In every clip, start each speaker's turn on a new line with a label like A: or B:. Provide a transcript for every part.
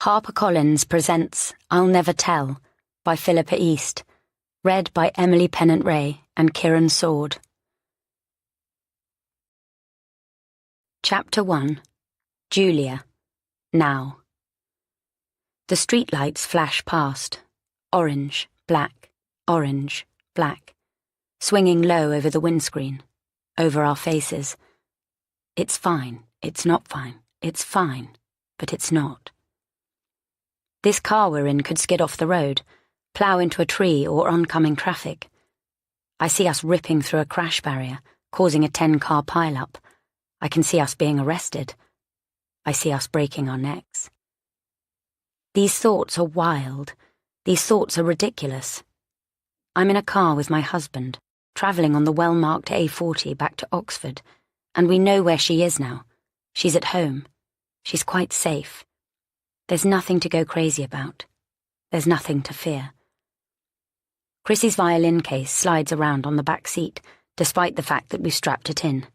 A: HarperCollins presents I'll Never Tell by Philippa East, read by Emily Pennant-Ray and Karin Slaughter. Chapter 1. Julia. Now. The streetlights flash past, orange, black, orange, black, swinging low over the windscreen, over our faces. It's fine, it's not fine, it's fine, but it's not. This car we're in could skid off the road, plough into a tree or oncoming traffic. I see us ripping through a crash barrier, causing a 10-car pile-up. I can see us being arrested. I see us breaking our necks. These thoughts are wild. These thoughts are ridiculous. I'm in a car with my husband, travelling on the well-marked A40 back to Oxford, and we know where she is now. She's at home. She's quite safe. There's nothing to go crazy about. There's nothing to fear. Chrissy's violin case slides around on the back seat, despite the fact that we've strapped it in.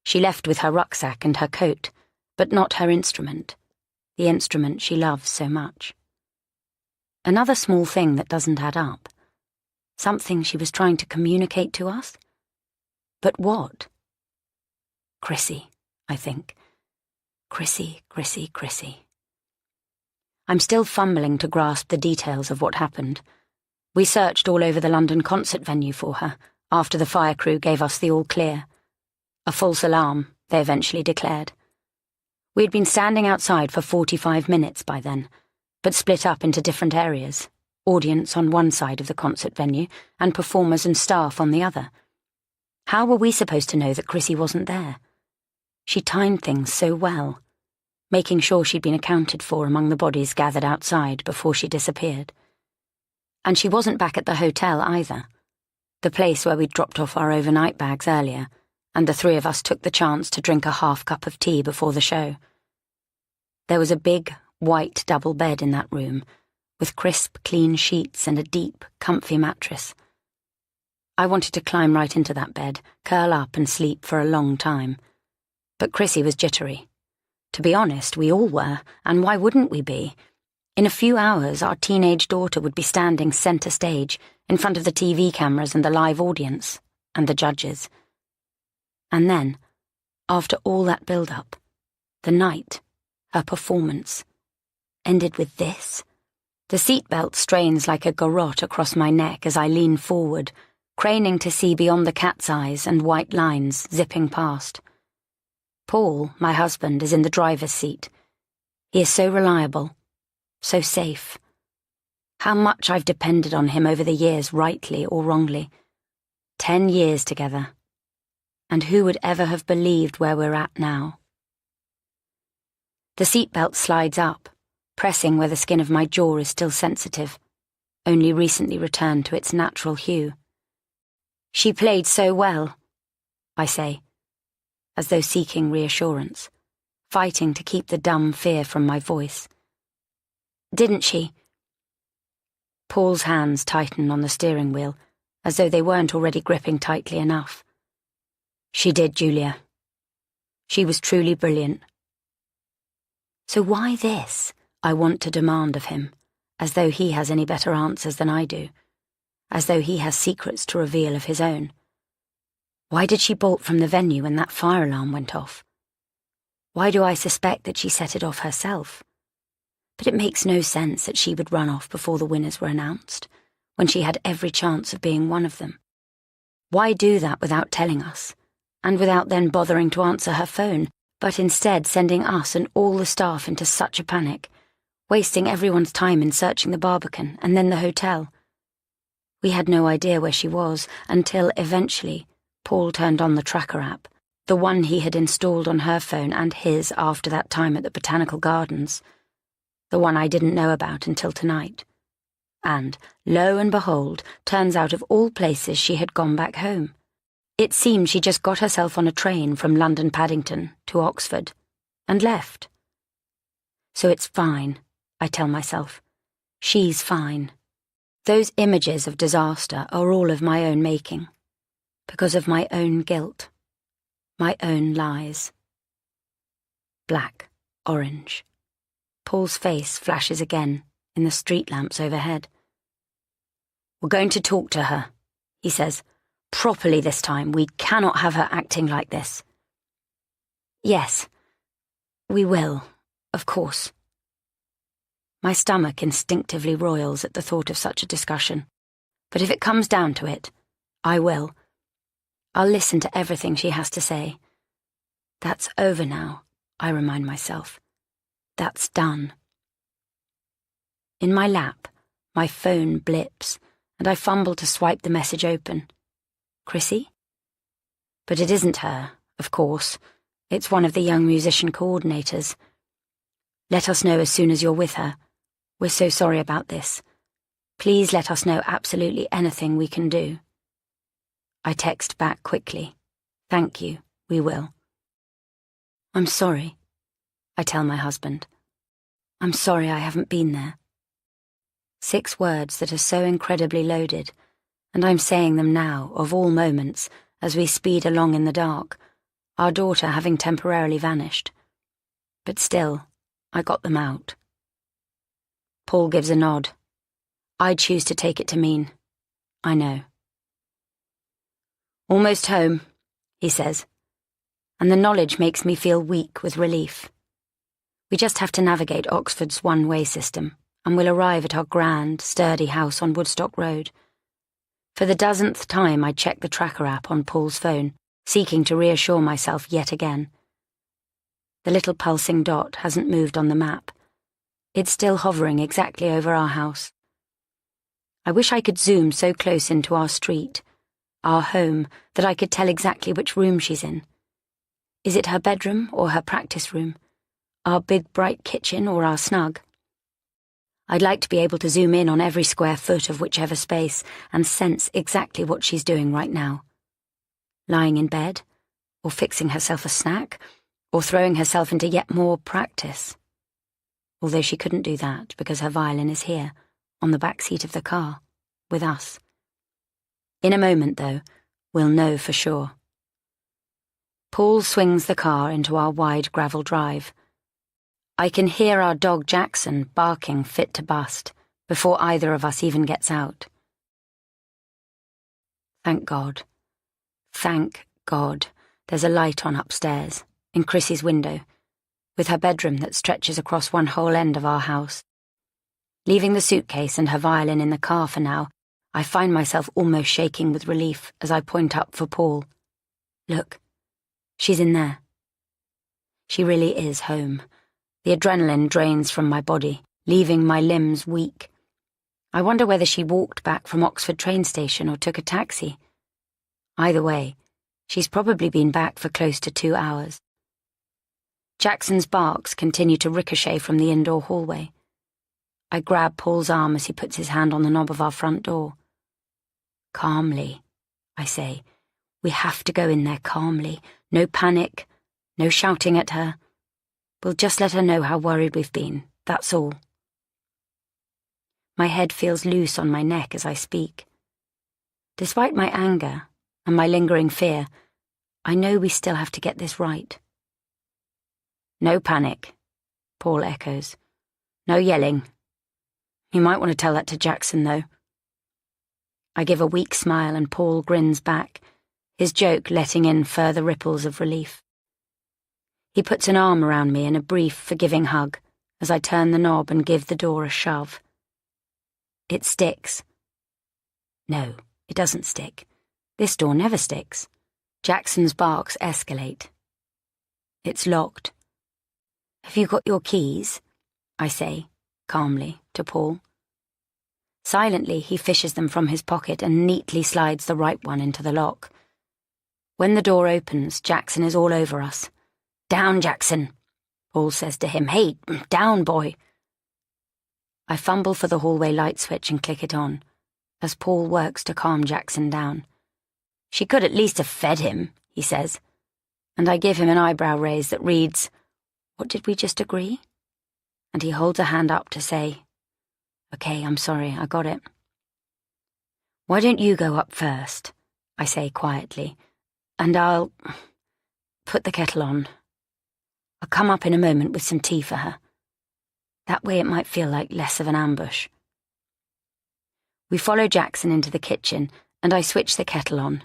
A: She left with her rucksack and her coat, but not her instrument, the instrument she loves so much. Another small thing that doesn't add up. Something she was trying to communicate to us? But what? Chrissy, I think. Chrissy, Chrissy, Chrissy. I'm still fumbling to grasp the details of what happened. We searched all over the London concert venue for her, after the fire crew gave us the all-clear. A false alarm, they eventually declared. We'd been standing outside for 45 minutes by then, but split up into different areas, audience on one side of the concert venue and performers and staff on the other. How were we supposed to know that Chrissy wasn't there? She timed things so well, making sure she'd been accounted for among the bodies gathered outside before she disappeared. And she wasn't back at the hotel either, the place where we'd dropped off our overnight bags earlier, and the three of us took the chance to drink a half cup of tea before the show. There was a big, white double bed in that room, with crisp, clean sheets and a deep, comfy mattress. I wanted to climb right into that bed, curl up and sleep for a long time. But Chrissy was jittery. To be honest, we all were, and why wouldn't we be? In a few hours, our teenage daughter would be standing centre stage, in front of the TV cameras and the live audience, and the judges. And then, after all that build-up, the night, her performance, ended with this. The seatbelt strains like a garrote across my neck as I lean forward, craning to see beyond the cat's eyes and white lines zipping past. Paul, my husband, is in the driver's seat. He is so reliable, so safe. How much I've depended on him over the years, rightly or wrongly. 10 years together. And who would ever have believed where we're at now? The seatbelt slides up, pressing where the skin of my jaw is still sensitive, only recently returned to its natural hue. She played so well, I say, as though seeking reassurance, fighting to keep the dumb fear from my voice. Didn't she? Paul's hands tighten on the steering wheel, as though they weren't already gripping tightly enough. She did, Julia. She was truly brilliant. So why this? I want to demand of him, as though he has any better answers than I do, as though he has secrets to reveal of his own. Why did she bolt from the venue when that fire alarm went off? Why do I suspect that she set it off herself? But it makes no sense that she would run off before the winners were announced, when she had every chance of being one of them. Why do that without telling us, and without then bothering to answer her phone, but instead sending us and all the staff into such a panic, wasting everyone's time in searching the Barbican and then the hotel? We had no idea where she was until, eventually, Paul turned on the tracker app, the one he had installed on her phone and his after that time at the Botanical Gardens, the one I didn't know about until tonight. And, lo and behold, turns out of all places she had gone back home. It seemed she just got herself on a train from London Paddington to Oxford, and left. So it's fine, I tell myself. She's fine. Those images of disaster are all of my own making. Because of my own guilt, my own lies. Black, orange, Paul's face flashes again in the street lamps overhead. "We're going to talk to her," he says. "Properly this time. We cannot have her acting like this." "Yes, we will, of course." My stomach instinctively roils at the thought of such a discussion. But if it comes down to it, I will. I'll listen to everything she has to say. That's over now, I remind myself. That's done. In my lap, my phone blips, and I fumble to swipe the message open. Chrissy? But it isn't her, of course. It's one of the young musician coordinators. "Let us know as soon as you're with her. We're so sorry about this. Please let us know absolutely anything we can do." I text back quickly. "Thank you, we will." "I'm sorry," I tell my husband. "I'm sorry I haven't been there." 6 words that are so incredibly loaded, and I'm saying them now, of all moments, as we speed along in the dark, our daughter having temporarily vanished. But still, I got them out. Paul gives a nod. I choose to take it to mean, I know. "Almost home," he says, and the knowledge makes me feel weak with relief. We just have to navigate Oxford's one-way system, and we'll arrive at our grand, sturdy house on Woodstock Road. For the 10th time I check the tracker app on Paul's phone, seeking to reassure myself yet again. The little pulsing dot hasn't moved on the map. It's still hovering exactly over our house. I wish I could zoom so close into our street, our home, that I could tell exactly which room she's in. Is it her bedroom or her practice room? Our big bright kitchen or our snug? I'd like to be able to zoom in on every square foot of whichever space and sense exactly what she's doing right now. Lying in bed, or fixing herself a snack, or throwing herself into yet more practice. Although she couldn't do that because her violin is here, on the back seat of the car, with us. In a moment, though, we'll know for sure. Paul swings the car into our wide gravel drive. I can hear our dog Jackson barking fit to bust before either of us even gets out. Thank God. Thank God, there's a light on upstairs, in Chrissy's window, with her bedroom that stretches across one whole end of our house. Leaving the suitcase and her violin in the car for now, I find myself almost shaking with relief as I point up for Paul. Look, she's in there. She really is home. The adrenaline drains from my body, leaving my limbs weak. I wonder whether she walked back from Oxford train station or took a taxi. Either way, she's probably been back for close to 2 hours. Jackson's barks continue to ricochet from the indoor hallway. I grab Paul's arm as he puts his hand on the knob of our front door. Calmly, I say. We have to go in there calmly. No panic, no shouting at her. We'll just let her know how worried we've been, that's all. My head feels loose on my neck as I speak. Despite my anger and my lingering fear, I know we still have to get this right. No panic, Paul echoes. No yelling. You might want to tell that to Jackson, though. I give a weak smile and Paul grins back, his joke letting in further ripples of relief. He puts an arm around me in a brief, forgiving hug as I turn the knob and give the door a shove. It sticks. No, it doesn't stick. This door never sticks. Jackson's barks escalate. It's locked. Have you got your keys? I say, calmly, to Paul. Silently, he fishes them from his pocket and neatly slides the right one into the lock. When the door opens, Jackson is all over us. Down, Jackson, Paul says to him. Hey, down, boy. I fumble for the hallway light switch and click it on, as Paul works to calm Jackson down. She could at least have fed him, he says, and I give him an eyebrow raise that reads, What did we just agree? And he holds a hand up to say, Okay, I'm sorry, I got it. Why don't you go up first, I say quietly, and I'll put the kettle on. I'll come up in a moment with some tea for her. That way it might feel like less of an ambush. We follow Jackson into the kitchen, and I switch the kettle on.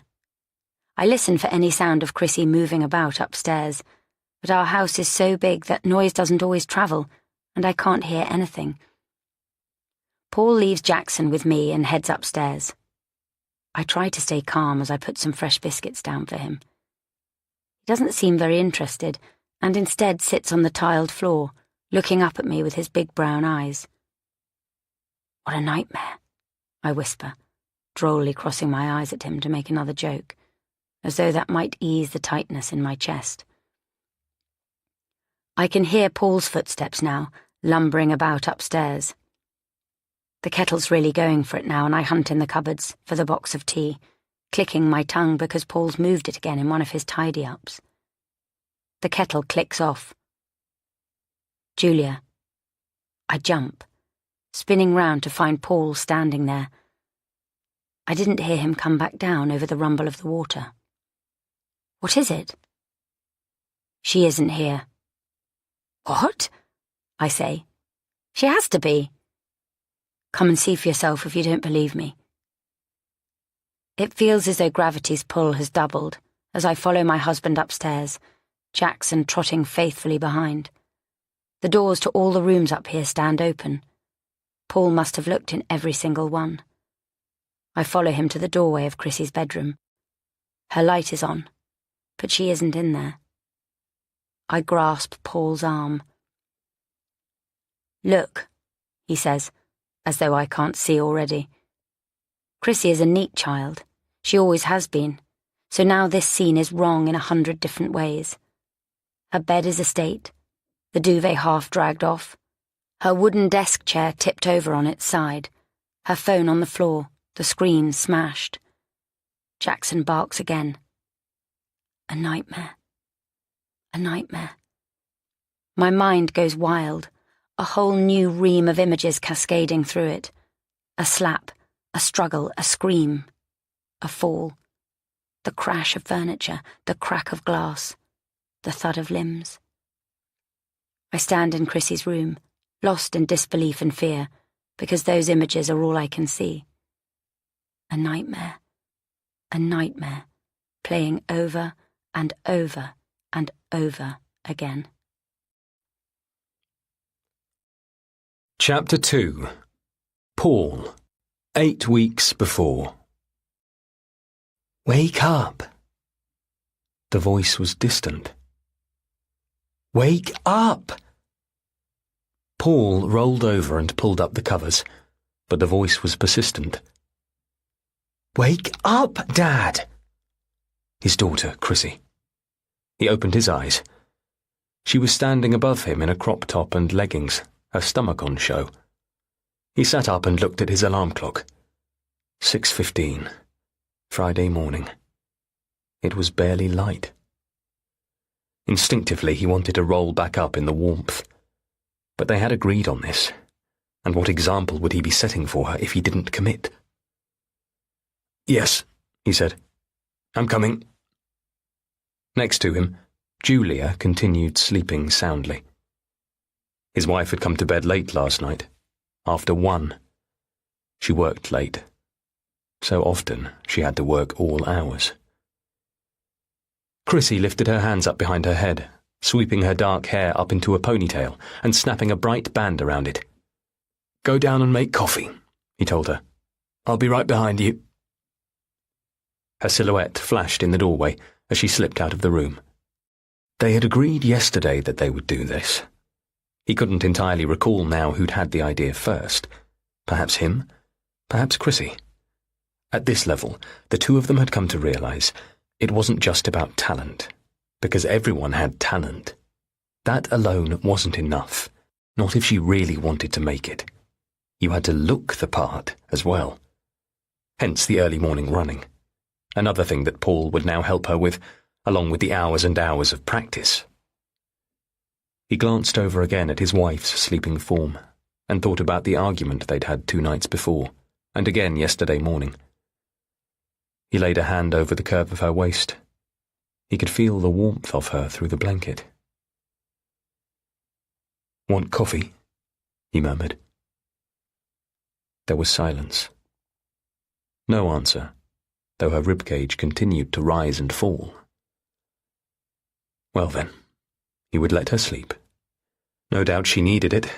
A: I listen for any sound of Chrissy moving about upstairs, but our house is so big that noise doesn't always travel, and I can't hear anything. Paul leaves Jackson with me and heads upstairs. I try to stay calm as I put some fresh biscuits down for him. He doesn't seem very interested, and instead sits on the tiled floor, looking up at me with his big brown eyes. "What a nightmare," I whisper, drolly crossing my eyes at him to make another joke, as though that might ease the tightness in my chest. I can hear Paul's footsteps now, lumbering about upstairs. The kettle's really going for it now, and I hunt in the cupboards for the box of tea, clicking my tongue because Paul's moved it again in one of his tidy-ups. The kettle clicks off. "Julia." I jump, spinning round to find Paul standing there. I didn't hear him come back down over the rumble of the water. "What is it?" "She isn't here." "What?" I say. "She has to be." "Come and see for yourself if you don't believe me." It feels as though gravity's pull has doubled as I follow my husband upstairs, Jackson trotting faithfully behind. The doors to all the rooms up here stand open. Paul must have looked in every single one. I follow him to the doorway of Chrissy's bedroom. Her light is on, but she isn't in there. I grasp Paul's arm. "Look," he says, as though I can't see already. Chrissy is a neat child. She always has been. So now this scene is wrong in 100 different ways. Her bed is a state, the duvet half dragged off, her wooden desk chair tipped over on its side, her phone on the floor, the screen smashed. Jackson barks again. A nightmare. A nightmare. My mind goes wild, a whole new ream of images cascading through it. A slap, a struggle, a scream, a fall. The crash of furniture, the crack of glass, the thud of limbs. I stand in Chrissy's room, lost in disbelief and fear, because those images are all I can see. A nightmare, playing over and over and over again.
B: Chapter 2. Paul, 8 weeks before. "Wake up!" The voice was distant. "Wake up!" Paul rolled over and pulled up the covers, but the voice was persistent. "Wake up, Dad!" His daughter, Chrissy. He opened his eyes. She was standing above him in a crop top and leggings, her stomach on show. He sat up and looked at his alarm clock. 6:15. Friday morning. It was barely light. Instinctively he wanted to roll back up in the warmth. But they had agreed on this, and what example would he be setting for her if he didn't commit? "Yes," he said. "I'm coming." Next to him, Julia continued sleeping soundly. His wife had come to bed late last night, after 1. She worked late. So often she had to work all hours. Chrissy lifted her hands up behind her head, sweeping her dark hair up into a ponytail and snapping a bright band around it. "Go down and make coffee," he told her. "I'll be right behind you." Her silhouette flashed in the doorway as she slipped out of the room. They had agreed yesterday that they would do this. He couldn't entirely recall now who'd had the idea first. Perhaps him, perhaps Chrissy. At this level, the two of them had come to realize it wasn't just about talent, because everyone had talent. That alone wasn't enough, not if she really wanted to make it. You had to look the part as well. Hence the early morning running. Another thing that Paul would now help her with, along with the hours and hours of practice. He glanced over again at his wife's sleeping form, and thought about the argument they'd had 2 nights before, and again yesterday morning. He laid a hand over the curve of her waist. He could feel the warmth of her through the blanket. "Want coffee?" he murmured. There was silence. No answer, though her ribcage continued to rise and fall. Well then, he would let her sleep. No doubt she needed it.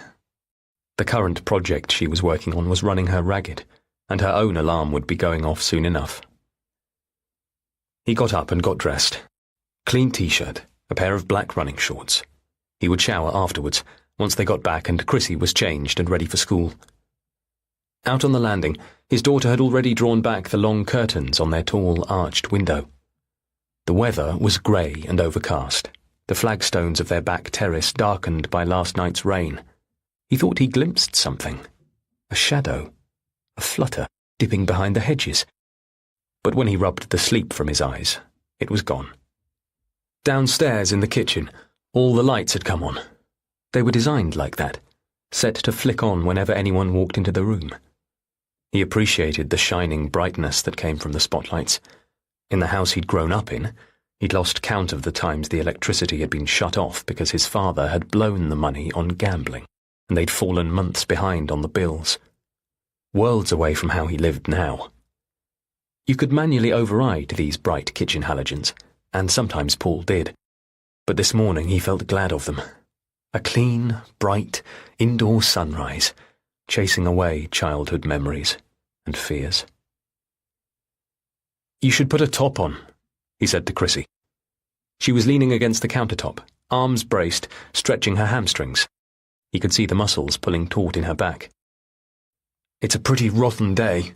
B: The current project she was working on was running her ragged, and her own alarm would be going off soon enough. He got up and got dressed. Clean t-shirt, a pair of black running shorts. He would shower afterwards, once they got back and Chrissy was changed and ready for school. Out on the landing, his daughter had already drawn back the long curtains on their tall, arched window. The weather was grey and overcast, the flagstones of their back terrace darkened by last night's rain. He thought he glimpsed something, a shadow, a flutter, dipping behind the hedges. But when he rubbed the sleep from his eyes, it was gone. Downstairs in the kitchen, all the lights had come on. They were designed like that, set to flick on whenever anyone walked into the room. He appreciated the shining brightness that came from the spotlights. In the house he'd grown up in, he'd lost count of the times the electricity had been shut off because his father had blown the money on gambling, and they'd fallen months behind on the bills. Worlds away from how he lived now. You could manually override these bright kitchen halogens, and sometimes Paul did. But this morning he felt glad of them. A clean, bright, indoor sunrise, chasing away childhood memories and fears. "You should put a top on," he said to Chrissy. She was leaning against the countertop, arms braced, stretching her hamstrings. He could see the muscles pulling taut in her back. "It's a pretty rotten day."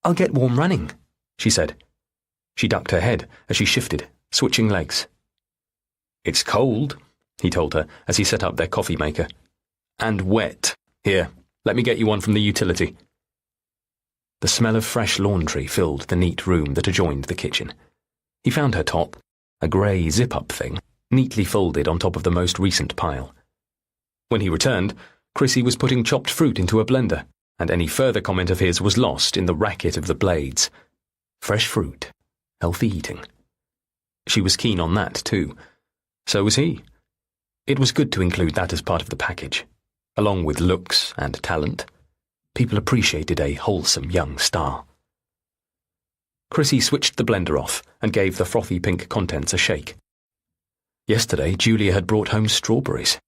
B: "I'll get warm running," she said. She ducked her head as she shifted, switching legs. "It's cold," he told her as he set up their coffee maker. "And wet. Here, let me get you one from the utility." The smell of fresh laundry filled the neat room that adjoined the kitchen. He found her top, a grey zip-up thing, neatly folded on top of the most recent pile. When he returned, Chrissy was putting chopped fruit into a blender, and any further comment of his was lost in the racket of the blades. Fresh fruit, healthy eating. She was keen on that, too. So was he. It was good to include that as part of the package, along with looks and talent. People appreciated a wholesome young star. Chrissy switched the blender off and gave the frothy pink contents a shake. Yesterday, Julia had brought home strawberries.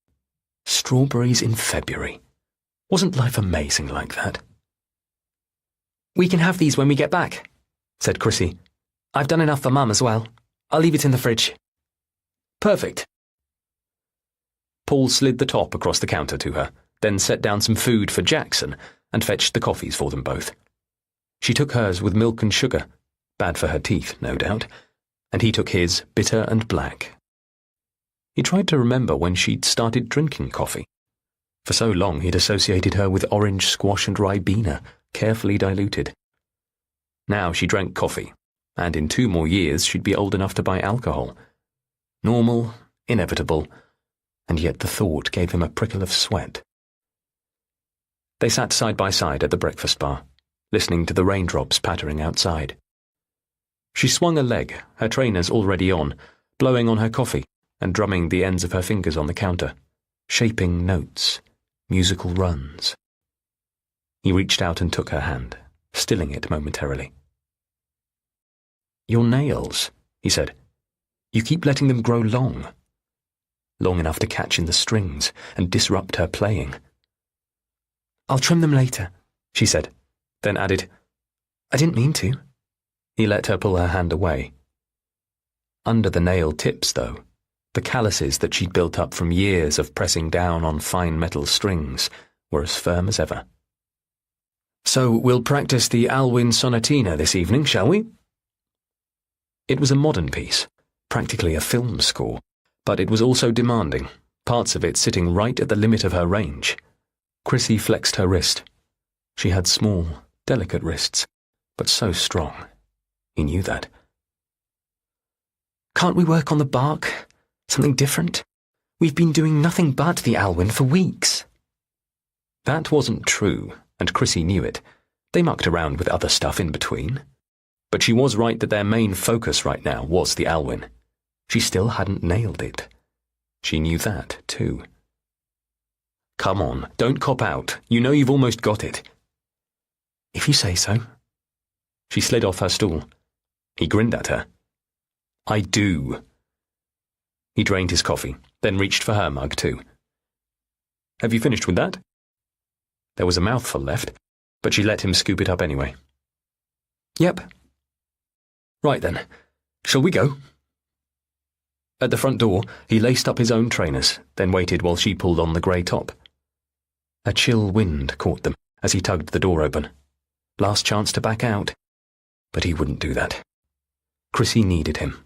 B: Strawberries in February. Wasn't life amazing like that? "We can have these when we get back," said Chrissy. "I've done enough for Mum as well. I'll leave it in the fridge." "Perfect." Paul slid the top across the counter to her, then set down some food for Jackson and fetched the coffees for them both. She took hers with milk and sugar, bad for her teeth, no doubt, and he took his bitter and black. He tried to remember when she'd started drinking coffee. For so long he'd associated her with orange squash and ribena, carefully diluted. Now she drank coffee, and in 2 more years she'd be old enough to buy alcohol. Normal, inevitable, and yet the thought gave him a prickle of sweat. They sat side by side at the breakfast bar, listening to the raindrops pattering outside. She swung a leg, her trainers already on, blowing on her coffee and drumming the ends of her fingers on the counter, shaping notes, musical runs. He reached out and took her hand, stilling it momentarily. "Your nails," he said. "You keep letting them grow long. Long enough to catch in the strings and disrupt her playing." "I'll trim them later," she said, then added, "I didn't mean to." He let her pull her hand away. Under the nail tips, though, the calluses that she'd built up from years of pressing down on fine metal strings were as firm as ever. "So we'll practice the Alwyn Sonatina this evening, shall we?" It was a modern piece, practically a film score, but it was also demanding, parts of it sitting right at the limit of her range. Chrissy flexed her wrist. She had small, delicate wrists, but so strong. He knew that. "Can't we work on the bark? Something different? We've been doing nothing but the Alwyn for weeks." That wasn't true, and Chrissy knew it. They mucked around with other stuff in between. But she was right that their main focus right now was the Alwyn. She still hadn't nailed it. She knew that, too. Come on, don't cop out. You know you've almost got it. If you say so. She slid off her stool. He grinned at her. I do. He drained his coffee, then reached for her mug too. Have you finished with that? There was a mouthful left, but she let him scoop it up anyway. Yep. Right then. Shall we go? At the front door, he laced up his own trainers, then waited while she pulled on the grey top. A chill wind caught them as he tugged the door open. Last chance to back out. But he wouldn't do that. Chrissy needed him.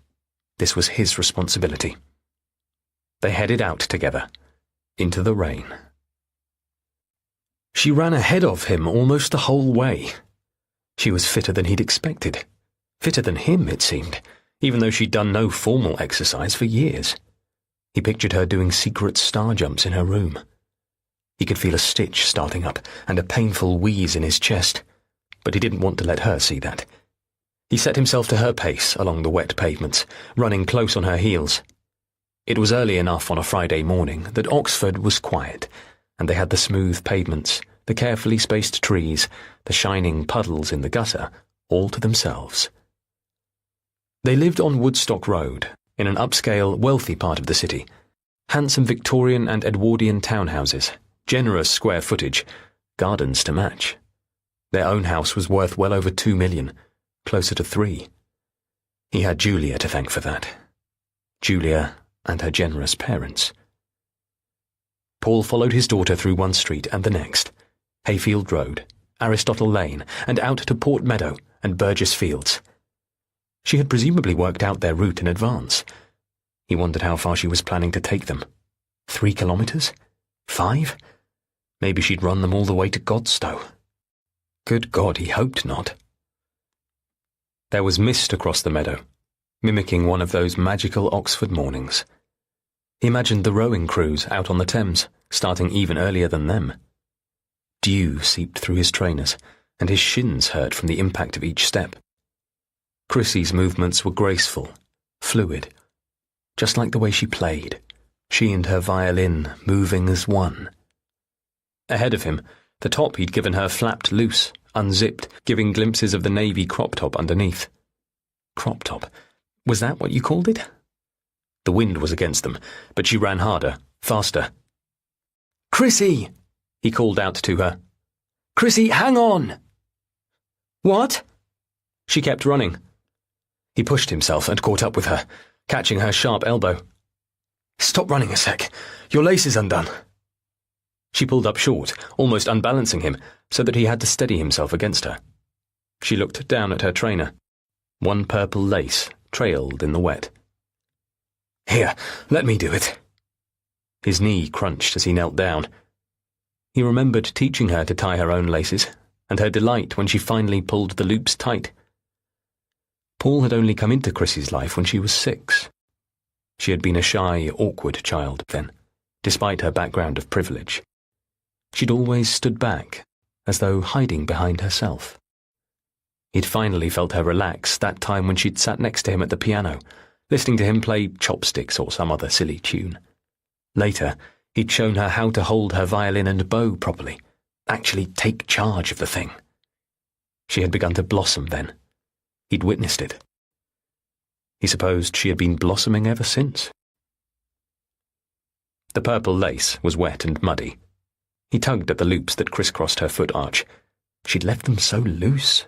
B: This was his responsibility. They headed out together, into the rain. She ran ahead of him almost the whole way. She was fitter than he'd expected. Fitter than him, it seemed, even though she'd done no formal exercise for years. He pictured her doing secret star jumps in her room. He could feel a stitch starting up and a painful wheeze in his chest, but he didn't want to let her see that. He set himself to her pace along the wet pavements, running close on her heels. It was early enough on a Friday morning that Oxford was quiet, and they had the smooth pavements, the carefully spaced trees, the shining puddles in the gutter, all to themselves. They lived on Woodstock Road, in an upscale, wealthy part of the city. Handsome Victorian and Edwardian townhouses, generous square footage, gardens to match. Their own house was worth well over $2 million, closer to 3. He had Julia to thank for that. Julia and her generous parents. Paul followed his daughter through one street and the next, Hayfield Road, Aristotle Lane, and out to Port Meadow and Burgess Fields. She had presumably worked out their route in advance. He wondered how far she was planning to take them. 3 kilometres? 5? Maybe she'd run them all the way to Godstow. Good God, he hoped not. There was mist across the meadow, mimicking one of those magical Oxford mornings. He imagined the rowing crews out on the Thames, starting even earlier than them. Dew seeped through his trainers, and his shins hurt from the impact of each step. Chrissy's movements were graceful, fluid, just like the way she played, she and her violin moving as one. Ahead of him, the top he'd given her flapped loose, unzipped, giving glimpses of the navy crop top underneath. Crop top? Was that what you called it? The wind was against them, but she ran harder, faster. "Chrissy!" he called out to her. "Chrissy, hang on!" "What?" She kept running. He pushed himself and caught up with her, catching her sharp elbow. "Stop running a sec. Your lace is undone." She pulled up short, almost unbalancing him, so that he had to steady himself against her. She looked down at her trainer. One purple lace trailed in the wet. "Here, let me do it." His knee crunched as he knelt down. He remembered teaching her to tie her own laces, and her delight when she finally pulled the loops tight. Paul had only come into Chrissy's life when she was 6. She had been a shy, awkward child then, despite her background of privilege. She'd always stood back, as though hiding behind herself. He'd finally felt her relax that time when she'd sat next to him at the piano, listening to him play Chopsticks or some other silly tune. Later, he'd shown her how to hold her violin and bow properly, actually take charge of the thing. She had begun to blossom then. He'd witnessed it. He supposed she had been blossoming ever since. The purple lace was wet and muddy. He tugged at the loops that crisscrossed her foot arch. She'd left them so loose.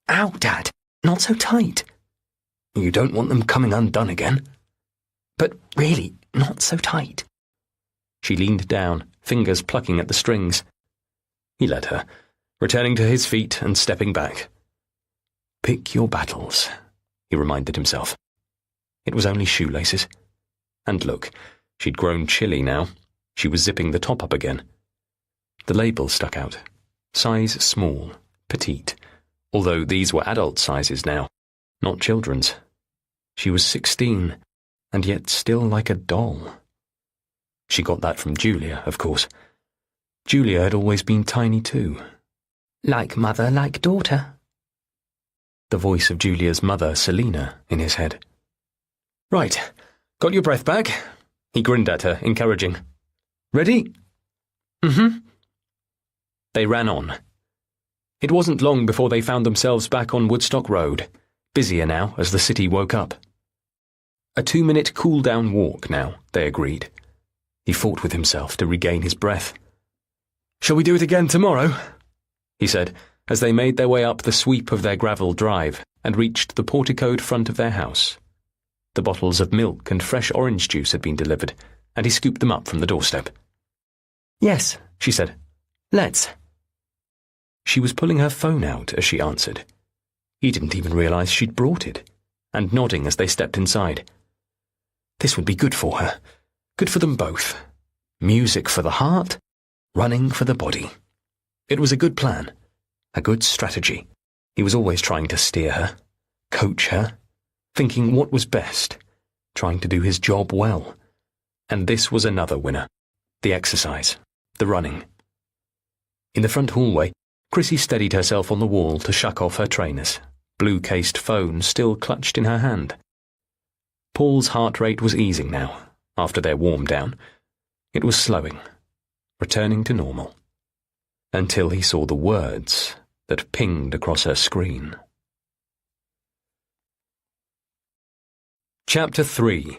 B: "Ow, Dad! Not so tight!" "You don't want them coming undone again?" "But really, not so tight." She leaned down, fingers plucking at the strings. He let her, returning to his feet and stepping back. "Pick your battles," he reminded himself. It was only shoelaces. And look, she'd grown chilly now. She was zipping the top up again. The label stuck out. Size small, petite, although these were adult sizes now, not children's. She was 16, and yet still like a doll. She got that from Julia, of course. Julia had always been tiny too. Like mother, like daughter. The voice of Julia's mother, Selina, in his head. "Right, got your breath back?" He grinned at her, encouraging. "Ready? Mm-hmm. They ran on. It wasn't long before they found themselves back on Woodstock Road, busier now as the city woke up. A 2-minute cool-down walk now, they agreed. He fought with himself to regain his breath. "Shall we do it again tomorrow?" he said, as they made their way up the sweep of their gravel drive and reached the porticoed front of their house. The bottles of milk and fresh orange juice had been delivered, and he scooped them up from the doorstep. "Yes," she said. "Let's." She was pulling her phone out as she answered. He didn't even realize she'd brought it, and nodding as they stepped inside. This would be good for her. Good for them both. Music for the heart, running for the body. It was a good plan, a good strategy. He was always trying to steer her, coach her, thinking what was best, trying to do his job well. And this was another winner. The exercise, the running. In the front hallway, Chrissy steadied herself on the wall to shuck off her trainers, blue-cased phone still clutched in her hand. Paul's heart rate was easing now, after their warm-down. It was slowing, returning to normal, until he saw the words that pinged across her screen. Chapter 3.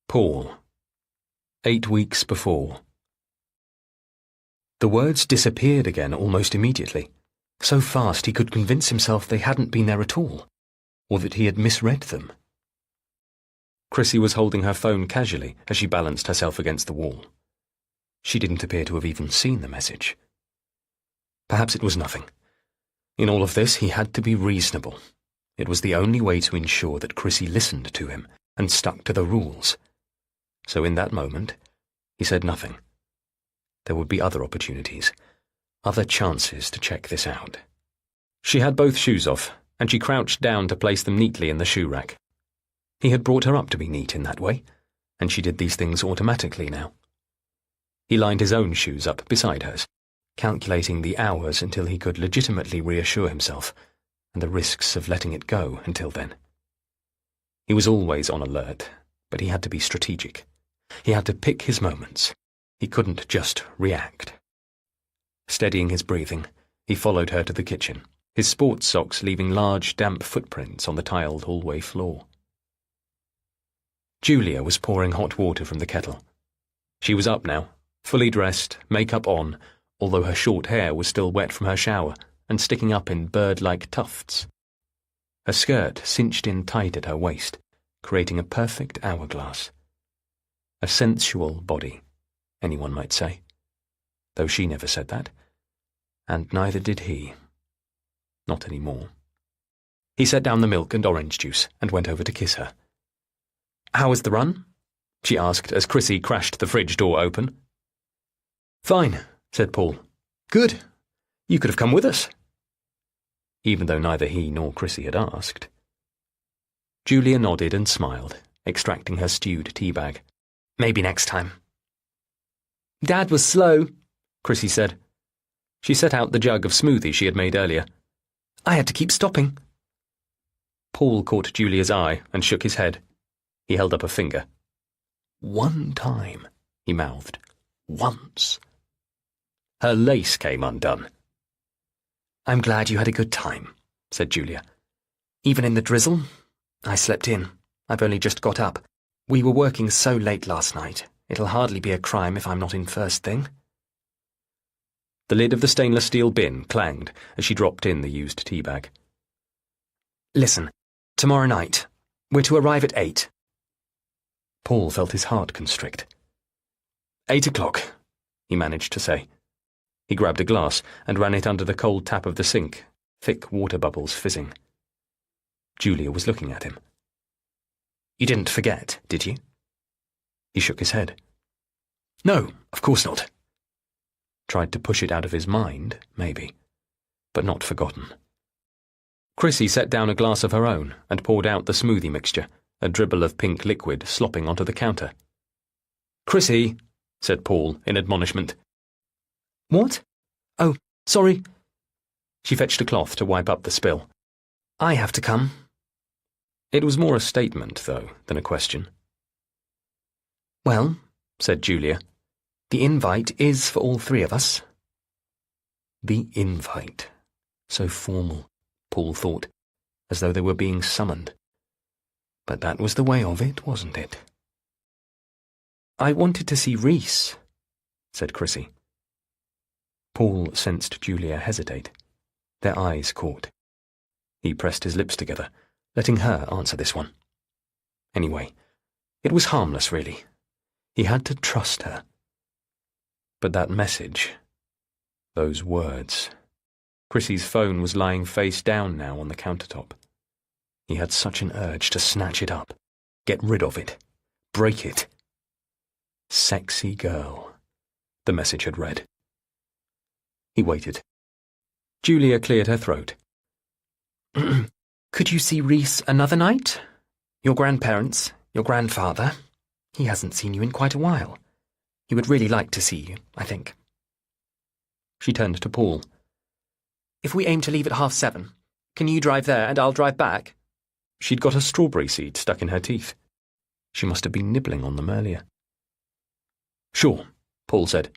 B: Paul. 8 weeks before. The words disappeared again almost immediately, so fast he could convince himself they hadn't been there at all, or that he had misread them. Chrissy was holding her phone casually as she balanced herself against the wall. She didn't appear to have even seen the message. Perhaps it was nothing. In all of this, he had to be reasonable. It was the only way to ensure that Chrissy listened to him and stuck to the rules. So in that moment, he said nothing. There would be other opportunities, other chances to check this out. She had both shoes off, and she crouched down to place them neatly in the shoe rack. He had brought her up to be neat in that way, and she did these things automatically now. He lined his own shoes up beside hers, calculating the hours until he could legitimately reassure himself, and the risks of letting it go until then. He was always on alert, but he had to be strategic. He had to pick his moments. He couldn't just react. Steadying his breathing, he followed her to the kitchen, his sports socks leaving large, damp footprints on the tiled hallway floor. Julia was pouring hot water from the kettle. She was up now, fully dressed, makeup on, although her short hair was still wet from her shower and sticking up in bird-like tufts. Her skirt cinched in tight at her waist, creating a perfect hourglass. A sensual body, anyone might say, though she never said that, and neither did he. Not anymore. He set down the milk and orange juice and went over to kiss her. "How was the run?" she asked as Chrissy crashed the fridge door open. "Fine," said Paul. "Good. You could have come with us." Even though neither he nor Chrissy had asked. Julia nodded and smiled, extracting her stewed tea bag. "Maybe next time." "Dad was slow," Chrissy said. She set out the jug of smoothie she had made earlier. "I had to keep stopping." Paul caught Julia's eye and shook his head. He held up a finger. "One time," he mouthed. "Once." Her lace came undone. "I'm glad you had a good time," said Julia. "Even in the drizzle? I slept in. I've only just got up. We were working so late last night. It'll hardly be a crime if I'm not in first thing." The lid of the stainless steel bin clanged as she dropped in the used tea bag. "Listen, tomorrow night, we're to arrive at 8. Paul felt his heart constrict. 8 o'clock, he managed to say. He grabbed a glass and ran it under the cold tap of the sink, thick water bubbles fizzing. Julia was looking at him. "You didn't forget, did you?" He shook his head. "No, of course not." Tried to push it out of his mind, maybe, but not forgotten. Chrissy set down a glass of her own and poured out the smoothie mixture, a dribble of pink liquid slopping onto the counter. "Chrissy," said Paul in admonishment. "What? Oh, sorry." She fetched a cloth to wipe up the spill. "I have to come." It was more a statement, though, than a question. "Well," said Julia, The invite is for all three of us. The invite. So formal, Paul thought, as though they were being summoned. But that was the way of it, wasn't it? I wanted to see Reese, said Chrissy. Paul sensed Julia hesitate. Their eyes caught. He pressed his lips together, letting her answer this one. Anyway, it was harmless, really. He had to trust her. But that message, those words... Chrissy's phone was lying face down now on the countertop. He had such an urge to snatch it up, get rid of it, break it. Sexy girl, the message had read. He waited. Julia cleared her throat. Could you see Reese another night? Your grandparents, your grandfather. He hasn't seen you in quite a while. He would really like to see you, I think. She turned to Paul. If we aim to leave at 7:30, can you drive there and I'll drive back? She'd got a strawberry seed stuck in her teeth. She must have been nibbling on them earlier. Sure, Paul said.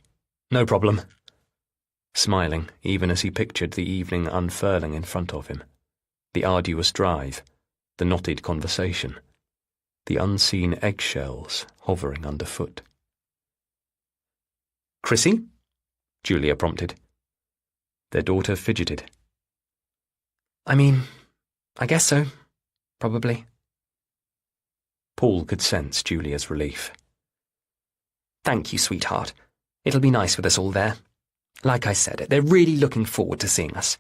B: No problem. Smiling, even as he pictured the evening unfurling in front of him. The arduous drive, the knotted conversation, the unseen eggshells hovering underfoot. Chrissy? Julia prompted. Their daughter fidgeted. I guess so. Probably. Paul could sense Julia's relief. Thank you, sweetheart. It'll be nice with us all there. Like I said, they're really looking forward to seeing us.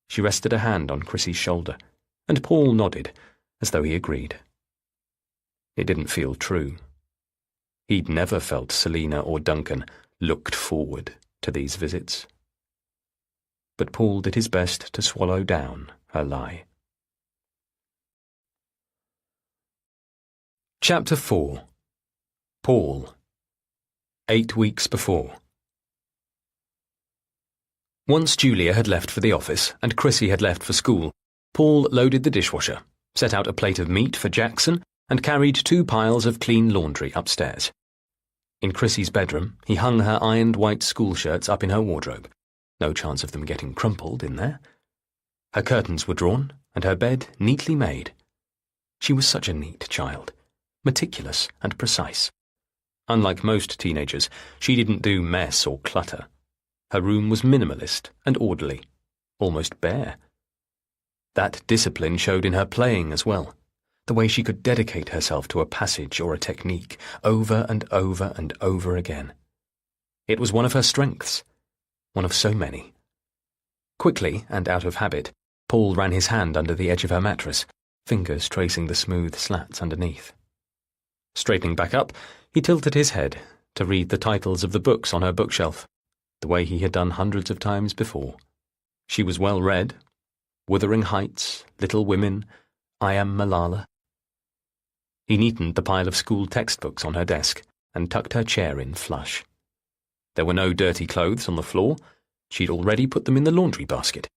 B: She rested a hand on Chrissy's shoulder, and Paul nodded, as though he agreed. It didn't feel true. He'd never felt Selina or Duncan looked forward to these visits. But Paul did his best to swallow down her lie. Chapter 4. Paul. 8 weeks before. Once Julia had left for the office and Chrissy had left for school, Paul loaded the dishwasher, set out a plate of meat for Jackson, and carried 2 piles of clean laundry upstairs. In Chrissy's bedroom, he hung her ironed white school shirts up in her wardrobe. No chance of them getting crumpled in there. Her curtains were drawn, and her bed neatly made. She was such a neat child, meticulous and precise. Unlike most teenagers, she didn't do mess or clutter. Her room was minimalist and orderly, almost bare. That discipline showed in her playing as well, the way she could dedicate herself to a passage or a technique over and over and over again. It was one of her strengths, one of so many. Quickly, and out of habit, Paul ran his hand under the edge of her mattress, fingers tracing the smooth slats underneath. Straightening back up, he tilted his head to read the titles of the books on her bookshelf, the way he had done hundreds of times before. She was well read. Wuthering Heights, Little Women, I Am Malala. He neatened the pile of school textbooks on her desk and tucked her chair in flush. There were no dirty clothes on the floor. She'd already put them in the laundry basket.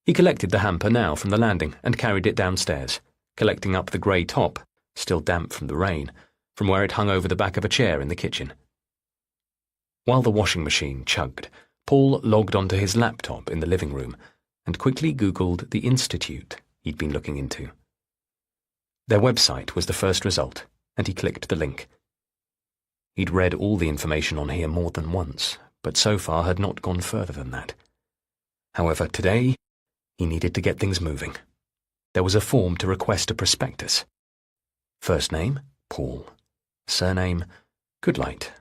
B: He collected the hamper now from the landing and carried it downstairs, collecting up the grey top, still damp from the rain, from where it hung over the back of a chair in the kitchen. While the washing machine chugged, Paul logged onto his laptop in the living room and quickly Googled the institute he'd been looking into. Their website was the first result, and he clicked the link. He'd read all the information on here more than once, but so far had not gone further than that. However, today, he needed to get things moving. There was a form to request a prospectus. First name, Paul. Surname, Goodlight.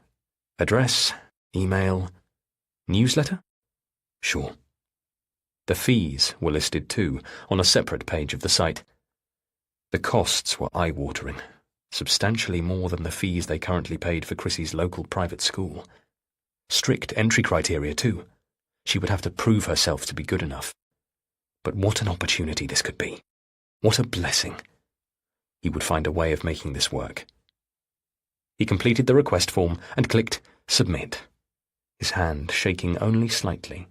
B: Address, email, newsletter? Sure. The fees were listed too, on a separate page of the site. The costs were eye-watering, substantially more than the fees they currently paid for Chrissy's local private school. Strict entry criteria too. She would have to prove herself to be good enough. But what an opportunity this could be. What a blessing. He would find a way of making this work. He completed the request form and clicked Submit, his hand shaking only slightly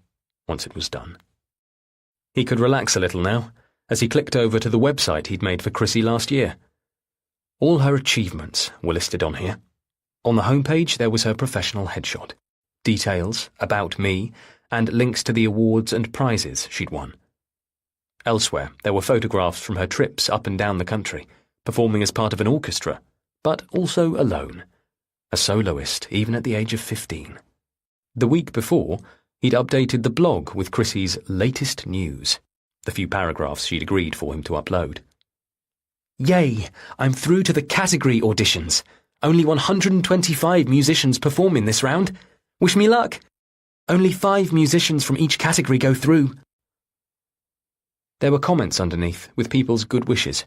B: once it was done. He could relax a little now, as he clicked over to the website he'd made for Chrissy last year. All her achievements were listed on here. On the homepage there was her professional headshot, details, about me, and links to the awards and prizes she'd won. Elsewhere there were photographs from her trips up and down the country, performing as part of an orchestra, but also alone, a soloist even at the age of 15. The week before, he'd updated the blog with Chrissy's latest news, the few paragraphs she'd agreed for him to upload. "Yay! I'm through to the category auditions. Only 125 musicians perform in this round. Wish me luck. Only 5 musicians from each category go through." There were comments underneath, with people's good wishes.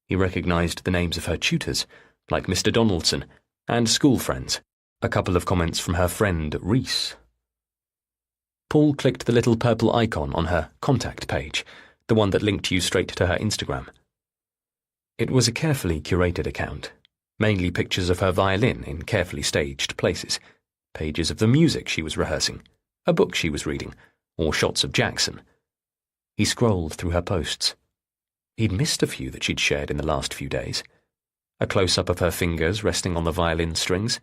B: He recognised the names of her tutors, like Mr. Donaldson, and school friends, a couple of comments from her friend Reese. Paul clicked the little purple icon on her contact page, the one that linked you straight to her Instagram. It was a carefully curated account, mainly pictures of her violin in carefully staged places, pages of the music she was rehearsing, a book she was reading, or shots of Jackson. He scrolled through her posts. He'd missed a few that she'd shared in the last few days. A close-up of her fingers resting on the violin strings,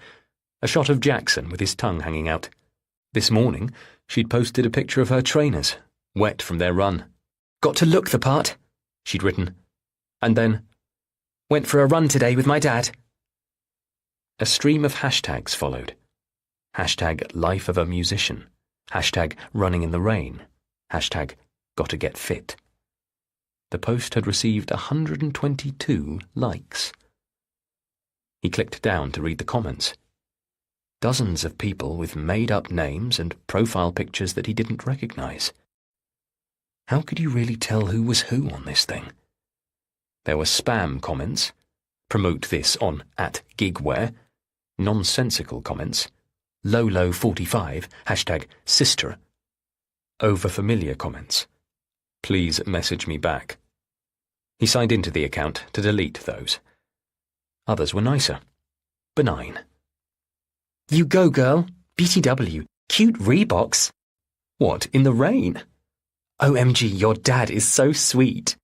B: a shot of Jackson with his tongue hanging out. This morning, she'd posted a picture of her trainers, wet from their run. "Got to look the part," she'd written. And then, "Went for a run today with my dad." A stream of hashtags followed. Hashtag life of a musician. Hashtag running in the rain. Hashtag gotta get fit. The post had received 122 likes. He clicked down to read the comments. Dozens of people with made-up names and profile pictures that he didn't recognise. How could you really tell who was who on this thing? There were spam comments, promote this on @gigware, nonsensical comments, Lolo45, hashtag sister, overfamiliar comments, please message me back. He signed into the account to delete those. Others were nicer, benign. "You go, girl. BTW. Cute Reeboks." "What, in the rain?" "OMG, your dad is so sweet."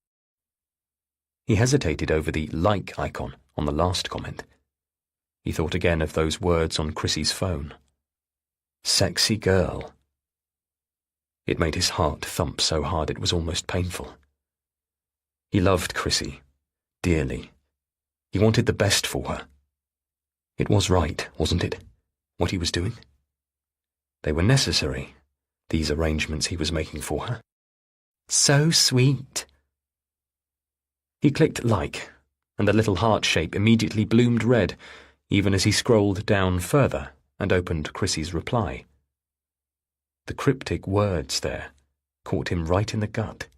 B: He hesitated over the like icon on the last comment. He thought again of those words on Chrissy's phone. Sexy girl. It made his heart thump so hard it was almost painful. He loved Chrissy, dearly. He wanted the best for her. It was right, wasn't it, what he was doing? They were necessary, these arrangements he was making for her. So sweet. He clicked like, and the little heart shape immediately bloomed red, even as he scrolled down further and opened Chrissy's reply. The cryptic words there caught him right in the gut.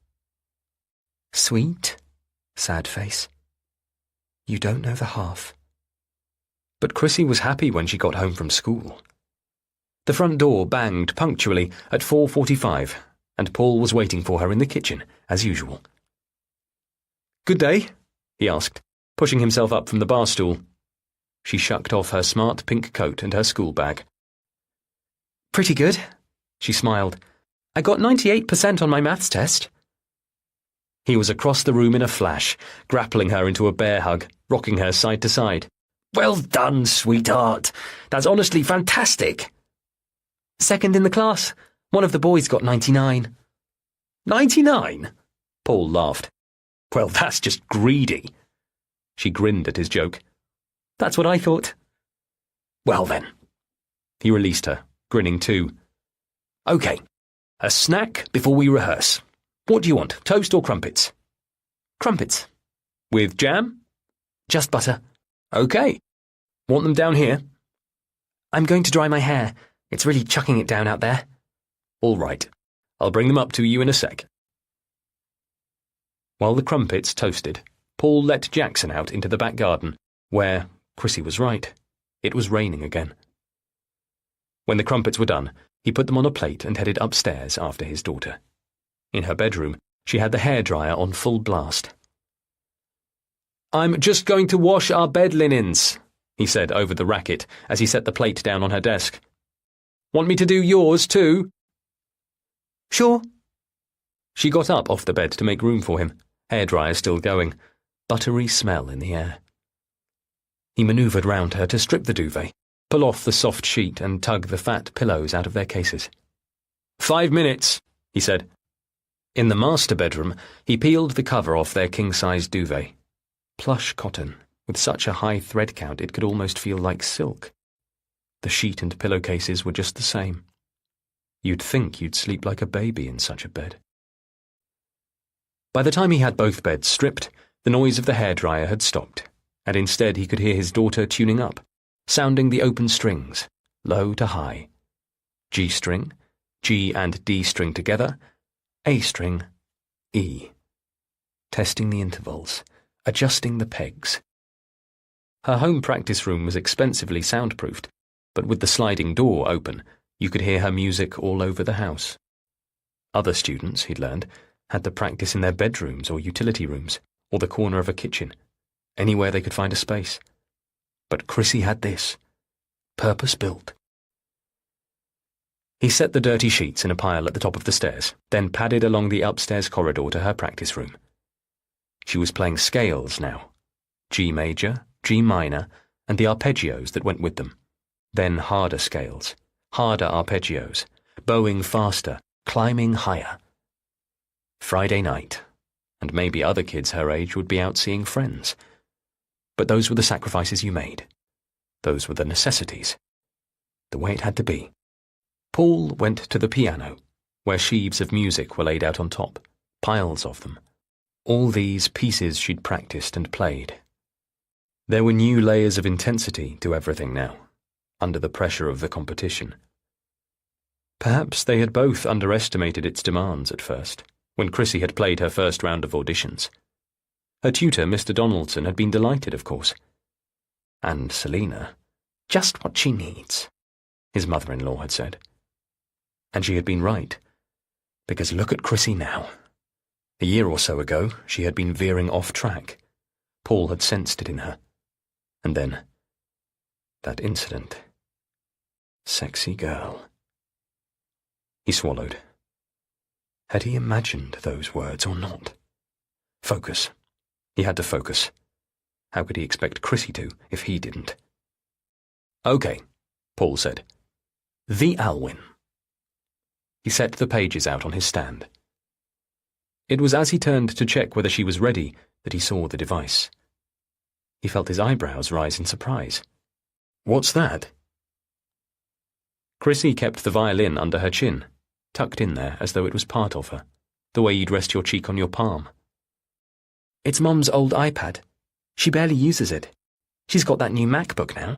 B: Sweet, sad face. You don't know the half. But Chrissy was happy when she got home from school. The front door banged punctually at 4:45, and Paul was waiting for her in the kitchen, as usual. "Good day?" he asked, pushing himself up from the bar stool. She shucked off her smart pink coat and her school bag. "Pretty good," she smiled. "I got 98% on my maths test." He was across the room in a flash, grappling her into a bear hug, rocking her side to side. "Well done, sweetheart. That's honestly fantastic." "Second in the class. One of the boys got 99. 99? Paul laughed. "Well, that's just greedy." She grinned at his joke. "That's what I thought." "Well then." He released her, grinning too. "Okay, a snack before we rehearse. What do you want, toast or crumpets?" "Crumpets." "With jam?" "Just butter." "Okay. Want them down here?" "I'm going to dry my hair. It's really chucking it down out there." "All right. I'll bring them up to you in a sec." While the crumpets toasted, Paul let Jackson out into the back garden, where, Chrissy was right, it was raining again. When the crumpets were done, he put them on a plate and headed upstairs after his daughter. In her bedroom, she had the hairdryer on full blast. "I'm just going to wash our bed linens," he said over the racket as he set the plate down on her desk. "Want me to do yours too?" "Sure." She got up off the bed to make room for him, hairdryer still going, buttery smell in the air. He manoeuvred round her to strip the duvet, pull off the soft sheet and tug the fat pillows out of their cases. 5 minutes, he said. In the master bedroom, he peeled the cover off their king-size duvet. Plush cotton, with such a high thread count it could almost feel like silk. The sheet and pillowcases were just the same. You'd think you'd sleep like a baby in such a bed. By the time he had both beds stripped, the noise of the hairdryer had stopped, and instead he could hear his daughter tuning up, sounding the open strings, low to high. G string, G and D string together, A string, E. Testing the intervals, adjusting the pegs. Her home practice room was expensively soundproofed, but with the sliding door open, you could hear her music all over the house. Other students, he'd learned, had the practice in their bedrooms or utility rooms, or the corner of a kitchen, anywhere they could find a space. But Chrissy had this, purpose-built. He set the dirty sheets in a pile at the top of the stairs, then padded along the upstairs corridor to her practice room. She was playing scales now, G major, G minor, and the arpeggios that went with them. Then harder scales, harder arpeggios, bowing faster, climbing higher. Friday night, and maybe other kids her age would be out seeing friends. But those were the sacrifices you made. Those were the necessities. The way it had to be. Paul went to the piano, where sheaves of music were laid out on top, piles of them. All these pieces she'd practiced and played. There were new layers of intensity to everything now, under the pressure of the competition. Perhaps they had both underestimated its demands at first, when Chrissy had played her first round of auditions. Her tutor, Mr. Donaldson, had been delighted, of course. And Selina, just what she needs, his mother-in-law had said. And she had been right, because look at Chrissy now. A year or so ago, she had been veering off track. Paul had sensed it in her. And then, that incident. Sexy girl. He swallowed. Had he imagined those words or not? Focus. He had to focus. How could he expect Chrissy to, if he didn't? Okay, Paul said. The Alwyn. He set the pages out on his stand. It was as he turned to check whether she was ready that he saw the device. He felt his eyebrows rise in surprise. What's that? Chrissy kept the violin under her chin, tucked in there as though it was part of her, the way you'd rest your cheek on your palm. It's Mum's old iPad. She barely uses it. She's got that new MacBook now.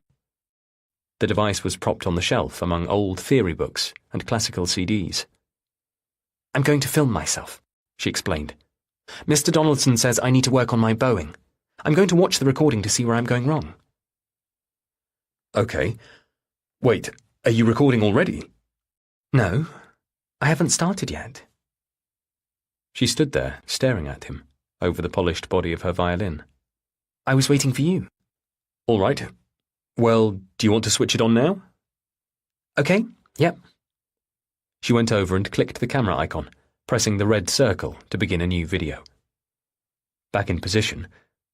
B: The device was propped on the shelf among old theory books and classical CDs. I'm going to film myself, she explained. Mr. Donaldson says I need to work on my bowing. I'm going to watch the recording to see where I'm going wrong. Okay. Wait, are you recording already? No, I haven't started yet. She stood there, staring at him, over the polished body of her violin. I was waiting for you. All right. Well, do you want to switch it on now? Okay, yep. She went over and clicked the camera icon, pressing the red circle to begin a new video. Back in position,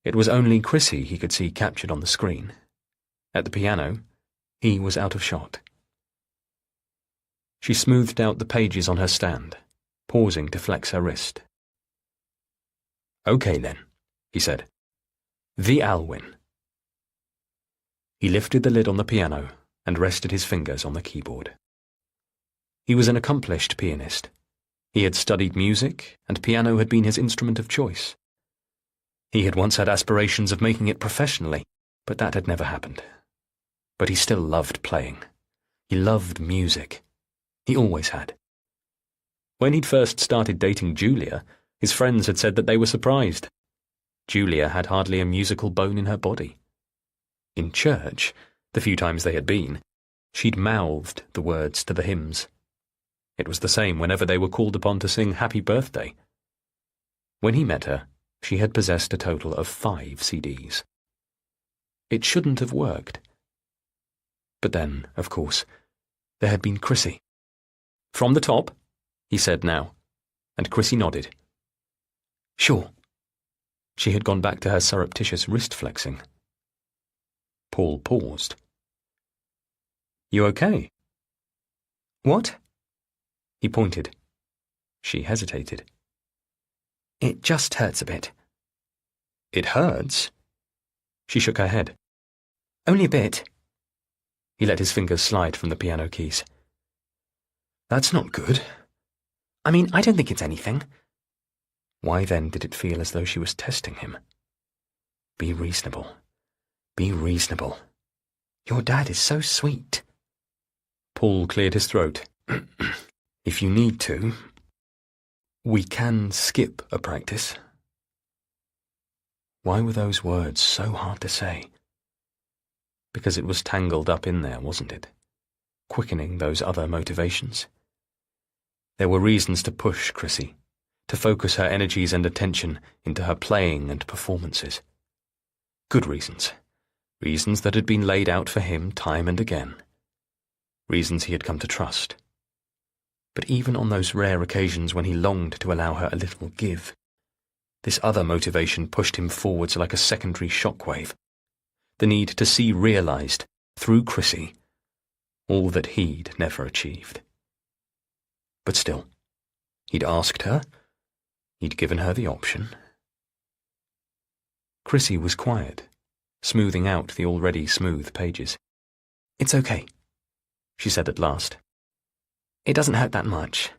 B: it was only Chrissy he could see captured on the screen. At the piano, he was out of shot. She smoothed out the pages on her stand, pausing to flex her wrist. Okay then, he said. The Alwyn. He lifted the lid on the piano and rested his fingers on the keyboard. He was an accomplished pianist. He had studied music, and piano had been his instrument of choice. He had once had aspirations of making it professionally, but that had never happened. But he still loved playing. He loved music. He always had. When he'd first started dating Julia, his friends had said that they were surprised. Julia had hardly a musical bone in her body. In church, the few times they had been, she'd mouthed the words to the hymns. It was the same whenever they were called upon to sing Happy Birthday. When he met her, she had possessed a total of 5 CDs. It shouldn't have worked. But then, of course, there had been Chrissy. From the top, he said now, and Chrissy nodded. Sure. She had gone back to her surreptitious wrist flexing. Paul paused. "You okay?"
C: "What?"
B: He pointed. She hesitated.
C: "It just hurts a bit."
B: "It hurts?" She shook her head.
C: "Only a bit."
B: He let his fingers slide from the piano keys. "That's not good."
C: "I mean, I don't think it's anything."
B: Why then did it feel as though she was testing him? Be reasonable. Be reasonable.
C: "Your dad is so sweet."
B: Paul cleared his throat. "If you need to, we can skip a practice." Why were those words so hard to say? Because it was tangled up in there, wasn't it? Quickening those other motivations. There were reasons to push Chrissy, to focus her energies and attention into her playing and performances. Good reasons. Reasons that had been laid out for him time and again. Reasons he had come to trust. But even on those rare occasions when he longed to allow her a little give, this other motivation pushed him forwards like a secondary shockwave. The need to see realized, through Chrissy, all that he'd never achieved. But still, he'd asked her, he'd given her the option. Chrissy was quiet, smoothing out the already smooth pages.
C: "It's okay,"
B: she said at last.
C: "It doesn't hurt that much.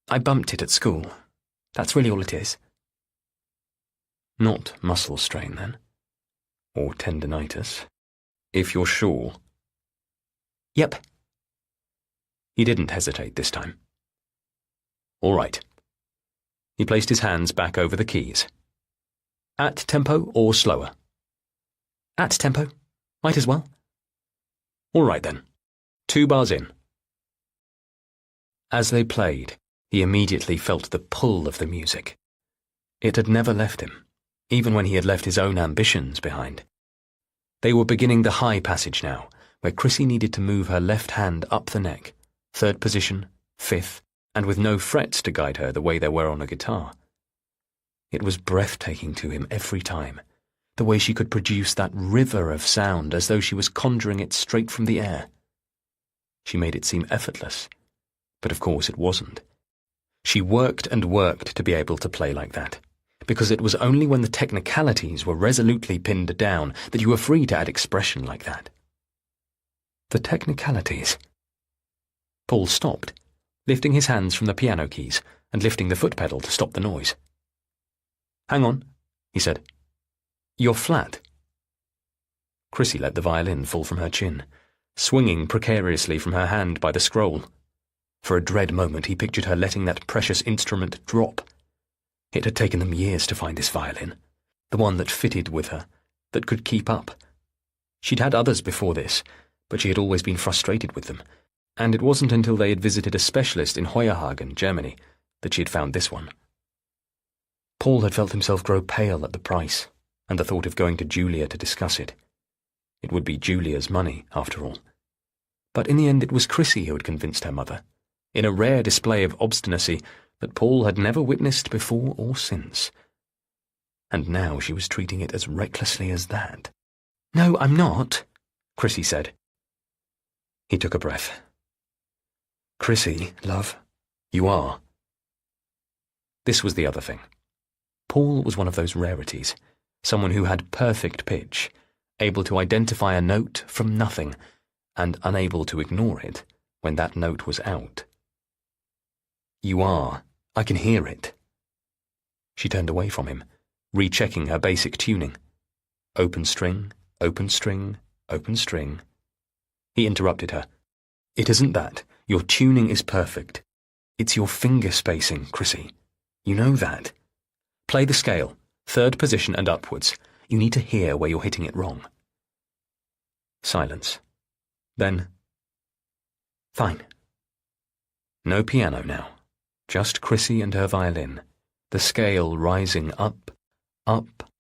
C: I bumped it at school. That's really all it is."
B: Not muscle strain, then? Or tendinitis? If you're sure.
C: "Yep."
B: He didn't hesitate this time. All right. He placed his hands back over the keys. At tempo or slower?
C: "At tempo. Might as well."
B: All right then. 2 bars in. As they played, he immediately felt the pull of the music. It had never left him, even when he had left his own ambitions behind. They were beginning the high passage now, where Chrissy needed to move her left hand up the neck, 3rd position, 5th, and with no frets to guide her the way there were on a guitar. It was breathtaking to him every time, the way she could produce that river of sound as though she was conjuring it straight from the air. She made it seem effortless, but of course it wasn't. She worked and worked to be able to play like that, because it was only when the technicalities were resolutely pinned down that you were free to add expression like that. The technicalities. Paul stopped, lifting his hands from the piano keys and lifting the foot pedal to stop the noise. "Hang on," he said. "You're flat." Chrissy let the violin fall from her chin, swinging precariously from her hand by the scroll. For a dread moment he pictured her letting that precious instrument drop. It had taken them years to find this violin, the one that fitted with her, that could keep up. She'd had others before this, but she had always been frustrated with them, and it wasn't until they had visited a specialist in Heuerhagen, Germany, that she had found this one. Paul had felt himself grow pale at the price, and the thought of going to Julia to discuss it. It would be Julia's money, after all. But in the end it was Chrissy who had convinced her mother, in a rare display of obstinacy that Paul had never witnessed before or since. And now she was treating it as recklessly as that.
C: "No, I'm not,"
B: Chrissy said. He took a breath. "Chrissy, love, you are." This was the other thing. Paul was one of those rarities, someone who had perfect pitch, able to identify a note from nothing, and unable to ignore it when that note was out. "You are. I can hear it." She turned away from him, rechecking her basic tuning. Open string, open string, open string. He interrupted her. "It isn't that. Your tuning is perfect. It's your finger spacing, Chrissy. You know that. Play the scale, 3rd position and upwards. You need to hear where you're hitting it wrong." Silence. Then, "Fine." No piano now. Just Chrissy and her violin, the scale rising up, up,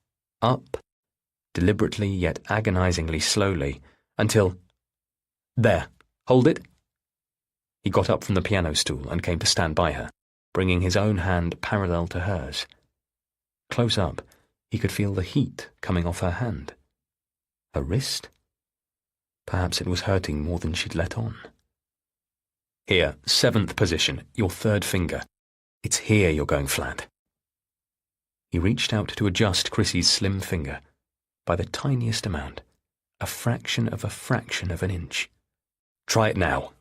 B: up, deliberately yet agonizingly slowly, until... "There, hold it." He got up from the piano stool and came to stand by her, bringing his own hand parallel to hers. Close up, he could feel the heat coming off her hand. Her wrist? Perhaps it was hurting more than she'd let on. Here, 7th position, your 3rd finger. It's here you're going flat. He reached out to adjust Chrissy's slim finger by the tiniest amount, a fraction of an inch. Try it now.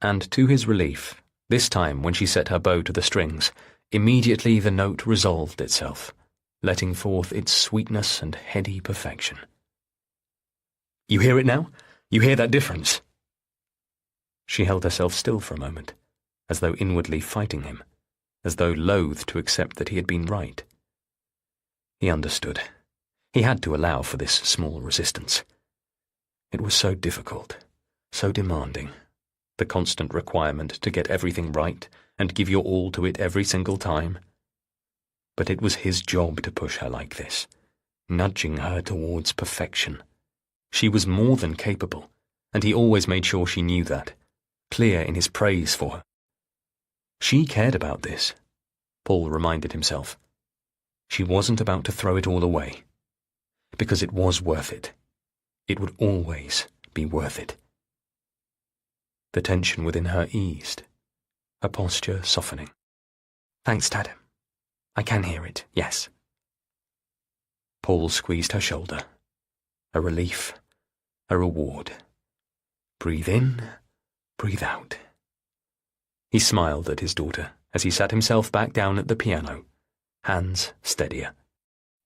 B: And to his relief, this time when she set her bow to the strings, immediately the note resolved itself, letting forth its sweetness and heady perfection. You hear it now? You hear that difference? She held herself still for a moment, as though inwardly fighting him, as though loath to accept that he had been right. He understood. He had to allow for this small resistance. It was so difficult, so demanding, the constant requirement to get everything right and give your all to it every single time. But it was his job to push her like this, nudging her towards perfection. She was more than capable, and he always made sure she knew that, clear in his praise for her. She cared about this, Paul reminded himself. She wasn't about to throw it all away, because it was worth it. It would always be worth it. The tension within her eased, her posture softening. Thanks, Dad. I can hear it, yes. Paul squeezed her shoulder. A relief, a reward. Breathe in, breathe out. He smiled at his daughter as he sat himself back down at the piano, hands steadier.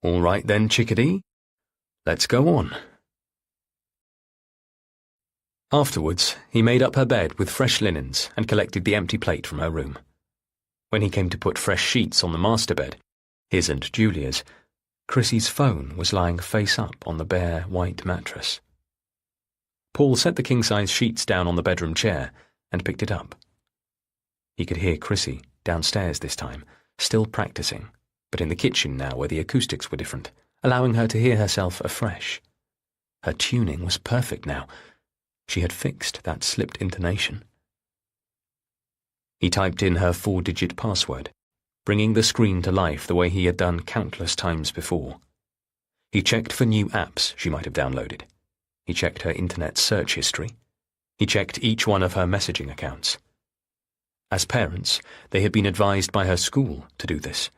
B: All right then, chickadee. Let's go on. Afterwards, he made up her bed with fresh linens and collected the empty plate from her room. When he came to put fresh sheets on the master bed, his and Julia's, Chrissy's phone was lying face up on the bare, white mattress. Paul set the king-size sheets down on the bedroom chair and picked it up. He could hear Chrissy, downstairs this time, still practicing, but in the kitchen now where the acoustics were different, allowing her to hear herself afresh. Her tuning was perfect now. She had fixed that slipped intonation. He typed in her 4-digit password, bringing the screen to life the way he had done countless times before. He checked for new apps she might have downloaded. He checked her internet search history. He checked each one of her messaging accounts. As parents, they had been advised by her school to do this.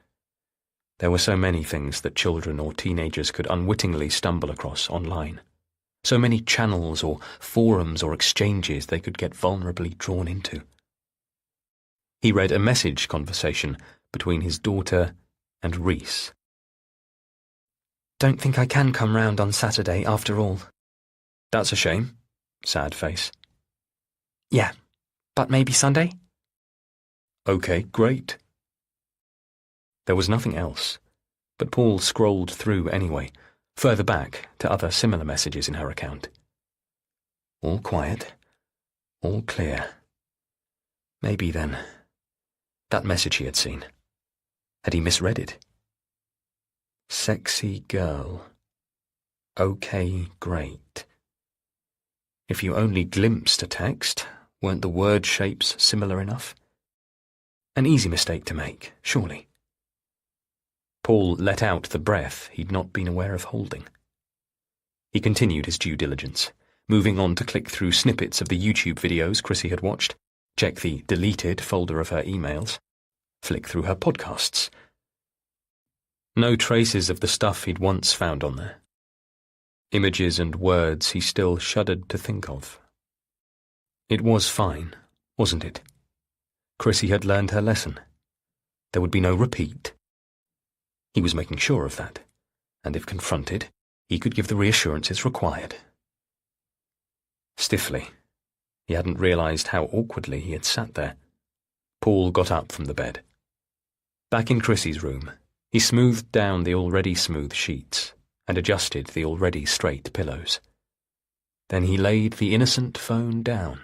B: There were so many things that children or teenagers could unwittingly stumble across online. So many channels or forums or exchanges they could get vulnerably drawn into. He read a message conversation between his daughter and Reese. Don't think I can come round on Saturday after all. That's a shame. Sad face. Yeah, but maybe Sunday? Okay, great. There was nothing else, but Paul scrolled through anyway, further back to other similar messages in her account. All quiet, all clear. Maybe then, that message he had seen. Had he misread it? Sexy girl. Okay, great. If you only glimpsed a text, weren't the word shapes similar enough? An easy mistake to make, surely. Paul let out the breath he'd not been aware of holding. He continued his due diligence, moving on to click through snippets of the YouTube videos Chrissy had watched, check the deleted folder of her emails, flick through her podcasts. No traces of the stuff he'd once found on there. Images and words he still shuddered to think of. It was fine, wasn't it? Chrissy had learned her lesson. There would be no repeat. He was making sure of that, and if confronted, he could give the reassurances required. Stiffly, he hadn't realized how awkwardly he had sat there. Paul got up from the bed. Back in Chrissy's room, he smoothed down the already smooth sheets and adjusted the already straight pillows. Then he laid the innocent phone down,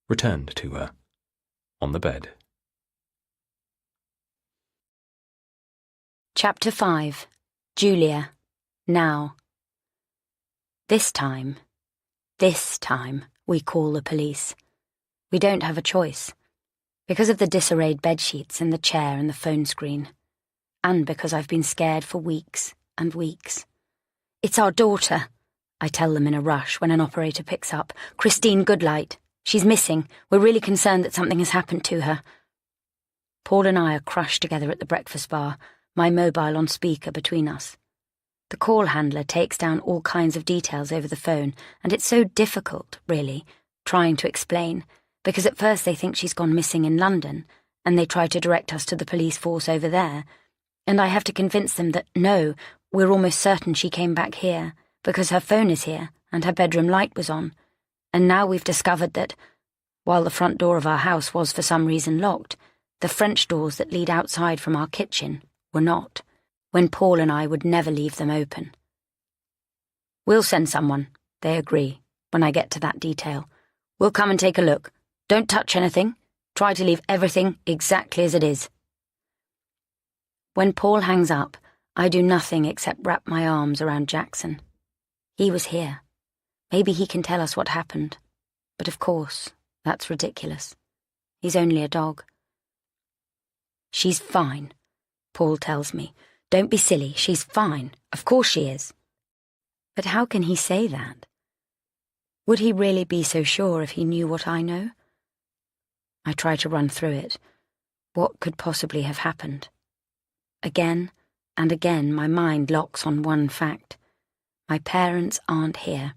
B: returned to her, on the bed.
A: Chapter 5. Julia. Now. This time, we call the police. We don't have a choice. Because of the disarrayed bedsheets and the chair and the phone screen. And because I've been scared for weeks and weeks. It's our daughter. I tell them in a rush when an operator picks up. Christine Goodlight. She's missing. We're really concerned that something has happened to her. Paul and I are crushed together at the breakfast bar, my mobile on speaker between us. The call handler takes down all kinds of details over the phone, and it's so difficult, really, trying to explain, because at first they think she's gone missing in London, and they try to direct us to the police force over there, and I have to convince them that no, we're almost certain she came back here, because her phone is here, and her bedroom light was on, and now we've discovered that, while the front door of our house was for some reason locked, the French doors that lead outside from our kitchen were not, when Paul and I would never leave them open. We'll send someone, they agree, when I get to that detail. We'll come and take a look. Don't touch anything. Try to leave everything exactly as it is. When Paul hangs up, I do nothing except wrap my arms around Jackson. He was here. Maybe he can tell us what happened. But of course, that's ridiculous. He's only a dog. She's fine, Paul tells me. Don't be silly, she's fine. Of course she is. But how can he say that? Would he really be so sure if he knew what I know? I try to run through it. What could possibly have happened? Again and again my mind locks on one fact. My parents aren't here.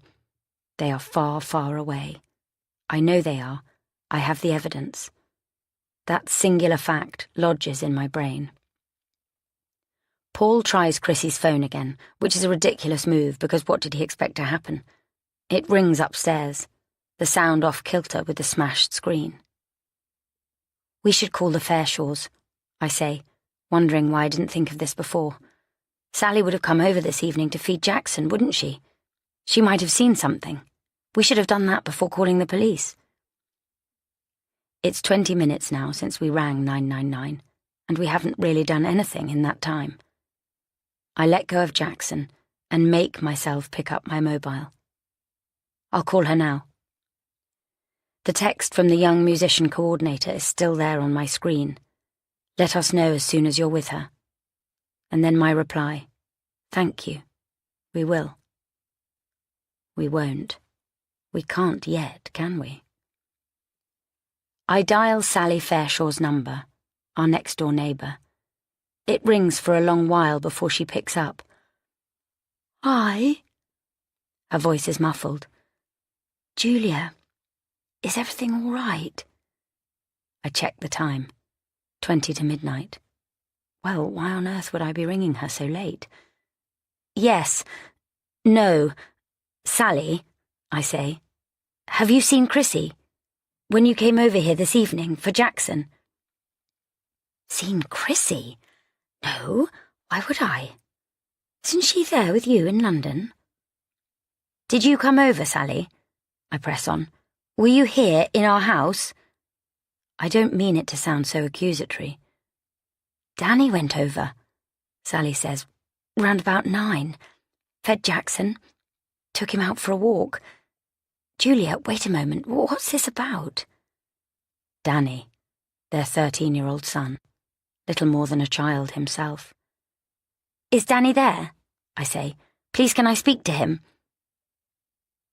A: They are far, far away. I know they are. I have the evidence. That singular fact lodges in my brain. Paul tries Chrissy's phone again, which is a ridiculous move because what did he expect to happen? It rings upstairs, the sound off kilter with the smashed screen. We should call the Fairshaws, I say, wondering why I didn't think of this before. Sally would have come over this evening to feed Jackson, wouldn't she? She might have seen something. We should have done that before calling the police. It's 20 minutes now since we rang 999, and we haven't really done anything in that time. I let go of Jackson and make myself pick up my mobile. I'll call her now. The text from the young musician coordinator is still there on my screen. Let us know as soon as you're with her. And then my reply, thank you. We will. We won't. We can't yet, can we? I dial Sally Fairshaw's number, our next-door neighbour. It rings for a long while before she picks up. Hi. Her voice is muffled. Julia, is everything all right? I check the time. 20 to midnight. Well, why on earth would I be ringing her so late? Yes. No. Sally, I say. Have you seen Chrissy? When you came over here this evening for Jackson? Seen Chrissy? No, why would I? Isn't she there with you in London? Did you come over, Sally? I press on. Were you here in our house? I don't mean it to sound so accusatory. Danny went over, Sally says, round about 9. Fed Jackson. Took him out for a walk. Julia, wait a moment, what's this about? Danny, their 13-year-old son, little more than a child himself. Is Danny there? I say. Please can I speak to him?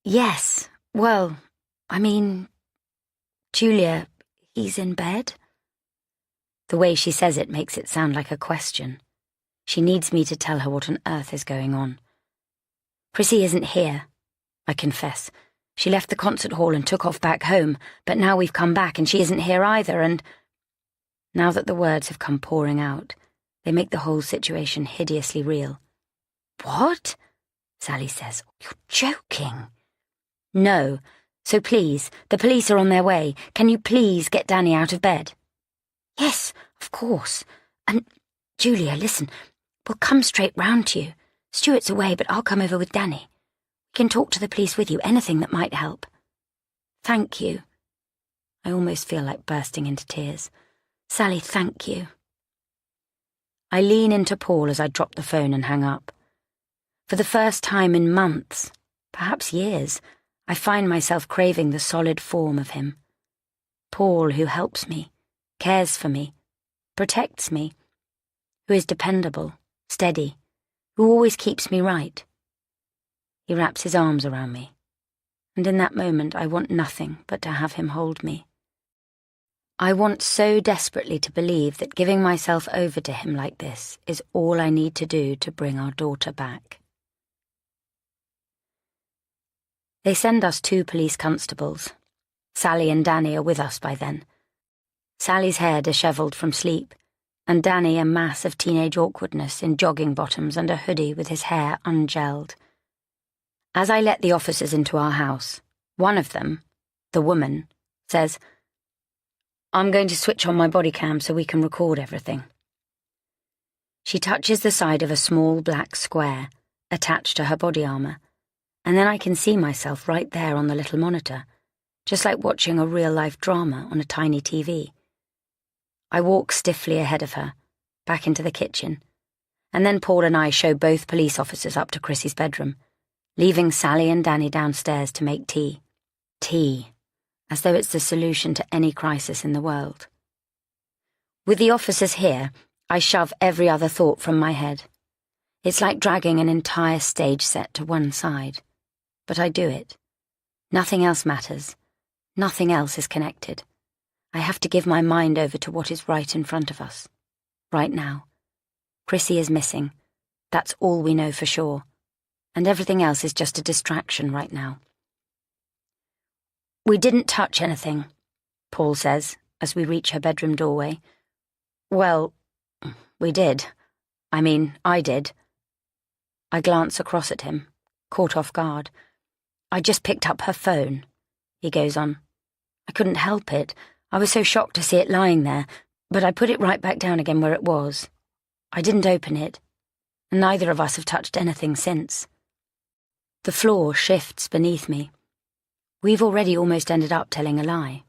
A: Yes, well, I mean, Julia, he's in bed? The way she says it makes it sound like a question. She needs me to tell her what on earth is going on. Prissy isn't here, I confess. She left the concert hall and took off back home, but now we've come back and she isn't here either, and... Now that the words have come pouring out, they make the whole situation hideously real. What? Sally says. You're joking. No. So please, the police are on their way. Can you please get Danny out of bed? Yes, of course. And, Julia, listen, we'll come straight round to you. Stuart's away, but I'll come over with Danny. We can talk to the police with you, anything that might help. Thank you. I almost feel like bursting into tears. Sally, thank you. I lean into Paul as I drop the phone and hang up. For the first time in months, perhaps years, I find myself craving the solid form of him. Paul, who helps me, cares for me, protects me, who is dependable, steady, who always keeps me right. He wraps his arms around me, and in that moment I want nothing but to have him hold me. I want so desperately to believe that giving myself over to him like this is all I need to do to bring our daughter back. They send us 2 police constables. Sally and Danny are with us by then. Sally's hair dishevelled from sleep, and Danny a mass of teenage awkwardness in jogging bottoms and a hoodie with his hair ungelled. As I let the officers into our house, one of them, the woman, says, "I'm going to switch on my body cam so we can record everything." She touches the side of a small black square attached to her body armour, and then I can see myself right there on the little monitor, just like watching a real-life drama on a tiny TV. I walk stiffly ahead of her, back into the kitchen, and then Paul and I show both police officers up to Chrissy's bedroom, leaving Sally and Danny downstairs to make tea. Tea, as though it's the solution to any crisis in the world. With the officers here, I shove every other thought from my head. It's like dragging an entire stage set to one side. But I do it. Nothing else matters. Nothing else is connected. I have to give my mind over to what is right in front of us. Right now. Chrissy is missing. That's all we know for sure. And everything else is just a distraction right now. "We didn't touch anything," Paul says, as we reach her bedroom doorway. "Well, we did. I did." I glance across at him, caught off guard. "I just picked up her phone," he goes on. "I couldn't help it. I was so shocked to see it lying there, but I put it right back down again where it was. I didn't open it, and neither of us have touched anything since." The floor shifts beneath me. We've already almost ended up telling a lie.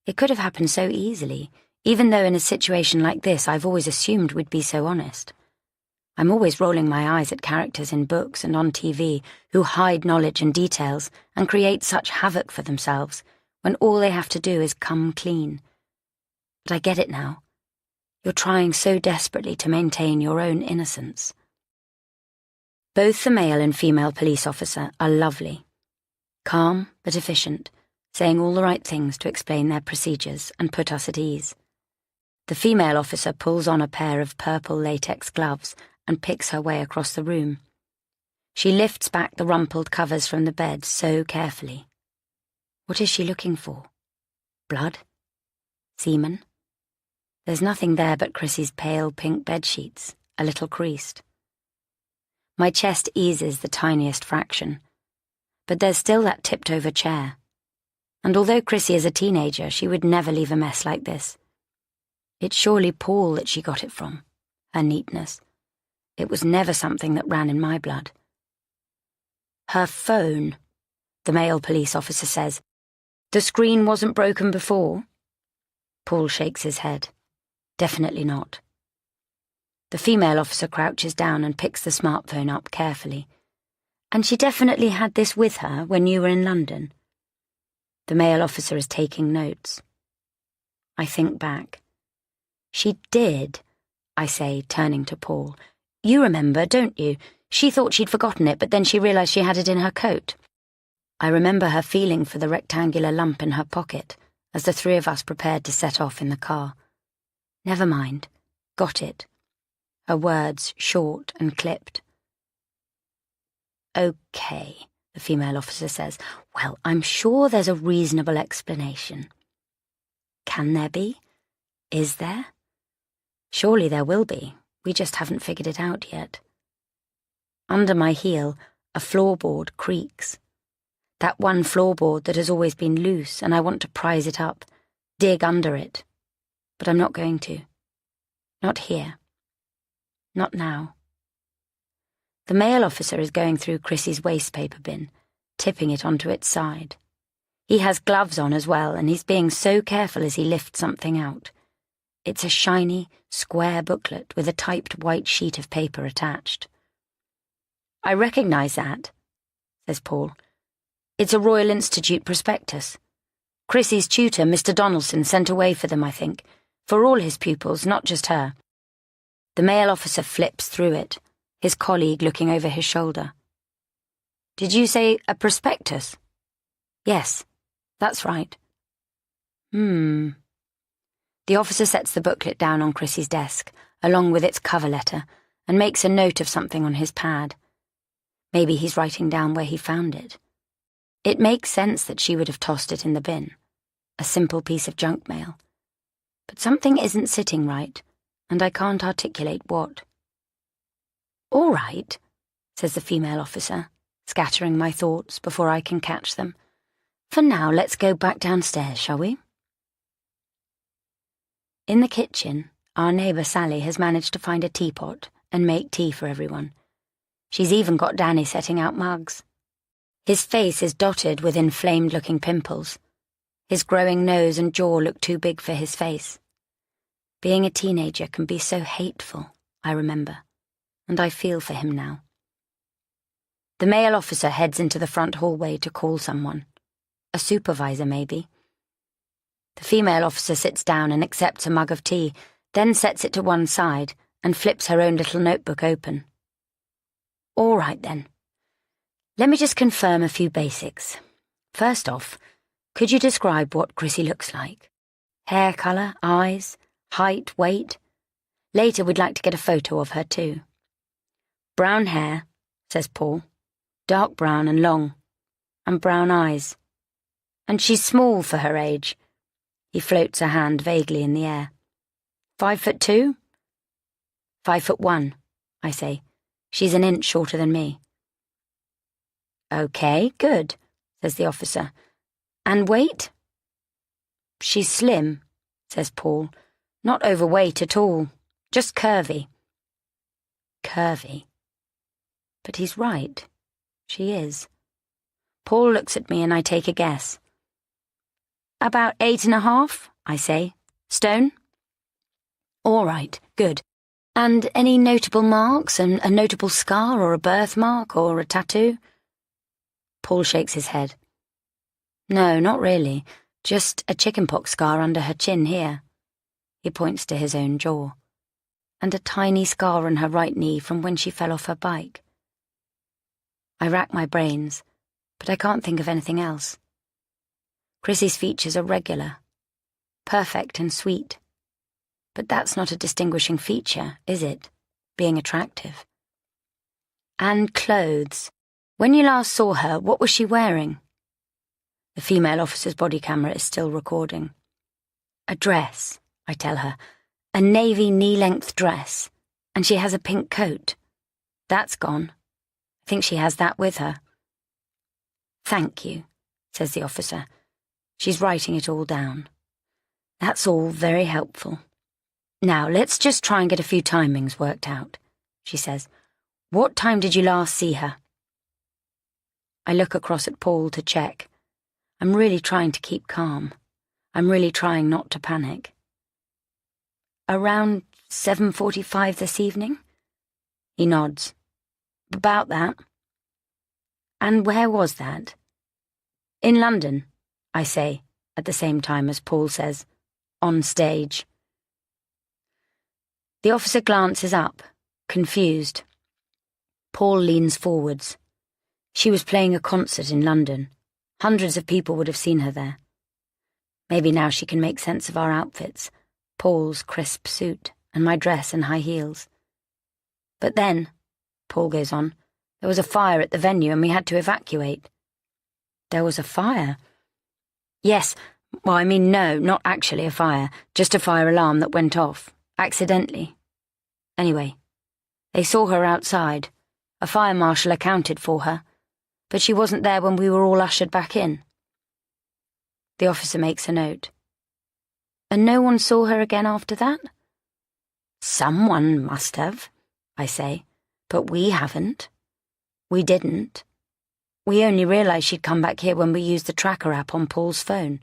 A: It could have happened so easily, even though in a situation like this I've always assumed we'd be so honest. I'm always rolling my eyes at characters in books and on TV who hide knowledge and details and create such havoc for themselves when all they have to do is come clean. But I get it now. You're trying so desperately to maintain your own innocence. Both the male and female police officer are lovely. Calm but efficient, saying all the right things to explain their procedures and put us at ease. The female officer pulls on a pair of purple latex gloves and picks her way across the room. She lifts back the rumpled covers from the bed so carefully. What is she looking for? Blood? Semen? There's nothing there but Chrissy's pale pink bedsheets, a little creased. My chest eases the tiniest fraction, but there's still that tipped-over chair. And although Chrissy is a teenager, she would never leave a mess like this. It's surely Paul that she got it from, her neatness. It was never something that ran in my blood. "Her phone," the male police officer says. "The screen wasn't broken before?" Paul shakes his head. Definitely not. The female officer crouches down and picks the smartphone up carefully. "And she definitely had this with her when you were in London?" The male officer is taking notes. I think back. "She did," I say, turning to Paul. "You remember, don't you? She thought she'd forgotten it, but then she realised she had it in her coat." I remember her feeling for the rectangular lump in her pocket as the 3 of us prepared to set off in the car. "Never mind. Got it." Her words short and clipped. "Okay," the female officer says. "Well, I'm sure there's a reasonable explanation." Can there be? Is there? Surely there will be. We just haven't figured it out yet. Under my heel, a floorboard creaks. That one floorboard that has always been loose, and I want to prise it up, dig under it. But I'm not going to. Not here. Not now. The male officer is going through Chrissy's wastepaper bin, tipping it onto its side. He has gloves on as well, and he's being so careful as he lifts something out. It's a shiny, square booklet with a typed white sheet of paper attached. "I recognise that," says Paul. "It's a Royal Institute prospectus. Chrissy's tutor, Mr. Donaldson, sent away for them, I think, for all his pupils, not just her." The male officer flips through it, his colleague looking over his shoulder. Did you say a prospectus? Yes, that's right. The officer sets the booklet down on Chrissy's desk, along with its cover letter, and makes a note of something on his pad. Maybe he's writing down where he found it. It makes sense that she would have tossed it in the bin. A simple piece of junk mail. But something isn't sitting right, and I can't articulate what. "All right," says the female officer, scattering my thoughts before I can catch them. "For now, let's go back downstairs, shall we?" In the kitchen, our neighbour Sally has managed to find a teapot and make tea for everyone. She's even got Danny setting out mugs. His face is dotted with inflamed-looking pimples. His growing nose and jaw look too big for his face. Being a teenager can be so hateful, I remember, and I feel for him now. The male officer heads into the front hallway to call someone. A supervisor, maybe. The female officer sits down and accepts a mug of tea, then sets it to one side and flips her own little notebook open. "All right, then. Let me just confirm a few basics. First off, could you describe what Chrissy looks like? Hair colour, eyes, height, weight? Later we'd like to get a photo of her too." "Brown hair," says Paul. "Dark brown and long. And brown eyes. And she's small for her age." He floats a hand vaguely in the air. 5'2"? 5'1", I say. She's an inch shorter than me. "Okay, good," says the officer. "And weight?" "She's slim," says Paul. "Not overweight at all. Just curvy." Curvy. But he's right. She is. Paul looks at me and I take a guess. "About 8.5", I say. "Stone?" "All right, good. And any notable marks, and a notable scar or a birthmark or a tattoo?" Paul shakes his head. "No, not really. Just a chickenpox scar under her chin here." He points to his own jaw. "And a tiny scar on her right knee from when she fell off her bike." I rack my brains, but I can't think of anything else. Chrissy's features are regular, perfect and sweet. But that's not a distinguishing feature, is it? Being attractive. And clothes. When you last saw her, what was she wearing? The female officer's body camera is still recording. "A dress," I tell her. "A navy knee-length dress. And she has a pink coat. That's gone. I think she has that with her." "Thank you," says the officer. She's writing it all down. "That's all very helpful. Now, let's just try and get a few timings worked out," she says. "What time did you last see her?" I look across at Paul to check. I'm really trying to keep calm. I'm really trying not to panic. "Around 7:45 this evening?" He nods. "About that." "And where was that?" "In London," I say, at the same time as Paul says, "on stage." The officer glances up, confused. Paul leans forwards. She was playing a concert in London. Hundreds of people would have seen her there. Maybe now she can make sense of our outfits, Paul's crisp suit, and my dress and high heels. "But then," Paul goes on, "there was a fire at the venue and we had to evacuate." "There was a fire?" "Yes, well, I mean, no, not actually a fire, just a fire alarm that went off, accidentally. Anyway, they saw her outside. A fire marshal accounted for her, but she wasn't there when we were all ushered back in." The officer makes a note. "And no one saw her again after that?" "Someone must have," I say, "but we haven't. We didn't. We only realised she'd come back here when we used the tracker app on Paul's phone."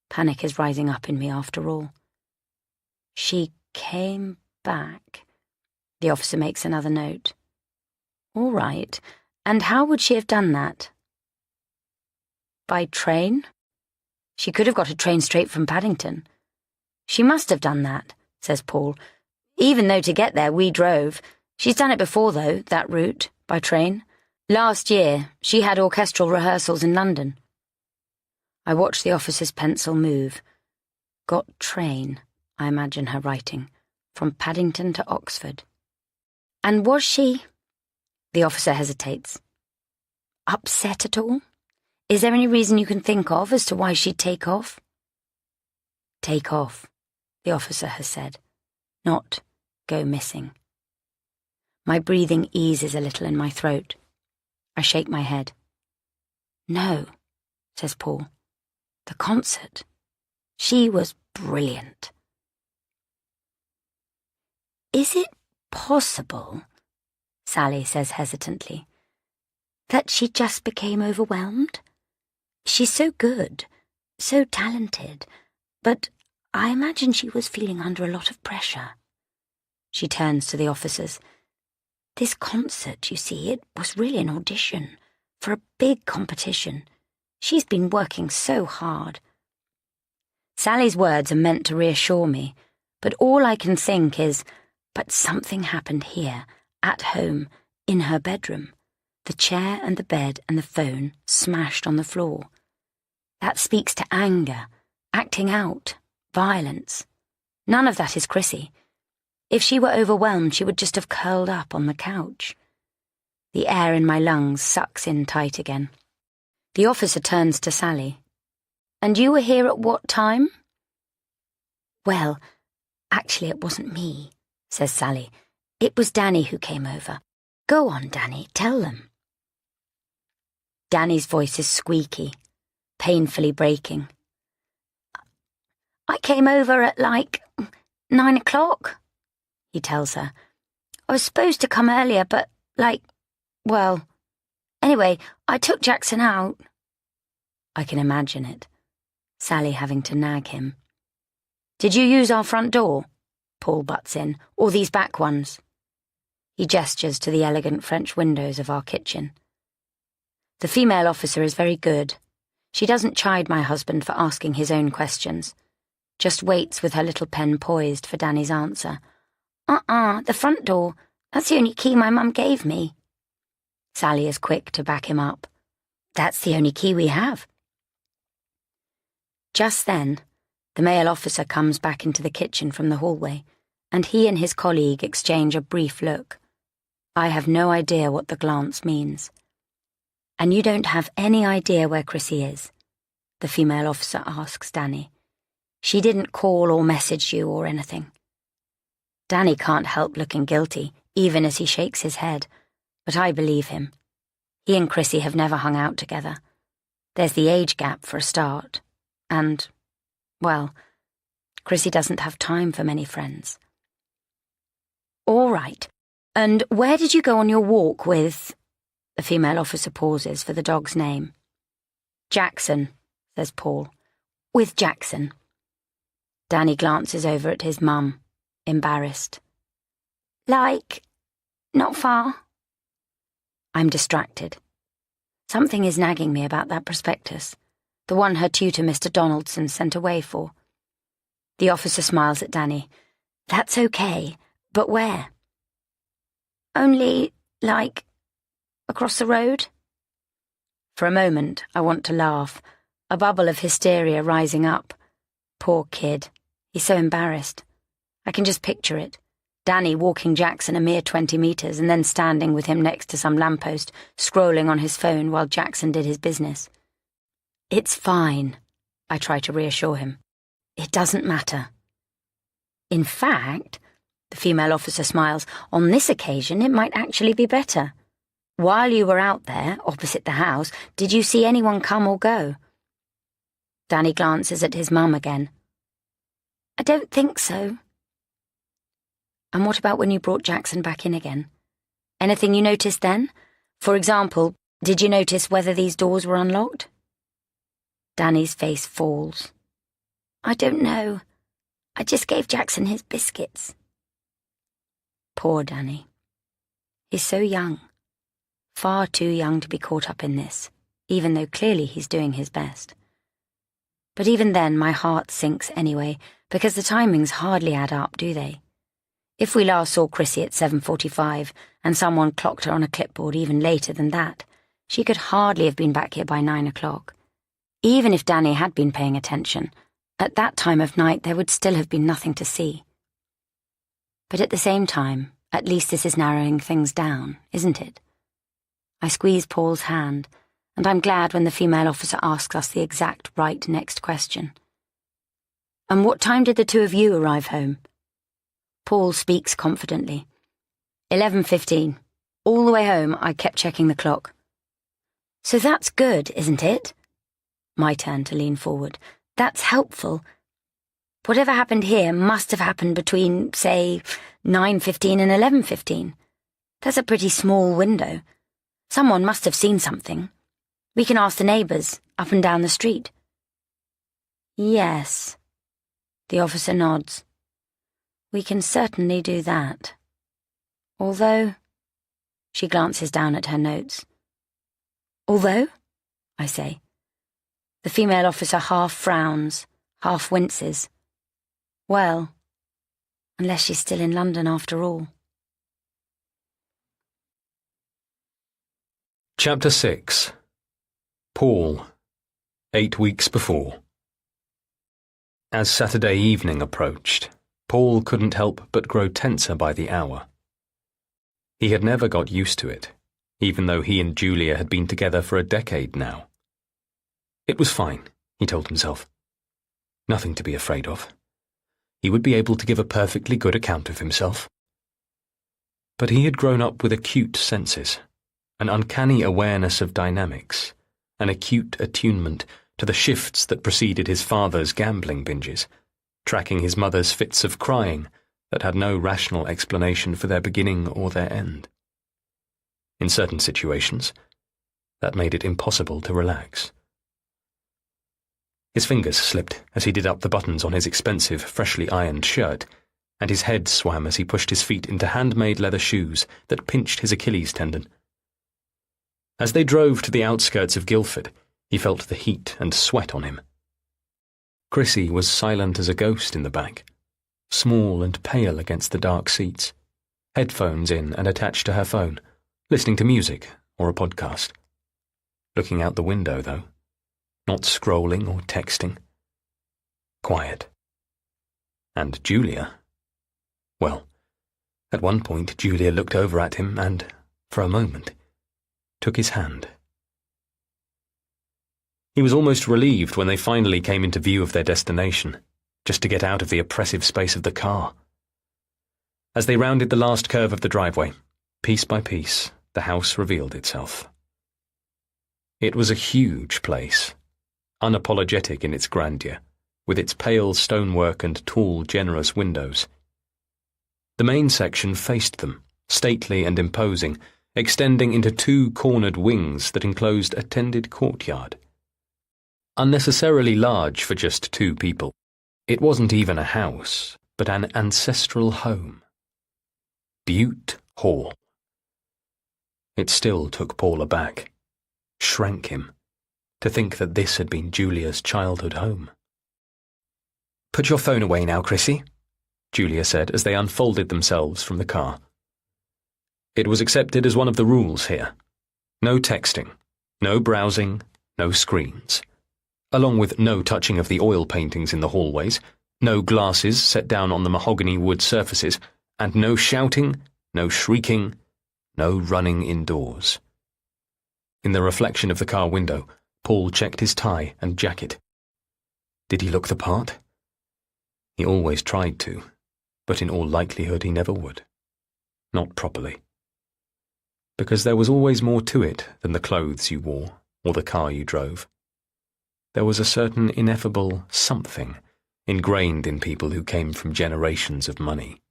A: Panic is rising up in me after all. "She came back." The officer makes another note. "All right. And how would she have done that?" "By train? She could have got a train straight from Paddington." "She must have done that," says Paul, "even though to get there we drove. She's done it before, though, that route, by train. Last year, she had orchestral rehearsals in London. I watched the officer's pencil move. Got train, I imagine her writing, from Paddington to Oxford. And was she... The officer hesitates. Upset at all? Is there any reason you can think of as to why she'd take off? Take off, the officer has said, not go missing. My breathing eases a little in my throat. I shake my head. No, says Paul. The concert. She was brilliant. Is it possible, Sally says hesitantly, that she just became overwhelmed? She's so good, so talented, but I imagine she was feeling under a lot of pressure. She turns to the officers. This concert, you see, it was really an audition for a big competition. She's been working so hard. Sally's words are meant to reassure me, but all I can think is, but something happened here, at home, in her bedroom. The chair and the bed and the phone smashed on the floor. That speaks to anger, acting out, violence. None of that is Chrissy. If she were overwhelmed, she would just have curled up on the couch. The air in my lungs sucks in tight again. The officer turns to Sally. And you were here at what time? Well, actually it wasn't me, says Sally. It was Danny who came over. Go on, Danny, tell them. Danny's voice is squeaky, painfully breaking. I came over at 9 o'clock, he tells her. I was supposed to come earlier, but anyway, I took Jackson out. I can imagine it. Sally having to nag him. Did you use our front door? Paul butts in, or these back ones? He gestures to the elegant French windows of our kitchen. The female officer is very good. She doesn't chide my husband for asking his own questions, just waits with her little pen poised for Danny's answer. The front door. That's the only key my mum gave me. Sally is quick to back him up. That's the only key we have. Just then, the male officer comes back into the kitchen from the hallway, and he and his colleague exchange a brief look. I have no idea what the glance means. And you don't have any idea where Chrissy is? The female officer asks Danny. She didn't call or message you or anything. Danny can't help looking guilty, even as he shakes his head, but I believe him. He and Chrissy have never hung out together. There's the age gap for a start, and, Chrissy doesn't have time for many friends. All right, and where did you go on your walk with... The female officer pauses for the dog's name. Jackson, says Paul. With Jackson. Danny glances over at his mum, embarrassed. Not far? I'm distracted. Something is nagging me about that prospectus, the one her tutor Mr. Donaldson sent away for. The officer smiles at Danny. That's okay, but where? Only, across the road? For a moment, I want to laugh, a bubble of hysteria rising up. Poor kid. He's so embarrassed. I can just picture it. Danny walking Jackson a mere 20 metres and then standing with him next to some lamppost, scrolling on his phone while Jackson did his business. It's fine, I try to reassure him. It doesn't matter. In fact, the female officer smiles, on this occasion it might actually be better. While you were out there, opposite the house, did you see anyone come or go? Danny glances at his mum again. I don't think so. And what about when you brought Jackson back in again? Anything you noticed then? For example, did you notice whether these doors were unlocked? Danny's face falls. I don't know. I just gave Jackson his biscuits. Poor Danny. He's so young. Far too young to be caught up in this, even though clearly he's doing his best. But even then my heart sinks anyway, because the timings hardly add up, do they? If we last saw Chrissy at 7:45 and someone clocked her on a clipboard even later than that, she could hardly have been back here by 9 o'clock. Even if Danny had been paying attention, at that time of night there would still have been nothing to see. But at the same time, at least this is narrowing things down, isn't it? I squeeze Paul's hand, and I'm glad when the female officer asks us the exact right next question. And what time did the two of you arrive home? Paul speaks confidently. 11:15. All the way home, I kept checking the clock. So that's good, isn't it? My turn to lean forward. That's helpful. Whatever happened here must have happened between, say, 9:15 and 11:15. That's a pretty small window. Someone must have seen something. We can ask the neighbours, up and down the street. Yes. The officer nods. We can certainly do that. Although... She glances down at her notes. Although? I say. The female officer half frowns, half winces. Well, unless she's still in London after all.
B: Chapter 6. Paul, 8 weeks before. As Saturday evening approached, Paul couldn't help but grow tenser by the hour. He had never got used to it, even though he and Julia had been together for a decade now. It was fine, he told himself. Nothing to be afraid of. He would be able to give a perfectly good account of himself. But he had grown up with acute senses, an uncanny awareness of dynamics, an acute attunement to the shifts that preceded his father's gambling binges, tracking his mother's fits of crying that had no rational explanation for their beginning or their end. In certain situations, that made it impossible to relax. His fingers slipped as he did up the buttons on his expensive, freshly ironed shirt, and his head swam as he pushed his feet into handmade leather shoes that pinched his Achilles tendon. As they drove to the outskirts of Guildford, he felt the heat and sweat on him. Chrissy was silent as a ghost in the back, small and pale against the dark seats, headphones in and attached to her phone, listening to music or a podcast. Looking out the window, though. Not scrolling or texting. Quiet. And Julia? Well, at one point Julia looked over at him and, for a moment, took his hand. He was almost relieved when they finally came into view of their destination, just to get out of the oppressive space of the car. As they rounded the last curve of the driveway, piece by piece, the house revealed itself. It was a huge place, unapologetic in its grandeur, with its pale stonework and tall, generous windows. The main section faced them, stately and imposing, extending into two cornered wings that enclosed a tended courtyard. Unnecessarily large for just two people, it wasn't even a house, but an ancestral home. Butte Hall. It still took Paul aback, shrank him, to think that this had been Julia's childhood home. "Put your phone away now, Chrissy," Julia said as they unfolded themselves from the car. It was accepted as one of the rules here. No texting, no browsing, no screens. Along with no touching of the oil paintings in the hallways, no glasses set down on the mahogany wood surfaces, and no shouting, no shrieking, no running indoors. In the reflection of the car window, Paul checked his tie and jacket. Did he look the part? He always tried to, but in all likelihood he never would. Not properly. Because there was always more to it than the clothes you wore or the car you drove. There was a certain ineffable something ingrained in people who came from generations of money.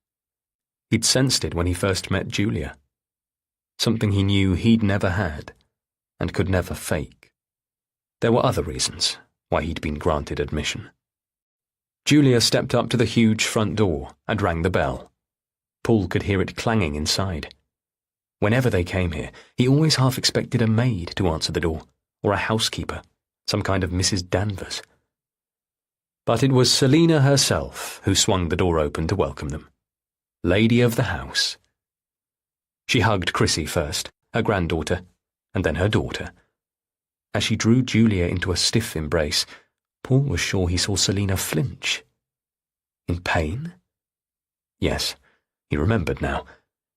B: He'd sensed it when he first met Julia. Something he knew he'd never had and could never fake. There were other reasons why he'd been granted admission. Julia stepped up to the huge front door and rang the bell. Paul could hear it clanging inside. Whenever they came here, he always half expected a maid to answer the door, or a housekeeper, some kind of Mrs. Danvers. But it was Selina herself who swung the door open to welcome them. lady of the house. She hugged Chrissy first, her granddaughter, and then her daughter. As she drew Julia into a stiff embrace, Paul was sure he saw Selina flinch. In pain? Yes, he remembered now.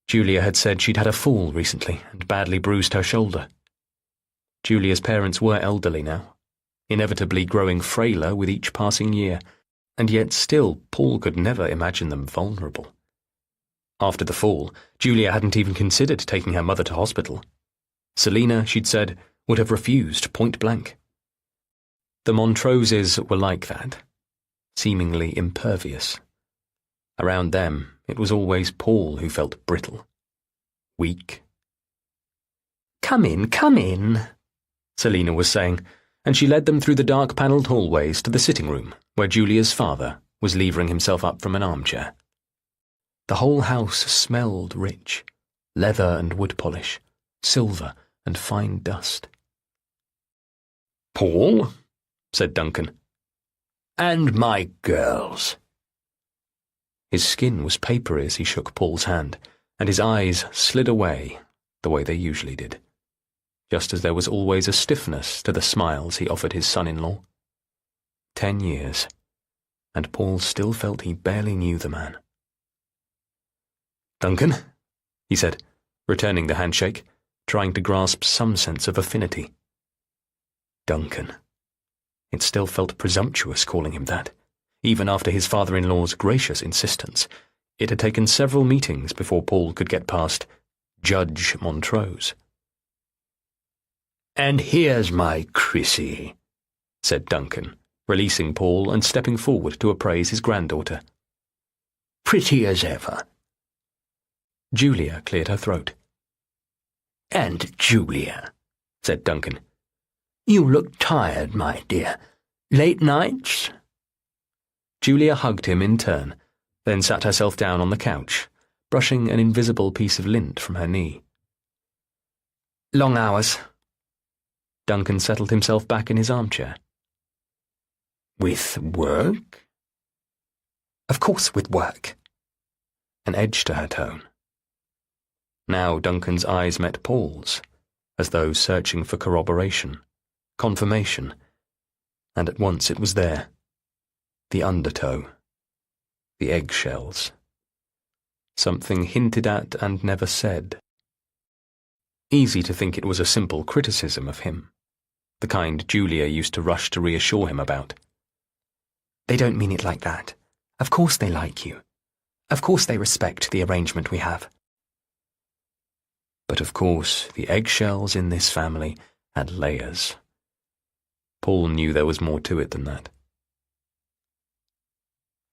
B: Julia had said she'd had a fall recently and badly bruised her shoulder. Julia's parents were elderly now, inevitably growing frailer with each passing year, and yet still Paul could never imagine them vulnerable. After the fall, Julia hadn't even considered taking her mother to hospital. Selina, she'd said, would have refused point blank. The Montroses were like that, seemingly impervious. Around them, it was always Paul who felt brittle, weak. "Come in," Selina was saying, and she led them through the dark-panelled hallways to the sitting room, where Julia's father was levering himself up from an armchair. The whole house smelled rich, leather and wood polish, silver and fine dust.
D: "Paul,"
B: said Duncan.
D: "And my girls."
B: His skin was papery as he shook Paul's hand, and his eyes slid away the way they usually did, just as there was always a stiffness to the smiles he offered his son-in-law. 10 years, and Paul still felt he barely knew the man. "Duncan," he said, returning the handshake, trying to grasp some sense of affinity. Duncan. It still felt presumptuous calling him that. Even after his father-in-law's gracious insistence, it had taken several meetings before Paul could get past Judge Montrose.
D: "And here's my Chrissy,"
B: said Duncan, releasing Paul and stepping forward to appraise his granddaughter.
D: "Pretty as ever."
B: Julia cleared her throat.
D: "And Julia,"
B: said Duncan.
D: "You look tired, my dear. Late nights?"
B: Julia hugged him in turn, then sat herself down on the couch, brushing an invisible piece of lint from her knee.
C: "Long hours."
B: Duncan settled himself back in his armchair.
D: "With work?"
C: "Of course, with work."
B: An edge to her tone. Now Duncan's eyes met Paul's, as though searching for corroboration, confirmation, and at once it was there. The undertow. The eggshells. Something hinted at and never said. Easy to think it was a simple criticism of him, the kind Julia used to rush to reassure him about.
C: "They don't mean it like that. Of course they like you. Of course they respect the arrangement we have."
B: But of course the eggshells in this family had layers. Paul knew there was more to it than that.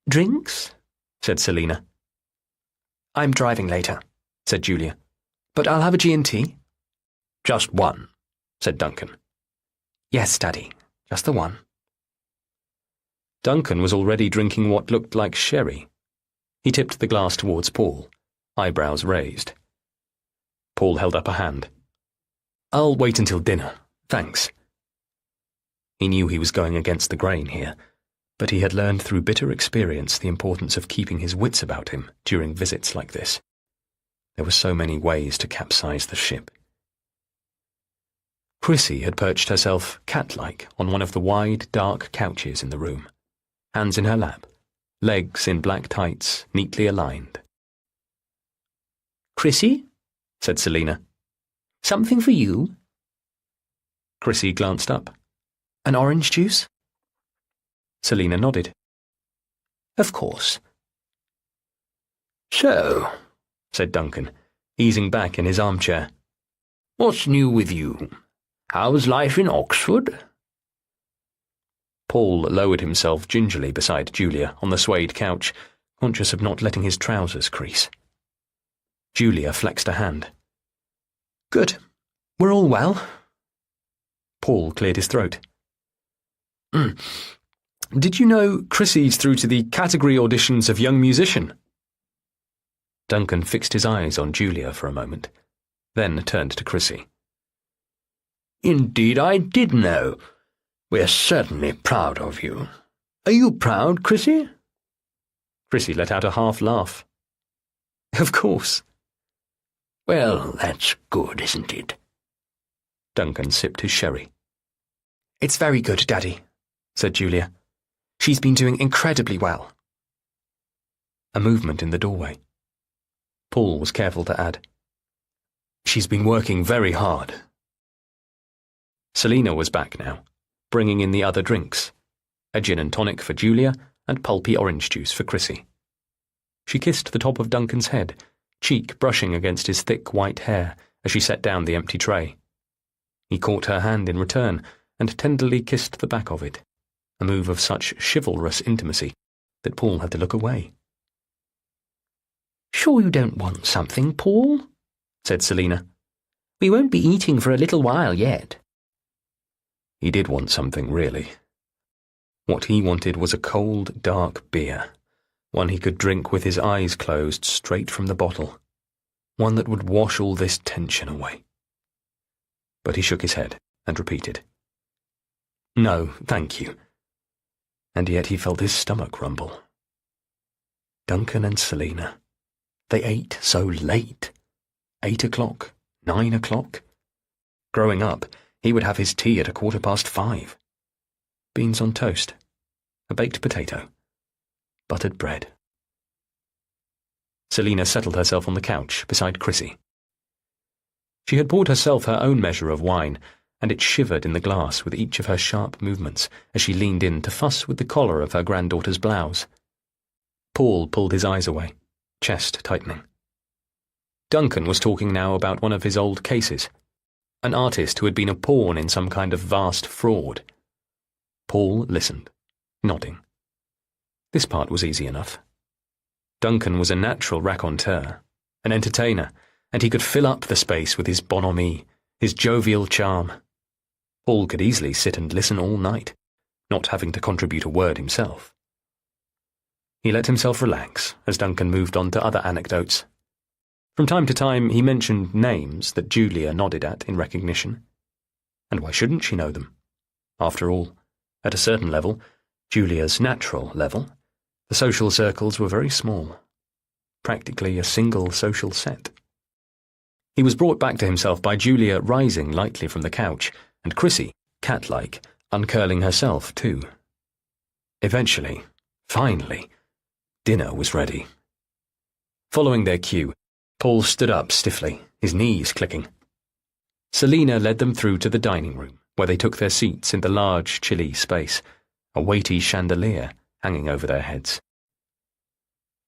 C: "Drinks?"
B: said Selina.
C: "I'm driving later," said Julia. "But I'll have a G&T."
D: "Just one,"
B: said Duncan.
C: "Yes, Daddy, just the one."
B: Duncan was already drinking what looked like sherry. He tipped the glass towards Paul, eyebrows raised. Paul held up a hand. "I'll wait until dinner, thanks." He knew he was going against the grain here, but he had learned through bitter experience the importance of keeping his wits about him during visits like this. There were so many ways to capsize the ship. Chrissy had perched herself cat-like on one of the wide, dark couches in the room, hands in her lap, legs in black tights neatly aligned.
D: "Chrissy,"
B: said Selina.
D: "Something for you?"
B: Chrissy glanced up.
C: "An orange juice?"
B: Selina nodded.
D: "Of course." "So,"
B: said Duncan, easing back in his armchair.
D: "What's new with you? How's life in Oxford?"
B: Paul lowered himself gingerly beside Julia on the suede couch, conscious of not letting his trousers crease. Julia flexed a hand.
C: "Good. We're all well."
B: Paul cleared his throat. Did you know Chrissy's through to the category auditions of Young Musician?" Duncan fixed his eyes on Julia for a moment, then turned to Chrissy.
D: "Indeed I did know. We're certainly proud of you. Are you proud, Chrissy?"
B: Chrissy let out a half laugh.
C: Of course.
D: Well, that's good, isn't it?
B: Duncan sipped his sherry.
C: It's very good, Daddy, said Julia. She's been doing incredibly well.
B: A movement in the doorway. Paul was careful to add, "She's been working very hard." Selina was back now, bringing in the other drinks, a gin and tonic for Julia and pulpy orange juice for Chrissy. She kissed the top of Duncan's head, cheek brushing against his thick white hair as she set down the empty tray. He caught her hand in return and tenderly kissed the back of it, a move of such chivalrous intimacy that Paul had to look away.
D: "Sure you don't want something, Paul?" said Selina. "We won't be eating for a little while yet."
B: He did want something, really. What he wanted was a cold, dark beer, one he could drink with his eyes closed straight from the bottle, one that would wash all this tension away. But he shook his head and repeated, "No, thank you." And yet he felt his stomach rumble. Duncan and Selina, they ate so late. 8 o'clock, 9 o'clock. Growing up, he would have his tea at 5:15. Beans on toast, a baked potato, buttered bread. Selina settled herself on the couch beside Chrissy. She had poured herself her own measure of wine, and it shivered in the glass with each of her sharp movements as she leaned in to fuss with the collar of her granddaughter's blouse. Paul pulled his eyes away, chest tightening. Duncan was talking now about one of his old cases, an artist who had been a pawn in some kind of vast fraud. Paul listened, nodding. This part was easy enough. Duncan was a natural raconteur, an entertainer, and he could fill up the space with his bonhomie, his jovial charm. Paul could easily sit and listen all night, not having to contribute a word himself. He let himself relax as Duncan moved on to other anecdotes. From time to time he mentioned names that Julia nodded at in recognition. And why shouldn't she know them? After all, at a certain level, Julia's natural level, the social circles were very small, practically a single social set. He was brought back to himself by Julia rising lightly from the couch, and Chrissy, cat-like, uncurling herself too. Eventually, finally, dinner was ready. Following their cue, Paul stood up stiffly, his knees clicking. Selina led them through to the dining room, where they took their seats in the large, chilly space, a weighty chandelier hanging over their heads.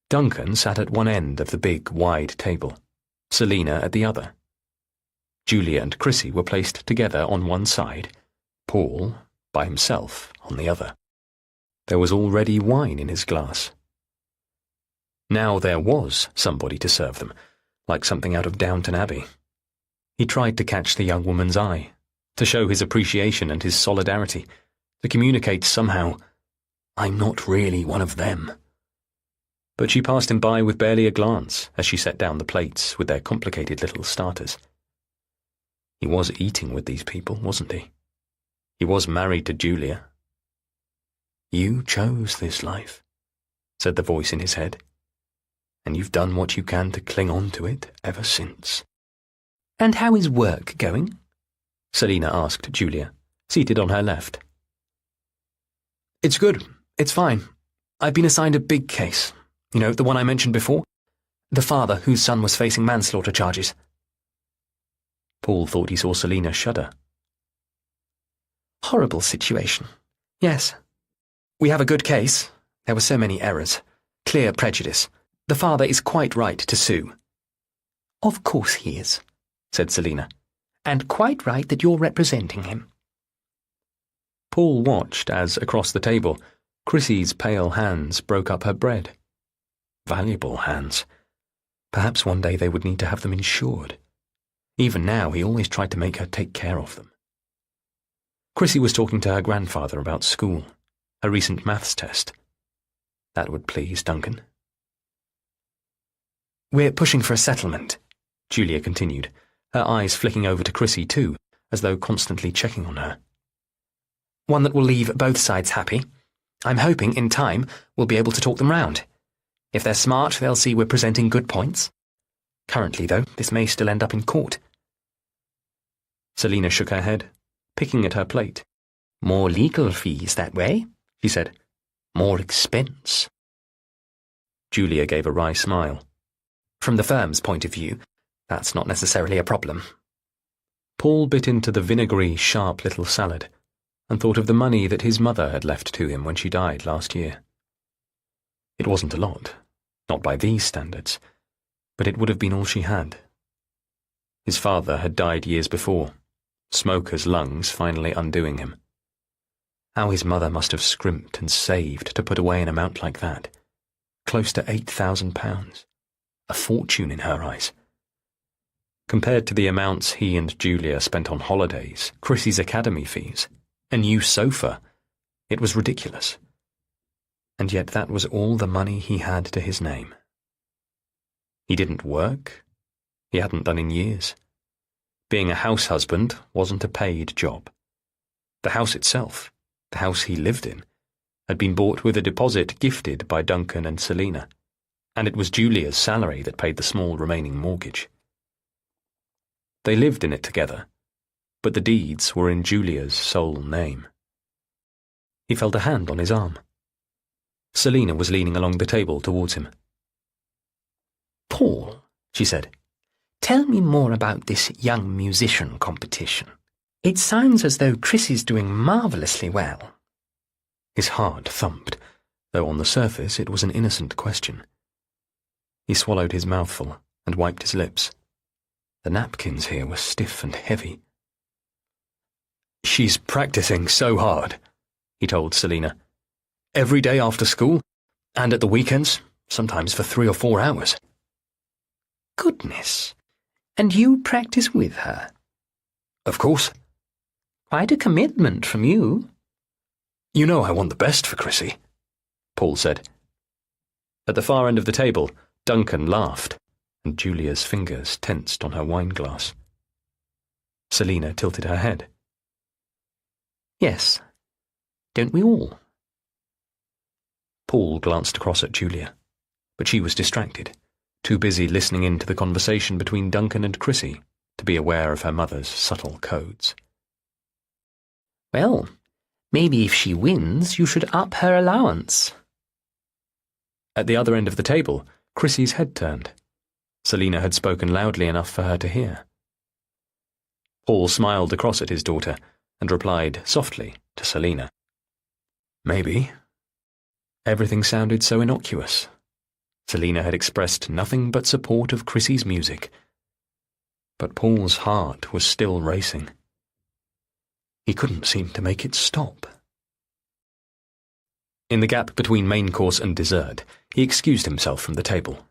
B: Duncan sat at one end of the big, wide table, Selina at the other. Julia and Chrissy were placed together on one side, Paul, by himself, on the other. There was already wine in his glass. Now there was somebody to serve them, like something out of Downton Abbey. He tried to catch the young woman's eye, to show his appreciation and his solidarity, to communicate somehow, "I'm not really one of them." But she passed him by with barely a glance as she set down the plates with their complicated little starters. He was eating with these people, wasn't he? He was married to Julia. "You chose this life," said the voice in his head, "and you've done what you can to cling on to it ever since."
C: "And how is work going?"
B: Selina asked Julia, seated on her left.
C: "It's good. It's fine. I've been assigned a big case. You know, the one I mentioned before? The father whose son was facing manslaughter charges."
B: Paul thought he saw Selina shudder.
C: "Horrible situation. Yes. We have a good case. There were so many errors. Clear prejudice. The father is quite right to sue." "Of course he is," said Selina. "And quite right that you're representing him."
B: Paul watched as, across the table, Chrissy's pale hands broke up her bread. Valuable hands. Perhaps one day they would need to have them insured. Even now, he always tried to make her take care of them. Chrissy was talking to her grandfather about school, her recent maths test. That would please Duncan.
C: "We're pushing for a settlement,"
B: Julia continued, her eyes flicking over to Chrissy too, as though constantly checking on her.
C: "One that will leave both sides happy. I'm hoping, in time, we'll be able to talk them round. If they're smart, they'll see we're presenting good points, Currently, though, this may still end up in court.
B: Selina shook her head, picking at her plate.
C: More legal fees that way, she said. More expense.
B: Julia gave a wry smile.
C: From the firm's point of view, that's not necessarily a problem.
B: Paul bit into the vinegary, sharp little salad and thought of the money that his mother had left to him when she died last year. It wasn't a lot, not by these standards, but it would have been all she had. His father had died years before, smoker's lungs finally undoing him. How his mother must have scrimped and saved to put away an amount like that. Close to £8,000. A fortune in her eyes. Compared to the amounts he and Julia spent on holidays, Chrissy's academy fees, a new sofa, it was ridiculous. And yet that was all the money he had to his name. He didn't work. He hadn't done in years. Being a house husband wasn't a paid job. The house itself, the house he lived in, had been bought with a deposit gifted by Duncan and Selina, and it was Julia's salary that paid the small remaining mortgage. They lived in it together, but the deeds were in Julia's sole name. He felt a hand on his arm. Selina was leaning along the table towards him.
C: Paul, she said, tell me more about this young musician competition. It sounds as though Chris is doing marvellously well.
B: His heart thumped, though on the surface it was an innocent question. He swallowed his mouthful and wiped his lips. The napkins here were stiff and heavy. She's practicing so hard, he told Selina. Every day after school, and at the weekends, sometimes for 3 or 4 hours.
C: Goodness. And you practice with her?
B: Of course.
C: Quite a commitment from you.
B: You know I want the best for Chrissy, Paul said. At the far end of the table, Duncan laughed, and Julia's fingers tensed on her wineglass. Selina tilted her head.
C: Yes, don't we all?
B: Paul glanced across at Julia, but she was distracted, too busy listening in to the conversation between Duncan and Chrissy to be aware of her mother's subtle codes.
C: Well, maybe if she wins, you should up her allowance.
B: At the other end of the table, Chrissy's head turned. Selina had spoken loudly enough for her to hear. Paul smiled across at his daughter and replied softly to Selina. Maybe. Everything sounded so innocuous. Selina had expressed nothing but support of Chrissy's music. But Paul's heart was still racing. He couldn't seem to make it stop. In the gap between main course and dessert, he excused himself from the table.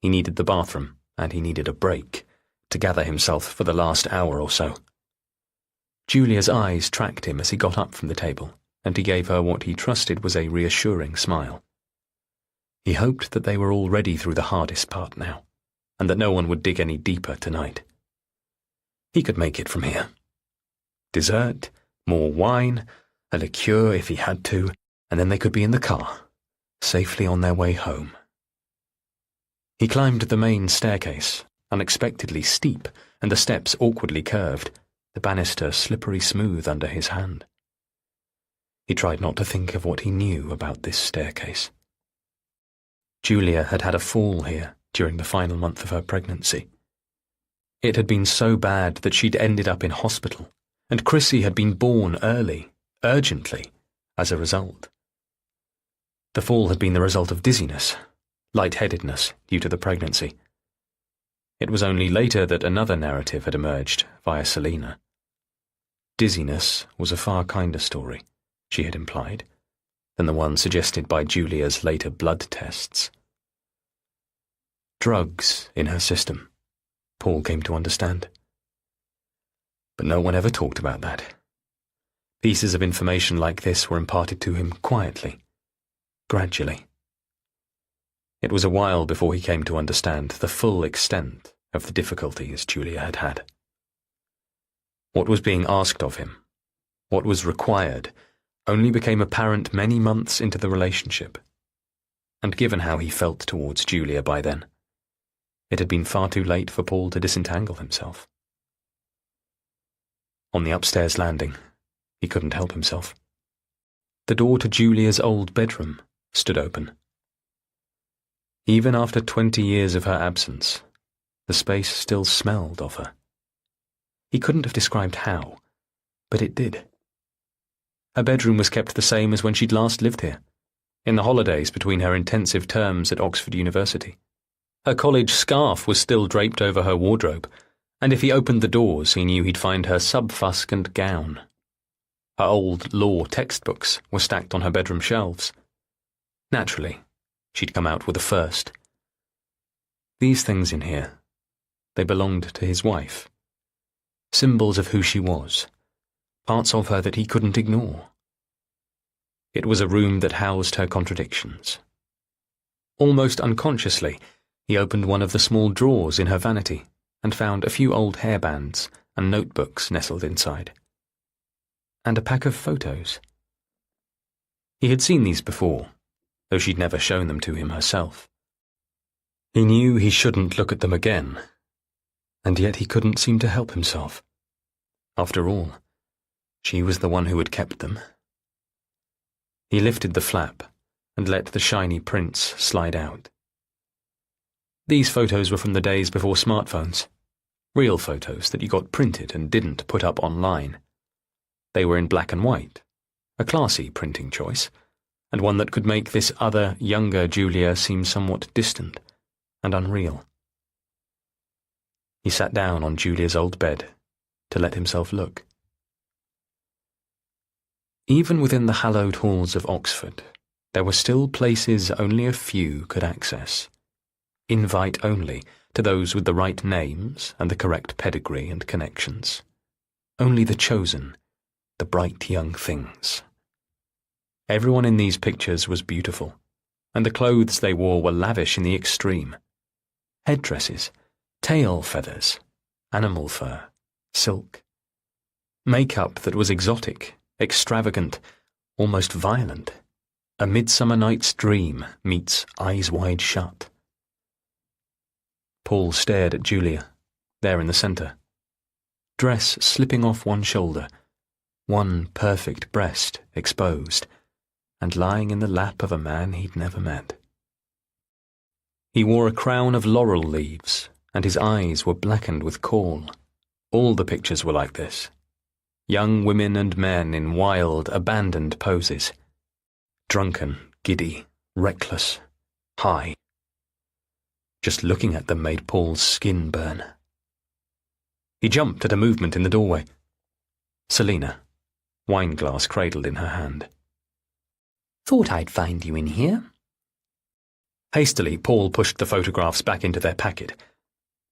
B: He needed the bathroom, and he needed a break, to gather himself for the last hour or so. Julia's eyes tracked him as he got up from the table, and he gave her what he trusted was a reassuring smile. He hoped that they were already through the hardest part now, and that no one would dig any deeper tonight. He could make it from here. Dessert, more wine, a liqueur if he had to, and then they could be in the car, safely on their way home. He climbed the main staircase, unexpectedly steep, and the steps awkwardly curved, the banister slippery smooth under his hand. He tried not to think of what he knew about this staircase. Julia had had a fall here during the final month of her pregnancy. It had been so bad that she'd ended up in hospital, and Chrissy had been born early, urgently, as a result. The fall had been the result of dizziness, lightheadedness due to the pregnancy. It was only later that another narrative had emerged via Selina. Dizziness was a far kinder story, she had implied, than the one suggested by Julia's later blood tests. Drugs in her system, Paul came to understand. But no one ever talked about that. Pieces of information like this were imparted to him quietly, gradually. It was a while before he came to understand the full extent of the difficulties Julia had had. What was being asked of him, what was required, only became apparent many months into the relationship. And given how he felt towards Julia by then, It had been far too late for Paul to disentangle himself. On the upstairs landing, he couldn't help himself. The door to Julia's old bedroom stood open. Even after 20 years of her absence, the space still smelled of her. He couldn't have described how, but it did. Her bedroom was kept the same as when she'd last lived here, in the holidays between her intensive terms at Oxford University. Her college scarf was still draped over her wardrobe, and if he opened the doors, he knew he'd find her subfusk and gown. Her old law textbooks were stacked on her bedroom shelves. Naturally, she'd come out with the first. These things in here, they belonged to his wife. Symbols of who she was, parts of her that he couldn't ignore. It was a room that housed her contradictions. Almost unconsciously, he opened one of the small drawers in her vanity and found a few old hairbands and notebooks nestled inside. And a pack of photos. He had seen these before, though she'd never shown them to him herself. He knew he shouldn't look at them again, and yet he couldn't seem to help himself. After all, she was the one who had kept them. He lifted the flap and let the shiny prints slide out. These photos were from the days before smartphones, real photos that you got printed and didn't put up online. They were in black and white, a classy printing choice, and one that could make this other, younger Julia seem somewhat distant and unreal. He sat down on Julia's old bed to let himself look. Even within the hallowed halls of Oxford, there were still places only a few could access. Invite only to those with the right names and the correct pedigree and connections. Only the chosen, the bright young things. Everyone in these pictures was beautiful, and the clothes they wore were lavish in the extreme. Headdresses, tail feathers, animal fur, silk. Makeup that was exotic, extravagant, almost violent. A Midsummer Night's Dream meets Eyes Wide Shut. Paul stared at Julia, there in the centre. Dress slipping off one shoulder, one perfect breast exposed, and lying in the lap of a man he'd never met. He wore a crown of laurel leaves, and his eyes were blackened with caul. All the pictures were like this. Young women and men in wild, abandoned poses. Drunken, giddy, reckless, high. Just looking at them made Paul's skin burn. He jumped at a movement in the doorway. Selina, wineglass cradled in her hand.
D: Thought I'd find you in here.
B: Hastily, Paul pushed the photographs back into their packet,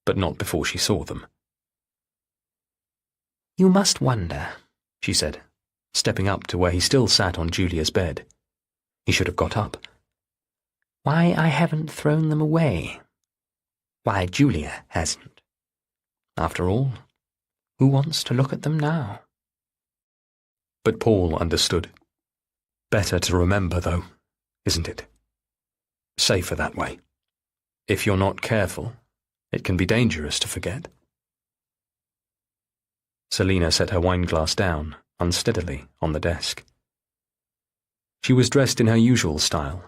B: but not before she saw them.
D: You must wonder,
B: she said, stepping up to where he still sat on Julia's bed. He should have got up.
D: Why I haven't thrown them away. Why Julia hasn't. After all, who wants to look at them now?
B: But Paul understood. Better to remember, though, isn't it? Safer that way. If you're not careful, it can be dangerous to forget. Selina set her wineglass down, unsteadily, on the desk. She was dressed in her usual style,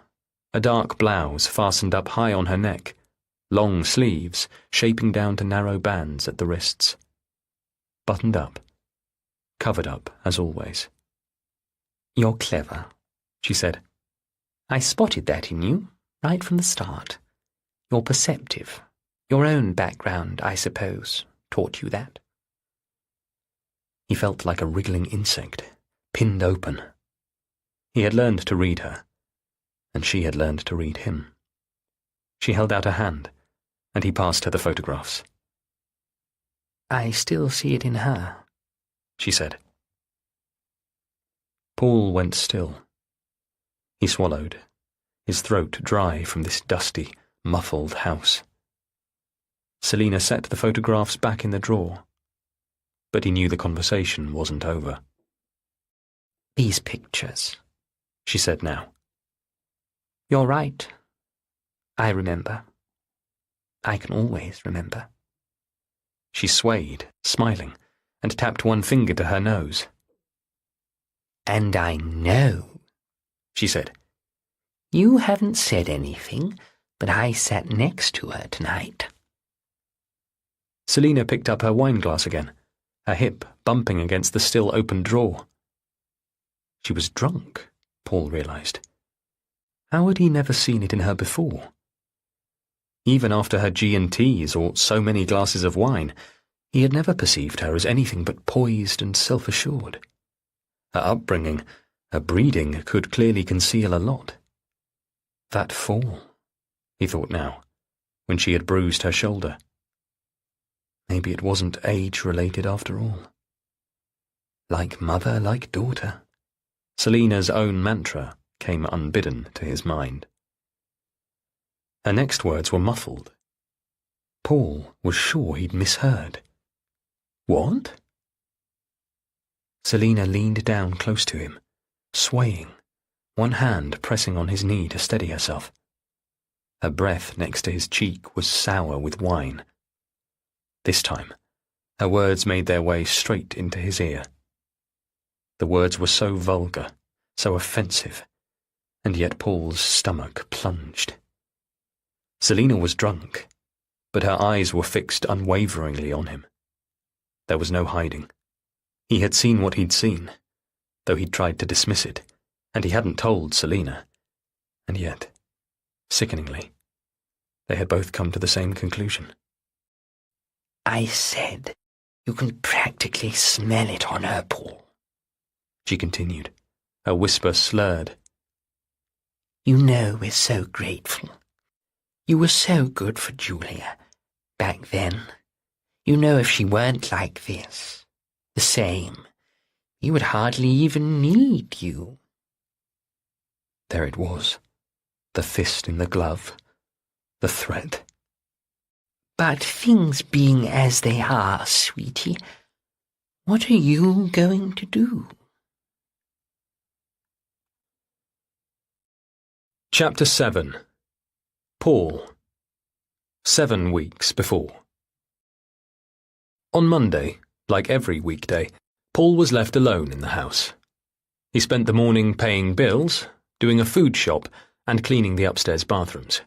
B: a dark blouse fastened up high on her neck, long sleeves shaping down to narrow bands at the wrists. Buttoned up, covered up as always.
D: You're clever, she said. I spotted that in you, right from the start. You're perceptive. Your own background, I suppose, taught you that.
B: He felt like a wriggling insect, pinned open. He had learned to read her, and she had learned to read him. She held out a hand, and he passed her the photographs.
D: I still see it in her,
B: she said. Paul went still. He swallowed, his throat dry from this dusty, muffled house. Selina set the photographs back in the drawer, but he knew the conversation wasn't over.
D: These pictures,
B: she said now.
D: You're right. I remember. I can always remember.
B: She swayed, smiling, and tapped one finger to her nose.
D: And I know,
B: she said.
D: You haven't said anything, but I sat next to her tonight.
B: Selina picked up her wineglass again, her hip bumping against the still open drawer. She was drunk, Paul realized. How had he never seen it in her before? Even after her G&Ts or so many glasses of wine, he had never perceived her as anything but poised and self-assured. Her upbringing, her breeding, could clearly conceal a lot. That fall, he thought now, when she had bruised her shoulder. Maybe it wasn't age-related after all. Like mother, like daughter. Selina's own mantra came unbidden to his mind. Her next words were muffled. Paul was sure he'd misheard. What? Selina leaned down close to him, swaying, one hand pressing on his knee to steady herself. Her breath next to his cheek was sour with wine. This time, her words made their way straight into his ear. The words were so vulgar, so offensive, and yet Paul's stomach plunged. Selina was drunk, but her eyes were fixed unwaveringly on him. There was no hiding. He had seen what he'd seen, though he'd tried to dismiss it, and he hadn't told Selina. And yet, sickeningly, they had both come to the same conclusion.
D: I said, you can practically smell it on her, Paul,
B: she continued, her whisper slurred.
D: You know we're so grateful. You were so good for Julia, back then. You know if she weren't like this, the same, he would hardly even need you.
B: There it was, the fist in the glove, the threat.
D: But things being as they are, sweetie, what are you going to do?
B: Chapter 7. Paul. 7 weeks before. On Monday, like every weekday, Paul was left alone in the house. He spent the morning paying bills, doing a food shop, and cleaning the upstairs bathrooms.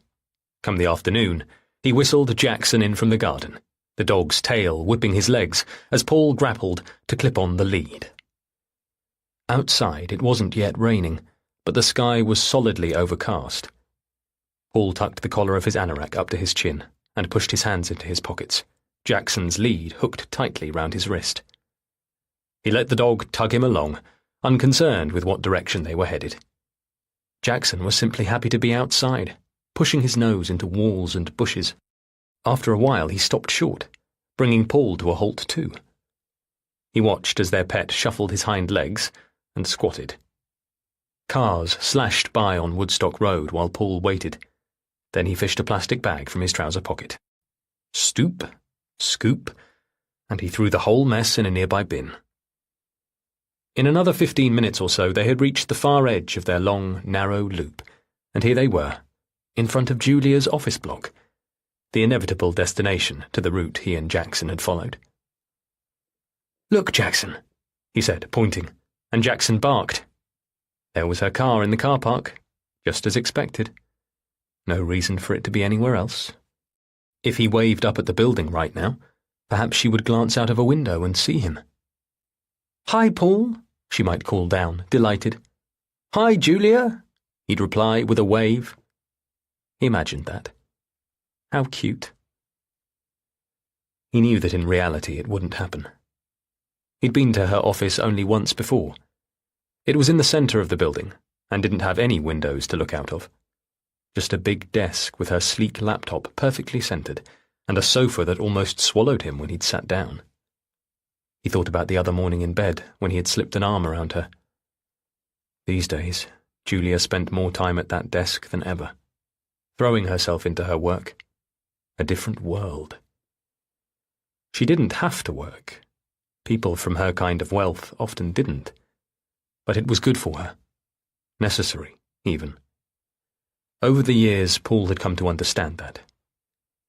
B: Come the afternoon, he whistled Jackson in from the garden, the dog's tail whipping his legs as Paul grappled to clip on the lead. Outside it wasn't yet raining, but the sky was solidly overcast. Paul tucked the collar of his anorak up to his chin and pushed his hands into his pockets, Jackson's lead hooked tightly round his wrist. He let the dog tug him along, unconcerned with what direction they were headed. Jackson was simply happy to be outside, pushing his nose into walls and bushes. After a while he stopped short, bringing Paul to a halt too. He watched as their pet shuffled his hind legs and squatted. Cars slashed by on Woodstock Road while Paul waited. Then he fished a plastic bag from his trouser pocket. Stoop, scoop, and he threw the whole mess in a nearby bin. In another 15 minutes or so they had reached the far edge of their long, narrow loop, and here they were, in front of Julia's office block, the inevitable destination to the route he and Jackson had followed. "Look, Jackson," he said, pointing, and Jackson barked. There was her car in the car park, just as expected. No reason for it to be anywhere else. If he waved up at the building right now, perhaps she would glance out of a window and see him. "Hi, Paul," she might call down, delighted. "Hi, Julia," he'd reply with a wave. He imagined that. How cute. He knew that in reality it wouldn't happen. He'd been to her office only once before. It was in the centre of the building, and didn't have any windows to look out of. Just a big desk with her sleek laptop perfectly centred, and a sofa that almost swallowed him when he'd sat down. He thought about the other morning in bed, when he had slipped an arm around her. These days, Julia spent more time at that desk than ever, throwing herself into her work. A different world. She didn't have to work. People from her kind of wealth often didn't. But it was good for her. Necessary, even. Over the years, Paul had come to understand that.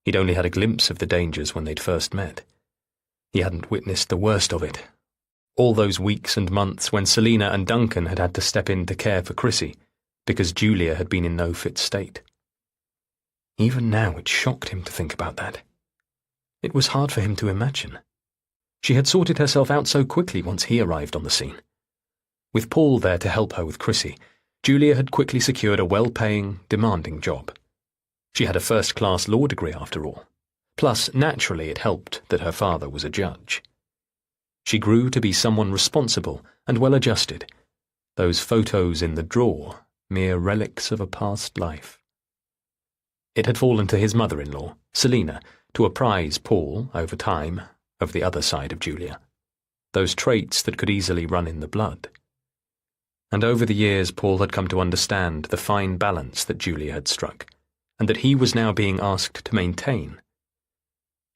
B: He'd only had a glimpse of the dangers when they'd first met. He hadn't witnessed the worst of it. All those weeks and months when Selina and Duncan had to step in to care for Chrissy, because Julia had been in no fit state. Even now it shocked him to think about that. It was hard for him to imagine. She had sorted herself out so quickly once he arrived on the scene. With Paul there to help her with Chrissy, Julia had quickly secured a well-paying, demanding job. She had a first-class law degree after all. Plus, naturally it helped that her father was a judge. She grew to be someone responsible and well-adjusted. Those photos in the drawer, mere relics of a past life. It had fallen to his mother-in-law, Selina, to apprise Paul, over time, of the other side of Julia. Those traits that could easily run in the blood. And over the years Paul had come to understand the fine balance that Julia had struck, and that he was now being asked to maintain.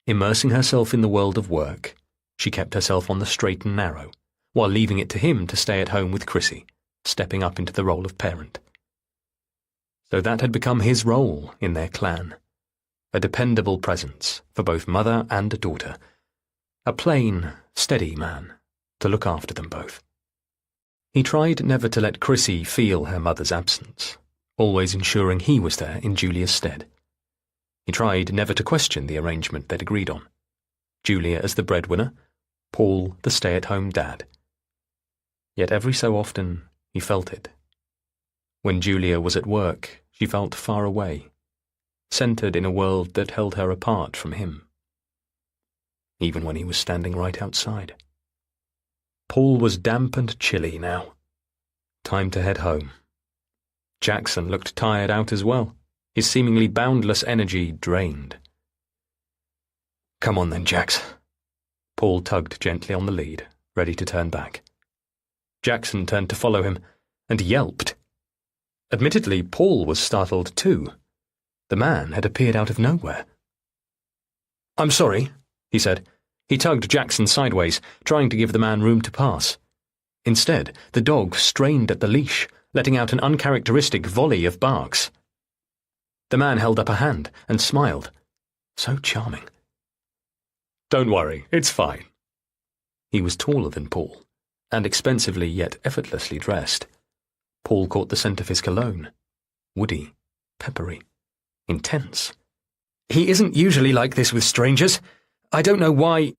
B: Immersing herself in the world of work, she kept herself on the straight and narrow, while leaving it to him to stay at home with Chrissy, stepping up into the role of parent. So that had become his role in their clan, a dependable presence for both mother and daughter, a plain, steady man to look after them both. He tried never to let Chrissy feel her mother's absence, always ensuring he was there in Julia's stead. He tried never to question the arrangement they'd agreed on. Julia as the breadwinner, Paul the stay-at-home dad. Yet every so often he felt it. When Julia was at work, she felt far away, centred in a world that held her apart from him. Even when he was standing right outside. Paul was damp and chilly now. Time to head home. Jackson looked tired out as well, his seemingly boundless energy drained. "Come on then, Jax." Paul tugged gently on the lead, ready to turn back. Jackson turned to follow him, and yelped. Admittedly, Paul was startled too. The man had appeared out of nowhere. "I'm sorry," he said. He tugged Jackson sideways, trying to give the man room to pass. Instead, the dog strained at the leash, letting out an uncharacteristic volley of barks. The man held up a hand and smiled. So charming. "Don't worry, it's fine." He was taller than Paul, and expensively yet effortlessly dressed. Paul caught the scent of his cologne. Woody, peppery, intense. "He isn't usually like this with strangers. I don't know why—"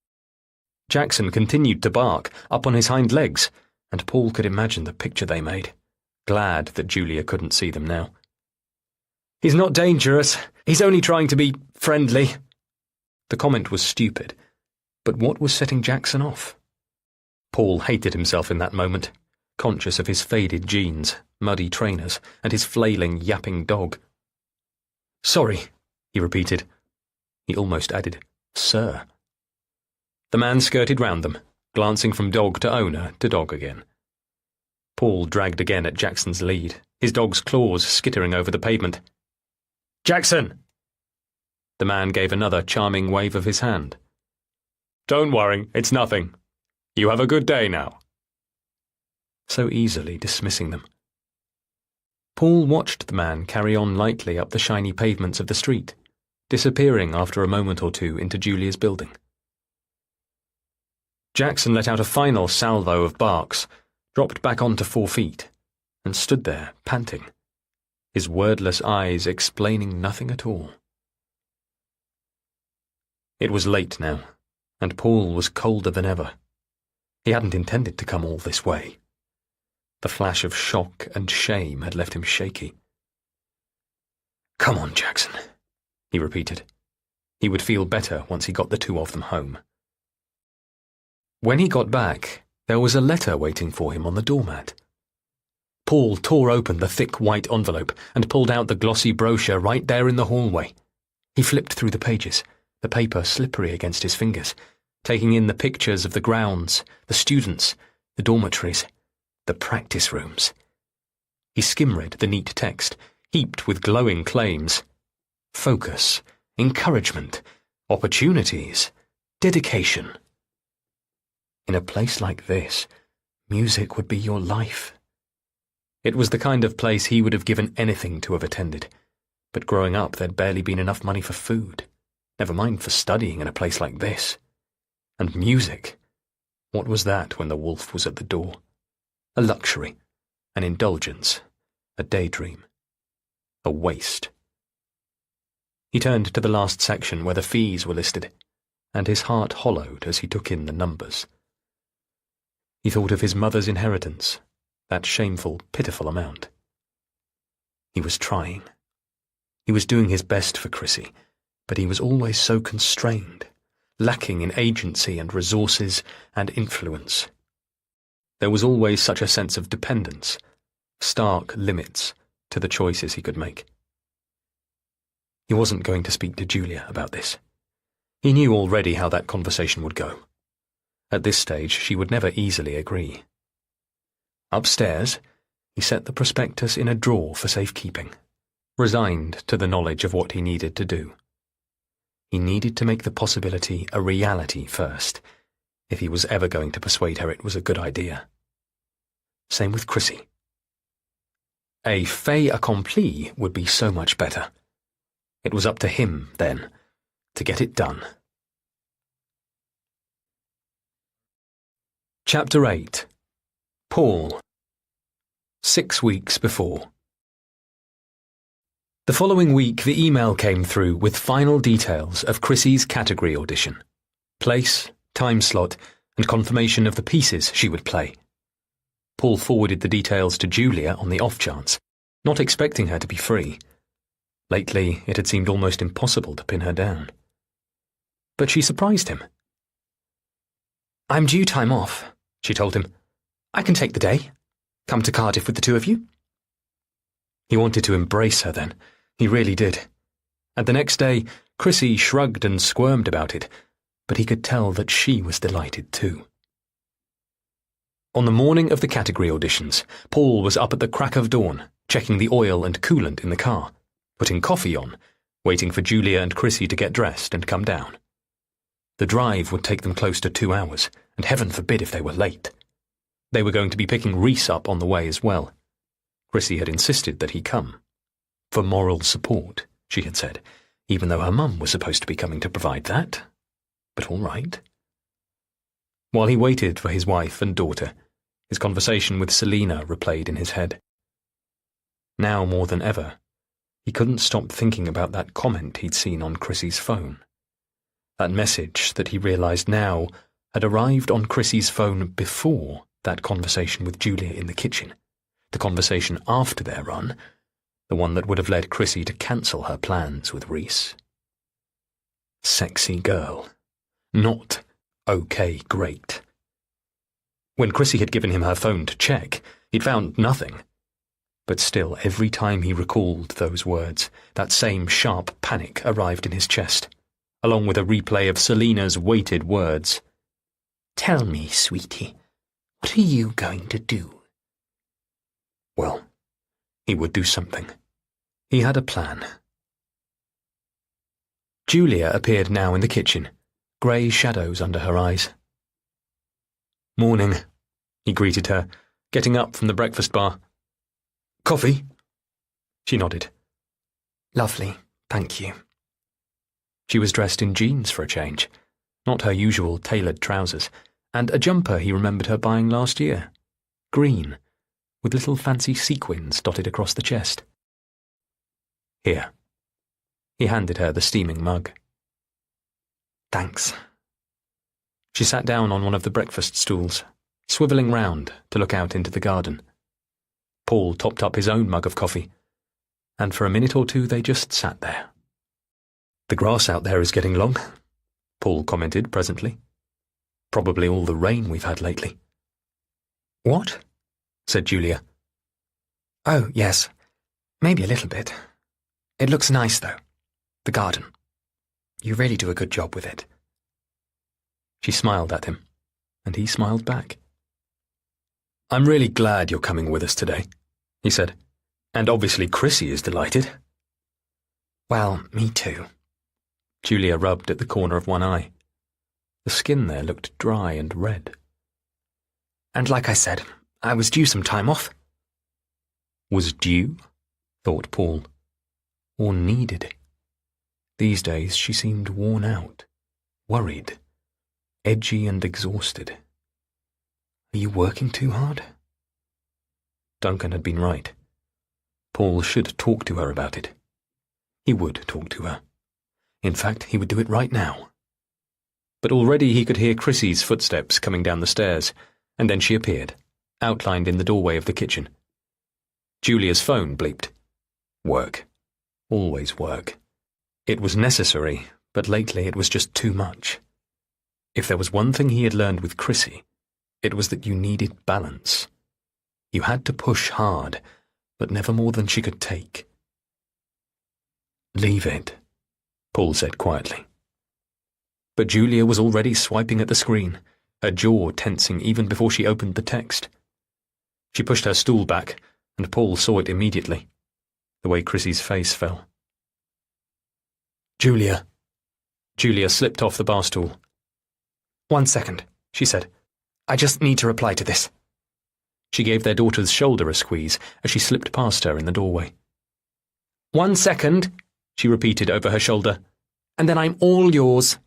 B: Jackson continued to bark, up on his hind legs, and Paul could imagine the picture they made, glad that Julia couldn't see them now. "He's not dangerous. He's only trying to be friendly." The comment was stupid, but what was setting Jackson off? Paul hated himself in that moment, conscious of his faded jeans, muddy trainers, and his flailing, yapping dog. "Sorry," he repeated. He almost added, "Sir." The man skirted round them, glancing from dog to owner to dog again. Paul dragged again at Jackson's lead, his dog's claws skittering over the pavement. "Jackson!" The man gave another charming wave of his hand. "Don't worry, it's nothing. You have a good day now." So easily dismissing them. Paul watched the man carry on lightly up the shiny pavements of the street, disappearing after a moment or two into Julia's building. Jackson let out a final salvo of barks, dropped back onto 4 feet, and stood there, panting, his wordless eyes explaining nothing at all. It was late now, and Paul was colder than ever. He hadn't intended to come all this way. The flash of shock and shame had left him shaky. "Come on, Jackson," he repeated. He would feel better once he got the two of them home. When he got back, there was a letter waiting for him on the doormat. Paul tore open the thick white envelope and pulled out the glossy brochure right there in the hallway. He flipped through the pages, the paper slippery against his fingers, taking in the pictures of the grounds, the students, the dormitories, the practice rooms. He skim-read the neat text, heaped with glowing claims. Focus, encouragement, opportunities, dedication. In a place like this, music would be your life. It was the kind of place he would have given anything to have attended, but growing up there'd barely been enough money for food. never mind for studying in a place like this. And music. What was that when the wolf was at the door? A luxury, an indulgence, a daydream, a waste. He turned to the last section where the fees were listed, and his heart hollowed as he took in the numbers. He thought of his mother's inheritance, that shameful, pitiful amount. He was trying. He was doing his best for Chrissy, but he was always so constrained, lacking in agency and resources and influence. There was always such a sense of dependence, stark limits to the choices he could make. He wasn't going to speak to Julia about this. He knew already how that conversation would go. At this stage, she would never easily agree. Upstairs, he set the prospectus in a drawer for safekeeping, resigned to the knowledge of what he needed to do. He needed to make the possibility a reality first, if he was ever going to persuade her it was a good idea. Same with Chrissy. A fait accompli would be so much better. It was up to him, then, to get it done. Chapter 8. Paul. 6 weeks before. The following week, the email came through with final details of Chrissy's category audition. Place, time slot, and confirmation of the pieces she would play. Paul forwarded the details to Julia on the off chance, not expecting her to be free. Lately, it had seemed almost impossible to pin her down. But she surprised him.
C: "I'm due time off," she told him. "I can take the day. Come to Cardiff with the two of you."
B: He wanted to embrace her then. He really did. And the next day, Chrissy shrugged and squirmed about it, but he could tell that she was delighted too. On the morning of the category auditions, Paul was up at the crack of dawn, checking the oil and coolant in the car, putting coffee on, waiting for Julia and Chrissy to get dressed and come down. The drive would take them close to 2 hours, and heaven forbid if they were late. They were going to be picking Reese up on the way as well. Chrissy had insisted that he come. For moral support, she had said, even though her mum was supposed to be coming to provide that. But all right. While he waited for his wife and daughter, his conversation with Selina replayed in his head. Now more than ever, he couldn't stop thinking about that comment he'd seen on Chrissy's phone. That message that he realised now had arrived on Chrissy's phone before that conversation with Julia in the kitchen, the conversation after their run, the one that would have led Chrissy to cancel her plans with Reese. Sexy girl. Not okay, great. When Chrissy had given him her phone to check, he'd found nothing. But still, every time he recalled those words, that same sharp panic arrived in his chest, along with a replay of Selina's weighted words.
C: "Tell me, sweetie, what are you going to do?"
B: Well, he would do something. He had a plan. Julia appeared now in the kitchen, grey shadows under her eyes. "Morning," he greeted her, getting up from the breakfast bar. "Coffee?" She nodded.
C: "Lovely, thank you."
B: She was dressed in jeans for a change, not her usual tailored trousers, and a jumper he remembered her buying last year. Green, with little fancy sequins dotted across the chest. "Here." He handed her the steaming mug.
C: "Thanks."
B: She sat down on one of the breakfast stools, swivelling round to look out into the garden. Paul topped up his own mug of coffee, and for a minute or two they just sat there. "The grass out there is getting long," Paul commented presently. "Probably all the rain we've had lately."
C: "What?"
B: said Julia.
C: "Oh, yes. Maybe a little bit. It looks nice, though. The garden. You really do a good job with it."
B: She smiled at him, and he smiled back. "I'm really glad you're coming with us today," he said. "And obviously Chrissy is delighted."
C: "Well, me too."
B: Julia rubbed at the corner of one eye. The skin there looked dry and red.
C: "And like I said, I was due some time off."
B: Was due, thought Paul, or needed. These days she seemed worn out, worried, edgy and exhausted. Are you working too hard? Duncan had been right. Paul should talk to her about it. He would talk to her. In fact, he would do it right now. But already he could hear Chrissy's footsteps coming down the stairs, and then she appeared, outlined in the doorway of the kitchen. Julia's phone bleeped. Work. Always work. It was necessary, but lately it was just too much. If there was one thing he had learned with Chrissy, it was that you needed balance. You had to push hard, but never more than she could take. Leave it, Paul said quietly. But Julia was already swiping at the screen, her jaw tensing even before she opened the text. She pushed her stool back, and Paul saw it immediately, the way Chrissy's face fell. Julia. Julia slipped off the bar stool.
C: 1 second, she said. I just need to reply to this.
B: She gave their daughter's shoulder a squeeze as she slipped past her in the doorway.
C: 1 second, she repeated over her shoulder, and then I'm all yours.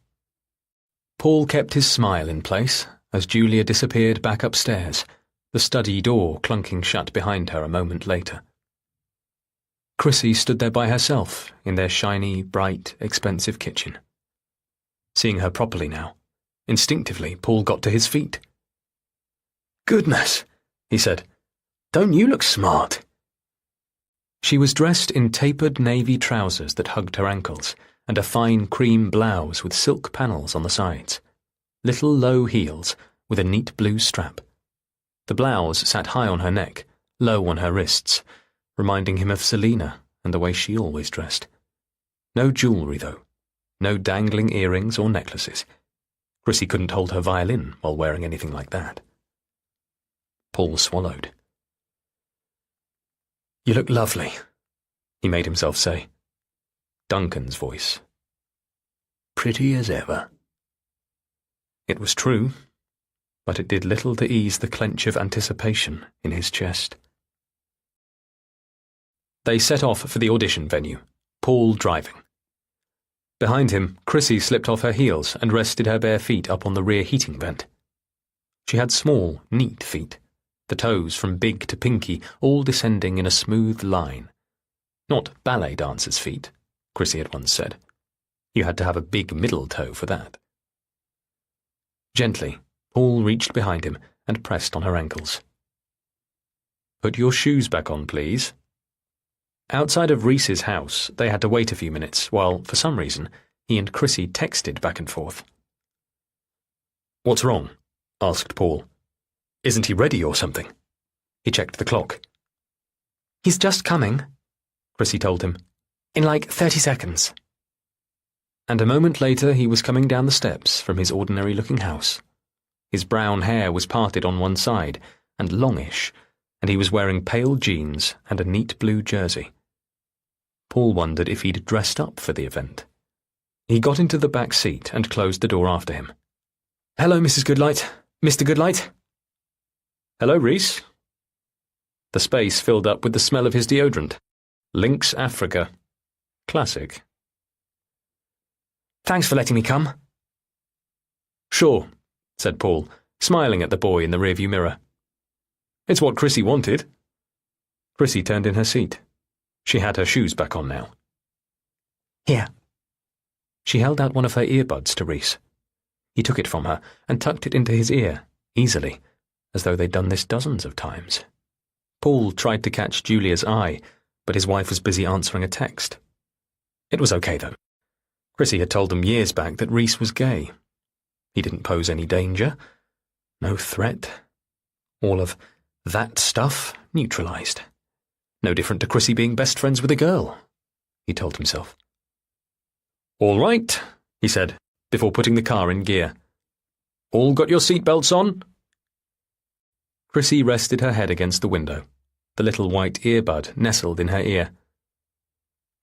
B: Paul kept his smile in place as Julia disappeared back upstairs, the study door clunking shut behind her a moment later. Chrissy stood there by herself in their shiny, bright, expensive kitchen. Seeing her properly now, instinctively Paul got to his feet.
C: Goodness, he said. Don't you look smart?
B: She was dressed in tapered navy trousers that hugged her ankles and a fine cream blouse with silk panels on the sides, little low heels with a neat blue strap. The blouse sat high on her neck, low on her wrists, reminding him of Selena and the way she always dressed. No jewellery, though. No dangling earrings or necklaces. Chrissy couldn't hold her violin while wearing anything like that. Paul swallowed.
C: You look lovely,
B: he made himself say. Duncan's voice.
C: Pretty as ever.
B: It was true, but it did little to ease the clench of anticipation in his chest. They set off for the audition venue, Paul driving. Behind him, Chrissy slipped off her heels and rested her bare feet up on the rear heating vent. She had small, neat feet, the toes from big to pinky all descending in a smooth line. Not ballet dancers' feet, Chrissy had once said. You had to have a big middle toe for that. Gently, Paul reached behind him and pressed on her ankles. Put your shoes back on, please. Outside of Reese's house, they had to wait a few minutes while, for some reason, he and Chrissy texted back and forth. What's wrong? Asked Paul. Isn't he ready or something? He checked the clock.
C: He's just coming, Chrissy told him. In like 30 seconds.
B: And a moment later he was coming down the steps from his ordinary-looking house. His brown hair was parted on one side and longish, and he was wearing pale jeans and a neat blue jersey. Paul wondered if he'd dressed up for the event. He got into the back seat and closed the door after him.
C: Hello, Mrs. Goodlight. Mr. Goodlight.
B: Hello, Reese. The space filled up with the smell of his deodorant. Lynx Africa. Classic.
C: Thanks for letting me come.
B: Sure, said Paul, smiling at the boy in the rearview mirror. It's what Chrissy wanted. Chrissy turned in her seat. She had her shoes back on now.
C: Here.
B: She held out one of her earbuds to Reese. He took it from her and tucked it into his ear, easily, as though they'd done this dozens of times. Paul tried to catch Julia's eye, but his wife was busy answering a text. It was okay, though. Chrissy had told them years back that Reese was gay. He didn't pose any danger. No threat. All of that stuff neutralized. No different to Chrissy being best friends with a girl, he told himself. All right, he said, before putting the car in gear. All got your seatbelts on? Chrissy rested her head against the window, the little white earbud nestled in her ear.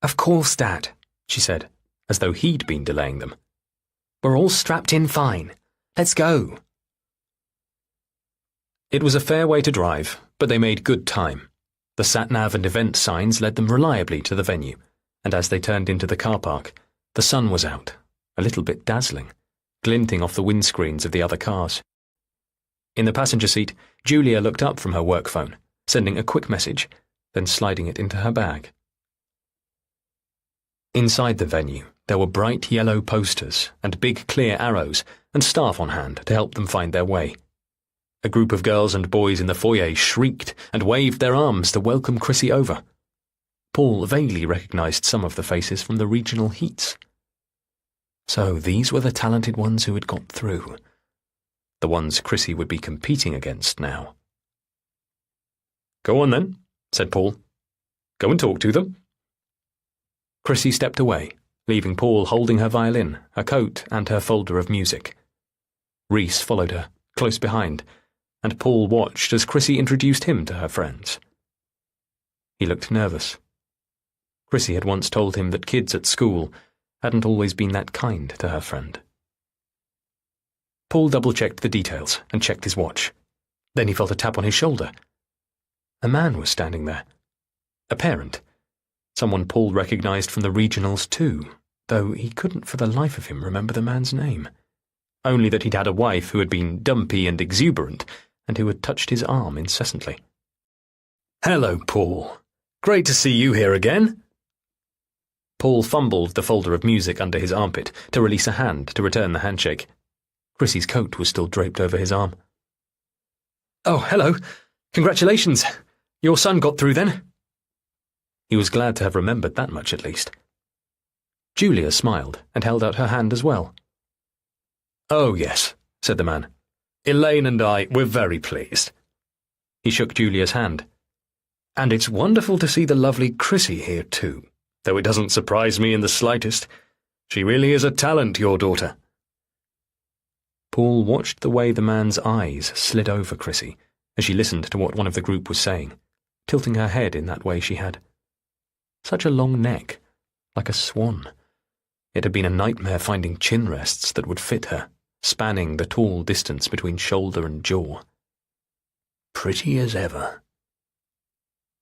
C: Of course, Dad, she said, as though he'd been delaying them. We're all strapped in fine. Let's go.
B: It was a fair way to drive, but they made good time. The sat-nav and event signs led them reliably to the venue, and as they turned into the car park, The sun was out, a little bit dazzling, glinting off the windscreens of the other cars. In the passenger seat, Julia looked up from her work phone, sending a quick message, then sliding it into her bag. Inside the venue, there were bright yellow posters and big clear arrows and staff on hand to help them find their way. A group of girls and boys in the foyer shrieked and waved their arms to welcome Chrissy over. Paul vaguely recognised some of the faces from the regional heats. So these were the talented ones who had got through. The ones Chrissy would be competing against now. "Go on then," said Paul. "Go and talk to them." Chrissy stepped away, leaving Paul holding her violin, her coat, and her folder of music. Reese followed her, close behind, and Paul watched as Chrissy introduced him to her friends. He looked nervous. Chrissy had once told him that kids at school hadn't always been that kind to her friend. Paul double-checked the details and checked his watch. Then he felt a tap on his shoulder. A man was standing there. A parent. Someone Paul recognised from the regionals too, though he couldn't for the life of him remember the man's name. Only that he'd had a wife who had been dumpy and exuberant, and who had touched his arm incessantly. "Hello, Paul. Great to see you here again." Paul fumbled the folder of music under his armpit to release a hand to return the handshake. Chrissy's coat was still draped over his arm. "Oh, hello. Congratulations. Your son got through then?" He was glad to have remembered that much at least. Julia smiled and held out her hand as well. "Oh, yes," said the man. "Elaine and I, we're very pleased." He shook Julia's hand. "And it's wonderful to see the lovely Chrissy here too, though it doesn't surprise me in the slightest. She really is a talent, your daughter." Paul watched the way the man's eyes slid over Chrissy as she listened to what one of the group was saying, tilting her head in that way she had. Such a long neck, like a swan. It had been a nightmare finding chin rests that would fit her, spanning the tall distance between shoulder and jaw. Pretty as ever.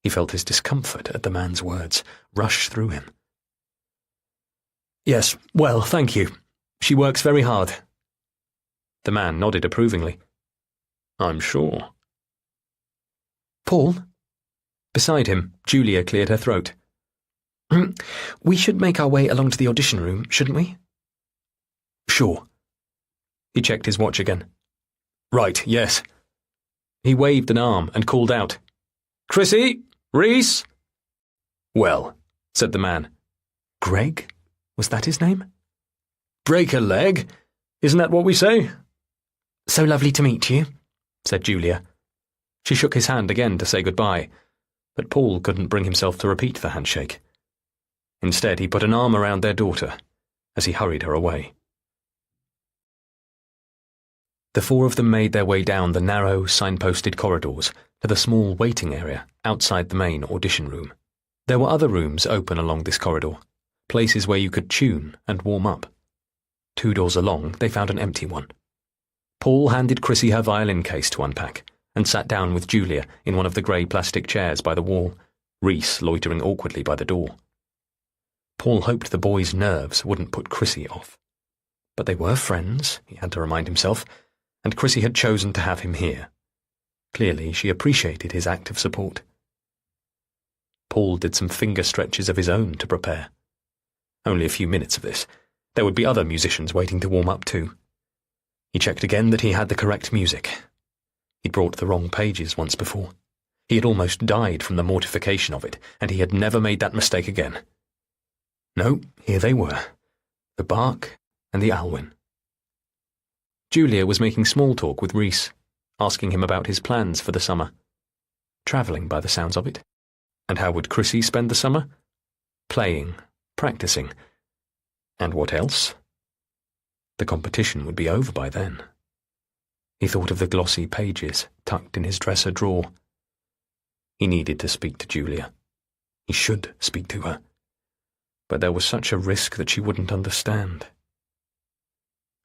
B: He felt his discomfort at the man's words rush through him. "Yes, well, thank you. She works very hard." The man nodded approvingly. "I'm sure." "Paul?" Beside him, Julia cleared her throat. "We should make our way along to the audition room, shouldn't we?" "Sure." He checked his watch again. "Right, yes." He waved an arm and called out, "Chrissy! Reese!" "Well," said the man. Greg? Was that his name? "Break a leg? Isn't that what we say?" "So lovely to meet you," said Julia. She shook his hand again to say goodbye, but Paul couldn't bring himself to repeat the handshake. Instead, he put an arm around their daughter as he hurried her away. The four of them made their way down the narrow, signposted corridors to the small waiting area outside the main audition room. There were other rooms open along this corridor, places where you could tune and warm up. 2 doors along, they found an empty one. Paul handed Chrissy her violin case to unpack and sat down with Julia in one of the grey plastic chairs by the wall, Reese loitering awkwardly by the door. Paul hoped the boys' nerves wouldn't put Chrissy off. But they were friends, he had to remind himself, and Chrissy had chosen to have him here. Clearly, she appreciated his active support. Paul did some finger stretches of his own to prepare. Only a few minutes of this. There would be other musicians waiting to warm up too. He checked again that he had the correct music. He'd brought the wrong pages once before. He had almost died from the mortification of it, and he had never made that mistake again. No, here they were, the Bach and the Alwyn. Julia was making small talk with Reese, asking him about his plans for the summer. Travelling by the sounds of it. And how would Chrissy spend the summer? Playing, practising. And what else? The competition would be over by then. He thought of the glossy pages tucked in his dresser drawer. He needed to speak to Julia. He should speak to her. But there was such a risk that she wouldn't understand.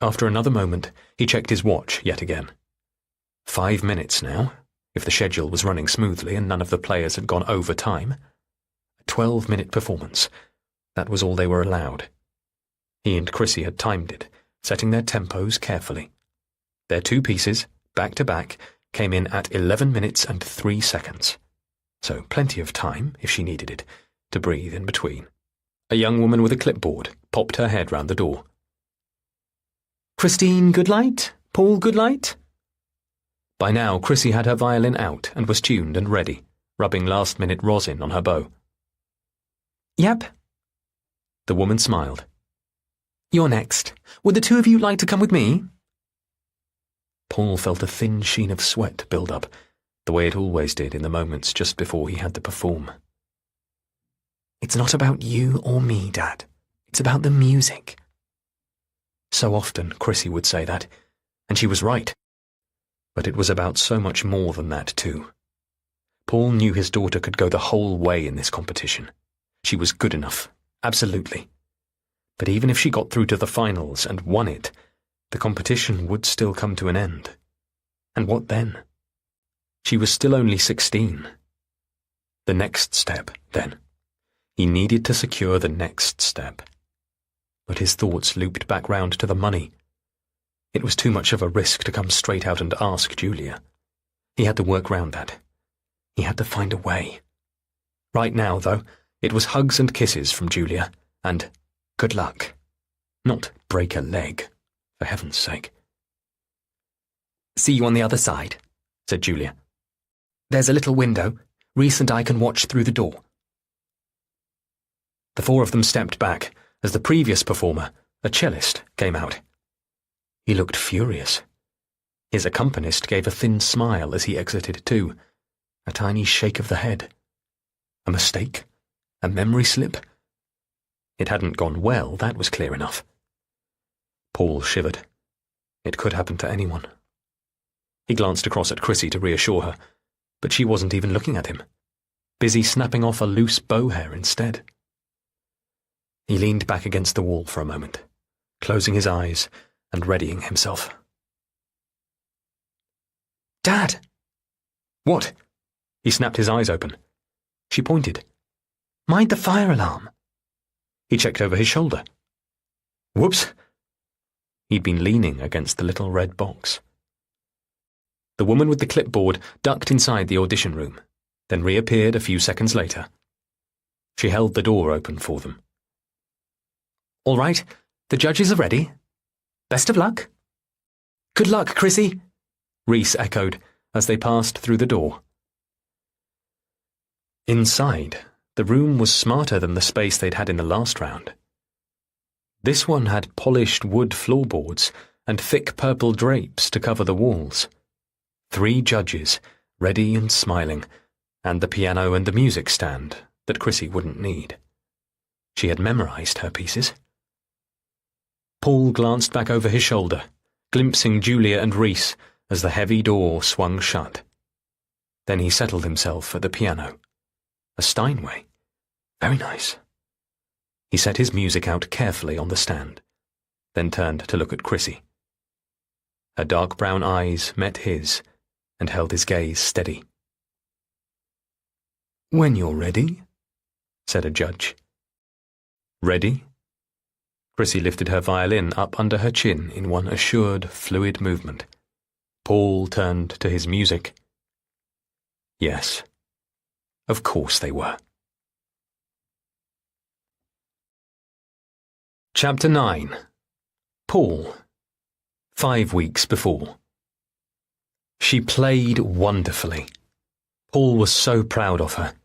B: After another moment, he checked his watch yet again. 5 minutes now, if the schedule was running smoothly and none of the players had gone over time. A 12-minute performance. That was all they were allowed. He and Chrissy had timed it, setting their tempos carefully. Their 2 pieces, back to back, came in at 11 minutes and 3 seconds. So plenty of time, if she needed it, to breathe in between. A young woman with a clipboard popped her head round the door.
C: Christine Goodlight? Paul Goodlight?
B: By now, Chrissy had her violin out and was tuned and ready, rubbing last-minute rosin on her bow.
C: Yep.
B: The woman smiled.
C: You're next. Would the 2 of you like to come with me?
B: Paul felt a thin sheen of sweat build up, the way it always did in the moments just before he had to perform.
C: It's not about you or me, Dad. It's about the music.
B: So often Chrissy would say that, and she was right. But it was about so much more than that, too. Paul knew his daughter could go the whole way in this competition. She was good enough, absolutely. But even if she got through to the finals and won it, the competition would still come to an end. And what then? She was still only 16. The next step, then. He needed to secure the next step. But his thoughts looped back round to the money. It was too much of a risk to come straight out and ask Julia. He had to work round that. He had to find a way. Right now, though, it was hugs and kisses from Julia, and good luck. Not break a leg, for heaven's sake.
C: See you on the other side,
B: said Julia.
C: There's a little window. Reese and I can watch through the door.
B: The 4 of them stepped back as the previous performer, a cellist, came out. He looked furious. His accompanist gave a thin smile as he exited too, a tiny shake of the head. A mistake? A memory slip? It hadn't gone well, that was clear enough. Paul shivered. It could happen to anyone. He glanced across at Chrissy to reassure her, but she wasn't even looking at him, busy snapping off a loose bow hair instead. He leaned back against the wall for a moment, closing his eyes and readying himself.
C: Dad!
B: What? He snapped his eyes open. She pointed.
C: Mind the fire alarm.
B: He checked over his shoulder. Whoops! He'd been leaning against the little red box. The woman with the clipboard ducked inside the audition room, then reappeared a few seconds later. She held the door open for them.
C: All right, the judges are ready. Best of luck.
B: Good luck, Chrissy, Reese echoed as they passed through the door. Inside, the room was smarter than the space they'd had in the last round. This one had polished wood floorboards and thick purple drapes to cover the walls. 3 judges, ready and smiling, and the piano and the music stand that Chrissy wouldn't need. She had memorized her pieces. Paul glanced back over his shoulder, glimpsing Julia and Reese as the heavy door swung shut. Then he settled himself at the piano. A Steinway. Very nice. He set his music out carefully on the stand, then turned to look at Chrissy. Her dark brown eyes met his and held his gaze steady. "When you're ready," said a judge. "Ready?" Chrissy lifted her violin up under her chin in one assured, fluid movement. Paul turned to his music. Yes. Of course they were. Chapter 9. Paul. 5 weeks before. She played wonderfully. Paul was so proud of her.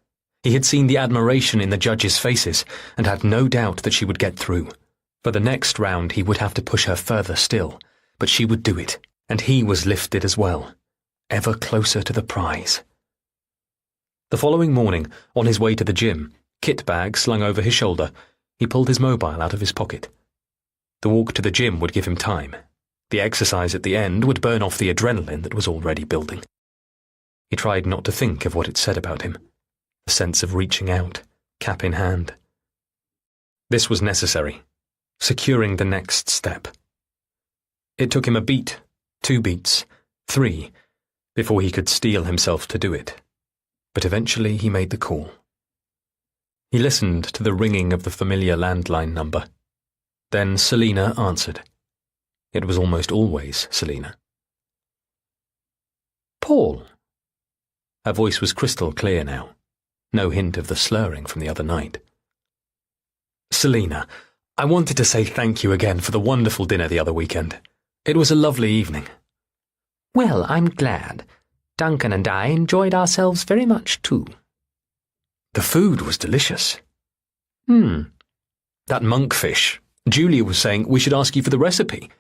B: He had seen the admiration in the judges' faces and had no doubt that she would get through. For the next round he would have to push her further still, but she would do it, and he was lifted as well, ever closer to the prize. The following morning, on his way to the gym, kit bag slung over his shoulder, he pulled his mobile out of his pocket. The walk to the gym would give him time. The exercise at the end would burn off the adrenaline that was already building. He tried not to think of what it said about him, the sense of reaching out, cap in hand. This was necessary, securing the next step. It took him a beat, 2 beats, 3, before he could steel himself to do it. But eventually he made the call. He listened to the ringing of the familiar landline number. Then Selina answered. It was almost always Selina.
C: Paul.
B: Her voice was crystal clear now, no hint of the slurring from the other night.
C: Selina, I wanted to say thank you again for the wonderful dinner the other weekend. It was a lovely evening.
D: Well, I'm glad. Duncan and I enjoyed ourselves very much too.
C: The food was delicious. That monkfish. Julia was saying we should ask you for the recipe.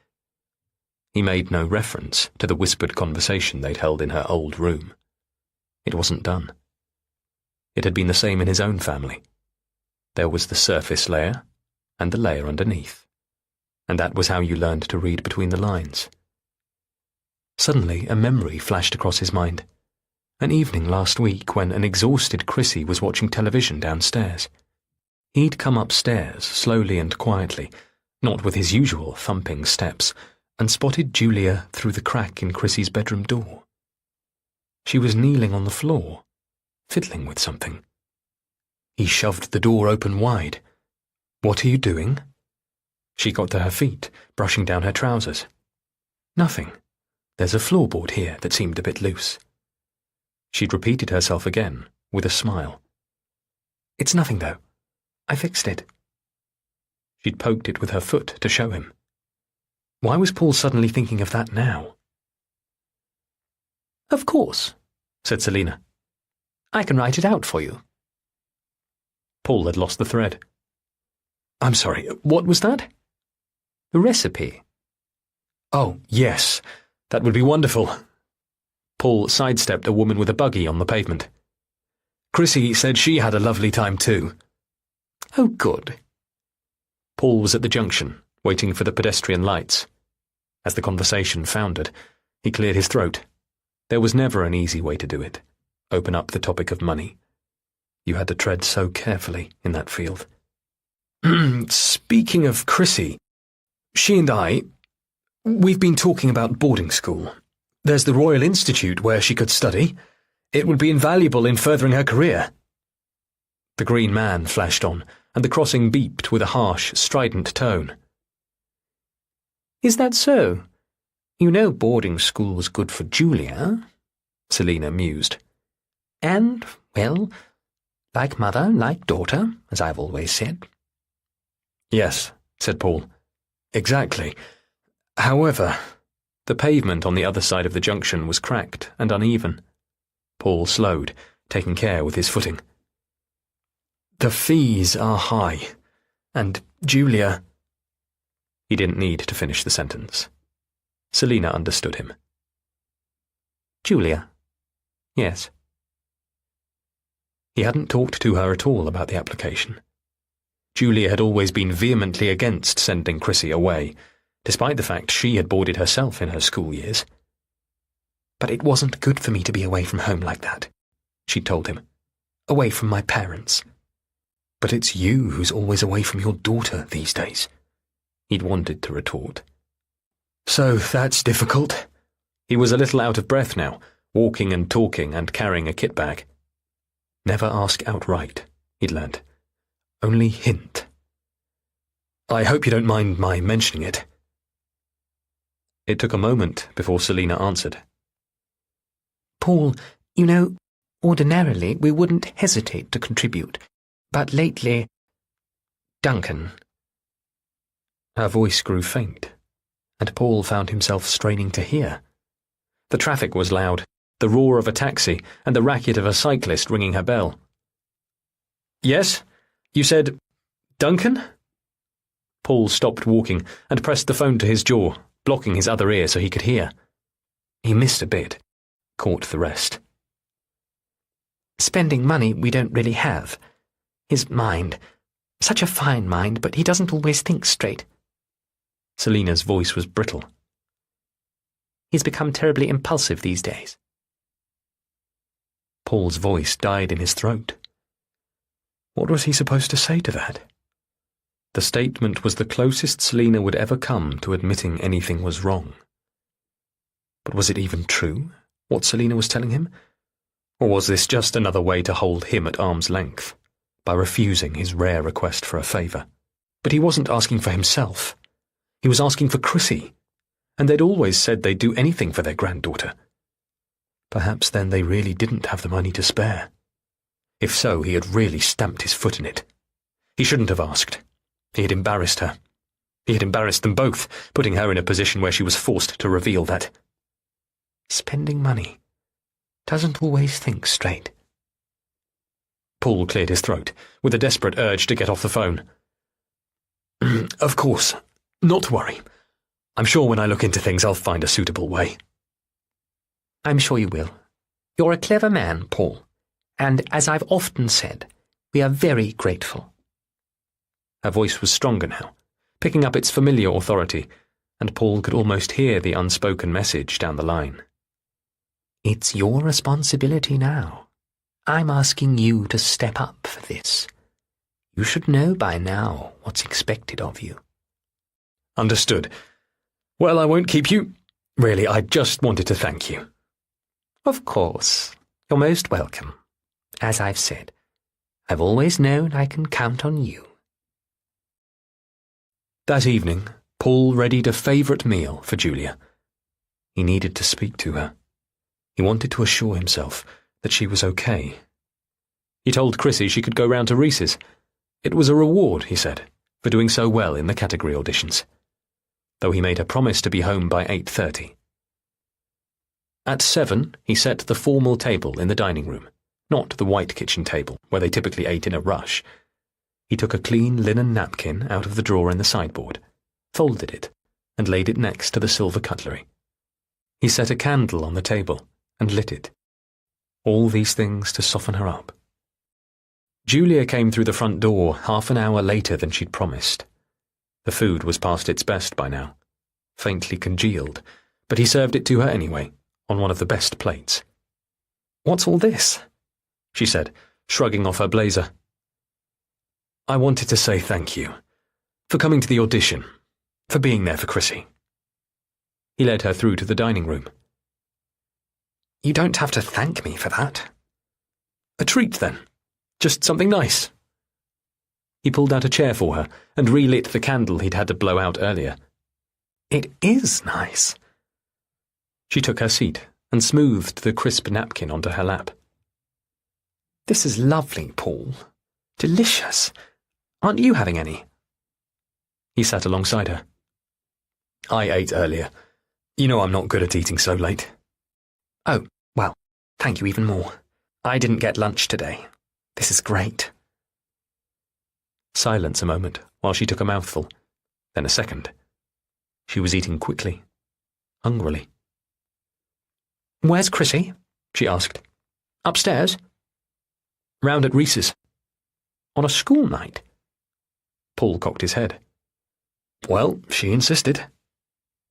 B: He made no reference to the whispered conversation they'd held in her old room. It wasn't done. It had been the same in his own family. There was the surface layer and the layer underneath, and that was how you learned to read between the lines. Suddenly a memory flashed across his mind. An evening last week when an exhausted Chrissy was watching television downstairs. He'd come upstairs slowly and quietly, not with his usual thumping steps, and spotted Julia through the crack in Chrissy's bedroom door. She was kneeling on the floor, fiddling with something. He shoved the door open wide. "What are you doing?" She got to her feet, brushing down her trousers. "Nothing. There's a floorboard here that seemed a bit loose." She'd repeated herself again, with a smile. "It's nothing, though. I fixed it." She'd poked it with her foot to show him. Why was Paul suddenly thinking of that now?
D: "Of course," said Selina. "I can write it out for you."
B: Paul had lost the thread.
C: "I'm sorry, what was that?"
D: "The recipe."
C: "Oh, yes, that would be wonderful." Paul sidestepped a woman with a buggy on the pavement. Chrissy said she had a lovely time too.
D: "Oh, good."
B: Paul was at the junction, waiting for the pedestrian lights. As the conversation foundered, he cleared his throat. There was never an easy way to do it. Open up the topic of money. You had to tread so carefully in that field.
C: "Speaking of Chrissy, she and we've been talking about boarding school. There's the Royal Institute where she could study. It would be invaluable in furthering her career." The green man flashed on, and the crossing beeped with a harsh, strident tone.
D: "Is that so? You know boarding school's good for Julia," Selina mused. "And, well, like mother, like daughter, as I've always said."
C: "Yes," said Paul. "Exactly. However—"
B: The pavement on the other side of the junction was cracked and uneven. Paul slowed, taking care with his footing.
C: "The fees are high, and Julia—"
B: He didn't need to finish the sentence. Selina understood him.
D: "Julia. Yes."
B: He hadn't talked to her at all about the application. Julia had always been vehemently against sending Chrissy away, despite the fact she had boarded herself in her school years.
C: "But it wasn't good for me to be away from home like that," she'd told him. "Away from my parents." "But it's you who's always away from your daughter these days," he'd wanted to retort. "So that's difficult."
B: He was a little out of breath now, walking and talking and carrying a kit bag. Never ask outright, he'd learnt. Only hint.
C: "I hope you don't mind my mentioning it."
B: It took a moment before Selina answered.
D: "Paul, you know, ordinarily we wouldn't hesitate to contribute, but lately—" "Duncan."
B: Her voice grew faint, and Paul found himself straining to hear. The traffic was loud, the roar of a taxi and the racket of a cyclist ringing her bell.
C: "Yes? You said Duncan?"
B: Paul stopped walking and pressed the phone to his jaw, blocking his other ear so he could hear. He missed a bit, caught the rest.
D: "Spending money we don't really have. His mind. Such a fine mind, but he doesn't always think straight."
B: Selina's voice was brittle.
D: "He's become terribly impulsive these days."
B: Paul's voice died in his throat. What was he supposed to say to that? The statement was the closest Selina would ever come to admitting anything was wrong. But was it even true, what Selina was telling him? Or was this just another way to hold him at arm's length, by refusing his rare request for a favour? But he wasn't asking for himself. He was asking for Chrissy, and they'd always said they'd do anything for their granddaughter. Perhaps then they really didn't have the money to spare. If so, he had really stamped his foot in it. He shouldn't have asked. He had embarrassed her. He had embarrassed them both, putting her in a position where she was forced to reveal that.
D: Spending money. Doesn't always think straight.
B: Paul cleared his throat, with a desperate urge to get off the phone. Of course. Not to worry. I'm sure when I look into things I'll find a suitable way.
D: I'm sure you will. You're a clever man, Paul, and as I've often said, we are very grateful.
B: Her voice was stronger now, picking up its familiar authority, and Paul could almost hear the unspoken message down the line.
D: It's your responsibility now. I'm asking you to step up for this. You should know by now what's expected of you.
B: Understood. Well, I won't keep you. Really, I just wanted to thank you.
D: Of course. You're most welcome. As I've said, I've always known I can count on you.
B: That evening, Paul readied a favourite meal for Julia. He needed to speak to her. He wanted to assure himself that she was okay. He told Chrissy she could go round to Reese's. It was a reward, he said, for doing so well in the category auditions, though he made her promise to be home by 8:30. At 7, he set the formal table in the dining room, not the white kitchen table, where they typically ate in a rush. He took a clean linen napkin out of the drawer in the sideboard, folded it, and laid it next to the silver cutlery. He set a candle on the table and lit it. All these things to soften her up. Julia came through the front door half an hour later than she'd promised. The food was past its best by now, faintly congealed, but he served it to her anyway, on one of the best plates. "What's all this?" she said, shrugging off her blazer. "I wanted to say thank you, for coming to the audition, for being there for Chrissy." He led her through to the dining room. "You don't have to thank me for that." "A treat, then. Just something nice." He pulled out a chair for her and relit the candle he'd had to blow out earlier. "It is nice." She took her seat and smoothed the crisp napkin onto her lap. "This is lovely, Paul. Delicious. Aren't you having any?" He sat alongside her. "I ate earlier. You know I'm not good at eating so late." "Oh, well, thank you even more. I didn't get lunch today. This is great." Silence a moment while she took a mouthful, then a second. She was eating quickly, hungrily. "Where's Chrissy?" she asked. "Upstairs?" "Round at Reese's." "On a school night?" Paul cocked his head. "Well, she insisted."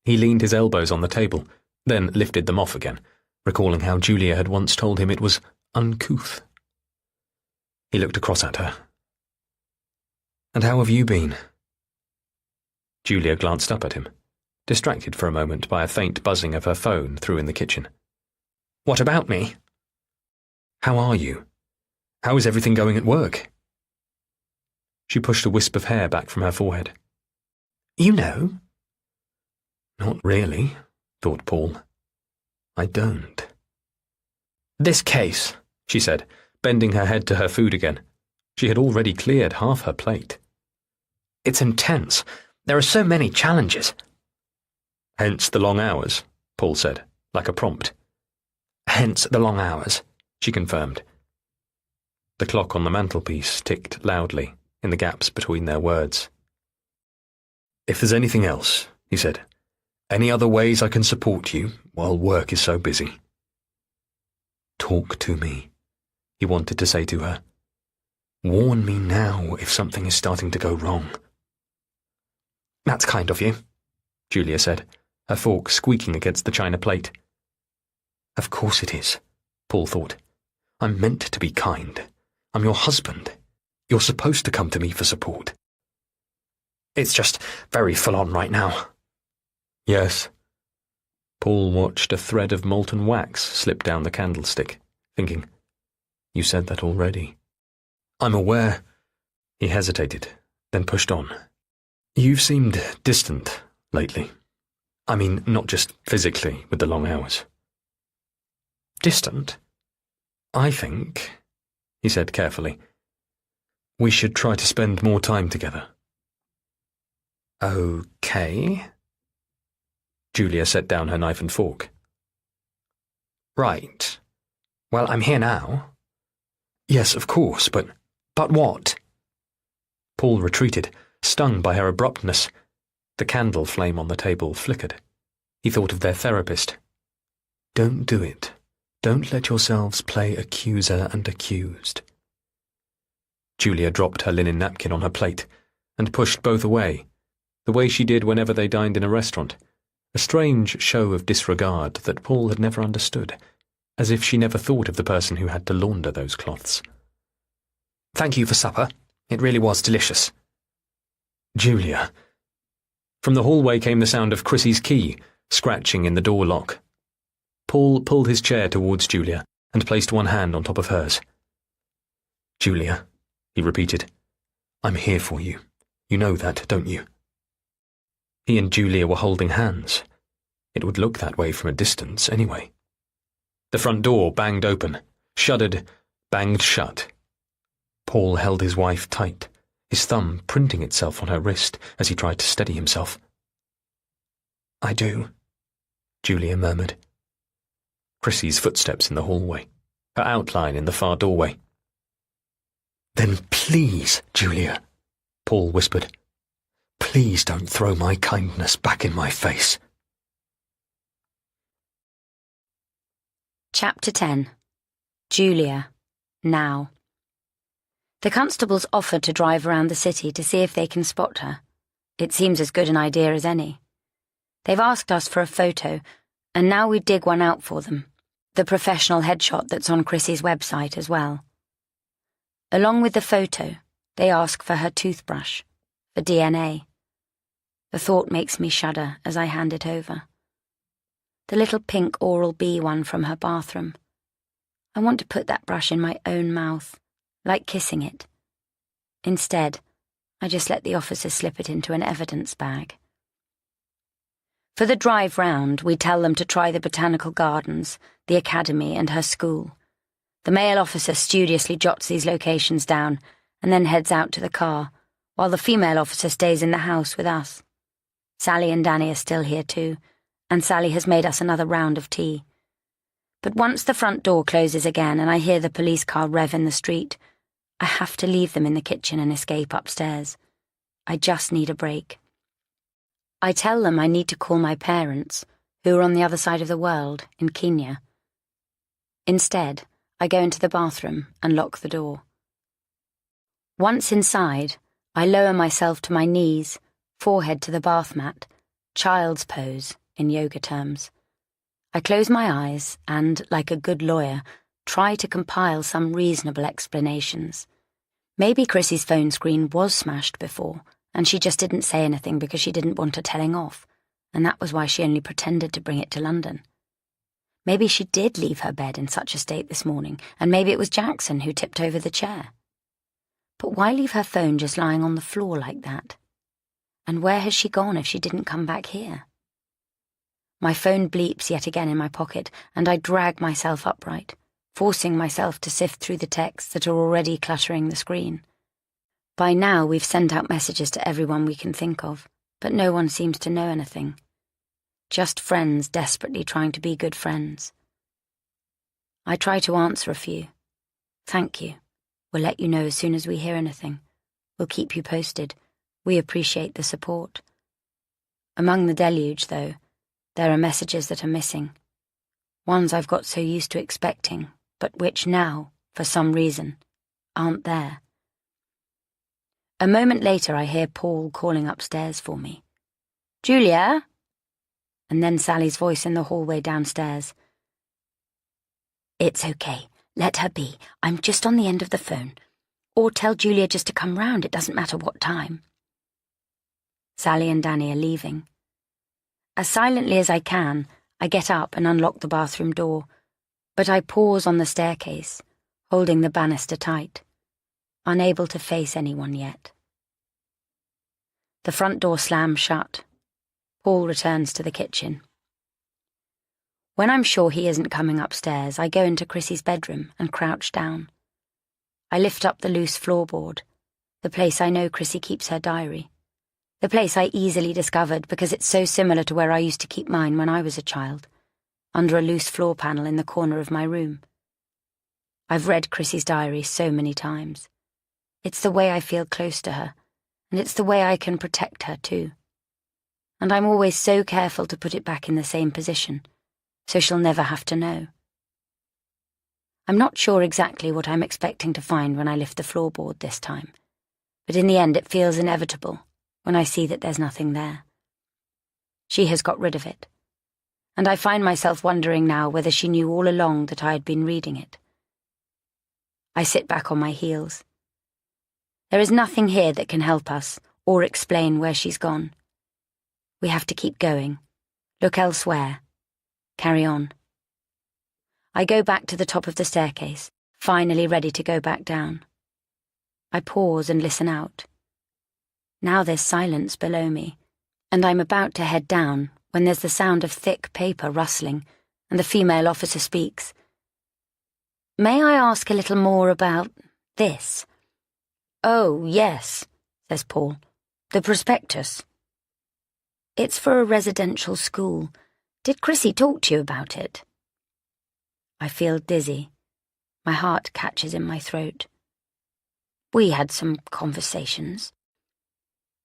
B: He leaned his elbows on the table, then lifted them off again, recalling how Julia had once told him it was uncouth. He looked across at her. "And how have you been?" Julia glanced up at him, distracted for a moment by a faint buzzing of her phone through in the kitchen. "What about me?" "How are you? How is everything going at work?" She pushed a wisp of hair back from her forehead. "You know?" "Not really," thought Paul. "I don't." "This case," she said, bending her head to her food again. She had already cleared half her plate. "It's intense. There are so many challenges." "Hence the long hours," Paul said, like a prompt. "Hence the long hours," she confirmed. The clock on the mantelpiece ticked loudly in the gaps between their words. "If there's anything else," he said, "any other ways I can support you while work is so busy?" "Talk to me," he wanted to say to her. "Warn me now if something is starting to go wrong." "That's kind of you," Julia said, her fork squeaking against the china plate. "Of course it is," Paul thought. "I'm meant to be kind. I'm your husband. You're supposed to come to me for support." "It's just very full-on right now." "Yes." Paul watched a thread of molten wax slip down the candlestick, thinking, "You said that already." "I'm aware." He hesitated, then pushed on, You've seemed distant lately. I mean, not just physically with the long hours.
C: Distant?
B: I think, he said carefully, we should try to spend more time together.
C: Okay.
B: Julia set down her knife and fork.
C: Right. Well, I'm here now.
B: Yes, of course, but...
C: But what?
B: Paul retreated, stung by her abruptness. The candle flame on the table flickered. He thought of their therapist. Don't do it. Don't let yourselves play accuser and accused. Julia dropped her linen napkin on her plate and pushed both away, the way she did whenever they dined in a restaurant, a strange show of disregard that Paul had never understood, as if she never thought of the person who had to launder those cloths.
C: Thank you for supper. It really was delicious.
B: Julia. From the hallway came the sound of Chrissy's key, scratching in the door lock. Paul pulled his chair towards Julia and placed one hand on top of hers. Julia, he repeated, I'm here for you. You know that, don't you? He and Julia were holding hands. It would look that way from a distance, anyway. The front door banged open, shuddered, banged shut. Paul held his wife tight, his thumb printing itself on her wrist as he tried to steady himself.
C: I do,
B: Julia murmured. Chrissy's footsteps in the hallway, her outline in the far doorway.
C: Then please, Julia, Paul whispered. Please don't throw my kindness back in my face.
A: Chapter 10. Julia. Now. The constables offered to drive around the city to see if they can spot her. It seems as good an idea as any. They've asked us for a photo, and now we dig one out for them, the professional headshot that's on Chrissy's website as well. Along with the photo, they ask for her toothbrush, for DNA. The thought makes me shudder as I hand it over. The little pink Oral-B one from her bathroom. I want to put that brush in my own mouth, like kissing it. Instead, I just let the officer slip it into an evidence bag. For the drive round, we tell them to try the botanical gardens, the academy, and her school. The male officer studiously jots these locations down and then heads out to the car, while the female officer stays in the house with us. Sally and Danny are still here too, and Sally has made us another round of tea. But once the front door closes again and I hear the police car rev in the street, I have to leave them in the kitchen and escape upstairs. I just need a break. I tell them I need to call my parents, who are on the other side of the world, in Kenya. Instead, I go into the bathroom and lock the door. Once inside, I lower myself to my knees, forehead to the bath mat, child's pose in yoga terms. I close my eyes and, like a good lawyer, try to compile some reasonable explanations. Maybe Chrissy's phone screen was smashed before, and she just didn't say anything because she didn't want her telling off, and that was why she only pretended to bring it to London. Maybe she did leave her bed in such a state this morning, and maybe it was Jackson who tipped over the chair. But why leave her phone just lying on the floor like that? And where has she gone if she didn't come back here? My phone bleeps yet again in my pocket, and I drag myself upright, forcing myself to sift through the texts that are already cluttering the screen. By now we've sent out messages to everyone we can think of, but no one seems to know anything. Just friends desperately trying to be good friends. I try to answer a few. Thank you. We'll let you know as soon as we hear anything. We'll keep you posted. We appreciate the support. Among the deluge, though, there are messages that are missing. Ones I've got so used to expecting, but which now, for some reason, aren't there. A moment later I hear Paul calling upstairs for me. Julia? And then Sally's voice in the hallway downstairs. It's okay. Let her be. I'm just on the end of the phone. Or tell Julia just to come round. It doesn't matter what time. Sally and Danny are leaving. As silently as I can, I get up and unlock the bathroom door, but I pause on the staircase, holding the banister tight, unable to face anyone yet. The front door slams shut. Paul returns to the kitchen. When I'm sure he isn't coming upstairs, I go into Chrissy's bedroom and crouch down. I lift up the loose floorboard, the place I know Chrissy keeps her diary, the place I easily discovered because it's so similar to where I used to keep mine when I was a child, under a loose floor panel in the corner of my room. I've read Chrissy's diary so many times. It's the way I feel close to her, and it's the way I can protect her too. And I'm always so careful to put it back in the same position, so she'll never have to know. I'm not sure exactly what I'm expecting to find when I lift the floorboard this time, but in the end it feels inevitable when I see that there's nothing there. She has got rid of it, and I find myself wondering now whether she knew all along that I had been reading it. I sit back on my heels. There is nothing here that can help us or explain where she's gone. We have to keep going, look elsewhere, carry on. I go back to the top of the staircase, finally ready to go back down. I pause and listen out. Now there's silence below me, and I'm about to head down when there's the sound of thick paper rustling, and the female officer speaks. "May I ask a little more about this?" "Oh, yes," says Paul. "The prospectus." "It's for a residential school. Did Chrissy talk to you about it?" I feel dizzy. My heart catches in my throat. "We had some conversations."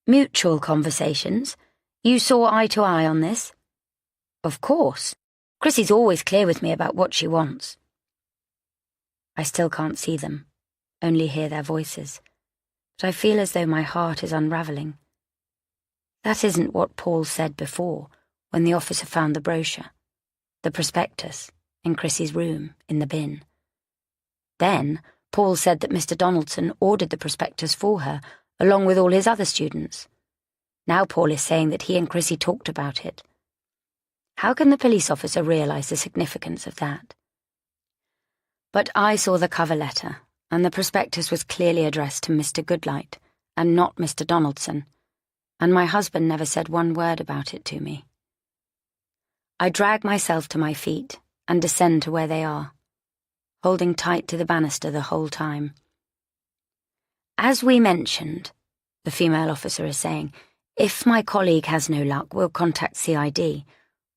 A: "Mutual conversations? You saw eye to eye on this?" "Of course. Chrissy's always clear with me about what she wants." I still can't see them, only hear their voices, but I feel as though my heart is unravelling. That isn't what Paul said before, when the officer found the brochure, the prospectus, in Chrissy's room, in the bin. Then, Paul said that Mr. Donaldson ordered the prospectus for her, along with all his other students. Now Paul is saying that he and Chrissy talked about it. How can the police officer realise the significance of that? But I saw the cover letter, and the prospectus was clearly addressed to Mr. Goodlight, and not Mr. Donaldson, and my husband never said one word about it to me. I drag myself to my feet and descend to where they are, holding tight to the banister the whole time. "As we mentioned," the female officer is saying, "if my colleague has no luck, we'll contact CID,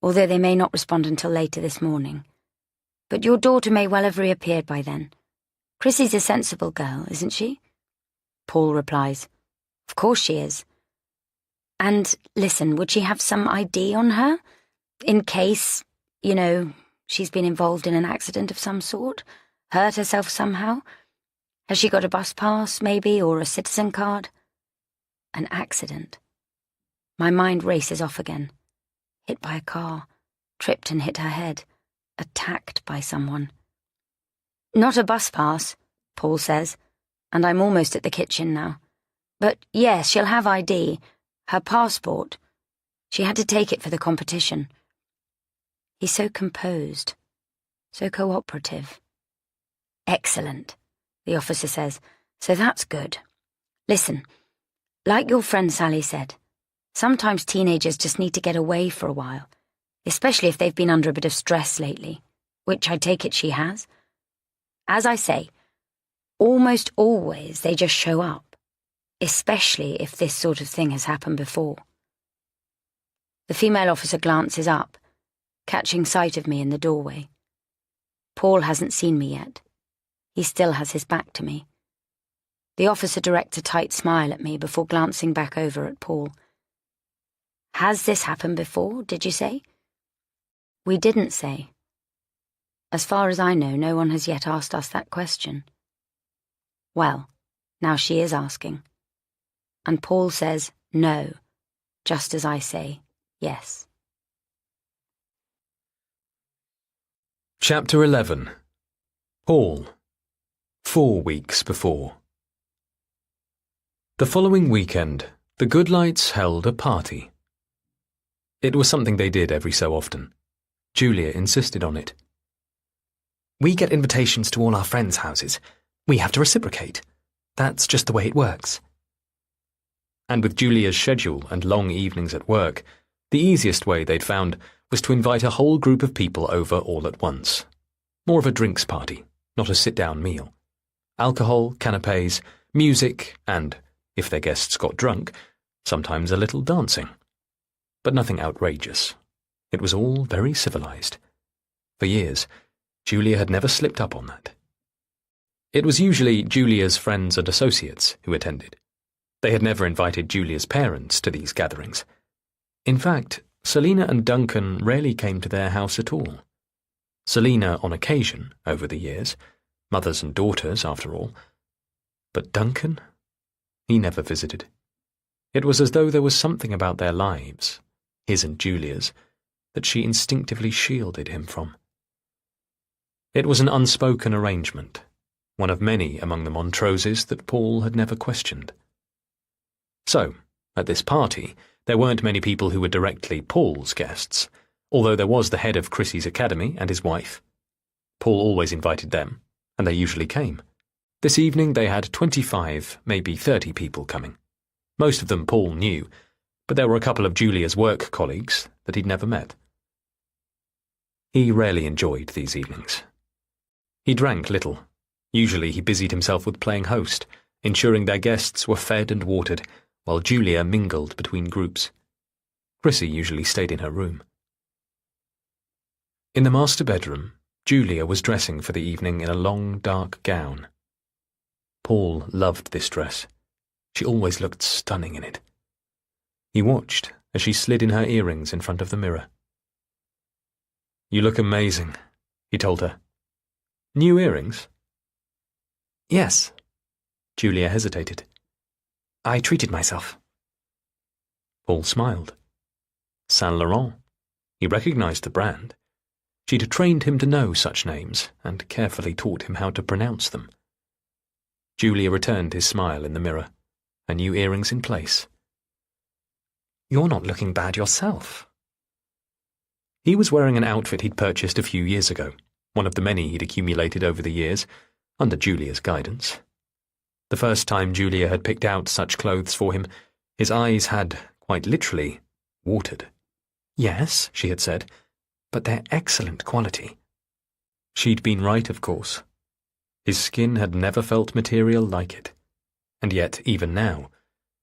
A: although they may not respond until later this morning. But your daughter may well have reappeared by then. Chrissy's a sensible girl, isn't she?" Paul replies, "Of course she is." "And, listen, would she have some ID on her? In case, she's been involved in an accident of some sort? Hurt herself somehow? Has she got a bus pass, maybe, or a citizen card?" An accident. My mind races off again. Hit by a car, tripped and hit her head, attacked by someone. "Not a bus pass," Paul says, and I'm almost at the kitchen now. "But yes, she'll have ID, her passport. She had to take it for the competition." He's so composed, so cooperative. "Excellent," the officer says, "so that's good. Listen, like your friend Sally said, sometimes teenagers just need to get away for a while, especially if they've been under a bit of stress lately, which I take it she has. As I say, almost always they just show up, especially if this sort of thing has happened before." The female officer glances up, catching sight of me in the doorway. Paul hasn't seen me yet. He still has his back to me. The officer directs a tight smile at me before glancing back over at Paul. "Has this happened before, did you say?" "We didn't say. As far as I know, no one has yet asked us that question." Well, now she is asking. And Paul says no, just as I say yes.
B: Chapter 11. Paul. 4 weeks before. The following weekend, the Goodlights held a party. It was something they did every so often. Julia insisted on it.
C: "We get invitations to all our friends' houses. We have to reciprocate. That's just the way it works."
B: And with Julia's schedule and long evenings at work, the easiest way they'd found was to invite a whole group of people over all at once. More of a drinks party, not a sit-down meal. Alcohol, canapes, music, and, if their guests got drunk, sometimes a little dancing. But nothing outrageous. It was all very civilized. For years, Julia had never slipped up on that. It was usually Julia's friends and associates who attended. They had never invited Julia's parents to these gatherings. In fact, Selina and Duncan rarely came to their house at all. Selina on occasion, over the years, mothers and daughters, after all. But Duncan? He never visited. It was as though there was something about their lives, his and Julia's, that she instinctively shielded him from. It was an unspoken arrangement, one of many among the Montroses that Paul had never questioned. So, at this party, there weren't many people who were directly Paul's guests, although there was the head of Chrissy's academy and his wife. Paul always invited them, and they usually came. This evening they had 25, maybe 30 people coming. Most of them Paul knew, but there were a couple of Julia's work colleagues that he'd never met. He rarely enjoyed these evenings. He drank little. Usually he busied himself with playing host, ensuring their guests were fed and watered, while Julia mingled between groups. Chrissy usually stayed in her room. In the master bedroom, Julia was dressing for the evening in a long, dark gown. Paul loved this dress. She always looked stunning in it. He watched as she slid in her earrings in front of the mirror. "You look amazing," he told her. "New earrings?"
C: "Yes." Julia hesitated. "I treated myself."
B: Paul smiled. Saint Laurent. He recognized the brand. She'd trained him to know such names and carefully taught him how to pronounce them. Julia returned his smile in the mirror, her new earrings in place.
C: "You're not looking bad yourself."
B: He was wearing an outfit he'd purchased a few years ago, one of the many he'd accumulated over the years, under Julia's guidance. The first time Julia had picked out such clothes for him, his eyes had, quite literally, watered.
C: "Yes," she had said, "but they're excellent quality."
B: She'd been right, of course. His skin had never felt material like it, and yet, even now,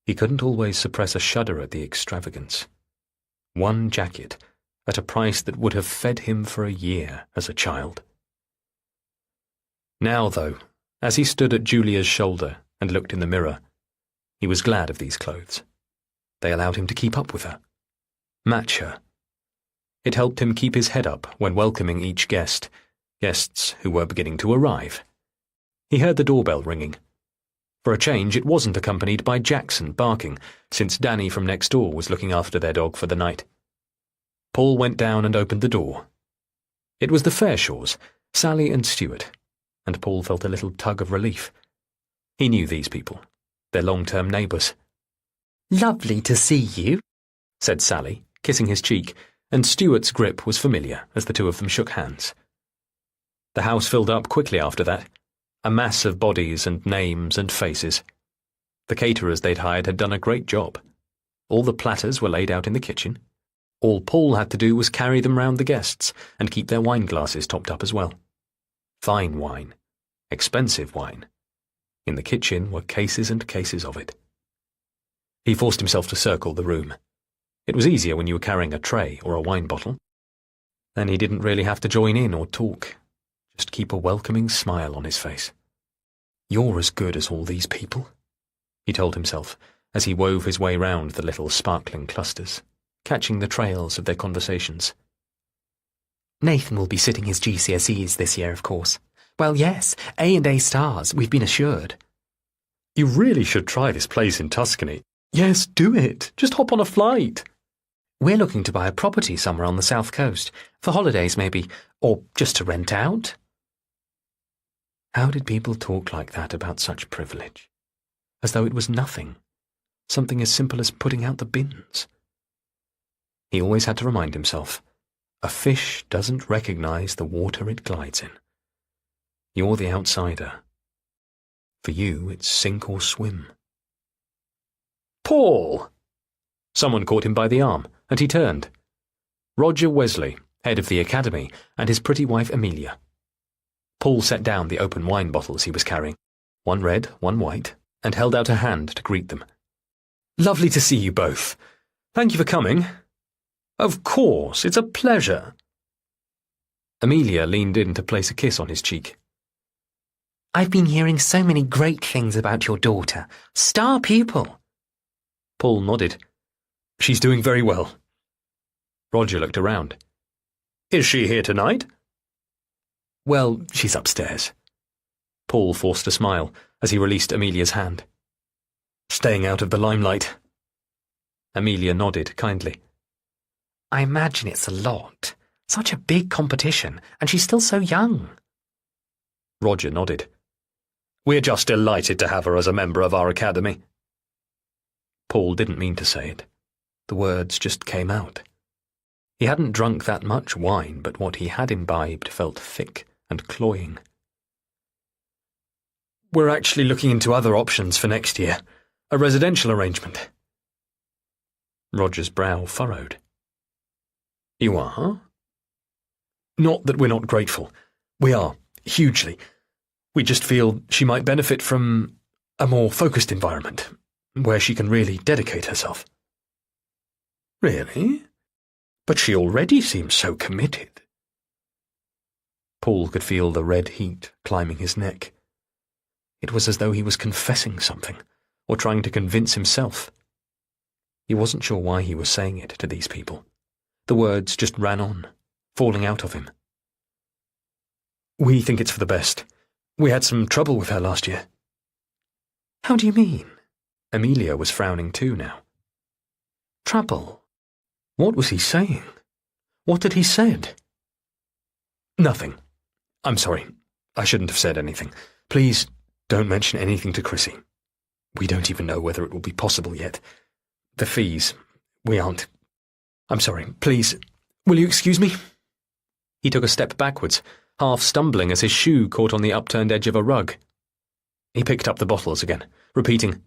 B: he couldn't always suppress a shudder at the extravagance. One jacket, at a price that would have fed him for a year as a child. Now, though, as he stood at Julia's shoulder and looked in the mirror, he was glad of these clothes. They allowed him to keep up with her, match her. It helped him keep his head up when welcoming each guest, guests who were beginning to arrive. He heard the doorbell ringing. For a change, it wasn't accompanied by Jackson barking, since Danny from next door was looking after their dog for the night. Paul went down and opened the door. It was the Fairshaws, Sally and Stuart, and Paul felt a little tug of relief. He knew these people, their long-term neighbours.
C: "Lovely to see you,"
B: said Sally, kissing his cheek, and Stuart's grip was familiar as the two of them shook hands. The house filled up quickly after that, a mass of bodies and names and faces. The caterers they'd hired had done a great job. All the platters were laid out in the kitchen. All Paul had to do was carry them round the guests and keep their wine glasses topped up as well. Fine wine. Expensive wine. In the kitchen were cases and cases of it. He forced himself to circle the room. It was easier when you were carrying a tray or a wine bottle. Then he didn't really have to join in or talk. Just keep a welcoming smile on his face. "You're as good as all these people," he told himself as he wove his way round the little sparkling clusters, catching the trails of their conversations.
C: "Nathan will be sitting his GCSEs this year, of course. Well, yes, A and A stars, we've been assured."
B: "You really should try this place in Tuscany." "Yes, do it. Just hop on a flight."
C: "We're looking to buy a property somewhere on the south coast, for holidays maybe, or just to rent out."
B: How did people talk like that about such privilege? As though it was nothing, something as simple as putting out the bins. He always had to remind himself, a fish doesn't recognize the water it glides in. You're the outsider. For you, it's sink or swim. Paul! Someone caught him by the arm, and he turned. Roger Wesley, head of the academy, and his pretty wife Amelia. Paul set down the open wine bottles he was carrying, one red, one white, and held out a hand to greet them. Lovely to see you both. Thank you for coming. Of course, it's a pleasure. Amelia leaned in to place a kiss on his cheek.
D: I've been hearing so many great things about your daughter. Star pupil.
B: Paul nodded. She's doing very well. Roger looked around. Is she here tonight? Well, she's upstairs. Paul forced a smile as he released Amelia's hand. Staying out of the limelight. Amelia nodded kindly.
D: I imagine it's a lot. Such a big competition, and she's still so young.
B: Roger nodded. We're just delighted to have her as a member of our academy. Paul didn't mean to say it. The words just came out. He hadn't drunk that much wine, but what he had imbibed felt thick and cloying. We're actually looking into other options for next year. A residential arrangement. Roger's brow furrowed. You are? Not that we're not grateful. We are, hugely. We just feel she might benefit from a more focused environment, where she can really dedicate herself. Really? But she already seems so committed. Paul could feel the red heat climbing his neck. It was as though he was confessing something, or trying to convince himself. He wasn't sure why he was saying it to these people. The words just ran on, falling out of him. We think it's for the best. We had some trouble with her last year. How do you mean? Amelia was frowning too now. Trouble? What was he saying? What had he said? Nothing. I'm sorry. I shouldn't have said anything. Please don't mention anything to Chrissy. We don't even know whether it will be possible yet. The fees, we aren't. I'm sorry. Please, will you excuse me? He took a step backwards, half stumbling as his shoe caught on the upturned edge of a rug. He picked up the bottles again, repeating,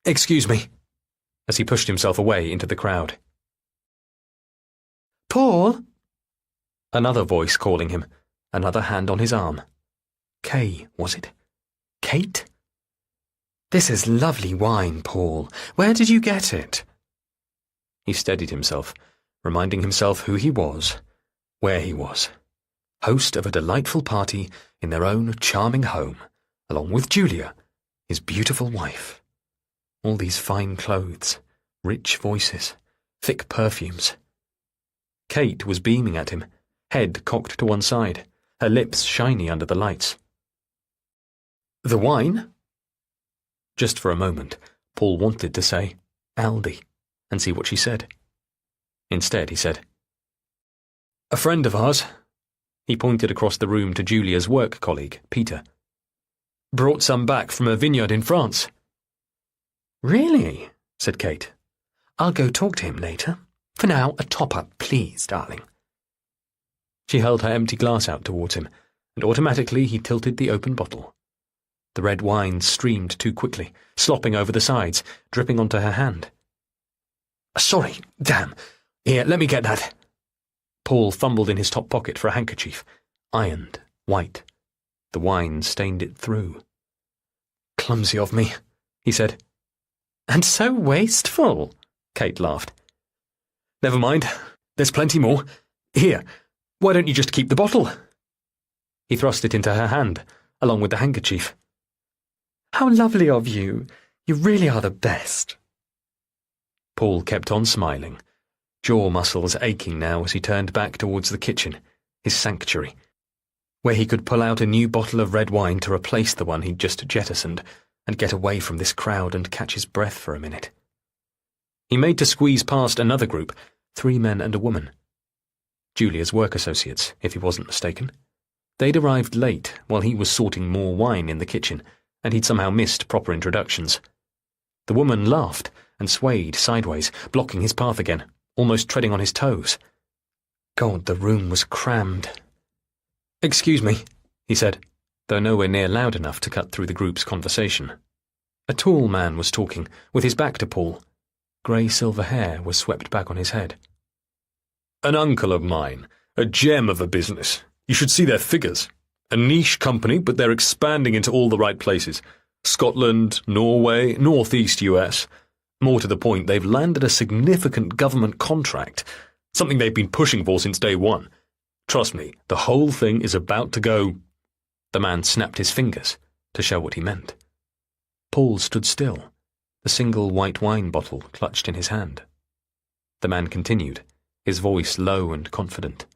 B: "Excuse me," as he pushed himself away into the crowd. Paul! Another voice calling him, another hand on his arm. Kay, was it? Kate? This is lovely wine, Paul. Where did you get it? He steadied himself, reminding himself who he was, where he was. Host of a delightful party in their own charming home, along with Julia, his beautiful wife. All these fine clothes, rich voices, thick perfumes. Kate was beaming at him, head cocked to one side, her lips shiny under the lights. The wine? Just for a moment, Paul wanted to say, Aldi, and see what she said. Instead, he said, A friend of ours, he pointed across the room to Julia's work colleague, Peter, brought some back from a vineyard in France. Really? Said Kate. I'll go talk to him later. For now, a top-up, please, darling. She held her empty glass out towards him, and automatically he tilted the open bottle. The red wine streamed too quickly, slopping over the sides, dripping onto her hand. Sorry, damn. Here, let me get that. Paul fumbled in his top pocket for a handkerchief, ironed, white. The wine stained it through. Clumsy of me, he said. And so wasteful, Kate laughed. Never mind, there's plenty more. Here, why don't you just keep the bottle? He thrust it into her hand, along with the handkerchief. How lovely of you. You really are the best. Paul kept on smiling, jaw muscles aching now as he turned back towards the kitchen, his sanctuary, where he could pull out a new bottle of red wine to replace the one he'd just jettisoned and get away from this crowd and catch his breath for a minute. He made to squeeze past another group, 3 men and a woman. Julia's work associates, if he wasn't mistaken. They'd arrived late while he was sorting more wine in the kitchen, and he'd somehow missed proper introductions. The woman laughed and swayed sideways, blocking his path again, almost treading on his toes. God, the room was crammed. Excuse me, he said, though nowhere near loud enough to cut through the group's conversation. A tall man was talking, with his back to Paul. Grey-silver hair was swept back on his head. "An uncle of mine, a gem of a business. You should see their figures. A niche company, but they're expanding into all the right places. Scotland, Norway, northeast US. More to the point, they've landed a significant government contract, something they've been pushing for since day one. Trust me, the whole thing is about to go—" The man snapped his fingers to show what he meant. Paul stood still, the single white wine bottle clutched in his hand. The man continued, his voice low and confident.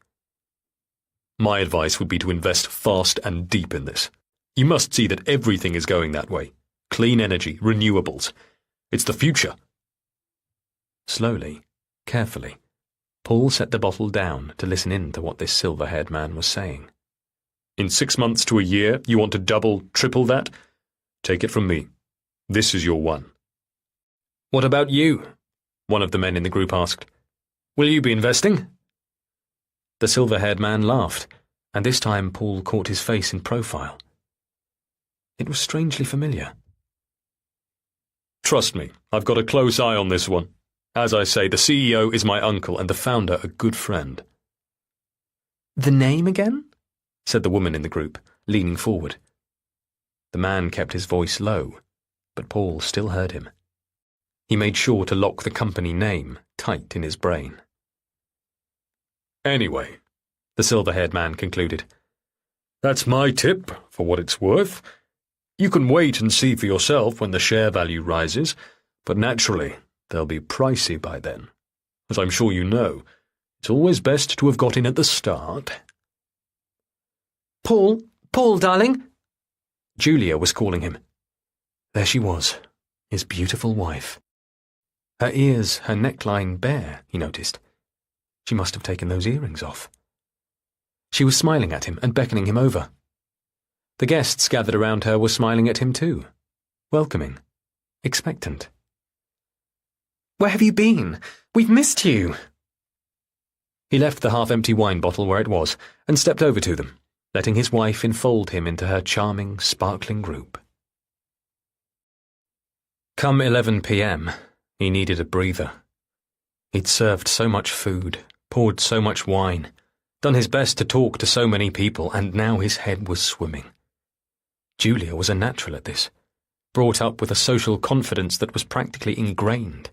B: "My advice would be to invest fast and deep in this. You must see that everything is going that way. Clean energy, renewables. It's the future." Slowly, carefully, Paul set the bottle down to listen in to what this silver-haired man was saying. "In 6 months to a year, you want to double, triple that? Take it from me. This is your one." "What about you?" one of the men in the group asked. "Will you be investing?" The silver-haired man laughed, and this time Paul caught his face in profile. It was strangely familiar. "Trust me, I've got a close eye on this one. As I say, the CEO is my uncle and the founder a good friend."
C: "The name again?"
B: said the woman in the group, leaning forward. The man kept his voice low, but Paul still heard him. He made sure to lock the company name tight in his brain. "Anyway," the silver-haired man concluded, "that's my tip, for what it's worth. You can wait and see for yourself when the share value rises, but naturally, they'll be pricey by then. As I'm sure you know, it's always best to have got in at the start."
C: Paul, darling!"
B: Julia was calling him. There she was, his beautiful wife. Her ears, her neckline bare, he noticed. She must have taken those earrings off. She was smiling at him and beckoning him over. The guests gathered around her were smiling at him too, welcoming, expectant.
C: "Where have you been? We've missed you."
B: He left the half-empty wine bottle where it was and stepped over to them, letting his wife enfold him into her charming, sparkling group. Come 11 p.m., he needed a breather. He'd served so much food, poured so much wine, done his best to talk to so many people, and now his head was swimming. Julia was a natural at this, brought up with a social confidence that was practically ingrained.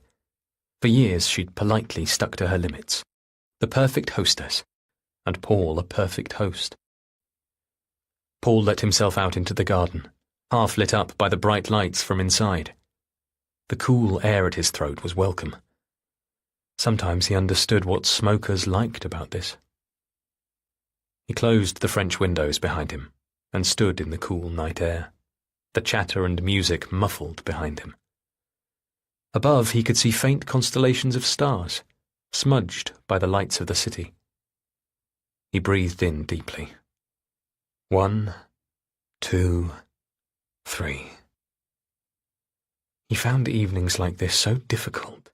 B: For years she'd politely stuck to her limits. The perfect hostess, and Paul a perfect host. Paul let himself out into the garden, half lit up by the bright lights from inside. The cool air at his throat was welcome. Sometimes he understood what smokers liked about this. He closed the French windows behind him and stood in the cool night air, the chatter and music muffled behind him. Above he could see faint constellations of stars, smudged by the lights of the city. He breathed in deeply. 1, 2, 3. He found evenings like this so difficult.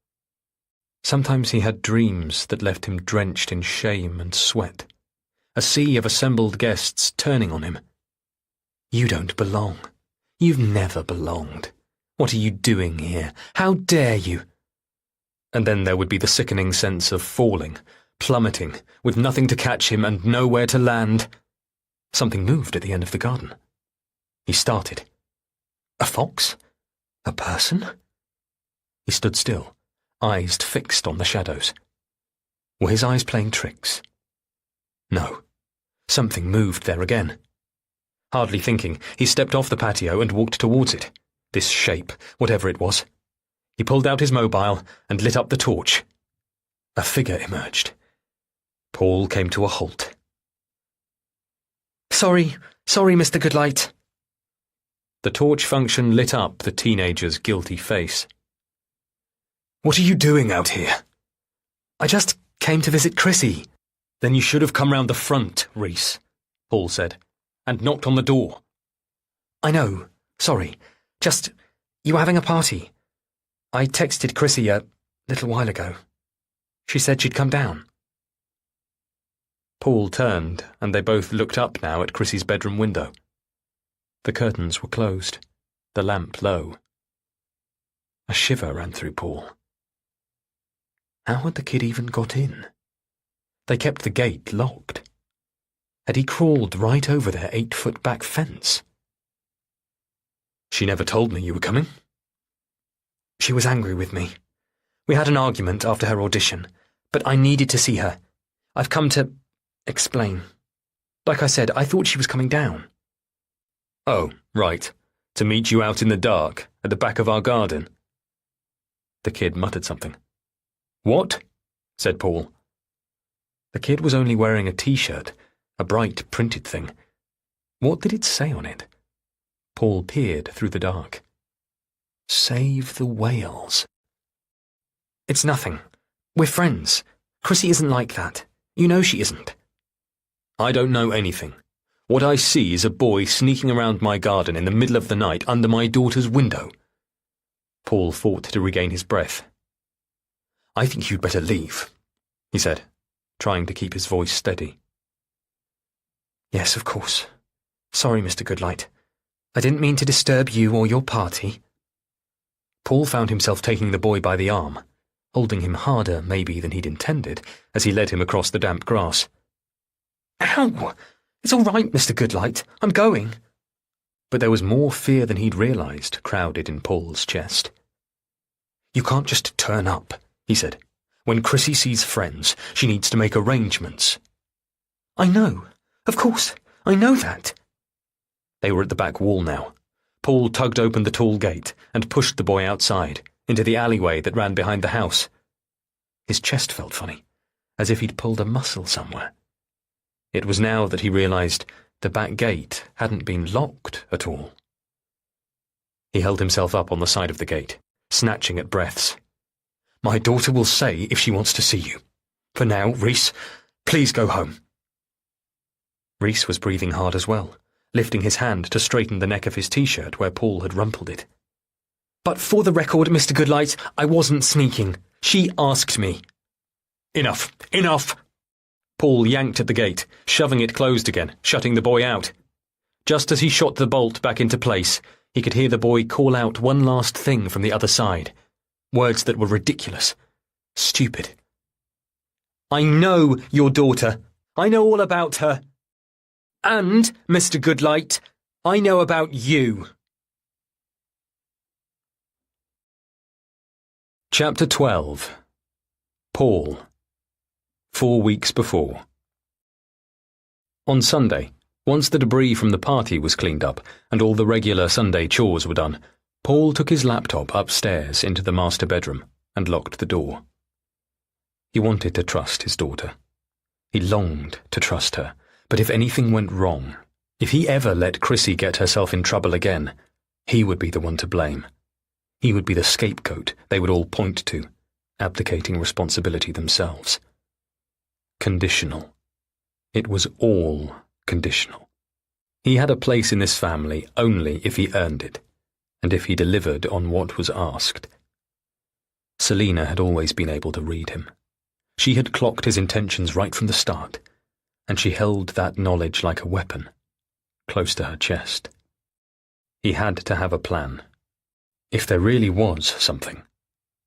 B: Sometimes he had dreams that left him drenched in shame and sweat, a sea of assembled guests turning on him. "You don't belong. You've never belonged. What are you doing here? How dare you?" And then there would be the sickening sense of falling, plummeting, with nothing to catch him and nowhere to land. Something moved at the end of the garden. He started. A fox? A person? He stood still, eyes fixed on the shadows. Were his eyes playing tricks? No. Something moved there again. Hardly thinking, he stepped off the patio and walked towards it. This shape, whatever it was. He pulled out his mobile and lit up the torch. A figure emerged. Paul came to a halt. Sorry, Mr. Goodlight." The torch function lit up the teenager's guilty face. "What are you doing out here?" "I just came to visit Chrissy." "Then you should have come round the front, Reese," Paul said, "and knocked on the door." "I know, sorry. Just, you were having a party. I texted Chrissy a little while ago. She said she'd come down." Paul turned, and they both looked up now at Chrissy's bedroom window. The curtains were closed, the lamp low. A shiver ran through Paul. How had the kid even got in? They kept the gate locked. Had he crawled right over their 8-foot back fence? She never told me you were coming. She was angry with me. We had an argument after her audition, but I needed to see her. I've come to explain. Like I said, I thought she was coming down. Oh, right. To meet you out in the dark, at the back of our garden. The kid muttered something. What? Said Paul. The kid was only wearing a t-shirt, a bright printed thing. What did it say on it? Paul peered through the dark. Save the whales. It's nothing. We're friends. Chrissy isn't like that. You know she isn't. I don't know anything. What I see is a boy sneaking around my garden in the middle of the night under my daughter's window. Paul fought to regain his breath. I think you'd better leave, he said, trying to keep his voice steady. Yes, of course. Sorry, Mr. Goodlight. I didn't mean to disturb you or your party. Paul found himself taking the boy by the arm, holding him harder maybe than he'd intended as he led him across the damp grass. Ow! It's all right, Mr. Goodlight. I'm going. But there was more fear than he'd realised crowded in Paul's chest. You can't just turn up, he said. When Chrissy sees friends, she needs to make arrangements. I know. Of course. I know that. They were at the back wall now. Paul tugged open the tall gate and pushed the boy outside, into the alleyway that ran behind the house. His chest felt funny, as if he'd pulled a muscle somewhere. It was now that he realised the back gate hadn't been locked at all. He held himself up on the side of the gate, snatching at breaths. My daughter will say if she wants to see you. For now, Reese, please go home. Reese was breathing hard as well, lifting his hand to straighten the neck of his t-shirt where Paul had rumpled it. But for the record, Mr. Goodlight, I wasn't sneaking. She asked me. Enough! Enough! Paul yanked at the gate, shoving it closed again, shutting the boy out. Just as he shot the bolt back into place, he could hear the boy call out one last thing from the other side. Words that were ridiculous. Stupid. I know your daughter. I know all about her. And, Mr. Goodlight, I know about you. Chapter 12. Paul. 4 weeks before. On Sunday, once the debris from the party was cleaned up and all the regular Sunday chores were done, Paul took his laptop upstairs into the master bedroom and locked the door. He wanted to trust his daughter. He longed to trust her, but if anything went wrong, if he ever let Chrissy get herself in trouble again, he would be the one to blame. He would be the scapegoat they would all point to, abdicating responsibility themselves. Conditional. It was all conditional. He had a place in this family only if he earned it, and if he delivered on what was asked. Selina had always been able to read him. She had clocked his intentions right from the start, and she held that knowledge like a weapon, close to her chest. He had to have a plan. If there really was something,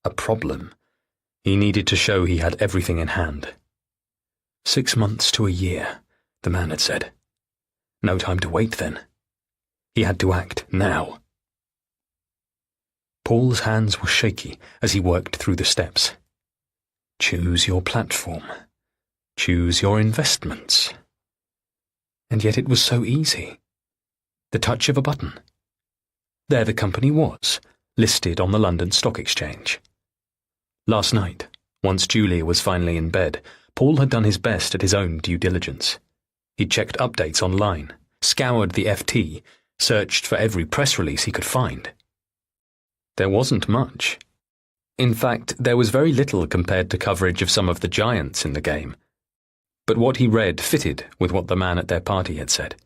B: a problem, he needed to show he had everything in hand. 6 months to a year, the man had said. No time to wait then. He had to act now. Paul's hands were shaky as he worked through the steps. Choose your platform. Choose your investments. And yet it was so easy. The touch of a button. There the company was, listed on the London Stock Exchange. Last night, once Julia was finally in bed, Paul had done his best at his own due diligence. He'd checked updates online, scoured the FT, searched for every press release he could find. There wasn't much. In fact, there was very little compared to coverage of some of the giants in the game. But what he read fitted with what the man at their party had said.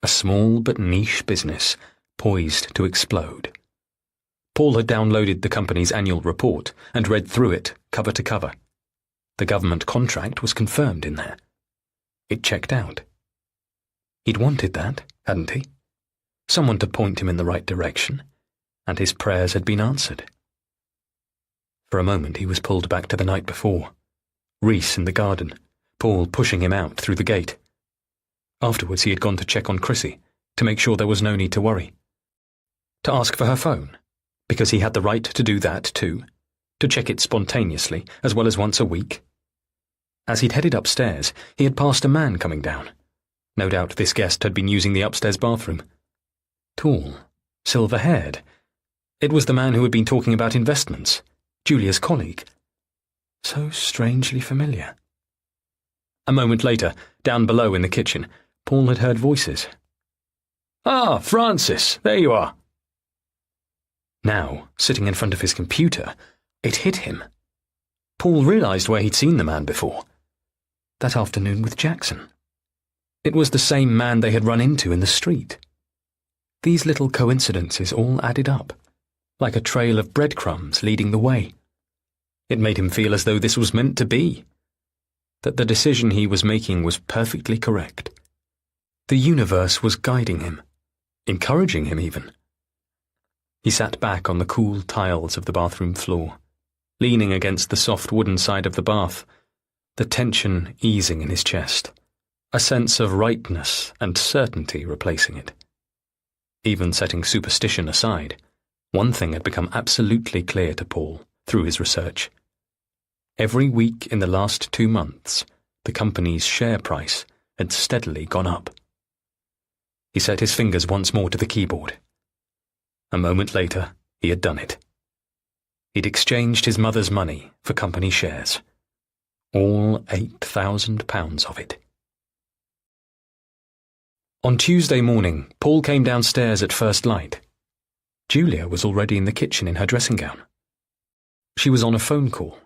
B: A small but niche business, poised to explode. Paul had downloaded the company's annual report and read through it cover to cover. The government contract was confirmed in there. It checked out. He'd wanted that, hadn't he? Someone to point him in the right direction, and his prayers had been answered. For a moment he was pulled back to the night before. Reese in the garden, Paul pushing him out through the gate. Afterwards he had gone to check on Chrissy, to make sure there was no need to worry. To ask for her phone, because he had the right to do that too, to check it spontaneously, as well as once a week. As he'd headed upstairs, he had passed a man coming down. No doubt this guest had been using the upstairs bathroom. Tall, silver-haired. It was the man who had been talking about investments, Julia's colleague. So strangely familiar. A moment later, down below in the kitchen, Paul had heard voices. "Ah, Francis, there you are." Now, sitting in front of his computer, it hit him. Paul realised where he'd seen the man before. That afternoon with Jackson. It was the same man they had run into in the street. These little coincidences all added up, like a trail of breadcrumbs leading the way. It made him feel as though this was meant to be, that the decision he was making was perfectly correct. The universe was guiding him, encouraging him even. He sat back on the cool tiles of the bathroom floor, leaning against the soft wooden side of the bath, the tension easing in his chest, a sense of rightness and certainty replacing it. Even setting superstition aside, one thing had become absolutely clear to Paul through his research. Every week in the last 2 months, the company's share price had steadily gone up. He set his fingers once more to the keyboard. A moment later, he had done it. He'd exchanged his mother's money for company shares. All £8,000 of it. On Tuesday morning, Paul came downstairs at first light. Julia was already in the kitchen in her dressing gown. She was on a phone call,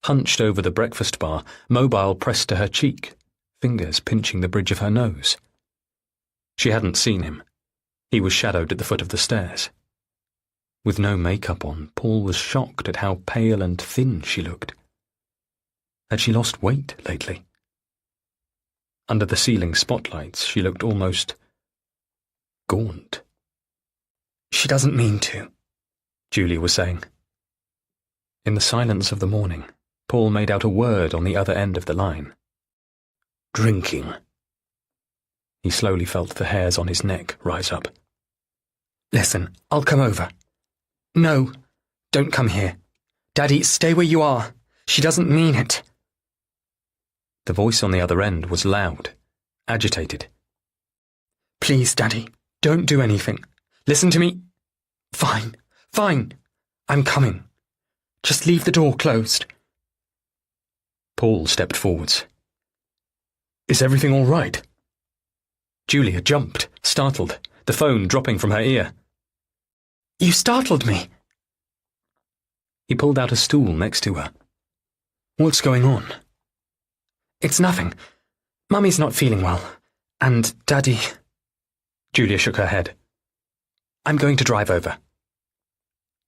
B: hunched over the breakfast bar, mobile pressed to her cheek, fingers pinching the bridge of her nose. She hadn't seen him. He was shadowed at the foot of the stairs. With no makeup on, Paul was shocked at how pale and thin she looked. Had she lost weight lately? Under the ceiling spotlights, she looked almost gaunt.
C: "She doesn't mean to,"
B: Julia was saying. In the silence of the morning, Paul made out a word on the other end of the line. "Drinking." He slowly felt the hairs on his neck rise up.
C: "Listen, I'll come over." "No, don't come here. Daddy, stay where you are. She doesn't mean it."
B: The voice on the other end was loud, agitated.
C: "Please, Daddy, don't do anything. Listen to me." "Fine, fine. I'm coming. Just leave the door closed."
B: Paul stepped forwards.
C: "Is everything all right?"
B: Julia jumped, startled, the phone dropping from her ear.
C: "You startled me."
B: He pulled out a stool next to her.
C: "What's going on?" "It's nothing. Mummy's not feeling well. And Daddy—"
B: Julia shook her head.
C: "I'm going to drive over."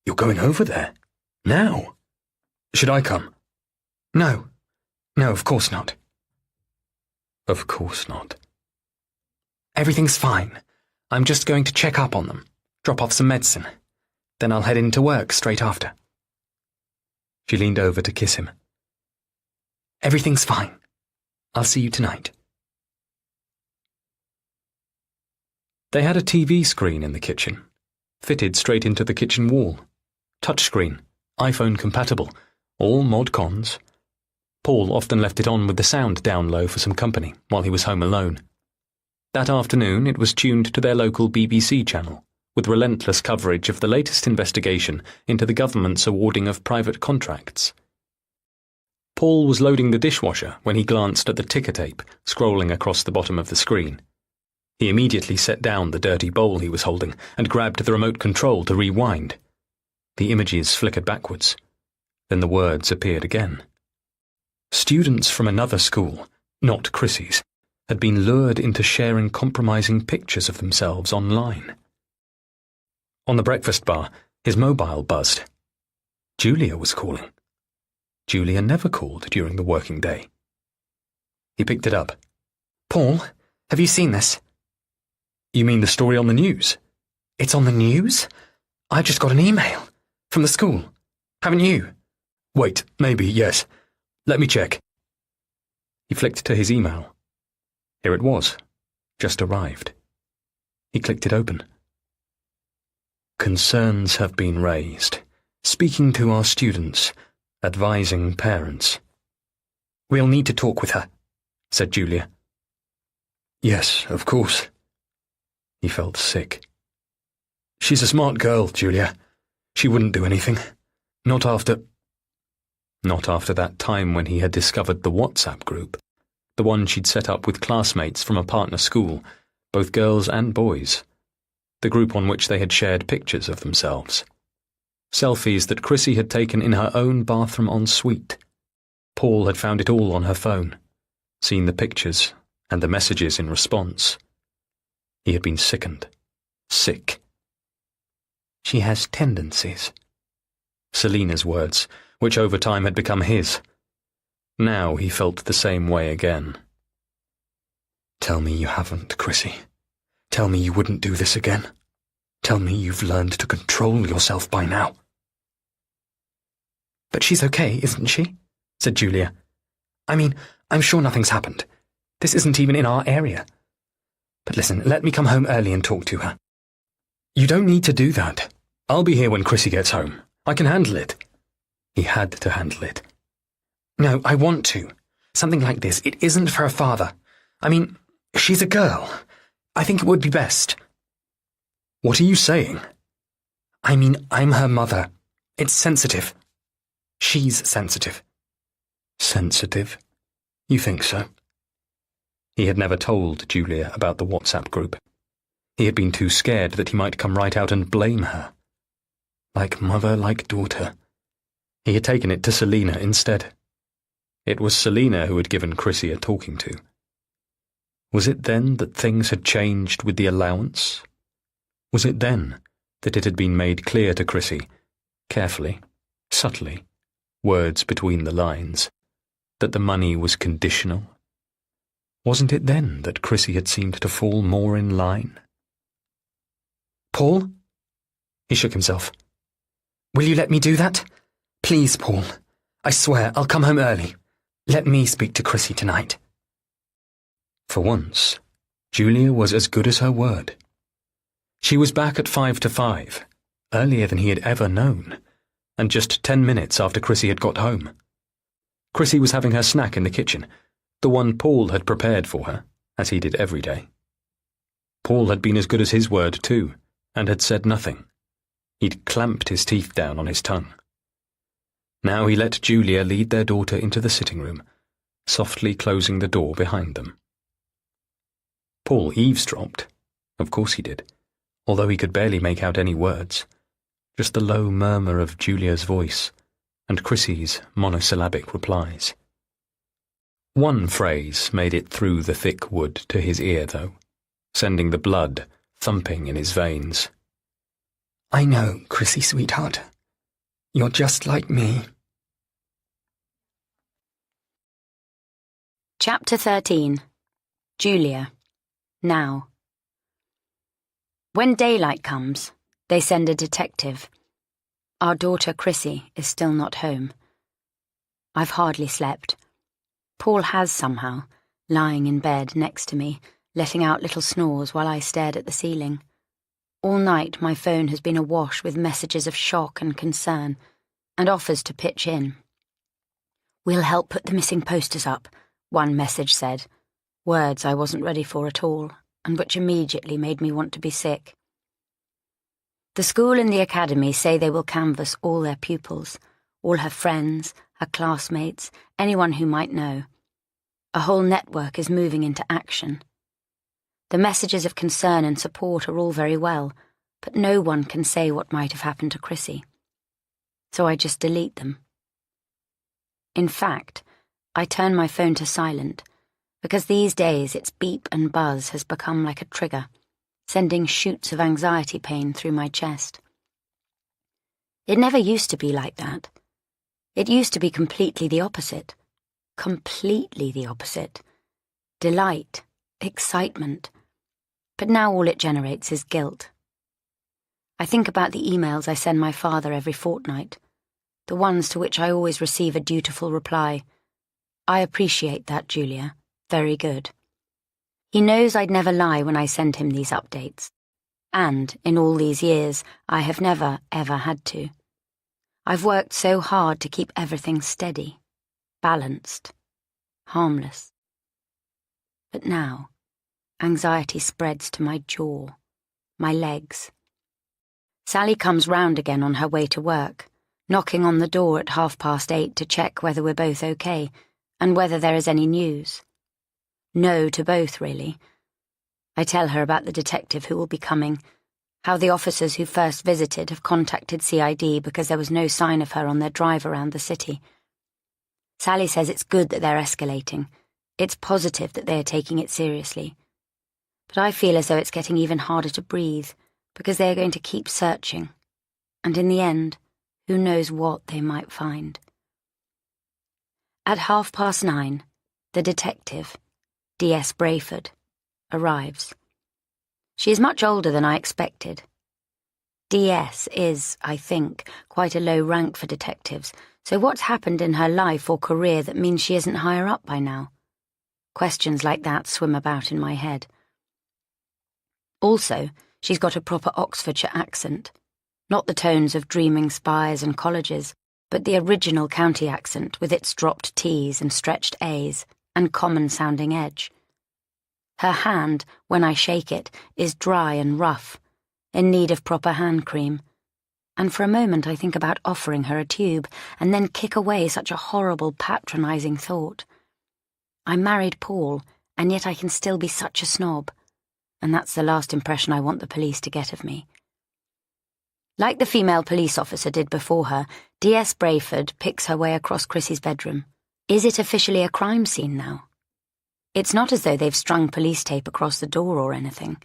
B: "You're going over there? Now? Should I come?"
C: No. No, of course not."
B: "Of course not."
C: "Everything's fine. I'm just going to check up on them, drop off some medicine. Then I'll head into work straight after."
B: She leaned over to kiss him.
C: "Everything's fine. I'll see you tonight."
B: They had a TV screen in the kitchen, fitted straight into the kitchen wall. Touchscreen, iPhone compatible, all mod cons. Paul often left it on with the sound down low for some company while he was home alone. That afternoon it was tuned to their local BBC channel, with relentless coverage of the latest investigation into the government's awarding of private contracts. Paul was loading the dishwasher when he glanced at the ticker tape scrolling across the bottom of the screen. He immediately set down the dirty bowl he was holding and grabbed the remote control to rewind. The images flickered backwards. Then the words appeared again. Students from another school, not Chrissy's, had been lured into sharing compromising pictures of themselves online. On the breakfast bar, his mobile buzzed. Julia was calling. Julia never called during the working day. He picked it up.
C: "Paul, have you seen this?"
B: "You mean the story on the news?"
C: "It's on the news? I just got an email. From the school. Haven't you?"
B: Wait, maybe, yes. Let me check.
C: He flicked to his email. Here it was, just arrived. He clicked it open.
B: Concerns have been raised. Speaking to our students, advising parents.
C: We'll need to talk with her, said Julia.
B: Yes, of course. He felt sick. She's a smart girl, Julia. She wouldn't do anything. Not after that time when he had discovered the WhatsApp group, the one she'd set up with classmates from a partner school, both girls and boys, the group on which they had shared pictures of themselves. Selfies that Chrissy had taken in her own bathroom ensuite. Paul had found it all on her phone, seen the pictures and the messages in response. He had been sickened. Sick.
C: She has tendencies.
B: Selina's words, which over time had become his. Now he felt the same way again. Tell me you haven't, Chrissy. Tell me you wouldn't do this again. Tell me you've learned to control yourself by now.
C: But she's okay, isn't she? Said Julia. I mean, I'm sure nothing's happened. This isn't even in our area. But listen, let me come home early and talk to her.
B: You don't need to do that. I'll be here when Chrissy gets home. I can handle it. He had to handle it.
C: No, I want to. Something like this. It isn't for her father. I mean, she's a girl. I think it would be best.
B: What are you saying?
C: I mean, I'm her mother. It's sensitive. She's sensitive.
B: Sensitive? You think so? He had never told Julia about the WhatsApp group. He had been too scared that he might come right out and blame her. Like mother, like daughter. He had taken it to Selina instead. It was Selina who had given Chrissy a talking to. Was it then that things had changed with the allowance? Was it then that it had been made clear to Chrissy, carefully, subtly, words between the lines, that the money was conditional? Wasn't it then that Chrissy had seemed to fall more in line?
C: Paul? He shook himself. Will you let me do that? Please, Paul. I swear I'll come home early. Let me speak to Chrissy tonight.
B: For once, Julia was as good as her word. She was back at 5:55, earlier than he had ever known, and just 10 minutes after Chrissy had got home. Chrissy was having her snack in the kitchen, the one Paul had prepared for her, as he did every day. Paul had been as good as his word too, and had said nothing. He'd clamped his teeth down on his tongue. Now he let Julia lead their daughter into the sitting room, softly closing the door behind them. Paul eavesdropped. Of course he did, although he could barely make out any words, just the low murmur of Julia's voice and Chrissy's monosyllabic replies. One phrase made it through the thick wood to his ear, though, sending the blood thumping in his veins.
C: I know, Chrissy, sweetheart. You're just like me.
A: Chapter 13. Julia. Now. When daylight comes, they send a detective. Our daughter Chrissy is still not home. I've hardly slept. Paul has somehow, lying in bed next to me, letting out little snores while I stared at the ceiling. All night my phone has been awash with messages of shock and concern, and offers to pitch in. We'll help put the missing posters up, one message said, words I wasn't ready for at all, and which immediately made me want to be sick. The school and the academy say they will canvass all their pupils, all her friends, her classmates, anyone who might know. A whole network is moving into action. The messages of concern and support are all very well, but no one can say what might have happened to Chrissy. So I just delete them. In fact, I turn my phone to silent, because these days its beep and buzz has become like a trigger, sending shoots of anxiety pain through my chest. It never used to be like that. It used to be completely the opposite. Completely the opposite. Delight, excitement. But now all it generates is guilt. I think about the emails I send my father every fortnight, the ones to which I always receive a dutiful reply. I appreciate that, Julia. Very good. He knows I'd never lie when I send him these updates. And, in all these years, I have never, ever had to. I've worked so hard to keep everything steady, balanced, harmless. But now, anxiety spreads to my jaw, my legs. Sally comes round again on her way to work, knocking on the door at 8:30 to check whether we're both okay, and whether there is any news. No to both, really. I tell her about the detective who will be coming, how the officers who first visited have contacted CID because there was no sign of her on their drive around the city. Sally says it's good that they're escalating. It's positive that they are taking it seriously. But I feel as though it's getting even harder to breathe, because they are going to keep searching. And in the end, who knows what they might find. At 9:30, the detective, D.S. Brayford, arrives. She is much older than I expected. D.S. is, I think, quite a low rank for detectives, so what's happened in her life or career that means she isn't higher up by now? Questions like that swim about in my head. Also, she's got a proper Oxfordshire accent. Not the tones of dreaming spires and colleges, but the original county accent with its dropped T's and stretched A's and common-sounding edge. Her hand, when I shake it, is dry and rough, in need of proper hand cream, and for a moment I think about offering her a tube and then kick away such a horrible, patronising thought. I married Paul, and yet I can still be such a snob, and that's the last impression I want the police to get of me. Like the female police officer did before her, D.S. Brayford picks her way across Chrissy's bedroom. Is it officially a crime scene now? It's not as though they've strung police tape across the door or anything.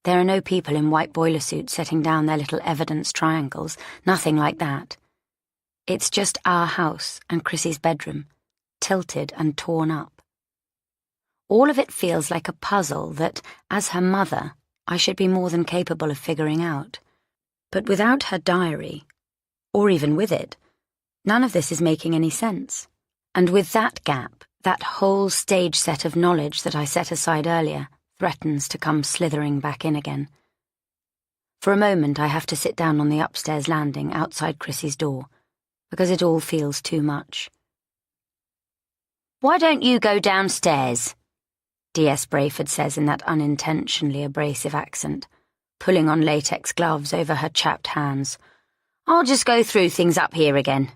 A: There are no people in white boiler suits setting down their little evidence triangles, nothing like that. It's just our house and Chrissy's bedroom, tilted and torn up. All of it feels like a puzzle that, as her mother, I should be more than capable of figuring out. But without her diary, or even with it, none of this is making any sense. And with that gap, that whole stage set of knowledge that I set aside earlier threatens to come slithering back in again. For a moment I have to sit down on the upstairs landing outside Chrissy's door, because it all feels too much. "Why don't you go downstairs?" D.S. Brayford says in that unintentionally abrasive accent, pulling on latex gloves over her chapped hands. "I'll just go through things up here again.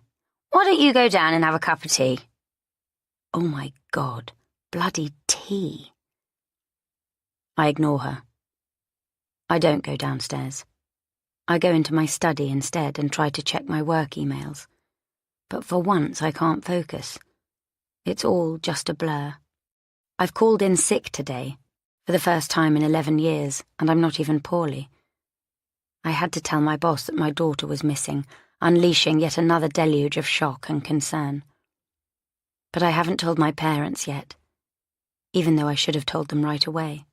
A: Why don't you go down and have a cup of tea?" Oh my God, bloody tea. I ignore her. I don't go downstairs. I go into my study instead and try to check my work emails. But for once I can't focus. It's all just a blur. I've called in sick today, for the first time in 11 years, and I'm not even poorly. I had to tell my boss that my daughter was missing, unleashing yet another deluge of shock and concern. But I haven't told my parents yet, even though I should have told them right away.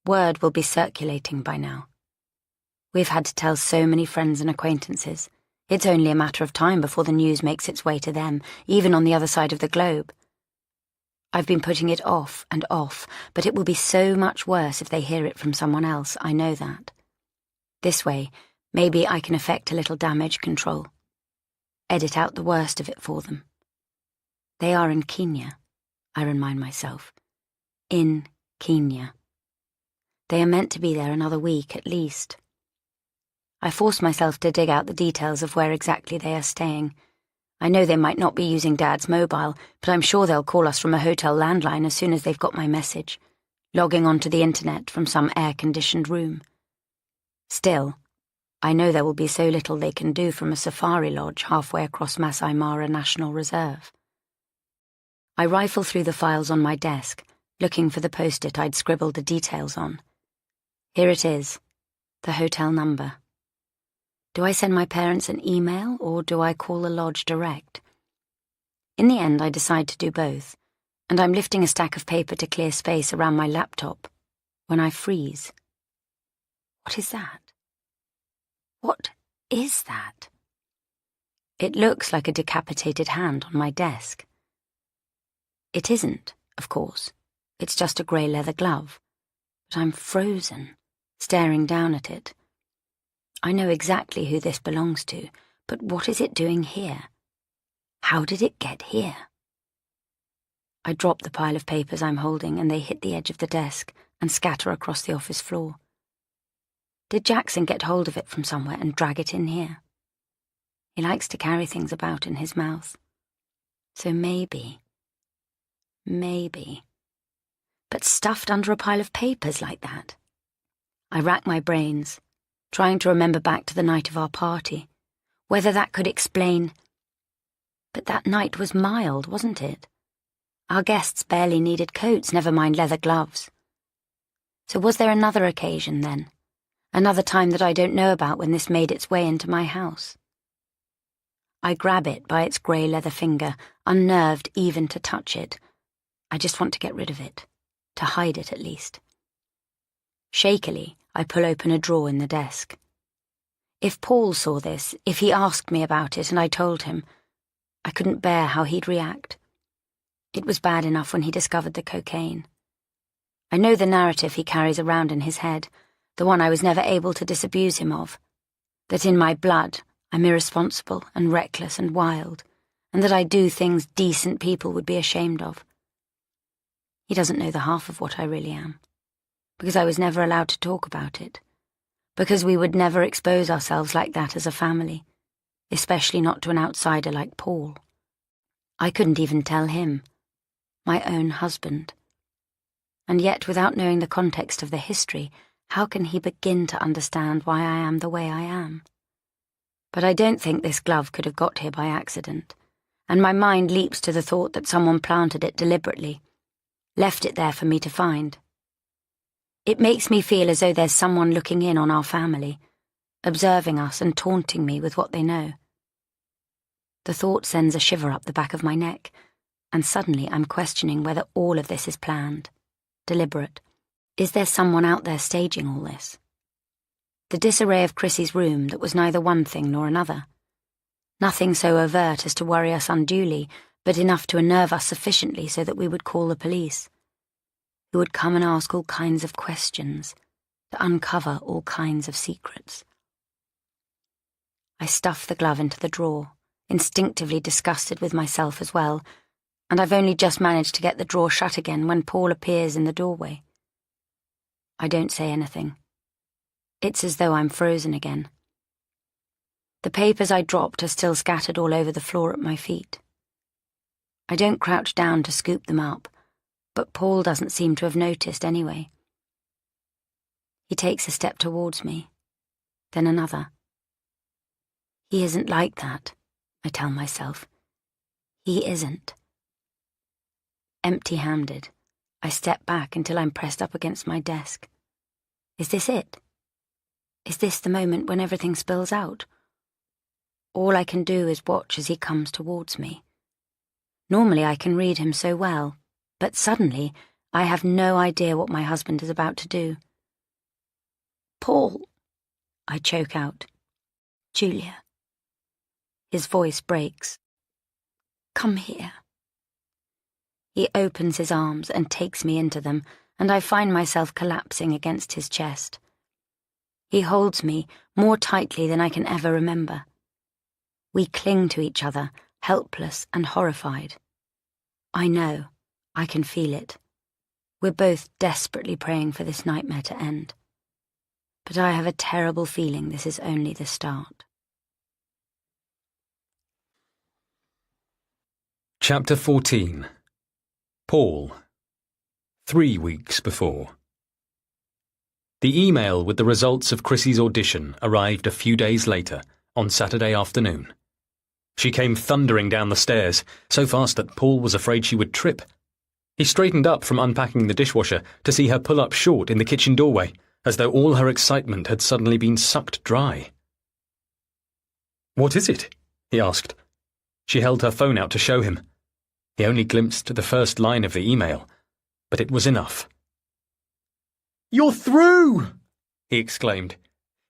A: Word will be circulating by now. We've had to tell so many friends and acquaintances. It's only a matter of time before the news makes its way to them, even on the other side of the globe. I've been putting it off and off, but it will be so much worse if they hear it from someone else, I know that. This way, maybe I can effect a little damage control. Edit out the worst of it for them. They are in Kenya, I remind myself. In Kenya. They are meant to be there another week at least. I force myself to dig out the details of where exactly they are staying. I know they might not be using Dad's mobile, but I'm sure they'll call us from a hotel landline as soon as they've got my message, logging onto the internet from some air-conditioned room. Still, I know there will be so little they can do from a safari lodge halfway across Masai Mara National Reserve. I rifle through the files on my desk, looking for the post-it I'd scribbled the details on. Here it is, the hotel number. Do I send my parents an email, or do I call the lodge direct? In the end, I decide to do both, and I'm lifting a stack of paper to clear space around my laptop, when I freeze. What is that? What is that? It looks like a decapitated hand on my desk. It isn't, of course. It's just a grey leather glove. But I'm frozen, staring down at it. I know exactly who this belongs to, but what is it doing here? How did it get here? I drop the pile of papers I'm holding and they hit the edge of the desk and scatter across the office floor. Did Jackson get hold of it from somewhere and drag it in here? He likes to carry things about in his mouth. So maybe. But stuffed under a pile of papers like that? I rack my brains, trying to remember back to the night of our party, whether that could explain. But that night was mild, wasn't it? Our guests barely needed coats, never mind leather gloves. So was there another occasion then? Another time that I don't know about when this made its way into my house? I grab it by its grey leather finger, unnerved even to touch it. I just want to get rid of it, to hide it at least. Shakily, I pull open a drawer in the desk. If Paul saw this, if he asked me about it and I told him, I couldn't bear how he'd react. It was bad enough when he discovered the cocaine. I know the narrative he carries around in his head, the one I was never able to disabuse him of, that in my blood I'm irresponsible and reckless and wild, and that I do things decent people would be ashamed of. He doesn't know the half of what I really am, because I was never allowed to talk about it, because we would never expose ourselves like that as a family, especially not to an outsider like Paul. I couldn't even tell him, my own husband. And yet, without knowing the context of the history, how can he begin to understand why I am the way I am? But I don't think this glove could have got here by accident, and my mind leaps to the thought that someone planted it deliberately, left it there for me to find. It makes me feel as though there's someone looking in on our family, observing us and taunting me with what they know. The thought sends a shiver up the back of my neck, and suddenly I'm questioning whether all of this is planned, deliberate. Is there someone out there staging all this? The disarray of Chrissy's room that was neither one thing nor another. Nothing so overt as to worry us unduly, but enough to unnerve us sufficiently so that we would call the police, who would come and ask all kinds of questions, to uncover all kinds of secrets. I stuff the glove into the drawer, instinctively disgusted with myself as well, and I've only just managed to get the drawer shut again when Paul appears in the doorway. I don't say anything. It's as though I'm frozen again. The papers I dropped are still scattered all over the floor at my feet. I don't crouch down to scoop them up, but Paul doesn't seem to have noticed anyway. He takes a step towards me, then another. He isn't like that, I tell myself. He isn't. Empty-handed, I step back until I'm pressed up against my desk. Is this it? Is this the moment when everything spills out? All I can do is watch as he comes towards me. Normally I can read him so well, but suddenly I have no idea what my husband is about to do. Paul, I choke out. Julia. His voice breaks. Come here. He opens his arms and takes me into them, and I find myself collapsing against his chest. He holds me more tightly than I can ever remember. We cling to each other, helpless and horrified. I know, I can feel it. We're both desperately praying for this nightmare to end. But I have a terrible feeling this is only the start.
B: Chapter 14. Paul. 3 weeks before. The email with the results of Chrissy's audition arrived a few days later, on Saturday afternoon. She came thundering down the stairs, so fast that Paul was afraid she would trip. He straightened up from unpacking the dishwasher to see her pull up short in the kitchen doorway, as though all her excitement had suddenly been sucked dry. "What is it?" he asked. She held her phone out to show him. He only glimpsed the first line of the email, but it was enough. "You're through!" he exclaimed.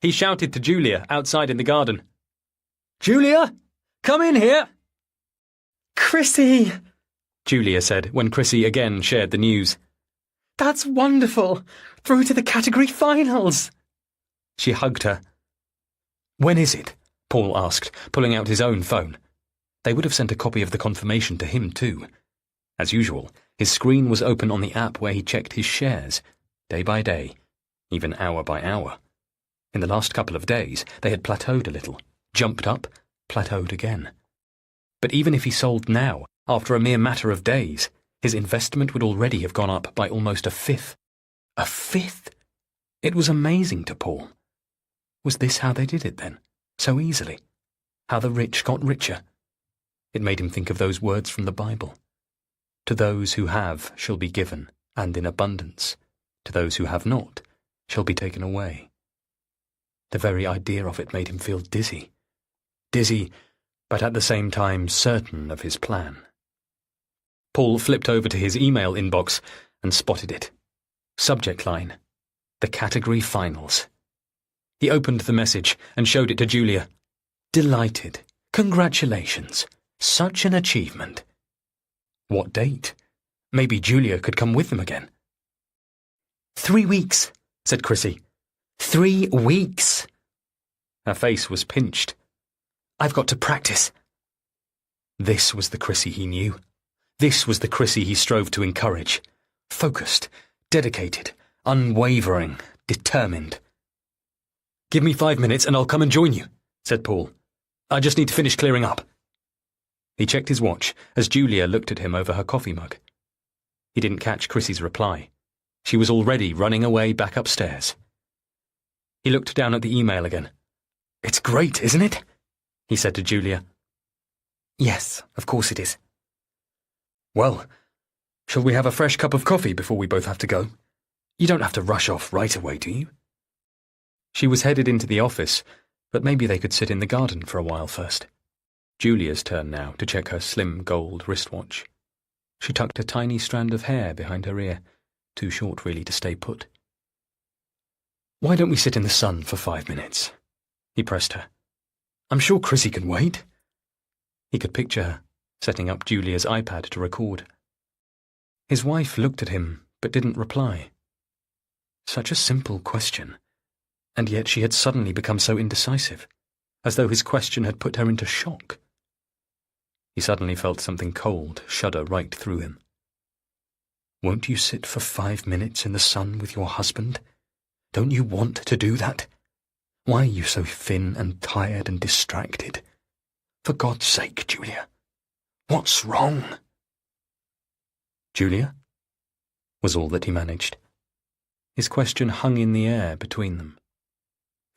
B: He shouted to Julia outside in the garden. "Julia, Come in here!
C: Chrissy!
B: Julia said when Chrissy again shared the news.
C: That's wonderful! Through to the category finals!
B: She hugged her. When is it? Paul asked, pulling out his own phone. They would have sent a copy of the confirmation to him too. As usual, his screen was open on the app where he checked his shares, day by day, even hour by hour. In the last couple of days, they had plateaued a little, jumped up, plateaued again. But even if he sold now, after a mere matter of days, his investment would already have gone up by almost a fifth. A fifth? It was amazing to Paul. Was this how they did it then? So easily? How the rich got richer? It made him think of those words from the Bible. To those who have shall be given, and in abundance. To those who have not shall be taken away. The very idea of it made him feel dizzy. Dizzy, but at the same time certain of his plan. Paul flipped over to his email inbox and spotted it. Subject line: The category finals. He opened the message and showed it to Julia. Delighted. Congratulations. Such an achievement. What date? Maybe Julia could come with them again.
C: 3 weeks, said Chrissy. 3 weeks.
B: Her face was pinched.
C: I've got to practice.
B: This was the Chrissy he knew. This was the Chrissy he strove to encourage. Focused, dedicated, unwavering, determined. Give me 5 minutes and I'll come and join you, said Paul. I just need to finish clearing up. He checked his watch as Julia looked at him over her coffee mug. He didn't catch Chrissy's reply. She was already running away back upstairs. He looked down at the email again. It's great, isn't it? He said to Julia.
C: Yes, of course it is.
B: Well, shall we have a fresh cup of coffee before we both have to go? You don't have to rush off right away, do you? She was headed into the office, but maybe they could sit in the garden for a while first. Julia's turn now to check her slim gold wristwatch. She tucked a tiny strand of hair behind her ear, too short really to stay put. Why don't we sit in the sun for 5 minutes? He pressed her. I'm sure Chrissy can wait. He could picture her, setting up Julia's iPad to record. His wife looked at him, but didn't reply. Such a simple question, and yet she had suddenly become so indecisive, as though his question had put her into shock. He suddenly felt something cold shudder right through him. Won't you sit for 5 minutes in the sun with your husband? Don't you want to do that? Why are you so thin and tired and distracted? For God's sake, Julia. What's wrong? Julia? Was all that he managed. His question hung in the air between them.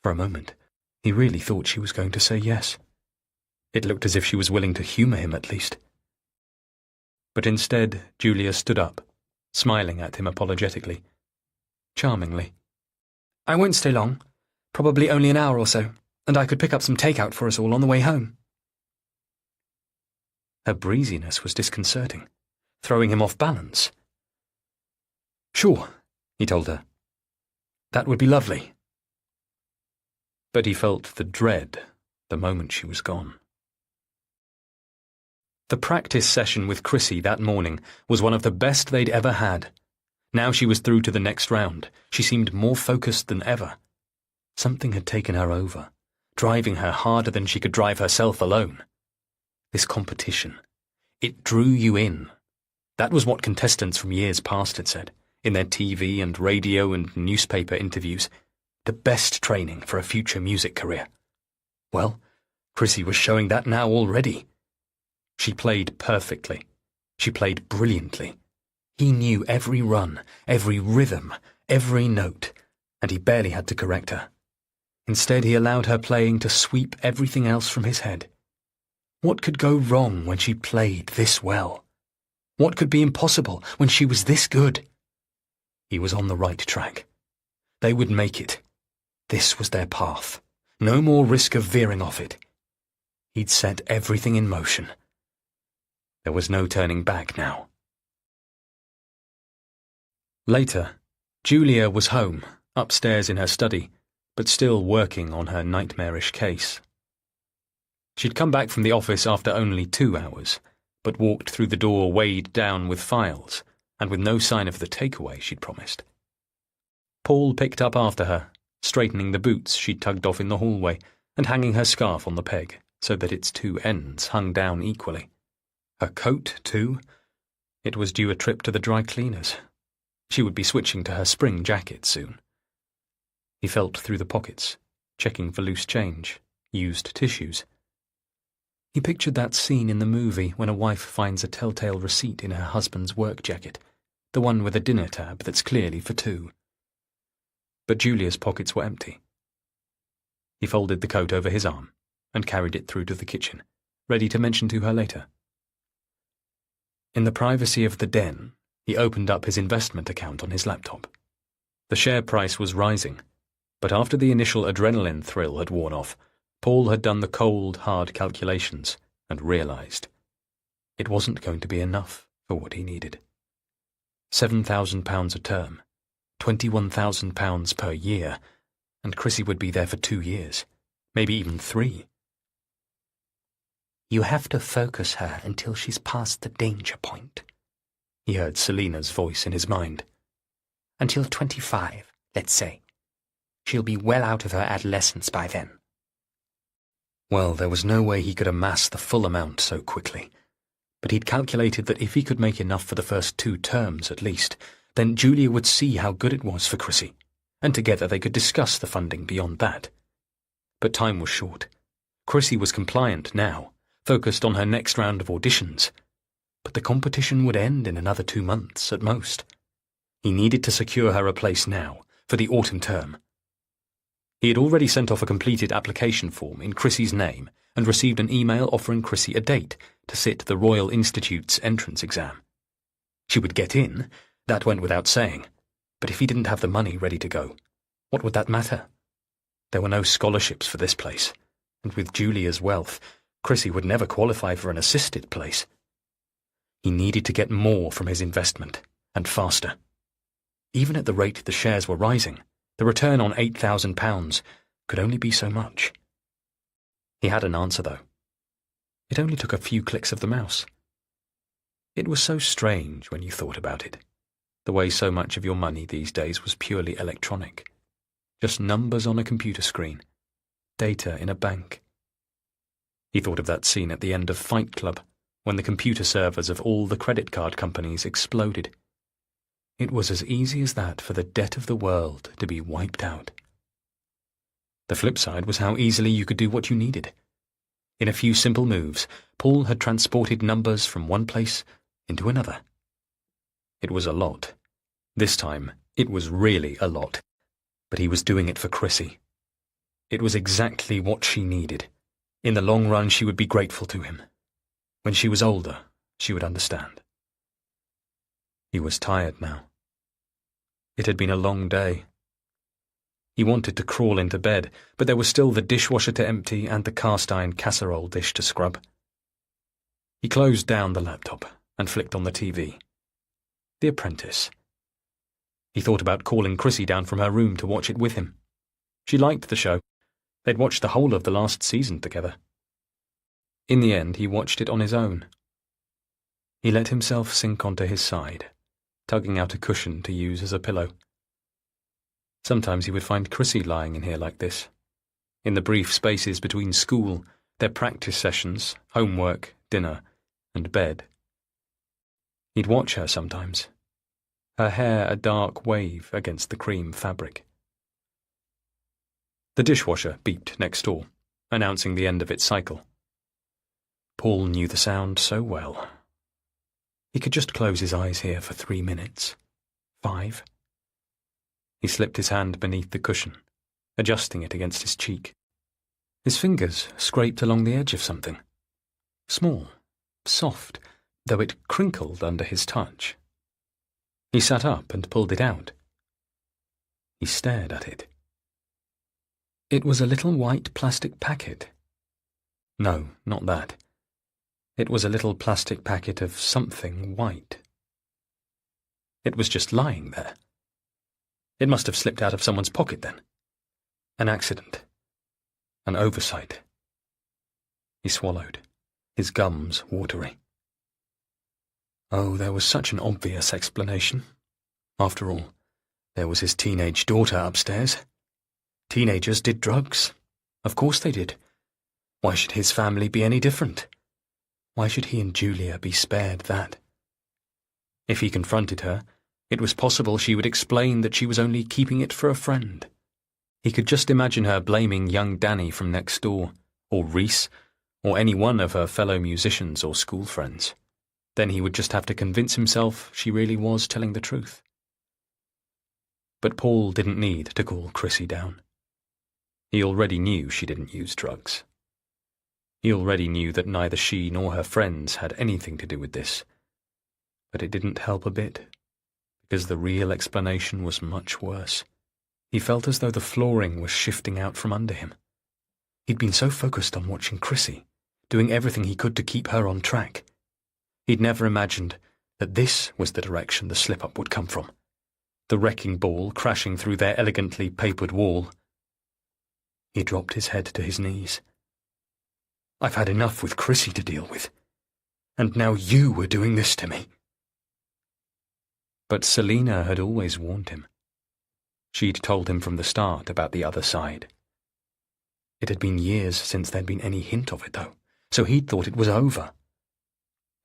B: For a moment, he really thought she was going to say yes. It looked as if she was willing to humour him at least. But instead, Julia stood up, smiling at him apologetically. Charmingly. I won't stay long. Probably only an hour or so, and I could pick up some takeout for us all on the way home. Her breeziness was disconcerting, throwing him off balance. Sure, he told her. That would be lovely. But he felt the dread the moment she was gone. The practice session with Chrissy that morning was one of the best they'd ever had. Now she was through to the next round. She seemed more focused than ever. Something had taken her over, driving her harder than she could drive herself alone. This competition, it drew you in. That was what contestants from years past had said, in their TV and radio and newspaper interviews. The best training for a future music career. Well, Chrissy was showing that now already. She played perfectly. She played brilliantly. He knew every run, every rhythm, every note, and he barely had to correct her. Instead, he allowed her playing to sweep everything else from his head. What could go wrong when she played this well? What could be impossible when she was this good? He was on the right track. They would make it. This was their path. No more risk of veering off it. He'd set everything in motion. There was no turning back now. Later, Julia was home, upstairs in her study, but still working on her nightmarish case. She'd come back from the office after only 2 hours, but walked through the door weighed down with files, and with no sign of the takeaway she'd promised. Paul picked up after her, straightening the boots she'd tugged off in the hallway, and hanging her scarf on the peg, so that its 2 ends hung down equally. Her coat, too? It was due a trip to the dry cleaners. She would be switching to her spring jacket soon. He felt through the pockets, checking for loose change, used tissues. He pictured that scene in the movie when a wife finds a telltale receipt in her husband's work jacket, the one with a dinner tab that's clearly for 2. But Julia's pockets were empty. He folded the coat over his arm and carried it through to the kitchen, ready to mention to her later. In the privacy of the den, he opened up his investment account on his laptop. The share price was rising, but after the initial adrenaline thrill had worn off, Paul had done the cold, hard calculations and realized it wasn't going to be enough for what he needed. £7,000 a term, £21,000 per year, and Chrissy would be there for 2 years, maybe even 3.
D: You have to focus her until she's past the danger point,
B: he heard Selina's voice in his mind.
D: Until 25, let's say. She'll be well out of her adolescence by then.
B: Well, there was no way he could amass the full amount so quickly, but he'd calculated that if he could make enough for the first 2 terms at least, then Julia would see how good it was for Chrissy, and together they could discuss the funding beyond that. But time was short. Chrissy was compliant now, focused on her next round of auditions, but the competition would end in another 2 months at most. He needed to secure her a place now, for the autumn term. He had already sent off a completed application form in Chrissy's name and received an email offering Chrissy a date to sit the Royal Institute's entrance exam. She would get in, that went without saying, but if he didn't have the money ready to go, what would that matter? There were no scholarships for this place, and with Julia's wealth, Chrissy would never qualify for an assisted place. He needed to get more from his investment, and faster. Even at the rate the shares were rising, the return on £8,000 could only be so much. He had an answer, though. It only took a few clicks of the mouse. It was so strange when you thought about it, the way so much of your money these days was purely electronic. Just numbers on a computer screen, data in a bank. He thought of that scene at the end of Fight Club, when the computer servers of all the credit card companies exploded. It was as easy as that for the debt of the world to be wiped out. The flip side was how easily you could do what you needed. In a few simple moves, Paul had transported numbers from one place into another. It was a lot. This time, it was really a lot. But he was doing it for Chrissy. It was exactly what she needed. In the long run, she would be grateful to him. When she was older, she would understand. He was tired now. It had been a long day. He wanted to crawl into bed, but there was still the dishwasher to empty and the cast-iron casserole dish to scrub. He closed down the laptop and flicked on the TV. The Apprentice. He thought about calling Chrissy down from her room to watch it with him. She liked the show. They'd watched the whole of the last season together. In the end, he watched it on his own. He let himself sink onto his side, tugging out a cushion to use as a pillow. Sometimes he would find Chrissy lying in here like this, in the brief spaces between school, their practice sessions, homework, dinner, and bed. He'd watch her sometimes, her hair a dark wave against the cream fabric. The dishwasher beeped next door, announcing the end of its cycle. Paul knew the sound so well. He could just close his eyes here for 3 minutes. 5. He slipped his hand beneath the cushion, adjusting it against his cheek. His fingers scraped along the edge of something. Small, soft, though it crinkled under his touch. He sat up and pulled it out. He stared at it. It was a little white plastic packet. No, not that. It was a little plastic packet of something white. It was just lying there. It must have slipped out of someone's pocket then. An accident. An oversight. He swallowed, his gums watery. Oh, there was such an obvious explanation. After all, there was his teenage daughter upstairs. Teenagers did drugs. Of course they did. Why should his family be any different? Why should he and Julia be spared that? If he confronted her, it was possible she would explain that she was only keeping it for a friend. He could just imagine her blaming young Danny from next door, or Reese, or any one of her fellow musicians or school friends. Then he would just have to convince himself she really was telling the truth. But Paul didn't need to call Chrissy down. He already knew she didn't use drugs. He already knew that neither she nor her friends had anything to do with this. But it didn't help a bit, because the real explanation was much worse. He felt as though the flooring was shifting out from under him. He'd been so focused on watching Chrissy, doing everything he could to keep her on track. He'd never imagined that this was the direction the slip-up would come from. The wrecking ball crashing through their elegantly papered wall. He dropped his head to his knees. I've had enough with Chrissy to deal with, and now you were doing this to me. But Selina had always warned him. She'd told him from the start about the other side. It had been years since there'd been any hint of it, though, so he'd thought it was over.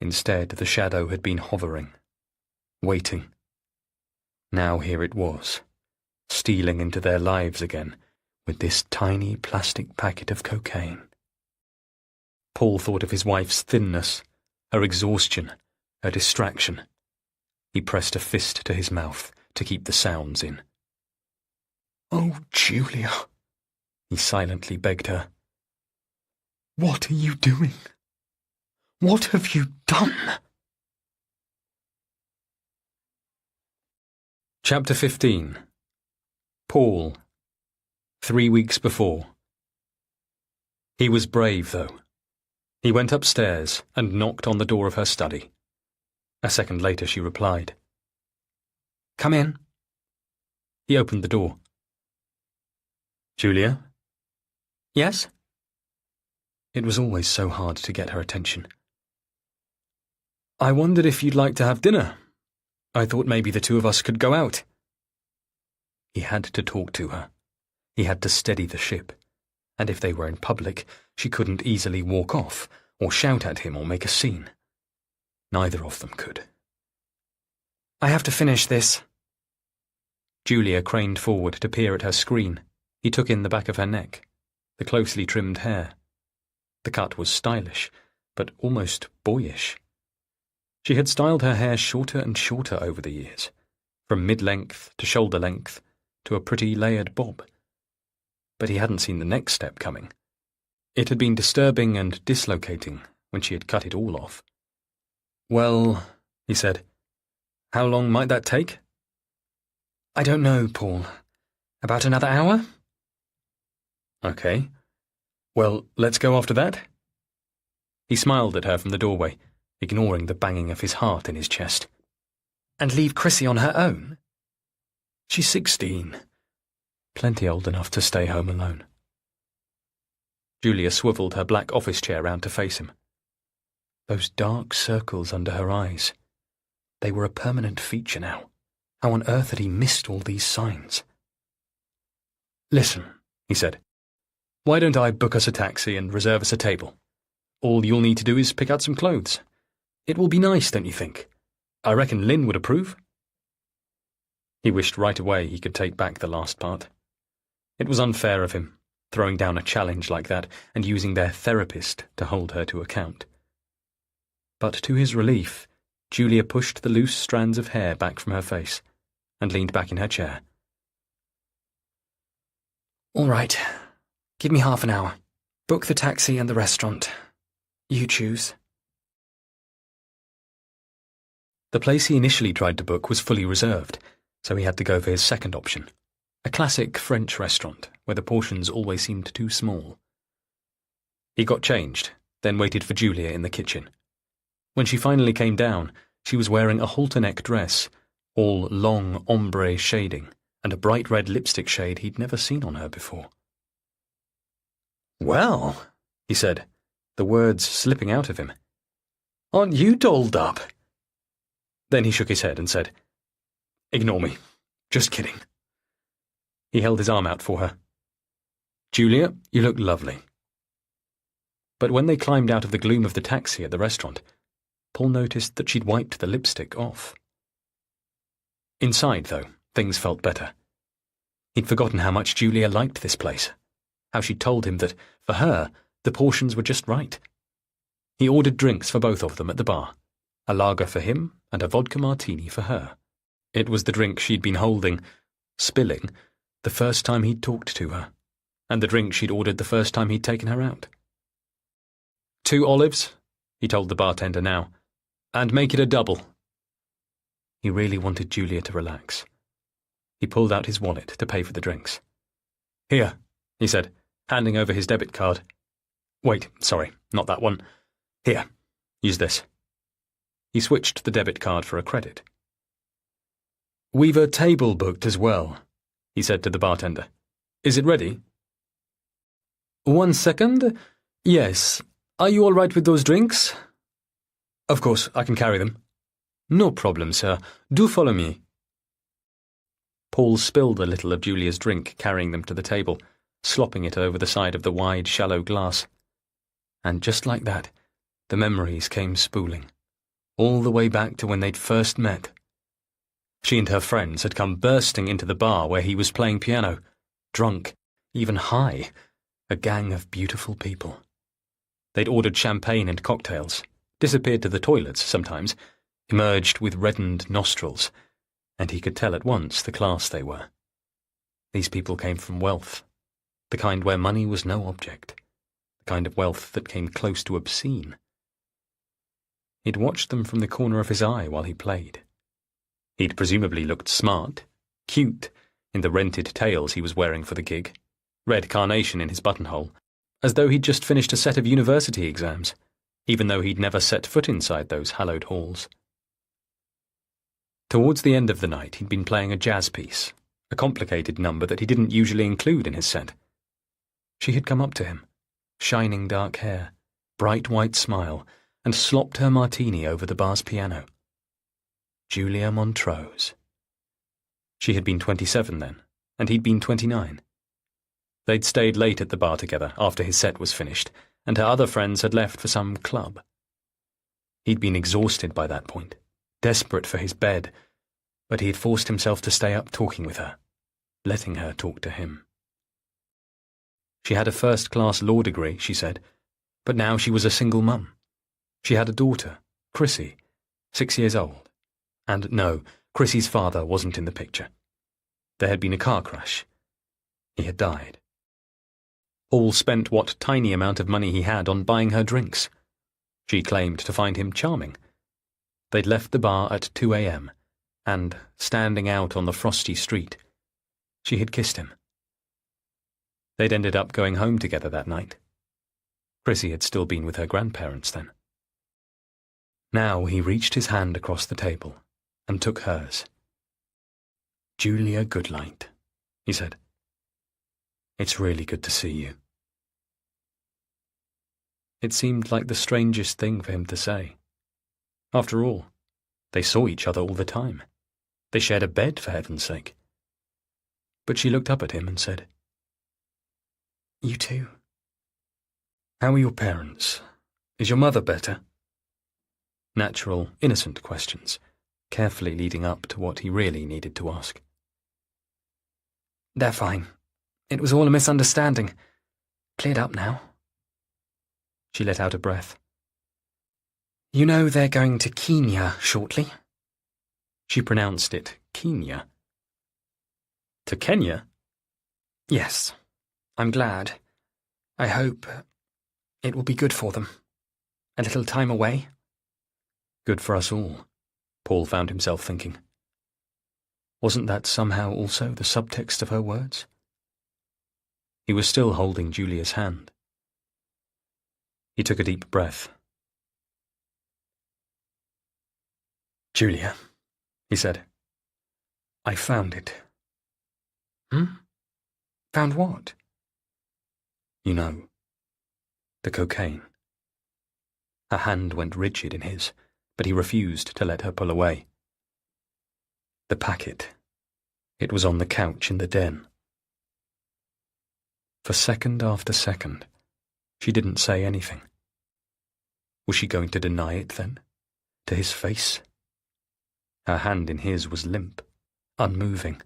B: Instead, the shadow had been hovering, waiting. Now here it was, stealing into their lives again with this tiny plastic packet of cocaine. Paul thought of his wife's thinness, her exhaustion, her distraction. He pressed a fist to his mouth to keep the sounds in. "Oh, Julia," he silently begged her. "What are you doing? What have you done?" Chapter 15. Paul. 3 weeks before. He was brave, though. He went upstairs and knocked on the door of her study. A second later she replied. "Come in." He opened the door. "Julia?" "Yes?" It was always so hard to get her attention. "I wondered if you'd like to have dinner. I thought maybe the two of us could go out." He had to talk to her. He had to steady the ship. And if they were in public, she couldn't easily walk off, or shout at him or make a scene. Neither of them could. "I have to finish this." Julia craned forward to peer at her screen. He took in the back of her neck, the closely trimmed hair. The cut was stylish, but almost boyish. She had styled her hair shorter and shorter over the years, from mid-length to shoulder-length to a pretty layered bob. But he hadn't seen the next step coming. It had been disturbing and dislocating when she had cut it all off. "Well," he said, "how long might that take?" "I don't know, Paul. About another hour?" "Okay. Well, let's go after that?" He smiled at her from the doorway, ignoring the banging of his heart in his chest. "And leave Chrissy on her own?" "She's 16. Plenty old enough to stay home alone." Julia swivelled her black office chair round to face him. Those dark circles under her eyes. They were a permanent feature now. How on earth had he missed all these signs? "Listen," he said. "Why don't I book us a taxi and reserve us a table? All you'll need to do is pick out some clothes. It will be nice, don't you think? I reckon Lynn would approve." He wished right away he could take back the last part. It was unfair of him, throwing down a challenge like that and using their therapist to hold her to account. But to his relief, Julia pushed the loose strands of hair back from her face and leaned back in her chair. "All right. Give me half an hour. Book the taxi and the restaurant. You choose." The place he initially tried to book was fully reserved, so he had to go for his second option, a classic French restaurant where the portions always seemed too small. He got changed, then waited for Julia in the kitchen. When she finally came down, she was wearing a halter-neck dress, all long ombre shading, and a bright red lipstick shade he'd never seen on her before. "Well," he said, the words slipping out of him. "Aren't you dolled up?" Then he shook his head and said, "Ignore me. Just kidding." He held his arm out for her. "Julia, you look lovely." But when they climbed out of the gloom of the taxi at the restaurant, Paul noticed that she'd wiped the lipstick off. Inside, though, things felt better. He'd forgotten how much Julia liked this place, how she'd told him that, for her, the portions were just right. He ordered drinks for both of them at the bar, a lager for him and a vodka martini for her. It was the drink she'd been holding, spilling, the first time he'd talked to her, and the drink she'd ordered the first time he'd taken her out. "2 olives," he told the bartender now, "and make it a double." He really wanted Julia to relax. He pulled out his wallet to pay for the drinks. "Here," he said, handing over his debit card. "Wait, sorry, not that one. Here, use this." He switched the debit card for a credit. "We've a table booked as well," he said to the bartender. "Is it ready?" "1 second. Yes. Are you all right with those drinks?" "Of course, I can carry them." "No problem, sir. Do follow me." Paul spilled a little of Julia's drink, carrying them to the table, slopping it over the side of the wide, shallow glass. And just like that, the memories came spooling, all the way back to when they'd first met. She and her friends had come bursting into the bar where he was playing piano, drunk, even high, a gang of beautiful people. They'd ordered champagne and cocktails, disappeared to the toilets sometimes, emerged with reddened nostrils, and he could tell at once the class they were. These people came from wealth, the kind where money was no object, the kind of wealth that came close to obscene. He'd watched them from the corner of his eye while he played. He'd presumably looked smart, cute, in the rented tails he was wearing for the gig, red carnation in his buttonhole, as though he'd just finished a set of university exams, even though he'd never set foot inside those hallowed halls. Towards the end of the night, he'd been playing a jazz piece, a complicated number that he didn't usually include in his set. She had come up to him, shining dark hair, bright white smile, and slopped her martini over the bar's piano. Julia Montrose. She had been 27 then, and he'd been 29. They'd stayed late at the bar together after his set was finished, and her other friends had left for some club. He'd been exhausted by that point, desperate for his bed, but he had forced himself to stay up talking with her, letting her talk to him. She had a first-class law degree, she said, but now she was a single mum. She had a daughter, Chrissy, 6 years old. And no, Chrissy's father wasn't in the picture. There had been a car crash. He had died. Paul spent what tiny amount of money he had on buying her drinks. She claimed to find him charming. They'd left the bar at 2 a.m., and, standing out on the frosty street, she had kissed him. They'd ended up going home together that night. Chrissy had still been with her grandparents then. Now he reached his hand across the table and took hers. "Julia Goodlight," he said. "It's really good to see you." It seemed like the strangest thing for him to say. After all, they saw each other all the time. They shared a bed, for heaven's sake. But she looked up at him and said, "You too. How are your parents? Is your mother better?" Natural, innocent questions, carefully leading up to what he really needed to ask. "They're fine. It was all a misunderstanding. Cleared up now." She let out a breath. "You know they're going to Kenya shortly?" She pronounced it Kenya. "To Kenya?" "Yes. I'm glad. I hope it will be good for them. A little time away." Good for us all, Paul found himself thinking. Wasn't that somehow also the subtext of her words? He was still holding Julia's hand. He took a deep breath. "Julia," he said, "I found it." Found what?" "You know, the cocaine." Her hand went rigid in his, but he refused to let her pull away. The packet. It was on the couch in the den. For second after second, she didn't say anything. Was she going to deny it then? To his face? Her hand in his was limp, unmoving.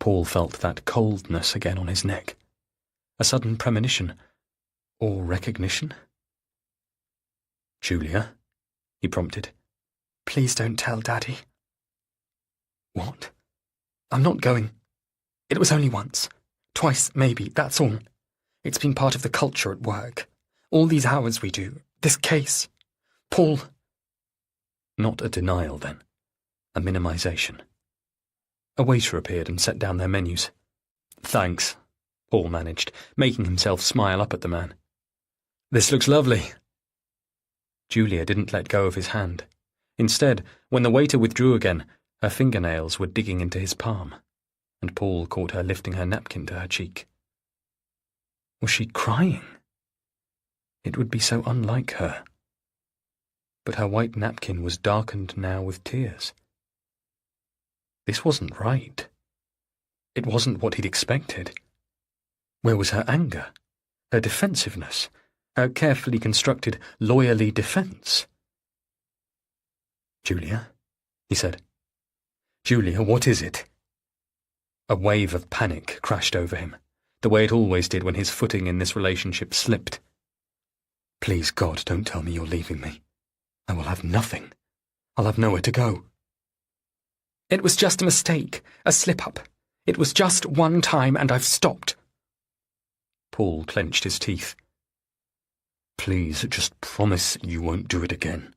B: Paul felt that coldness again on his neck. A sudden premonition, or recognition. "Julia?" he prompted.
C: Please don't tell Daddy.
B: "What?"
C: I'm not going. It was only once. Twice, maybe, that's all. It's been part of the culture at work. All these hours we do. This case. Paul.
B: Not a denial, then. A minimization. A waiter appeared and set down their menus. "Thanks," Paul managed, making himself smile up at the man. "This looks lovely." Julia didn't let go of his hand. Instead, when the waiter withdrew again, her fingernails were digging into his palm, and Paul caught her lifting her napkin to her cheek. Was she crying? It would be so unlike her. But her white napkin was darkened now with tears. This wasn't right. It wasn't what he'd expected. Where was her anger, her defensiveness, her carefully constructed, lawyerly defense? "Julia," he said. "Julia, what is it?" A wave of panic crashed over him, the way it always did when his footing in this relationship slipped. "Please, God, don't tell me you're leaving me. I will have nothing. I'll have nowhere to go."
C: It was just a mistake, a slip-up. It was just one time and I've stopped.
B: Paul clenched his teeth. "Please, just promise you won't do it again."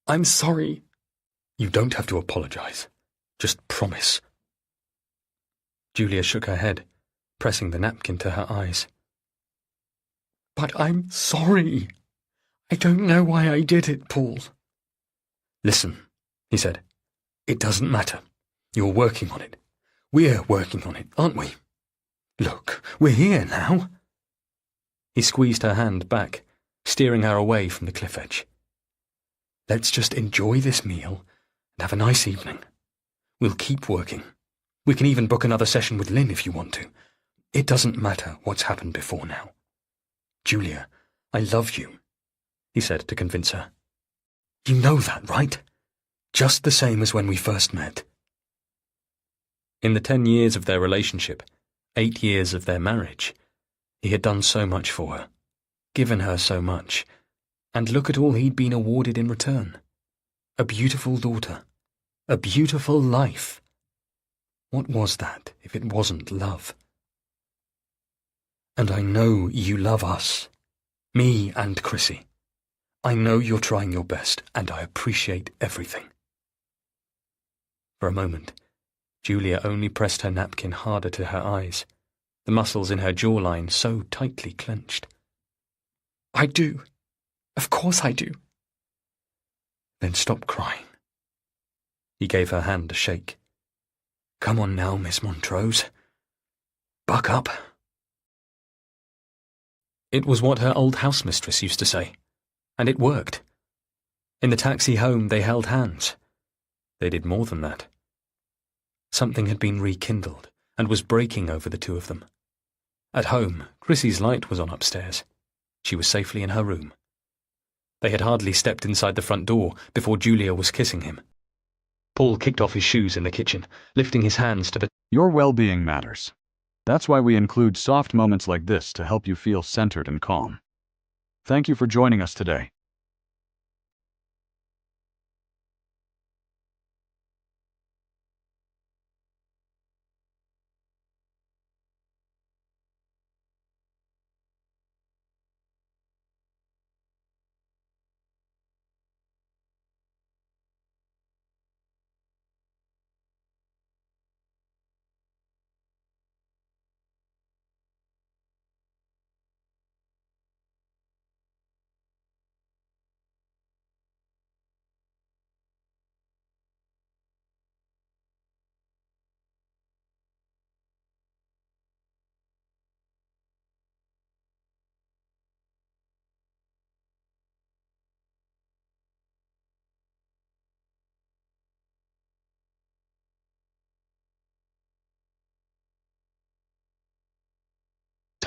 C: I'm sorry.
B: "You don't have to apologize. Just promise." Julia shook her head, pressing the napkin to her eyes.
C: But I'm sorry. I don't know why I did it, Paul.
B: "Listen," he said. "It doesn't matter. You're working on it. We're working on it, aren't we? Look, we're here now." He squeezed her hand back, steering her away from the cliff edge. "Let's just enjoy this meal and have a nice evening. We'll keep working. We can even book another session with Lynn if you want to. It doesn't matter what's happened before now. Julia, I love you," he said to convince her. "You know that, right? Just the same as when we first met." In the 10 years of their relationship, 8 years of their marriage, he had done so much for her, given her so much, and look at all he'd been awarded in return. A beautiful daughter, a beautiful life. What was that if it wasn't love? "And I know you love us, me and Chrissy. I know you're trying your best, and I appreciate everything." For a moment, Julia only pressed her napkin harder to her eyes, the muscles in her jawline so tightly clenched.
C: I do. Of course I do.
B: "Then stop crying." He gave her hand a shake. "Come on now, Miss Montrose. Buck up." It was what her old housemistress used to say, and it worked. In the taxi home they held hands. They did more than that. Something had been rekindled and was breaking over the two of them. At home, Chrissy's light was on upstairs. She was safely in her room. They had hardly stepped inside the front door before Julia was kissing him. Paul kicked off his shoes in the kitchen, lifting his hands to the...
E: Your well-being matters. That's why we include soft moments like this to help you feel centered and calm. Thank you for joining us today.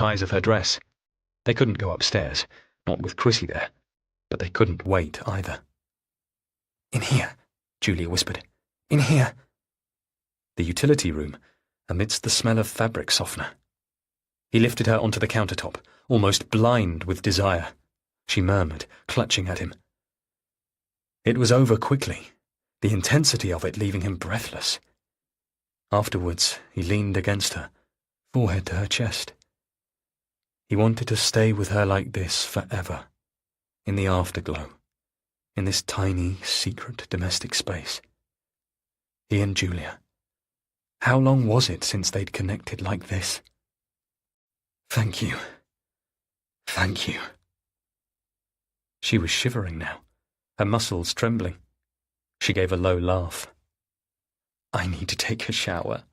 B: ties of her dress. They couldn't go upstairs, not with Chrissy there, but they couldn't wait either.
C: "In here," Julia whispered. "In here."
B: The utility room, amidst the smell of fabric softener. He lifted her onto the countertop, almost blind with desire. She murmured, clutching at him. It was over quickly, the intensity of it leaving him breathless. Afterwards, he leaned against her, forehead to her chest. He wanted to stay with her like this forever, in the afterglow, in this tiny, secret domestic space. He and Julia. How long was it since they'd connected like this? Thank you. Thank you. She was shivering now, her muscles trembling. She gave a low laugh. I need to take a shower.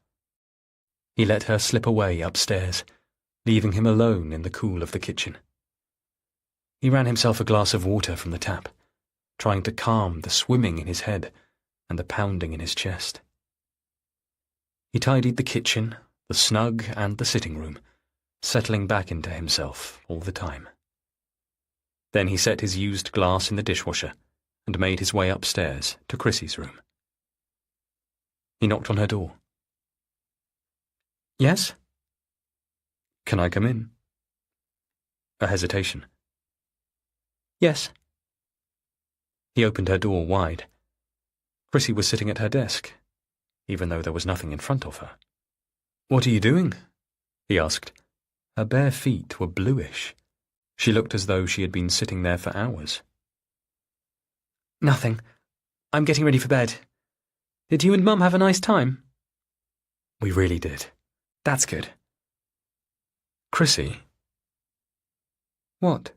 B: He let her slip away upstairs, leaving him alone in the cool of the kitchen. He ran himself a glass of water from the tap, trying to calm the swimming in his head and the pounding in his chest. He tidied the kitchen, the snug and the sitting room, settling back into himself all the time. Then he set his used glass in the dishwasher and made his way upstairs to Chrissy's room. He knocked on her door. Yes? Can I come in? A hesitation. Yes. He opened her door wide. Chrissy was sitting at her desk, even though there was nothing in front of her. What are you doing? He asked. Her bare feet were bluish. She looked as though she had been sitting there for hours. Nothing. I'm getting ready for bed. Did you and Mum have a nice time? We really did. That's good. Chrissy? What?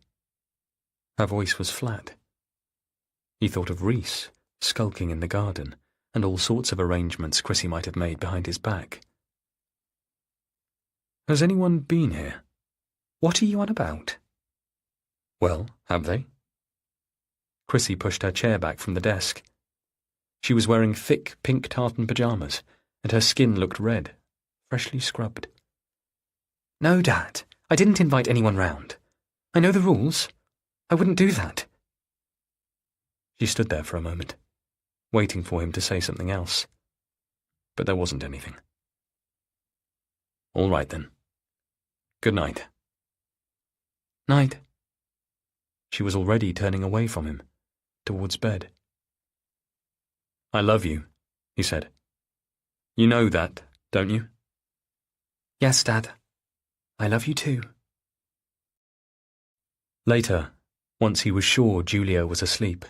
B: Her voice was flat. He thought of Reese, skulking in the garden, and all sorts of arrangements Chrissy might have made behind his back. Has anyone been here? What are you on about? Well, have they? Chrissy pushed her chair back from the desk. She was wearing thick pink tartan pyjamas, and her skin looked red, freshly scrubbed. No, Dad, I didn't invite anyone round. I know the rules. I wouldn't do that. She stood there for a moment, waiting for him to say something else. But there wasn't anything. All right, then. Good night. Night. She was already turning away from him, towards bed. I love you, he said. You know that, don't you? Yes, Dad. I love you too. Later, once he was sure Julia was asleep,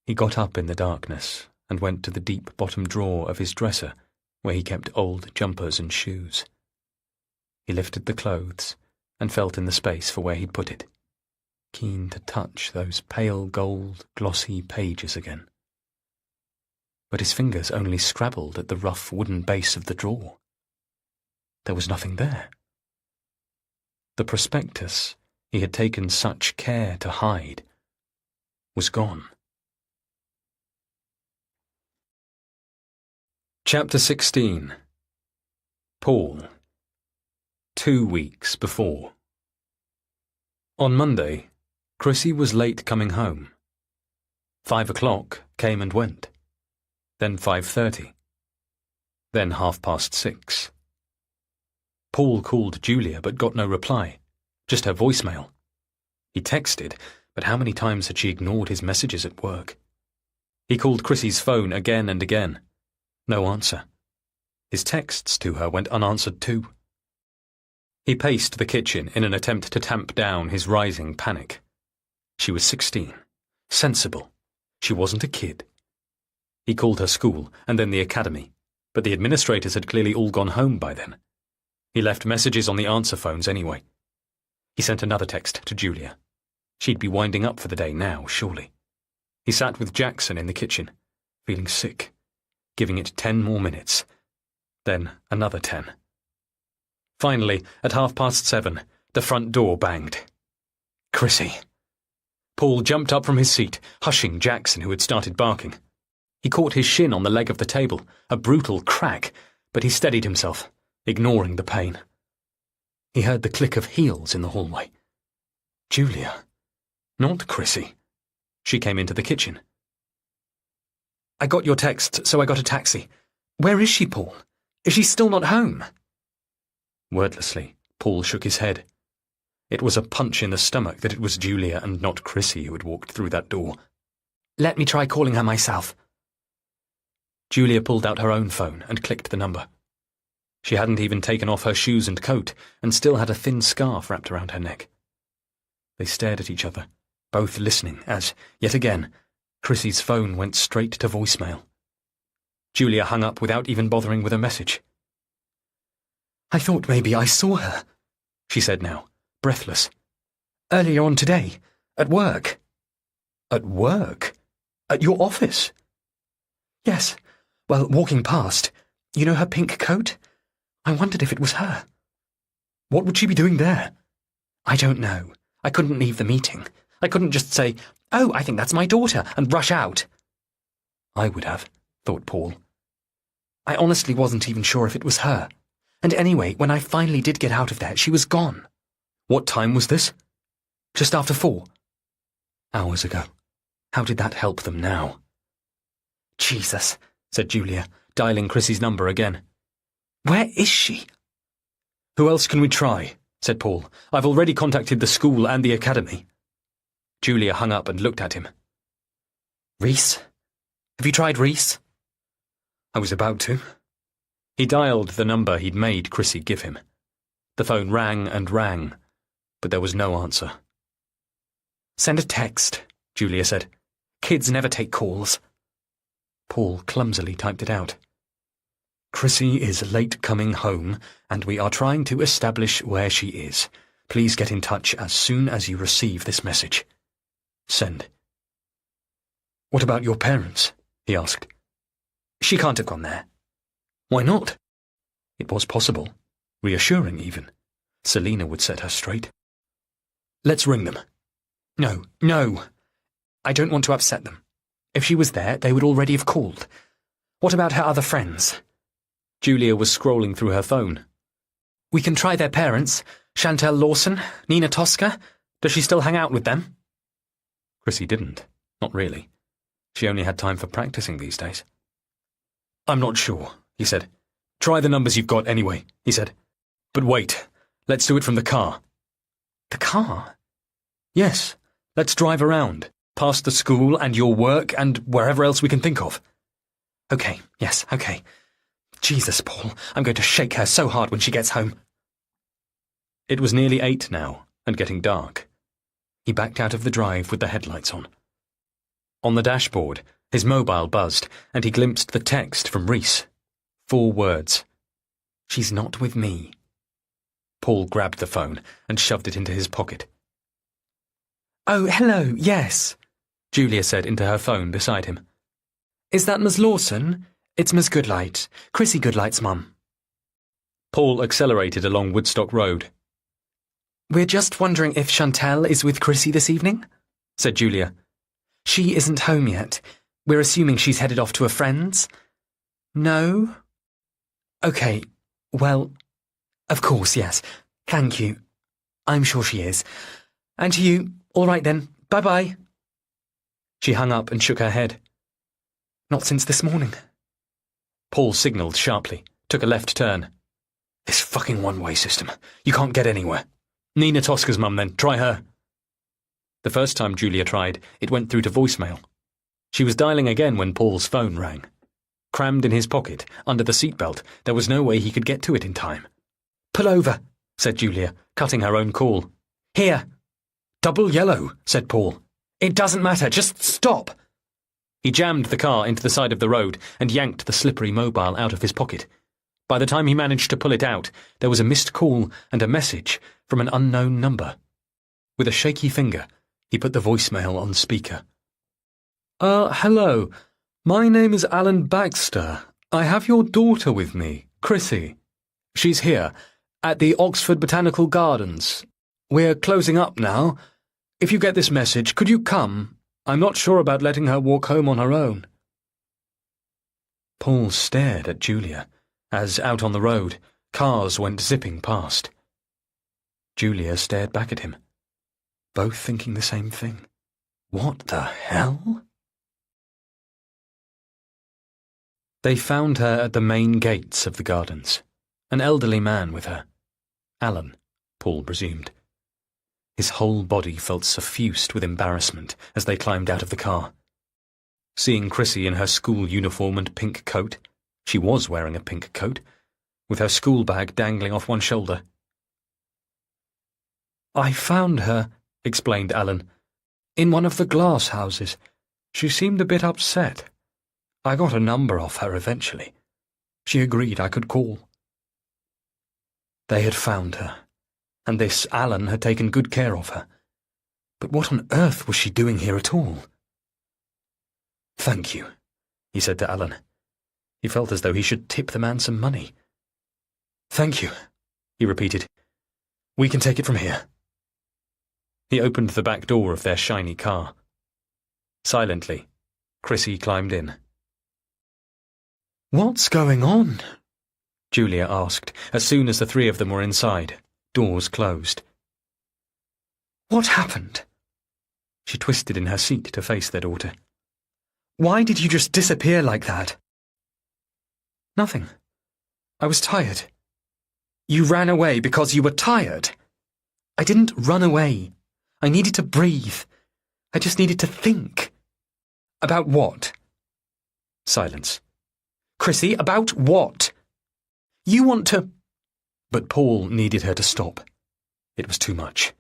B: he got up in the darkness and went to the deep bottom drawer of his dresser where he kept old jumpers and shoes. He lifted the clothes and felt in the space for where he'd put it, keen to touch those pale gold, glossy pages again. But his fingers only scrabbled at the rough wooden base of the drawer. There was nothing there. The prospectus he had taken such care to hide was gone. Chapter 16. Paul. 2 weeks before. On Monday, Chrissy was late coming home. 5 o'clock came and went. Then 5:30. Then 6:30. Paul called Julia but got no reply, just her voicemail. He texted, but how many times had she ignored his messages at work? He called Chrissy's phone again and again. No answer. His texts to her went unanswered too. He paced the kitchen in an attempt to tamp down his rising panic. She was 16. Sensible. She wasn't a kid. He called her school and then the academy, but the administrators had clearly all gone home by then. He left messages on the answer phones anyway. He sent another text to Julia. She'd be winding up for the day now, surely. He sat with Jackson in the kitchen, feeling sick, giving it 10 more minutes. Then another 10. Finally, at 7:30, the front door banged. Chrissy. Paul jumped up from his seat, hushing Jackson, who had started barking. He caught his shin on the leg of the table, a brutal crack, but he steadied himself, ignoring the pain. He heard the click of heels in the hallway. Julia. Not Chrissy. She came into the kitchen.
C: I got your text, so I got a taxi. Where is she, Paul? Is she still not home?
B: Wordlessly, Paul shook his head. It was a punch in the stomach that it was Julia and not Chrissy who had walked through that door.
C: Let me try calling her myself.
B: Julia pulled out her own phone and clicked the number. She hadn't even taken off her shoes and coat, and still had a thin scarf wrapped around her neck. They stared at each other, both listening as, yet again, Chrissy's phone went straight to voicemail. Julia hung up without even bothering with a message.
C: I thought maybe I saw her, she said now, breathless. Earlier on today, at work.
B: At work? At your office?
C: Yes. Well, walking past. You know her pink coat? I wondered if it was her.
B: What would she be doing there?
C: I don't know. I couldn't leave the meeting. I couldn't just say, "Oh, I think that's my daughter," and rush out.
B: I would have, thought Paul.
C: I honestly wasn't even sure if it was her. And anyway, when I finally did get out of there, she was gone.
B: What time was this?
C: Just after 4.
B: Hours ago. How did that help them now?
C: Jesus,
B: said Julia, dialing Chrissy's number again.
C: Where is she?
B: Who else can we try? Said Paul. I've already contacted the school and the academy. Julia hung up and looked at him.
C: Reese? Have you tried Reese?
B: I was about to. He dialed the number he'd made Chrissy give him. The phone rang and rang, but there was no answer.
C: Send a text, Julia said. Kids never take calls.
B: Paul clumsily typed it out. Chrissy is late coming home, and we are trying to establish where she is. Please get in touch as soon as you receive this message. Send. What about your parents? He asked.
C: She can't have gone there.
B: Why not? It was possible. Reassuring, even. Selina would set her straight. Let's ring them.
C: No. I don't want to upset them. If she was there, they would already have called. What about her other friends?
B: Julia was scrolling through her phone.
C: We can try their parents. Chantel Lawson, Nina Tosca. Does she still hang out with them?
B: Chrissy didn't. Not really. She only had time for practicing these days. I'm not sure, he said. Try the numbers you've got anyway, he said. But wait, let's do it from the car.
C: The car?
B: Yes, let's drive around, past the school and your work and wherever else we can think of.
C: Okay. Jesus, Paul, I'm going to shake her so hard when she gets home.
B: It was nearly 8 now, and getting dark. He backed out of the drive with the headlights on. On the dashboard, his mobile buzzed, and he glimpsed the text from Reese. 4 words.
C: She's not with me.
B: Paul grabbed the phone and shoved it into his pocket.
C: Oh, hello, yes,
B: Julia said into her phone beside him.
C: Is that Miss Lawson? It's Miss Goodlight. Chrissy Goodlight's mum.
B: Paul accelerated along Woodstock Road.
C: We're just wondering if Chantel is with Chrissy this evening, said Julia. She isn't home yet. We're assuming she's headed off to a friend's. No? OK, well, of course, yes. Thank you. I'm sure she is. And to you, all right then, bye-bye.
B: She hung up and shook her head.
C: Not since this morning.
B: Paul signalled sharply, took a left turn. This fucking one-way system. You can't get anywhere. Nina Tosca's mum, then. Try her. The first time Julia tried, it went through to voicemail. She was dialing again when Paul's phone rang. Crammed in his pocket, under the seatbelt, there was no way he could get to it in time.
C: Pull over,
B: said Julia, cutting her own call.
C: Here.
B: Double yellow, said Paul.
C: It doesn't matter, just stop.
B: He jammed the car into the side of the road and yanked the slippery mobile out of his pocket. By the time he managed to pull it out, there was a missed call and a message from an unknown number. With a shaky finger, he put the voicemail on speaker. Hello. My name is Alan Baxter. I have your daughter with me, Chrissy. She's here, at the Oxford Botanical Gardens. We're closing up now. If you get this message, could you come? I'm not sure about letting her walk home on her own. Paul stared at Julia, as out on the road, cars went zipping past.
C: Julia stared back at him, both thinking the same thing. What the hell? They found her at the main gates of the gardens, an elderly man with her. Alan, Paul presumed. His whole body felt suffused with embarrassment as they climbed out of the car. Seeing Chrissy in her school uniform and pink coat, she was wearing a pink coat, with her school bag dangling off one shoulder. "I found her," explained Alan, "in one of the glass houses. She seemed a bit upset. I got a number off her eventually. She agreed I could call." They had found her, and this Alan had taken good care of her. But what on earth was she doing here at all? "Thank you," he said to Alan. He felt as though he should tip the man some money. "Thank you," he repeated. "We can take it from here." He opened the back door of their shiny car. Silently, Chrissy climbed in. "What's going on?" Julia asked, as soon as the three of them were inside, doors closed. "What happened?" She twisted in her seat to face their daughter. "Why did you just disappear like that?" "Nothing. I was tired." "You ran away because you were tired?" "I didn't run away. I needed to breathe. I just needed to think." "About what?" Silence. "Chrissy, about what?" "You want to—" But Paul needed her to stop. It was too much.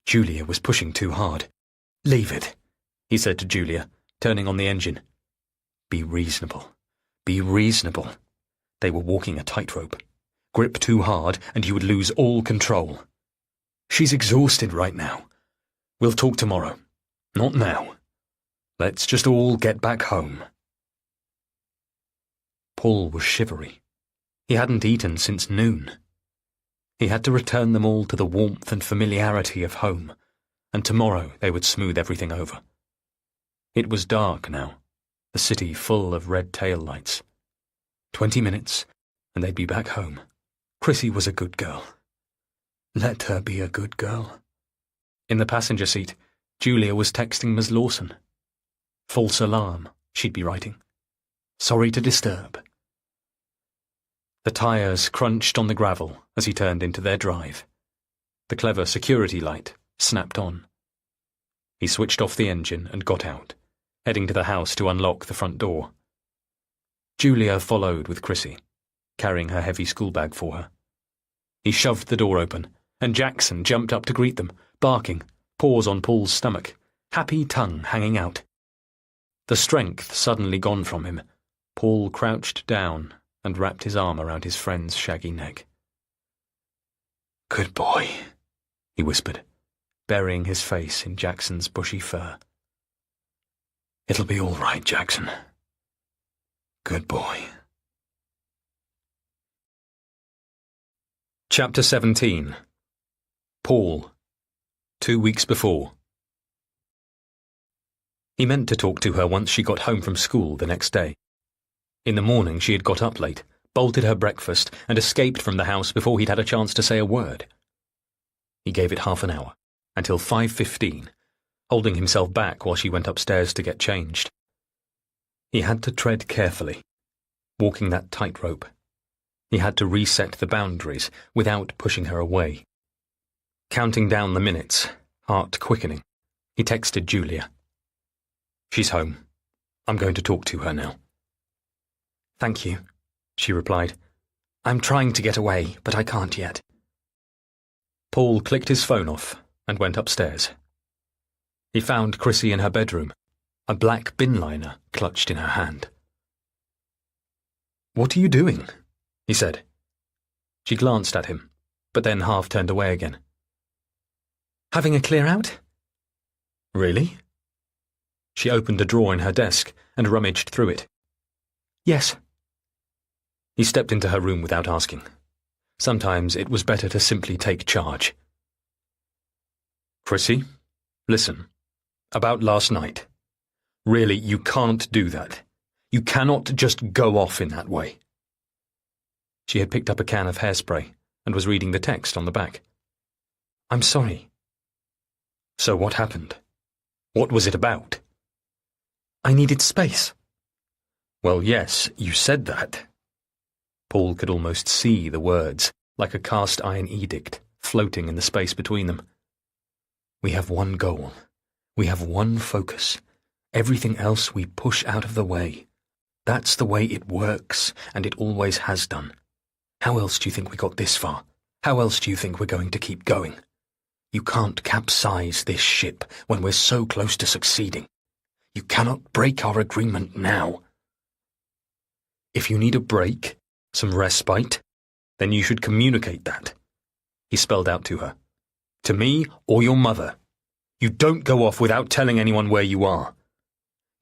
C: Julia was pushing too hard. "Leave it," he said to Julia, turning on the engine. "Be reasonable. Be reasonable." They were walking a tightrope. Grip too hard and you would lose all control. "She's exhausted right now. We'll talk tomorrow. Not now. Let's just all get back home." Paul was shivery. He hadn't eaten since noon. He had to return them all to the warmth and familiarity of home, and tomorrow they would smooth everything over. It was dark now, the city full of red tail lights. 20 minutes, and they'd be back home. Chrissy was a good girl. Let her be a good girl. In the passenger seat, Julia was texting Ms. Lawson. "False alarm," she'd be writing. "Sorry to disturb." The tyres crunched on the gravel as he turned into their drive. The clever security light snapped on. He switched off the engine and got out, heading to the house to unlock the front door. Julia followed with Chrissy, carrying her heavy school bag for her. He shoved the door open, and Jackson jumped up to greet them, barking, paws on Paul's stomach, happy tongue hanging out. The strength suddenly gone from him, Paul crouched down and wrapped his arm around his friend's shaggy neck. "Good boy," he whispered, burying his face in Jackson's bushy fur. "It'll be all right, Jackson. Good boy." Chapter 17. Paul. 2 weeks before. He meant to talk to her once she got home from school the next day. In the morning she had got up late, bolted her breakfast, and escaped from the house before he'd had a chance to say a word. He gave it half an hour, until 5:15, holding himself back while she went upstairs to get changed. He had to tread carefully, walking that tightrope. He had to reset the boundaries without pushing her away. Counting down the minutes, heart quickening, he texted Julia. "She's home. I'm going to talk to her now." "Thank you," she replied. "I'm trying to get away, but I can't yet." Paul clicked his phone off and went upstairs. He found Chrissy in her bedroom, a black bin liner clutched in her hand. "What are you doing?" he said. She glanced at him, but then half turned away again. "Having a clear out?" "Really?" She opened a drawer in her desk and rummaged through it. "Yes." He stepped into her room without asking. Sometimes it was better to simply take charge. "Chrissy, listen. About last night. Really, you can't do that. You cannot just go off in that way." She had picked up a can of hairspray and was reading the text on the back. I'm sorry.
B: So what happened? What was it about?
C: I needed space.
B: Well, yes, you said that. Paul could almost see the words, like a cast-iron edict, floating in the space between them. We have one goal. We have one focus. Everything else we push out of the way. That's the way it works, and it always has done. How else do you think we got this far? How else do you think we're going to keep going? You can't capsize this ship when we're so close to succeeding. You cannot break our agreement now. If you need a break, some respite, then you should communicate that. He spelled out to her. To me or your mother. You don't go off without telling anyone where you are.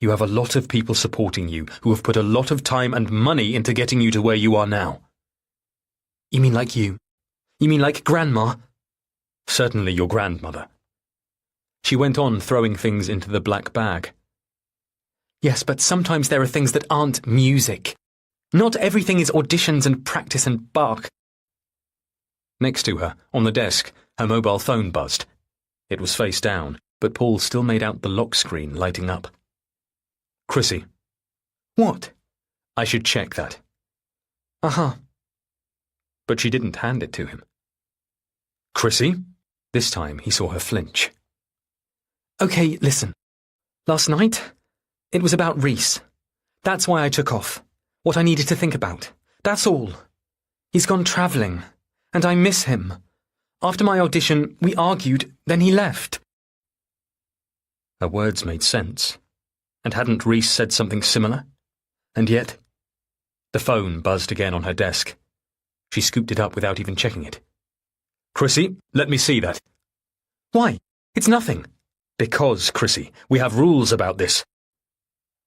B: You have a lot of people supporting you who have put a lot of time and money into getting you to where you are now.
C: You mean like you? You mean like Grandma?
B: Certainly your grandmother. She went on throwing things into the black bag.
C: Yes, but sometimes there are things that aren't music. Not everything is auditions and practice and bark.
B: Next to her, on the desk, her mobile phone buzzed. It was face down, but Paul still made out the lock screen lighting up. Chrissy.
C: What?
B: I should check that.
C: Uh-huh.
B: But she didn't hand it to him. Chrissy? This time he saw her flinch.
C: Okay, listen. Last night, it was about Reese. That's why I took off. What I needed to think about. That's all. He's gone travelling, and I miss him. After my audition, we argued, then he left.
B: Her words made sense. And hadn't Reese said something similar? And yet... The phone buzzed again on her desk. She scooped it up without even checking it. Chrissy, let me see that.
C: Why? It's nothing.
B: Because, Chrissy, we have rules about this.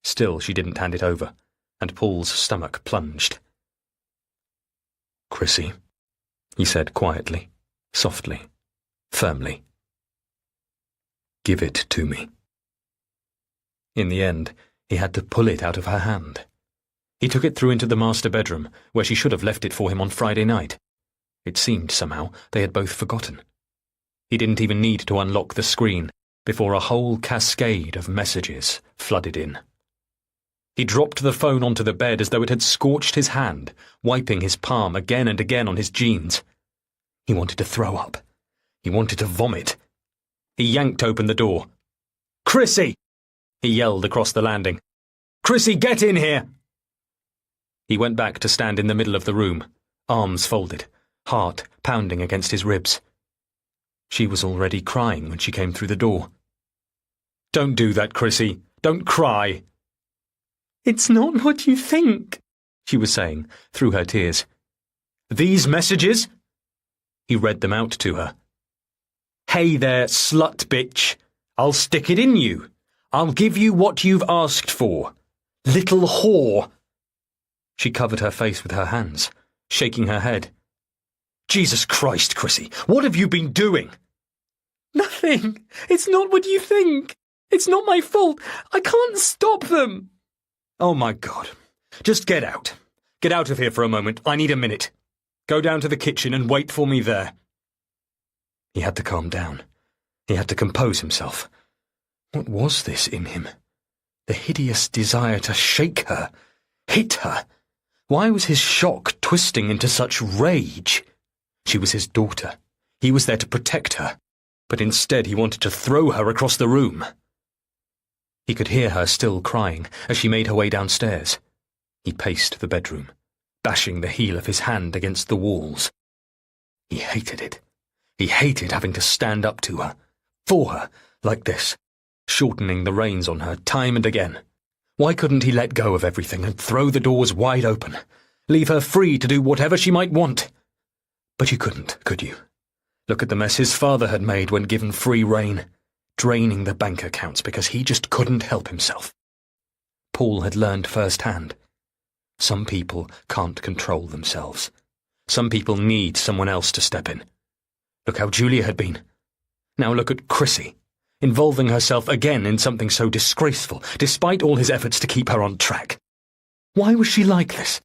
B: Still, she didn't hand it over, and Paul's stomach plunged. Chrissy, he said quietly, softly, firmly. Give it to me. In the end, he had to pull it out of her hand. He took it through into the master bedroom, where she should have left it for him on Friday night. It seemed, somehow, they had both forgotten. He didn't even need to unlock the screen before a whole cascade of messages flooded in. He dropped the phone onto the bed as though it had scorched his hand, wiping his palm again and again on his jeans. He wanted to throw up. He wanted to vomit. He yanked open the door. Chrissy! He yelled across the landing. Chrissy, get in here! He went back to stand in the middle of the room, arms folded, heart pounding against his ribs. She was already crying when she came through the door. Don't do that, Chrissy. Don't cry.
C: It's not what you think, she was saying, through her tears.
B: These messages? He read them out to her. Hey there, slut bitch. I'll stick it in you. I'll give you what you've asked for. Little whore. She covered her face with her hands, shaking her head. Jesus Christ, Chrissy, what have you been doing?
C: Nothing. It's not what you think. It's not my fault. I can't stop them.
B: Oh, my God. Just get out. Get out of here for a moment. I need a minute. Go down to the kitchen and wait for me there. He had to calm down. He had to compose himself. What was this in him? The hideous desire to shake her, hit her. Why was his shock twisting into such rage? She was his daughter. He was there to protect her. But instead he wanted to throw her across the room. He could hear her still crying as she made her way downstairs. He paced the bedroom, bashing the heel of his hand against the walls. He hated it. He hated having to stand up to her, for her, like this, shortening the reins on her time and again. Why couldn't he let go of everything and throw the doors wide open, leave her free to do whatever she might want? But you couldn't, could you? Look at the mess his father had made when given free rein, draining the bank accounts because he just couldn't help himself. Paul had learned firsthand. Some people can't control themselves. Some people need someone else to step in. Look how Julia had been. Now look at Chrissy, involving herself again in something so disgraceful, despite all his efforts to keep her on track. Why was she like this?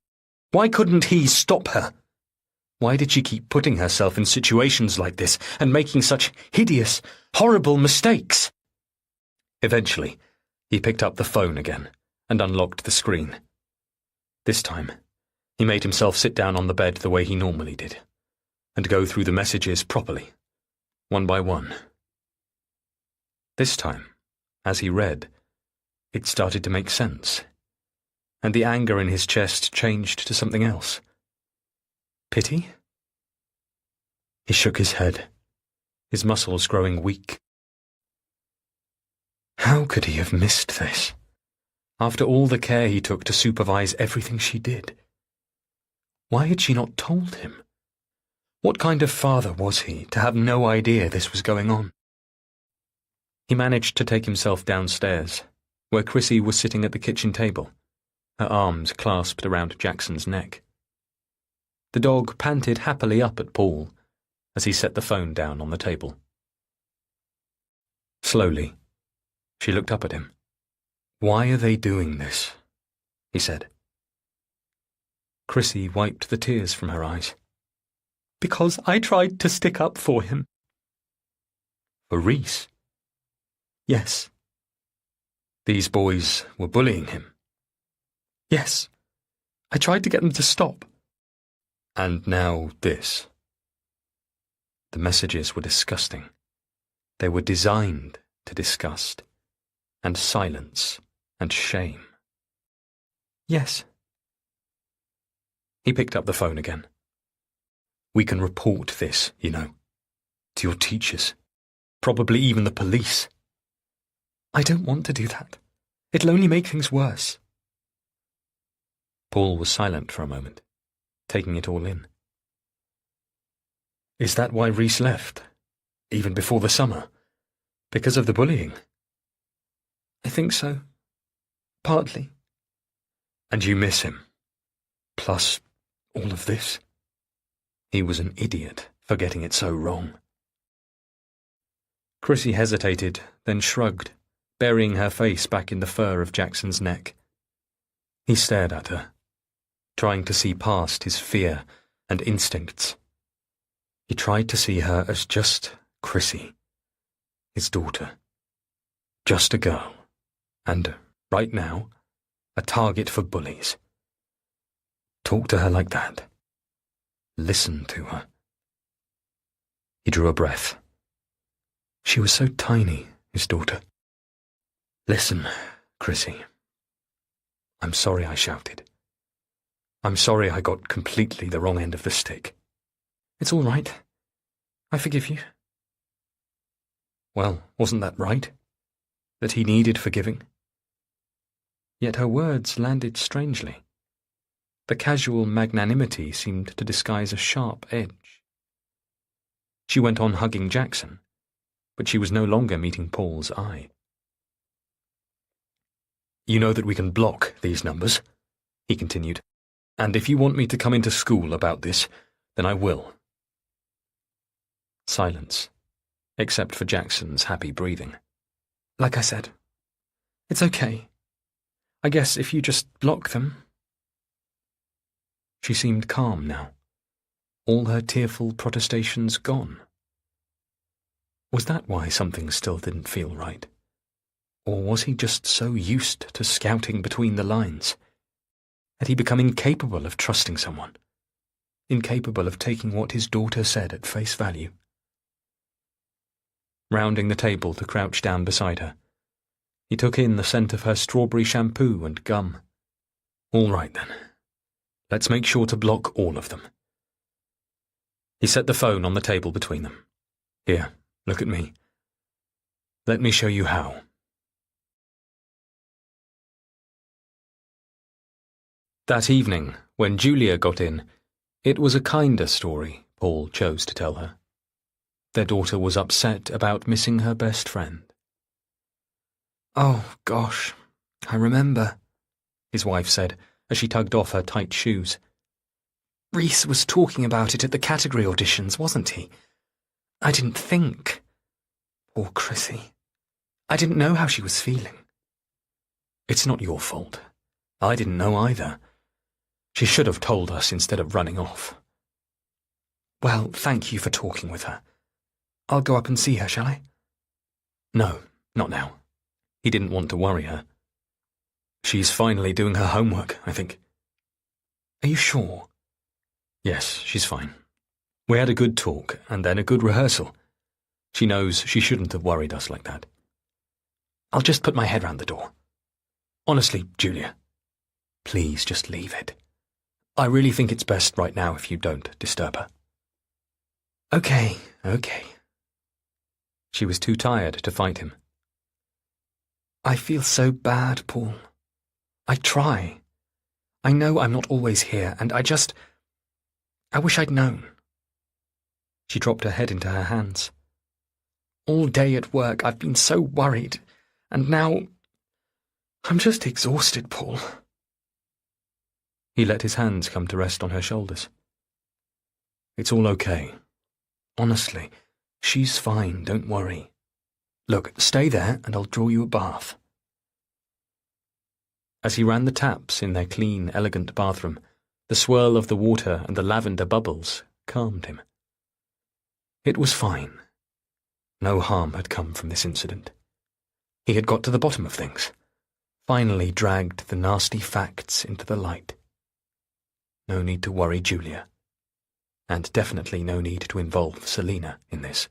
B: Why couldn't he stop her? Why did she keep putting herself in situations like this and making such hideous, horrible mistakes? Eventually, he picked up the phone again and unlocked the screen. This time, he made himself sit down on the bed the way he normally did, and go through the messages properly, one by one. This time, as he read, it started to make sense, and the anger in his chest changed to something else. Pity? He shook his head, his muscles growing weak. How could he have missed this, after all the care he took to supervise everything she did? Why had she not told him? What kind of father was he to have no idea this was going on? He managed to take himself downstairs, where Chrissy was sitting at the kitchen table, her arms clasped around Jackson's neck. The dog panted happily up at Paul as he set the phone down on the table. Slowly, she looked up at him. "Why are they doing this?" he said. Chrissy wiped the tears from her eyes. "Because I tried to stick up for him." For Reese? Yes. These boys were bullying him? Yes. I tried to get them to stop. And now this. The messages were disgusting. They were designed to disgust, and silence, and shame. Yes. He picked up the phone again. "We can report this, you know, to your teachers, probably even the police." "I don't want to do that. It'll only make things worse." Paul was silent for a moment, taking it all in. "Is that why Reese left, even before the summer? Because of the bullying?" "I think so. Partly." "And you miss him? Plus all of this?" He was an idiot for getting it so wrong. Chrissy hesitated, then shrugged, burying her face back in the fur of Jackson's neck. He stared at her, trying to see past his fear and instincts. He tried to see her as just Chrissy, his daughter. Just a girl, and, right now, a target for bullies. Talk to her like that. Listen to her. He drew a breath. She was so tiny, his daughter. "Listen, Chrissy. I'm sorry I shouted. I'm sorry I got completely the wrong end of the stick." "It's all right. I forgive you." Well, wasn't that right? That he needed forgiving? Yet her words landed strangely. The casual magnanimity seemed to disguise a sharp edge. She went on hugging Jackson, but she was no longer meeting Paul's eye. "You know that we can block these numbers," he continued, "and if you want me to come into school about this, then I will." Silence, except for Jackson's happy breathing. "Like I said, it's okay. I guess if you just block them." She seemed calm now, all her tearful protestations gone. Was that why something still didn't feel right? Or was he just so used to scouting between the lines? Had he become incapable of trusting someone? Incapable of taking what his daughter said at face value? Rounding the table to crouch down beside her, he took in the scent of her strawberry shampoo and gum. "All right, then. Let's make sure to block all of them." He set the phone on the table between them. "Here, look at me. Let me show you how." That evening, when Julia got in, it was a kinder story Paul chose to tell her. Their daughter was upset about missing her best friend. "Oh, gosh, I remember," his wife said, as she tugged off her tight shoes. "Reese was talking about it at the category auditions, wasn't he? I didn't think. Poor Chrissy. I didn't know how she was feeling." "It's not your fault. I didn't know either. She should have told us instead of running off."
C: Well, thank you for talking with her. I'll go up and see her, shall I?
B: No, not now. He didn't want to worry her. She's finally doing her homework, I think.
C: Are you sure?
B: Yes, she's fine. We had a good talk, and then a good rehearsal. She knows she shouldn't have worried us like that.
C: I'll just put my head round the door.
B: Honestly, Julia, please just leave it. I really think it's best right now if you don't disturb her.
C: Okay.
B: She was too tired to fight him.
C: I feel so bad, Paul. I try. I know I'm not always here, and I wish I'd known.
B: She dropped her head into her hands.
C: All day at work I've been so worried, and now I'm just exhausted, Paul.
B: He let his hands come to rest on her shoulders. It's all okay. Honestly, she's fine, don't worry. Look, stay there and I'll draw you a bath. As he ran the taps in their clean, elegant bathroom, the swirl of the water and the lavender bubbles calmed him. It was fine. No harm had come from this incident. He had got to the bottom of things, finally dragged the nasty facts into the light. No need to worry Julia, and definitely no need to involve Selina in this.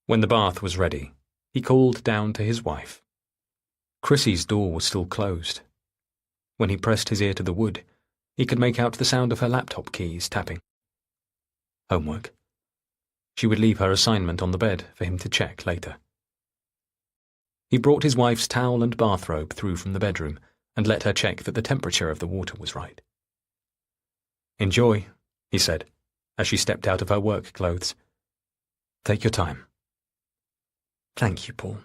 B: When the bath was ready, he called down to his wife. Chrissy's door was still closed. When he pressed his ear to the wood, he could make out the sound of her laptop keys tapping. Homework. She would leave her assignment on the bed for him to check later. He brought his wife's towel and bathrobe through from the bedroom and let her check that the temperature of the water was right. "Enjoy," he said, as she stepped out of her work clothes. "Take your time."
C: Thank you, Paul.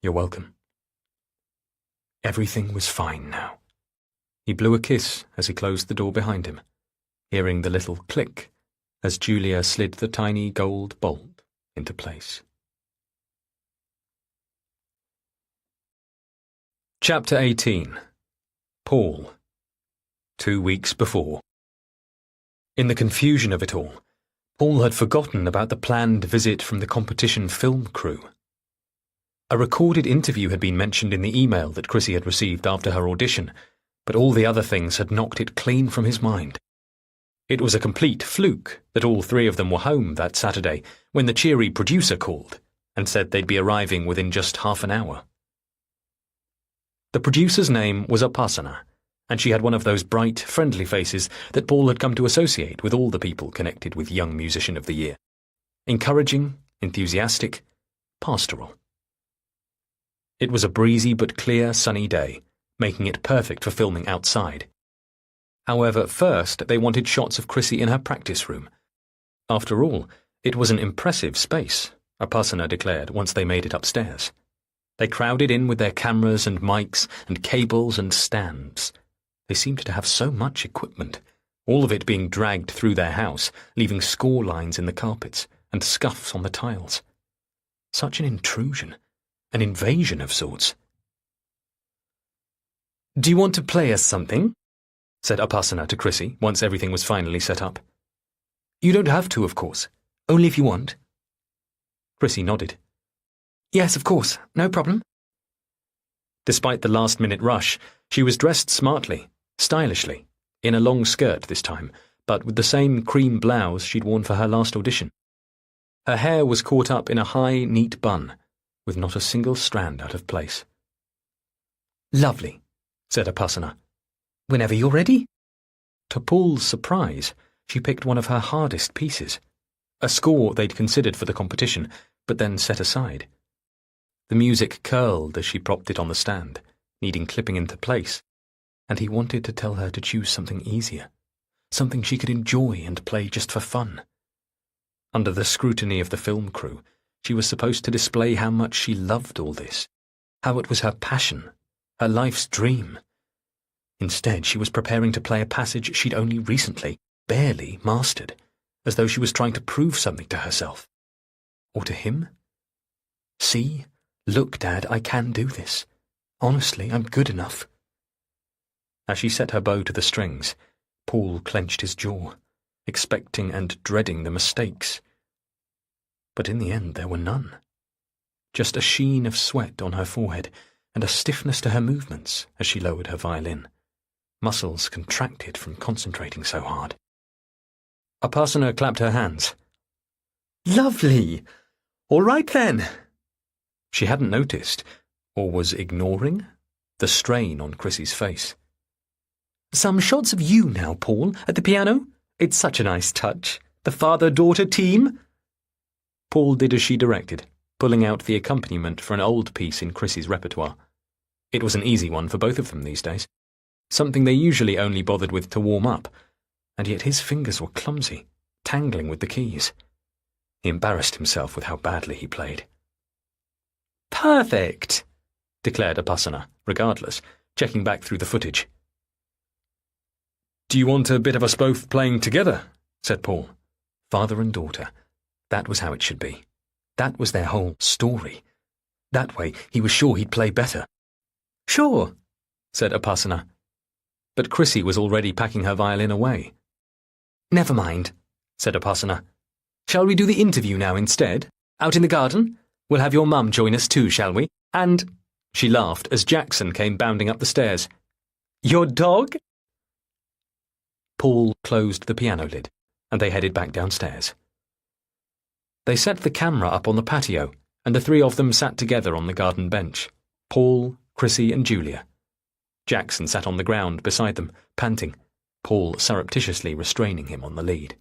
B: You're welcome. Everything was fine now. He blew a kiss as he closed the door behind him, hearing the little click as Julia slid the tiny gold bolt into place. Chapter 18. Paul. 2 weeks before. In the confusion of it all, Paul had forgotten about the planned visit from the competition film crew. A recorded interview had been mentioned in the email that Chrissy had received after her audition, but all the other things had knocked it clean from his mind. It was a complete fluke that all three of them were home that Saturday when the cheery producer called and said they'd be arriving within just half an hour. The producer's name was Upasana, and she had one of those bright, friendly faces that Paul had come to associate with all the people connected with Young Musician of the Year. Encouraging, enthusiastic, pastoral. It was a breezy but clear, sunny day, making it perfect for filming outside. However, first they wanted shots of Chrissy in her practice room. After all, it was an impressive space, Upasana declared once they made it upstairs. They crowded in with their cameras and mics and cables and stands. They seemed to have so much equipment, all of it being dragged through their house, leaving score lines in the carpets and scuffs on the tiles. Such an intrusion, an invasion of sorts. "Do you want to play us something?" said Upasana to Chrissy once everything was finally set up. "You don't have to, of course. Only if you want." Chrissy nodded. "Yes, of course. No problem." Despite the last-minute rush, she was dressed smartly, stylishly, in a long skirt this time, but with the same cream blouse she'd worn for her last audition. Her hair was caught up in a high, neat bun, with not a single strand out of place. "Lovely," said Upasana. "Whenever you're ready." To Paul's surprise, she picked one of her hardest pieces, a score they'd considered for the competition, but then set aside. The music curled as she propped it on the stand, needing clipping into place, and he wanted to tell her to choose something easier, something she could enjoy and play just for fun. Under the scrutiny of the film crew, she was supposed to display how much she loved all this, how it was her passion, her life's dream. Instead, she was preparing to play a passage she'd only recently, barely, mastered, as though she was trying to prove something to herself. Or to him? "See? Look, Dad, I can do this. Honestly, I'm good enough." As she set her bow to the strings, Paul clenched his jaw. expecting and dreading the mistakes. But in the end there were none. Just a sheen of sweat on her forehead and a stiffness to her movements as she lowered her violin, muscles contracted from concentrating so hard. Upasana clapped her hands.
C: Lovely! All right then.
B: She hadn't noticed, or was ignoring, the strain on Chrissy's face.
C: Some shots of you now, Paul, at the piano. It's such a nice touch. The father-daughter team.
B: Paul did as she directed, pulling out the accompaniment for an old piece in Chrissy's repertoire. It was an easy one for both of them these days, something they usually only bothered with to warm up, and yet his fingers were clumsy, tangling with the keys. He embarrassed himself with how badly he played.
C: Perfect,
B: declared Upasana, regardless, checking back through the footage. Do you want a bit of us both playing together? Said Paul. Father and daughter. That was how it should be. That was their whole story. That way he was sure he'd play better.
C: Sure,
B: said Upasana. But Chrissy was already packing her violin away.
C: Never mind, said Upasana. Shall we do the interview now instead? Out in the garden? We'll have your mum join us too, shall we? And...
B: She laughed as Jackson came bounding up the stairs.
C: Your dog?
B: Paul closed the piano lid, and they headed back downstairs. They set the camera up on the patio, and the three of them sat together on the garden bench. Paul, Chrissy, and Julia. Jackson sat on the ground beside them, panting, Paul surreptitiously restraining him on the lead.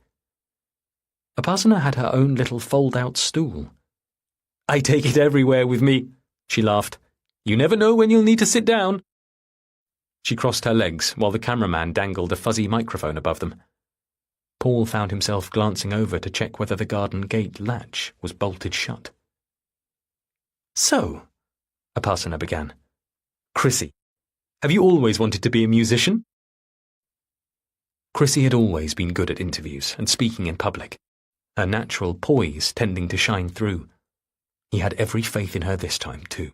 B: Upasana had her own little fold-out stool.
C: I take it everywhere with me, she laughed. You never know when you'll need to sit down.
B: She crossed her legs while the cameraman dangled a fuzzy microphone above them. Paul found himself glancing over to check whether the garden gate latch was bolted shut.
C: So, Upasana began, Chrissy, have you always wanted to be a musician?
B: Chrissy had always been good at interviews and speaking in public, her natural poise tending to shine through. He had every faith in her this time, too.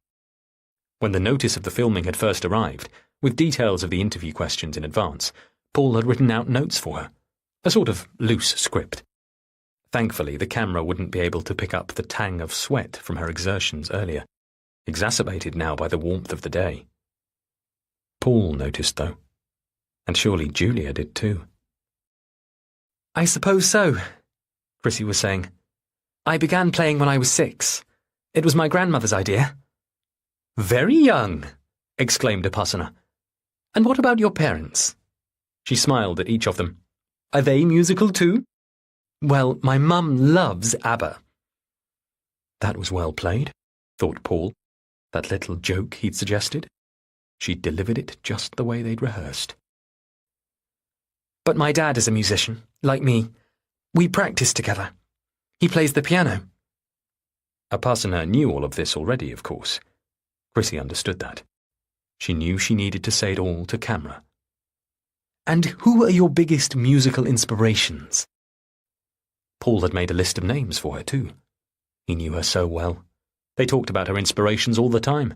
B: When the notice of the filming had first arrived, with details of the interview questions in advance, Paul had written out notes for her, a sort of loose script. Thankfully, the camera wouldn't be able to pick up the tang of sweat from her exertions earlier, exacerbated now by the warmth of the day. Paul noticed, though, and surely Julia did too.
C: I suppose so, Chrissy was saying. I began playing when I was 6. It was my grandmother's idea. Very young, exclaimed Upasana. And what about your parents?
B: She smiled at each of them.
C: Are they musical too? Well, my mum loves ABBA.
B: That was well played, thought Paul. That little joke he'd suggested. She'd delivered it just the way they'd rehearsed.
C: But my dad is a musician, like me. We practice together. He plays the piano.
B: Upasana knew all of this already, of course. Chrissy understood that. She knew she needed to say it all to camera.
C: And who are your biggest musical inspirations?
B: Paul had made a list of names for her, too. He knew her so well. They talked about her inspirations all the time.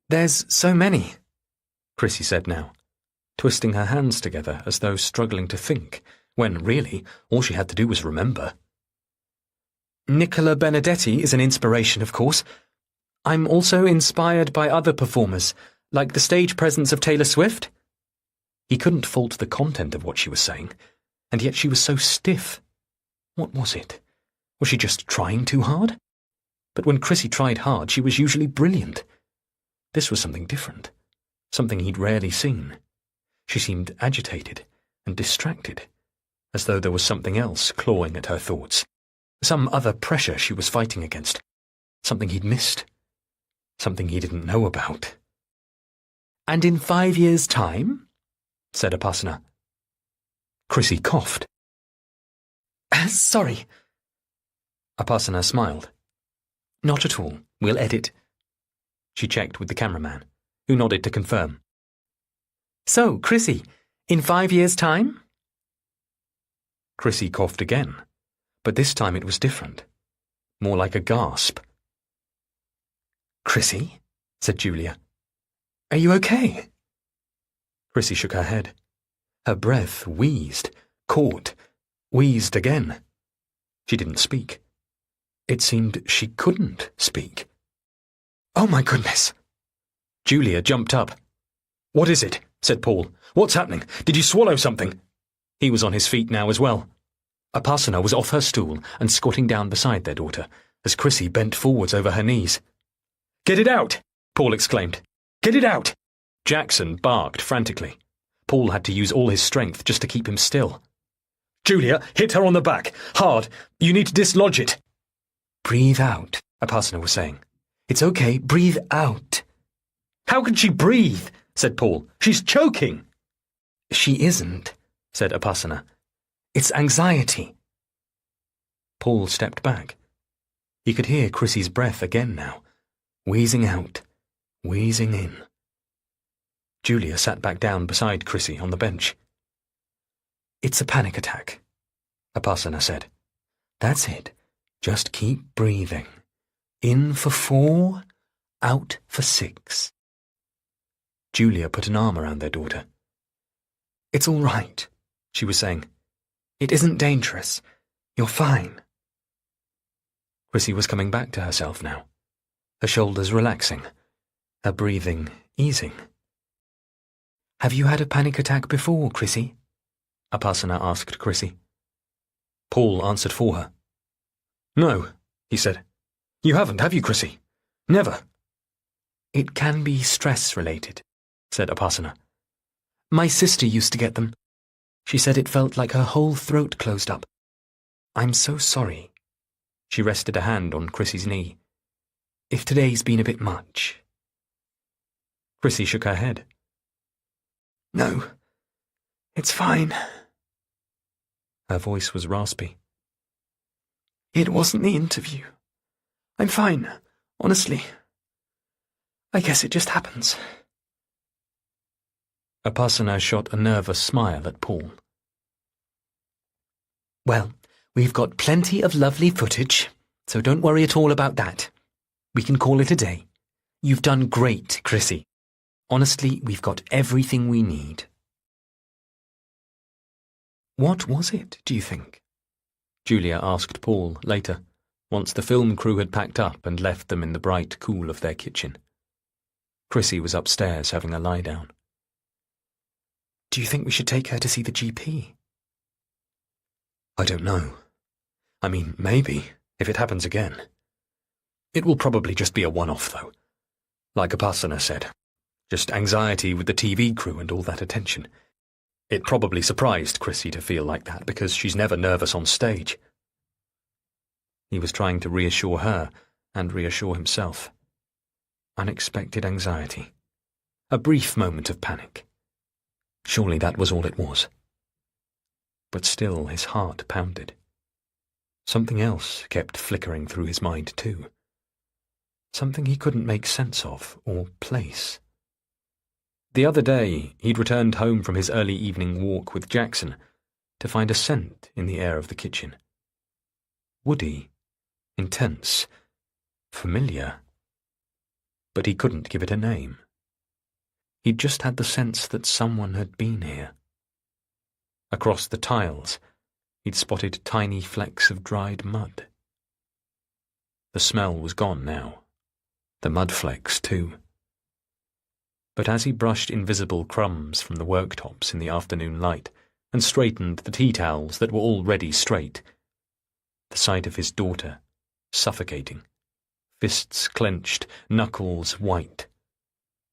C: There's so many,
B: Chrissy said now, twisting her hands together as though struggling to think, when really all she had to do was remember.
C: Nicola Benedetti is an inspiration, of course. I'm also inspired by other performers, like the stage presence of Taylor Swift.
B: He couldn't fault the content of what she was saying, and yet she was so stiff. What was it? Was she just trying too hard? But when Chrissy tried hard, she was usually brilliant. This was something different, something he'd rarely seen. She seemed agitated and distracted, as though there was something else clawing at her thoughts, some other pressure she was fighting against, something he'd missed. Something he didn't know about.
C: And in 5 years' time?
B: Said Upasana. Chrissy coughed.
C: Sorry.
B: Upasana smiled.
C: Not at all. We'll edit.
B: She checked with the cameraman, who nodded to confirm.
C: So, Chrissy, in 5 years' time?
B: Chrissy coughed again, but this time it was different. More like a gasp.
C: Chrissy, said Julia. Are you okay?
B: Chrissy shook her head. Her breath wheezed, caught, wheezed again. She didn't speak. It seemed she couldn't speak. "Oh, my goodness!" Julia jumped up. "What is it?" said Paul. "What's happening? Did you swallow something?" He was on his feet now as well. Upasana was off her stool and squatting down beside their daughter, as Chrissy bent forwards over her knees. "Get it out!" Paul exclaimed. "Get it out!" Jackson barked frantically. Paul had to use all his strength just to keep him still. "Julia, hit her on the back. Hard. You need to dislodge it." "Breathe out," Upasana was saying. "It's okay. Breathe out." "How can she breathe?" said Paul. "She's choking." "She isn't," said Upasana. "It's anxiety." Paul stepped back. He could hear Chrissy's breath again now, wheezing out, wheezing in. Julia sat back down beside Chrissy on the bench. "It's a panic attack," Upasana said. "That's it. Just keep breathing. In for 4, out for 6. Julia put an arm around their daughter. "It's all right," she was saying. "It isn't dangerous. You're fine." Chrissy was coming back to herself now, her shoulders relaxing, her breathing easing. "Have you had a panic attack before, Chrissy?" Upasana asked Chrissy. Paul answered for her. "No," he said. "You haven't, have you, Chrissy? Never." "It can be stress-related," said Upasana. "My sister used to get them. She said it felt like her whole throat closed up. I'm so sorry." She rested a hand on Chrissy's knee. "If today's been a bit much." Chrissy shook her head. "No, it's fine." Her voice was raspy. "It wasn't the interview. I'm fine, honestly. I guess it just happens." Upasana shot a nervous smile at Paul. "Well, we've got plenty of lovely footage, so don't worry at all about that. We can call it a day. You've done great, Chrissy. Honestly, we've got everything we need." "What was it, do you think?" Julia asked Paul later, once the film crew had packed up and left them in the bright cool of their kitchen. Chrissy was upstairs having a lie down. "Do you think we should take her to see the GP?" "I don't know. I mean, maybe, if it happens again. It will probably just be a one-off, though. Like Upasana said, just anxiety with the TV crew and all that attention. It probably surprised Chrissy to feel like that because she's never nervous on stage." He was trying to reassure her and reassure himself. Unexpected anxiety. A brief moment of panic. Surely that was all it was. But still his heart pounded. Something else kept flickering through his mind too. Something he couldn't make sense of or place. The other day, he'd returned home from his early evening walk with Jackson to find a scent in the air of the kitchen. Woody, intense, familiar. But he couldn't give it a name. He'd just had the sense that someone had been here. Across the tiles, he'd spotted tiny flecks of dried mud. The smell was gone now. The mud flakes, too. But as he brushed invisible crumbs from the worktops in the afternoon light and straightened the tea towels that were already straight, the sight of his daughter, suffocating, fists clenched, knuckles white,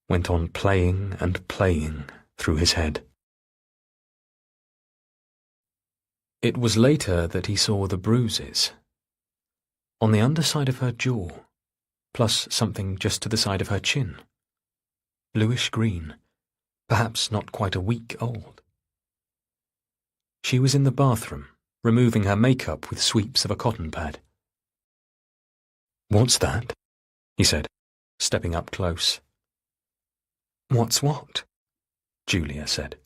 B: went on playing and playing through his head. It was later that he saw the bruises. On the underside of her jaw, plus something just to the side of her chin. Bluish-green, perhaps not quite a week old. She was in the bathroom, removing her makeup with sweeps of a cotton pad. "What's that?" he said, stepping up close. "What's what?" Julia said.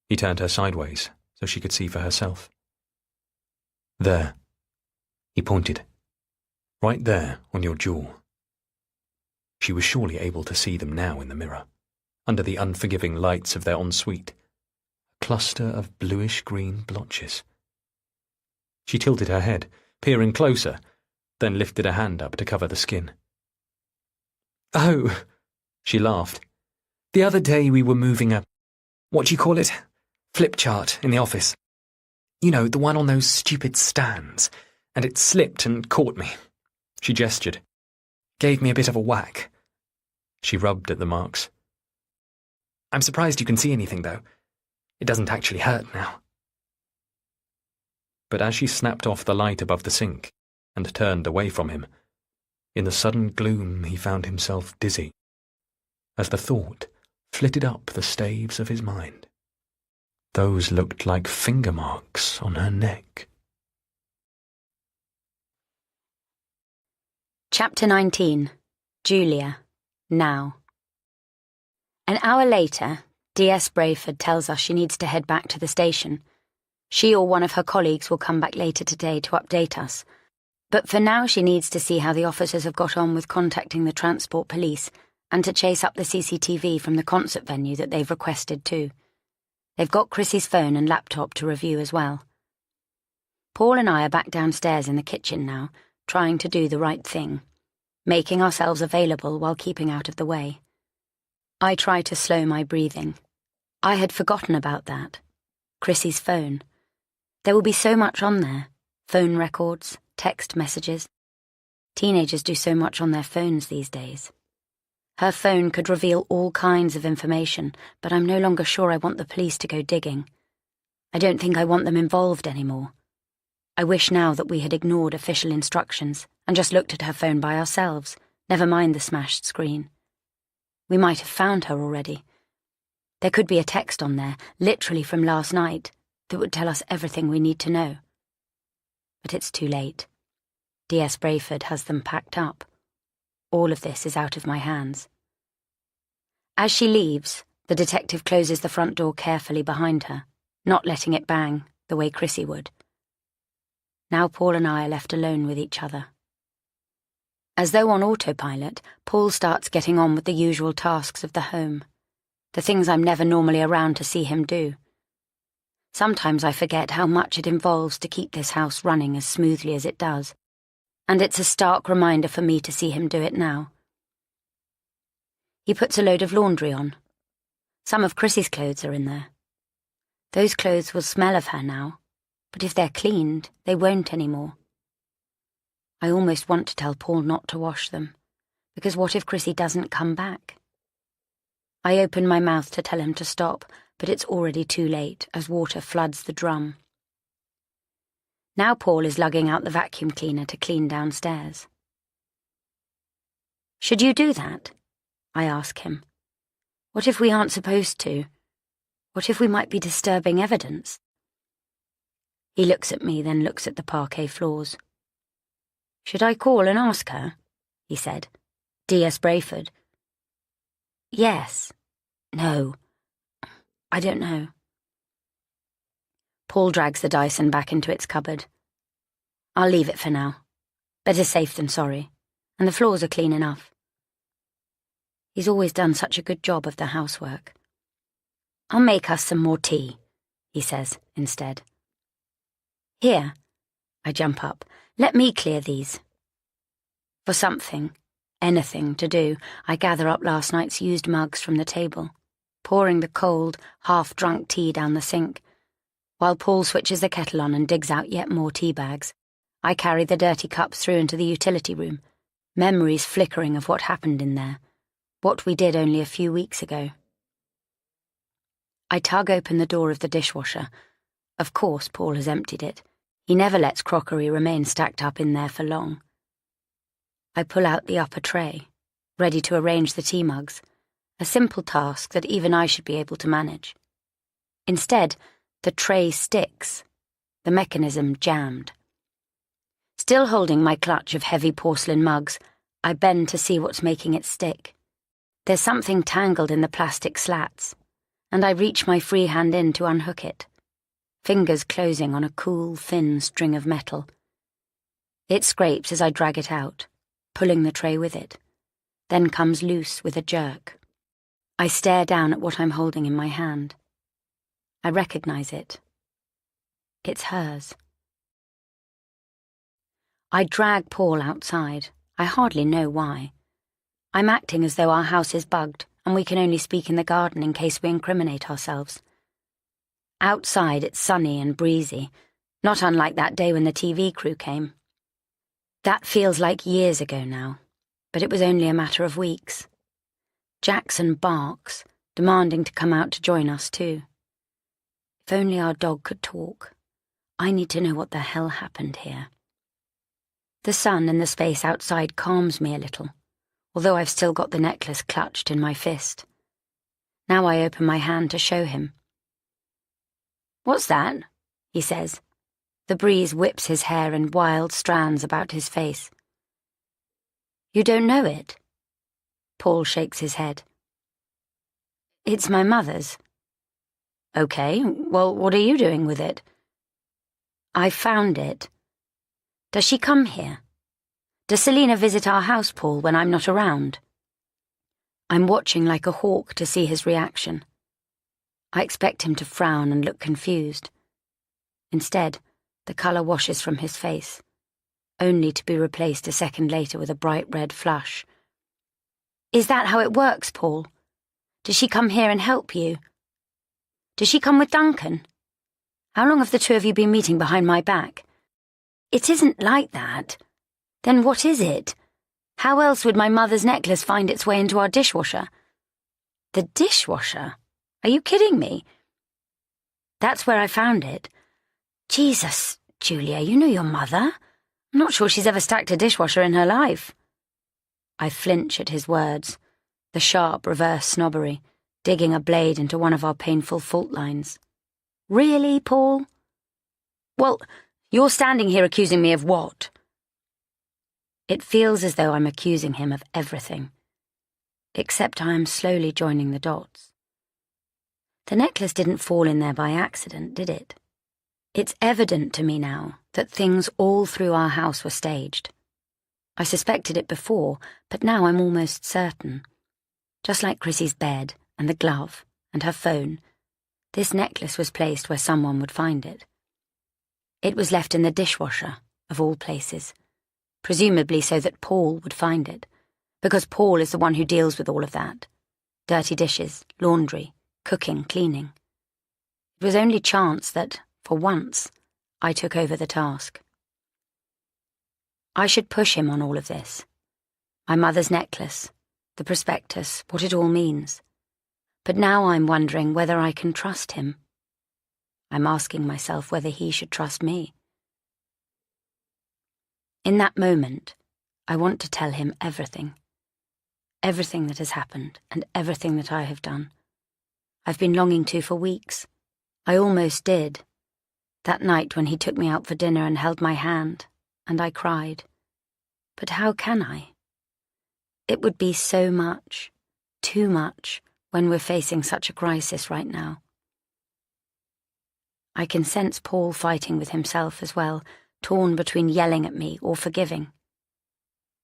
B: He turned her sideways so she could see for herself. "There," he pointed. "Right there on your jaw." She was surely able to see them now in the mirror, under the unforgiving lights of their ensuite. A cluster of bluish-green blotches. She tilted her head, peering closer, then lifted a hand up to cover the skin.
C: Oh, she laughed. The other day we were moving what do you call it? Flip chart in the office. You know, the one on those stupid stands, and it slipped and caught me. She gestured. Gave me a bit of a whack.
B: She rubbed at the marks.
C: I'm surprised you can see anything, though. It doesn't actually hurt now.
B: But as she snapped off the light above the sink and turned away from him, in the sudden gloom he found himself dizzy, as the thought flitted up the staves of his mind. Those looked like finger marks on her neck.
A: Chapter 19. Julia. Now. An hour later, DS Brayford tells us she needs to head back to the station. She or one of her colleagues will come back later today to update us. But for now she needs to see how the officers have got on with contacting the transport police and to chase up the CCTV from the concert venue that they've requested too. They've got Chrissy's phone and laptop to review as well. Paul and I are back downstairs in the kitchen now, trying to do the right thing, making ourselves available while keeping out of the way. I try to slow my breathing. I had forgotten about that. Chrissy's phone. There will be so much on there. Phone records, text messages. Teenagers do so much on their phones these days. Her phone could reveal all kinds of information, but I'm no longer sure I want the police to go digging. I don't think I want them involved anymore. I wish now that we had ignored official instructions and just looked at her phone by ourselves, never mind the smashed screen. We might have found her already. There could be a text on there, literally from last night, that would tell us everything we need to know. But it's too late. DS Brayford has them packed up. All of this is out of my hands. As she leaves, the detective closes the front door carefully behind her, not letting it bang the way Chrissy would. Now Paul and I are left alone with each other. As though on autopilot, Paul starts getting on with the usual tasks of the home, the things I'm never normally around to see him do. Sometimes I forget how much it involves to keep this house running as smoothly as it does, and it's a stark reminder for me to see him do it now. He puts a load of laundry on. Some of Chrissy's clothes are in there. Those clothes will smell of her now, but if they're cleaned, they won't anymore. I almost want to tell Paul not to wash them, because what if Chrissy doesn't come back? I open my mouth to tell him to stop, but it's already too late as water floods the drum. Now Paul is lugging out the vacuum cleaner to clean downstairs. Should you do that? I ask him. What if we aren't supposed to? What if we might be disturbing evidence? He looks at me, then looks at the parquet floors. Should I call and ask her? He said. DS Brayford. Yes. No. I don't know. Paul drags the Dyson back into its cupboard. I'll leave it for now. Better safe than sorry. And the floors are clean enough. He's always done such a good job of the housework. I'll make us some more tea, he says instead. Here. I jump up. Let me clear these. For something, anything to do, I gather up last night's used mugs from the table, pouring the cold, half-drunk tea down the sink. While Paul switches the kettle on and digs out yet more tea bags, I carry the dirty cups through into the utility room, memories flickering of what happened in there, what we did only a few weeks ago. I tug open the door of the dishwasher. Of course, Paul has emptied it. He never lets crockery remain stacked up in there for long. I pull out the upper tray, ready to arrange the tea mugs, a simple task that even I should be able to manage. Instead, the tray sticks, the mechanism jammed. Still holding my clutch of heavy porcelain mugs, I bend to see what's making it stick. There's something tangled in the plastic slats, and I reach my free hand in to unhook it, fingers closing on a cool, thin string of metal. It scrapes as I drag it out, pulling the tray with it, then comes loose with a jerk. I stare down at what I'm holding in my hand. I recognize it. It's hers. I drag Paul outside. I hardly know why. I'm acting as though our house is bugged and we can only speak in the garden in case we incriminate ourselves. Outside it's sunny and breezy, not unlike that day when the TV crew came. That feels like years ago now, but it was only a matter of weeks. Jackson barks, demanding to come out to join us too. If only our dog could talk. I need to know what the hell happened here. The sun and the space outside calms me a little, although I've still got the necklace clutched in my fist. Now I open my hand to show him. "What's that?" he says. The breeze whips his hair in wild strands about his face. "You don't know it?" Paul shakes his head. "It's my mother's." "Okay, well, what are you doing with it?" "I found it. Does she come here? Does Selina visit our house, Paul, when I'm not around?" I'm watching like a hawk to see his reaction. I expect him to frown and look confused. Instead, the colour washes from his face, only to be replaced a second later with a bright red flush. "Is that how it works, Paul? Does she come here and help you? Does she come with Duncan? How long have the two of you been meeting behind my back?" "It isn't like that." "Then what is it? How else would my mother's necklace find its way into our dishwasher?" "The dishwasher? Are you kidding me?" "That's where I found it." "Jesus, Julia, you know your mother. I'm not sure she's ever stacked a dishwasher in her life." I flinch at his words, the sharp reverse snobbery, digging a blade into one of our painful fault lines. "Really, Paul?" "Well, you're standing here accusing me of what?" It feels as though I'm accusing him of everything, except I am slowly joining the dots. The necklace didn't fall in there by accident, did it? It's evident to me now that things all through our house were staged. I suspected it before, but now I'm almost certain. Just like Chrissy's bed and the glove and her phone, this necklace was placed where someone would find it. It was left in the dishwasher, of all places, presumably so that Paul would find it, because Paul is the one who deals with all of that. Dirty dishes, laundry, cooking, cleaning. It was only chance that, for once, I took over the task. I should push him on all of this. My mother's necklace, the prospectus, what it all means. But now I'm wondering whether I can trust him. I'm asking myself whether he should trust me. In that moment, I want to tell him everything. Everything that has happened and everything that I have done. I've been longing to for weeks. I almost did. That night when he took me out for dinner and held my hand, and I cried. But how can I? It would be so much, too much, when we're facing such a crisis right now. I can sense Paul fighting with himself as well, torn between yelling at me or forgiving.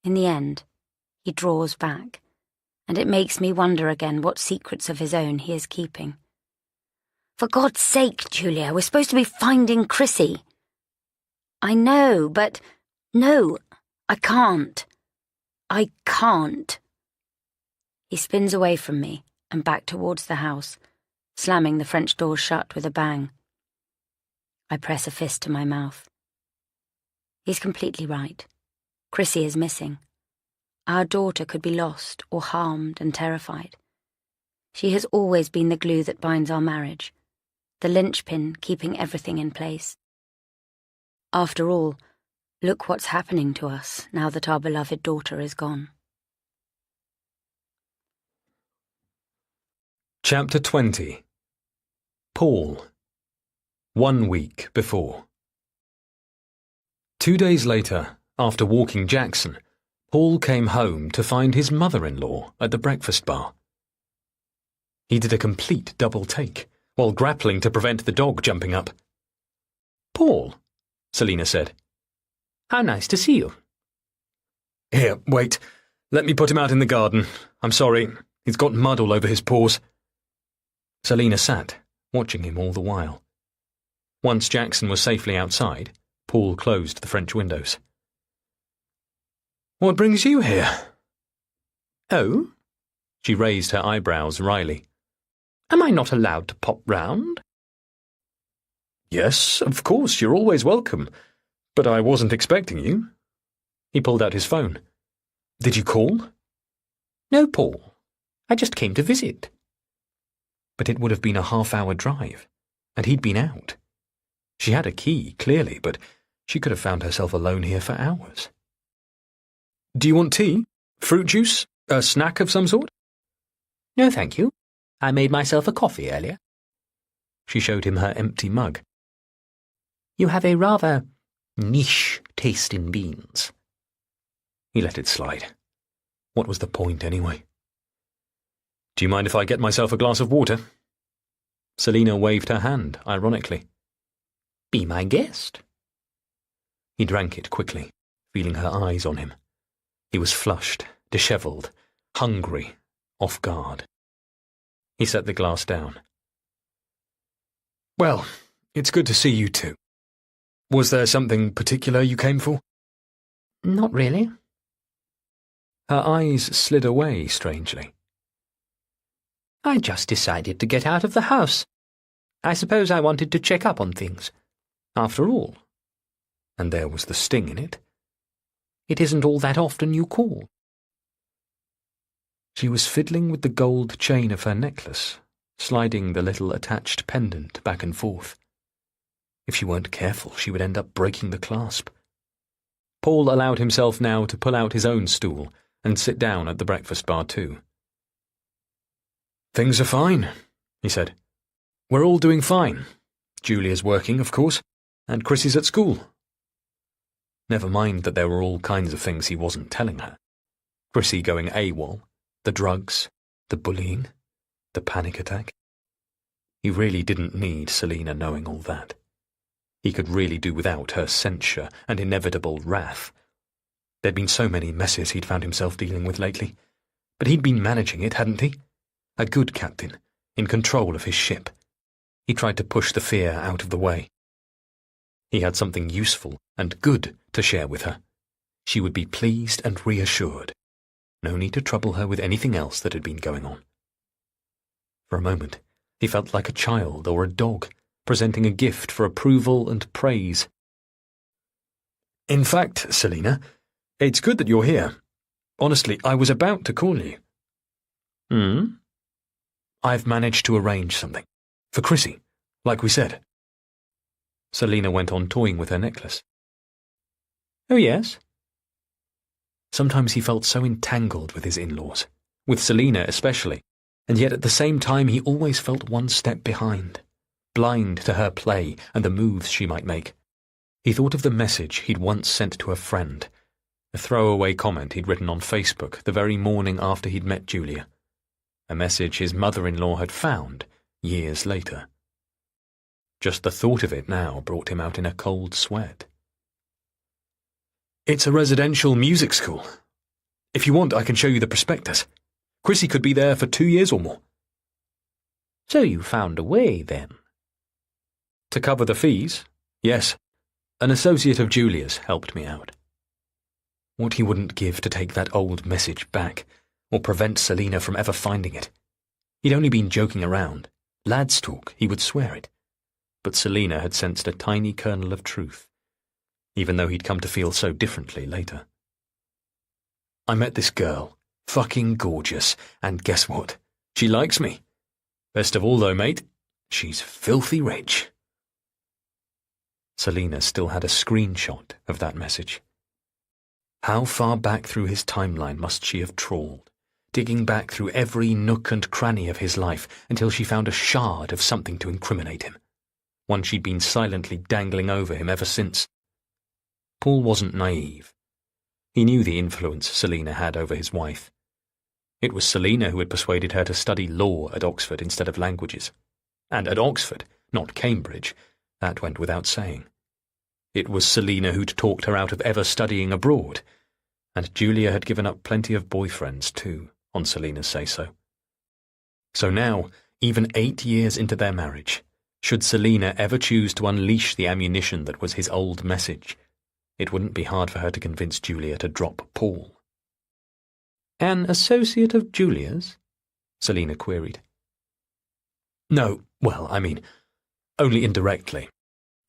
A: In the end, he draws back, and it makes me wonder again what secrets of his own he is keeping. "For God's sake, Julia, we're supposed to be finding Chrissy." "I know, but no, I can't. I can't." He spins away from me and back towards the house, slamming the French door shut with a bang. I press a fist to my mouth. He's completely right. Chrissy is missing. Our daughter could be lost or harmed and terrified. She has always been the glue that binds our marriage, the linchpin keeping everything in place. After all, look what's happening to us now that our beloved daughter is gone.
B: Chapter 20. Paul. 1 week before. 2 days later, after walking Jackson, Paul came home to find his mother-in-law at the breakfast bar. He did a complete double take, while grappling to prevent the dog jumping up. "Paul," Selina said. "How nice to see you." "Here, wait. Let me put him out in the garden. I'm sorry. He's got mud all over his paws." Selina sat, watching him all the while. Once Jackson was safely outside, Paul closed the French windows. "What brings you here?"
C: "Oh?"
B: She raised her eyebrows wryly.
C: "Am I not allowed to pop round?"
B: "Yes, of course, you're always welcome. But I wasn't expecting you." He pulled out his phone. "Did you call?"
C: "No, Paul. I just came to visit."
B: But it would have been a half-hour drive, and he'd been out. She had a key, clearly, but she could have found herself alone here for hours. "Do you want tea? Fruit juice? A snack of some sort?"
C: "No, thank you. I made myself a coffee earlier."
B: She showed him her empty mug.
C: "You have a rather niche taste in beans."
B: He let it slide. What was the point, anyway? "Do you mind if I get myself a glass of water?" Selina waved her hand, ironically.
C: "Be my guest."
B: He drank it quickly, feeling her eyes on him. He was flushed, dishevelled, hungry, off guard. He set the glass down. "Well, it's good to see you too. Was there something particular you came for?"
C: "Not really."
B: Her eyes slid away strangely.
C: "I just decided to get out of the house. I suppose I wanted to check up on things. After all,"
B: and there was the sting in it,
C: "it isn't all that often you call."
B: she was fiddling with the gold chain of her necklace, sliding the little attached pendant back and forth. If she weren't careful, she would end up breaking the clasp. Paul allowed himself now to pull out his own stool and sit down at the breakfast bar too. "Things are fine," he said. "We're all doing fine. Julia's working, of course, and Chrissy's at school." Never mind that there were all kinds of things he wasn't telling her. Chrissy going AWOL, the drugs, the bullying, the panic attack. He really didn't need Selina knowing all that. He could really do without her censure and inevitable wrath. There'd been so many messes he'd found himself dealing with lately, but he'd been managing it, hadn't he? A good captain, in control of his ship. He tried to push the fear out of the way. He had something useful and good to share with her. She would be pleased and reassured. No need to trouble her with anything else that had been going on. For a moment, he felt like a child or a dog, presenting a gift for approval and praise. "In fact, Selina, it's good that you're here. Honestly, I was about to call you."
C: "Hmm?"
B: "I've managed to arrange something. For Chrissy, like we said." Selina went on toying with her necklace.
C: "Oh, yes?"
B: Sometimes he felt so entangled with his in-laws, with Selina especially, and yet at the same time he always felt one step behind, blind to her play and the moves she might make. He thought of the message he'd once sent to a friend, a throwaway comment he'd written on Facebook the very morning after he'd met Julia, a message his mother-in-law had found years later. Just the thought of it now brought him out in a cold sweat. "It's a residential music school. If you want, I can show you the prospectus. Chrissy could be there for 2 years or more."
C: "So you found a way, then?"
B: "To cover the fees, yes. An associate of Julia's helped me out." What he wouldn't give to take that old message back, or prevent Selina from ever finding it. He'd only been joking around. Lads talk, he would swear it. But Selina had sensed a tiny kernel of truth, even though he'd come to feel so differently later. "I met this girl, fucking gorgeous, and guess what? She likes me. Best of all though, mate, she's filthy rich." Selina still had a screenshot of that message. How far back through his timeline must she have trawled, digging back through every nook and cranny of his life until she found a shard of something to incriminate him, one she'd been silently dangling over him ever since. Paul wasn't naive. He knew the influence Selina had over his wife. It was Selina who had persuaded her to study law at Oxford instead of languages. And at Oxford, not Cambridge, that went without saying. It was Selina who'd talked her out of ever studying abroad, and Julia had given up plenty of boyfriends too, on Selina's say-so. So now, Even 8 years into their marriage, should Selina ever choose to unleash the ammunition that was his old message, it wouldn't be hard for her to convince Julia to drop Paul.
C: An associate of Julia's? Selina queried.
B: No, well, I mean, only indirectly.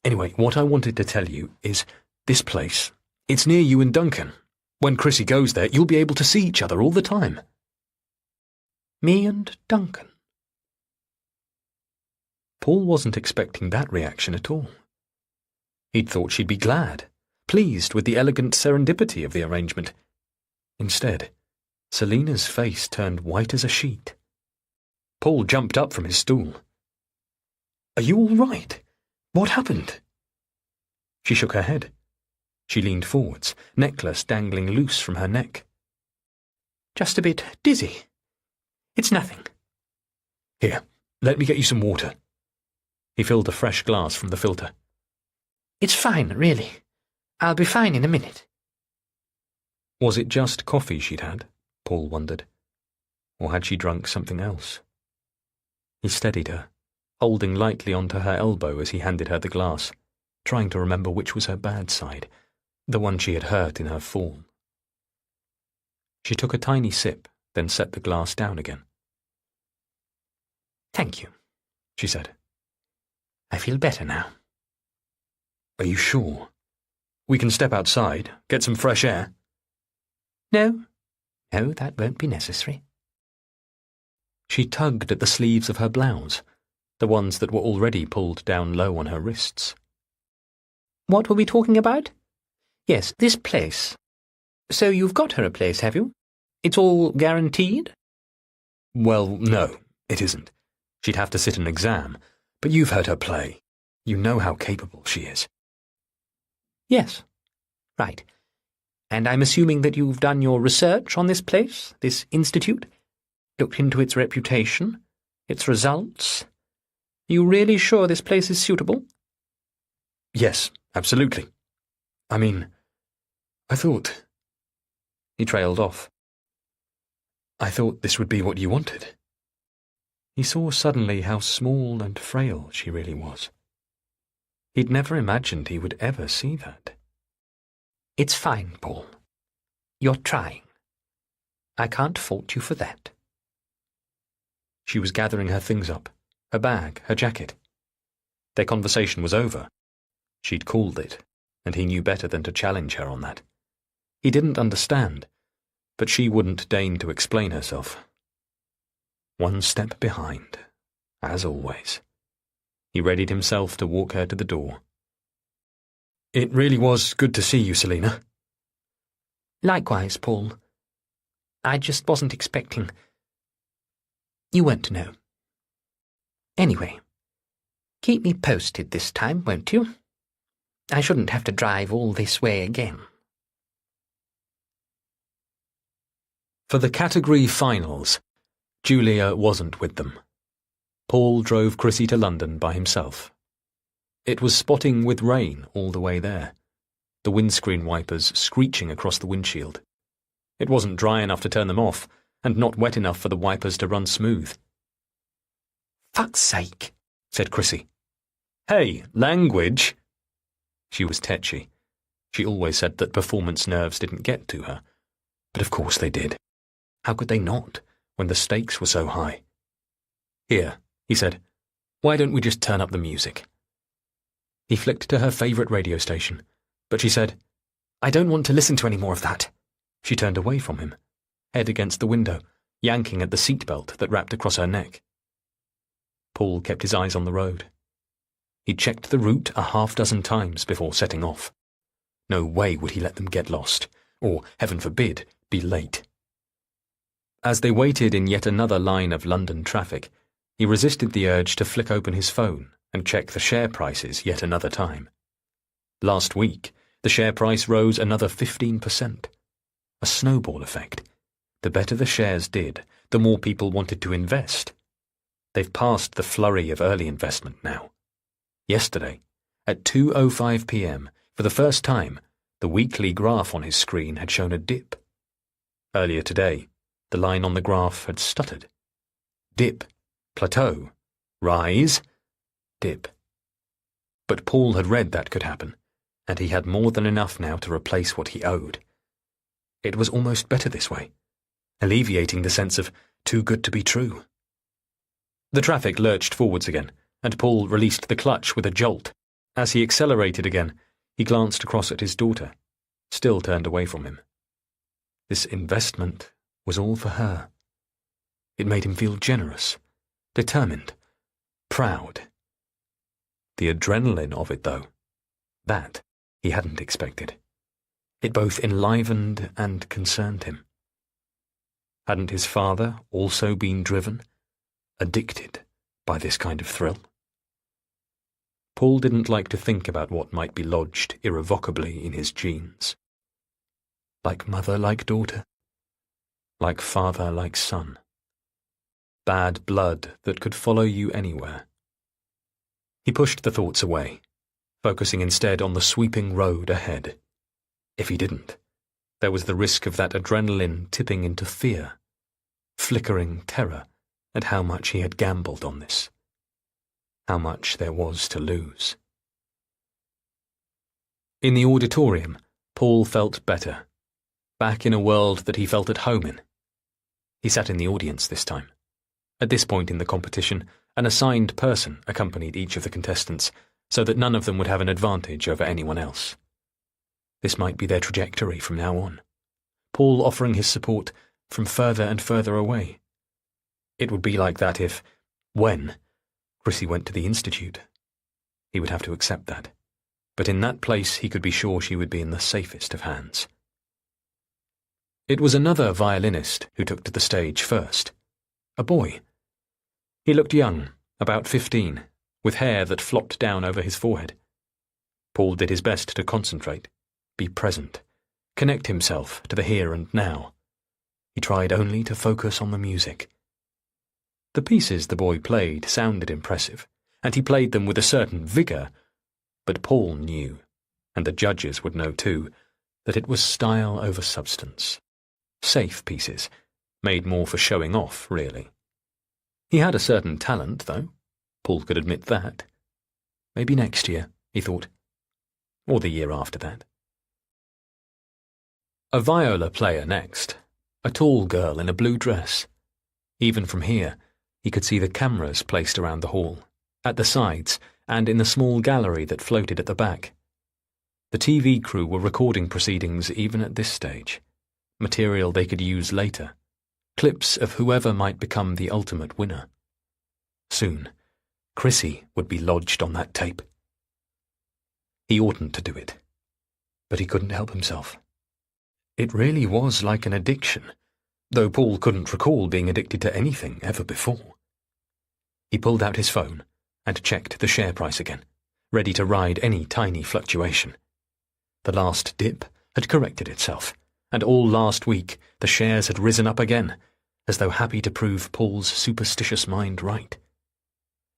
B: Anyway, what I wanted to tell you is this place. It's near you and Duncan. When Chrissy goes there, you'll be able to see each other all the time.
C: Me and Duncan?
B: Paul wasn't expecting that reaction at all. He'd thought she'd be glad, pleased with the elegant serendipity of the arrangement. Instead, Selina's face turned white as a sheet. Paul jumped up from his stool. "Are you all right? What happened?" She shook her head. She leaned forwards, necklace dangling loose from her neck.
C: "Just a bit dizzy. It's nothing."
B: "Here, let me get you some water." He filled a fresh glass from the filter.
C: "It's fine, really. I'll be fine in a minute."
B: Was it just coffee she'd had? Paul wondered. Or had she drunk something else? He steadied her, holding lightly onto her elbow as he handed her the glass, trying to remember which was her bad side, the one she had hurt in her fall. She took a tiny sip, then set the glass down again.
C: "Thank you,"
B: she said.
C: "I feel better now."
B: "Are you sure? We can step outside, get some fresh air."
C: No, that won't be necessary."
B: She tugged at the sleeves of her blouse, the ones that were already pulled down low on her wrists.
C: "What were we talking about? Yes, this place. So you've got her a place, have you? It's all guaranteed?"
B: "Well, no, it isn't. She'd have to sit an exam, but you've heard her play. You know how capable she is."
C: "Yes. Right. And I'm assuming that you've done your research on this place, this institute? Looked into its reputation, its results? You really sure this place is suitable?"
B: "Yes, absolutely. I mean, I thought—" He trailed off. "I thought this would be what you wanted." He saw suddenly how small and frail she really was. He'd never imagined he would ever see that.
C: "It's fine, Paul. You're trying. I can't fault you for that."
B: She was gathering her things up, her bag, her jacket. Their conversation was over. She'd called it, and he knew better than to challenge her on that. He didn't understand, but she wouldn't deign to explain herself. One step behind, as always. He readied himself to walk her to the door. "It really was good to see you, Selina."
C: "Likewise, Paul. I just wasn't expecting. You won't know. Anyway, keep me posted this time, won't you? I shouldn't have to drive all this way again."
B: For the category finals, Julia wasn't with them. Paul drove Chrissy to London by himself. It was spotting with rain all the way there, the windscreen wipers screeching across the windshield. It wasn't dry enough to turn them off, and not wet enough for the wipers to run smooth.
C: "Fuck's sake,"
B: said Chrissy. "Hey, language!" She was tetchy. She always said that performance nerves didn't get to her. But of course they did. How could they not, when the stakes were so high? "Here," he said, "why don't we just turn up the music?" He flicked to her favourite radio station, but she said, "I don't want to listen to any more of that." She turned away from him, head against the window, yanking at the seatbelt that wrapped across her neck. Paul kept his eyes on the road. He checked the route a half-dozen times before setting off. No way would he let them get lost, or, heaven forbid, be late. As they waited in yet another line of London traffic, he resisted the urge to flick open his phone and check the share prices yet another time. Last week, the share price rose another 15%. A snowball effect. The better the shares did, the more people wanted to invest. They've passed the flurry of early investment now. Yesterday, at 2:05 p.m., for the first time, the weekly graph on his screen had shown a dip. Earlier today, the line on the graph had stuttered. Dip Plateau. Rise. Dip. But Paul had read that could happen, and he had more than enough now to replace what he owed. It was almost better this way, alleviating the sense of too good to be true. The traffic lurched forwards again, and Paul released the clutch with a jolt. As he accelerated again, he glanced across at his daughter, still turned away from him. This investment was all for her. It made him feel generous, determined, proud. The adrenaline of it, though, that he hadn't expected. It both enlivened and concerned him. Hadn't his father also been driven, addicted by this kind of thrill? Paul didn't like to think about what might be lodged irrevocably in his genes. Like mother, like daughter. Like father, like son. Bad blood that could follow you anywhere. He pushed the thoughts away, focusing instead on the sweeping road ahead. If he didn't, there was the risk of that adrenaline tipping into fear, flickering terror at how much he had gambled on this. How much there was to lose. In the auditorium, Paul felt better, back in a world that he felt at home in. He sat in the audience this time. At this point in the competition, an assigned person accompanied each of the contestants, so that none of them would have an advantage over anyone else. This might be their trajectory from now on, Paul offering his support from further and further away. It would be like that if, when, Chrissy went to the Institute. He would have to accept that, but in that place he could be sure she would be in the safest of hands. It was another violinist who took to the stage first. A boy. He looked young, about 15, with hair that flopped down over his forehead. Paul did his best to concentrate, be present, connect himself to the here and now. He tried only to focus on the music. The pieces the boy played sounded impressive, and he played them with a certain vigour, but Paul knew, and the judges would know too, that it was style over substance. Safe pieces, made more for showing off, really. He had a certain talent, though. Paul could admit that. Maybe next year, he thought. Or the year after that. A viola player next. A tall girl in a blue dress. Even from here, he could see the cameras placed around the hall, at the sides, and in the small gallery that floated at the back. The TV crew were recording proceedings even at this stage. Material they could use later. Clips of whoever might become the ultimate winner. Soon, Chrissy would be lodged on that tape. He oughtn't to do it, but he couldn't help himself. It really was like an addiction, though Paul couldn't recall being addicted to anything ever before. He pulled out his phone and checked the share price again, ready to ride any tiny fluctuation. The last dip had corrected itself, and all last week the shares had risen up again, as though happy to prove Paul's superstitious mind right.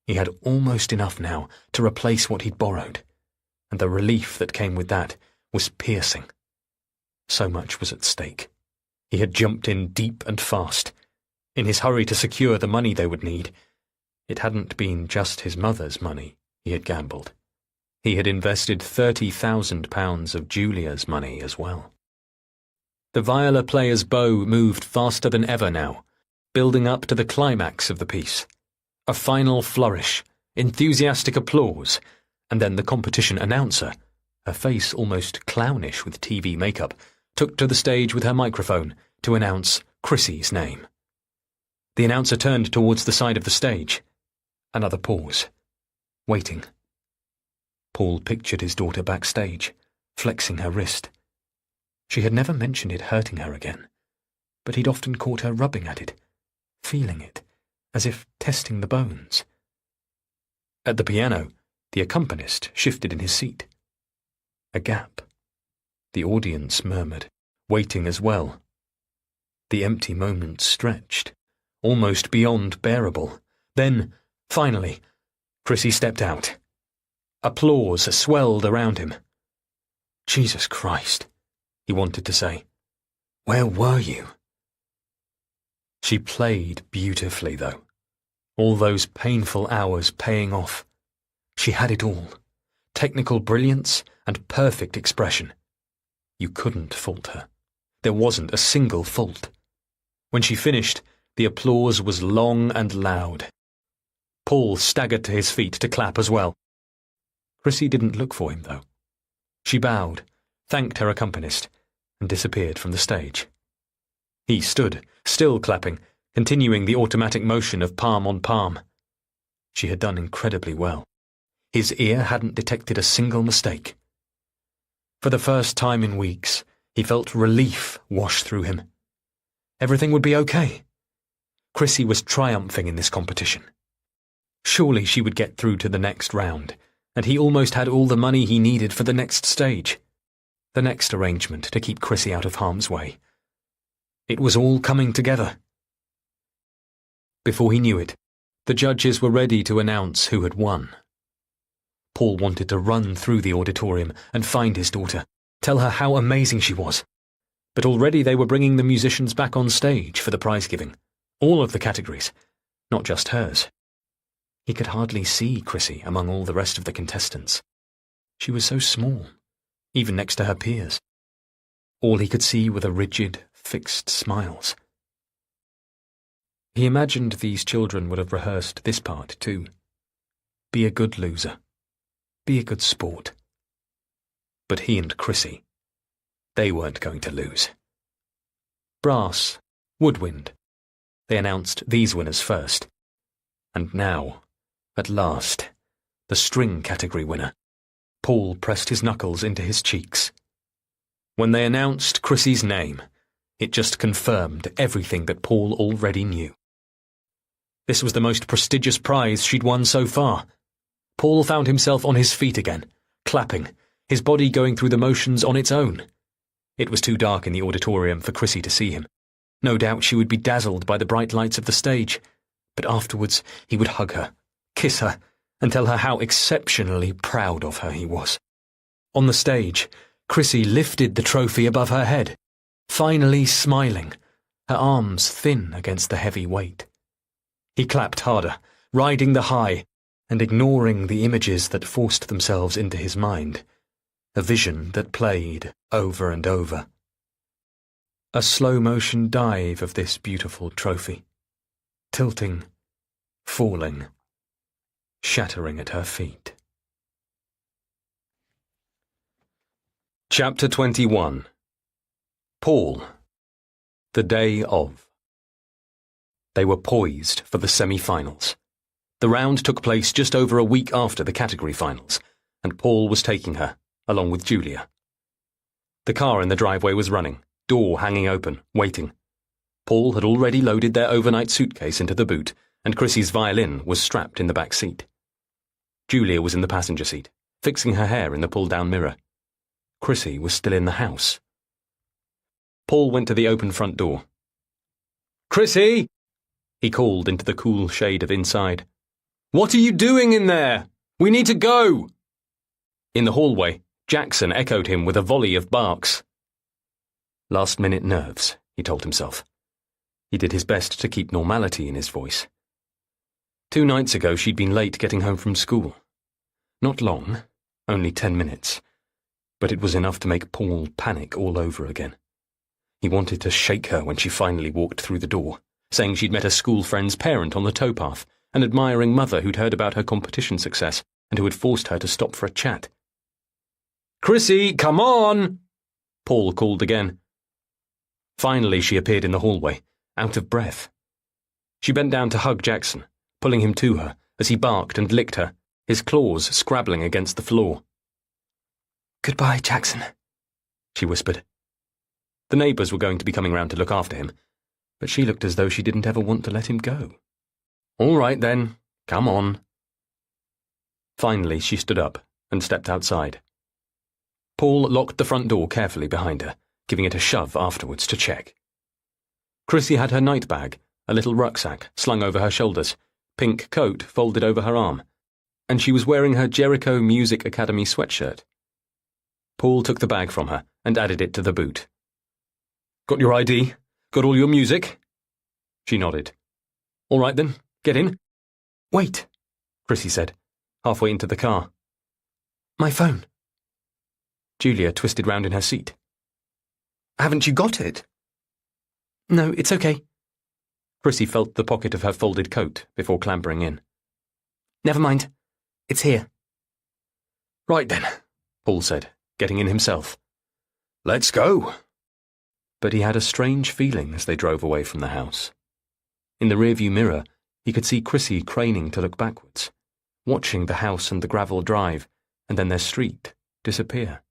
B: He had almost enough now to replace what he'd borrowed, and the relief that came with that was piercing. So much was at stake. He had jumped in deep and fast. In his hurry to secure the money they would need, it hadn't been just his mother's money he had gambled. He had invested £30,000 of Julia's money as well. The viola player's bow moved faster than ever now, building up to the climax of the piece. A final flourish, enthusiastic applause, and then the competition announcer, her face almost clownish with TV makeup, took to the stage with her microphone to announce Chrissy's name. The announcer turned towards the side of the stage. Another pause. Waiting. Paul pictured his daughter backstage, flexing her wrist. She had never mentioned it hurting her again, but he'd often caught her rubbing at it, feeling it, as if testing the bones. At the piano, the accompanist shifted in his seat. A gap. The audience murmured, waiting as well. The empty moment stretched, almost beyond bearable. Then, finally, Chrissy stepped out. Applause swelled around him. Jesus Christ, he wanted to say. Where were you? She played beautifully, though. All those painful hours paying off. She had it all. Technical brilliance and perfect expression. You couldn't fault her. There wasn't a single fault. When she finished, the applause was long and loud. Paul staggered to his feet to clap as well. Chrissy didn't look for him, though. She bowed, thanked her accompanist, and disappeared from the stage. He stood, still clapping, continuing the automatic motion of palm on palm. She had done incredibly well. His ear hadn't detected a single mistake. For the first time in weeks, he felt relief wash through him. Everything would be okay. Chrissy was triumphing in this competition. Surely she would get through to the next round, and he almost had all the money he needed for the next stage. The next arrangement to keep Chrissy out of harm's way. It was all coming together. Before he knew it, the judges were ready to announce who had won. Paul wanted to run through the auditorium and find his daughter, tell her how amazing she was. But already they were bringing the musicians back on stage for the prize-giving. All of the categories, not just hers. He could hardly see Chrissy among all the rest of the contestants. She was so small, even next to her peers. All he could see were the rigid, fixed smiles. He imagined these children would have rehearsed this part too. Be a good loser. Be a good sport. But he and Chrissy, they weren't going to lose. Brass, woodwind. They announced these winners first. And now, at last, the string category winner. Paul pressed his knuckles into his cheeks. When they announced Chrissy's name, it just confirmed everything that Paul already knew. This was the most prestigious prize she'd won so far. Paul found himself on his feet again, clapping, his body going through the motions on its own. It was too dark in the auditorium for Chrissy to see him. No doubt she would be dazzled by the bright lights of the stage, but afterwards he would hug her, kiss her, and tell her how exceptionally proud of her he was. On the stage, Chrissy lifted the trophy above her head, finally smiling, her arms thin against the heavy weight. He clapped harder, riding the high, and ignoring the images that forced themselves into his mind, a vision that played over and over. A slow-motion dive of this beautiful trophy, tilting, falling, shattering at her feet. Chapter 21. Paul. The day of. They were poised for the semi-finals. The round took place just over a week after the category finals, and Paul was taking her, along with Julia. The car in the driveway was running, door hanging open, waiting. Paul had already loaded their overnight suitcase into the boot, and Chrissy's violin was strapped in the back seat. Julia was in the passenger seat, fixing her hair in the pull-down mirror. Chrissy was still in the house. Paul went to the open front door. "Chrissy!" he called into the cool shade of inside. "What are you doing in there? We need to go!" In the hallway, Jackson echoed him with a volley of barks. Last-minute nerves, he told himself. He did his best to keep normality in his voice. 2 nights ago she'd been late getting home from school. Not long, only 10 minutes, but it was enough to make Paul panic all over again. He wanted to shake her when she finally walked through the door, saying she'd met a school friend's parent on the towpath, an admiring mother who'd heard about her competition success and who had forced her to stop for a chat. "Chrissy, come on!" Paul called again. Finally she appeared in the hallway, out of breath. She bent down to hug Jackson, pulling him to her as he barked and licked her, his claws scrabbling against the floor. "Goodbye, Jackson," she whispered. The neighbours were going to be coming round to look after him, but she looked as though she didn't ever want to let him go. "All right then, come on." Finally she stood up and stepped outside. Paul locked the front door carefully behind her, giving it a shove afterwards to check. Chrissy had her night bag, a little rucksack slung over her shoulders, pink coat folded over her arm, and she was wearing her Jericho Music Academy sweatshirt. Paul took the bag from her and added it to the boot. "Got your ID? Got all your music?" She nodded. "All right then, get in. Wait, Chrissy said, halfway into the car. My phone. Julia twisted round in her seat. Haven't you got it? No, it's okay. Chrissy felt the pocket of her folded coat before clambering in. Never mind. It's here. Right then, Paul said, getting in himself. Let's go. But he had a strange feeling as they drove away from the house. In the rearview mirror, he could see Chrissy craning to look backwards, watching the house and the gravel drive, and then their street, disappear.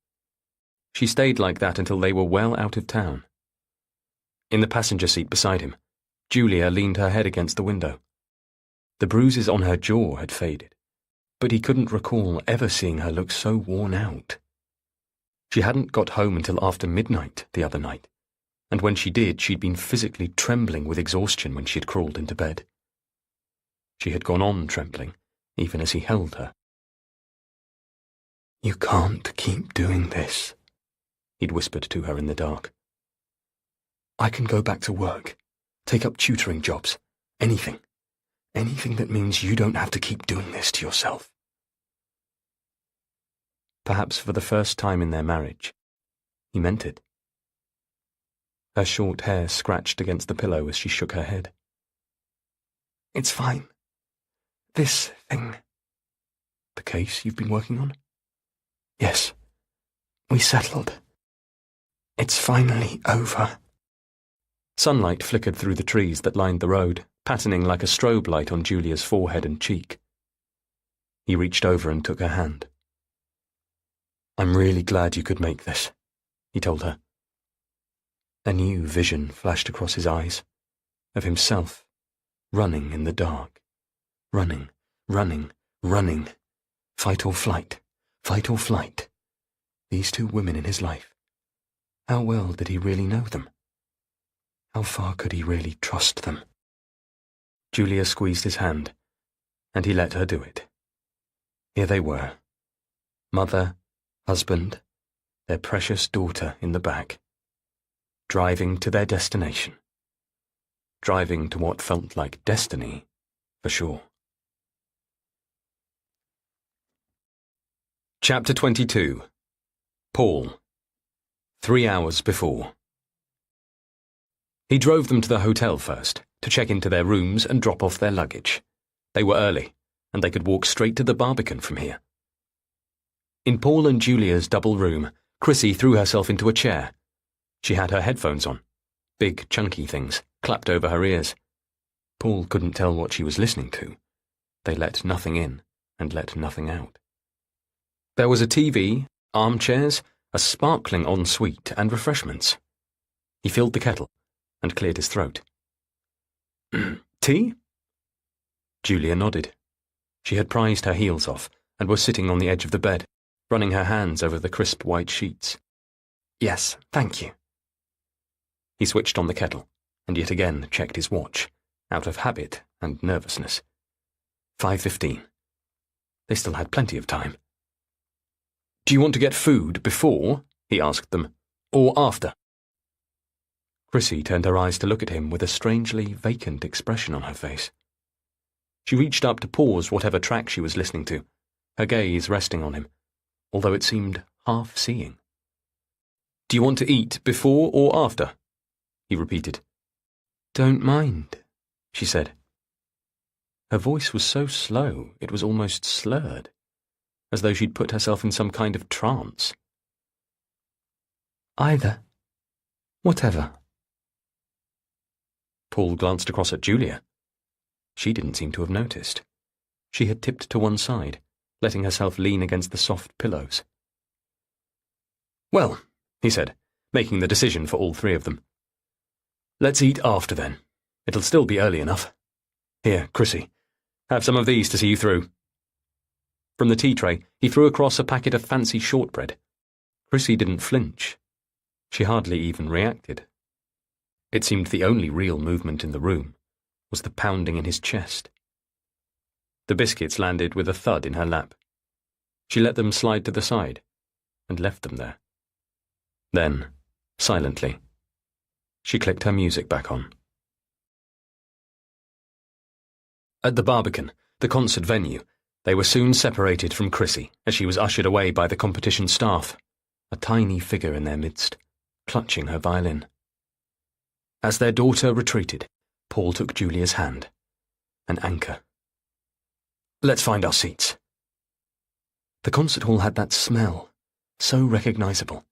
B: She stayed like that until they were well out of town. In the passenger seat beside him, Julia leaned her head against the window. The bruises on her jaw had faded, but he couldn't recall ever seeing her look so worn out. She hadn't got home until after midnight the other night, and when she did, she'd been physically trembling with exhaustion when she had crawled into bed. She had gone on trembling, even as he held her. You can't keep doing this, he'd whispered to her in the dark. I can go back to work, take up tutoring jobs, anything. Anything that means you don't have to keep doing this to yourself. Perhaps for the first time in their marriage, he meant it. Her short hair scratched against the pillow as she shook her head. It's fine. This thing. The case you've been working on? Yes. We settled. It's finally over. Sunlight flickered through the trees that lined the road, patterning like a strobe light on Julia's forehead and cheek. He reached over and took her hand. I'm really glad you could make this, he told her. A new vision flashed across his eyes, of himself, running in the dark. Running, running, running. Fight or flight, fight or flight. These two women in his life. How well did he really know them? How far could he really trust them? Julia squeezed his hand, and he let her do it. Here they were. Mother, husband, their precious daughter in the back. Driving to their destination. Driving to what felt like destiny, for sure. Chapter 22. Paul. 3 hours before. He drove them to the hotel first, to check into their rooms and drop off their luggage. They were early, and they could walk straight to the Barbican from here. In Paul and Julia's double room, Chrissy threw herself into a chair. She had her headphones on, big chunky things, clapped over her ears. Paul couldn't tell what she was listening to. They let nothing in and let nothing out. There was a TV, armchairs, a sparkling ensuite, and refreshments. He filled the kettle and cleared his throat. Tea? Julia nodded. She had prized her heels off and was sitting on the edge of the bed, running her hands over the crisp white sheets. Yes, thank you. He switched on the kettle and yet again checked his watch, out of habit and nervousness. 5:15. They still had plenty of time. Do you want to get food before, he asked them, or after? Chrissy turned her eyes to look at him with a strangely vacant expression on her face. She reached up to pause whatever track she was listening to, her gaze resting on him, although it seemed half-seeing. Do you want to eat before or after? He repeated. Don't mind, she said. Her voice was so slow it was almost slurred, as though she'd put herself in some kind of trance. Either. Whatever. Paul glanced across at Julia. She didn't seem to have noticed. She had tipped to one side, letting herself lean against the soft pillows. Well, he said, making the decision for all three of them. Let's eat after then. It'll still be early enough. Here, Chrissy, have some of these to see you through. From the tea tray, he threw across a packet of fancy shortbread. Chrissy didn't flinch. She hardly even reacted. It seemed the only real movement in the room was the pounding in his chest. The biscuits landed with a thud in her lap. She let them slide to the side and left them there. Then, silently, she clicked her music back on. At the Barbican, the concert venue, they were soon separated from Chrissy as she was ushered away by the competition staff, a tiny figure in their midst, clutching her violin. As their daughter retreated, Paul took Julia's hand. An anchor. "Let's find our seats." The concert hall had that smell, so recognisable.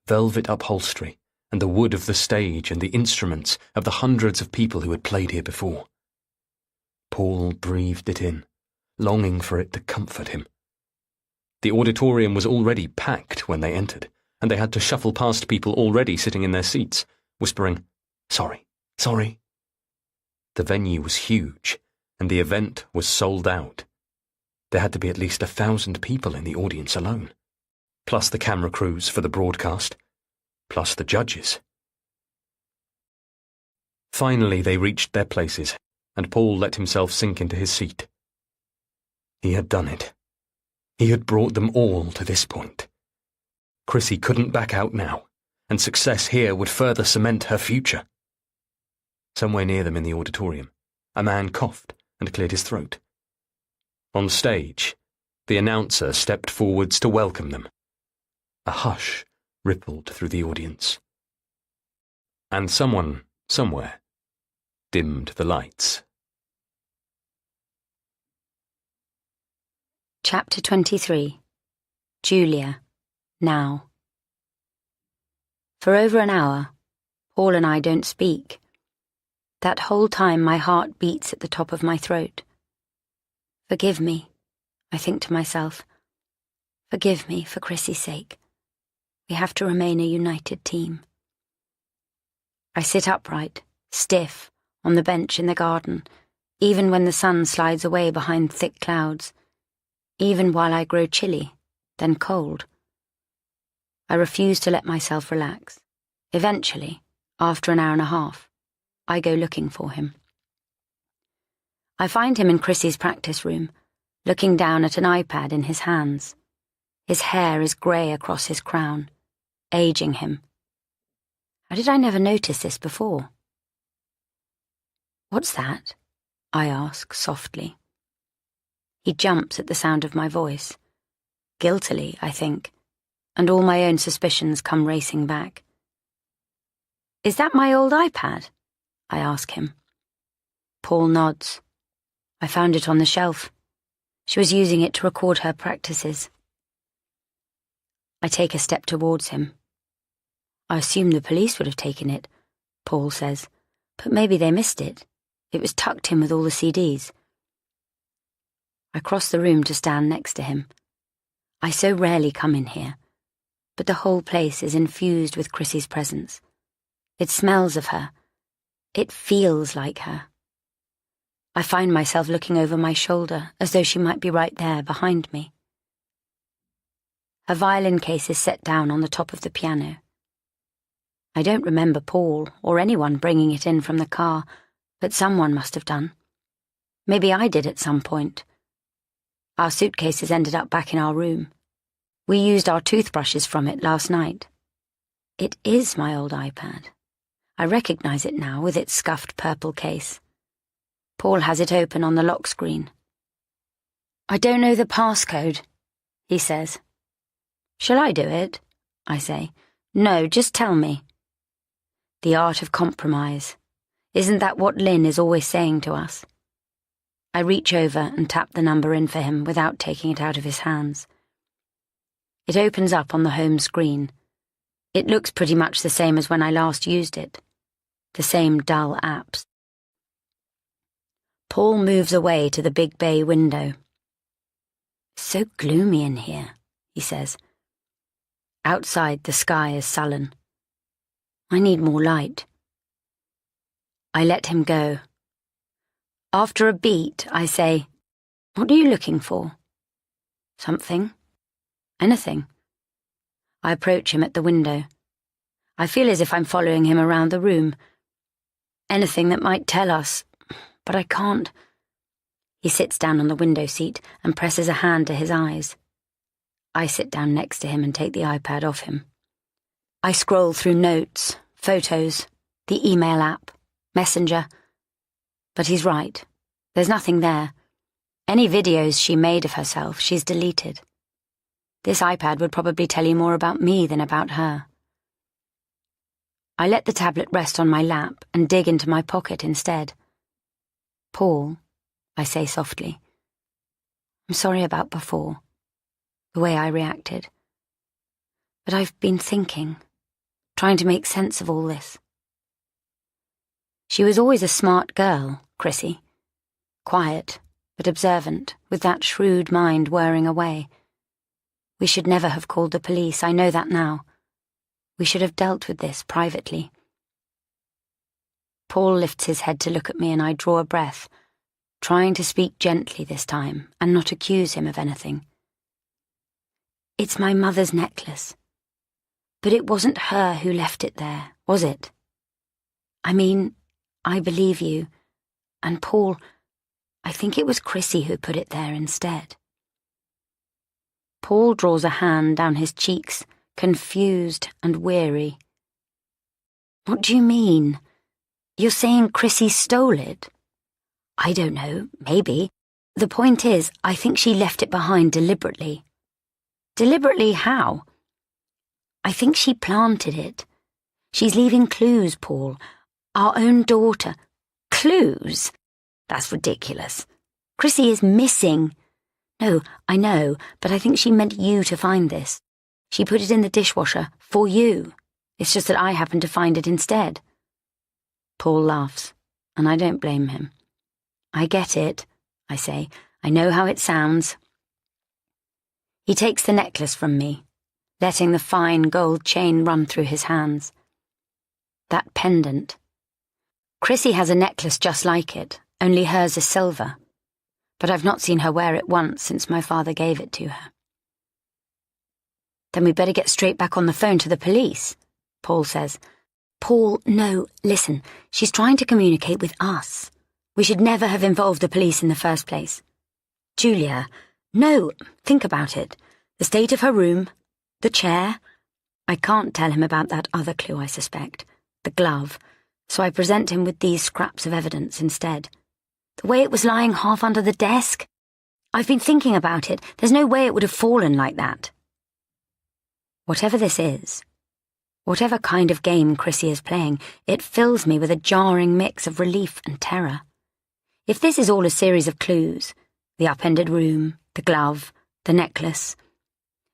B: Velvet upholstery, and the wood of the stage and the instruments of the hundreds of people who had played here before. Paul breathed it in, longing for it to comfort him. The auditorium was already packed when they entered, and they had to shuffle past people already sitting in their seats, whispering, "Sorry, sorry." The venue was huge, and the event was sold out. There had to be at least 1,000 people in the audience alone, plus the camera crews for the broadcast, plus the judges. Finally they reached their places, and Paul let himself sink into his seat. He had done it. He had brought them all to this point. Chrissy couldn't back out now, and success here would further cement her future. Somewhere near them in the auditorium, a man coughed and cleared his throat. On stage, the announcer stepped forwards to welcome them. A hush rippled through the audience. And someone, somewhere, dimmed the lights.
A: Chapter 23. Julia. Now. For over an hour, Paul and I don't speak. That whole time my heart beats at the top of my throat. Forgive me, I think to myself. Forgive me for Chrissy's sake. We have to remain a united team. I sit upright, stiff, on the bench in the garden, even when the sun slides away behind thick clouds, even while I grow chilly, then cold. I refuse to let myself relax. Eventually, after an hour and a half, I go looking for him. I find him in Chrissy's practice room, looking down at an iPad in his hands. His hair is grey across his crown, aging him. How did I never notice this before? "What's that?" I ask softly. He jumps at the sound of my voice. Guiltily, I think, and all my own suspicions come racing back. "Is that my old iPad?" I ask him. Paul nods. I found it on the shelf. She was using it to record her practices. I take a step towards him. "I assume the police would have taken it," Paul says, "but maybe they missed it. It was tucked in with all the CDs. I cross the room to stand next to him. I so rarely come in here, but the whole place is infused with Chrissy's presence. It smells of her. It feels like her. I find myself looking over my shoulder as though she might be right there behind me. Her violin case is set down on the top of the piano. I don't remember Paul or anyone bringing it in from the car, but someone must have done. Maybe I did at some point. Our suitcases ended up back in our room. We used our toothbrushes from it last night. It is my old iPad. I recognize it now with its scuffed purple case. Paul has it open on the lock screen. "I don't know the passcode," he says. "Shall I do it?" I say. "No, just tell me." The art of compromise. Isn't that what Lynn is always saying to us? I reach over and tap the number in for him without taking it out of his hands. It opens up on the home screen. It looks pretty much the same as when I last used it. The same dull apps. Paul moves away to the big bay window. "It's so gloomy in here," he says. Outside, the sky is sullen. I need more light. I let him go. After a beat, I say, "What are you looking for?" "Something. Anything." I approach him at the window. I feel as if I'm following him around the room. Anything that might tell us, but I can't. He sits down on the window seat and presses a hand to his eyes. I sit down next to him and take the iPad off him. I scroll through notes, photos, the email app, Messenger. But he's right. There's nothing there. Any videos she made of herself, she's deleted. This iPad would probably tell you more about me than about her. I let the tablet rest on my lap and dig into my pocket instead. Paul, I say softly, I'm sorry about before, the way I reacted. But I've been thinking, trying to make sense of all this. She was always a smart girl, Chrissy. Quiet, but observant, with that shrewd mind whirring away. We should never have called the police, I know that now. We should have dealt with this privately. Paul lifts his head to look at me and I draw a breath, trying to speak gently this time and not accuse him of anything. It's my mother's necklace. But it wasn't her who left it there, was it? I mean, I believe you. And Paul, I think it was Chrissy who put it there instead. Paul draws a hand down his cheeks, confused and weary. What do you mean? You're saying Chrissy stole it? I don't know, maybe. The point is, I think she left it behind deliberately. Deliberately how? I think she planted it. She's leaving clues, Paul. Our own daughter. Clues? That's ridiculous. Chrissy is missing. No, I know, but I think she meant you to find this. She put it in the dishwasher for you. It's just that I happened to find it instead. Paul laughs, and I don't blame him. I get it, I say. I know how it sounds. He takes the necklace from me, letting the fine gold chain run through his hands. That pendant. Chrissy has a necklace just like it, only hers is silver. But I've not seen her wear it once since my father gave it to her. Then we'd better get straight back on the phone to the police, Paul says. Paul, no, listen, she's trying to communicate with us. We should never have involved the police in the first place. Julia, no, think about it. The state of her room, the chair. I can't tell him about that other clue, I suspect, the glove, so I present him with these scraps of evidence instead. The way it was lying half under the desk. I've been thinking about it. There's no way it would have fallen like that. Whatever this is, whatever kind of game Chrissy is playing, it fills me with a jarring mix of relief and terror. If this is all a series of clues, the upended room, the glove, the necklace,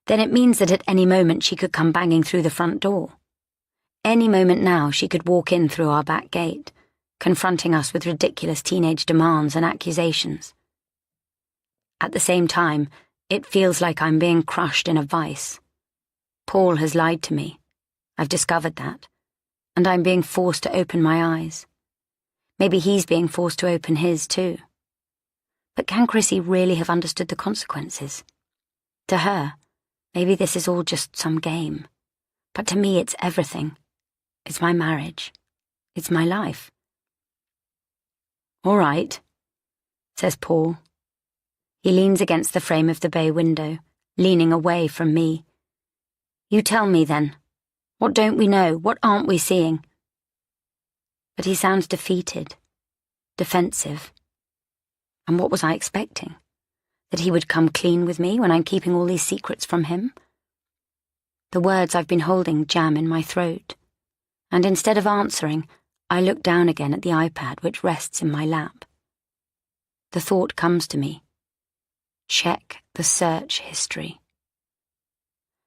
A: then it means that at any moment she could come banging through the front door. Any moment now she could walk in through our back gate, confronting us with ridiculous teenage demands and accusations. At the same time, it feels like I'm being crushed in a vice. Paul has lied to me. I've discovered that. And I'm being forced to open my eyes. Maybe he's being forced to open his too. But can Chrissy really have understood the consequences? To her, maybe this is all just some game. But to me, it's everything. It's my marriage. It's my life. All right, says Paul. He leans against the frame of the bay window, leaning away from me. You tell me then. What don't we know? What aren't we seeing? But he sounds defeated, defensive. And what was I expecting? That he would come clean with me when I'm keeping all these secrets from him? The words I've been holding jam in my throat, and instead of answering, I look down again at the iPad which rests in my lap. The thought comes to me. Check the search history.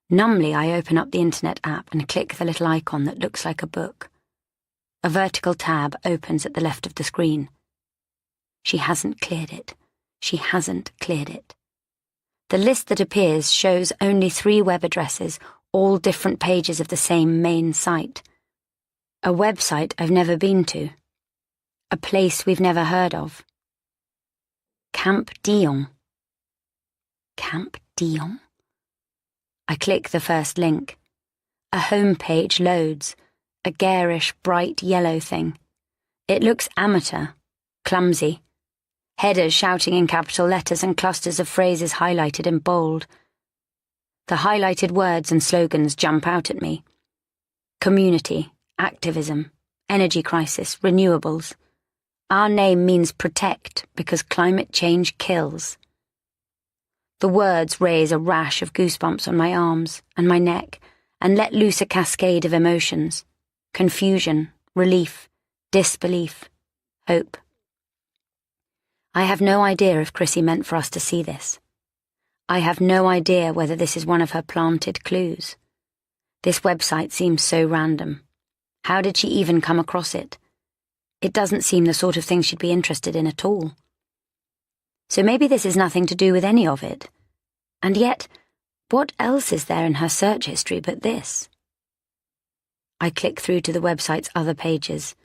A: Numbly, I open up the internet app and click the little icon that looks like a book. A vertical tab opens at the left of the screen. She hasn't cleared it. She hasn't cleared it. The list that appears shows only 3 web addresses, all different pages of the same main site. A website I've never been to. A place we've never heard of. Camp Dion. Camp Dion? I click the first link. A home page loads, a garish, bright yellow thing. It looks amateur, clumsy. Headers shouting in capital letters and clusters of phrases highlighted in bold. The highlighted words and slogans jump out at me. Community, activism, energy crisis, renewables. Our name means protect because climate change kills. The words raise a rash of goosebumps on my arms and my neck and let loose a cascade of emotions: confusion, relief, disbelief, hope. I have no idea if Chrissy meant for us to see this. I have no idea whether this is one of her planted clues. This website seems so random. How did she even come across it? It doesn't seem the sort of thing she'd be interested in at all. So maybe this is nothing to do with any of it. And yet, what else is there in her search history but this? I click through to the website's other pages,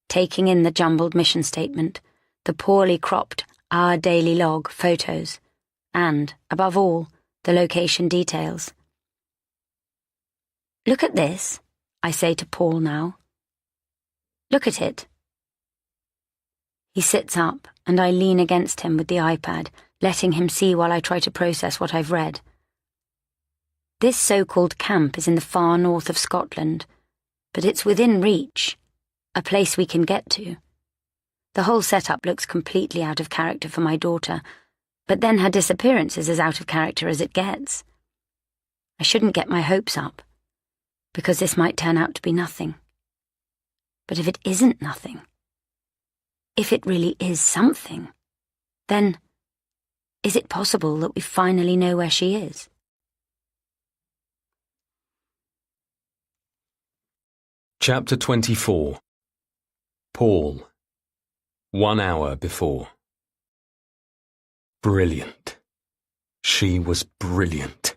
A: taking in the jumbled mission statement, the poorly cropped Our Daily Log photos, and, above all, the location details. Look at this, I say to Paul now. Look at it. He sits up, and I lean against him with the iPad, letting him see while I try to process what I've read. This so-called camp is in the far north of Scotland, but it's within reach, a place we can get to. The whole setup looks completely out of character for my daughter, but then her disappearance is as out of character as it gets. I shouldn't get my hopes up, because this might turn out to be nothing. But if it isn't nothing, if it really is something, then is it possible that we finally know where she is?
B: Chapter 24. Paul. 1 hour before. Brilliant. She was brilliant.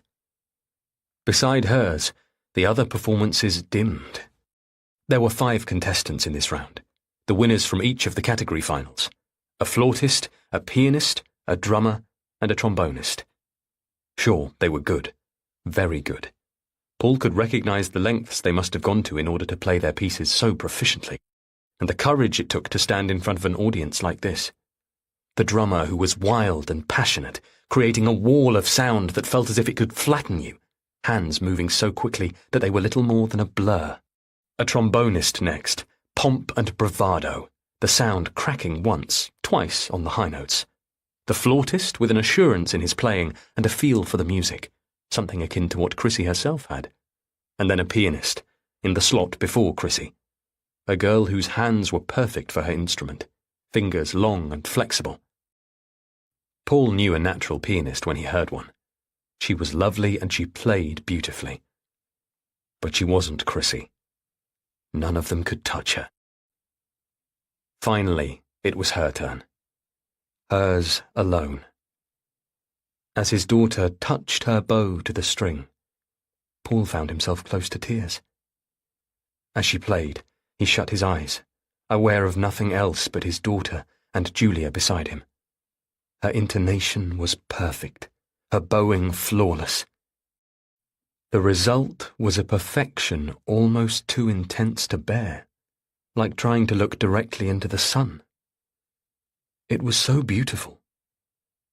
B: Beside hers, the other performances dimmed. There were 5 contestants in this round, the winners from each of the category finals: a flautist, a pianist, a drummer, and a trombonist. Sure, they were good. Very good. Paul could recognize the lengths they must have gone to in order to play their pieces so proficiently, and the courage it took to stand in front of an audience like this. The drummer who was wild and passionate, creating a wall of sound that felt as if it could flatten you, hands moving so quickly that they were little more than a blur. A trombonist next, pomp and bravado, the sound cracking once, twice on the high notes. The flautist with an assurance in his playing and a feel for the music, something akin to what Chrissy herself had. And then a pianist, in the slot before Chrissy. A girl whose hands were perfect for her instrument, fingers long and flexible. Paul knew a natural pianist when he heard one. She was lovely and she played beautifully. But she wasn't Chrissy. None of them could touch her. Finally, it was her turn. Hers alone. As his daughter touched her bow to the string, Paul found himself close to tears. As she played, he shut his eyes, aware of nothing else but his daughter and Julia beside him. Her intonation was perfect, her bowing flawless. The result was a perfection almost too intense to bear, like trying to look directly into the sun. It was so beautiful,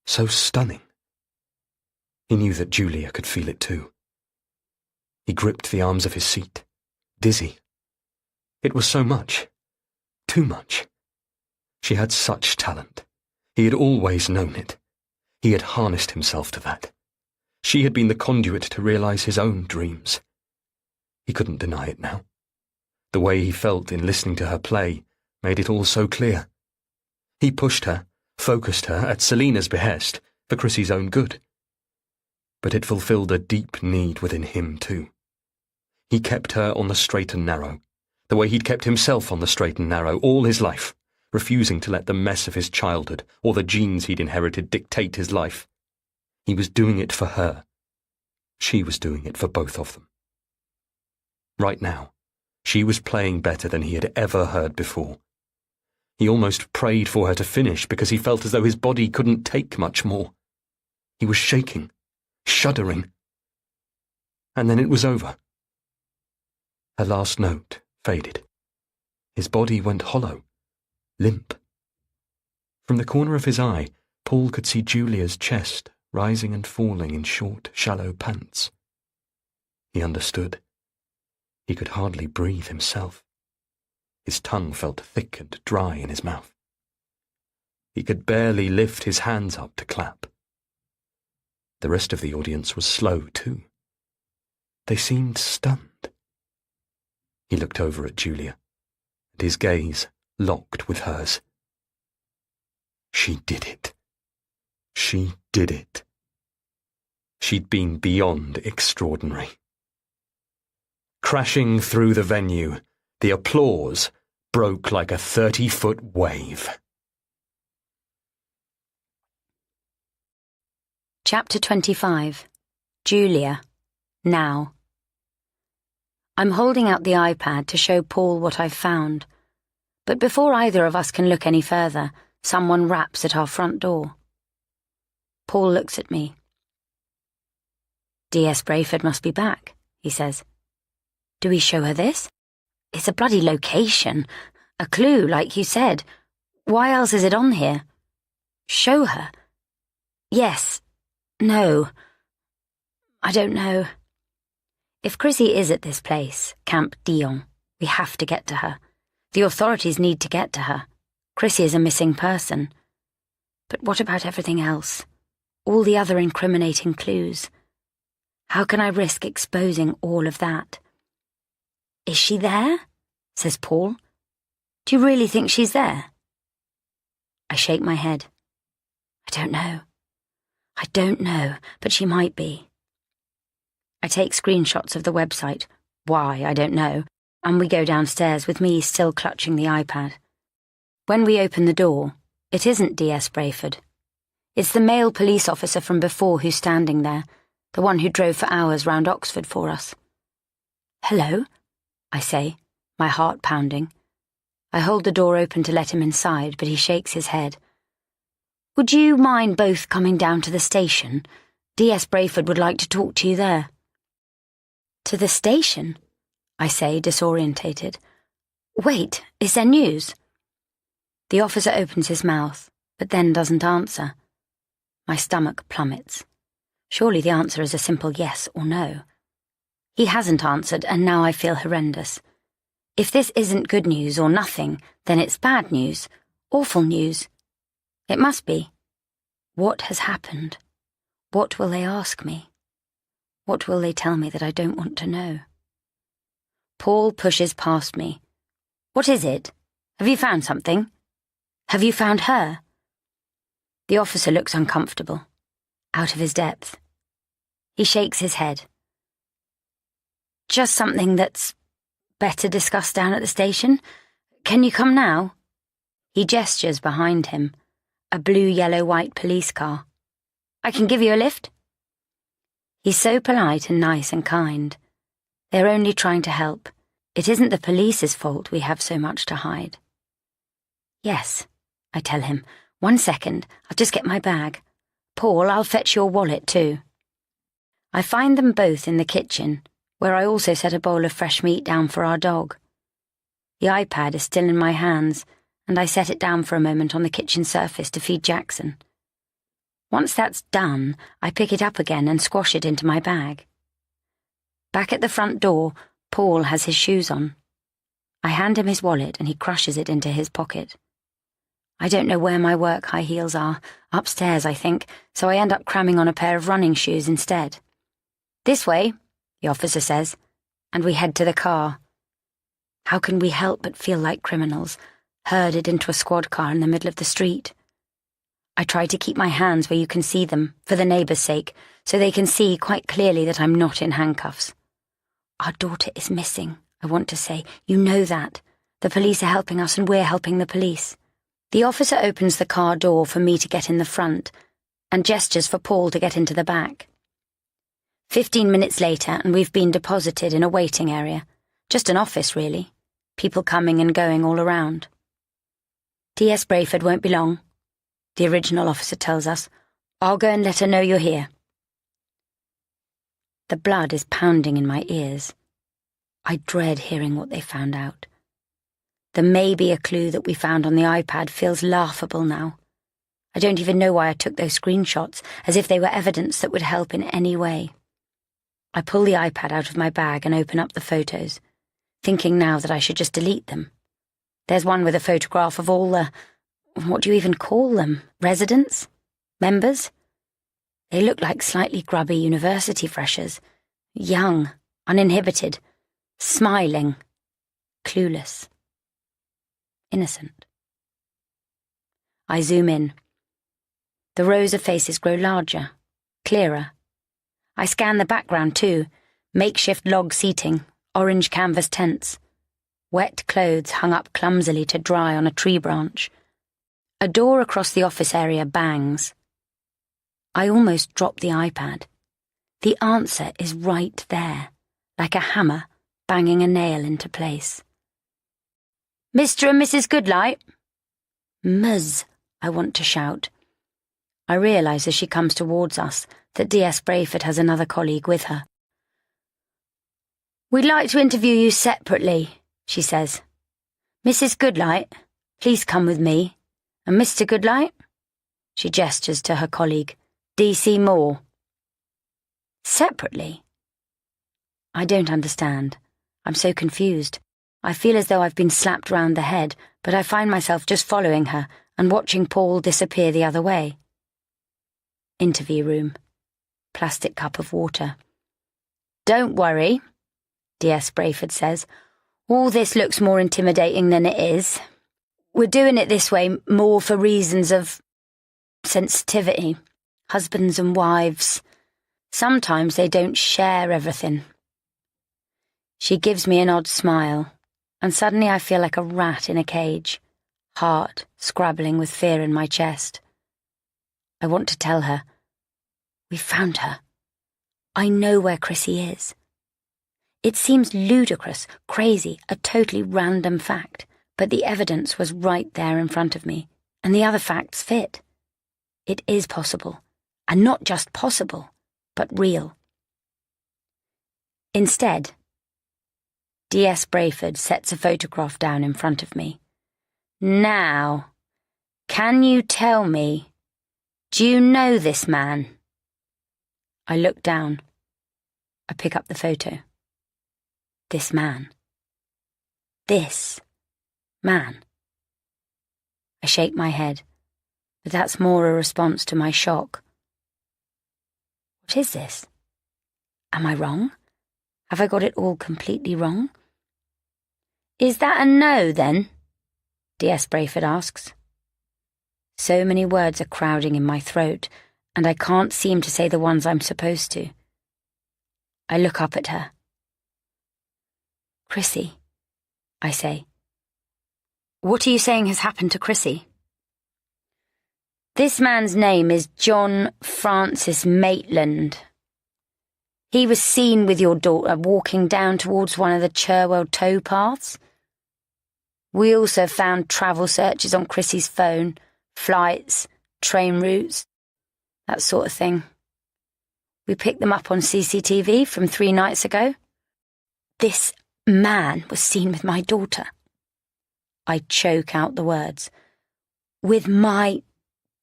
B: so stunning. He knew that Julia could feel it too. He gripped the arms of his seat, dizzy. It was so much, too much. She had such talent. He had always known it. He had harnessed himself to that. She had been the conduit to realize his own dreams. He couldn't deny it now. The way he felt in listening to her play made it all so clear. He pushed her, focused her at Selina's behest, for Chrissy's own good. But it fulfilled a deep need within him too. He kept her on the straight and narrow, the way he'd kept himself on the straight and narrow all his life, refusing to let the mess of his childhood or the genes he'd inherited dictate his life. He was doing it for her. She was doing it for both of them. Right now, she was playing better than he had ever heard before. He almost prayed for her to finish because he felt as though his body couldn't take much more. He was shaking, shuddering. And then it was over. Her last note faded. His body went hollow, limp. From the corner of his eye, Paul could see Julia's chest rising and falling in short, shallow pants. He understood. He could hardly breathe himself. His tongue felt thick and dry in his mouth. He could barely lift his hands up to clap. The rest of the audience was slow, too. They seemed stunned. He looked over at Julia, and his gaze locked with hers. She did it. She did it. She'd been beyond extraordinary. Crashing through the venue, the applause broke like a 30-foot wave.
A: Chapter 25. Julia. Now. I'm holding out the iPad to show Paul what I've found, but before either of us can look any further, someone raps at our front door. Paul looks at me. D.S. Brayford must be back, he says. Do we show her this? It's a bloody location. A clue, like you said. Why else is it on here? Show her? Yes. No. I don't know. If Chrissy is at this place, Camp Dion, we have to get to her. The authorities need to get to her. Chrissy is a missing person. But what about everything else? All the other incriminating clues? How can I risk exposing all of that? Is she there? Says Paul. Do you really think she's there? I shake my head. I don't know. I don't know, but she might be. I take screenshots of the website. Why, I don't know. And we go downstairs with me still clutching the iPad. When we open the door, it isn't D.S. Brayford. It's the male police officer from before who's standing there, the one who drove for hours round Oxford for us. Hello, I say, my heart pounding. I hold the door open to let him inside, but he shakes his head. Would you mind both coming down to the station? D.S. Brayford would like to talk to you there. To the station? I say, disorientated. Wait, is there news? The officer opens his mouth, but then doesn't answer. My stomach plummets. Surely the answer is a simple yes or no. He hasn't answered, and now I feel horrendous. If this isn't good news or nothing, then it's bad news, awful news. It must be. What has happened? What will they ask me? What will they tell me that I don't want to know? Paul pushes past me. What is it? Have you found something? Have you found her? The officer looks uncomfortable, out of his depth. He shakes his head. Just something that's better discussed down at the station. Can you come now? He gestures behind him, a blue, yellow, white police car. I can give you a lift? He's so polite and nice and kind. They're only trying to help. It isn't the police's fault we have so much to hide. Yes, I tell him. 1 second, I'll just get my bag. Paul, I'll fetch your wallet too. I find them both in the kitchen, where I also set a bowl of fresh meat down for our dog. The iPad is still in my hands, and I set it down for a moment on the kitchen surface to feed Jackson. Once that's done, I pick it up again and squash it into my bag. Back at the front door, Paul has his shoes on. I hand him his wallet and he crushes it into his pocket. I don't know where my work high heels are, upstairs I think, so I end up cramming on a pair of running shoes instead. This way, the officer says, and we head to the car. How can we help but feel like criminals, herded into a squad car in the middle of the street? I try to keep my hands where you can see them, for the neighbours' sake, so they can see quite clearly that I'm not in handcuffs. Our daughter is missing, I want to say. You know that. The police are helping us and we're helping the police. The officer opens the car door for me to get in the front, and gestures for Paul to get into the back. 15 minutes later, and we've been deposited in a waiting area. Just an office, really. People coming and going all around. D.S. Brayford won't be long, the original officer tells us. I'll go and let her know you're here. The blood is pounding in my ears. I dread hearing what they found out. The maybe a clue that we found on the iPad feels laughable now. I don't even know why I took those screenshots, as if they were evidence that would help in any way. I pull the iPad out of my bag and open up the photos, thinking now that I should just delete them. There's one with a photograph of all the, what do you even call them? Residents? Members? They look like slightly grubby university freshers. Young, uninhibited, smiling, clueless, innocent. I zoom in. The rows of faces grow larger, clearer. I scan the background too. Makeshift log seating, orange canvas tents, wet clothes hung up clumsily to dry on a tree branch. A door across the office area bangs. I almost drop the iPad. The answer is right there, like a hammer banging a nail into place. Mr. and Mrs. Goodlight? Ms., I want to shout. I realise as she comes towards us that D.S. Brayford has another colleague with her. We'd like to interview you separately, she says. Mrs. Goodlight, please come with me. And Mr. Goodlight? She gestures to her colleague, D.C. Moore. Separately? I don't understand. I'm so confused. I feel as though I've been slapped round the head, but I find myself just following her and watching Paul disappear the other way. Interview room. Plastic cup of water. Don't worry, D.S. Brayford says. All this looks more intimidating than it is. We're doing it this way more for reasons of sensitivity. Husbands and wives. Sometimes they don't share everything. She gives me an odd smile, and suddenly I feel like a rat in a cage, heart scrabbling with fear in my chest. I want to tell her. We found her. I know where Chrissy is. It seems ludicrous, crazy, a totally random fact, but the evidence was right there in front of me, and the other facts fit. It is possible, and not just possible, but real. Instead, D.S. Brayford sets a photograph down in front of me. Now, can you tell me, do you know this man? I look down. I pick up the photo. This man. This man. I shake my head, but that's more a response to my shock. What is this? Am I wrong? Have I got it all completely wrong? Is that a no, then? D.S. Brayford asks. So many words are crowding in my throat, and I can't seem to say the ones I'm supposed to. I look up at her. Chrissy, I say. What are you saying has happened to Chrissy? This man's name is John Francis Maitland. He was seen with your daughter walking down towards one of the Cherwell towpaths. We also found travel searches on Chrissy's phone, flights, train routes, that sort of thing. We picked them up on CCTV from 3 nights ago. This man was seen with my daughter. I choke out the words. With my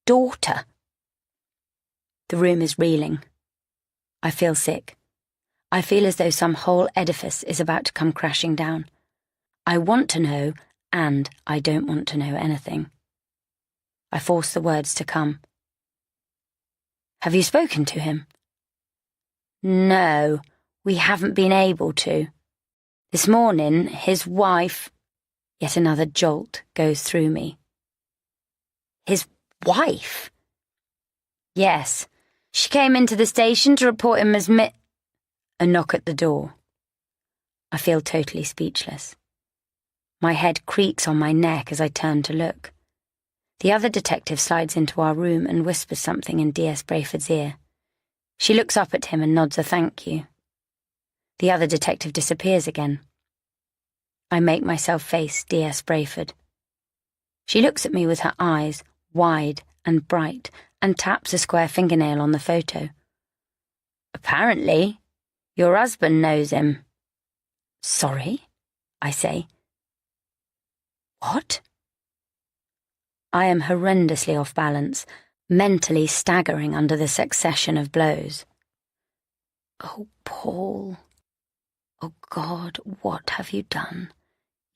A: daughter. The room is reeling. I feel sick. I feel as though some whole edifice is about to come crashing down. I want to know, and I don't want to know anything. I force the words to come. Have you spoken to him? No, we haven't been able to. This morning, his wife... Yet another jolt goes through me. His wife? Yes, she came into the station to report him as A knock at the door. I feel totally speechless. My head creaks on my neck as I turn to look. The other detective slides into our room and whispers something in D.S. Brayford's ear. She looks up at him and nods a thank you. The other detective disappears again. I make myself face D.S. Brayford. She looks at me with her eyes, wide and bright, and taps a square fingernail on the photo. Apparently, your husband knows him. Sorry, I say. What? I am horrendously off balance, mentally staggering under the succession of blows. Oh, Paul. Oh, God, what have you done?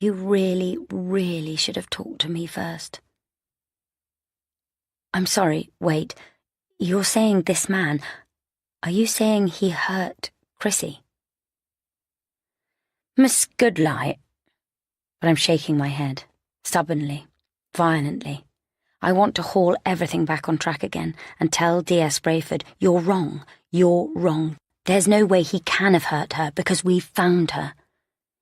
A: You really, really should have talked to me first. I'm sorry, wait. You're saying this man... Are you saying he hurt Chrissy? Miss Goodlight. But I'm shaking my head, stubbornly, violently. I want to haul everything back on track again and tell D.S. Brayford, you're wrong, you're wrong. There's no way he can have hurt her because we've found her.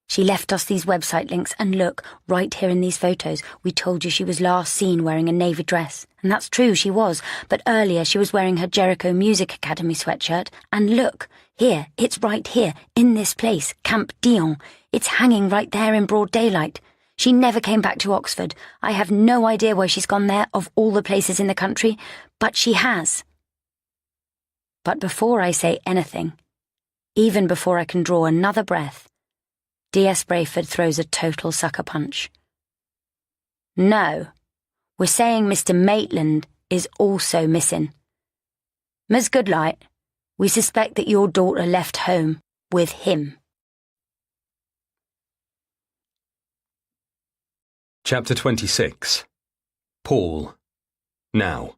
A: She left us these website links and look, right here in these photos, we told you she was last seen wearing a navy dress. And that's true, she was, but earlier she was wearing her Jericho Music Academy sweatshirt. And look, here, it's right here, in this place, Camp Dion. It's hanging right there in broad daylight. She never came back to Oxford. I have no idea why she's gone there, of all the places in the country, but she has. But before I say anything, even before I can draw another breath, D.S. Brayford throws a total sucker punch. No, we're saying Mr. Maitland is also missing. Miss Goodlight, we suspect that your daughter left home with him.
B: Chapter 26. Paul. Now.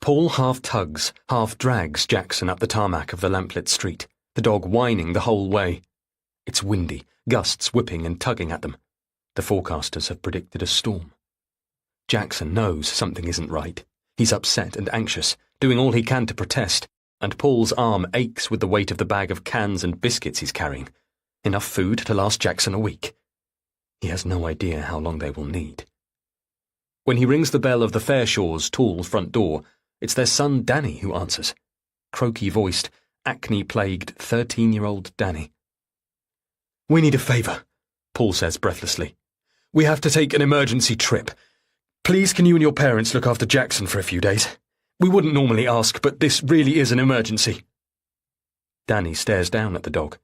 B: Paul half tugs, half drags Jackson up the tarmac of the lamplit street, the dog whining the whole way. It's windy, gusts whipping and tugging at them. The forecasters have predicted a storm. Jackson knows something isn't right. He's upset and anxious, doing all he can to protest, and Paul's arm aches with the weight of the bag of cans and biscuits he's carrying. Enough food to last Jackson a week. He has no idea how long they will need. When he rings the bell of the Fairshaws' tall front door, it's their son Danny who answers. Croaky-voiced, acne-plagued 13-year-old Danny. "We need a favour," Paul says breathlessly. "We have to take an emergency trip. Please can you and your parents look after Jackson for a few days? We wouldn't normally ask, but this really is an emergency." Danny stares down at the dog.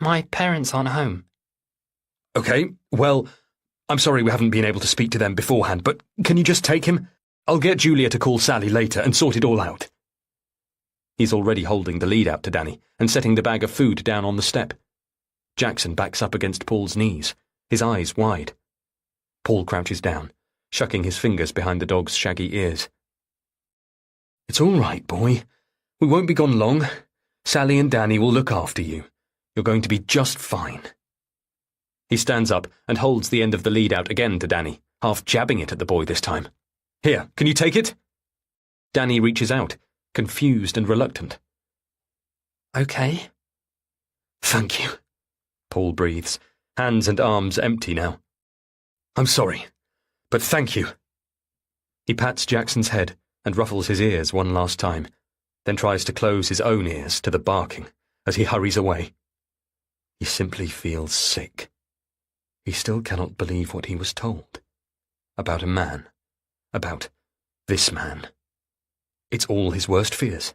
D: My parents aren't home.
B: "Okay, well, I'm sorry we haven't been able to speak to them beforehand, but can you just take him? I'll get Julia to call Sally later and sort it all out." He's already holding the lead out to Danny and setting the bag of food down on the step. Jackson backs up against Paul's knees, his eyes wide. Paul crouches down, shucking his fingers behind the dog's shaggy ears. "It's all right, boy. We won't be gone long. Sally and Danny will look after you. You're going to be just fine." He stands up and holds the end of the lead out again to Danny, half jabbing it at the boy this time. "Here, can you take it?" Danny reaches out, confused and reluctant.
D: Okay.
B: "Thank you," Paul breathes, hands and arms empty now. "I'm sorry, but thank you." He pats Jackson's head and ruffles his ears one last time, then tries to close his own ears to the barking as he hurries away. He simply feels sick. He still cannot believe what he was told. About a man. About this man. It's all his worst fears.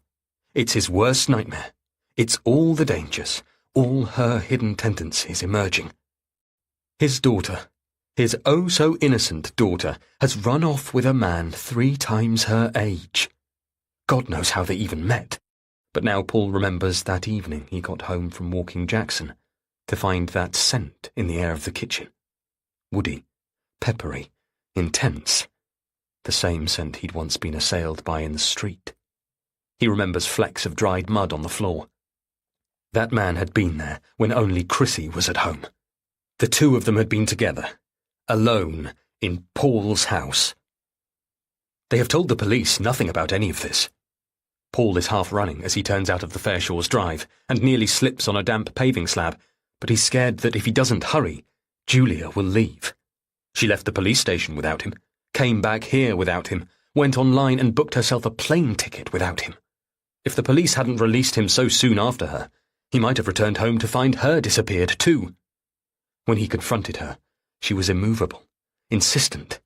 B: It's his worst nightmare. It's all the dangers, all her hidden tendencies emerging. His daughter, his oh-so-innocent daughter, has run off with a man 3 times her age. God knows how they even met. But now Paul remembers that evening he got home from walking Jackson to find that scent in the air of the kitchen. Woody, peppery, intense. The same scent he'd once been assailed by in the street. He remembers flecks of dried mud on the floor. That man had been there when only Chrissy was at home. The two of them had been together, alone, in Paul's house. They have told the police nothing about any of this. Paul is half running as he turns out of the Fairshaws' drive and nearly slips on a damp paving slab, but he's scared that if he doesn't hurry, Julia will leave. She left the police station without him, came back here without him, went online and booked herself a plane ticket without him. If the police hadn't released him so soon after her, he might have returned home to find her disappeared too. When he confronted her, she was immovable, insistent.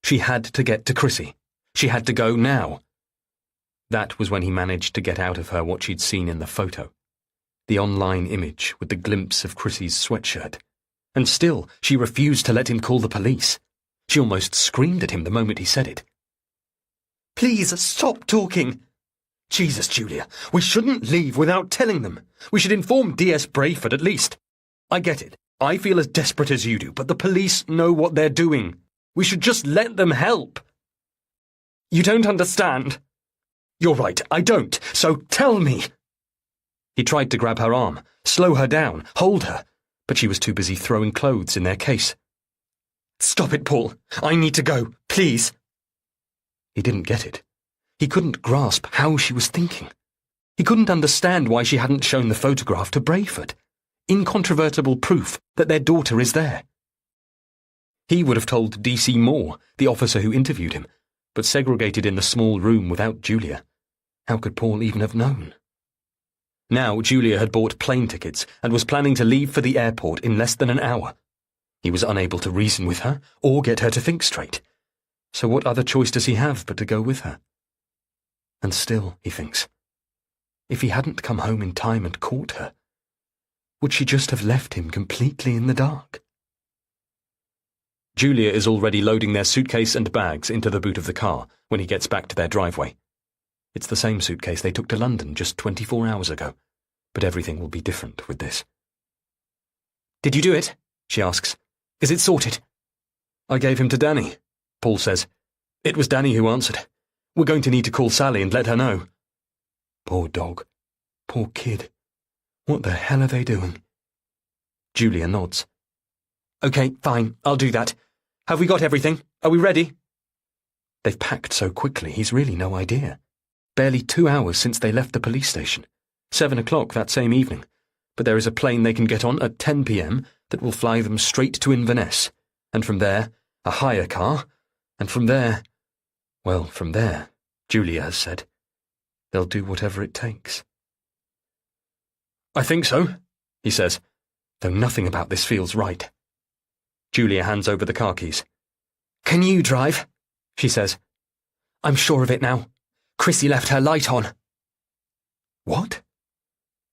B: She had to get to Chrissy. She had to go now. That was when he managed to get out of her what she'd seen in the photo. The online image with the glimpse of Chrissy's sweatshirt. And still, she refused to let him call the police. She almost screamed at him the moment he said it. "Please, stop talking!" "Jesus, Julia, we shouldn't leave without telling them. We should inform D.S. Brayford at least. I get it. I feel as desperate as you do, but the police know what they're doing. We should just let them help. You don't understand. You're right, I don't, so tell me. He tried to grab her arm, slow her down, hold her, but she was too busy throwing clothes in their case. Stop it, Paul. I need to go, please. He didn't get it. He couldn't grasp how she was thinking. He couldn't understand why she hadn't shown the photograph to Brayford. Incontrovertible proof that their daughter is there. He would have told D.C. Moore, the officer who interviewed him, but segregated in the small room without Julia. How could Paul even have known? Now Julia had bought plane tickets and was planning to leave for the airport in less than an hour. He was unable to reason with her or get her to think straight. So what other choice does he have but to go with her? And still, he thinks, if he hadn't come home in time and caught her, would she just have left him completely in the dark? Julia is already loading their suitcase and bags into the boot of the car when he gets back to their driveway. It's the same suitcase they took to London just 24 hours ago, but everything will be different with this. Did you do it? She asks. Is it sorted? I gave him to Danny, Paul says. It was Danny who answered. We're going to need to call Sally and let her know. Poor dog. Poor kid. What the hell are they doing? Julia nods. OK, fine, I'll do that. Have we got everything? Are we ready? They've packed so quickly, he's really no idea. Barely 2 hours since they left the police station. 7 o'clock that same evening. But there is a plane they can get on at 10 p.m. that will fly them straight to Inverness. And from there, a hire car. And from there... Well, from there, Julia has said, they'll do whatever it takes. I think so, he says, though nothing about this feels right. Julia hands over the car keys. Can you drive? She says. I'm sure of it now. Chrissy left her light on. What?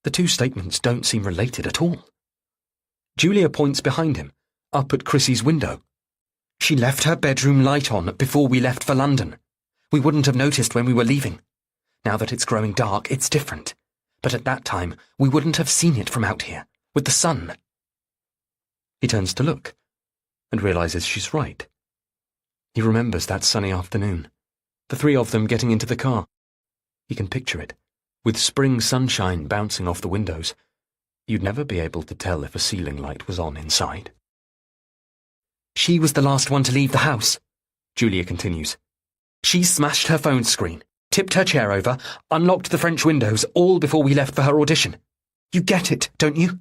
B: The two statements don't seem related at all. Julia points behind him, up at Chrissy's window. She left her bedroom light on before we left for London. We wouldn't have noticed when we were leaving. Now that it's growing dark, it's different. But at that time, we wouldn't have seen it from out here, with the sun. He turns to look, and realizes she's right. He remembers that sunny afternoon, the three of them getting into the car. He can picture it, with spring sunshine bouncing off the windows. You'd never be able to tell if a ceiling light was on inside. She was the last one to leave the house, Julia continues. She smashed her phone screen, tipped her chair over, unlocked the French windows, all before we left for her audition. You get it, don't you?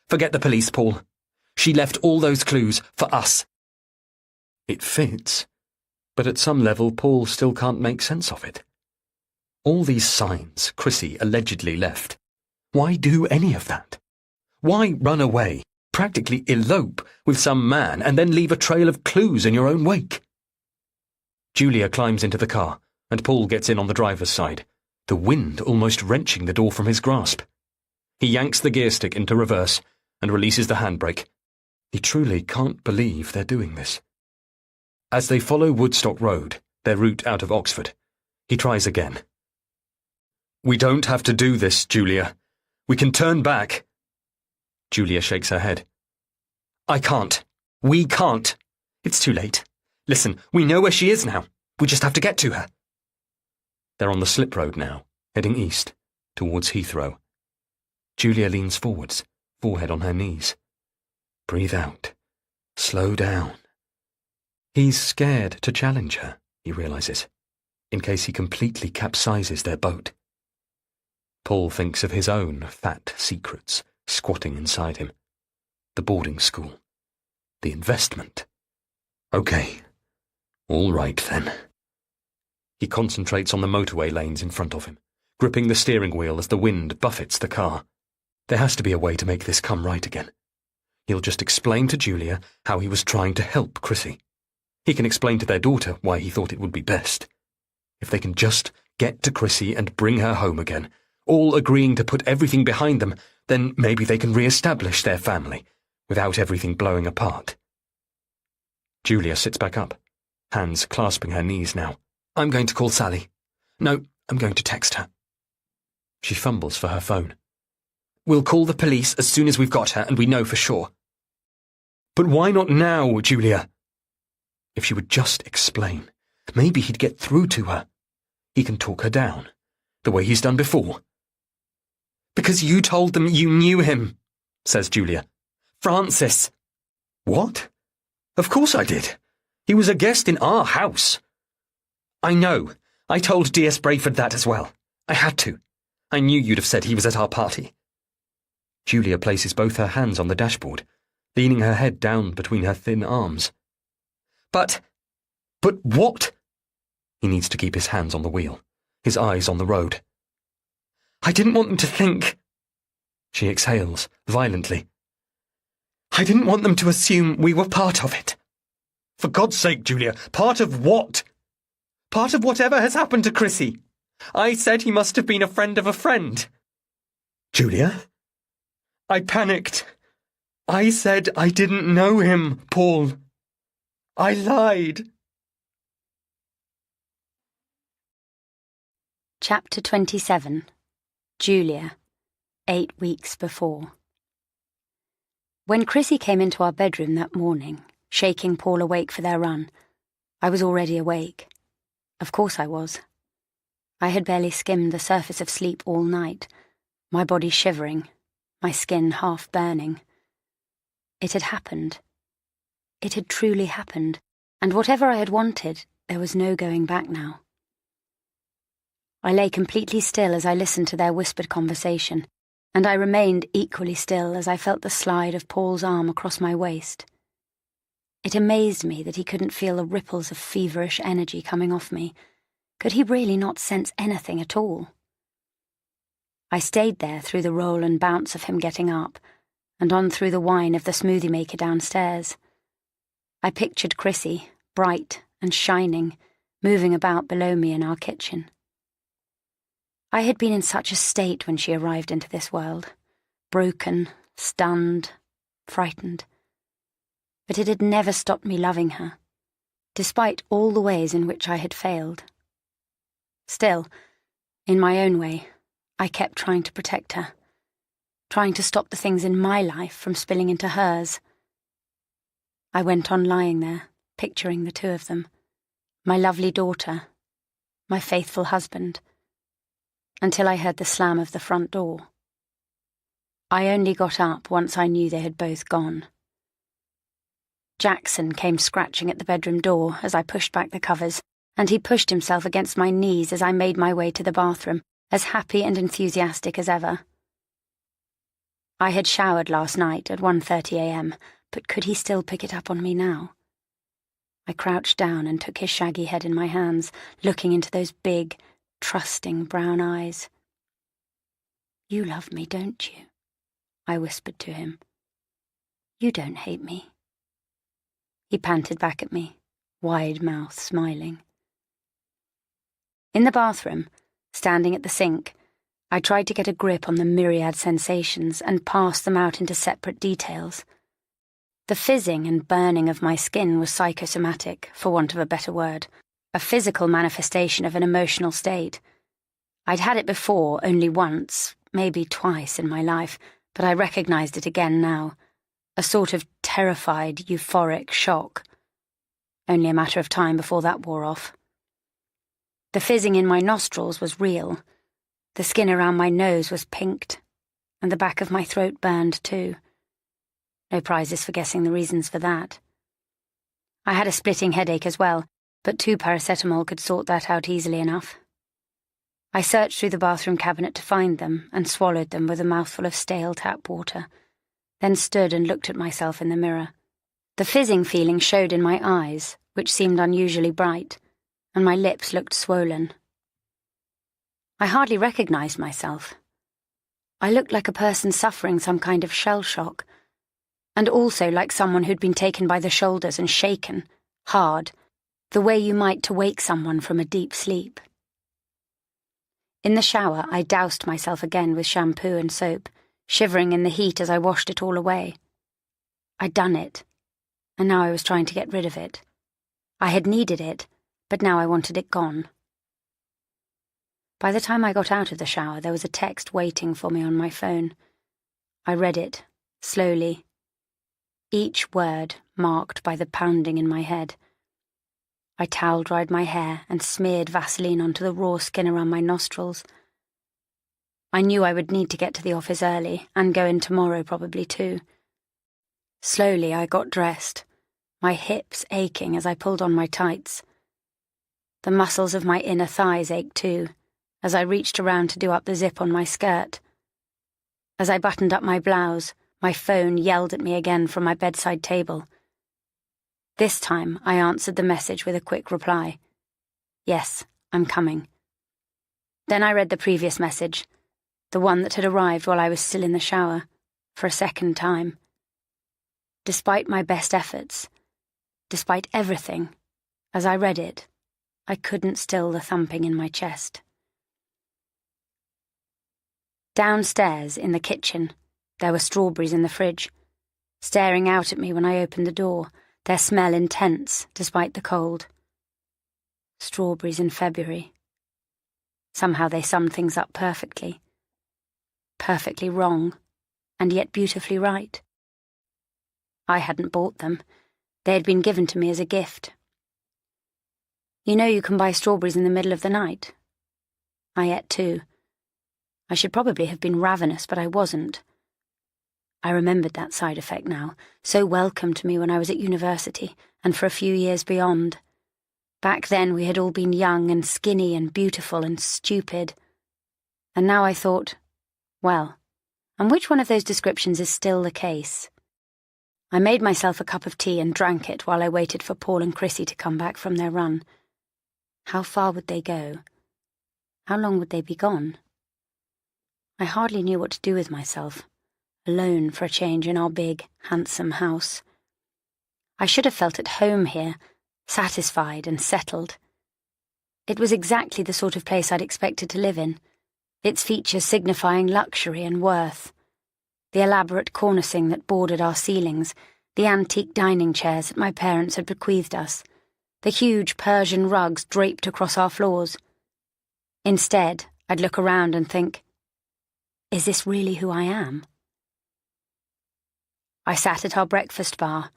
B: Forget the police, Paul. She left all those clues for us. It fits, but at some level Paul still can't make sense of it. All these signs Chrissy allegedly left. Why do any of that? Why run away, practically elope with some man, and then leave a trail of clues in your own wake? Julia climbs into the car, and Paul gets in on the driver's side, the wind almost wrenching the door from his grasp. He yanks the gear stick into reverse and releases the handbrake. He truly can't believe they're doing this. As they follow Woodstock Road, their route out of Oxford, he tries again. We don't have to do this, Julia. We can turn back. Julia shakes her head. I can't. We can't. It's too late. Listen, we know where she is now. We just have to get to her. They're on the slip road now, heading east, towards Heathrow. Julia leans forwards, forehead on her knees. Breathe out. Slow down. He's scared to challenge her, he realizes, in case he completely capsizes their boat. Paul thinks of his own fat secrets squatting inside him. The boarding school. The investment. Okay. All right, then. He concentrates on the motorway lanes in front of him, gripping the steering wheel as the wind buffets the car. There has to be a way to make this come right again. He'll just explain to Julia how he was trying to help Chrissy. He can explain to their daughter why he thought it would be best. If they can just get to Chrissy and bring her home again, all agreeing to put everything behind them, then maybe they can re-establish their family, without everything blowing apart. Julia sits back up, hands clasping her knees now. I'm going to call Sally. No, I'm going to text her. She fumbles for her phone. We'll call the police as soon as we've got her and we know for sure. But why not now, Julia? If she would just explain, maybe he'd get through to her. He can talk her down, the way he's done before.
C: Because you told them you knew him, says Julia. Francis.
B: What? Of course I did. He was a guest in our house.
C: I know. I told D.S. Brayford that as well. I had to. I knew you'd have said he was at our party.
B: Julia places both her hands on the dashboard, leaning her head down between her thin arms.
C: But
B: what? He needs to keep his hands on the wheel, his eyes on the road.
C: I didn't want them to think.
B: She exhales violently.
C: I didn't want them to assume we were part of it.
B: For God's sake, Julia, part of what?
C: Part of whatever has happened to Chrissy. I said he must have been a friend of a friend.
B: Julia?
C: I panicked. I said I didn't know him, Paul. I lied.
A: Chapter 27. Julia. 8 weeks before. When Chrissy came into our bedroom that morning, shaking Paul awake for their run, I was already awake. Of course I was. I had barely skimmed the surface of sleep all night, my body shivering, my skin half burning. It had happened. It had truly happened, and whatever I had wanted, there was no going back now. I lay completely still as I listened to their whispered conversation, and I remained equally still as I felt the slide of Paul's arm across my waist. It amazed me that he couldn't feel the ripples of feverish energy coming off me. Could he really not sense anything at all? I stayed there through the roll and bounce of him getting up, and on through the whine of the smoothie maker downstairs. I pictured Chrissy, bright and shining, moving about below me in our kitchen. I had been in such a state when she arrived into this world, broken, stunned, frightened. But it had never stopped me loving her, despite all the ways in which I had failed. Still, in my own way, I kept trying to protect her, trying to stop the things in my life from spilling into hers. I went on lying there, picturing the two of them, my lovely daughter, my faithful husband, until I heard the slam of the front door. I only got up once I knew they had both gone. Jackson came scratching at the bedroom door as I pushed back the covers, and he pushed himself against my knees as I made my way to the bathroom, as happy and enthusiastic as ever. I had showered last night at 1:30 a.m., but could he still pick it up on me now? I crouched down and took his shaggy head in my hands, looking into those big, trusting brown eyes. "You love me, don't you?" I whispered to him. "You don't hate me." He panted back at me, wide mouth smiling. In the bathroom, standing at the sink, I tried to get a grip on the myriad sensations and parse them out into separate details. The fizzing and burning of my skin was psychosomatic, for want of a better word, a physical manifestation of an emotional state. I'd had it before, only once, maybe twice in my life, but I recognized it again now. A sort of terrified, euphoric shock. Only a matter of time before that wore off. The fizzing in my nostrils was real. The skin around my nose was pinked, and the back of my throat burned too. No prizes for guessing the reasons for that. I had a splitting headache as well, but 2 paracetamol could sort that out easily enough. I searched through the bathroom cabinet to find them and swallowed them with a mouthful of stale tap water, then stood and looked at myself in the mirror. The fizzing feeling showed in my eyes, which seemed unusually bright, and my lips looked swollen. I hardly recognized myself. I looked like a person suffering some kind of shell shock, and also like someone who'd been taken by the shoulders and shaken, hard, the way you might to wake someone from a deep sleep. In the shower, I doused myself again with shampoo and soap, shivering in the heat as I washed it all away. I'd done it, and now I was trying to get rid of it. I had needed it, but now I wanted it gone. By the time I got out of the shower, there was a text waiting for me on my phone. I read it, slowly, each word marked by the pounding in my head. I towel-dried my hair and smeared Vaseline onto the raw skin around my nostrils. I knew I would need to get to the office early, and go in tomorrow probably too. Slowly I got dressed, my hips aching as I pulled on my tights. The muscles of my inner thighs ached too, as I reached around to do up the zip on my skirt. As I buttoned up my blouse, my phone yelled at me again from my bedside table. This time I answered the message with a quick reply. Yes, I'm coming. Then I read the previous message, the one that had arrived while I was still in the shower, for a second time. Despite my best efforts, despite everything, as I read it, I couldn't still the thumping in my chest. Downstairs, in the kitchen, there were strawberries in the fridge, staring out at me when I opened the door, their smell intense despite the cold. Strawberries in February. Somehow they summed things up perfectly. Perfectly wrong, and yet beautifully right. I hadn't bought them. They had been given to me as a gift. You know you can buy strawberries in the middle of the night. I ate two. I should probably have been ravenous, but I wasn't. I remembered that side effect now, so welcome to me when I was at university, and for a few years beyond. Back then we had all been young and skinny and beautiful and stupid. And now I thought, well, and which one of those descriptions is still the case? I made myself a cup of tea and drank it while I waited for Paul and Chrissy to come back from their run. How far would they go? How long would they be gone? I hardly knew what to do with myself, alone for a change in our big, handsome house. I should have felt at home here, satisfied and settled. It was exactly the sort of place I'd expected to live in, its features signifying luxury and worth. The elaborate cornicing that bordered our ceilings, the antique dining chairs that my parents had bequeathed us, the huge Persian rugs draped across our floors. Instead, I'd look around and think, is this really who I am? I sat at our breakfast bar,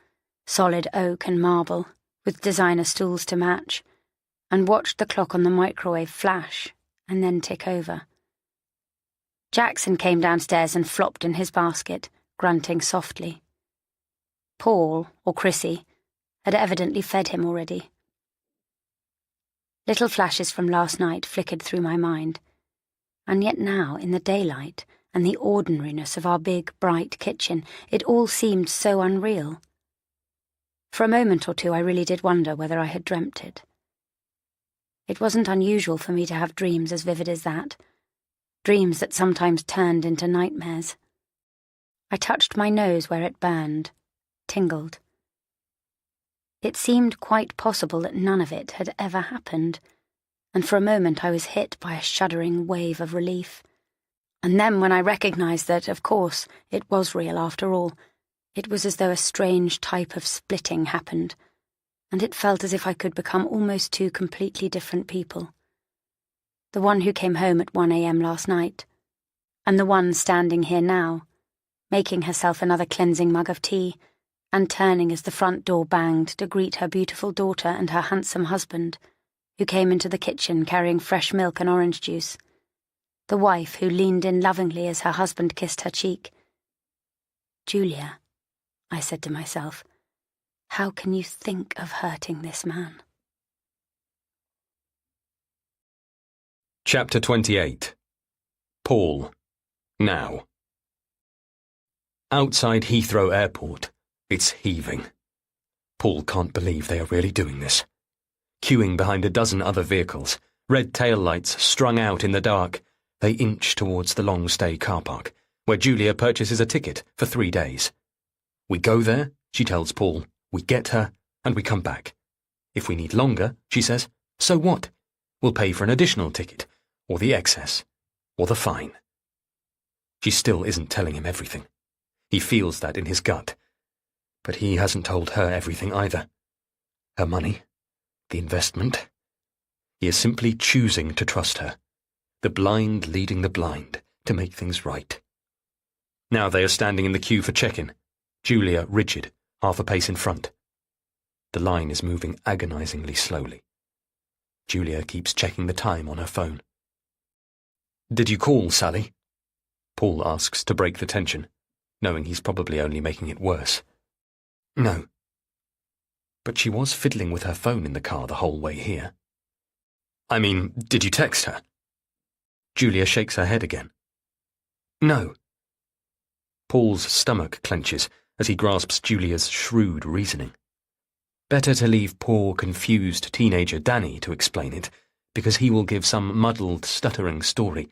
A: solid oak and marble, with designer stools to match, and watched the clock on the microwave flash and then tick over. Jackson came downstairs and flopped in his basket, grunting softly. Paul, or Chrissy, had evidently fed him already. Little flashes from last night flickered through my mind, and yet now, in the daylight and the ordinariness of our big, bright kitchen, it all seemed so unreal. For a moment or two I really did wonder whether I had dreamt it. It wasn't unusual for me to have dreams as vivid as that, dreams that sometimes turned into nightmares. I touched my nose where it burned, tingled. It seemed quite possible that none of it had ever happened, and for a moment I was hit by a shuddering wave of relief. And then when I recognized that, of course, it was real after all, it was as though a strange type of splitting happened, and it felt as if I could become almost two completely different people. The one who came home at 1 a.m. last night, and the one standing here now, making herself another cleansing mug of tea, and turning as the front door banged to greet her beautiful daughter and her handsome husband, who came into the kitchen carrying fresh milk and orange juice, the wife who leaned in lovingly as her husband kissed her cheek. Julia, I said to myself, how can you think of hurting this man?
B: Chapter 28. Paul. Now. Outside Heathrow Airport, it's heaving. Paul can't believe they are really doing this. Queuing behind a dozen other vehicles, red taillights strung out in the dark, they inch towards the long-stay car park, where Julia purchases a ticket for 3 days. We go there, she tells Paul, we get her, and we come back. If we need longer, she says, so what? We'll pay for an additional ticket, or the excess, or the fine. She still isn't telling him everything. He feels that in his gut. But he hasn't told her everything either. Her money, the investment. He is simply choosing to trust her, the blind leading the blind, to make things right. Now they are standing in the queue for check-in, Julia rigid, half a pace in front. The line is moving agonizingly slowly. Julia keeps checking the time on her phone. "Did you call, Sally?" Paul asks to break the tension, knowing he's probably only making it worse. "No." But she was fiddling with her phone in the car the whole way here. "I mean, did you text her?" Julia shakes her head again. "No." Paul's stomach clenches as he grasps Julia's shrewd reasoning. Better to leave poor, confused teenager Danny to explain it, because he will give some muddled, stuttering story,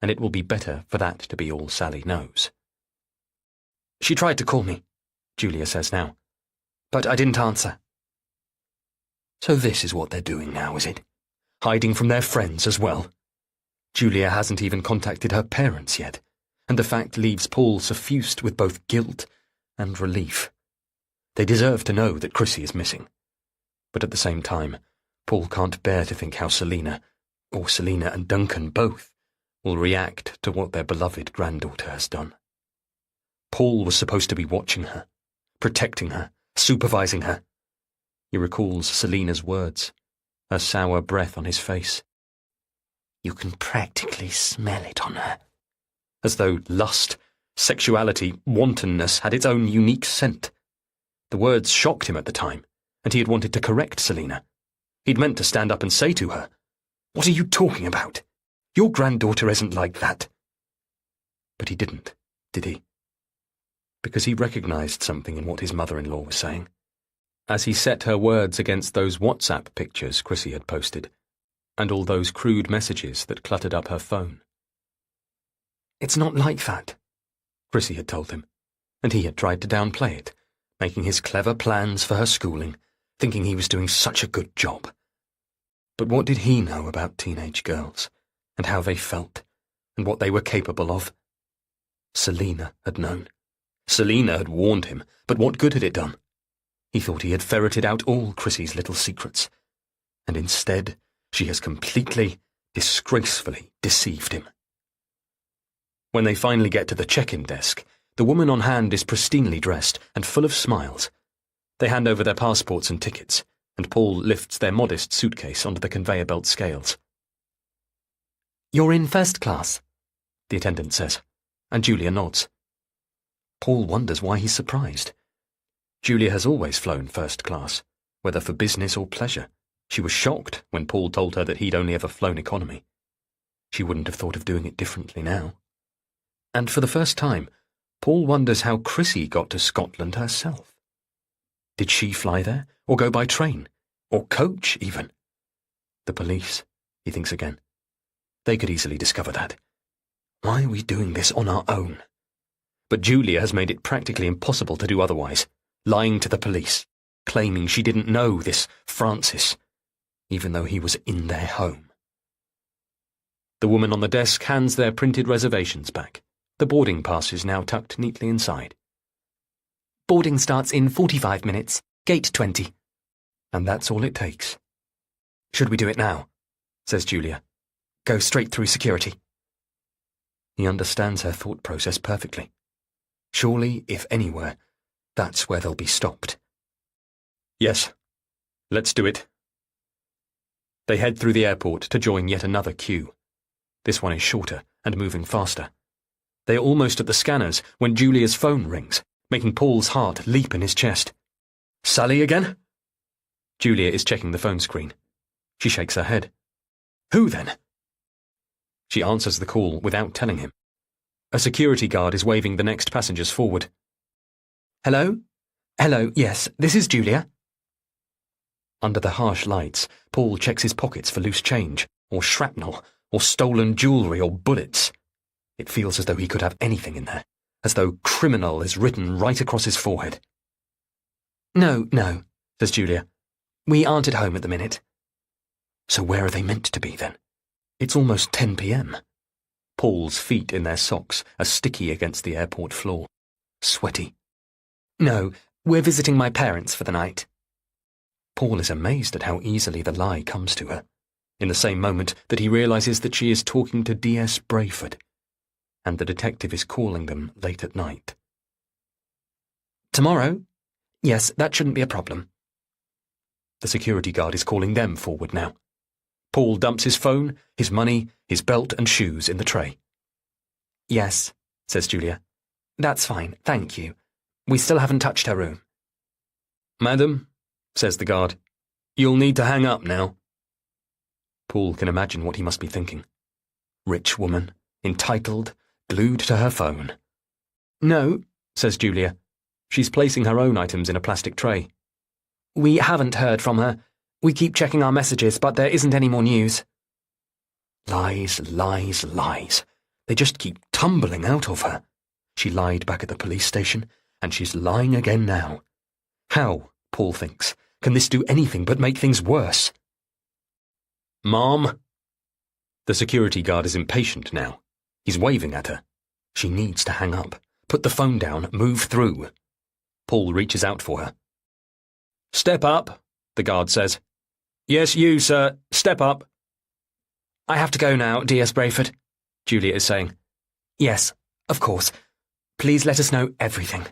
B: and it will be better for that to be all Sally knows. "She tried to call me," Julia says now, "but I didn't answer." So this is what they're doing now, is it? Hiding from their friends as well? Julia hasn't even contacted her parents yet, and the fact leaves Paul suffused with both guilt and relief. They deserve to know that Chrissy is missing. But at the same time, Paul can't bear to think how Selina, or Selina and Duncan both, will react to what their beloved granddaughter has done. Paul was supposed to be watching her, protecting her, supervising her. He recalls Selina's words, her sour breath on his face. "You can practically smell it on her." As though lust, sexuality, wantonness had its own unique scent. The words shocked him at the time, and he had wanted to correct Selina. He'd meant to stand up and say to her, "What are you talking about? Your granddaughter isn't like that." But he didn't, did he? Because he recognized something in what his mother-in-law was saying, as he set her words against those WhatsApp pictures Chrissy had posted, and all those crude messages that cluttered up her phone. "It's not like that," Chrissy had told him, and he had tried to downplay it, making his clever plans for her schooling, thinking he was doing such a good job. But what did he know about teenage girls, and how they felt, and what they were capable of? Selina had known. Selina had warned him, but what good had it done? He thought he had ferreted out all Chrissy's little secrets, and instead she has completely, disgracefully deceived him. When they finally get to the check-in desk, the woman on hand is pristinely dressed and full of smiles. They hand over their passports and tickets, and Paul lifts their modest suitcase onto the conveyor belt scales. "You're in first class," the attendant says, and Julia nods. Paul wonders why he's surprised. Julia has always flown first class, whether for business or pleasure. She was shocked when Paul told her that he'd only ever flown economy. She wouldn't have thought of doing it differently now. And for the first time, Paul wonders how Chrissy got to Scotland herself. Did she fly there, or go by train, or coach even? The police, he thinks again. They could easily discover that. Why are we doing this on our own? But Julia has made it practically impossible to do otherwise, lying to the police, claiming she didn't know this Francis, even though he was in their home. The woman on the desk hands their printed reservations back. The boarding pass is now tucked neatly inside. "Boarding starts in 45 minutes, gate 20. And that's all it takes. "Should we do it now?" says Julia. "Go straight through security." He understands her thought process perfectly. Surely, if anywhere, that's where they'll be stopped. "Yes, let's do it." They head through the airport to join yet another queue. This one is shorter and moving faster. They are almost at the scanners when Julia's phone rings, making Paul's heart leap in his chest. "Sally again?" Julia is checking the phone screen. She shakes her head. "Who then?" She answers the call without telling him. A security guard is waving the next passengers forward. "Hello? Hello, yes, this is Julia." Under the harsh lights, Paul checks his pockets for loose change, or shrapnel, or stolen jewellery, or bullets. It feels as though he could have anything in there, as though criminal is written right across his forehead. No, says Julia. "We aren't at home at the minute." So where are they meant to be, then? It's almost 10 p.m. Paul's feet in their socks are sticky against the airport floor. Sweaty. "No, we're visiting my parents for the night." Paul is amazed at how easily the lie comes to her, in the same moment that he realises that she is talking to D.S. Brayford, and the detective is calling them late at night. "Tomorrow? Yes, that shouldn't be a problem." The security guard is calling them forward now. Paul dumps his phone, his money, his belt and shoes in the tray.
C: Yes, says Julia. That's fine, thank you. We still haven't touched her room.
B: Madam, says the guard, you'll need to hang up now. Paul can imagine what he must be thinking. Rich woman, entitled, glued to her phone.
C: No,
B: says Julia. She's placing her own items in a plastic tray.
C: We haven't heard from her. We keep checking our messages, but there isn't any more news.
B: Lies, lies, lies. They just keep tumbling out of her. She lied back at the police station, and she's lying again now. How, Paul thinks, can this do anything but make things worse? Mom? The security guard is impatient now. He's waving at her. She needs to hang up. Put the phone down, move through. Paul reaches out for her. Step up, the guard says. Yes, you, sir. Step up.
C: I have to go now, D.S. Brayford, Julia is saying. Yes, of course. Please let us know everything.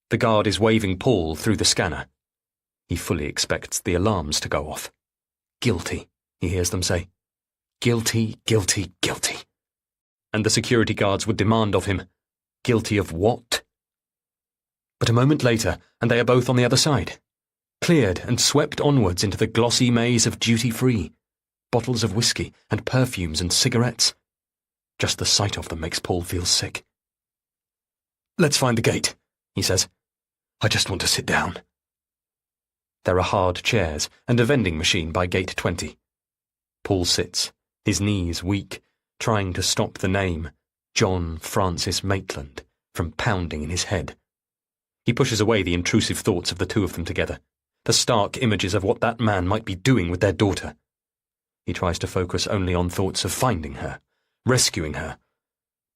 B: The guard is waving Paul through the scanner. He fully expects the alarms to go off. Guilty, he hears them say. Guilty, guilty, guilty. And the security guards would demand of him, guilty of what? But a moment later, and they are both on the other side, cleared and swept onwards into the glossy maze of duty-free, bottles of whiskey and perfumes and cigarettes. Just the sight of them makes Paul feel sick. Let's find the gate, he says. I just want to sit down. There are hard chairs and a vending machine by gate 20. Paul sits, his knees weak, trying to stop the name, John Francis Maitland, from pounding in his head. He pushes away the intrusive thoughts of the two of them together, the stark images of what that man might be doing with their daughter. He tries to focus only on thoughts of finding her, rescuing her,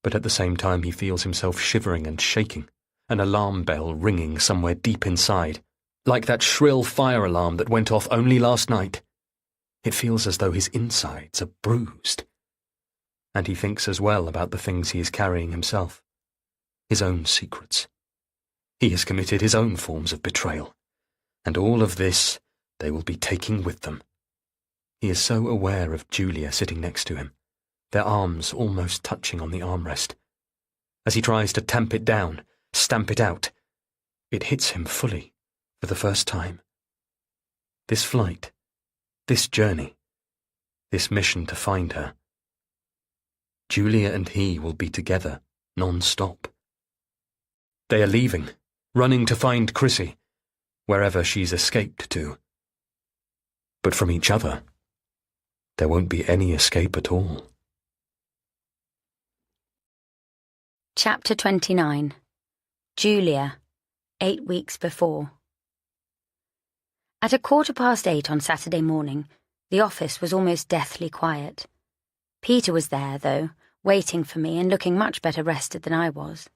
B: but at the same time he feels himself shivering and shaking, an alarm bell ringing somewhere deep inside, like that shrill fire alarm that went off only last night. It feels as though his insides are bruised. And he thinks as well about the things he is carrying himself, his own secrets. He has committed his own forms of betrayal, and all of this they will be taking with them. He is so aware of Julia sitting next to him, their arms almost touching on the armrest. As he tries to tamp it down, stamp it out, it hits him fully, for the first time. This flight, this journey, this mission to find her. Julia and he will be together, non-stop. They are leaving, running to find Chrissy, wherever she's escaped to. But from each other, there won't be any escape at all.
A: Chapter 29. Julia, 8 weeks before. At 8:15 on Saturday morning, the office was almost deathly quiet. Peter was there, though, waiting for me and looking much better rested than I was.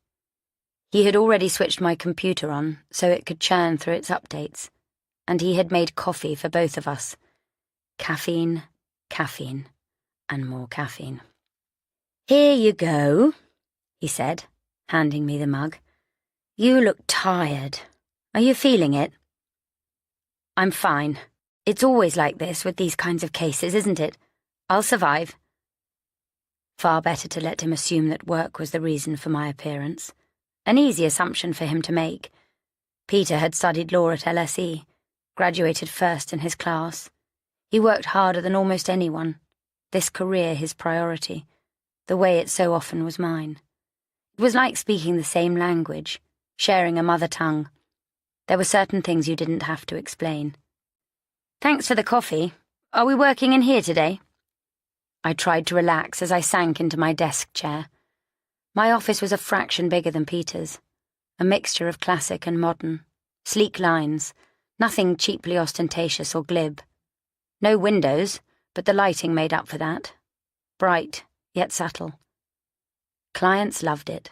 A: He had already switched my computer on so it could churn through its updates, and he had made coffee for both of us. Caffeine, caffeine, and more caffeine. "Here you go," he said, handing me the mug. "You look tired. Are you feeling it?" "I'm fine. It's always like this with these kinds of cases, isn't it? I'll survive." Far better to let him assume that work was the reason for my appearance. An easy assumption for him to make. Peter had studied law at LSE, graduated first in his class. He worked harder than almost anyone. This career his priority, the way it so often was mine. It was like speaking the same language, sharing a mother tongue. There were certain things you didn't have to explain. "Thanks for the coffee. Are we working in here today?" I tried to relax as I sank into my desk chair. My office was a fraction bigger than Peter's, a mixture of classic and modern, sleek lines, nothing cheaply ostentatious or glib. No windows, but the lighting made up for that. Bright, yet subtle. Clients loved it.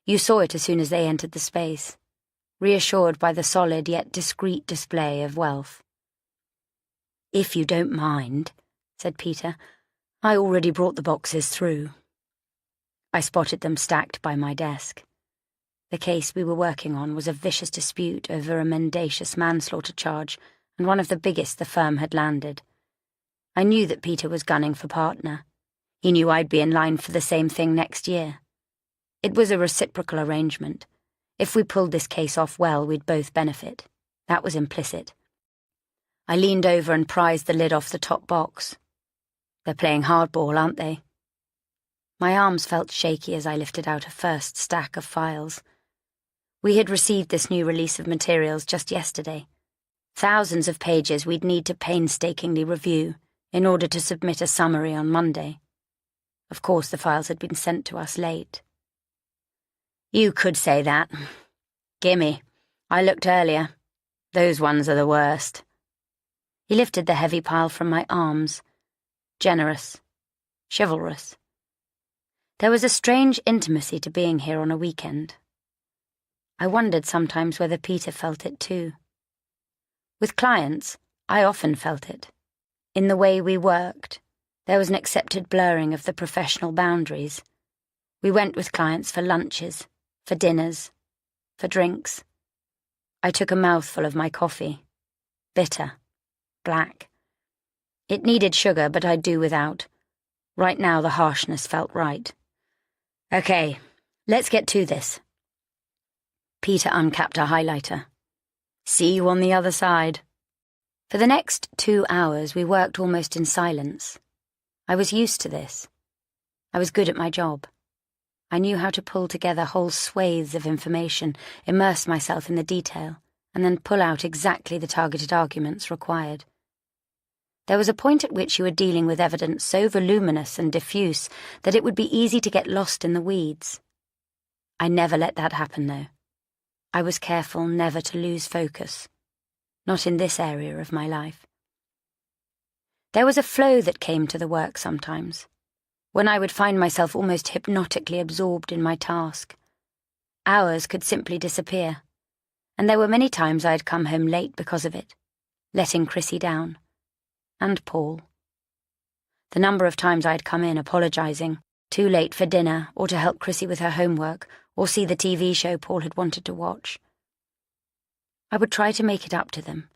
A: You saw it as soon as they entered the space, reassured by the solid yet discreet display of wealth. "If you don't mind," said Peter, "I already brought the boxes through." I spotted them stacked by my desk. The case we were working on was a vicious dispute over a mendacious manslaughter charge and one of the biggest the firm had landed. I knew that Peter was gunning for partner. He knew I'd be in line for the same thing next year. It was a reciprocal arrangement. If we pulled this case off well, we'd both benefit. That was implicit. I leaned over and prized the lid off the top box. They're playing hardball, aren't they? My arms felt shaky as I lifted out a first stack of files. We had received this new release of materials just yesterday. Thousands of pages we'd need to painstakingly review in order to submit a summary on Monday. Of course, the files had been sent to us late. You could say that. Gimme. I looked earlier. Those ones are the worst. He lifted the heavy pile from my arms. Generous. Chivalrous. There was a strange intimacy to being here on a weekend. I wondered sometimes whether Peter felt it too. With clients, I often felt it. In the way we worked, there was an accepted blurring of the professional boundaries. We went with clients for lunches, for dinners, for drinks. I took a mouthful of my coffee. Bitter. Black. It needed sugar, but I'd do without. Right now the harshness felt right. Okay, let's get to this. Peter uncapped a highlighter. See you on the other side. For the next 2 hours we worked almost in silence. I was used to this. I was good at my job. I knew how to pull together whole swathes of information, immerse myself in the detail, and then pull out exactly the targeted arguments required. There was a point at which you were dealing with evidence so voluminous and diffuse that it would be easy to get lost in the weeds. I never let that happen, though. I was careful never to lose focus. Not in this area of my life. There was a flow that came to the work sometimes, when I would find myself almost hypnotically absorbed in my task. Hours could simply disappear, and there were many times I'd come home late because of it, letting Chrissy down. And Paul. The number of times I'd come in apologising, too late for dinner, or to help Chrissy with her homework, or see the TV show Paul had wanted to watch. I would try to make it up to them,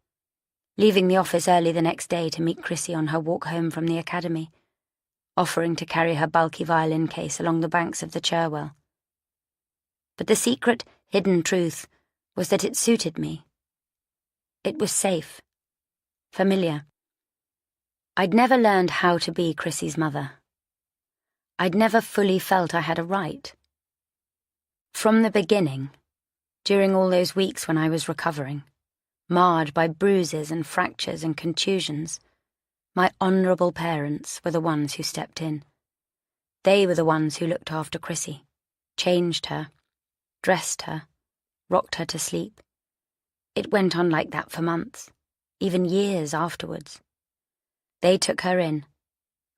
A: leaving the office early the next day to meet Chrissy on her walk home from the academy, offering to carry her bulky violin case along the banks of the Cherwell. But the secret, hidden truth was that it suited me. It was safe, familiar. I'd never learned how to be Chrissy's mother. I'd never fully felt I had a right. From the beginning, during all those weeks when I was recovering, marred by bruises and fractures and contusions, my honourable parents were the ones who stepped in. They were the ones who looked after Chrissy, changed her, dressed her, rocked her to sleep. It went on like that for months, even years afterwards. They took her in,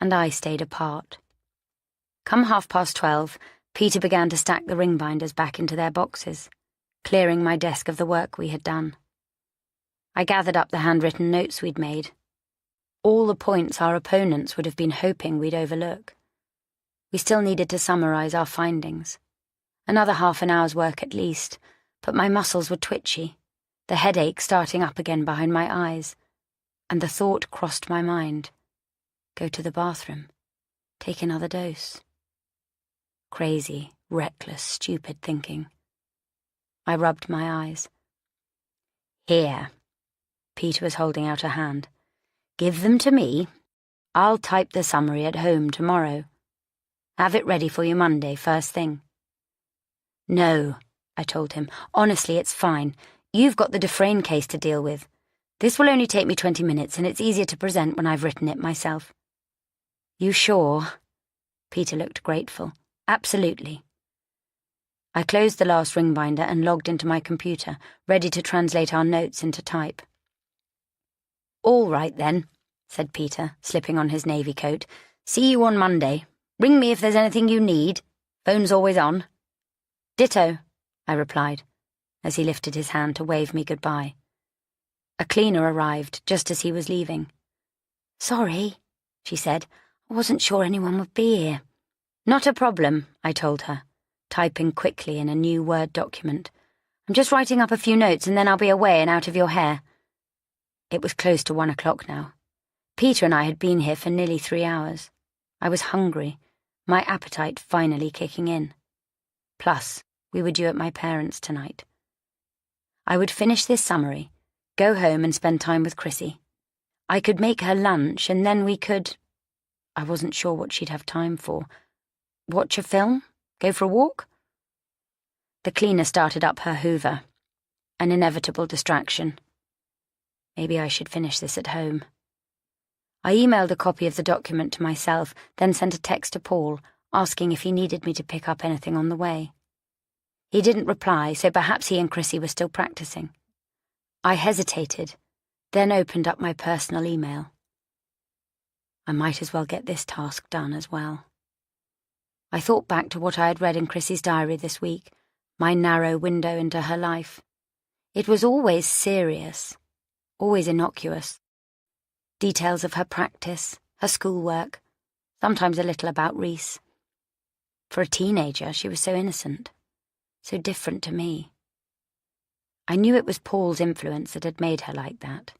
A: and I stayed apart. Come 12:30, Peter began to stack the ring binders back into their boxes, clearing my desk of the work we had done. I gathered up the handwritten notes we'd made. All the points our opponents would have been hoping we'd overlook. We still needed to summarise our findings. Another half an hour's work at least, but my muscles were twitchy, the headache starting up again behind my eyes, and the thought crossed my mind. Go to the bathroom. Take another dose. Crazy, reckless, stupid thinking. I rubbed my eyes. Here. Peter was holding out a hand. Give them to me. I'll type the summary at home tomorrow. Have it ready for you Monday, first thing. No, I told him. Honestly, it's fine. You've got the Dufresne case to deal with. This will only take me 20 minutes, and it's easier to present when I've written it myself. You sure? Peter looked grateful. Absolutely. I closed the last ring binder and logged into my computer, ready to translate our notes into type. All right then, said Peter, slipping on his navy coat. See you on Monday. Ring me if there's anything you need. Phone's always on. Ditto, I replied, as he lifted his hand to wave me goodbye. A cleaner arrived just as he was leaving. Sorry, she said. I wasn't sure anyone would be here. Not a problem, I told her, typing quickly in a new Word document. I'm just writing up a few notes and then I'll be away and out of your hair. It was close to 1 o'clock now. Peter and I had been here for nearly 3 hours. I was hungry, my appetite finally kicking in. Plus, we were due at my parents' tonight. I would finish this summary, go home and spend time with Chrissy. I could make her lunch and then we could... I wasn't sure what she'd have time for. Watch a film? Go for a walk? The cleaner started up her Hoover. An inevitable distraction. Maybe I should finish this at home. I emailed a copy of the document to myself, then sent a text to Paul, asking if he needed me to pick up anything on the way. He didn't reply, so perhaps he and Chrissy were still practicing. I hesitated, then opened up my personal email. I might as well get this task done as well. I thought back to what I had read in Chrissy's diary this week, my narrow window into her life. It was always serious, always innocuous. Details of her practice, her schoolwork, sometimes a little about Reese. For a teenager, she was so innocent, so different to me. I knew it was Paul's influence that had made her like that.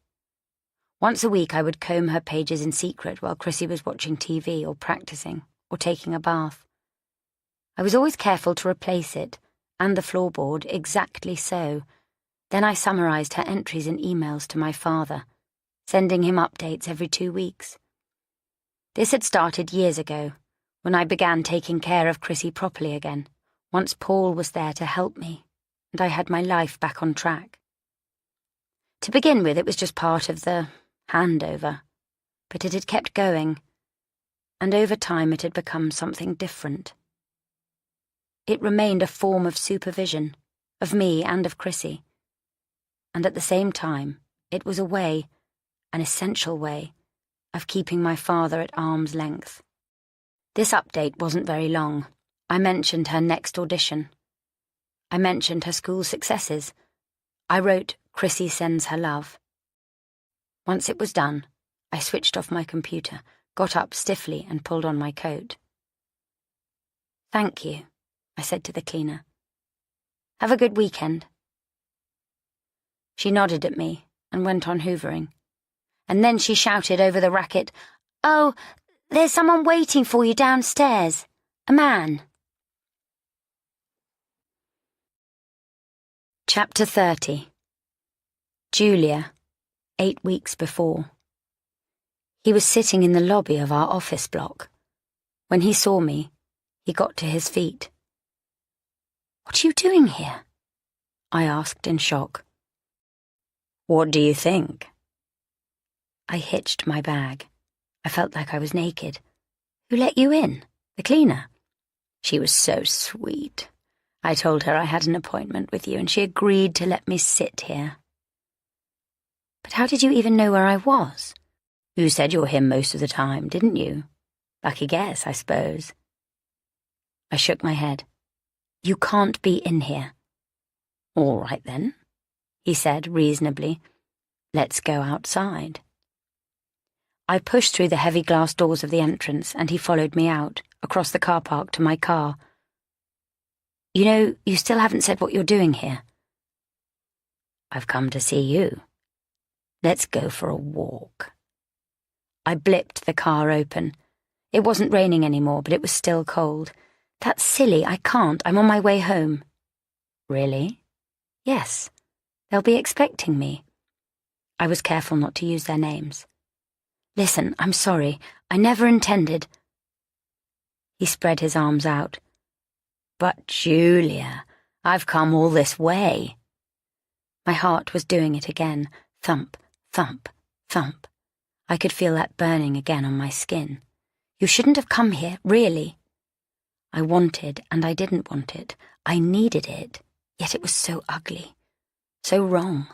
A: Once a week I would comb her pages in secret while Chrissy was watching TV or practicing or taking a bath. I was always careful to replace it, and the floorboard, exactly so. Then I summarised her entries in emails to my father, sending him updates every 2 weeks. This had started years ago, when I began taking care of Chrissy properly again, once Paul was there to help me, and I had my life back on track. To begin with, it was just part of the handover, but it had kept going, and over time it had become something different. It remained a form of supervision, of me and of Chrissy, and at the same time, it was a way, an essential way, of keeping my father at arm's length. This update wasn't very long. I mentioned her next audition. I mentioned her school successes. I wrote, Chrissy sends her love. Once it was done, I switched off my computer, got up stiffly and pulled on my coat. "Thank you," I said to the cleaner. "Have a good weekend." She nodded at me and went on hoovering. And then she shouted over the racket, "Oh, there's someone waiting for you downstairs. A man." Chapter 30. Julia, 8 weeks before. He was sitting in the lobby of our office block. When he saw me, he got to his feet. "What are you doing here?" I asked in shock. "What do you think?" I hitched my bag. I felt like I was naked. "Who let you in? The cleaner?" "She was so sweet. I told her I had an appointment with you and she agreed to let me sit here." "But how did you even know where I was?" "You said you were here most of the time, didn't you? Lucky guess, I suppose." I shook my head. "You can't be in here." "All right then," he said reasonably. "Let's go outside." I pushed through the heavy glass doors of the entrance and he followed me out, across the car park to my car. "You know, you still haven't said what you're doing here." "I've come to see you. Let's go for a walk." I blipped the car open. It wasn't raining anymore, but it was still cold. "That's silly, I can't. I'm on my way home." "Really?" "Yes. They'll be expecting me." I was careful not to use their names. "Listen, I'm sorry. I never intended—" He spread his arms out. "But Julia, I've come all this way." My heart was doing it again. Thump, thump, thump. I could feel that burning again on my skin. "You shouldn't have come here, really." I wanted, and I didn't want it. I needed it, yet it was so ugly, so wrong.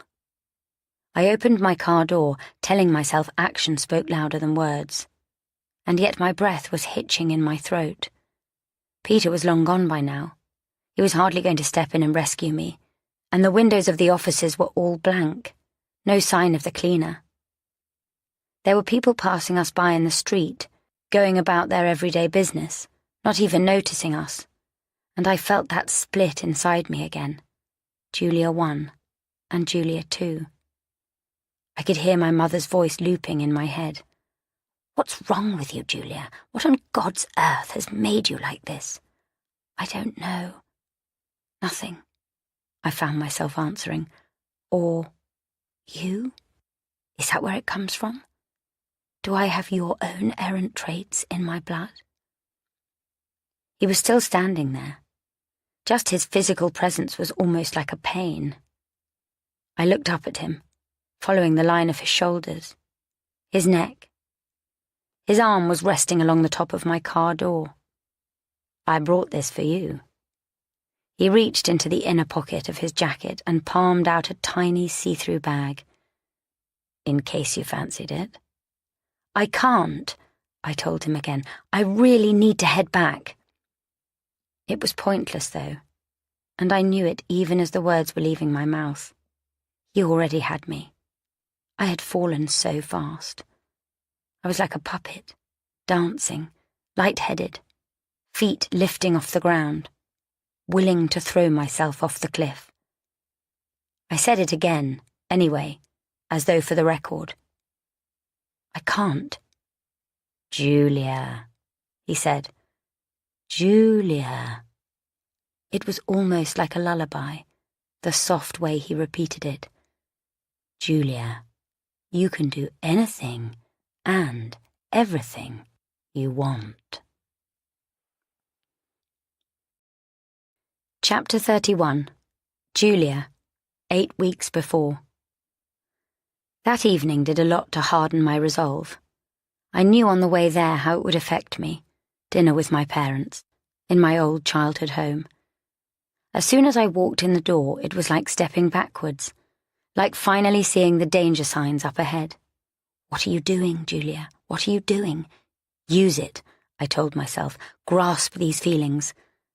A: I opened my car door, telling myself action spoke louder than words. And yet my breath was hitching in my throat. Peter was long gone by now. He was hardly going to step in and rescue me, and the windows of the offices were all blank. No sign of the cleaner. There were people passing us by in the street, going about their everyday business, not even noticing us, and I felt that split inside me again. Julia 1 and Julia 2. I could hear my mother's voice looping in my head. "What's wrong with you, Julia? What on God's earth has made you like this?" "I don't know." "Nothing," I found myself answering. "Or you? Is that where it comes from? Do I have your own errant traits in my blood?" He was still standing there. Just his physical presence was almost like a pain. I looked up at him, following the line of his shoulders, his neck. His arm was resting along the top of my car door. "I brought this for you." He reached into the inner pocket of his jacket and palmed out a tiny see-through bag. "In case you fancied it." "I can't," I told him again. "I really need to head back." It was pointless, though, and I knew it even as the words were leaving my mouth. He already had me. I had fallen so fast. I was like a puppet, dancing, light-headed, feet lifting off the ground, willing to throw myself off the cliff. I said it again, anyway, as though for the record. "I can't." "Julia," he said. "Julia." It was almost like a lullaby, the soft way he repeated it. "Julia, you can do anything and everything you want." Chapter 31. Julia, 8 weeks before. That evening did a lot to harden my resolve. I knew on the way there how it would affect me, dinner with my parents, in my old childhood home. As soon as I walked in the door, it was like stepping backwards, like finally seeing the danger signs up ahead. "What are you doing, Julia? What are you doing?" "Use it," I told myself. "Grasp these feelings,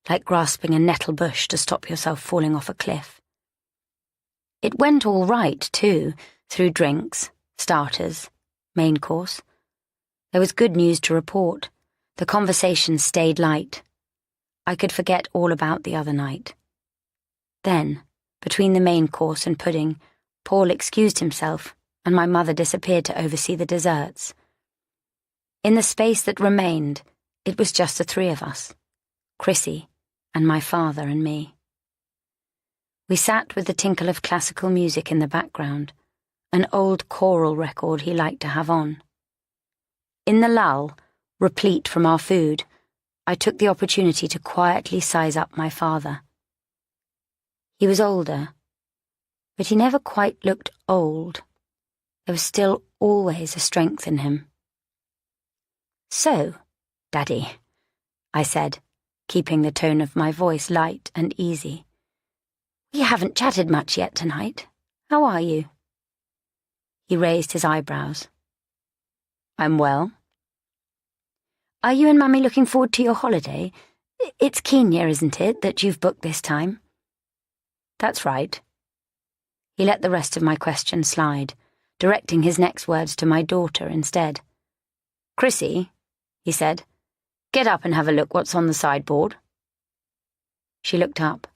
A: like grasping a nettle bush to stop yourself falling off a cliff." It went all right, too, through drinks, starters, main course. There was good news to report. The conversation stayed light. I could forget all about the other night. Then, between the main course and pudding, Paul excused himself, and my mother disappeared to oversee the desserts. In the space that remained, it was just the three of us, Chrissy, and my father and me. We sat with the tinkle of classical music in the background, an old choral record he liked to have on. In the lull, replete from our food, I took the opportunity to quietly size up my father. He was older, but he never quite looked old. There was still always a strength in him. "So, Daddy," I said, keeping the tone of my voice light and easy. "We haven't chatted much yet tonight. How are you?" He raised his eyebrows. "I'm well." "Are you and Mummy looking forward to your holiday? It's Kenya, isn't it, that you've booked this time?" "That's right." He let the rest of my question slide, directing his next words to my daughter instead. "Chrissy," he said, "get up and have a look what's on the sideboard." She looked up.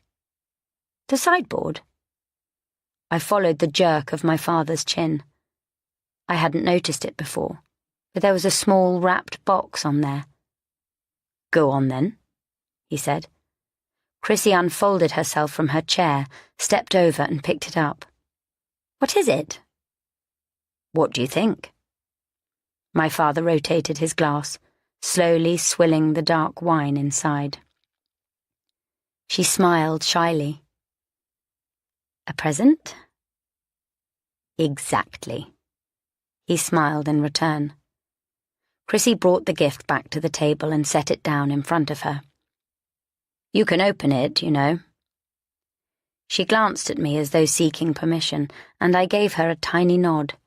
A: "The sideboard?" I followed the jerk of my father's chin. I hadn't noticed it before, but there was a small wrapped box on there. "Go on then," he said. Chrissy unfolded herself from her chair, stepped over and picked it up. "What is it?" "What do you think?" My father rotated his glass, slowly swilling the dark wine inside. She smiled shyly. "A present?" "Exactly." He smiled in return. Chrissy brought the gift back to the table and set it down in front of her. "You can open it, you know." She glanced at me as though seeking permission, and I gave her a tiny nod,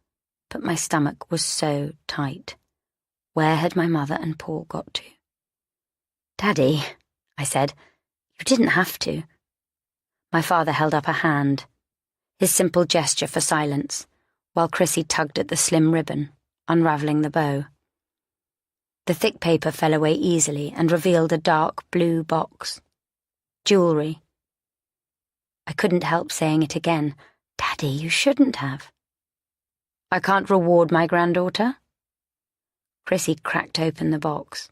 A: but my stomach was so tight. Where had my mother and Paul got to? "Daddy," I said, "you didn't have to." My father held up a hand, his simple gesture for silence, while Chrissy tugged at the slim ribbon, unravelling the bow. The thick paper fell away easily and revealed a dark blue box. Jewellery. I couldn't help saying it again. "Daddy, you shouldn't have." I can't reward my granddaughter? Chrissy cracked open the box.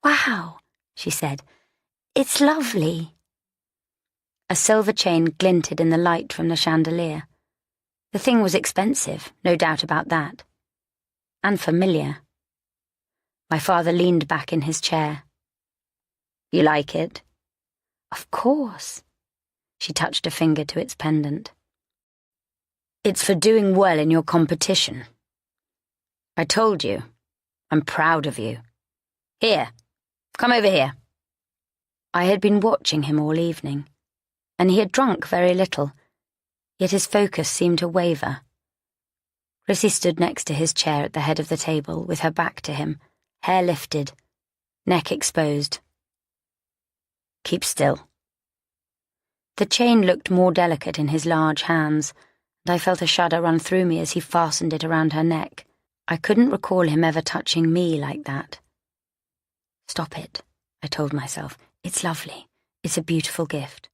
A: Wow, she said. It's lovely. A silver chain glinted in the light from the chandelier. The thing was expensive, no doubt about that. And familiar. My father leaned back in his chair. You like it? Of course. She touched a finger to its pendant. It's for doing well in your competition. I told you. I'm proud of you. Here, come over here. I had been watching him all evening, and he had drunk very little, yet his focus seemed to waver. Chrissy stood next to his chair at the head of the table, with her back to him, hair lifted, neck exposed. Keep still. The chain looked more delicate in his large hands, and I felt a shudder run through me as he fastened it around her neck. I couldn't recall him ever touching me like that. Stop it, I told myself. It's lovely. It's a beautiful gift.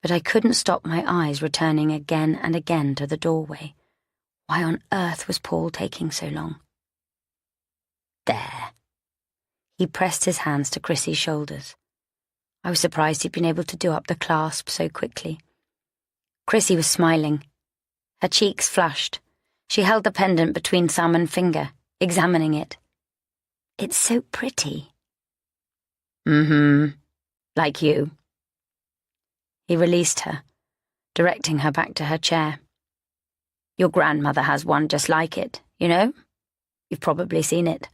A: But I couldn't stop my eyes returning again and again to the doorway. Why on earth was Paul taking so long? There. He pressed his hands to Chrissy's shoulders. I was surprised he'd been able to do up the clasp so quickly. Chrissy was smiling. Her cheeks flushed. She held the pendant between thumb and finger, examining it. It's so pretty. Like you. He released her, directing her back to her chair. Your grandmother has one just like it, you know? You've probably seen it.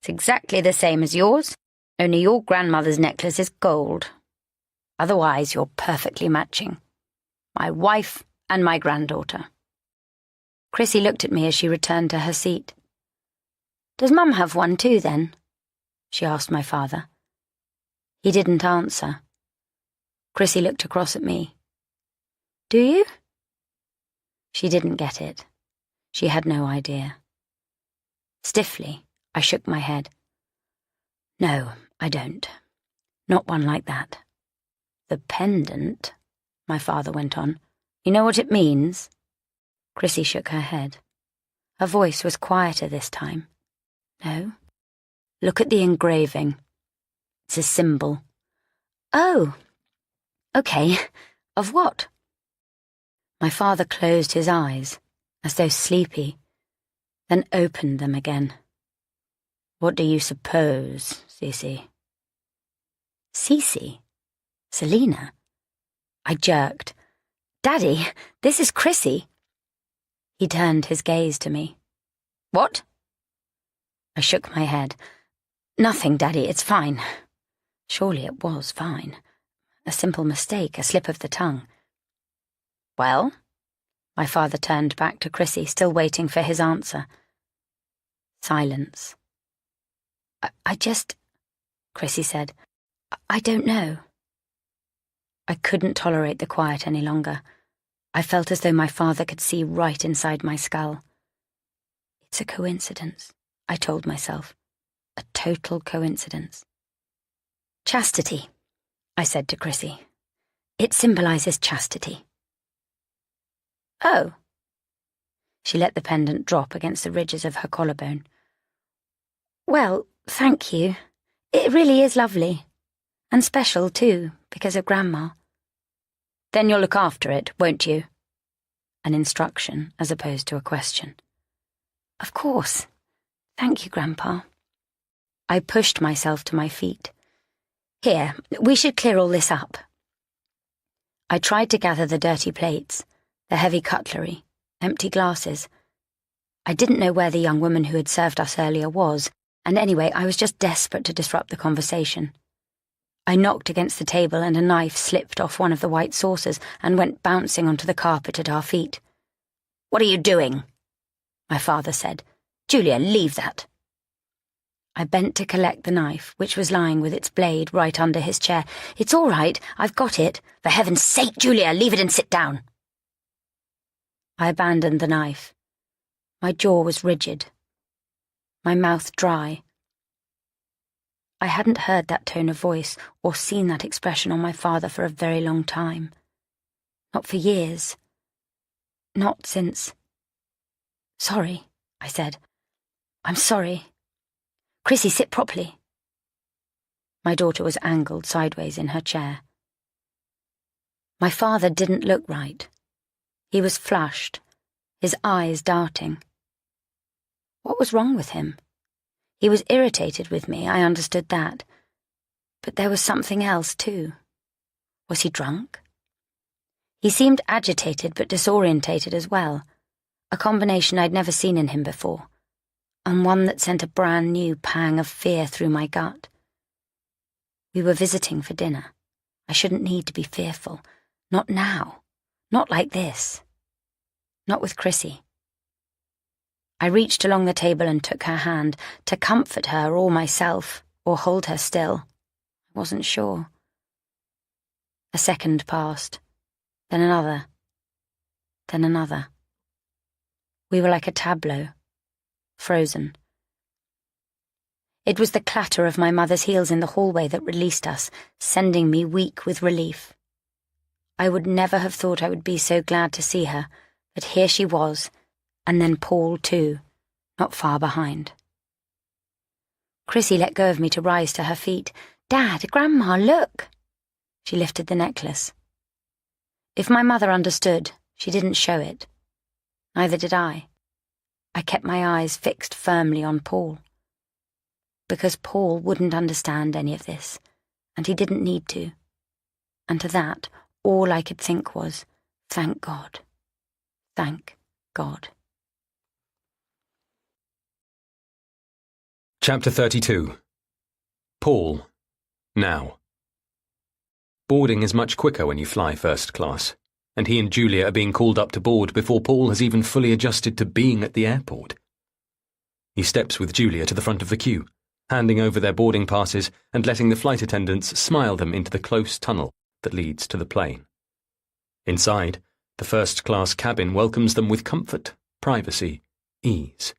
A: It's exactly the same as yours, only your grandmother's necklace is gold. Otherwise, you're perfectly matching. My wife and my granddaughter. Chrissy looked at me as she returned to her seat. Does Mum have one too, then? She asked my father. He didn't answer. Chrissy looked across at me. Do you? She didn't get it. She had no idea. Stiffly, I shook my head. No, I don't. Not one like that. The pendant, my father went on. You know what it means? Chrissy shook her head. Her voice was quieter this time. No. Look at the engraving. It's a symbol. Oh. Okay. Of what? My father closed his eyes, as though sleepy, then opened them again. What do you suppose, Cece? Cece? Selina? I jerked. Daddy, this is Chrissy. He turned his gaze to me. What? I shook my head. Nothing, Daddy, it's fine. Surely it was fine. A simple mistake, a slip of the tongue. Well? My father turned back to Chrissy, still waiting for his answer. Silence. I just... Chrissy said. I don't know. I couldn't tolerate the quiet any longer. I felt as though my father could see right inside my skull. It's a coincidence, I told myself. A total coincidence. Chastity, I said to Chrissy. It symbolizes chastity. Oh. She let the pendant drop against the ridges of her collarbone. Well, thank you. It really is lovely. And special, too, because of Grandma. Then you'll look after it, won't you? An instruction as opposed to a question. Of course. Thank you, Grandpa. I pushed myself to my feet. Here, we should clear all this up. I tried to gather the dirty plates, the heavy cutlery, empty glasses. I didn't know where the young woman who had served us earlier was, and anyway, I was just desperate to disrupt the conversation. I knocked against the table and a knife slipped off one of the white saucers and went bouncing onto the carpet at our feet. What are you doing? My father said. Julia, leave that. I bent to collect the knife, which was lying with its blade right under his chair. It's all right, I've got it. For heaven's sake, Julia, leave it and sit down. I abandoned the knife. My jaw was rigid. My mouth dry. I hadn't heard that tone of voice or seen that expression on my father for a very long time. Not for years. Not since... "Sorry," I said. "I'm sorry. Chrissy, sit properly." My daughter was angled sideways in her chair. My father didn't look right. He was flushed, his eyes darting. What was wrong with him? He was irritated with me, I understood that. But there was something else, too. Was he drunk? He seemed agitated but disorientated as well, a combination I'd never seen in him before, and one that sent a brand new pang of fear through my gut. We were visiting for dinner. I shouldn't need to be fearful. Not now. Not like this. Not with Chrissy. I reached along the table and took her hand, to comfort her or myself, or hold her still. I wasn't sure. A second passed, then another, then another. We were like a tableau, frozen. It was the clatter of my mother's heels in the hallway that released us, sending me weak with relief. I would never have thought I would be so glad to see her, but here she was, and then Paul too, not far behind. Chrissy let go of me to rise to her feet. "Dad, Grandma, look!" She lifted the necklace. If my mother understood, she didn't show it. Neither did I. I kept my eyes fixed firmly on Paul. Because Paul wouldn't understand any of this, and he didn't need to. And to that, all I could think was, thank God. Thank God.
B: Chapter 32. Paul. Now. Boarding is much quicker when you fly first class, and he and Julia are being called up to board before Paul has even fully adjusted to being at the airport. He steps with Julia to the front of the queue, handing over their boarding passes and letting the flight attendants smile them into the close tunnel that leads to the plane. Inside, the first-class cabin welcomes them with comfort, privacy, ease.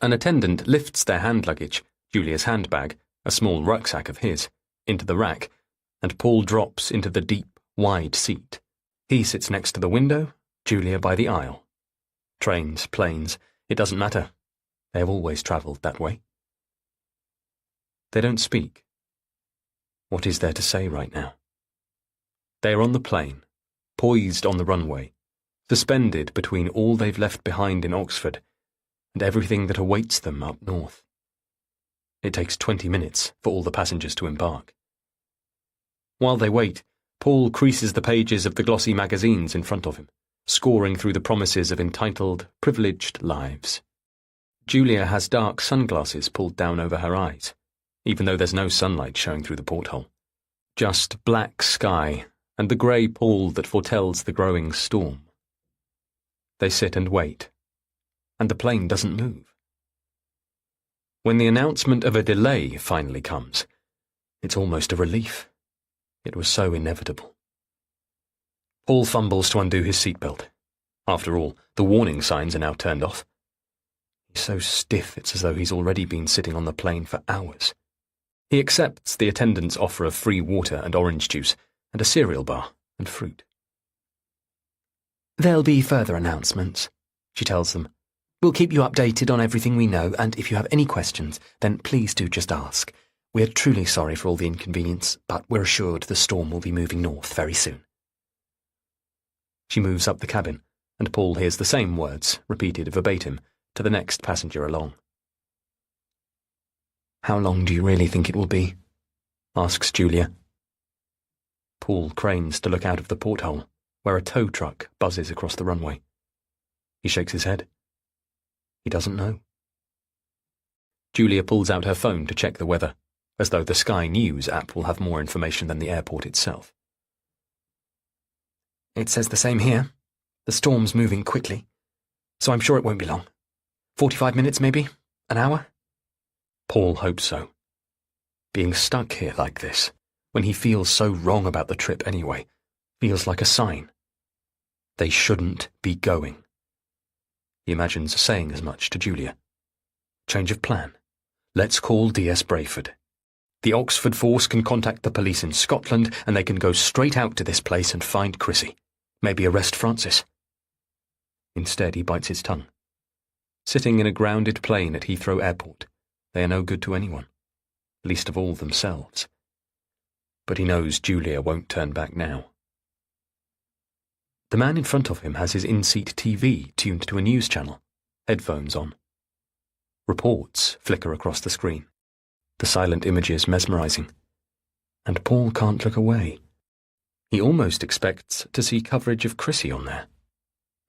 B: An attendant lifts their hand luggage, Julia's handbag, a small rucksack of his, into the rack, and Paul drops into the deep, wide seat. He sits next to the window, Julia by the aisle. Trains, planes, it doesn't matter. They have always travelled that way. They don't speak. What is there to say right now? They are on the plane, poised on the runway, suspended between all they've left behind in Oxford and everything that awaits them up north. It takes 20 minutes for all the passengers to embark. While they wait, Paul creases the pages of the glossy magazines in front of him, scoring through the promises of entitled, privileged lives. Julia has dark sunglasses pulled down over her eyes, even though there's no sunlight showing through the porthole. Just black sky and the grey pall that foretells the growing storm. They sit and wait, and the plane doesn't move. When the announcement of a delay finally comes, it's almost a relief. It was so inevitable. Paul fumbles to undo his seatbelt. After all, the warning signs are now turned off. He's so stiff it's as though he's already been sitting on the plane for hours. He accepts the attendant's offer of free water and orange juice, and a cereal bar and fruit.
C: "There'll be further announcements," she tells them. "We'll keep you updated on everything we know, and if you have any questions, then please do just ask. We're truly sorry for all the inconvenience, but we're assured the storm will be moving north very soon."
B: She moves up the cabin, and Paul hears the same words, repeated verbatim, to the next passenger along.
C: "How long do you really think it will be?"
B: asks Julia. Paul cranes to look out of the porthole, where a tow truck buzzes across the runway. He shakes his head. He doesn't know. Julia pulls out her phone to check the weather, as though the Sky News app will have more information than the airport itself.
C: "It says the same here. The storm's moving quickly, so I'm sure it won't be long. 45 minutes, maybe? An hour?"
B: Paul hopes so. Being stuck here like this, when he feels so wrong about the trip anyway, feels like a sign. They shouldn't be going. He imagines saying as much to Julia. Change of plan. Let's call D.S. Brayford. The Oxford force can contact the police in Scotland, and they can go straight out to this place and find Chrissy. Maybe arrest Francis. Instead, he bites his tongue. Sitting in a grounded plane at Heathrow Airport, they are no good to anyone, least of all themselves. But he knows Julia won't turn back now. The man in front of him has his in-seat TV tuned to a news channel, headphones on. Reports flicker across the screen, the silent images mesmerizing. And Paul can't look away. He almost expects to see coverage of Chrissy on there.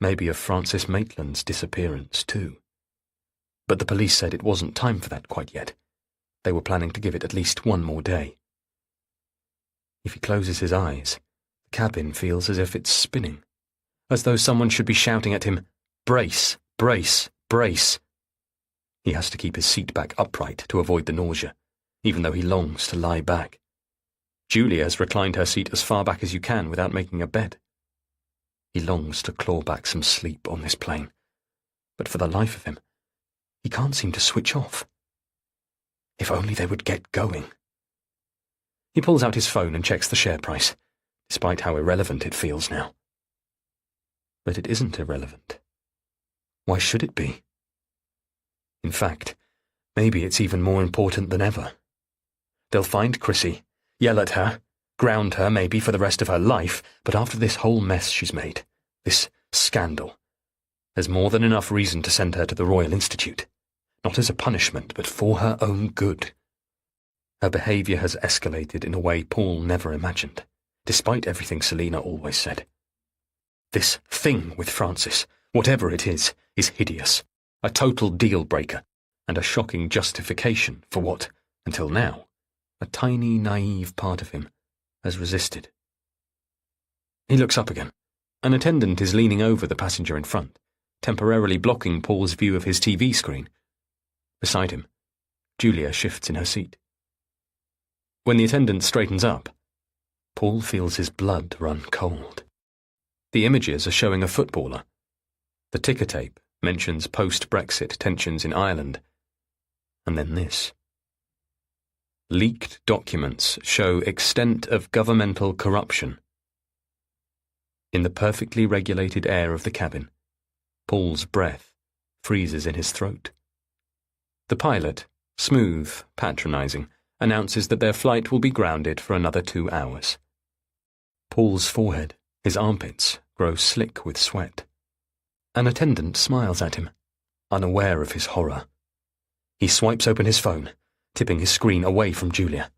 B: Maybe of Francis Maitland's disappearance, too. But the police said it wasn't time for that quite yet. They were planning to give it at least one more day. If he closes his eyes, the cabin feels as if it's spinning, as though someone should be shouting at him, "Brace, brace, brace." He has to keep his seat back upright to avoid the nausea, even though he longs to lie back. Julia has reclined her seat as far back as you can without making a bed. He longs to claw back some sleep on this plane, but for the life of him, he can't seem to switch off. If only they would get going. He pulls out his phone and checks the share price, despite how irrelevant it feels now. But it isn't irrelevant. Why should it be? In fact, maybe it's even more important than ever. They'll find Chrissy, yell at her, ground her maybe for the rest of her life, but after this whole mess she's made, this scandal, there's more than enough reason to send her to the Royal Institute, not as a punishment, but for her own good. Her behaviour has escalated in a way Paul never imagined, despite everything Selina always said. This thing with Francis, whatever it is hideous, a total deal-breaker, and a shocking justification for what, until now, a tiny, naive part of him has resisted. He looks up again. An attendant is leaning over the passenger in front, temporarily blocking Paul's view of his TV screen. Beside him, Julia shifts in her seat. When the attendant straightens up, Paul feels his blood run cold. The images are showing a footballer. The ticker tape mentions post-Brexit tensions in Ireland. And then this. Leaked documents show extent of governmental corruption. In the perfectly regulated air of the cabin, Paul's breath freezes in his throat. The pilot, smooth, patronising, announces that their flight will be grounded for another 2 hours. Paul's forehead, his armpits, grow slick with sweat. An attendant smiles at him, unaware of his horror. He swipes open his phone, tipping his screen away from Julia.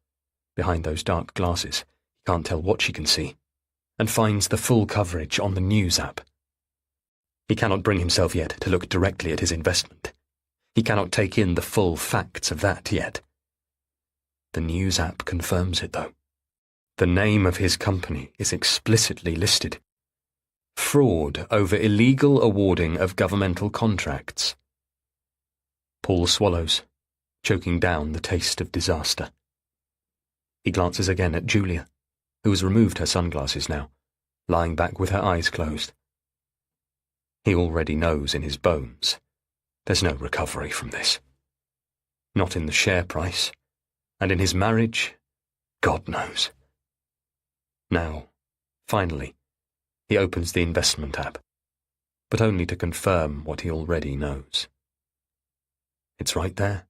B: Behind those dark glasses, he can't tell what she can see, and finds the full coverage on the news app. He cannot bring himself yet to look directly at his investment. He cannot take in the full facts of that yet. The news app confirms it, though. The name of his company is explicitly listed. Fraud over illegal awarding of governmental contracts. Paul swallows, choking down the taste of disaster. He glances again at Julia, who has removed her sunglasses now, lying back with her eyes closed. He already knows in his bones there's no recovery from this. Not in the share price, and in his marriage, God knows. Now, finally, he opens the investment app, but only to confirm what he already knows. It's right there.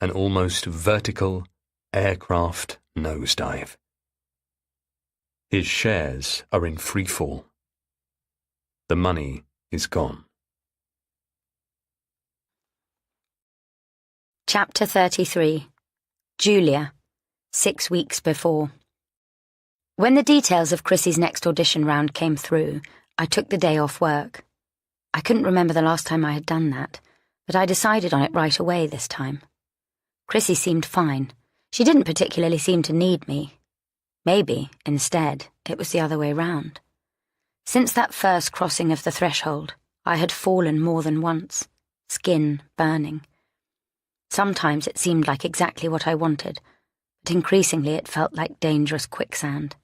B: An almost vertical aircraft nosedive. His shares are in free fall. The money is gone.
A: Chapter 33. Julia, 6 weeks before. When the details of Chrissy's next audition round came through, I took the day off work. I couldn't remember the last time I had done that, but I decided on it right away this time. Chrissy seemed fine. She didn't particularly seem to need me. Maybe, instead, it was the other way round. Since that first crossing of the threshold, I had fallen more than once, skin burning. Sometimes it seemed like exactly what I wanted, but increasingly it felt like dangerous quicksand.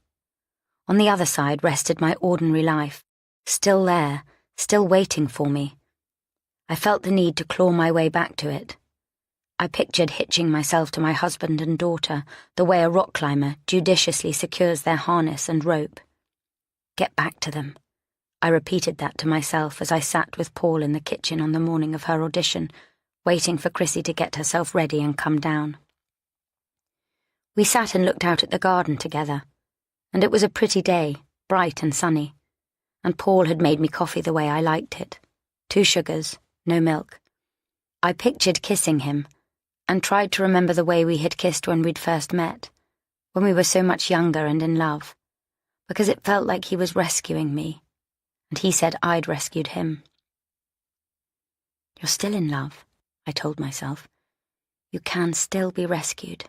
A: On the other side rested my ordinary life, still there, still waiting for me. I felt the need to claw my way back to it. I pictured hitching myself to my husband and daughter the way a rock climber judiciously secures their harness and rope. Get back to them. I repeated that to myself as I sat with Paul in the kitchen on the morning of her audition, waiting for Chrissy to get herself ready and come down. We sat and looked out at the garden together, and it was a pretty day, bright and sunny, and Paul had made me coffee the way I liked it. 2 sugars, no milk. I pictured kissing him, and tried to remember the way we had kissed when we'd first met, when we were so much younger and in love, because it felt like he was rescuing me, and he said I'd rescued him. You're still in love, I told myself. You can still be rescued.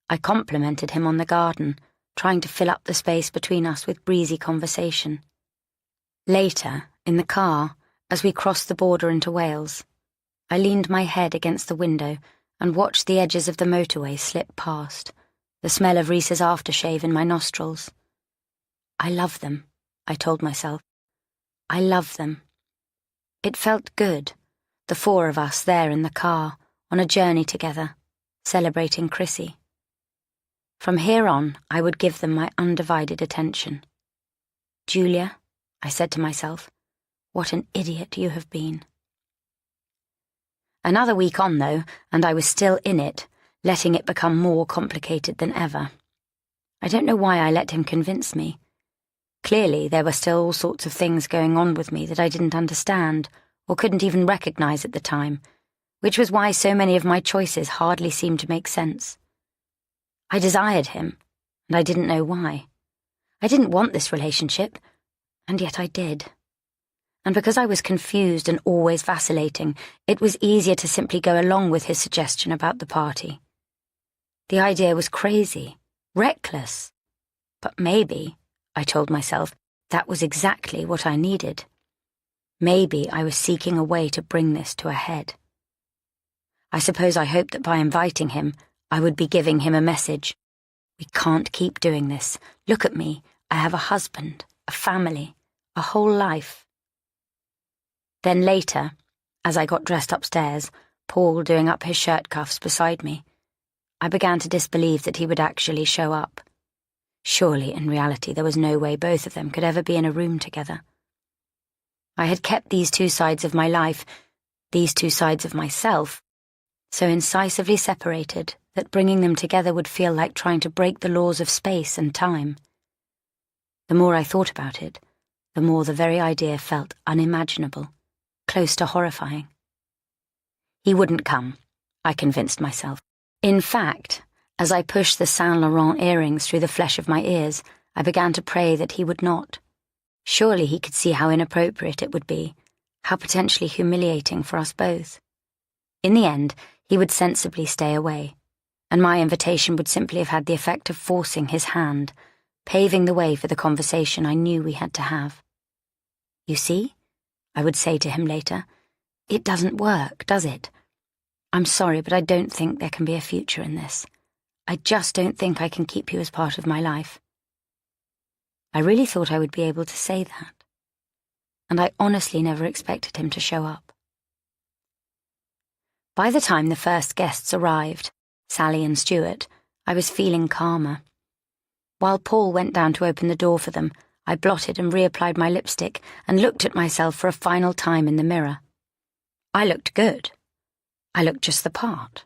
A: I complimented him on the garden, trying to fill up the space between us with breezy conversation. Later, in the car, as we crossed the border into Wales, I leaned my head against the window and watched the edges of the motorway slip past, the smell of Reese's aftershave in my nostrils. I love them, I told myself. I love them. It felt good, the 4 of us there in the car, on a journey together, celebrating Chrissy. From here on, I would give them my undivided attention. Julia, I said to myself, what an idiot you have been. Another week on, though, and I was still in it, letting it become more complicated than ever. I don't know why I let him convince me. Clearly, there were still all sorts of things going on with me that I didn't understand, or couldn't even recognize at the time, which was why so many of my choices hardly seemed to make sense. I desired him, and I didn't know why. I didn't want this relationship, and yet I did. And because I was confused and always vacillating, it was easier to simply go along with his suggestion about the party. The idea was crazy, reckless. But maybe, I told myself, that was exactly what I needed. Maybe I was seeking a way to bring this to a head. I suppose I hoped that by inviting him, I would be giving him a message. We can't keep doing this. Look at me. I have a husband, a family, a whole life. Then later, as I got dressed upstairs, Paul doing up his shirt cuffs beside me, I began to disbelieve that he would actually show up. Surely, in reality, there was no way both of them could ever be in a room together. I had kept these 2 sides of my life, these 2 sides of myself, so incisively separated that bringing them together would feel like trying to break the laws of space and time. The more I thought about it, the more the very idea felt unimaginable, close to horrifying. He wouldn't come, I convinced myself. In fact, as I pushed the Saint Laurent earrings through the flesh of my ears, I began to pray that he would not. Surely he could see how inappropriate it would be, how potentially humiliating for us both. In the end, he would sensibly stay away, and my invitation would simply have had the effect of forcing his hand, paving the way for the conversation I knew we had to have. You see, I would say to him later, it doesn't work, does it? I'm sorry, but I don't think there can be a future in this. I just don't think I can keep you as part of my life. I really thought I would be able to say that, and I honestly never expected him to show up. By the time the first guests arrived, Sally and Stuart, I was feeling calmer. While Paul went down to open the door for them, I blotted and reapplied my lipstick and looked at myself for a final time in the mirror. I looked good. I looked just the part.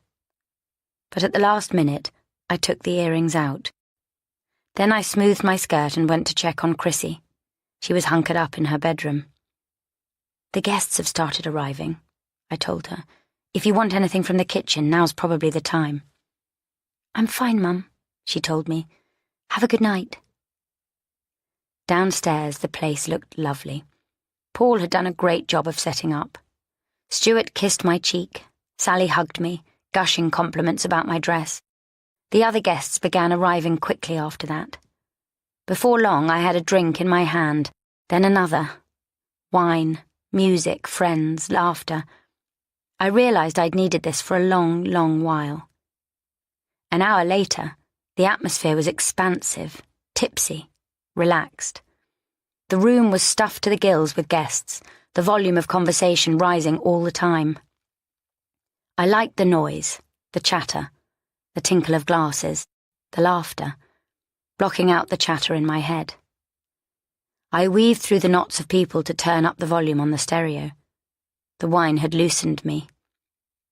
A: But at the last minute, I took the earrings out. Then I smoothed my skirt and went to check on Chrissy. She was hunkered up in her bedroom. The guests have started arriving, I told her. If you want anything from the kitchen, now's probably the time. I'm fine, Mum, she told me. Have a good night. Downstairs, the place looked lovely. Paul had done a great job of setting up. Stuart kissed my cheek. Sally hugged me, gushing compliments about my dress. The other guests began arriving quickly after that. Before long, I had a drink in my hand, then another. Wine, music, friends, laughter. I realized I'd needed this for a long, long while. An hour later, the atmosphere was expansive, tipsy, relaxed. The room was stuffed to the gills with guests, the volume of conversation rising all the time. I liked the noise, the chatter, the tinkle of glasses, the laughter, blocking out the chatter in my head. I weaved through the knots of people to turn up the volume on the stereo. The wine had loosened me.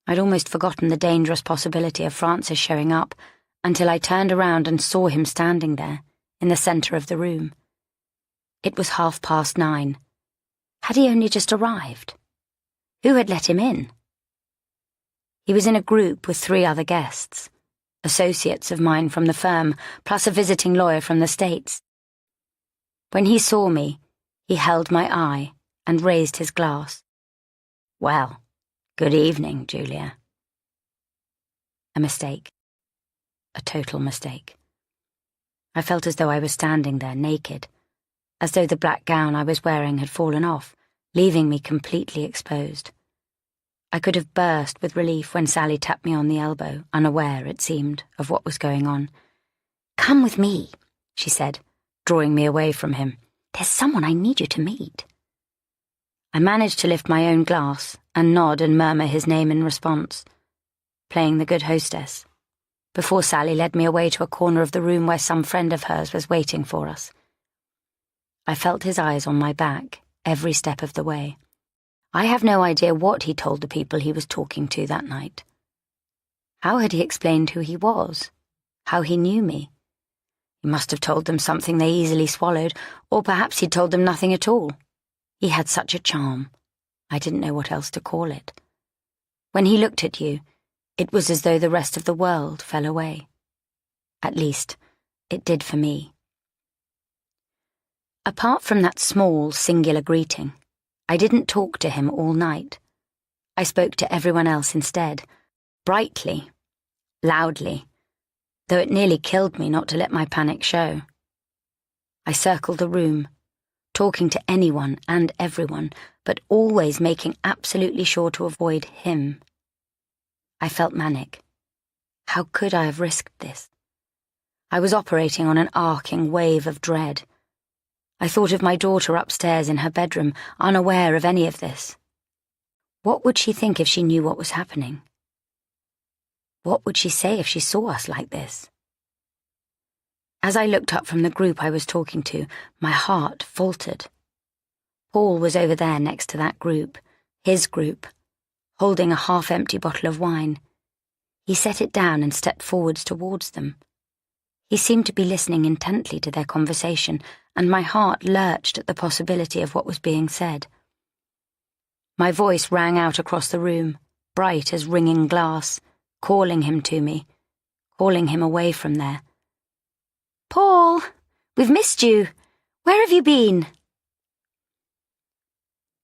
A: I'd almost forgotten the dangerous possibility of Francis showing up until I turned around and saw him standing there, in the centre of the room. It was 9:30. Had he only just arrived? Who had let him in? He was in a group with 3 other guests, associates of mine from the firm, plus a visiting lawyer from the States. When he saw me, he held my eye and raised his glass. "Well, good evening, Julia." A mistake. A total mistake. I felt as though I was standing there naked, as though the black gown I was wearing had fallen off, leaving me completely exposed. I could have burst with relief when Sally tapped me on the elbow, unaware, it seemed, of what was going on. "Come with me," she said, drawing me away from him. "There's someone I need you to meet." I managed to lift my own glass and nod and murmur his name in response, playing the good hostess, before Sally led me away to a corner of the room where some friend of hers was waiting for us. I felt his eyes on my back every step of the way. I have no idea what he told the people he was talking to that night. How had he explained who he was? How he knew me? He must have told them something they easily swallowed, or perhaps he'd told them nothing at all. He had such a charm. I didn't know what else to call it. When he looked at you, it was as though the rest of the world fell away. At least, it did for me. Apart from that small, singular greeting, I didn't talk to him all night. I spoke to everyone else instead, brightly, loudly, though it nearly killed me not to let my panic show. I circled the room, talking to anyone and everyone, but always making absolutely sure to avoid him. I felt manic. How could I have risked this? I was operating on an arcing wave of dread. I thought of my daughter upstairs in her bedroom, unaware of any of this. What would she think if she knew what was happening? What would she say if she saw us like this? As I looked up from the group I was talking to, my heart faltered. Paul was over there next to that group, his group, holding a half-empty bottle of wine. He set it down and stepped forwards towards them. He seemed to be listening intently to their conversation, and my heart lurched at the possibility of what was being said. My voice rang out across the room, bright as ringing glass, calling him to me, calling him away from there. "Paul, we've missed you. Where have you been?"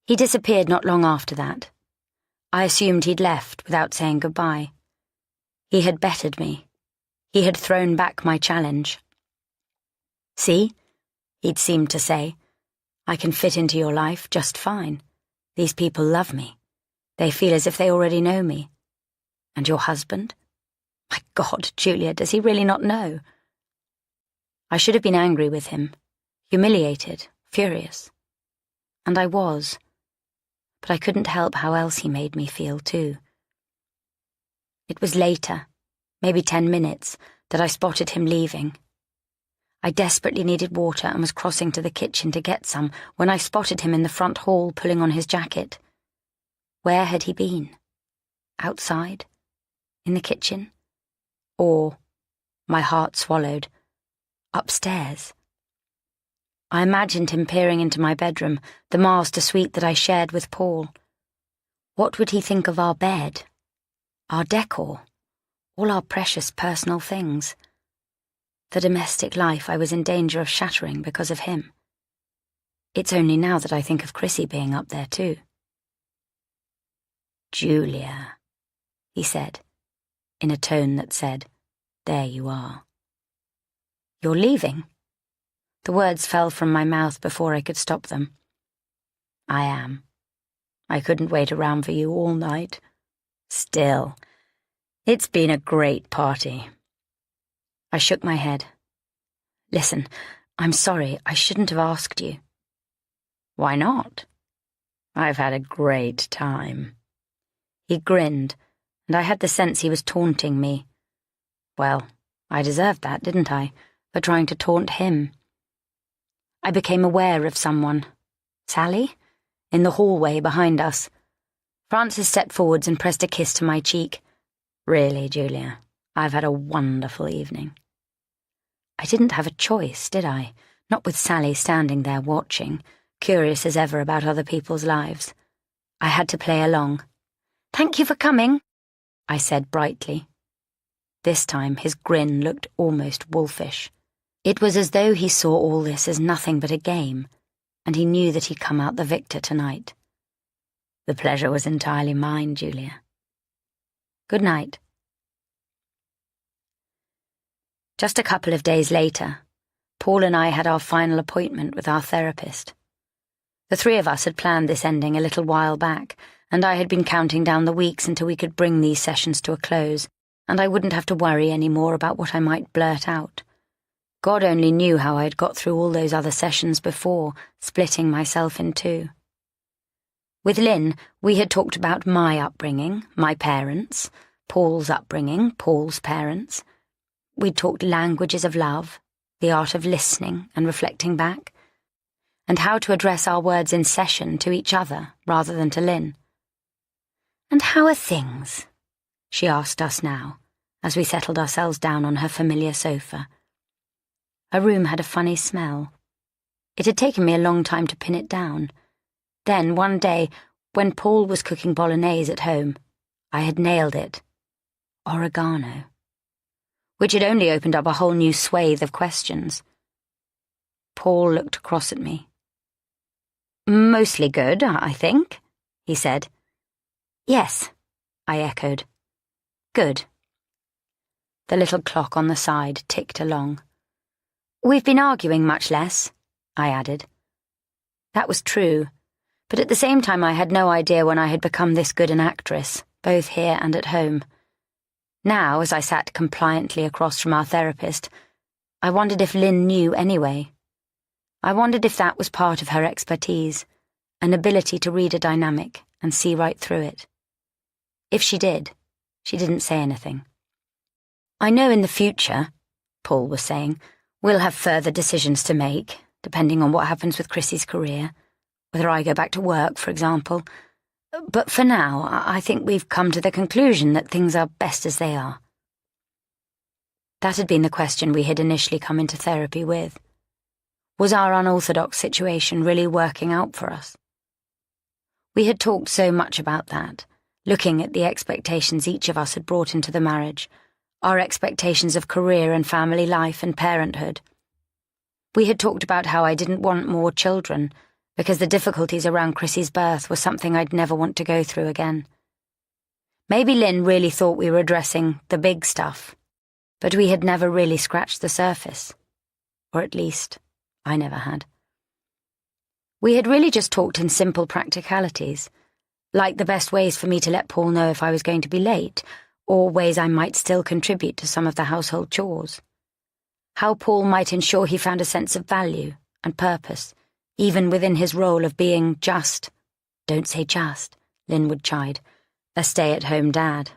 A: He disappeared not long after that. I assumed he'd left without saying goodbye. He had bettered me. He had thrown back my challenge. "See," he'd seemed to say, "I can fit into your life just fine. These people love me. They feel as if they already know me. And your husband? My God, Julia, does he really not know?" I should have been angry with him, humiliated, furious. And I was. But I couldn't help how else he made me feel, too. It was later, maybe 10 minutes, that I spotted him leaving. I desperately needed water and was crossing to the kitchen to get some when I spotted him in the front hall pulling on his jacket. Where had he been? Outside? In the kitchen? Or, my heart swallowed, upstairs? I imagined him peering into my bedroom, the master suite that I shared with Paul. What would he think of our bed, our decor, all our precious personal things? The domestic life I was in danger of shattering because of him. It's only now that I think of Chrissy being up there too. "Julia," he said, in a tone that said, "There you are." "You're leaving?" The words fell from my mouth before I could stop them. "I am. I couldn't wait around for you all night. Still, it's been a great party." I shook my head. "Listen, I'm sorry, I shouldn't have asked you." "Why not? I've had a great time." He grinned, and I had the sense he was taunting me. Well, I deserved that, didn't I, for trying to taunt him? I became aware of someone. Sally? In the hallway behind us. Frances stepped forwards and pressed a kiss to my cheek. Really, Julia, I've had a wonderful evening. I didn't have a choice, did I? Not with Sally standing there watching, curious as ever about other people's lives. I had to play along. Thank you for coming, I said brightly. This time his grin looked almost wolfish. It was as though he saw all this as nothing but a game, and he knew that he'd come out the victor tonight. The pleasure was entirely mine, Julia. Good night. Just a couple of days later, Paul and I had our final appointment with our therapist. The three of us had planned this ending a little while back, and I had been counting down the weeks until we could bring these sessions to a close, and I wouldn't have to worry any more about what I might blurt out. God only knew how I had got through all those other sessions before, splitting myself in two. With Lynn, we had talked about my upbringing, my parents, Paul's upbringing, Paul's parents. We'd talked languages of love, the art of listening and reflecting back, and how to address our words in session to each other rather than to Lynn. "And how are things?" she asked us now, as we settled ourselves down on her familiar sofa. Her room had a funny smell. It had taken me a long time to pin it down. Then, one day, when Paul was cooking bolognese at home, I had nailed it. Oregano. Which had only opened up a whole new swathe of questions. Paul looked across at me. "Mostly good, I think," he said. "Yes," I echoed. "Good." The little clock on the side ticked along. "We've been arguing much less," I added. That was true, but at the same time I had no idea when I had become this good an actress, both here and at home. Now, as I sat compliantly across from our therapist, I wondered if Lynn knew anyway. I wondered if that was part of her expertise, an ability to read a dynamic and see right through it. If she did, she didn't say anything. "I know in the future," Paul was saying, "we'll have further decisions to make, depending on what happens with Chrissy's career, whether I go back to work, for example. But for now, I think we've come to the conclusion that things are best as they are." That had been the question we had initially come into therapy with. Was our unorthodox situation really working out for us? We had talked so much about that, looking at the expectations each of us had brought into the marriage, our expectations of career and family life and parenthood. We had talked about how I didn't want more children, because the difficulties around Chrissy's birth were something I'd never want to go through again. Maybe Lynn really thought we were addressing the big stuff, but we had never really scratched the surface. Or at least, I never had. We had really just talked in simple practicalities, like the best ways for me to let Paul know if I was going to be late, or ways I might still contribute to some of the household chores. How Paul might ensure he found a sense of value and purpose, even within his role of being just, "Don't say just," Lynn would chide, a stay-at-home dad.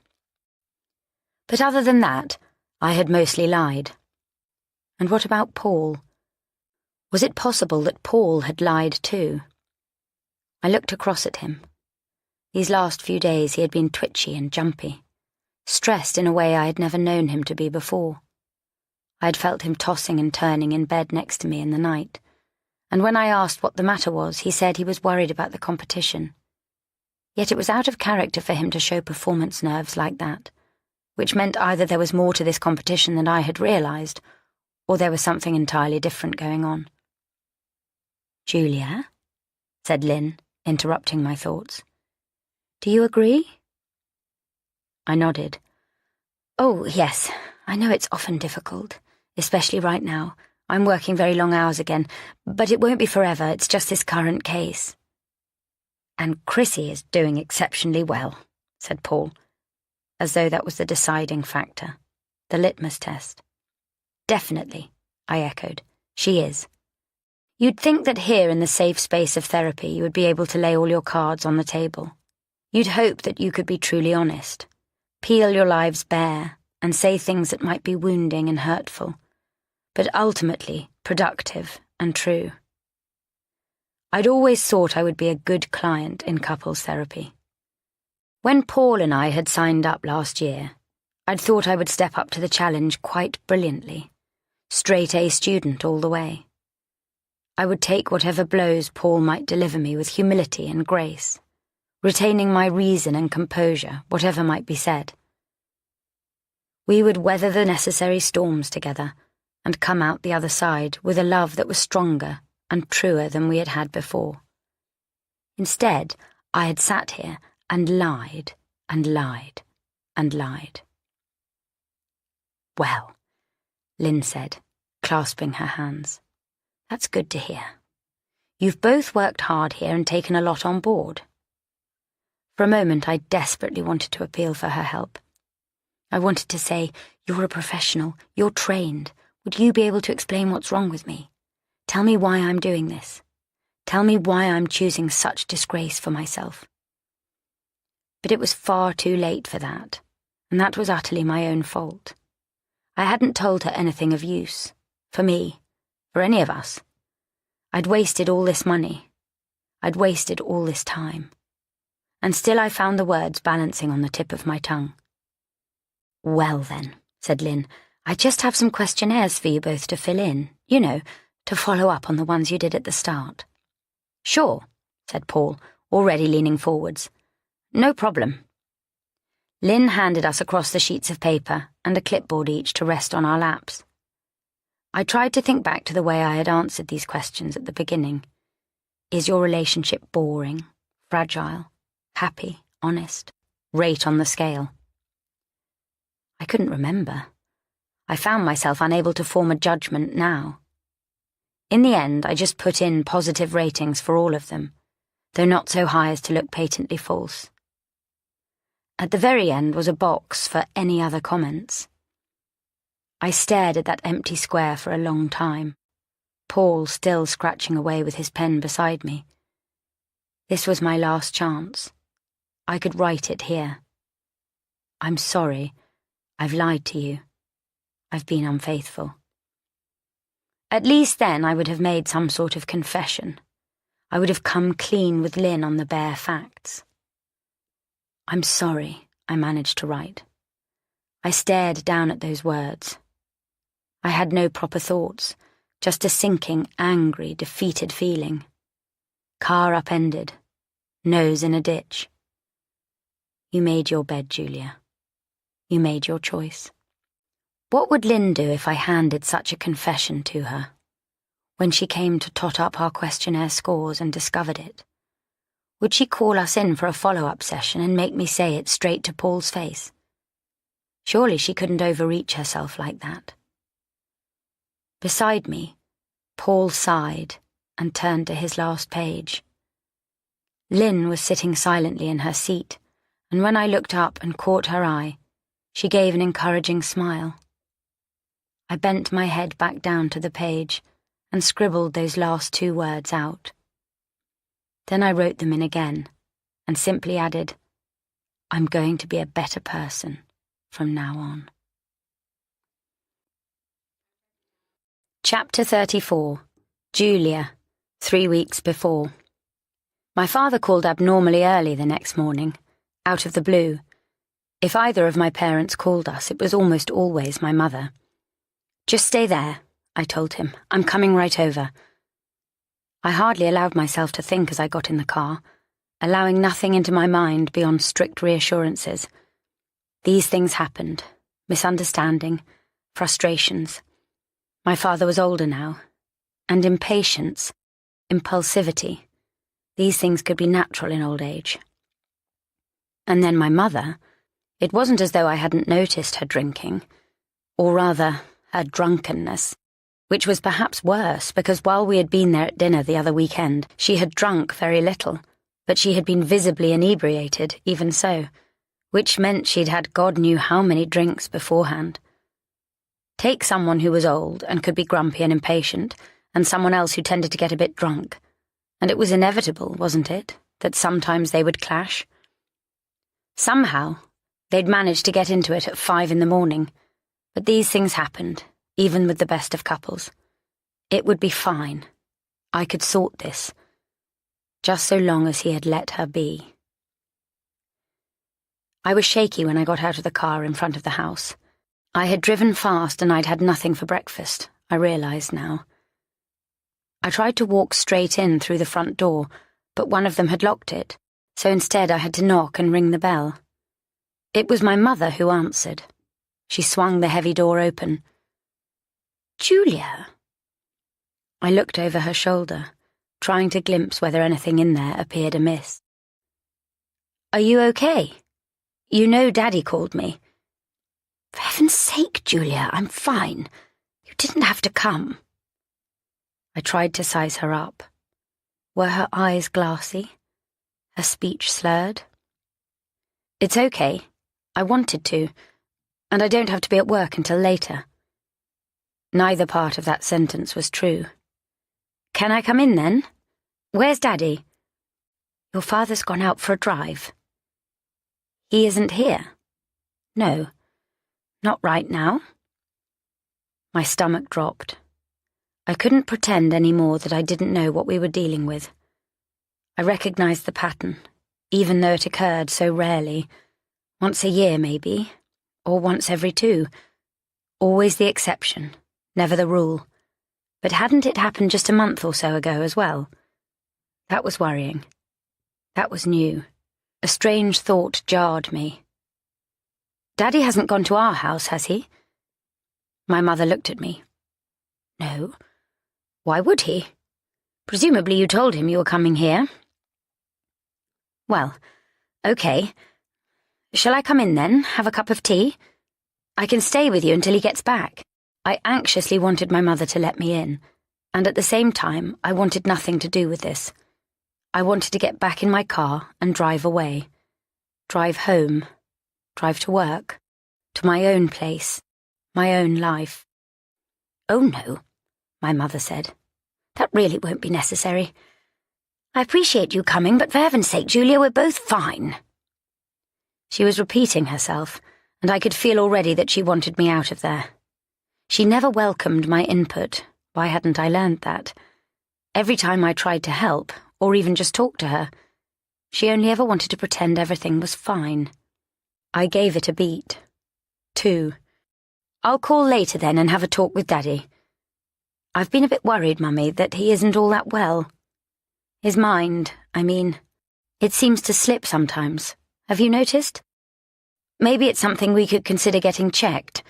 A: But other than that, I had mostly lied. And what about Paul? Was it possible that Paul had lied too? I looked across at him. These last few days he had been twitchy and jumpy, stressed in a way I had never known him to be before. I had felt him tossing and turning in bed next to me in the night, and when I asked what the matter was, he said he was worried about the competition. Yet it was out of character for him to show performance nerves like that, which meant either there was more to this competition than I had realised, or there was something entirely different going on. "Julia," said Lynn, interrupting my thoughts. "Do you agree?" I nodded. "Oh, yes, I know it's often difficult, especially right now. I'm working very long hours again, but it won't be forever, it's just this current case." "And Chrissy is doing exceptionally well," said Paul, as though that was the deciding factor, the litmus test. "Definitely," I echoed. "She is. You'd think that here in the safe space of therapy you would be able to lay all your cards on the table. You'd hope that you could be truly honest, peel your lives bare, and say things that might be wounding and hurtful, but ultimately productive and true. I'd always thought I would be a good client in couples therapy. When Paul and I had signed up last year, I'd thought I would step up to the challenge quite brilliantly, straight A student all the way. I would take whatever blows Paul might deliver me with humility and grace, retaining my reason and composure, whatever might be said. We would weather the necessary storms together and come out the other side with a love that was stronger and truer than we had had before. Instead, I had sat here and lied and lied and lied. "Well," Lynn said, clasping her hands, "that's good to hear. You've both worked hard here and taken a lot on board." For a moment, I desperately wanted to appeal for her help. I wanted to say, "You're a professional, you're trained. Would you be able to explain what's wrong with me? Tell me why I'm doing this. Tell me why I'm choosing such disgrace for myself." But it was far too late for that, and that was utterly my own fault. I hadn't told her anything of use, for me, for any of us. I'd wasted all this money. I'd wasted all this time. And still I found the words balancing on the tip of my tongue. "Well then," said Lynn, "I just have some questionnaires for you both to fill in, to follow up on the ones you did at the start." "Sure," said Paul, already leaning forwards. "No problem." Lynn handed us across the sheets of paper and a clipboard each to rest on our laps. I tried to think back to the way I had answered these questions at the beginning. Is your relationship boring, fragile, happy, honest? Rate on the scale. I couldn't remember. I found myself unable to form a judgment now. In the end, I just put in positive ratings for all of them, though not so high as to look patently false. At the very end was a box for any other comments. I stared at that empty square for a long time, Paul still scratching away with his pen beside me. This was my last chance. I could write it here. "I'm sorry. I've lied to you. I've been unfaithful." At least then I would have made some sort of confession. I would have come clean with Lynn on the bare facts. "I'm sorry," I managed to write. I stared down at those words. I had no proper thoughts, just a sinking, angry, defeated feeling. Car upended, nose in a ditch. You made your bed, Julia. You made your choice. What would Lynn do if I handed such a confession to her? When she came to tot up our questionnaire scores and discovered it? Would she call us in for a follow-up session and make me say it straight to Paul's face? Surely she couldn't overreach herself like that. Beside me, Paul sighed and turned to his last page. Lynn was sitting silently in her seat, and when I looked up and caught her eye, she gave an encouraging smile. I bent my head back down to the page and scribbled those last 2 words out. Then I wrote them in again and simply added, "I'm going to be a better person from now on." Chapter 34. Julia, 3 weeks before. My father called abnormally early the next morning, out of the blue. If either of my parents called us, it was almost always my mother. "Just stay there," I told him. "I'm coming right over." I hardly allowed myself to think as I got in the car, allowing nothing into my mind beyond strict reassurances. These things happened. Misunderstanding, frustrations. My father was older now, and impatience, impulsivity, these things could be natural in old age. And then my mother, it wasn't as though I hadn't noticed her drinking, or rather, her drunkenness, which was perhaps worse because while we had been there at dinner the other weekend, she had drunk very little, but she had been visibly inebriated, even so, which meant she'd had God knew how many drinks beforehand. Take someone who was old and could be grumpy and impatient, and someone else who tended to get a bit drunk, and it was inevitable, wasn't it, that sometimes they would clash? Somehow, they'd managed to get into it at 5 a.m, but these things happened, even with the best of couples. It would be fine. I could sort this. just so long as he had let her be. I was shaky when I got out of the car in front of the house. I had driven fast and I'd had nothing for breakfast, I realised now. I tried to walk straight in through the front door, but one of them had locked it, so instead I had to knock and ring the bell. It was my mother who answered. She swung the heavy door open. "Julia?" I looked over her shoulder, trying to glimpse whether anything in there appeared amiss. "Are you okay? You know Daddy called me." "For heaven's sake, Julia, I'm fine. You didn't have to come." I tried to size her up. Were her eyes glassy? Her speech slurred? "It's okay. I wanted to, and I don't have to be at work until later." Neither part of that sentence was true. "Can I come in then? Where's Daddy?" "Your father's gone out for a drive." "He isn't here?" "No, not right now." My stomach dropped. I couldn't pretend any more that I didn't know what we were dealing with. I recognized the pattern, even though it occurred so rarely. Once a year, maybe, or once every 2. Always the exception, never the rule. But hadn't it happened just a month or so ago as well? That was worrying. That was new. A strange thought jarred me. "Daddy hasn't gone to our house, has he?" My mother looked at me. "No. Why would he? Presumably you told him you were coming here." "Well, okay. Shall I come in then, have a cup of tea? I can stay with you until he gets back." I anxiously wanted my mother to let me in, and at the same time I wanted nothing to do with this. I wanted to get back in my car and drive away. Drive home. Drive to work. To my own place. My own life. "Oh no," my mother said. "That really won't be necessary. I appreciate you coming, but for heaven's sake, Julia, we're both fine." She was repeating herself, and I could feel already that she wanted me out of there. She never welcomed my input. Why hadn't I learned that? Every time I tried to help, or even just talk to her, she only ever wanted to pretend everything was fine. I gave it a beat. 2. "I'll call later then and have a talk with Daddy. I've been a bit worried, Mummy, that he isn't all that well. His mind, I mean, it seems to slip sometimes. Have you noticed? Maybe it's something we could consider getting checked."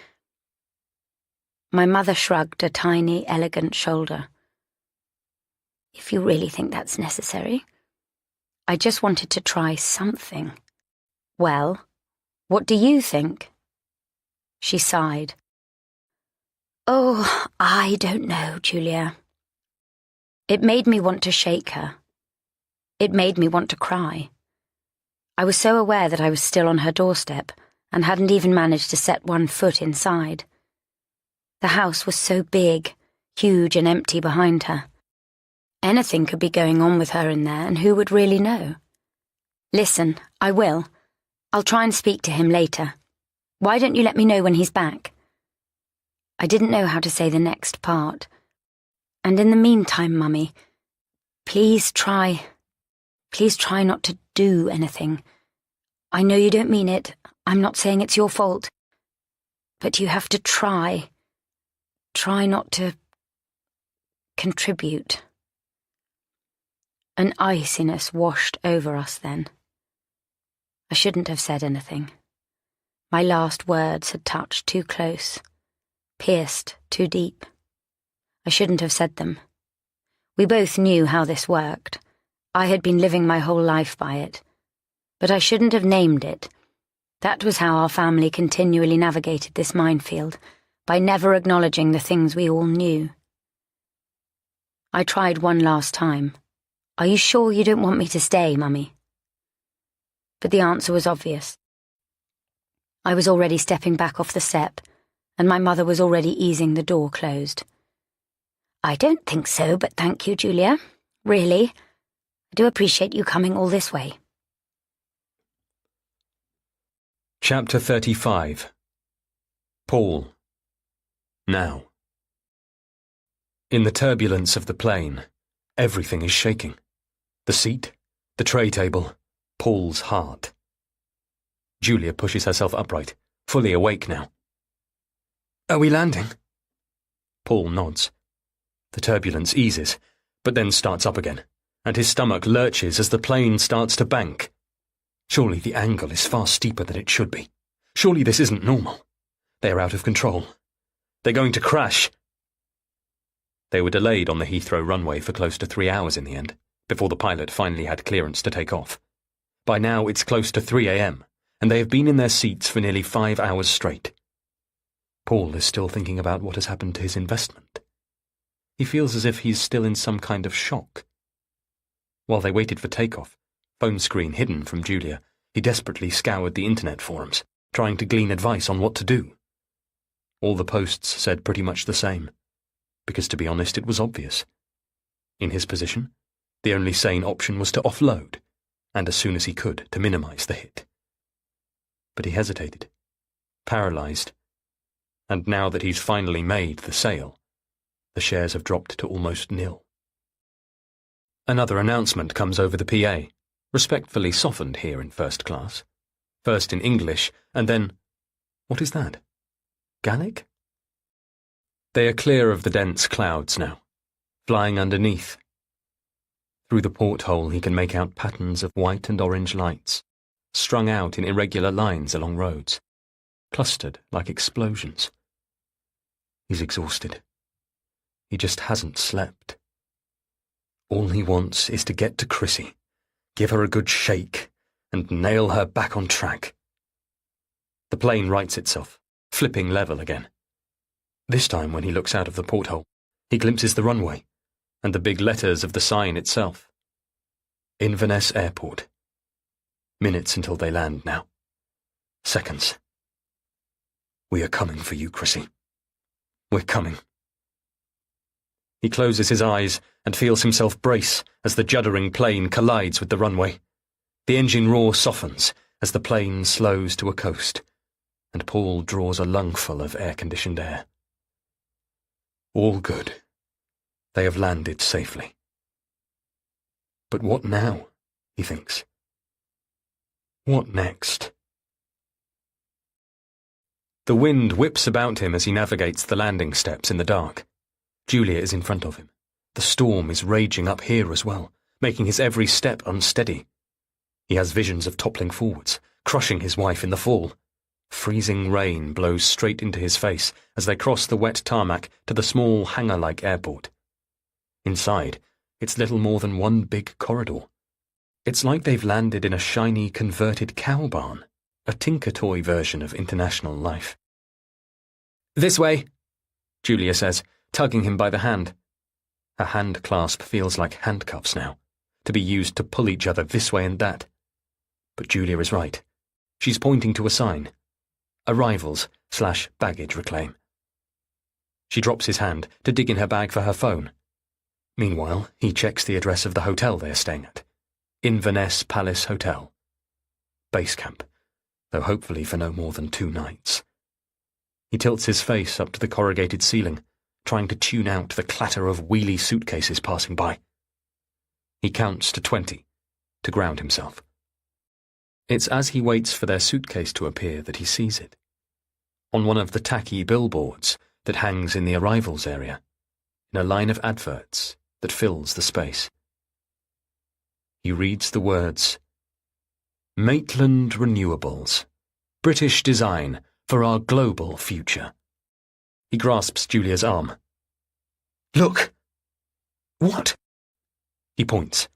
A: My mother shrugged a tiny, elegant shoulder. "If you really think that's necessary." I just wanted to try something. "Well, what do you think?" She sighed. "Oh, I don't know, Julia." It made me want to shake her. It made me want to cry. I was so aware that I was still on her doorstep and hadn't even managed to set one foot inside. The house was so big, huge and empty behind her. Anything could be going on with her in there, and who would really know? "Listen, I will. I'll try and speak to him later. Why don't you let me know when he's back?" I didn't know how to say the next part. "And in the meantime, Mummy, please try not to do anything. I know you don't mean it. I'm not saying it's your fault. But you have to try. Try not to contribute." An iciness washed over us then. I shouldn't have said anything. My last words had touched too close, pierced too deep. I shouldn't have said them. We both knew how this worked. I had been living my whole life by it. But I shouldn't have named it. That was how our family continually navigated this minefield, by never acknowledging the things we all knew. I tried one last time. "Are you sure you don't want me to stay, Mummy?" But the answer was obvious. I was already stepping back off the step, and my mother was already easing the door closed. "I don't think so, but thank you, Julia. Really. I do appreciate you coming all this way."
B: Chapter 35. Paul. Now. In the turbulence of the plane, everything is shaking. The seat, the tray table, Paul's heart. Julia pushes herself upright, fully awake now.
C: Are we landing?
B: Paul nods. The turbulence eases, but then starts up again, and his stomach lurches as the plane starts to bank. Surely the angle is far steeper than it should be. Surely this isn't normal. They are out of control. They're going to crash. They were delayed on the Heathrow runway for close to 3 hours in the end, before the pilot finally had clearance to take off. By now it's close to 3 a.m., and they have been in their seats for nearly 5 hours straight. Paul is still thinking about what has happened to his investment. He feels as if he's still in some kind of shock. While they waited for takeoff, phone screen hidden from Julia, he desperately scoured the internet forums, trying to glean advice on what to do. All the posts said pretty much the same, because to be honest, it was obvious. In his position, the only sane option was to offload, and as soon as he could, to minimize the hit. But he hesitated, paralyzed, and now that he's finally made the sale, the shares have dropped to almost nil. Another announcement comes over the PA, respectfully softened here in first class. First in English, and then... what is that? Gaelic? They are clear of the dense clouds now, flying underneath. Through the porthole he can make out patterns of white and orange lights, strung out in irregular lines along roads, clustered like explosions. He's exhausted. He just hasn't slept. All he wants is to get to Chrissy, give her a good shake, and nail her back on track. The plane rights itself, flipping level again. This time when he looks out of the porthole, he glimpses the runway, and the big letters of the sign itself. Inverness Airport. Minutes until they land now. Seconds. We are coming for you, Chrissy. We're coming. He closes his eyes and feels himself brace as the juddering plane collides with the runway. The engine roar softens as the plane slows to a coast, and Paul draws a lungful of air-conditioned air. All good. They have landed safely. But what now, he thinks. What next? The wind whips about him as he navigates the landing steps in the dark. Julia is in front of him. The storm is raging up here as well, making his every step unsteady. He has visions of toppling forwards, crushing his wife in the fall. Freezing rain blows straight into his face as they cross the wet tarmac to the small hangar-like airport. Inside, it's little more than one big corridor. It's like they've landed in a shiny, converted cow barn, a tinker toy version of international life.
C: This way,
B: Julia says, tugging him by the hand. Her hand clasp feels like handcuffs now, to be used to pull each other this way and that. But Julia is right. She's pointing to a sign. Arrivals/baggage reclaim. She drops his hand to dig in her bag for her phone. Meanwhile, he checks the address of the hotel they are staying at. Inverness Palace Hotel. Base camp, though hopefully for no more than 2 nights. He tilts his face up to the corrugated ceiling, trying to tune out the clatter of wheelie suitcases passing by. He counts to 20, to ground himself. It's as he waits for their suitcase to appear that he sees it. On one of the tacky billboards that hangs in the arrivals area, in a line of adverts that fills the space. He reads the words, Maitland Renewables, British design for our global future. He grasps Julia's arm. Look!
C: What?
B: He points.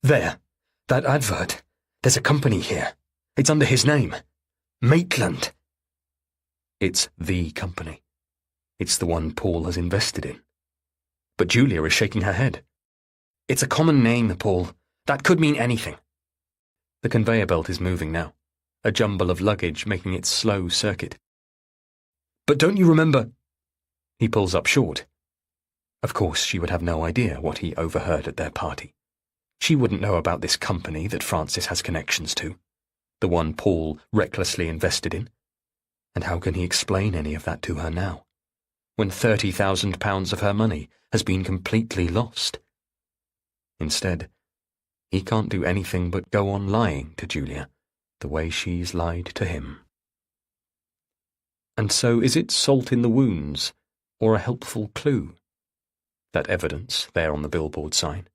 B: There, that advert. There's a company here. It's under his name. Maitland. It's the company. It's the one Paul has invested in. But Julia is shaking her head.
C: It's a common name, Paul. That could mean anything.
B: The conveyor belt is moving now, a jumble of luggage making its slow circuit. But don't you remember? He pulls up short. Of course, she would have no idea what he overheard at their party. She wouldn't know about this company that Francis has connections to, the one Paul recklessly invested in. And how can he explain any of that to her now, when £30,000 of her money has been completely lost? Instead, He can't do anything but go on lying to Julia, the way she's lied to him. And so is it salt in the wounds, or a helpful clue? That evidence there on the billboard sign.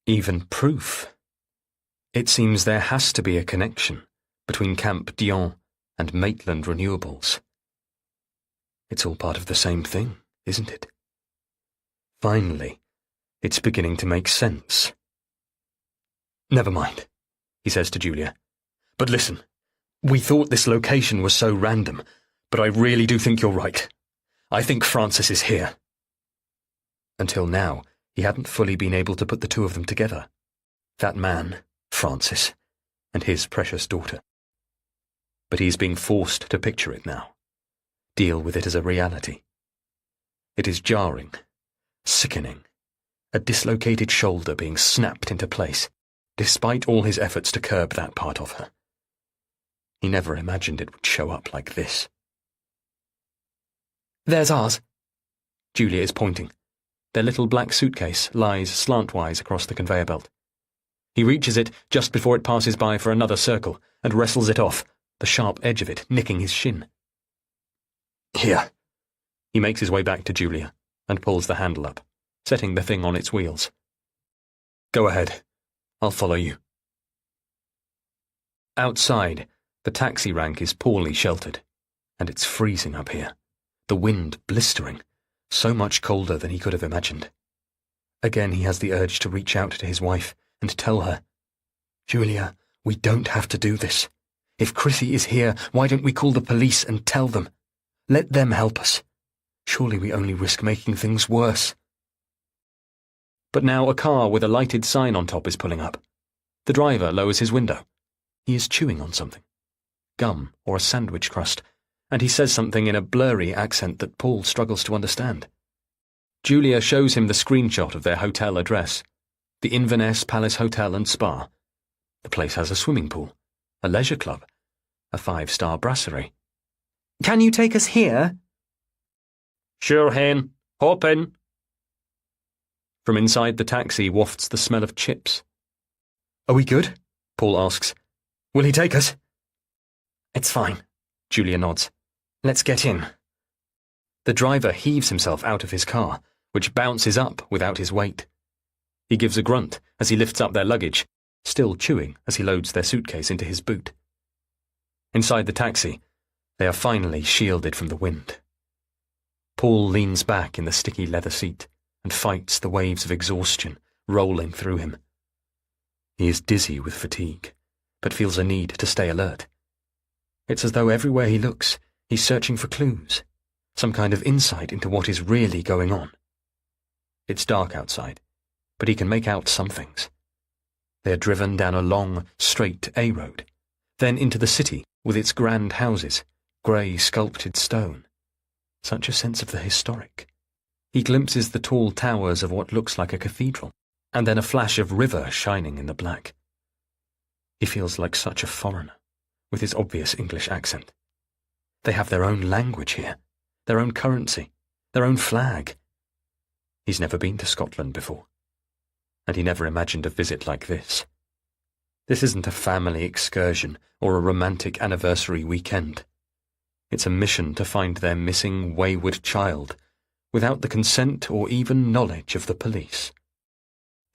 B: Even proof. It seems there has to be a connection between Camp Dion and Maitland Renewables. It's all part of the same thing, isn't it? Finally, it's beginning to make sense. Never mind, he says to Julia. But listen, we thought this location was so random, but I really do think you're right. I think Francis is here. Until now, he hadn't fully been able to put the two of them together. That man, Francis, and his precious daughter. But he's being forced to picture it now. Deal with it as a reality. It is jarring, sickening, a dislocated shoulder being snapped into place, despite all his efforts to curb that part of her. He never imagined it would show up like this.
C: There's ours.
B: Julia is pointing. Their little black suitcase lies slantwise across the conveyor belt. He reaches it just before it passes by for another circle and wrestles it off, the sharp edge of it nicking his shin.
C: Here.
B: He makes his way back to Julia and pulls the handle up, setting the thing on its wheels. Go ahead. I'll follow you. Outside, the taxi rank is poorly sheltered, and it's freezing up here, the wind blistering, so much colder than he could have imagined. Again he has the urge to reach out to his wife and tell her, Julia, we don't have to do this. If Chrissy is here, why don't we call the police and tell them? Let them help us. Surely we only risk making things worse. But now a car with a lighted sign on top is pulling up. The driver lowers his window. He is chewing on something. Gum or a sandwich crust, and he says something in a blurry accent that Paul struggles to understand. Julia shows him the screenshot of their hotel address, the Inverness Palace Hotel and Spa. The place has a swimming pool, a leisure club, a 5-star brasserie.
C: Can you take us here?
B: Sure, Hen. Hop in. From inside the taxi wafts the smell of chips.
C: Are we good?
B: Paul asks.
C: Will he take us? It's fine, Julia nods. Let's get in.
B: The driver heaves himself out of his car, which bounces up without his weight. He gives a grunt as he lifts up their luggage, still chewing as he loads their suitcase into his boot. Inside the taxi, they are finally shielded from the wind. Paul leans back in the sticky leather seat and fights the waves of exhaustion rolling through him. He is dizzy with fatigue, but feels a need to stay alert. It's as though everywhere he looks, he's searching for clues, some kind of insight into what is really going on. It's dark outside, but he can make out some things. They are driven down a long, straight A road, then into the city with its grand houses, grey sculpted stone. Such a sense of the historic. He glimpses the tall towers of what looks like a cathedral, and then a flash of river shining in the black. He feels like such a foreigner, with his obvious English accent. They have their own language here, their own currency, their own flag. He's never been to Scotland before, and he never imagined a visit like this. This isn't a family excursion or a romantic anniversary weekend. It's a mission to find their missing, wayward child, without the consent or even knowledge of the police.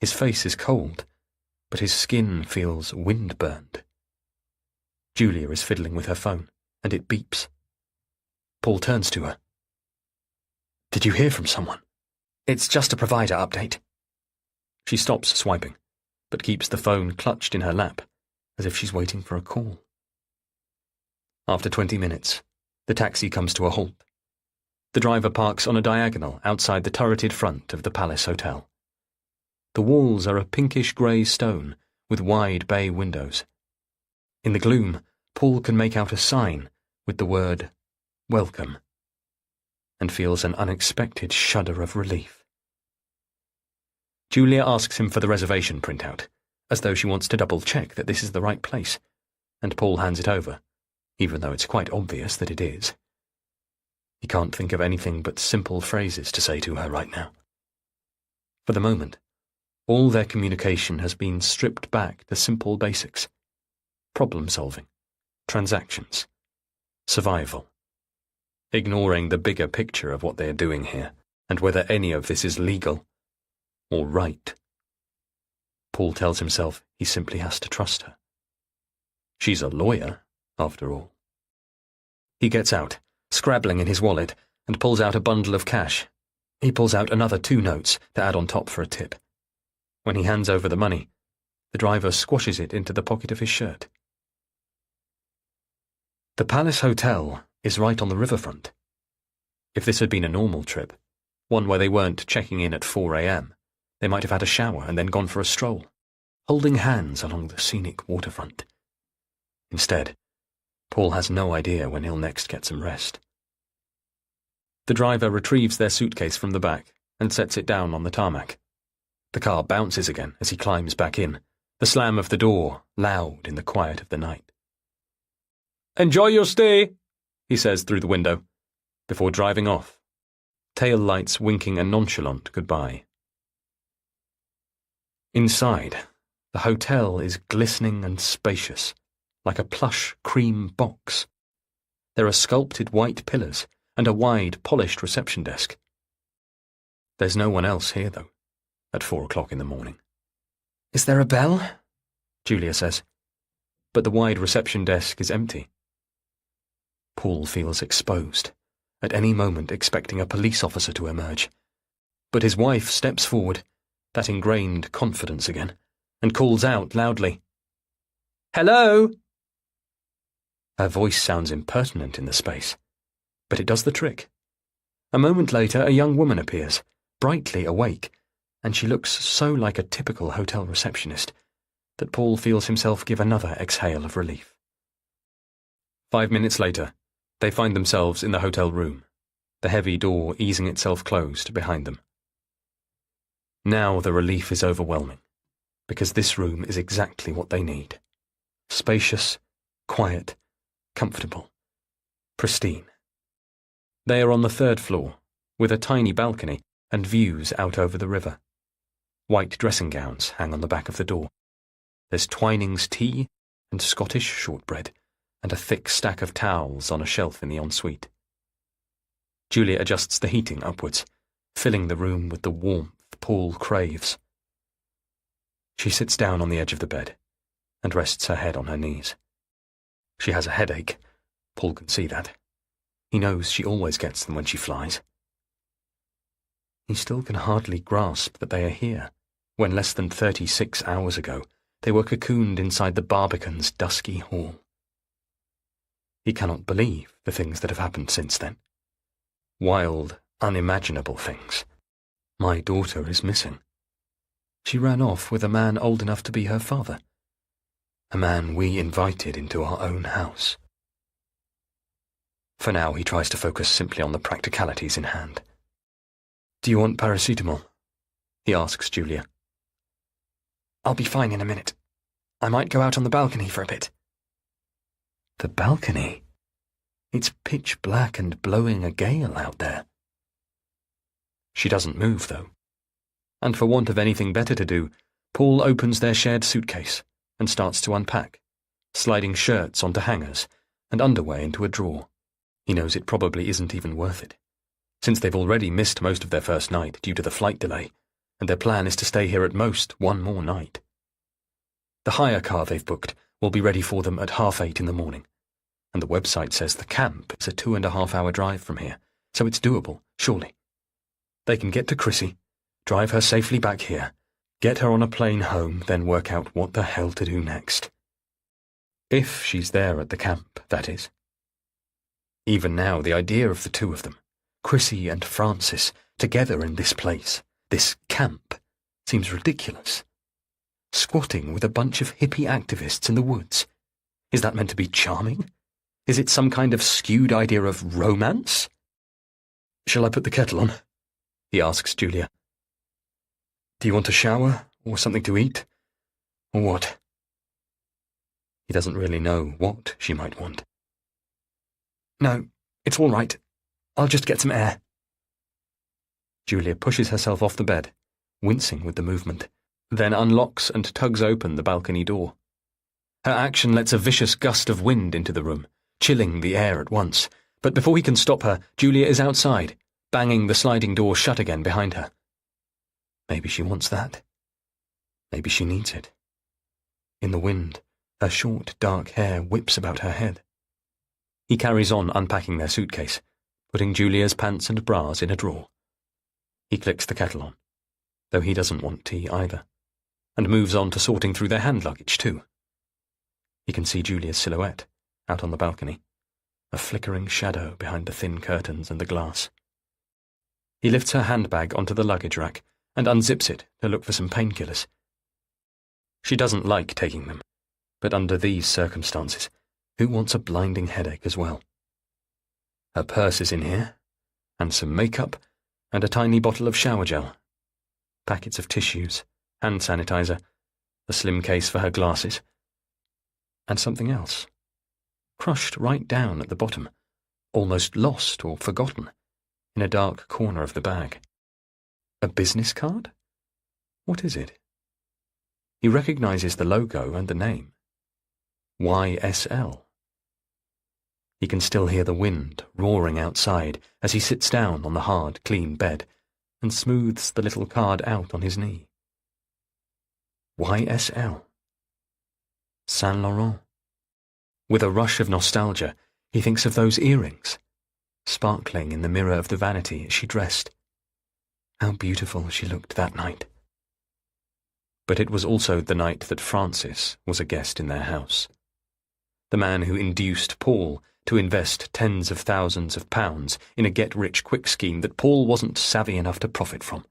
B: His face is cold, but his skin feels wind-burned. Julia is fiddling with her phone, and it beeps. Paul turns to her. Did you hear from someone?
C: It's just a provider update.
B: She stops swiping, but keeps the phone clutched in her lap, as if she's waiting for a call. After 20 minutes, the taxi comes to a halt. The driver parks on a diagonal outside the turreted front of the Palace Hotel. The walls are a pinkish-grey stone with wide bay windows. In the gloom, Paul can make out a sign with the word, Welcome, and feels an unexpected shudder of relief. Julia asks him for the reservation printout, as though she wants to double-check that this is the right place, and Paul hands it over, even though it's quite obvious that it is. He can't think of anything but simple phrases to say to her right now. For the moment, All their communication has been stripped back to simple basics. Problem-solving, transactions, survival. Ignoring the bigger picture of what they are doing here, and whether any of this is legal or right. Paul tells himself he simply has to trust her. She's a lawyer, after all. He gets out, scrabbling in his wallet, and pulls out a bundle of cash. He pulls out another 2 notes to add on top for a tip. When he hands over the money, the driver squashes it into the pocket of his shirt. The Palace Hotel is right on the riverfront. If this had been a normal trip, one where they weren't checking in at 4 a.m., they might have had a shower and then gone for a stroll, holding hands along the scenic waterfront. Instead, Paul has no idea when he'll next get some rest. The driver retrieves their suitcase from the back and sets it down on the tarmac. The car bounces again as he climbs back in, the slam of the door loud in the quiet of the night. "Enjoy your stay," he says through the window, before driving off, tail lights winking a nonchalant goodbye. Inside, the hotel is glistening and spacious, like a plush cream box. There are sculpted white pillars and a wide, polished reception desk. There's no one else here, though, at 4 o'clock in the morning.
C: Is there a bell?
B: Julia says, but the wide reception desk is empty. Paul feels exposed, at any moment expecting a police officer to emerge. But his wife steps forward, that ingrained confidence again, and calls out loudly, "Hello!" Her voice sounds impertinent in the space, but it does the trick. A moment later, a young woman appears, brightly awake, and she looks so like a typical hotel receptionist that Paul feels himself give another exhale of relief. 5 minutes later, they find themselves in the hotel room, the heavy door easing itself closed behind them. Now the relief is overwhelming, because this room is exactly what they need. Spacious, quiet, comfortable, pristine. They are on the 3rd floor, with a tiny balcony and views out over the river. White dressing gowns hang on the back of the door. There's Twining's tea and Scottish shortbread, and a thick stack of towels on a shelf in the ensuite. Julia adjusts the heating upwards, filling the room with the warmth Paul craves. She sits down on the edge of the bed and rests her head on her knees. She has a headache. Paul can see that. He knows she always gets them when she flies. He still can hardly grasp that they are here, when less than 36 hours ago they were cocooned inside the Barbican's dusky hall. He cannot believe the things that have happened since then. Wild, unimaginable things. My daughter is missing. She ran off with a man old enough to be her father. A man we invited into our own house. For now, he tries to focus simply on the practicalities in hand. "Do you want paracetamol?" he asks Julia. "I'll be fine in a minute. I might go out on the balcony for a bit." The balcony? It's pitch black and blowing a gale out there. She doesn't move, though. And for want of anything better to do, Paul opens their shared suitcase and starts to unpack, sliding shirts onto hangers and underwear into a drawer. He knows it probably isn't even worth it, since they've already missed most of their first night due to the flight delay, and their plan is to stay here at most one more night. The hire car they've booked will be ready for them at 8:30 in the morning, and the website says the camp is a 2.5-hour drive from here, so it's doable, surely. They can get to Chrissy, drive her safely back here, get her on a plane home, then work out what the hell to do next. If she's there at the camp, that is. Even now, the idea of the two of them, Chrissy and Francis, together in this place, this camp, seems ridiculous. Squatting with a bunch of hippie activists in the woods. Is that meant to be charming? Is it some kind of skewed idea of romance? "Shall I put the kettle on?" he asks Julia. "Do you want a shower, or something to eat, or what?" He doesn't really know what she might want. "No, it's all right. I'll just get some air." Julia pushes herself off the bed, wincing with the movement, then unlocks and tugs open the balcony door. Her action lets a vicious gust of wind into the room, chilling the air at once, but before he can stop her, Julia is outside, banging the sliding door shut again behind her. Maybe she wants that. Maybe she needs it. In the wind, her short, dark hair whips about her head. He carries on unpacking their suitcase, putting Julia's pants and bras in a drawer. He clicks the kettle on, though he doesn't want tea either, and moves on to sorting through their hand luggage too. He can see Julia's silhouette, out on the balcony, a flickering shadow behind the thin curtains and the glass. He lifts her handbag onto the luggage rack and unzips it to look for some painkillers. She doesn't like taking them, but under these circumstances, who wants a blinding headache as well? Her purse is in here, and some makeup, and a tiny bottle of shower gel, packets of tissues, hand sanitizer, a slim case for her glasses, and something else, crushed right down at the bottom, almost lost or forgotten, in a dark corner of the bag. A business card? What is it? He recognizes the logo and the name. YSL. He can still hear the wind roaring outside as he sits down on the hard, clean bed and smooths the little card out on his knee. YSL. Saint Laurent. With a rush of nostalgia, he thinks of those earrings, sparkling in the mirror of the vanity as she dressed. How beautiful she looked that night. But it was also the night that Francis was a guest in their house. The man who induced Paul to invest tens of thousands of pounds in a get-rich-quick scheme that Paul wasn't savvy enough to profit from.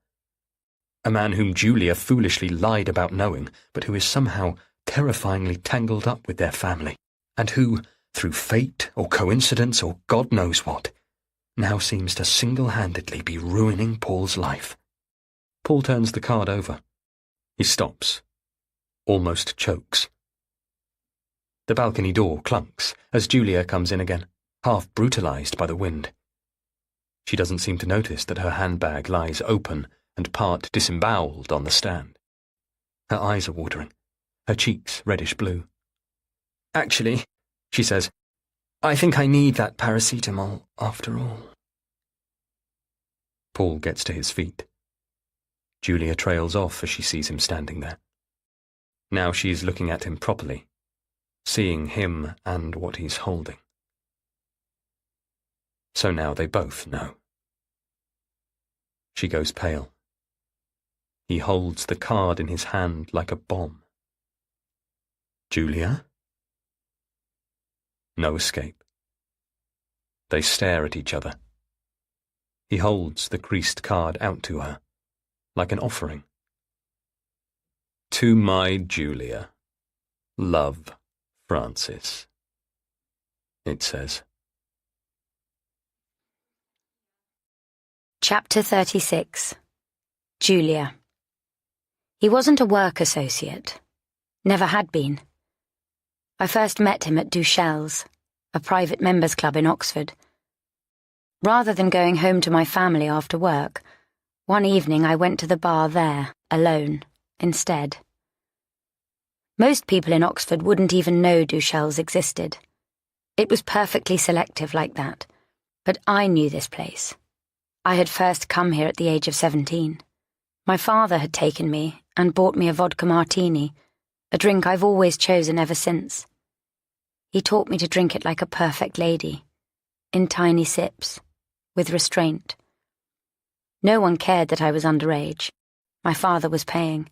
B: A man whom Julia foolishly lied about knowing, but who is somehow terrifyingly tangled up with their family, and who, through fate or coincidence or God knows what, now seems to single-handedly be ruining Paul's life. Paul turns the card over. He stops, almost chokes. The balcony door clunks as Julia comes in again, half brutalized by the wind. She doesn't seem to notice that her handbag lies open and part disemboweled on the stand. Her eyes are watering, her cheeks reddish-blue. "Actually," she says, "I think I need that paracetamol after all." Paul gets to his feet. Julia trails off as she sees him standing there. Now she's looking at him properly, seeing him and what he's holding. So now they both know. She goes pale. He holds the card in his hand like a bomb. Julia? No escape. They stare at each other. He holds the creased card out to her, like an offering. To my Julia. Love, Francis. It says.
A: Chapter 36. Julia. He wasn't a work associate. Never had been. I first met him at Duchelle's, a private members' club in Oxford. Rather than going home to my family after work, one evening I went to the bar there, alone, instead. Most people in Oxford wouldn't even know Duchelle's existed. It was perfectly selective like that. But I knew this place. I had first come here at the age of 17. My father had taken me and bought me a vodka martini, a drink I've always chosen ever since. He taught me to drink it like a perfect lady, in tiny sips, with restraint. No one cared that I was underage. My father was paying.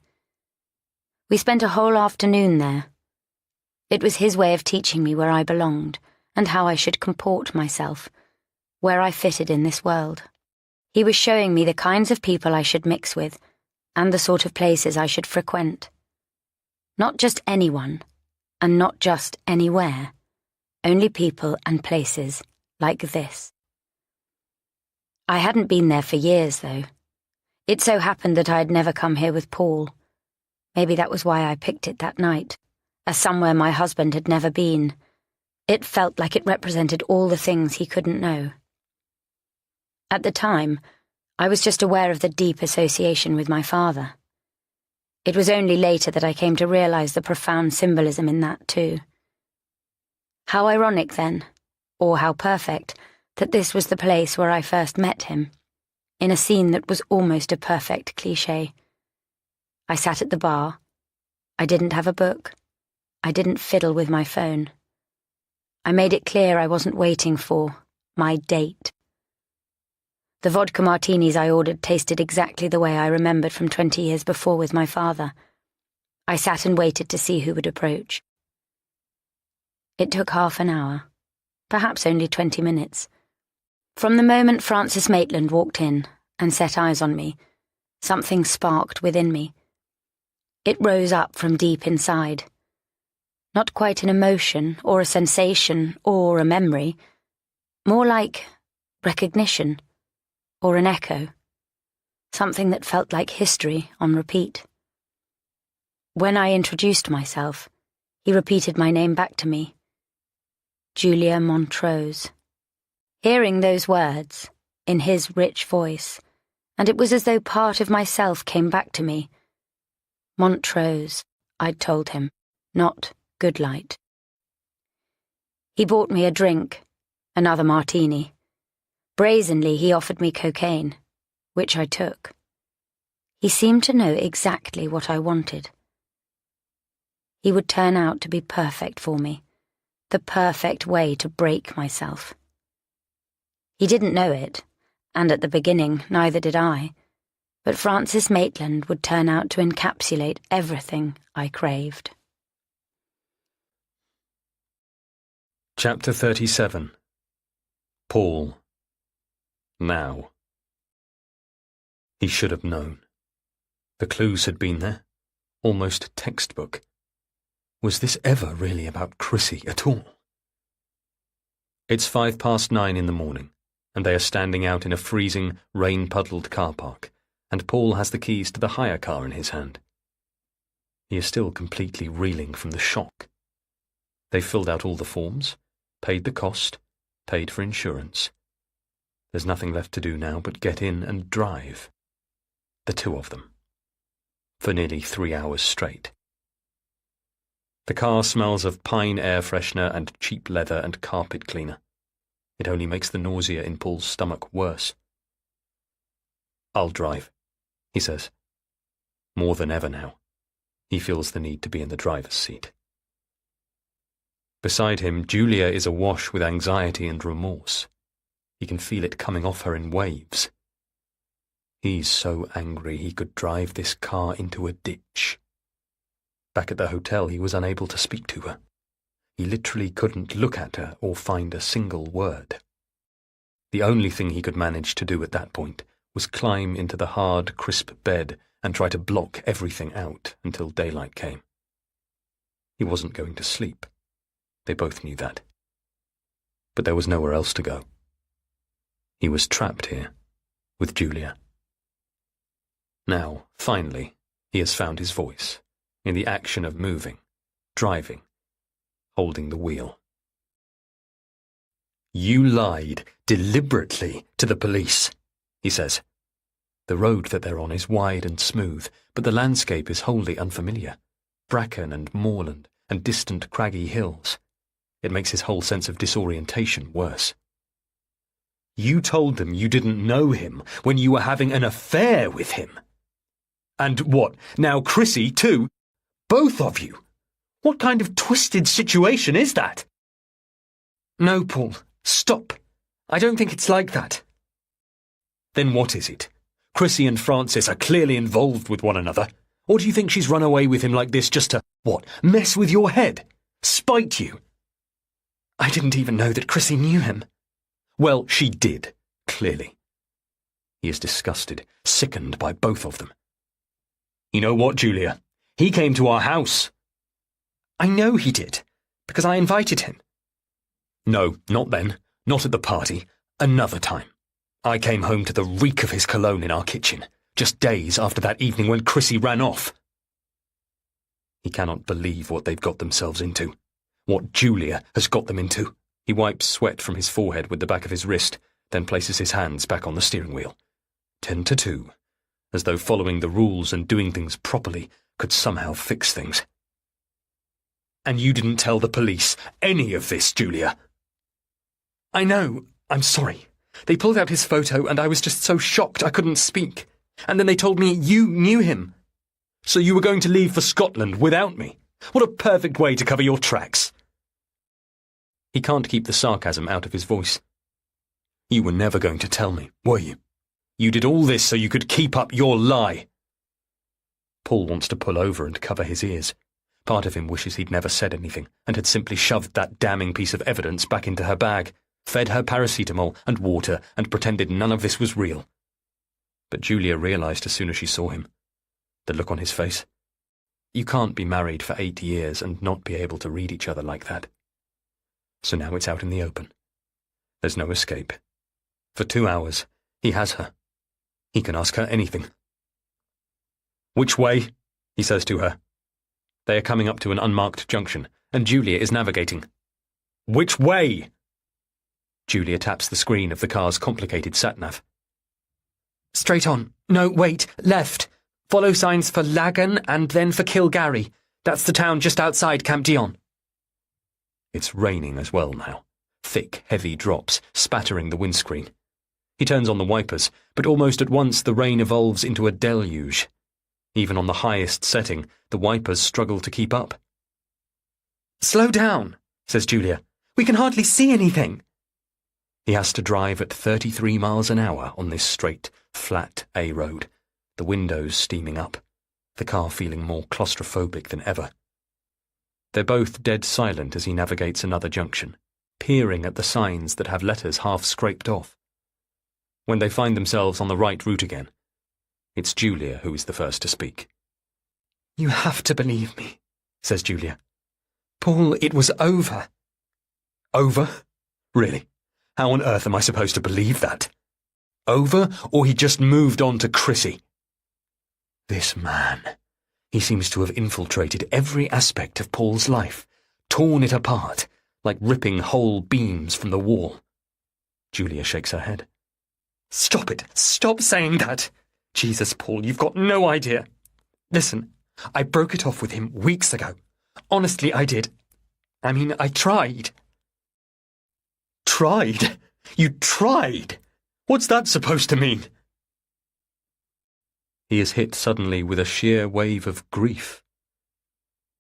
A: We spent a whole afternoon there. It was his way of teaching me where I belonged and how I should comport myself, where I fitted in this world. He was showing me the kinds of people I should mix with and the sort of places I should frequent. Not just anyone, and not just anywhere, only people and places like this. I hadn't been there for years, though. It so happened that I had never come here with Paul. Maybe that was why I picked it that night, as somewhere my husband had never been. It felt like it represented all the things he couldn't know. At the time, I was just aware of the deep association with my father. It was only later that I came to realise the profound symbolism in that too. How ironic, then, or how perfect, that this was the place where I first met him, in a scene that was almost a perfect cliché. I sat at the bar. I didn't have a book. I didn't fiddle with my phone. I made it clear I wasn't waiting for my date. The vodka martinis I ordered tasted exactly the way I remembered from 20 years before with my father. I sat and waited to see who would approach. It took half an hour, perhaps only 20 minutes. From the moment Francis Maitland walked in and set eyes on me, something sparked within me. It rose up from deep inside. Not quite an emotion or a sensation or a memory, more like recognition or an echo, something that felt like history on repeat. When I introduced myself, he repeated my name back to me. Julia Montrose. Hearing those words, in his rich voice, and it was as though part of myself came back to me. Montrose, I'd told him, not Goodlight. He bought me a drink, another martini. Brazenly, he offered me cocaine, which I took. He seemed to know exactly what I wanted. He would turn out to be perfect for me, the perfect way to break myself. He didn't know it, and at the beginning neither did I, but Francis Maitland would turn out to encapsulate everything I craved.
B: Chapter 37. Paul. Now. He should have known. The clues had been there, almost textbook. Was this ever really about Chrissy at all? It's 9:05 in the morning, and they are standing out in a freezing, rain-puddled car park, and Paul has the keys to the hire car in his hand. He is still completely reeling from the shock. They filled out all the forms, paid the cost, paid for insurance. There's nothing left to do now but get in and drive. The two of them. For nearly 3 hours straight. The car smells of pine air freshener and cheap leather and carpet cleaner. It only makes the nausea in Paul's stomach worse. I'll drive, he says. More than ever now. He feels the need to be in the driver's seat. Beside him, Julia is awash with anxiety and remorse. He can feel it coming off her in waves. He's so angry he could drive this car into a ditch. Back at the hotel, he was unable to speak to her. He literally couldn't look at her or find a single word. The only thing he could manage to do at that point was climb into the hard, crisp bed and try to block everything out until daylight came. He wasn't going to sleep. They both knew that. But there was nowhere else to go. He was trapped here, with Julia. Now, finally, he has found his voice, in the action of moving, driving, holding the wheel. You lied, deliberately, to the police, he says. The road that they're on is wide and smooth, but the landscape is wholly unfamiliar. Bracken and moorland and distant craggy hills. It makes his whole sense of disorientation worse. You told them you didn't know him when you were having an affair with him. And what, now Chrissy too? Both of you? What kind of twisted situation is that?
C: No, Paul, stop. I don't think it's like that.
B: Then what is it? Chrissy and Francis are clearly involved with one another. Or do you think she's run away with him like this just to, what, mess with your head? Spite you?
C: I didn't even know that Chrissy knew him.
B: Well, she did, clearly. He is disgusted, sickened by both of them. You know what, Julia? He came to our house.
C: I know he did, because I invited him.
B: No, not then. Not at the party. Another time. I came home to the reek of his cologne in our kitchen, just days after that evening when Chrissy ran off. He cannot believe what they've got themselves into. What Julia has got them into. He wipes sweat from his forehead with the back of his wrist, then places his hands back on the steering wheel. 10-2. As though following the rules and doing things properly could somehow fix things. And you didn't tell the police any of this, Julia.
C: I know. I'm sorry. They pulled out his photo and I was just so shocked I couldn't speak. And then they told me you knew him.
B: So you were going to leave for Scotland without me? What a perfect way to cover your tracks. He can't keep the sarcasm out of his voice. You were never going to tell me, were you? You did all this so you could keep up your lie. Paul wants to pull over and cover his ears. Part of him wishes he'd never said anything and had simply shoved that damning piece of evidence back into her bag, fed her paracetamol and water and pretended none of this was real. But Julia realised as soon as she saw him. The look on his face. You can't be married for 8 years and not be able to read each other like that. So now it's out in the open. There's no escape. For 2 hours, he has her. He can ask her anything. Which way? He says to her. They are coming up to an unmarked junction, and Julia is navigating. Which way? Julia taps the screen of the car's complicated sat-nav.
C: Straight on. No, wait. Left. Follow signs for Lagan and then for Kilgarry. That's the town just outside Camp Dion.
B: It's raining as well now. Thick, heavy drops spattering the windscreen. He turns on the wipers, but almost at once the rain evolves into a deluge. Even on the highest setting, the wipers struggle to keep up.
C: Slow down, says Julia. We can hardly see anything.
B: He has to drive at 33 miles an hour on this straight, flat A road, the windows steaming up, the car feeling more claustrophobic than ever. They're both dead silent as he navigates another junction, peering at the signs that have letters half scraped off. When they find themselves on the right route again, it's Julia who is the first to speak.
C: You have to believe me, says Julia. Paul, it was over.
B: Over? Really? How on earth am I supposed to believe that? Over, or he just moved on to Chrissy? This man, he seems to have infiltrated every aspect of Paul's life, torn it apart, like ripping whole beams from the wall. Julia shakes her head.
C: Stop it! Stop saying that! Jesus, Paul, you've got no idea. Listen, I broke it off with him weeks ago. Honestly, I did. I mean, I tried.
B: Tried? You tried? What's that supposed to mean? He is hit suddenly with a sheer wave of grief.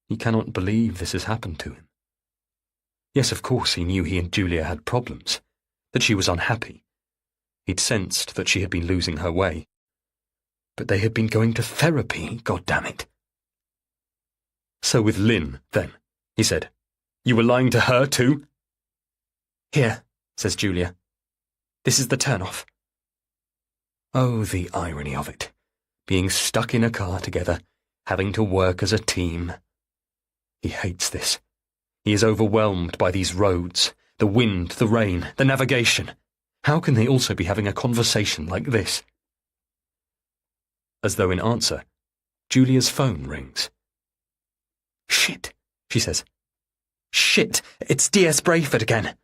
B: He cannot believe this has happened to him. Yes, of course he knew he and Julia had problems, that she was unhappy. He'd sensed that she had been losing her way. But they had been going to therapy, goddammit. So with Lynn, then, he said. You were lying to her too?
C: Here, says Julia. This is the turn-off.
B: Oh, the irony of it. Being stuck in a car together, having to work as a team. He hates this. He is overwhelmed by these roads, the wind, the rain, the navigation. How can they also be having a conversation like this? As though in answer, Julia's phone rings.
C: Shit, she says. Shit, it's DS Brayford again.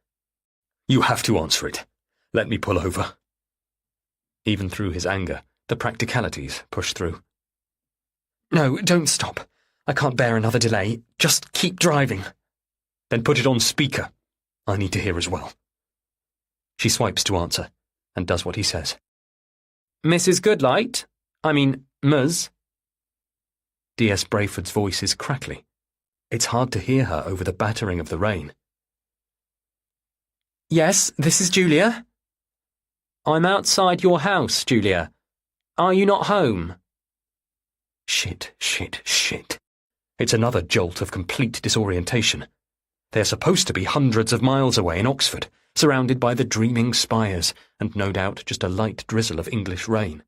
B: You have to answer it. Let me pull over. Even through his anger, the practicalities push through.
C: No, don't stop. I can't bear another delay. Just keep driving.
B: Then put it on speaker. I need to hear as well. She swipes to answer, and does what he says.
C: Mrs. Goodlight? I mean, Ms.
B: DS Brayford's voice is crackly. It's hard to hear her over the battering of the rain.
C: Yes, this is Julia.
D: I'm outside your house, Julia. Are you not home?
B: Shit, shit, shit. It's another jolt of complete disorientation. They're supposed to be hundreds of miles away in Oxford, surrounded by the dreaming spires, and no doubt just a light drizzle of English rain.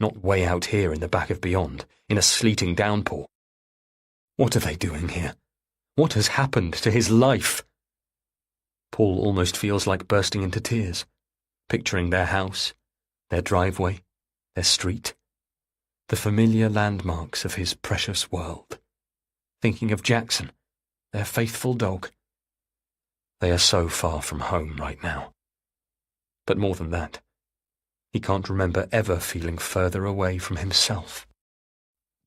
B: Not way out here in the back of beyond, in a sleeting downpour. What are they doing here? What has happened to his life? Paul almost feels like bursting into tears, picturing their house, their driveway, their street, the familiar landmarks of his precious world. Thinking of Jackson, their faithful dog. They are so far from home right now. But more than that, he can't remember ever feeling further away from himself.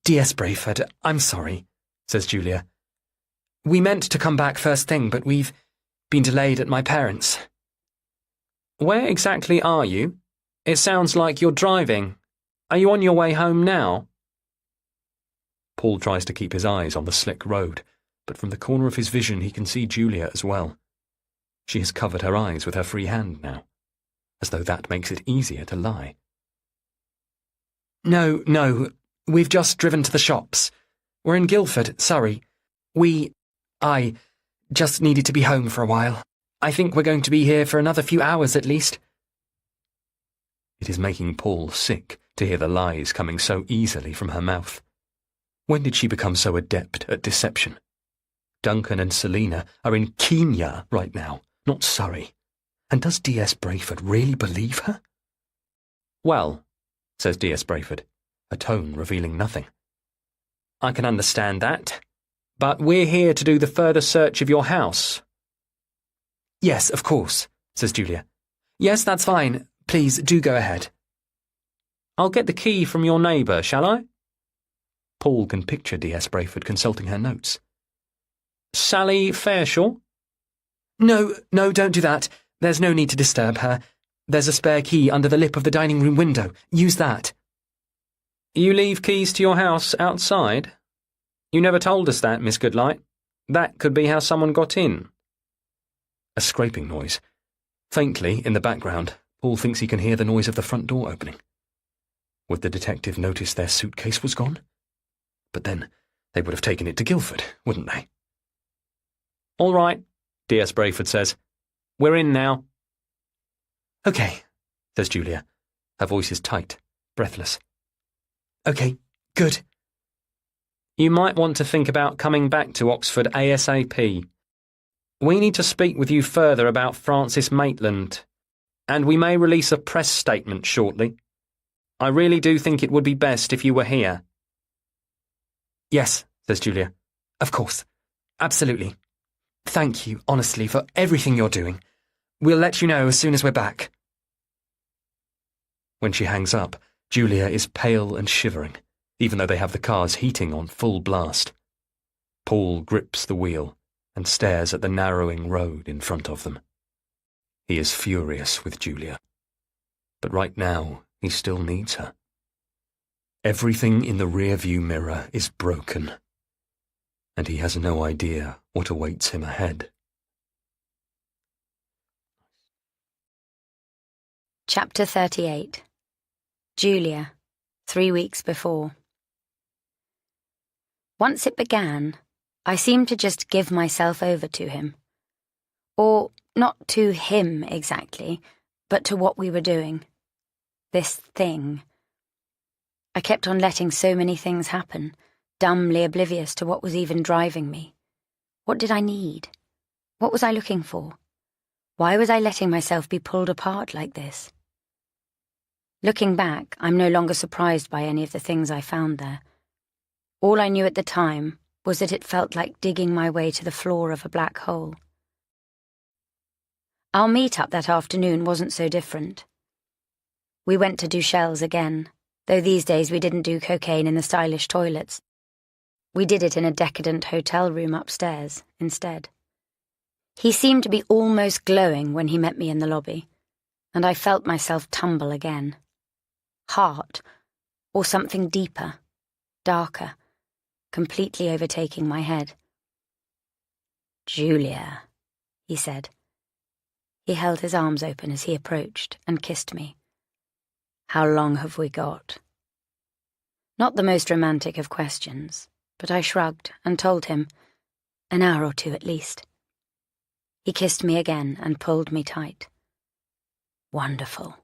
C: D.S. Brayford, I'm sorry, says Julia. We meant to come back first thing, but we've been delayed at my parents'.
B: Where exactly are you? It sounds like you're driving. Are you on your way home now? Paul tries to keep his eyes on the slick road, but from the corner of his vision he can see Julia as well. She has covered her eyes with her free hand now, as though that makes it easier to lie.
C: No, we've just driven to the shops. We're in Guildford, Surrey. I just needed to be home for a while. I think we're going to be here for another few hours at least.
B: It is making Paul sick to hear the lies coming so easily from her mouth. When did she become so adept at deception? Duncan and Selina are in Kenya right now, not Surrey. And does D.S. Brayford really believe her? Well, says D.S. Brayford, a tone revealing nothing. I can understand that, but we're here to do the further search of your house.
C: Yes, of course, says Julia. Yes, that's fine. Please, do go ahead.
B: I'll get the key from your neighbour, shall I? Paul can picture D.S. Brayford consulting her notes. Sally Fairshore?
C: No, don't do that. There's no need to disturb her. There's a spare key under the lip of the dining room window. Use that.
B: You leave keys to your house outside? You never told us that, Miss Goodlight. That could be how someone got in. A scraping noise. Faintly, in the background, Paul thinks he can hear the noise of the front door opening. Would the detective notice their suitcase was gone? But then, they would have taken it to Guildford, wouldn't they? All right, D.S. Brayford says. We're in now.
C: OK, says Julia.
B: Her voice is tight, breathless.
C: OK, good.
B: You might want to think about coming back to Oxford ASAP. We need to speak with you further about Francis Maitland, and we may release a press statement shortly. I really do think it would be best if you were here.
C: Yes, says Julia. Of course. Absolutely. Thank you, honestly, for everything you're doing. We'll let you know as soon as we're back.
B: When she hangs up, Julia is pale and shivering, even though they have the car's heating on full blast. Paul grips the wheel and stares at the narrowing road in front of them. He is furious with Julia. But right now, he still needs her. Everything in the rear-view mirror is broken, and he has no idea what awaits him ahead.
A: Chapter 38. Julia, 3 weeks before. Once it began, I seemed to just give myself over to him. Or not to him exactly, but to what we were doing. This thing. I kept on letting so many things happen, dumbly oblivious to what was even driving me. What did I need? What was I looking for? Why was I letting myself be pulled apart like this? Looking back, I'm no longer surprised by any of the things I found there. All I knew at the time was that it felt like digging my way to the floor of a black hole. Our meet-up that afternoon wasn't so different. We went to Duchelle's again, though these days we didn't do cocaine in the stylish toilets. We did it in a decadent hotel room upstairs, instead. He seemed to be almost glowing when he met me in the lobby, and I felt myself tumble again. Heart, or something deeper, darker, completely overtaking my head. "Julia," he said. He held his arms open as he approached and kissed me. "How long have we got?" Not the most romantic of questions, but I shrugged and told him, 1 hour or 2 at least. He kissed me again and pulled me tight. "Wonderful."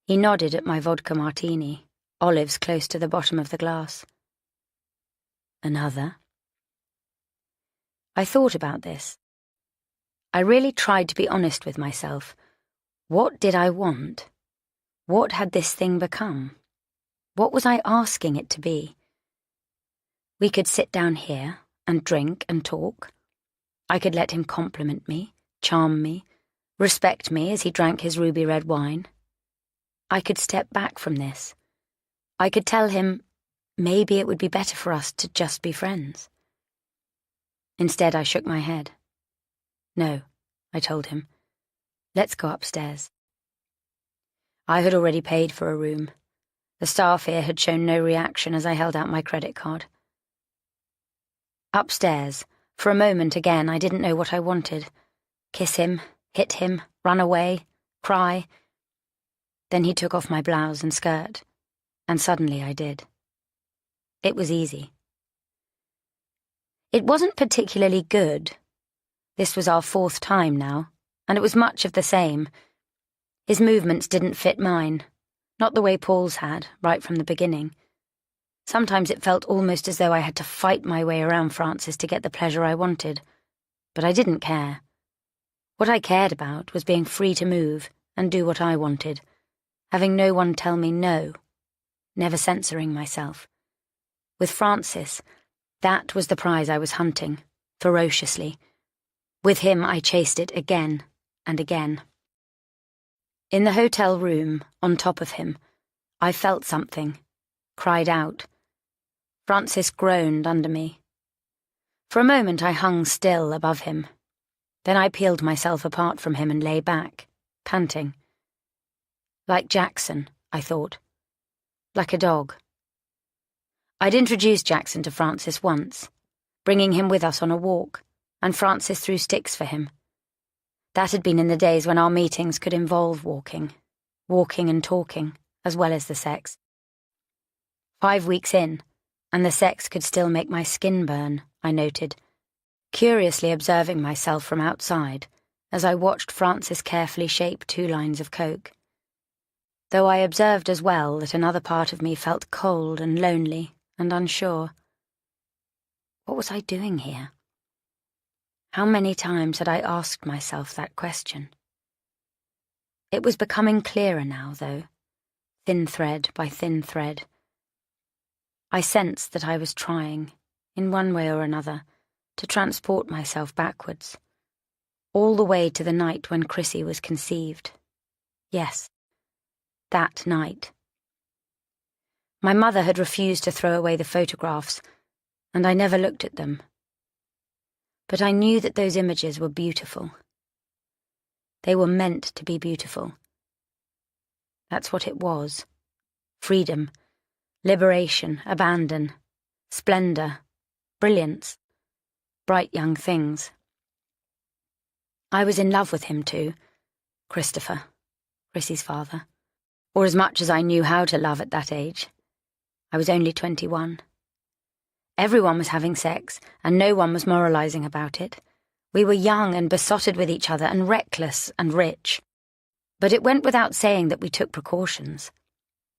A: He nodded at my vodka martini, olives close to the bottom of the glass. "Another?" I thought about this. I really tried to be honest with myself. What did I want? What had this thing become? What was I asking it to be? We could sit down here and drink and talk. I could let him compliment me, charm me, respect me as he drank his ruby red wine. I could step back from this. I could tell him, maybe it would be better for us to just be friends. Instead, I shook my head. No, I told him. Let's go upstairs. I had already paid for a room. The staff here had shown no reaction as I held out my credit card. Upstairs, for a moment again, I didn't know what I wanted. Kiss him, hit him, run away, cry. Then he took off my blouse and skirt, and suddenly I did. It was easy. It wasn't particularly good. This was our 4th time now, and it was much of the same. His movements didn't fit mine, not the way Paul's had, right from the beginning. Sometimes it felt almost as though I had to fight my way around Francis to get the pleasure I wanted, but I didn't care. What I cared about was being free to move and do what I wanted, having no one tell me no, never censoring myself. With Francis, that was the prize I was hunting, ferociously. With him, I chased it again and again. In the hotel room, on top of him, I felt something, cried out. Francis groaned under me. For a moment I hung still above him. Then I peeled myself apart from him and lay back, panting. Like Jackson, I thought. Like a dog. I'd introduced Jackson to Francis once, bringing him with us on a walk, and Francis threw sticks for him. That had been in the days when our meetings could involve walking and talking, as well as the sex. 5 weeks in, and the sex could still make my skin burn, I noted, curiously observing myself from outside as I watched Francis carefully shape 2 lines of coke. Though I observed as well that another part of me felt cold and lonely and unsure. What was I doing here? How many times had I asked myself that question? It was becoming clearer now, though, thin thread by thin thread. I sensed that I was trying, in one way or another, to transport myself backwards, all the way to the night when Chrissy was conceived. Yes, that night. My mother had refused to throw away the photographs, and I never looked at them. But I knew that those images were beautiful. They were meant to be beautiful. That's what it was. Freedom, liberation, abandon, splendor, brilliance, bright young things. I was in love with him too, Christopher, Chrissy's father, or as much as I knew how to love at that age. I was only 21. Everyone was having sex, and no one was moralizing about it. We were young and besotted with each other and reckless and rich. But it went without saying that we took precautions.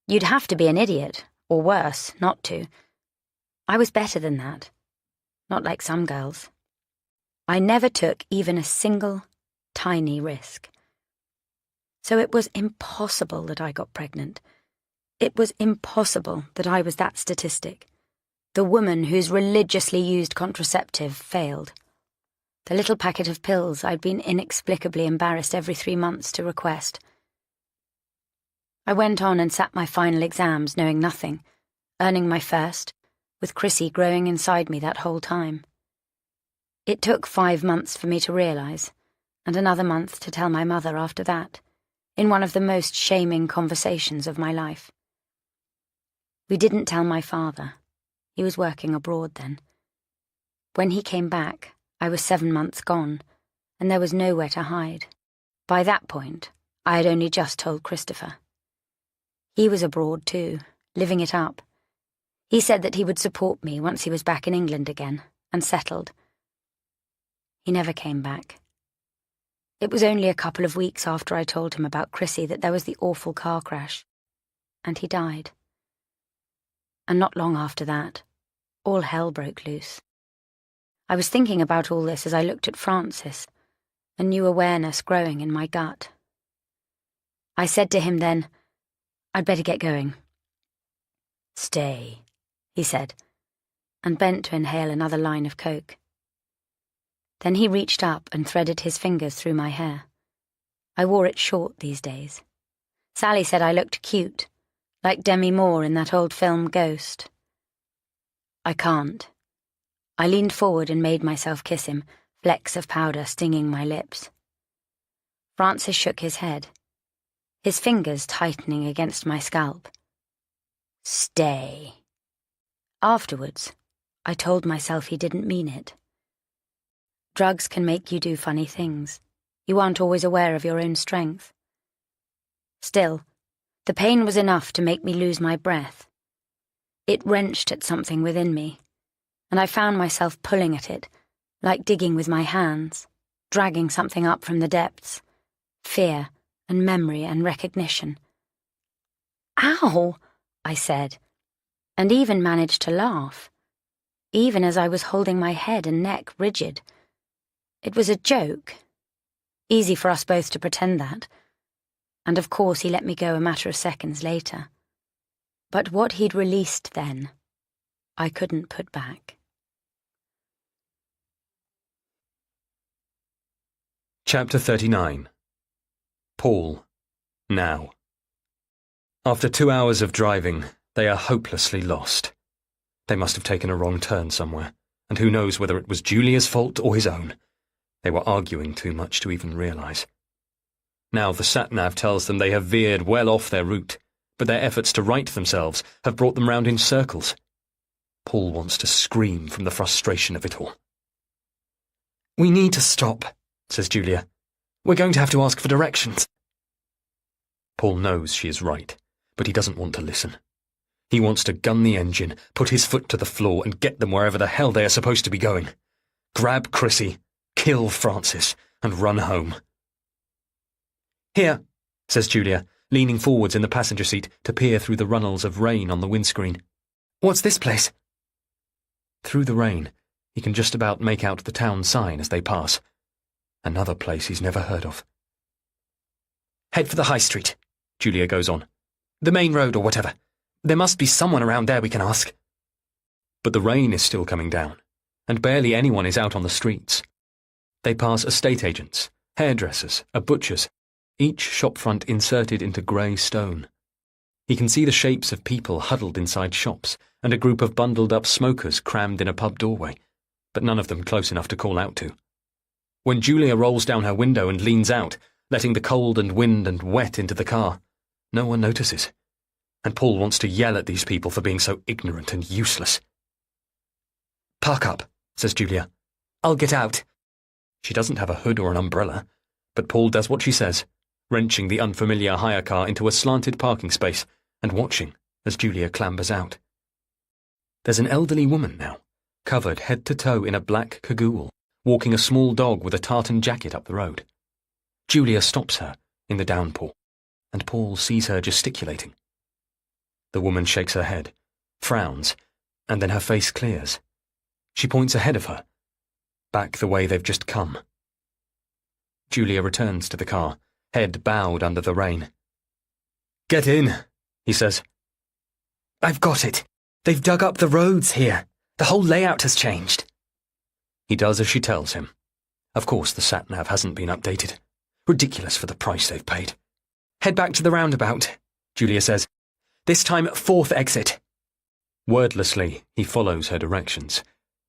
A: You'd have to be an idiot, or worse, not to. I was better than that. Not like some girls. I never took even a single, tiny risk. So it was impossible that I got pregnant. It was impossible that I was that statistic. The woman whose religiously used contraceptive failed. The little packet of pills I'd been inexplicably embarrassed every 3 months to request. I went on and sat my final exams knowing nothing, earning my first, with Chrissy growing inside me that whole time. It took 5 months for me to realise, and another month to tell my mother after that, in one of the most shaming conversations of my life. We didn't tell my father. He was working abroad then. When he came back, I was 7 months gone, and there was nowhere to hide. By that point, I had only just told Christopher. He was abroad too, living it up. He said that he would support me once he was back in England again, and settled. He never came back. It was only a couple of weeks after I told him about Chrissy that there was the awful car crash, and he died. And not long after that, all hell broke loose. I was thinking about all this as I looked at Francis, a new awareness growing in my gut. I said to him then, "I'd better get going." "Stay," he said, and bent to inhale another line of coke. Then he reached up and threaded his fingers through my hair. I wore it short these days. Sally said I looked cute, like Demi Moore in that old film Ghost. I can't. I leaned forward and made myself kiss him, flecks of powder stinging my lips. Francis shook his head, his fingers tightening against my scalp. Stay. Afterwards, I told myself he didn't mean it. Drugs can make you do funny things. You aren't always aware of your own strength. Still, the pain was enough to make me lose my breath. It wrenched at something within me, and I found myself pulling at it, like digging with my hands, dragging something up from the depths. Fear and memory and recognition. Ow, I said, and even managed to laugh, even as I was holding my head and neck rigid. It was a joke. Easy for us both to pretend that. And of course he let me go a matter of seconds later. But what he'd released then, I couldn't put back.
B: Chapter 39. Paul. Now. After 2 hours of driving, they are hopelessly lost. They must have taken a wrong turn somewhere, and who knows whether it was Julia's fault or his own. They were arguing too much to even realise. Now the sat-nav tells them they have veered well off their route, but their efforts to right themselves have brought them round in circles. Paul wants to scream from the frustration of it all.
C: "We need to stop," says Julia. "We're going to have to ask for directions."
B: Paul knows she is right, but he doesn't want to listen. He wants to gun the engine, put his foot to the floor, and get them wherever the hell they are supposed to be going. Grab Chrissy, kill Francis, and run home.
C: "Here,"
B: says Julia, leaning forwards in the passenger seat to peer through the runnels of rain on the windscreen.
C: "What's this place?"
B: Through the rain, he can just about make out the town sign as they pass. Another place he's never heard of.
C: "Head for the high street," Julia goes on. "The main road or whatever. There must be someone around there we can ask."
B: But the rain is still coming down, and barely anyone is out on the streets. They pass estate agents, hairdressers, a butcher's, each shopfront inserted into grey stone. He can see the shapes of people huddled inside shops, and a group of bundled-up smokers crammed in a pub doorway, but none of them close enough to call out to. When Julia rolls down her window and leans out, letting the cold and wind and wet into the car, no one notices. And Paul wants to yell at these people for being so ignorant and useless.
C: "Park up," says Julia. "I'll get out."
B: She doesn't have a hood or an umbrella, but Paul does what she says, wrenching the unfamiliar hire car into a slanted parking space and watching as Julia clambers out. There's an elderly woman now, covered head to toe in a black cagoule, walking a small dog with a tartan jacket up the road. Julia stops her in the downpour, and Paul sees her gesticulating. The woman shakes her head, frowns, and then her face clears. She points ahead of her, back the way they've just come. Julia returns to the car, head bowed under the rain.
C: "Get in," he says. "I've got it. They've dug up the roads here. The whole layout has changed."
B: He does as she tells him. Of course the sat-nav hasn't been updated. Ridiculous for the price they've paid.
C: "Head back to the roundabout," Julia says. "This time, 4th exit."
B: Wordlessly, he follows her directions.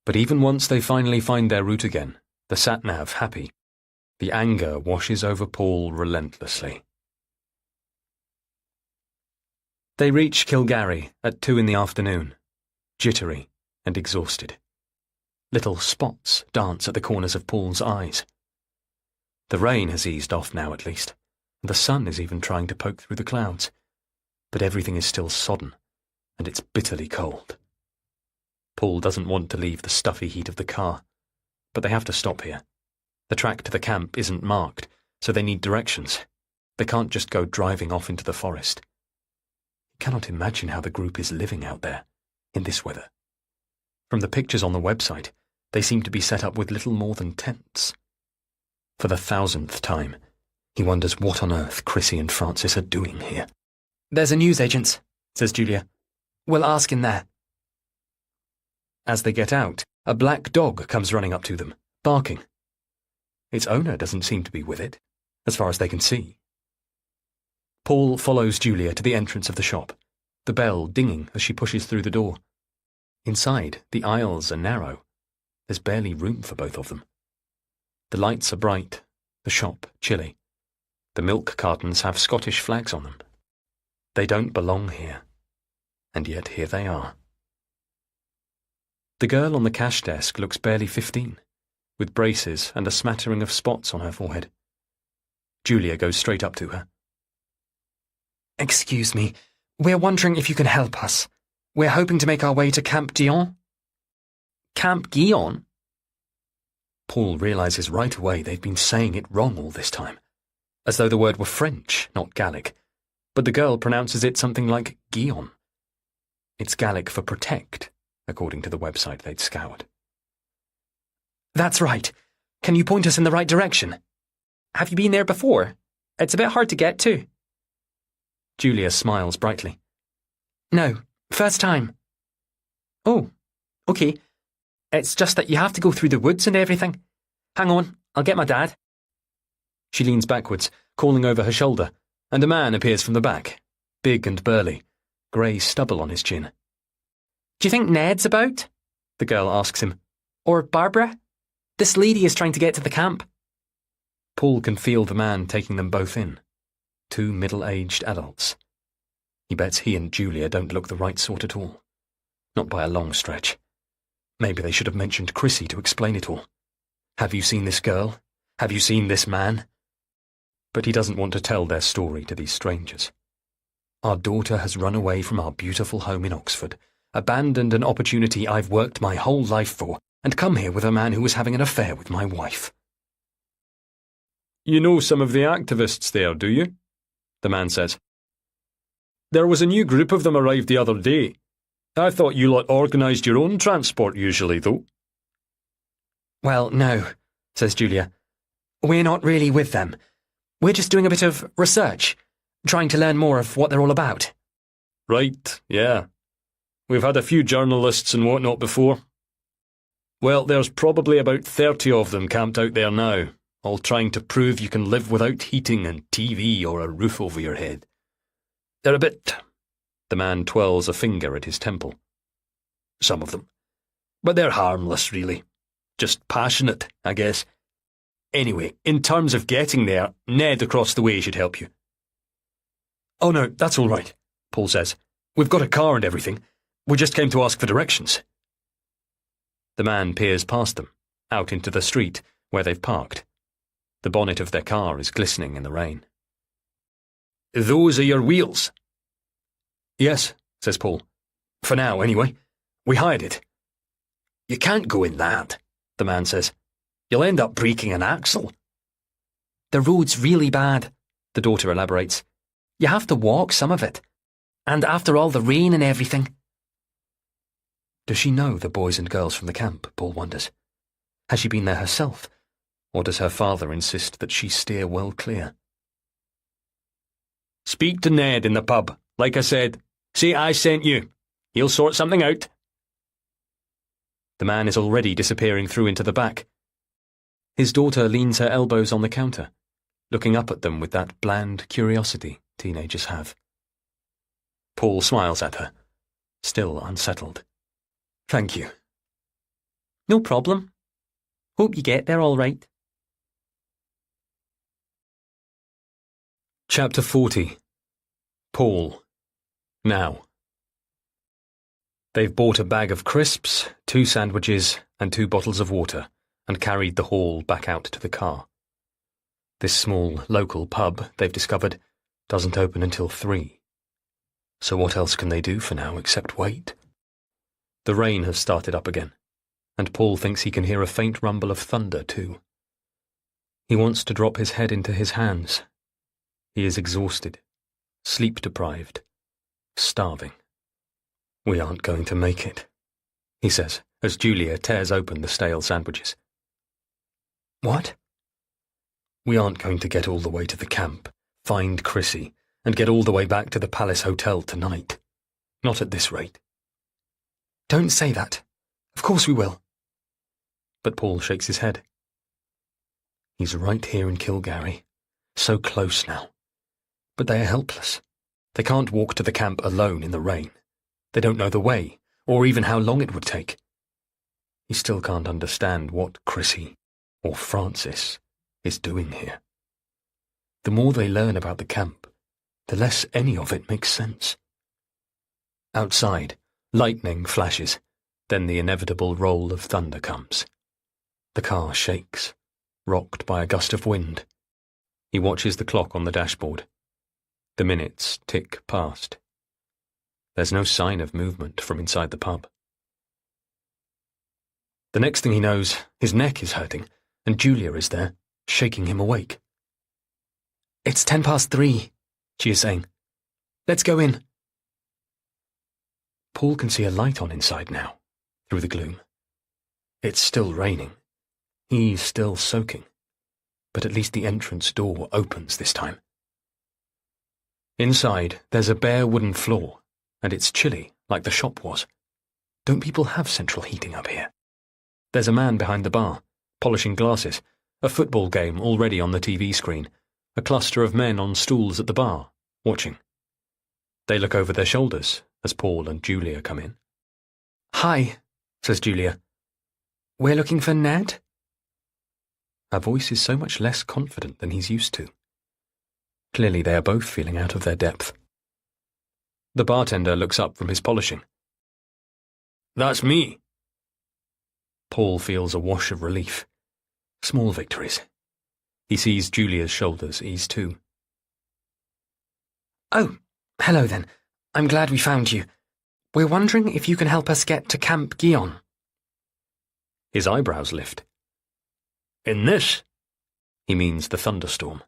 B: But even once they finally find their route again, the sat-nav happy, the anger washes over Paul relentlessly. They reach Kilgarry at 2 in the afternoon, jittery and exhausted. Little spots dance at the corners of Paul's eyes. The rain has eased off now at least, and the sun is even trying to poke through the clouds. But everything is still sodden, and it's bitterly cold. Paul doesn't want to leave the stuffy heat of the car, but they have to stop here. The track to the camp isn't marked, so they need directions. They can't just go driving off into the forest. He cannot imagine how the group is living out there, in this weather. From the pictures on the website, they seem to be set up with little more than tents. For the 1000th time, he wonders what on earth Chrissy and Francis are doing here.
C: "There's a newsagent's," says Julia. "We'll ask in there."
B: As they get out, a black dog comes running up to them, barking. Its owner doesn't seem to be with it, as far as they can see. Paul follows Julia to the entrance of the shop, the bell dinging as she pushes through the door. Inside, the aisles are narrow. There's barely room for both of them. The lights are bright, the shop chilly. The milk cartons have Scottish flags on them. They don't belong here, and yet here they are. The girl on the cash desk looks barely 15, with braces and a smattering of spots on her forehead. Julia goes straight up to her.
C: Excuse me, we're wondering if you can help us. We're hoping to make our way to Camp Dion.
B: Camp Guyon? Paul realizes right away they've been saying it wrong all this time, as though the word were French, not Gaelic, but the girl pronounces it something like Guyon. It's Gaelic for protect, according to the website they'd scoured.
C: That's right. Can you point us in the right direction?
D: Have you been there before? It's a bit hard to get to.
B: Julia smiles brightly.
C: No, first time.
D: Oh, okay. It's just that you have to go through the woods and everything. Hang on, I'll get my dad.
B: She leans backwards, calling over her shoulder, and a man appears from the back, big and burly, grey stubble on his chin.
D: Do you think Ned's about?
B: The girl asks him.
D: Or Barbara? This lady is trying to get to the camp.
B: Paul can feel the man taking them both in. 2 middle-aged adults. He bets he and Julia don't look the right sort at all. Not by a long stretch. Maybe they should have mentioned Chrissy to explain it all. Have you seen this girl? Have you seen this man? But he doesn't want to tell their story to these strangers. Our daughter has run away from our beautiful home in Oxford, abandoned an opportunity I've worked my whole life for, and come here with a man who was having an affair with my wife. You know some of the activists there, do you? The man says. There was a new group of them arrived the other day. I thought you lot organised your own transport usually, though.
C: Well, no, says Julia. We're not really with them. We're just doing a bit of research, trying to learn more of what they're all about.
B: Right, yeah. We've had a few journalists and whatnot before. Well, there's probably about 30 of them camped out there now, all trying to prove you can live without heating and TV or a roof over your head. They're a bit... The man twirls a finger at his temple. Some of them. But they're harmless, really. Just passionate, I guess. Anyway, in terms of getting there, Ned across the way should help you. Oh no, that's all right, Paul says. We've got a car and everything. We just came to ask for directions. The man peers past them, out into the street, where they've parked. The bonnet of their car is glistening in the rain. Those are your wheels? Yes, says Paul. For now, anyway. We hired it. You can't go in that, the man says. You'll end up breaking an axle.
C: The road's really bad, the daughter elaborates. You have to walk some of it. And after all the rain and everything.
B: Does she know the boys and girls from the camp, Paul wonders? Has she been there herself? Or does her father insist that she steer well clear? Speak to Ned in the pub, like I said. Say I sent you. He'll sort something out. The man is already disappearing through into the back. His daughter leans her elbows on the counter, looking up at them with that bland curiosity teenagers have. Paul smiles at her, still unsettled. Thank you.
D: No problem. Hope you get there all right.
B: Chapter 40. Paul. Now. They've bought a bag of crisps, 2 sandwiches, and 2 bottles of water, and carried the haul back out to the car. This small, local pub, they've discovered, doesn't open until 3. So what else can they do for now except wait? The rain has started up again, and Paul thinks he can hear a faint rumble of thunder too. He wants to drop his head into his hands. He is exhausted, sleep-deprived, starving. We aren't going to make it, he says, as Julia tears open the stale sandwiches. What? We aren't going to get all the way to the camp, find Chrissy, and get all the way back to the Palace Hotel tonight. Not at this rate.
C: Don't say that. Of course we will.
B: But Paul shakes his head. He's right here in Kilgarry, so close now. But they are helpless. They can't walk to the camp alone in the rain. They don't know the way, or even how long it would take. He still can't understand what Chrissy, or Francis, is doing here. The more they learn about the camp, the less any of it makes sense. Outside, lightning flashes, then the inevitable roll of thunder comes. The car shakes, rocked by a gust of wind. He watches the clock on the dashboard. The minutes tick past. There's no sign of movement from inside the pub. The next thing he knows, his neck is hurting, and Julia is there, shaking him awake.
C: "It's 3:10, she is saying. "Let's go in."
B: Paul can see a light on inside now, through the gloom. It's still raining. He's still soaking. But at least the entrance door opens this time. Inside, there's a bare wooden floor, and it's chilly, like the shop was. Don't people have central heating up here? There's a man behind the bar, polishing glasses, a football game already on the TV screen, a cluster of men on stools at the bar, watching. They look over their shoulders as Paul and Julia come in.
C: "Hi," says Julia. "We're looking for Ned?"
B: Her voice is so much less confident than he's used to. Clearly they are both feeling out of their depth. The bartender looks up from his polishing. "That's me." Paul feels a wash of relief. Small victories. He sees Julia's shoulders ease too.
C: "Oh, hello then. I'm glad we found you. We're wondering if you can help us get to Camp Guyon."
B: His eyebrows lift. "In this?" He means the thunderstorm.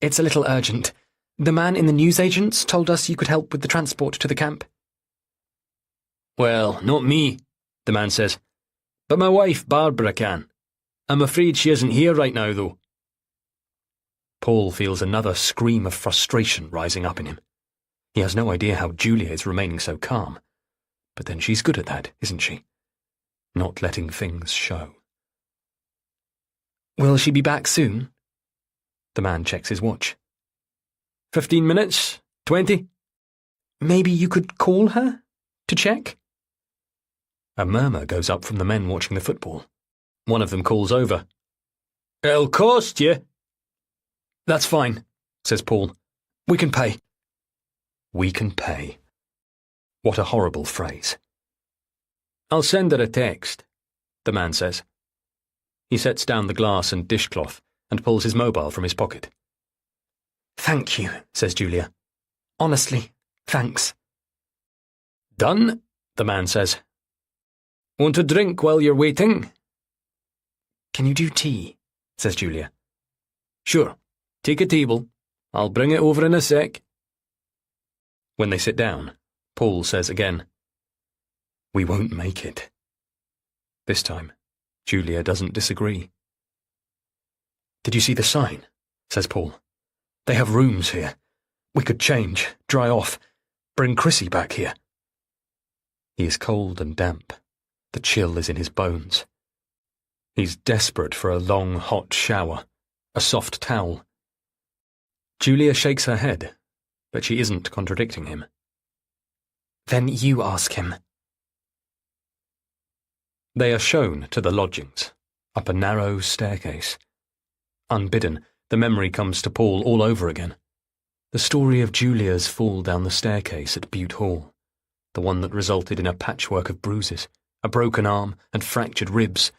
C: "It's a little urgent. The man in the newsagents told us you could help with the transport to the camp."
F: "Well, not me," the man says. "But my wife, Barbara, can. I'm afraid she isn't here right now, though."
B: Paul feels another scream of frustration rising up in him. He has no idea how Julia is remaining so calm. But then she's good at that, isn't she? Not letting things show.
C: "Will she be back soon?"
B: The man checks his watch.
F: 15 minutes? 20?
C: "Maybe you could call her? To check?"
B: A murmur goes up from the men watching the football. One of them calls over.
F: "It'll cost you."
C: "That's fine," says Paul. "We can pay."
B: We can pay. What a horrible phrase.
F: "I'll send her a text,"
B: the man says. He sets down the glass and dishcloth and pulls his mobile from his pocket.
C: "Thank you," says Julia. "Honestly, thanks."
F: "Done," the man says. "Want a drink while you're waiting?"
C: "Can you do tea?" says Julia.
F: "Sure. Take a table. I'll bring it over in a sec."
B: When they sit down, Paul says again, "We won't make it." This time, Julia doesn't disagree. "Did you see the sign?" says Paul. "They have rooms here. We could change, dry off, bring Chrissy back here." He is cold and damp. The chill is in his bones. He's desperate for a long, hot shower, a soft towel. Julia shakes her head, but she isn't contradicting him.
C: "Then you ask him."
B: They are shown to the lodgings, up a narrow staircase. Unbidden, the memory comes to Paul all over again. The story of Julia's fall down the staircase at Butte Hall, the one that resulted in a patchwork of bruises, a broken arm and fractured ribs,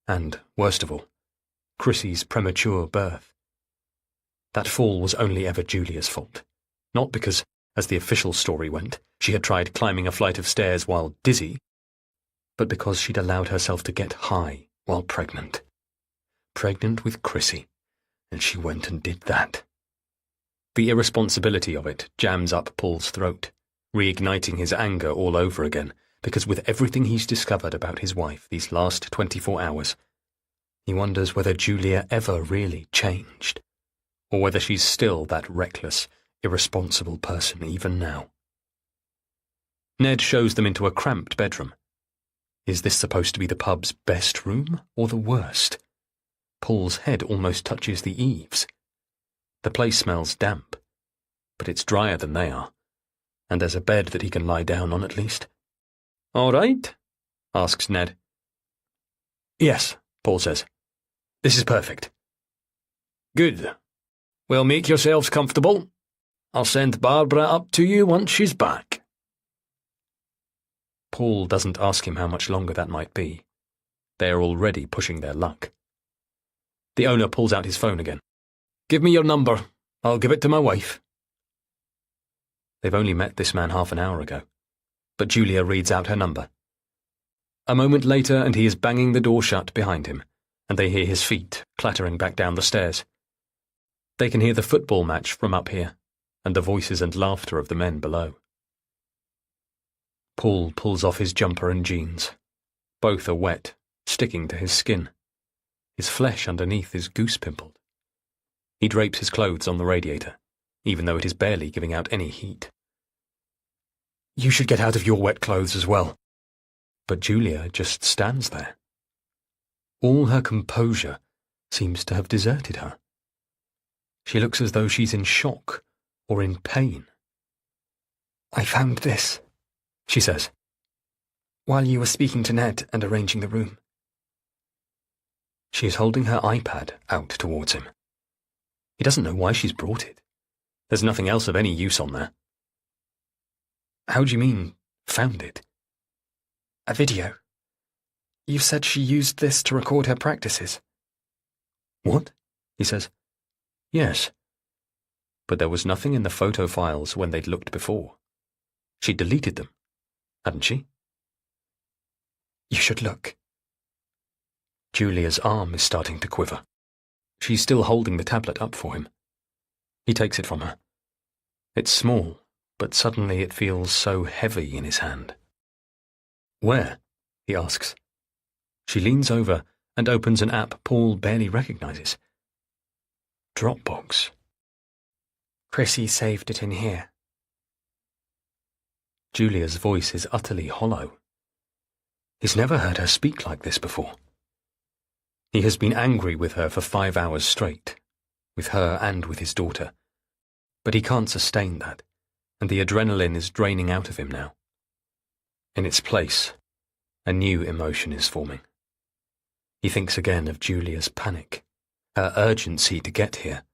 B: and, worst of all, Chrissy's premature birth. That fall was only ever Julia's fault, not because, as the official story went, she had tried climbing a flight of stairs while dizzy, but because she'd allowed herself to get high while pregnant. Pregnant with Chrissy, and she went and did that. The irresponsibility of it jams up Paul's throat, reigniting his anger all over again, because with everything he's discovered about his wife these last 24 hours, he wonders whether Julia ever really changed, or whether she's still that reckless, irresponsible person even now. Ned shows them into a cramped bedroom. Is this supposed to be the pub's best room, or the worst? Paul's head almost touches the eaves. The place smells damp, but it's drier than they are, and there's a bed that he can lie down on at least.
F: All right? Asks Ned.
B: Yes, Paul says. This is perfect.
F: Good. Well, make yourselves comfortable. I'll send Barbara up to you once she's back.
B: Paul doesn't ask him how much longer that might be. They are already pushing their luck. The owner pulls out his phone again.
F: Give me your number. I'll give it to my wife.
B: They've only met this man half an hour ago, but Julia reads out her number. A moment later, and he is banging the door shut behind him, and they hear his feet clattering back down the stairs. They can hear the football match from up here, and the voices and laughter of the men below. Paul pulls off his jumper and jeans. Both are wet, sticking to his skin. His flesh underneath is goose-pimpled. He drapes his clothes on the radiator, even though it is barely giving out any heat.
F: You should get out of your wet clothes as well.
B: But Julia just stands there. All her composure seems to have deserted her. She looks as though she's in shock or in pain.
C: I found this, she says, while you were speaking to Ned and arranging the room.
B: She is holding her iPad out towards him. He doesn't know why she's brought it. There's nothing else of any use on there.
C: How do you mean, found it? A video. You said she used this to record her practices.
B: What? He says. Yes. But there was nothing in the photo files when they'd looked before. She deleted them, hadn't she?
C: You should look.
B: Julia's arm is starting to quiver. She's still holding the tablet up for him. He takes it from her. It's small, but suddenly it feels so heavy in his hand. Where? He asks. She leans over and opens an app Paul barely recognizes. Dropbox.
C: Chrissy saved it in here.
B: Julia's voice is utterly hollow. He's never heard her speak like this before. He has been angry with her for 5 hours straight, with her and with his daughter. But he can't sustain that, and the adrenaline is draining out of him now. In its place, a new emotion is forming. He thinks again of Julia's panic, her urgency to get here,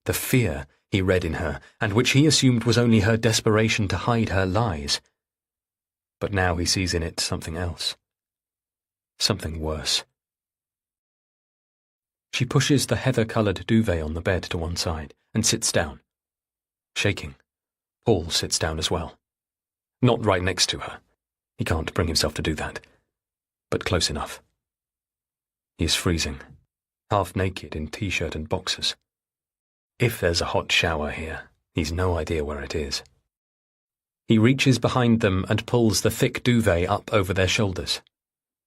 B: the fear he read in her, and which he assumed was only her desperation to hide her lies. But now he sees in it something else. Something worse. She pushes the heather-coloured duvet on the bed to one side and sits down. Shaking, Paul sits down as well. Not right next to her. He can't bring himself to do that. But close enough. He is freezing, half naked in t-shirt and boxers. If there's a hot shower here, he's no idea where it is. He reaches behind them and pulls the thick duvet up over their shoulders.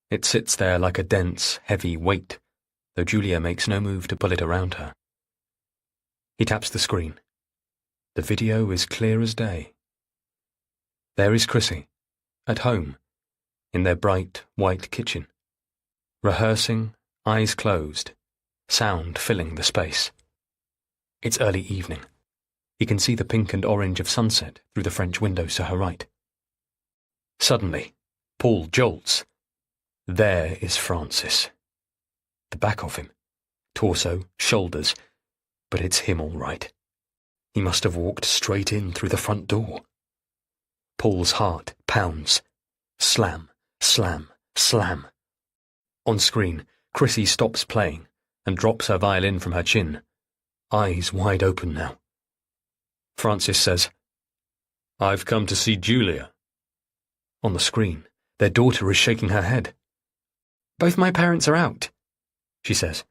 B: It sits there like a dense, heavy weight, though Julia makes no move to pull it around her. He taps the screen. The video is clear as day. There is Chrissy, at home, in their bright, white kitchen, rehearsing, eyes closed, sound filling the space. It's early evening. He can see the pink and orange of sunset through the French windows to her right. Suddenly, Paul jolts. There is Francis. The back of him, torso, shoulders, but it's him all right. He must have walked straight in through the front door. Paul's heart pounds. Slam, slam, slam. On screen, Chrissy stops playing and drops her violin from her chin, eyes wide open now. Francis says, "I've come to see Julia." On the screen, their daughter is shaking her head.
C: "Both my parents are out," she says.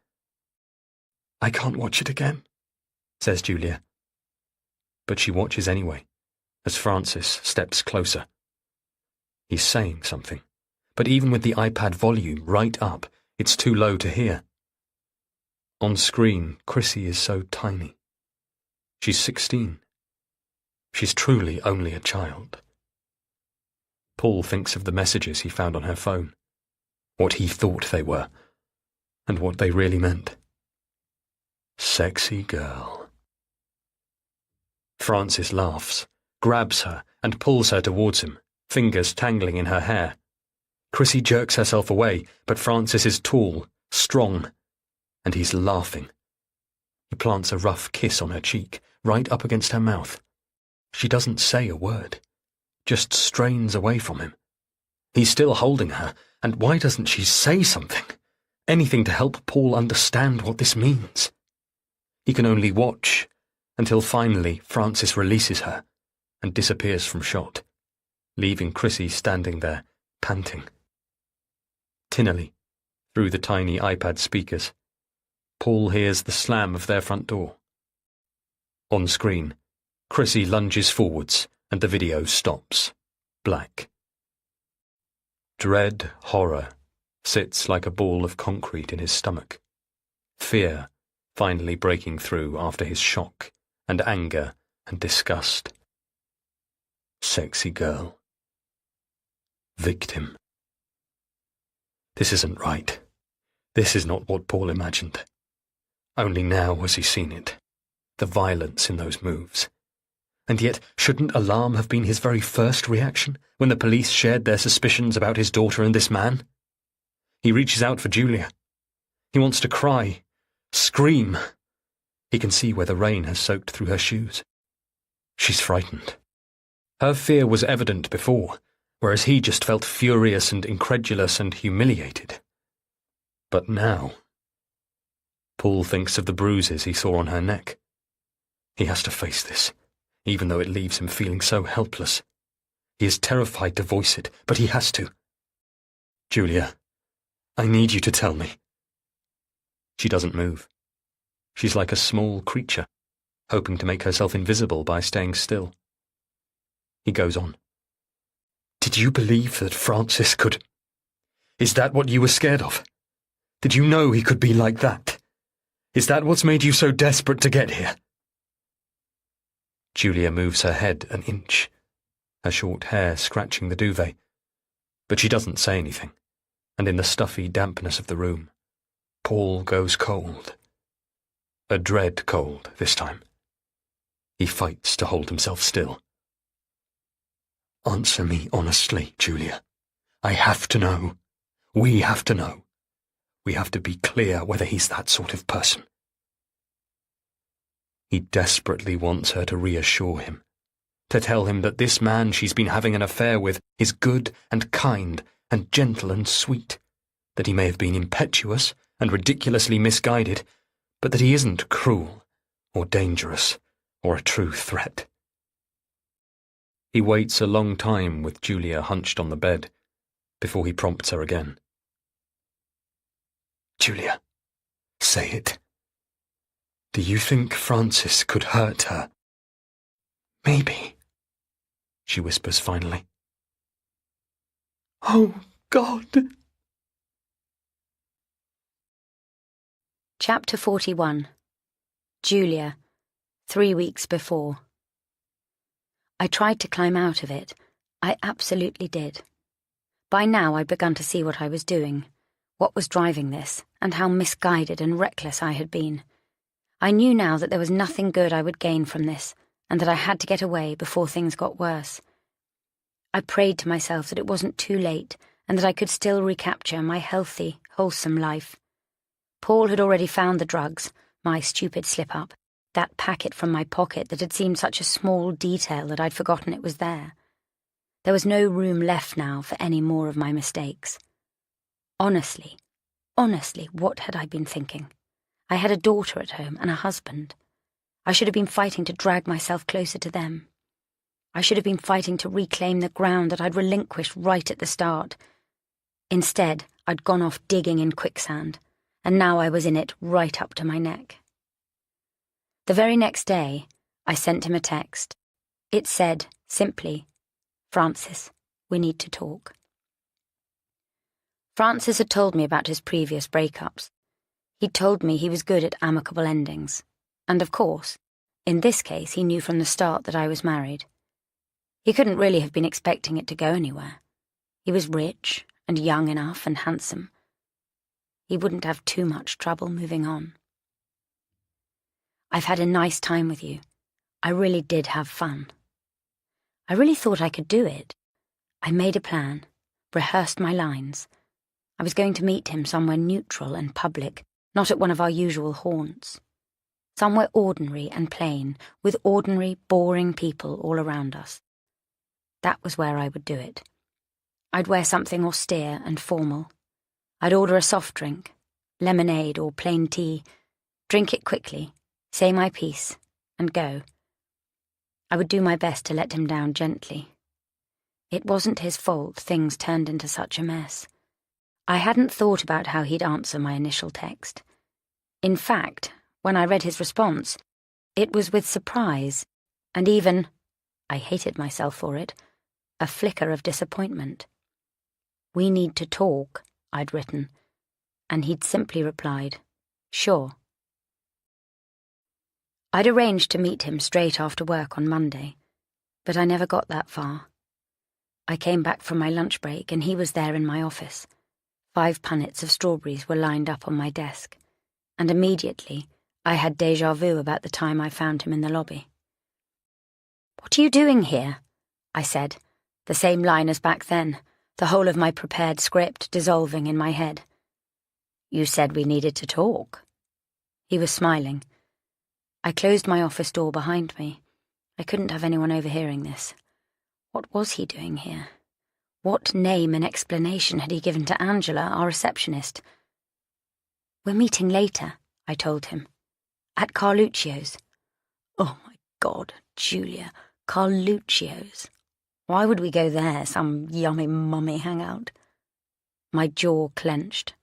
C: "I can't watch it again," says Julia.
B: But she watches anyway, as Francis steps closer. He's saying something, but even with the iPad volume right up, it's too low to hear. On screen, Chrissy is so tiny. She's 16. She's truly only a child. Paul thinks of the messages he found on her phone, what he thought they were, and what they really meant. Sexy girl. Francis laughs, grabs her, and pulls her towards him, fingers tangling in her hair. Chrissy jerks herself away, but Francis is tall, strong, and he's laughing. He plants a rough kiss on her cheek, right up against her mouth. She doesn't say a word, just strains away from him. He's still holding her, and why doesn't she say something? Anything to help Paul understand what this means. He can only watch, until finally Francis releases her and disappears from shot, leaving Chrissy standing there, panting. Tinnily, through the tiny iPad speakers, Paul hears the slam of their front door. On screen, Chrissy lunges forwards and the video stops, black. Dread horror sits like a ball of concrete in his stomach. Fear finally breaking through after his shock and anger and disgust. Sexy girl. Victim. This isn't right. This is not what Paul imagined. Only now has he seen it. The violence in those moves. And yet, shouldn't alarm have been his very first reaction when the police shared their suspicions about his daughter and this man? He reaches out for Julia. He wants to cry, scream. He can see where the rain has soaked through her shoes. She's frightened. Her fear was evident before, whereas he just felt furious and incredulous and humiliated. But now, Paul thinks of the bruises he saw on her neck. He has to face this, even though it leaves him feeling so helpless. He is terrified to voice it, but he has to. Julia, I need you to tell me. She doesn't move. She's like a small creature, hoping to make herself invisible by staying still. He goes on. Did you believe that Francis could... Is that what you were scared of? Did you know he could be like that? Is that what's made you so desperate to get here? Julia moves her head an inch, her short hair scratching the duvet. But she doesn't say anything, and in the stuffy dampness of the room, Paul goes cold. A dread cold this time. He fights to hold himself still. Answer me honestly, Julia. I have to know. We have to know. We have to be clear whether he's that sort of person. He desperately wants her to reassure him, to tell him that this man she's been having an affair with is good and kind and gentle and sweet, that he may have been impetuous and ridiculously misguided, but that he isn't cruel or dangerous or a true threat. He waits a long time with Julia hunched on the bed before he prompts her again. Julia, say it. Do you think Francis could hurt her? Maybe, she whispers finally. Oh, God!
A: Chapter 41. Julia, 3 weeks before. I tried to climb out of it. I absolutely did. By now I'd begun to see what I was doing, what was driving this, and how misguided and reckless I had been. I knew now that there was nothing good I would gain from this, and that I had to get away before things got worse. I prayed to myself that it wasn't too late, and that I could still recapture my healthy, wholesome life. Paul had already found the drugs, my stupid slip-up, that packet from my pocket that had seemed such a small detail that I'd forgotten it was there. There was no room left now for any more of my mistakes. Honestly, what had I been thinking? I had a daughter at home and a husband. I should have been fighting to drag myself closer to them. I should have been fighting to reclaim the ground that I'd relinquished right at the start. Instead, I'd gone off digging in quicksand, and now I was in it right up to my neck. The very next day, I sent him a text. It said, simply, Francis, we need to talk. Francis had told me about his previous breakups. He'd told me he was good at amicable endings. And of course, in this case he knew from the start that I was married. He couldn't really have been expecting it to go anywhere. He was rich and young enough and handsome. He wouldn't have too much trouble moving on. I've had a nice time with you. I really did have fun. I really thought I could do it. I made a plan, rehearsed my lines. I was going to meet him somewhere neutral and public, not at one of our usual haunts. Somewhere ordinary and plain, with ordinary, boring people all around us. That was where I would do it. I'd wear something austere and formal. I'd order a soft drink, lemonade or plain tea, drink it quickly, say my piece, and go. I would do my best to let him down gently. It wasn't his fault things turned into such a mess. I hadn't thought about how he'd answer my initial text. In fact, when I read his response, it was with surprise, and even, I hated myself for it, a flicker of disappointment. "We need to talk," I'd written, and he'd simply replied, "Sure." I'd arranged to meet him straight after work on Monday, but I never got that far. I came back from my lunch break and he was there in my office. 5 punnets of strawberries were lined up on my desk, and immediately I had déjà vu about the time I found him in the lobby. "What are you doing here?" I said, the same line as back then, the whole of my prepared script dissolving in my head. "You said we needed to talk." He was smiling. I closed my office door behind me. I couldn't have anyone overhearing this. What was he doing here? What name and explanation had he given to Angela, our receptionist? "We're meeting later," I told him. "At Carluccio's." Oh my God, Julia, Carluccio's. Why would we go there, some yummy mummy hangout? My jaw clenched.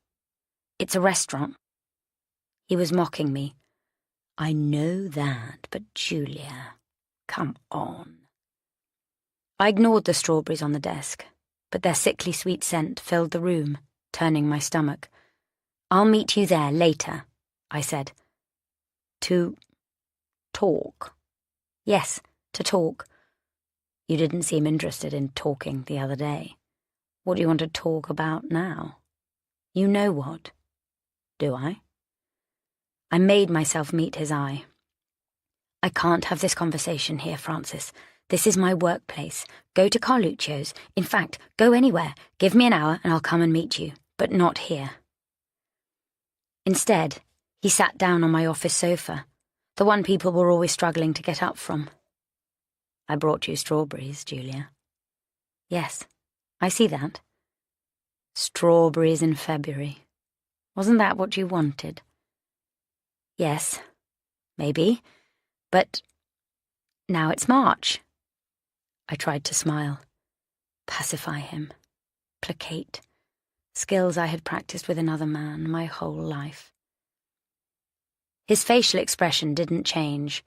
A: "It's a restaurant." He was mocking me. "I know that, but Julia, come on." I ignored the strawberries on the desk, but their sickly sweet scent filled the room, turning my stomach. "I'll meet you there later," I said. "To talk?" "Yes, to talk. You didn't seem interested in talking the other day. What do you want to talk about now?" "You know what." "Do I?" I made myself meet his eye. "I can't have this conversation here, Francis. This is my workplace. Go to Carluccio's. In fact, go anywhere. Give me an hour and I'll come and meet you, but not here." Instead, he sat down on my office sofa, the one people were always struggling to get up from. "I brought you strawberries, Julia." "Yes, I see that." Strawberries in February. Wasn't that what you wanted? "Yes, maybe, but now it's March." I tried to smile, pacify him, placate, skills I had practiced with another man my whole life. His facial expression didn't change,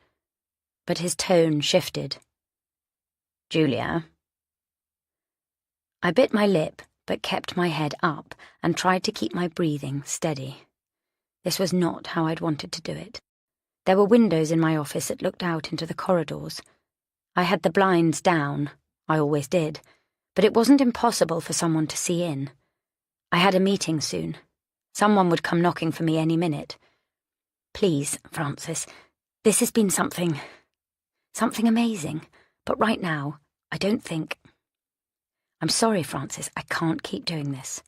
A: but his tone shifted. "Julia." I bit my lip, but kept my head up and tried to keep my breathing steady. This was not how I'd wanted to do it. There were windows in my office that looked out into the corridors. I had the blinds down, I always did, but it wasn't impossible for someone to see in. I had a meeting soon. Someone would come knocking for me any minute. "Please, Francis, this has been something amazing, but right now, I don't think... I'm sorry, Francis, I can't keep doing this."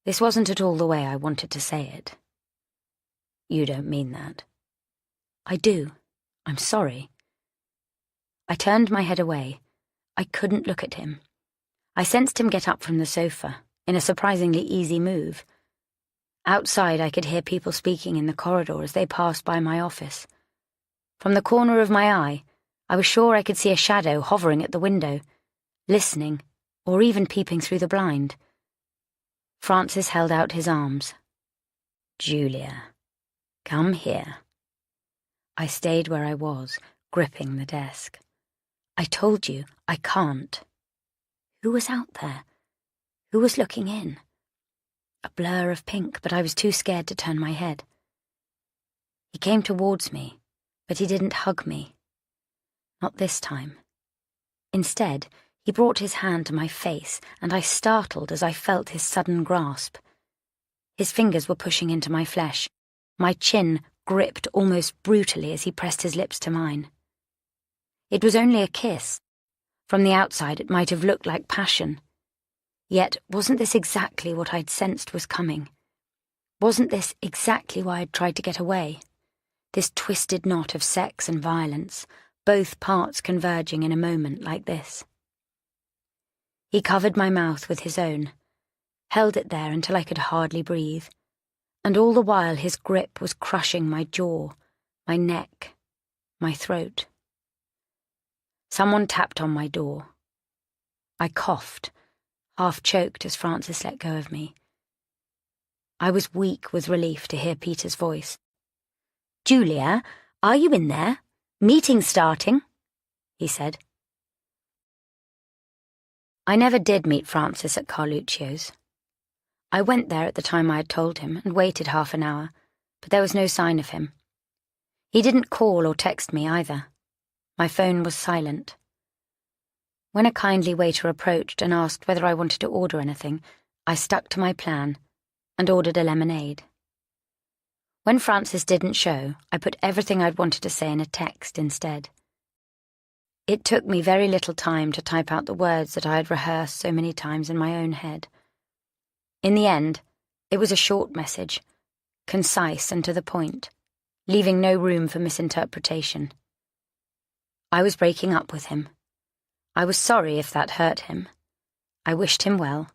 A: This wasn't at all the way I wanted to say it. "You don't mean that." "I do. I'm sorry." I turned my head away. I couldn't look at him. I sensed him get up from the sofa, in a surprisingly easy move. Outside, I could hear people speaking in the corridor as they passed by my office. From the corner of my eye, I was sure I could see a shadow hovering at the window, listening, or even peeping through the blind. Francis held out his arms. "Julia, come here." I stayed where I was, gripping the desk. "I told you, I can't." Who was out there? Who was looking in? A blur of pink, but I was too scared to turn my head. He came towards me, but he didn't hug me. Not this time. Instead, he brought his hand to my face, and I startled as I felt his sudden grasp. His fingers were pushing into my flesh. My chin gripped almost brutally as he pressed his lips to mine. It was only a kiss, From the outside, it might have looked like passion. Yet, wasn't this exactly what I'd sensed was coming? Wasn't this exactly why I'd tried to get away? This twisted knot of sex and violence, both parts converging in a moment like this. He covered my mouth with his own, held it there until I could hardly breathe, and all the while his grip was crushing my jaw, my neck, my throat. Someone tapped on my door. I coughed, half choked as Francis let go of me. I was weak with relief to hear Peter's voice. "Julia, are you in there? Meeting starting," he said. I never did meet Francis at Carluccio's. I went there at the time I had told him and waited half an hour, but there was no sign of him. He didn't call or text me either. My phone was silent. When a kindly waiter approached and asked whether I wanted to order anything, I stuck to my plan and ordered a lemonade. When Francis didn't show, I put everything I'd wanted to say in a text instead. It took me very little time to type out the words that I had rehearsed so many times in my own head. In the end, it was a short message, concise and to the point, leaving no room for misinterpretation. I was breaking up with him. I was sorry if that hurt him. I wished him well,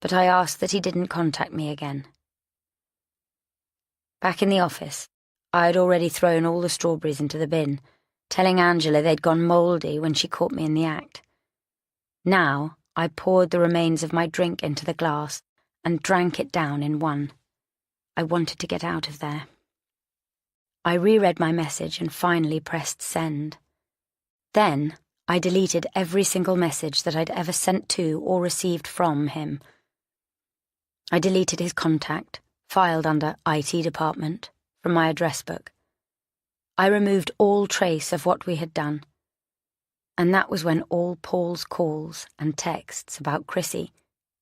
A: but I asked that he didn't contact me again. Back in the office, I had already thrown all the strawberries into the bin, telling Angela they'd gone mouldy when she caught me in the act. Now, I poured the remains of my drink into the glass and drank it down in one. I wanted to get out of there. I reread my message and finally pressed send. Then, I deleted every single message that I'd ever sent to or received from him. I deleted his contact, filed under IT department, from my address book. I removed all trace of what we had done. And that was when all Paul's calls and texts about Chrissy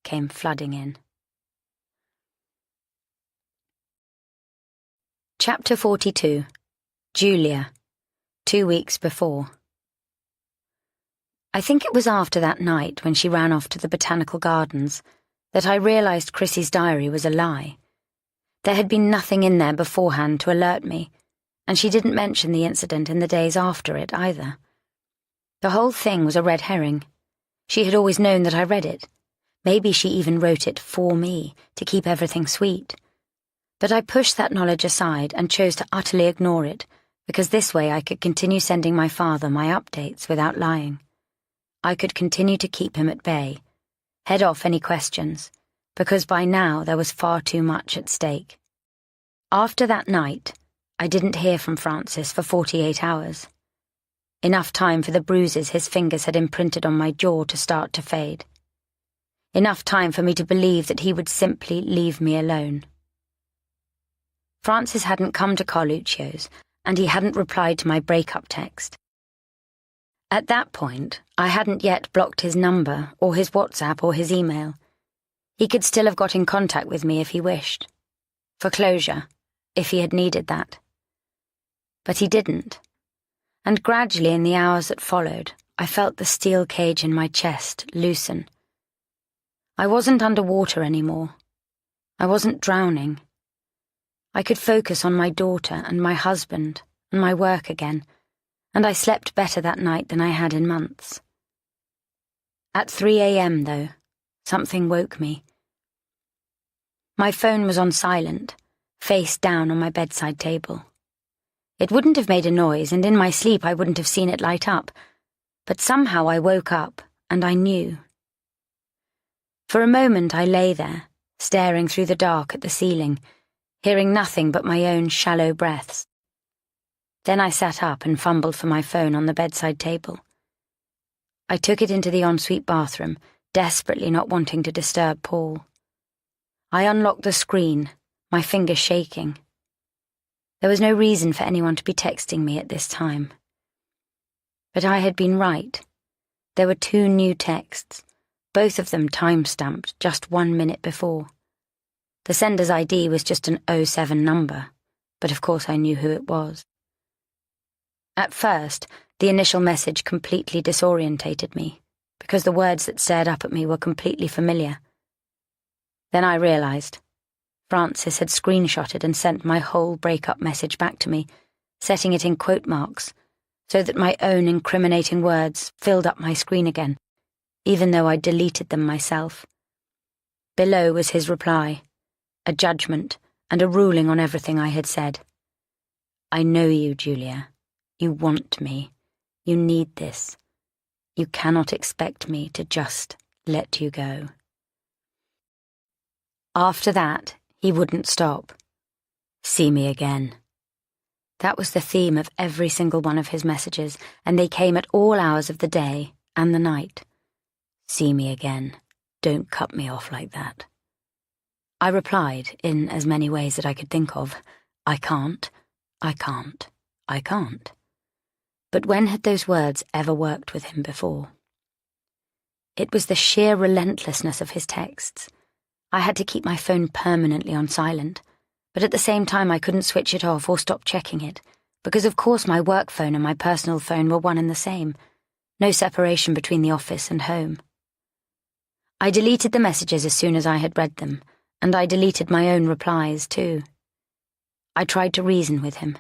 A: came flooding in. Chapter 42. Julia. 2 weeks before. I think it was after that night when she ran off to the botanical gardens that I realised Chrissy's diary was a lie. There had been nothing in there beforehand to alert me, and she didn't mention the incident in the days after it either. The whole thing was a red herring. She had always known that I read it. Maybe she even wrote it for me, to keep everything sweet. But I pushed that knowledge aside and chose to utterly ignore it, because this way I could continue sending my father my updates without lying. I could continue to keep him at bay, head off any questions, because by now there was far too much at stake. After that night, I didn't hear from Francis for 48 hours. Enough time for the bruises his fingers had imprinted on my jaw to start to fade. Enough time for me to believe that he would simply leave me alone. Francis hadn't come to Carluccio's, and he hadn't replied to my breakup text. At that point, I hadn't yet blocked his number, or his WhatsApp, or his email. He could still have got in contact with me if he wished. For closure, if he had needed that. But he didn't. And gradually in the hours that followed, I felt the steel cage in my chest loosen. I wasn't underwater anymore. I wasn't drowning. I could focus on my daughter and my husband and my work again, and I slept better that night than I had in months. At 3 a.m., though, something woke me. My phone was on silent, face down on my bedside table. It wouldn't have made a noise, and in my sleep I wouldn't have seen it light up, but somehow I woke up, and I knew. For a moment I lay there, staring through the dark at the ceiling, hearing nothing but my own shallow breaths. Then I sat up and fumbled for my phone on the bedside table. I took it into the ensuite bathroom, desperately not wanting to disturb Paul. I unlocked the screen, my fingers shaking. There was no reason for anyone to be texting me at this time. But I had been right. There were 2 new texts, both of them time-stamped just 1 minute before. The sender's ID was just an 07 number, but of course I knew who it was. At first, the initial message completely disorientated me, because the words that stared up at me were completely familiar. Then I realised. Francis had screenshotted and sent my whole breakup message back to me, setting it in quote marks, so that my own incriminating words filled up my screen again, even though I'd deleted them myself. Below was his reply, a judgment and a ruling on everything I had said. I know you, Julia. You want me. You need this. You cannot expect me to just let you go. After that, he wouldn't stop. See me again. That was the theme of every single one of his messages, and they came at all hours of the day and the night. See me again. Don't cut me off like that. I replied, in as many ways that I could think of, I can't, I can't, I can't. But when had those words ever worked with him before? It was the sheer relentlessness of his texts. I had to keep my phone permanently on silent, but at the same time I couldn't switch it off or stop checking it, because of course my work phone and my personal phone were one and the same. No separation between the office and home. I deleted the messages as soon as I had read them, and I deleted my own replies too. I tried to reason with him.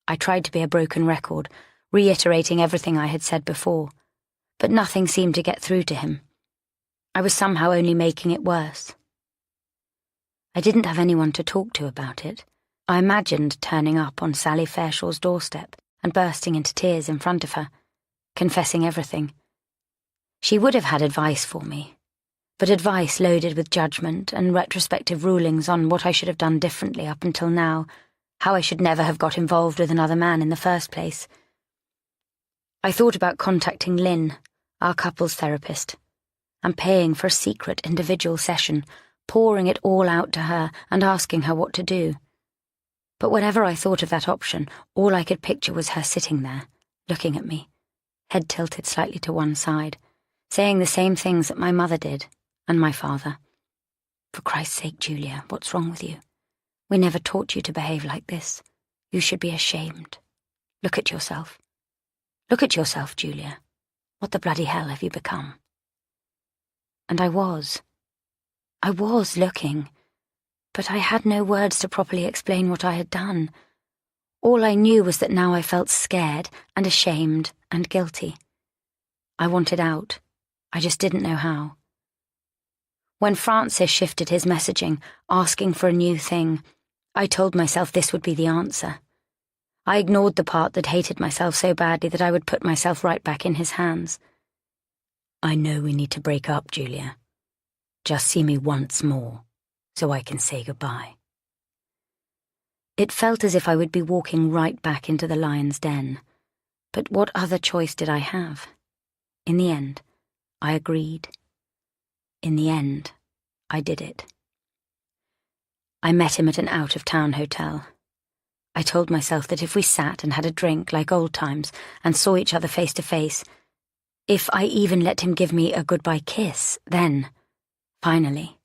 A: I tried to be a broken record, reiterating everything I had said before, but nothing seemed to get through to him. I was somehow only making it worse. I didn't have anyone to talk to about it. I imagined turning up on Sally Fairshaw's doorstep and bursting into tears in front of her, confessing everything. She would have had advice for me, but advice loaded with judgment and retrospective rulings on what I should have done differently up until now, how I should never have got involved with another man in the first place. I thought about contacting Lynn, our couples therapist, and paying for a secret individual session, pouring it all out to her and asking her what to do. But whenever I thought of that option, all I could picture was her sitting there, looking at me, head tilted slightly to one side, saying the same things that my mother did, and my father. For Christ's sake, Julia, what's wrong with you? We never taught you to behave like this. You should be ashamed. Look at yourself. Look at yourself, Julia. What the bloody hell have you become? And I was looking, but I had no words to properly explain what I had done. All I knew was that now I felt scared and ashamed and guilty. I wanted out. I just didn't know how. When Francis shifted his messaging, asking for a new thing, I told myself this would be the answer. I ignored the part that hated myself so badly that I would put myself right back in his hands. I know we need to break up, Julia. Just see me once more, so I can say goodbye. It felt as if I would be walking right back into the lion's den, but what other choice did I have? In the end, I agreed. In the end, I did it. I met him at an out-of-town hotel. I told myself that if we sat and had a drink like old times and saw each other face to face, if I even let him give me a goodbye kiss, then, finally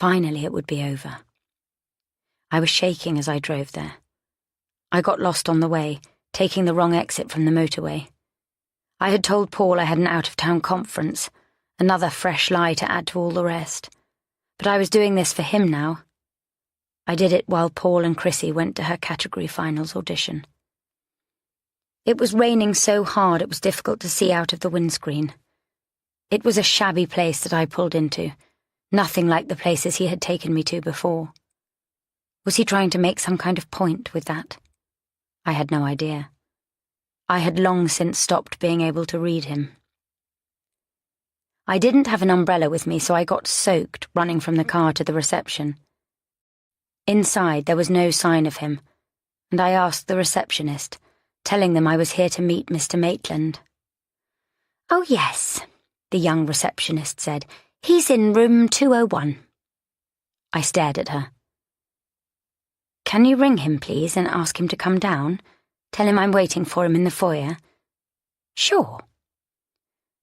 A: it would be over. I was shaking as I drove there. I got lost on the way, taking the wrong exit from the motorway. I had told Paul I had an out-of-town conference, another fresh lie to add to all the rest. But I was doing this for him now. I did it while Paul and Chrissy went to her category finals audition. It was raining so hard it was difficult to see out of the windscreen. It was a shabby place that I pulled into, nothing like the places he had taken me to before. Was he trying to make some kind of point with that? I had no idea. I had long since stopped being able to read him. I didn't have an umbrella with me, so I got soaked running from the car to the reception. Inside there was no sign of him, and I asked the receptionist, telling them I was here to meet Mr. Maitland. "Oh, yes," the young receptionist said. "He's in room 201. I stared at her. "Can you ring him, please, and ask him to come down? Tell him I'm waiting for him in the foyer." "Sure."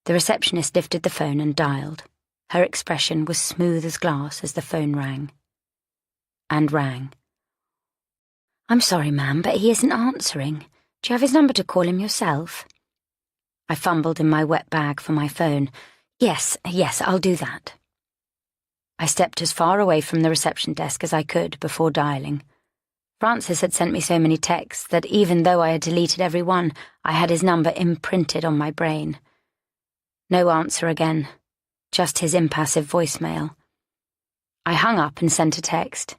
A: The receptionist lifted the phone and dialed. Her expression was smooth as glass as the phone rang. And rang. "I'm sorry, ma'am, but he isn't answering. Do you have his number to call him yourself?" I fumbled in my wet bag for my phone. Yes, I'll do that. I stepped as far away from the reception desk as I could before dialing. Francis had sent me so many texts that even though I had deleted every one, I had his number imprinted on my brain. No answer again, just his impassive voicemail. I hung up and sent a text.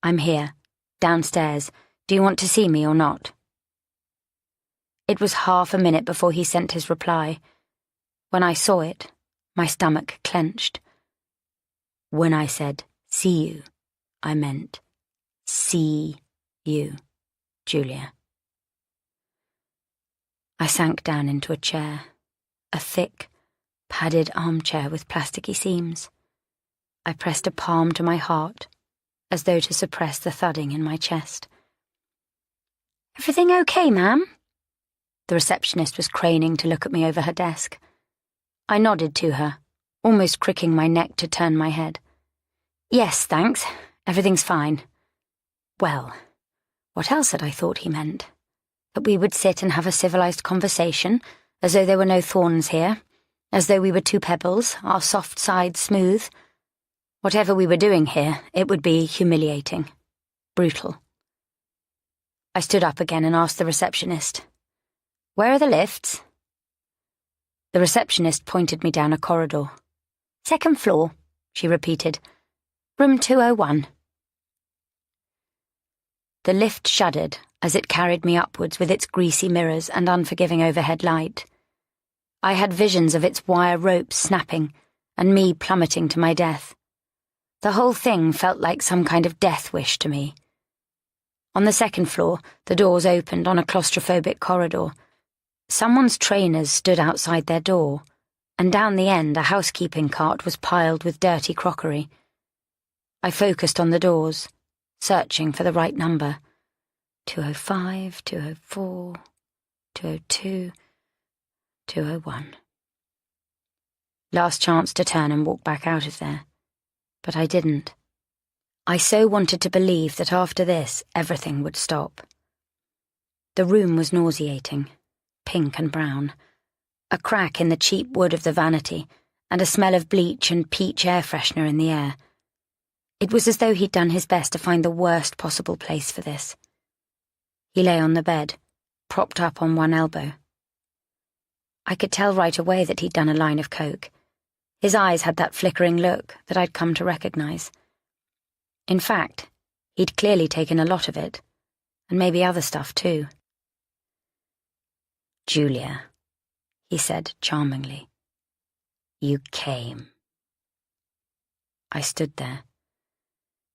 A: I'm here, downstairs. Do you want to see me or not? It was half a minute before he sent his reply. When I saw it, my stomach clenched. When I said, see you, I meant, see you, Julia. I sank down into a chair, a thick, padded armchair with plasticky seams. I pressed a palm to my heart, as though to suppress the thudding in my chest. Everything okay, ma'am? The receptionist was craning to look at me over her desk. I nodded to her, almost cricking my neck to turn my head. Yes, thanks. Everything's fine. Well, what else had I thought he meant? That we would sit and have a civilized conversation, as though there were no thorns here, as though we were two pebbles, our soft sides smooth. Whatever we were doing here, it would be humiliating, brutal. I stood up again and asked the receptionist, "Where are the lifts?" The receptionist pointed me down a corridor. "Second floor," she repeated. "Room 201. The lift shuddered as it carried me upwards with its greasy mirrors and unforgiving overhead light. I had visions of its wire ropes snapping and me plummeting to my death. The whole thing felt like some kind of death wish to me. On the second floor, the doors opened on a claustrophobic corridor. Someone's trainers stood outside their door, and down the end a housekeeping cart was piled with dirty crockery. I focused on the doors, searching for the right number. 205, 204, 202, 201. Last chance to turn and walk back out of there. But I didn't. I so wanted to believe that after this, everything would stop. The room was nauseating, pink and brown, a crack in the cheap wood of the vanity, and a smell of bleach and peach air freshener in the air. It was as though he'd done his best to find the worst possible place for this. He lay on the bed, propped up on one elbow. I could tell right away that he'd done a line of coke. His eyes had that flickering look that I'd come to recognize. In fact, he'd clearly taken a lot of it, and maybe other stuff too. "Julia," he said charmingly. "You came." I stood there.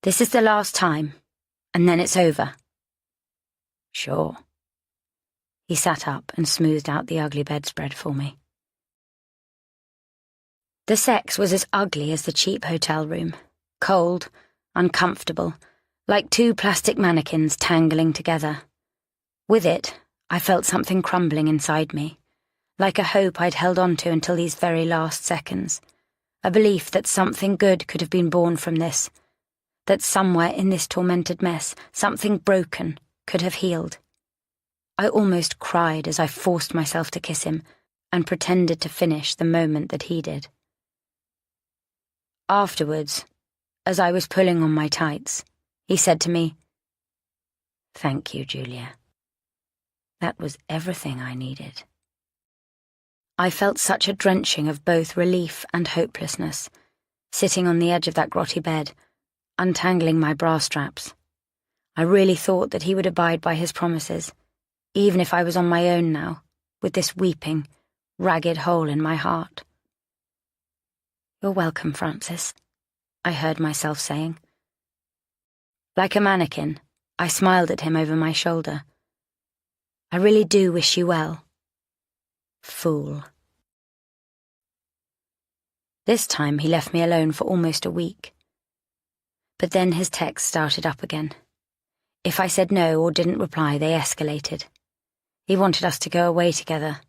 A: "This is the last time, and then it's over." "Sure." He sat up and smoothed out the ugly bedspread for me. The sex was as ugly as the cheap hotel room, cold, uncomfortable, like two plastic mannequins tangling together. With it, I felt something crumbling inside me, like a hope I'd held on to until these very last seconds, a belief that something good could have been born from this, that somewhere in this tormented mess, something broken could have healed. I almost cried as I forced myself to kiss him and pretended to finish the moment that he did. Afterwards, as I was pulling on my tights, he said to me, "Thank you, Julia. That was everything I needed." I felt such a drenching of both relief and hopelessness, sitting on the edge of that grotty bed, untangling my bra straps. I really thought that he would abide by his promises, even if I was on my own now, with this weeping, ragged hole in my heart. "You're welcome, Francis," I heard myself saying. Like a mannequin, I smiled at him over my shoulder. "I really do wish you well." Fool. This time he left me alone for almost a week. But then his texts started up again. If I said no or didn't reply, they escalated. He wanted us to go away together.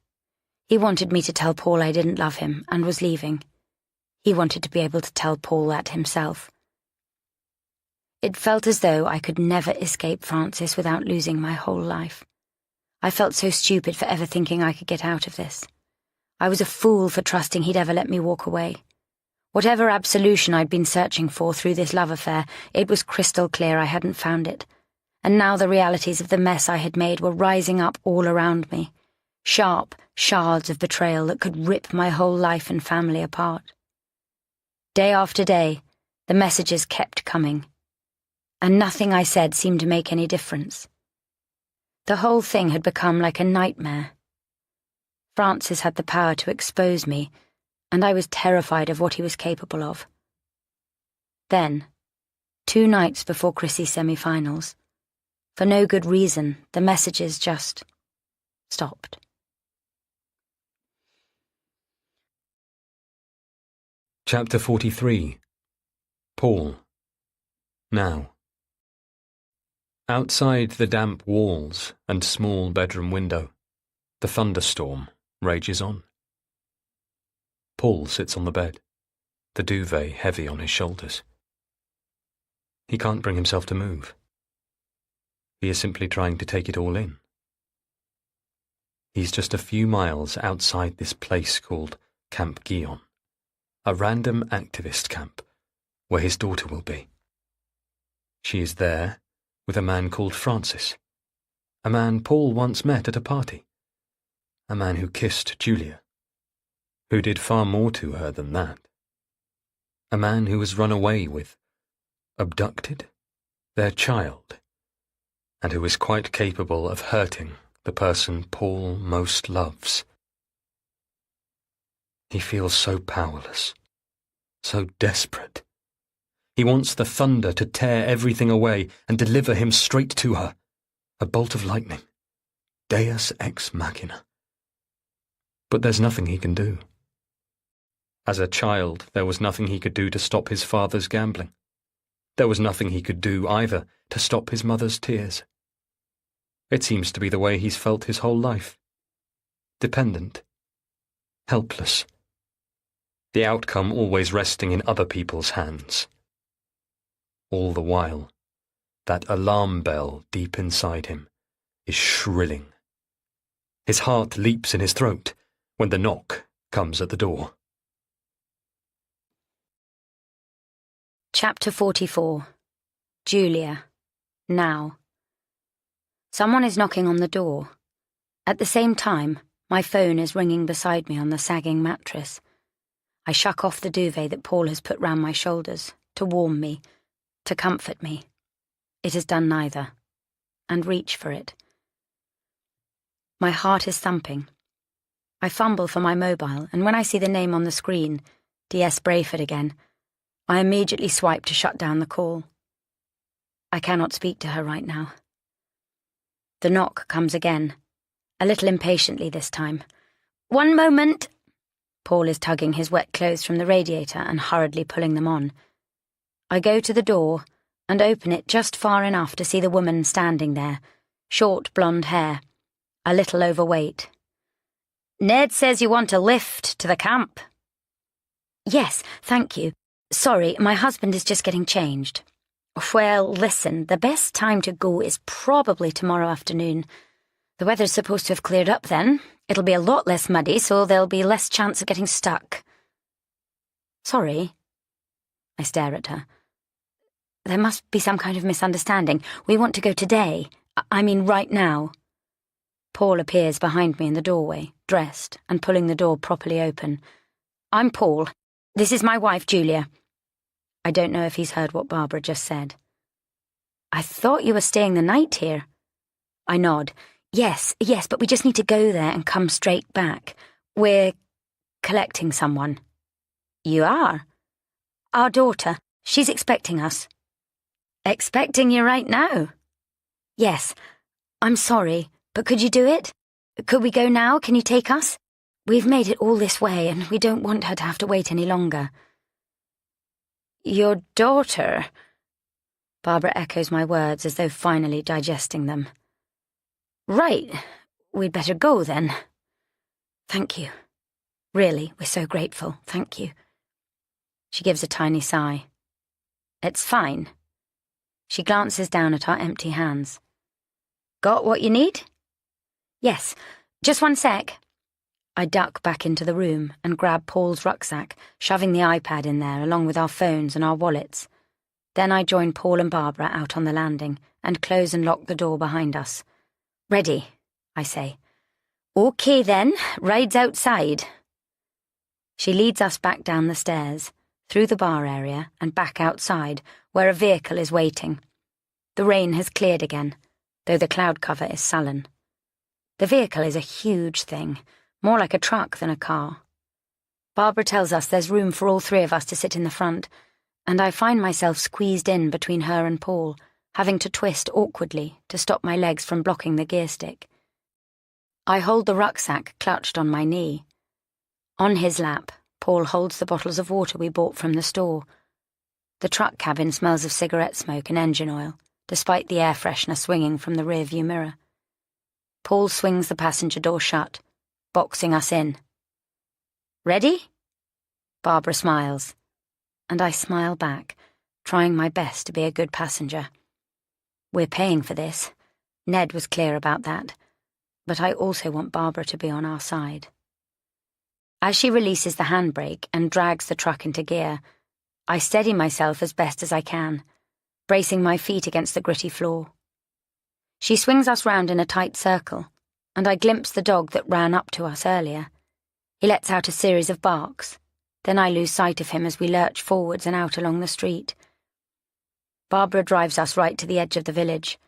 A: He wanted me to tell Paul I didn't love him and was leaving. He wanted to be able to tell Paul that himself. It felt as though I could never escape Francis without losing my whole life. I felt so stupid for ever thinking I could get out of this. I was a fool for trusting he'd ever let me walk away. Whatever absolution I'd been searching for through this love affair, it was crystal clear I hadn't found it. And now the realities of the mess I had made were rising up all around me. Sharp shards of betrayal that could rip my whole life and family apart. Day after day, the messages kept coming. And nothing I said seemed to make any difference. The whole thing had become like a nightmare. Francis had the power to expose me, and I was terrified of what he was capable of. Then, 2 nights before Chrissy's semi-finals, for no good reason, the messages just stopped.
B: Chapter 43. Paul. Now. Outside the damp walls and small bedroom window, the thunderstorm rages on. Paul sits on the bed, the duvet heavy on his shoulders. He can't bring himself to move. He is simply trying to take it all in. He's just a few miles outside this place called Camp Guyon, a random activist camp where his daughter will be. She is there with a man called Francis, a man Paul once met at a party, a man who kissed Julia, who did far more to her than that, a man who was run away with, abducted, their child, and who is quite capable of hurting the person Paul most loves. He feels so powerless, so desperate. He wants the thunder to tear everything away and deliver him straight to her, a bolt of lightning, Deus ex machina. But there's nothing he can do. As a child, there was nothing he could do to stop his father's gambling. There was nothing he could do, either, to stop his mother's tears. It seems to be the way he's felt his whole life. Dependent. Helpless. The outcome always resting in other people's hands. All the while, that alarm bell deep inside him is shrilling. His heart leaps in his throat when the knock comes at the door.
A: Chapter 44. Julia. Now. Someone is knocking on the door. At the same time, my phone is ringing beside me on the sagging mattress. I shuck off the duvet that Paul has put round my shoulders, to warm me, to comfort me. It has done neither, and reach for it. My heart is thumping. I fumble for my mobile, and when I see the name on the screen, D.S. Brayford again, I immediately swipe to shut down the call. I cannot speak to her right now. The knock comes again, a little impatiently this time. "One moment!" Paul is tugging his wet clothes from the radiator and hurriedly pulling them on. I go to the door and open it just far enough to see the woman standing there, short blonde hair, a little overweight. "Ned says you want a lift to the camp." "Yes, thank you. Sorry, my husband is just getting changed." "Well, listen, the best time to go is probably tomorrow afternoon. The weather's supposed to have cleared up then. It'll be a lot less muddy, so there'll be less chance of getting stuck." "Sorry." I stare at her. "There must be some kind of misunderstanding. We want to go today. I mean right now." Paul appears behind me in the doorway, dressed, and pulling the door properly open. "I'm Paul. This is my wife, Julia." I don't know if he's heard what Barbara just said. "I thought you were staying the night here." I nod. Yes, but we just need to go there and come straight back. We're collecting someone." "You are?" "Our daughter. She's expecting us." "Expecting you right now?" "Yes. I'm sorry, but could you do it? Could we go now? Can you take us? We've made it all this way, and we don't want her to have to wait any longer." "Your daughter?" Barbara echoes my words as though finally digesting them. "Right. We'd better go then." "Thank you. Really, we're so grateful. Thank you." She gives a tiny sigh. "It's fine." She glances down at our empty hands. "Got what you need?" "Yes. Just one sec." I duck back into the room and grab Paul's rucksack, shoving the iPad in there along with our phones and our wallets. Then I join Paul and Barbara out on the landing and close and lock the door behind us. "Ready," I say. "OK then, ride's outside." She leads us back down the stairs, through the bar area and back outside, where a vehicle is waiting. The rain has cleared again, though the cloud cover is sullen. The vehicle is a huge thing, more like a truck than a car. Barbara tells us there's room for all three of us to sit in the front, and I find myself squeezed in between her and Paul, having to twist awkwardly to stop my legs from blocking the gear stick. I hold the rucksack clutched on my knee. On his lap, Paul holds the bottles of water we bought from the store. The truck cabin smells of cigarette smoke and engine oil, despite the air freshener swinging from the rearview mirror. Paul swings the passenger door shut, boxing us in. "Ready?" Barbara smiles, and I smile back, trying my best to be a good passenger. We're paying for this. Ned was clear about that. But I also want Barbara to be on our side. As she releases the handbrake and drags the truck into gear, I steady myself as best as I can, bracing my feet against the gritty floor. She swings us round in a tight circle, and I glimpse the dog that ran up to us earlier. He lets out a series of barks, then I lose sight of him as we lurch forwards and out along the street. Barbara drives us right to the edge of the village,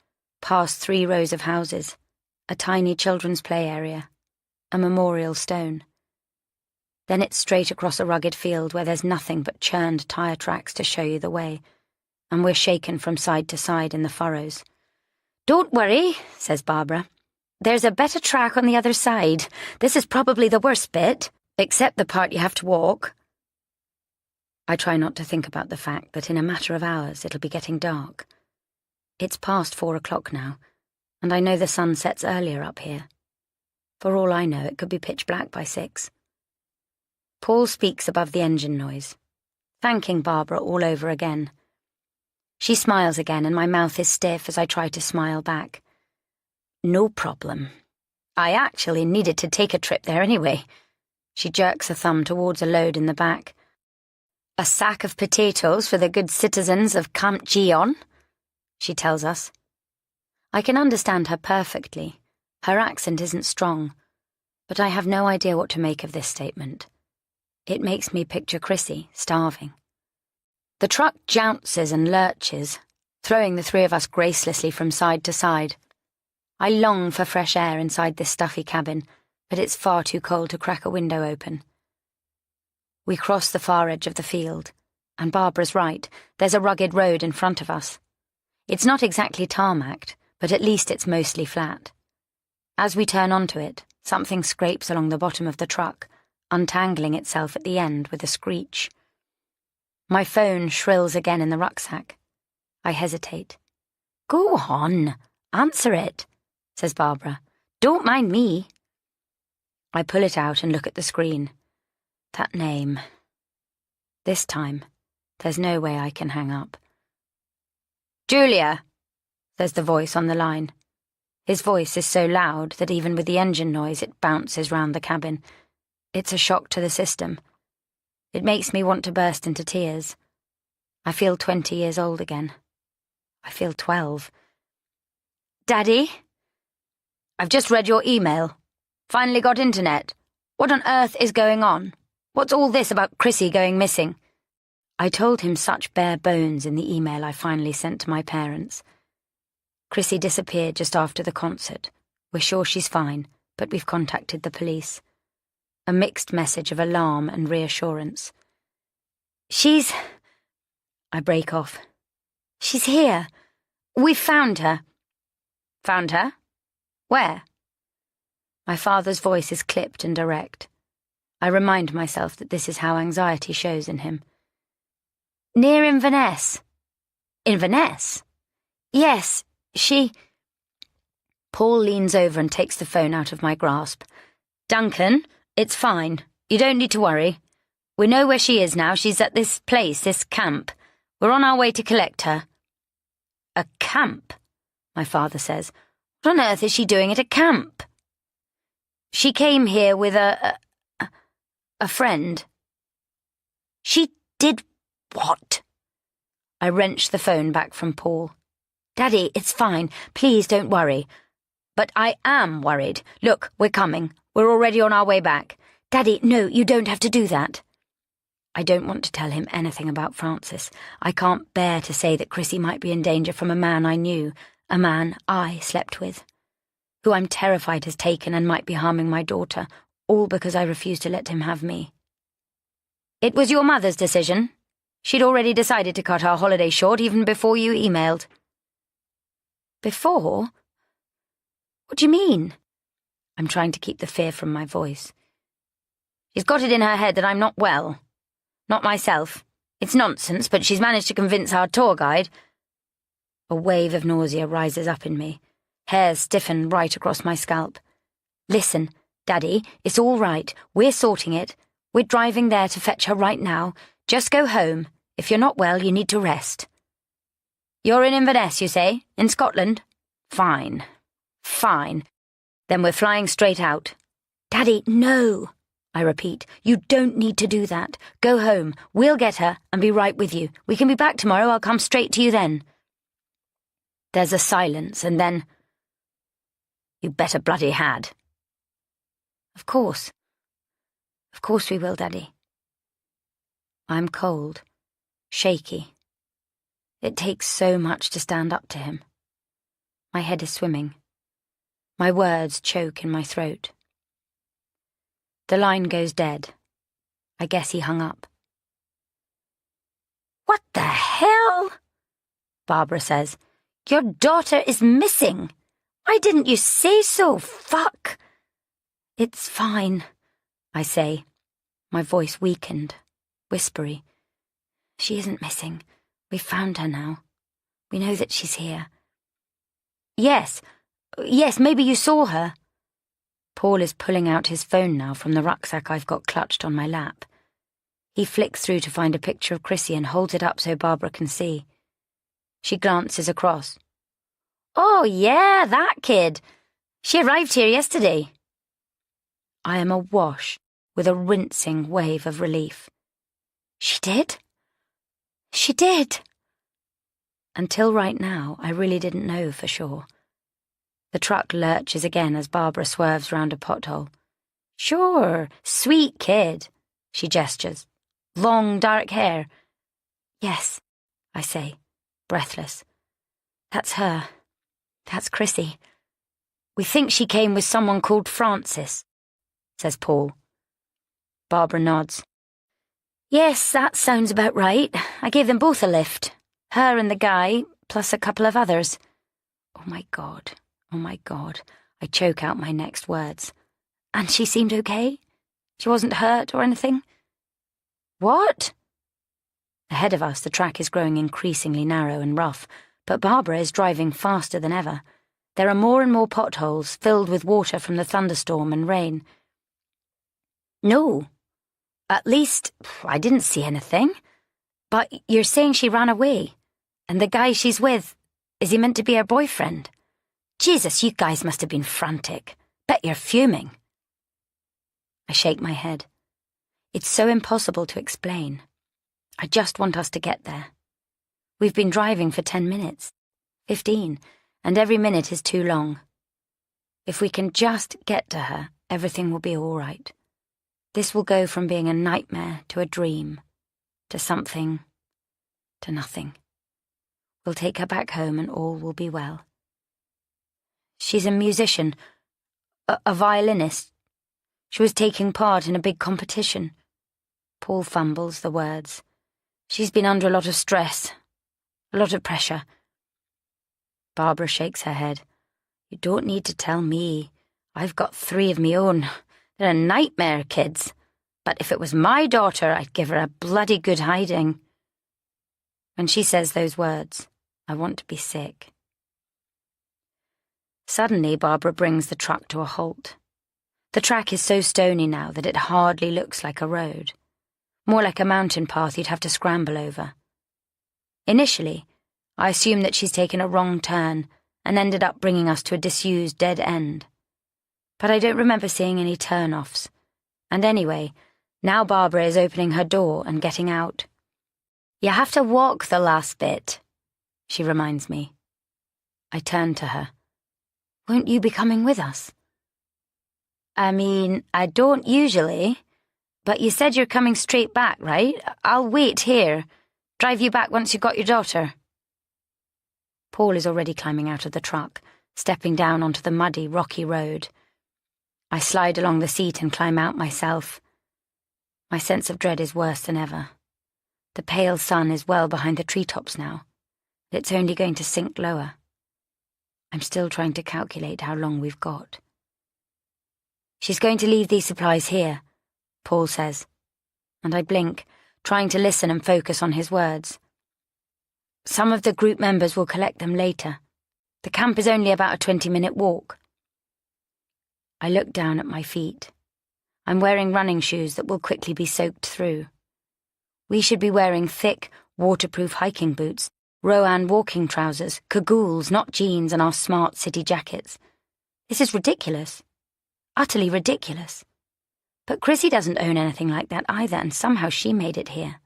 A: past 3 rows of houses, a tiny children's play area, a memorial stone. Then it's straight across a rugged field where there's nothing but churned tire tracks to show you the way, and we're shaken from side to side in the furrows. "Don't worry," says Barbara. "There's a better track on the other side. This is probably the worst bit, except the part you have to walk." I try not to think about the fact that in a matter of hours it'll be getting dark. It's past 4 o'clock now, and I know the sun sets earlier up here. For all I know, it could be pitch black by 6. Paul speaks above the engine noise, thanking Barbara all over again. She smiles again, and my mouth is stiff as I try to smile back. "No problem. I actually needed to take a trip there anyway." She jerks a thumb towards a load in the back. "A sack of potatoes for the good citizens of Camp Gion," she tells us. I can understand her perfectly. Her accent isn't strong, but I have no idea what to make of this statement. It makes me picture Chrissy, starving. The truck jounces and lurches, throwing the three of us gracelessly from side to side. I long for fresh air inside this stuffy cabin, but it's far too cold to crack a window open. We cross the far edge of the field, and Barbara's right, there's a rugged road in front of us. It's not exactly tarmacked, but at least it's mostly flat. As we turn onto it, something scrapes along the bottom of the truck, untangling itself at the end with a screech. My phone shrills again in the rucksack. I hesitate. "Go on, answer it," says Barbara. "Don't mind me." I pull it out and look at the screen. That name. This time, there's no way I can hang up. "Julia," says the voice on the line. His voice is so loud that even with the engine noise it bounces round the cabin. It's a shock to the system. It makes me want to burst into tears. I feel 20 years old again. I feel 12. "Daddy? I've just read your email. Finally got internet. What on earth is going on? What's all this about Chrissy going missing?" I told him such bare bones in the email I finally sent to my parents. Chrissy disappeared just after the concert. We're sure she's fine, but we've contacted the police. A mixed message of alarm and reassurance. "She's..." I break off. "She's here. We've found her." "Found her? Where?" My father's voice is clipped and direct. I remind myself that this is how anxiety shows in him. "Near Inverness." "Inverness?" "Yes, she..." Paul leans over and takes the phone out of my grasp. "Duncan, it's fine. You don't need to worry. We know where she is now. She's at this place, this camp. We're on our way to collect her." "A camp?" my father says. "What on earth is she doing at a camp?" She came here with a friend. She did what? I wrenched the phone back from Paul. Daddy, it's fine. Please don't worry. But I am worried. Look, we're coming. We're already on our way back. Daddy, no, you don't have to do that. I don't want to tell him anything about Francis. I can't bear to say that Chrissy might be in danger from a man I knew, a man I slept with, who I'm terrified has taken and might be harming my daughter, all because I refused to let him have me. It was your mother's decision. She'd already decided to cut our holiday short even before you emailed. Before? What do you mean? I'm trying to keep the fear from my voice. She's got it in her head that I'm not well. Not myself. It's nonsense, but she's managed to convince our tour guide. A wave of nausea rises up in me. Hairs stiffen right across my scalp. Listen, Daddy, it's all right. We're sorting it. We're driving there to fetch her right now. Just go home. If you're not well, you need to rest. You're in Inverness, you say? In Scotland? Fine. Fine. Then we're flying straight out. Daddy, no! I repeat, you don't need to do that. Go home. We'll get her and be right with you. We can be back tomorrow. I'll come straight to you then. There's a silence, and then... You better bloody had. Of course. Of course we will, Daddy. I'm cold, shaky. It takes so much to stand up to him. My head is swimming. My words choke in my throat. The line goes dead. I guess he hung up. What the hell? Barbara says. Your daughter is missing. Why didn't you say so? Fuck. It's fine, I say, my voice weakened, whispery. She isn't missing. We've found her now. We know that she's here. Yes, maybe you saw her. Paul is pulling out his phone now from the rucksack I've got clutched on my lap. He flicks through to find a picture of Chrissy and holds it up so Barbara can see. She glances across. Oh, yeah, that kid. She arrived here yesterday. I am awash with a rinsing wave of relief. She did? She did. Until right now, I really didn't know for sure. The truck lurches again as Barbara swerves round a pothole. Sure, sweet kid, she gestures. Long, dark hair. Yes, I say, breathless. That's her. That's Chrissy. We think she came with someone called Francis, says Paul. Barbara nods. Yes, that sounds about right. I gave them both a lift. Her and the guy, plus a couple of others. Oh my God. Oh my God. I choke out my next words. And she seemed okay? She wasn't hurt or anything? What? Ahead of us, the track is growing increasingly narrow and rough, but Barbara is driving faster than ever. There are more and more potholes filled with water from the thunderstorm and rain. No. At least, I didn't see anything. But you're saying she ran away, and the guy she's with, is he meant to be her boyfriend? Jesus, you guys must have been frantic. Bet you're fuming. I shake my head. It's so impossible to explain. I just want us to get there. We've been driving for 10 minutes, 15, and every minute is too long. If we can just get to her, everything will be all right. This will go from being a nightmare to a dream, to something, to nothing. We'll take her back home and all will be well. She's a musician, a violinist. She was taking part in a big competition. Paul fumbles the words. She's been under a lot of stress, a lot of pressure. Barbara shakes her head. You don't need to tell me. I've got 3 of me own. They're a nightmare, kids. But if it was my daughter, I'd give her a bloody good hiding. When she says those words, I want to be sick. Suddenly, Barbara brings the truck to a halt. The track is so stony now that it hardly looks like a road. More like a mountain path you'd have to scramble over. Initially, I assumed that she's taken a wrong turn and ended up bringing us to a disused dead end. but I don't remember seeing any turn-offs. And anyway, now Barbara is opening her door and getting out. "You have to walk the last bit," she reminds me. I turn to her. "Won't you be coming with us?" "I mean, I don't usually, but you said you're coming straight back, right? I'll wait here. Drive you back once you've got your daughter." Paul is already climbing out of the truck, stepping down onto the muddy, rocky road. I slide along the seat and climb out myself. My sense of dread is worse than ever. The pale sun is well behind the treetops now. It's only going to sink lower. I'm still trying to calculate how long we've got. "She's going to leave these supplies here," Paul says, and I blink, trying to listen and focus on his words. "Some of the group members will collect them later. The camp is only about a 20-minute walk." I look down at my feet. I'm wearing running shoes that will quickly be soaked through. We should be wearing thick, waterproof hiking boots, Rowan walking trousers, cagoules, not jeans, and our smart city jackets. This is ridiculous. Utterly ridiculous. But Chrissy doesn't own anything like that either, and somehow she made it here.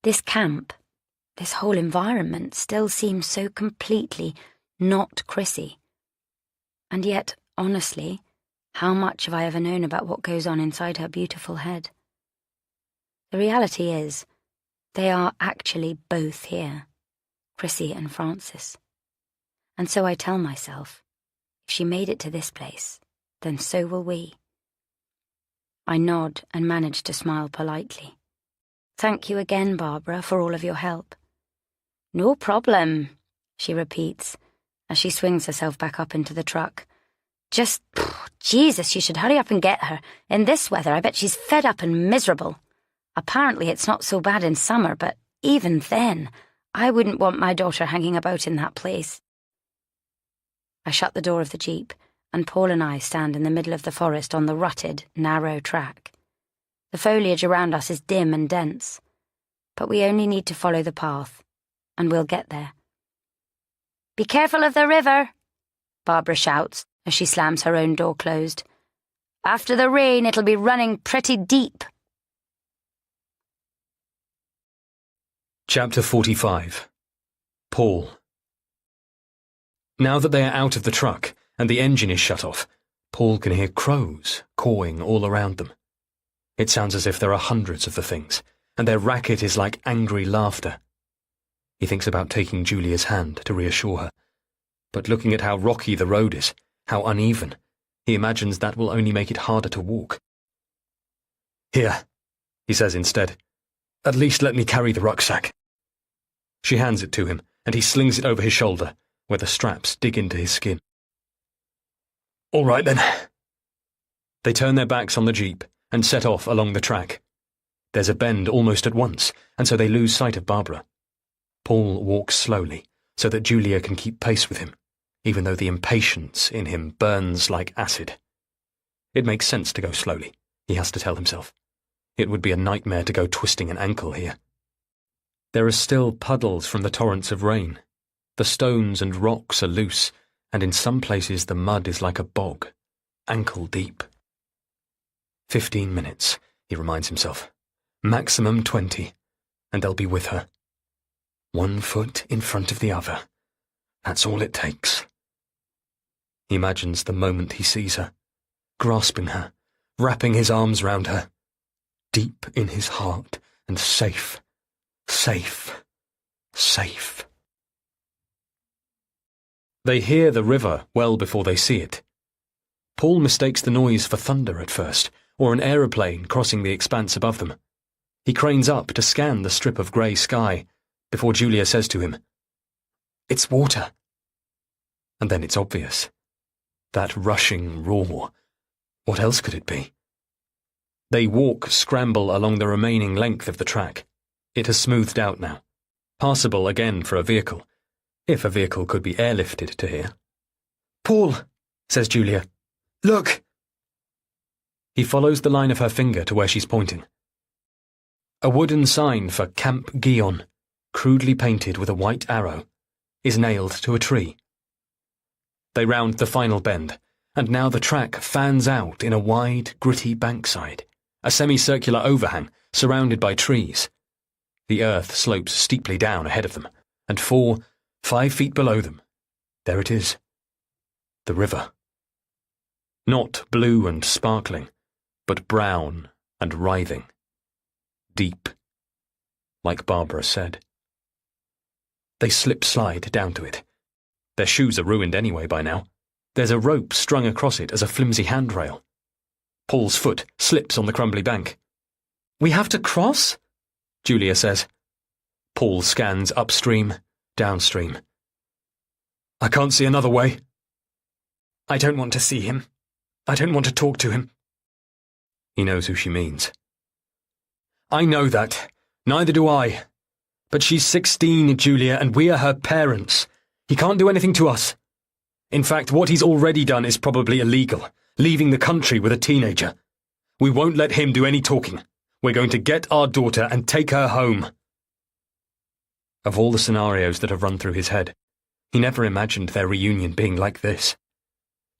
A: This camp, this whole environment still seems so completely not Chrissy. And yet, honestly, how much have I ever known about what goes on inside her beautiful head? The reality is, they are actually both here, Chrissy and Francis. And so I tell myself, if she made it to this place, then so will we. I nod and manage to smile politely. "Thank you again, Barbara, for all of your help." "No problem," she repeats, as she swings herself back up into the truck. Jesus, you should hurry up and get her. In this weather, I bet she's fed up and miserable. Apparently it's not so bad in summer, but even then, I wouldn't want my daughter hanging about in that place. I shut the door of the jeep, and Paul and I stand in the middle of the forest on the rutted, narrow track. The foliage around us is dim and dense, but we only need to follow the path, and we'll get there. "Be careful of the river," Barbara shouts as she slams her own door closed. "After the rain, it'll be running pretty deep."
B: Chapter 45. Paul. Now that they are out of the truck and the engine is shut off, Paul can hear crows cawing all around them. It sounds as if there are hundreds of the things, and their racket is like angry laughter. He thinks about taking Julia's hand to reassure her, but looking at how rocky the road is, how uneven, he imagines that will only make it harder to walk. "Here," he says instead. "At least let me carry the rucksack." She hands it to him, and he slings it over his shoulder, where the straps dig into his skin. "All right, then." They turn their backs on the jeep and set off along the track. There's a bend almost at once, and so they lose sight of Barbara. Paul walks slowly, so that Julia can keep pace with him, even though the impatience in him burns like acid. It makes sense to go slowly, he has to tell himself. It would be a nightmare to go twisting an ankle here. There are still puddles from the torrents of rain. The stones and rocks are loose, and in some places the mud is like a bog, ankle deep. 15 minutes, he reminds himself. Maximum 20, and they'll be with her. 1 foot in front of the other. That's all it takes. He imagines the moment he sees her, grasping her, wrapping his arms round her, deep in his heart and safe, safe, safe. They hear the river well before they see it. Paul mistakes the noise for thunder at first, or an aeroplane crossing the expanse above them. He cranes up to scan the strip of grey sky, before Julia says to him, "It's water." And then it's obvious. That rushing roar. What else could it be? They scramble along the remaining length of the track. It has smoothed out now. Passable again for a vehicle, if a vehicle could be airlifted to here. "Paul," says Julia. "Look!" He follows the line of her finger to where she's pointing. A wooden sign for Camp Guyon, crudely painted with a white arrow, is nailed to a tree. They round the final bend, and now the track fans out in a wide, gritty bankside, a semicircular overhang surrounded by trees. The earth slopes steeply down ahead of them, and 5 feet below them, there it is, the river. Not blue and sparkling, but brown and writhing. Deep, like Barbara said. They slip-slide down to it. Their shoes are ruined anyway by now. There's a rope strung across it as a flimsy handrail. Paul's foot slips on the crumbly bank. "We have to cross?" Julia says. Paul scans upstream, downstream. "I can't see another way."
C: "I don't want to see him. I don't want to talk to him."
B: He knows who she means.
F: "I know that. Neither do I. But she's 16, Julia, and we are her parents. He can't do anything to us. In fact, what he's already done is probably illegal, leaving the country with a teenager. We won't let him do any talking. We're going to get our daughter and take her home."
B: Of all the scenarios that have run through his head, he never imagined their reunion being like this.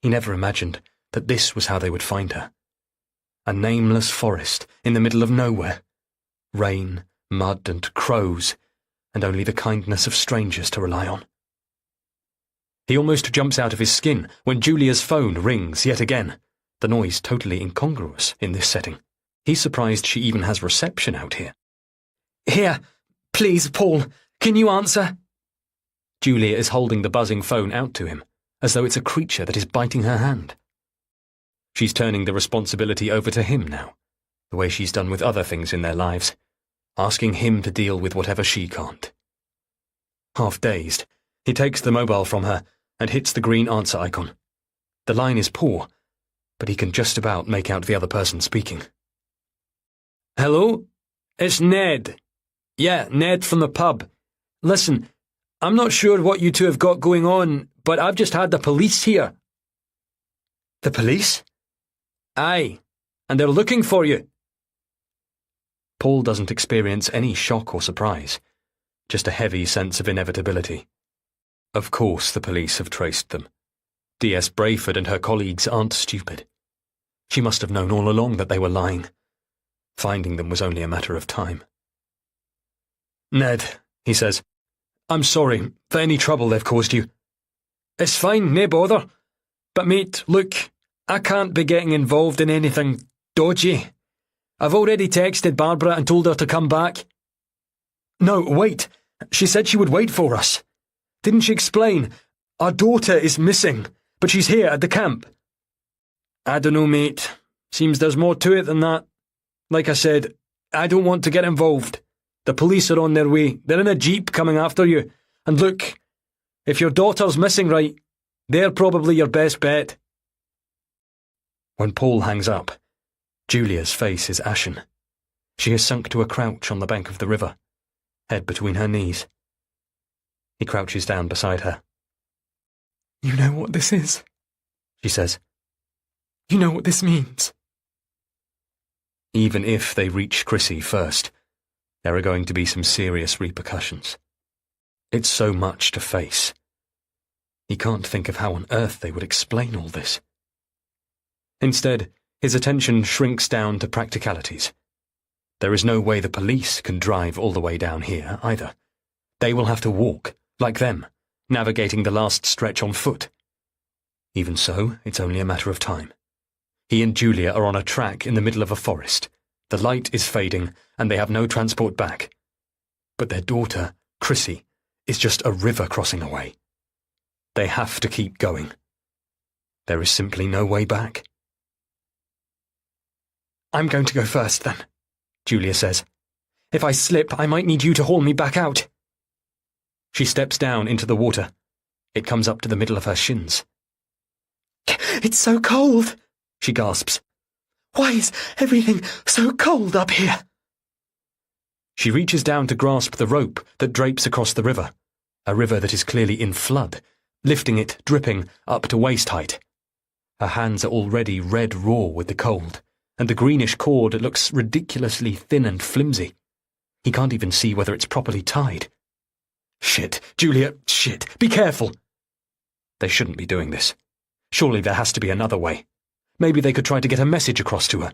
B: He never imagined that this was how they would find her. A nameless forest in the middle of nowhere. Rain, mud, and crows, and only the kindness of strangers to rely on. He almost jumps out of his skin when Julia's phone rings yet again, the noise totally incongruous in this setting. He's surprised she even has reception out here.
C: "Here, please, Paul, can you answer?"
B: Julia is holding the buzzing phone out to him, as though it's a creature that is biting her hand. She's turning the responsibility over to him now, the way she's done with other things in their lives, asking him to deal with whatever she can't. Half dazed, he takes the mobile from her and hits the green answer icon. The line is poor, but he can just about make out the other person speaking.
F: "Hello? It's Ned. Yeah, Ned from the pub. Listen, I'm not sure what you two have got going on, but I've just had the police here."
C: "The police?"
F: "Aye, and they're looking for you."
B: Paul doesn't experience any shock or surprise, just a heavy sense of inevitability. Of course the police have traced them. D.S. Brayford and her colleagues aren't stupid. She must have known all along that they were lying. Finding them was only a matter of time.
F: "Ned," he says, "I'm sorry for any trouble they've caused you." "It's fine, nae bother. But mate, look, I can't be getting involved in anything dodgy. I've already texted Barbara and told her to come back." "No, wait. She said she would wait for us. Didn't she explain? Our daughter is missing, but she's here at the camp." "I dunno, mate. Seems there's more to it than that. Like I said, I don't want to get involved. The police are on their way. They're in a jeep coming after you. And look, if your daughter's missing, right, they're probably your best bet."
B: When Paul hangs up, Julia's face is ashen. She has sunk to a crouch on the bank of the river, head between her knees. He crouches down beside her.
C: "You know what this is,"
B: she says.
C: "You know what this means."
B: Even if they reach Chrissy first, there are going to be some serious repercussions. It's so much to face. He can't think of how on earth they would explain all this. Instead, his attention shrinks down to practicalities. There is no way the police can drive all the way down here, either. They will have to walk, like them, navigating the last stretch on foot. Even so, it's only a matter of time. He and Julia are on a track in the middle of a forest. The light is fading, and they have no transport back. But their daughter, Chrissy, is just a river crossing away. They have to keep going. There is simply no way back.
C: "I'm going to go first, then," Julia says. "If I slip, I might need you to haul me back out."
B: She steps down into the water. It comes up to the middle of her shins.
C: "It's so cold," she gasps. "Why is everything so cold up here?"
B: She reaches down to grasp the rope that drapes across the river, a river that is clearly in flood, lifting it, dripping, up to waist height. Her hands are already red raw with the cold, and the greenish cord looks ridiculously thin and flimsy. He can't even see whether it's properly tied. Shit, Julia, shit, be careful! They shouldn't be doing this. Surely there has to be another way. Maybe they could try to get a message across to her.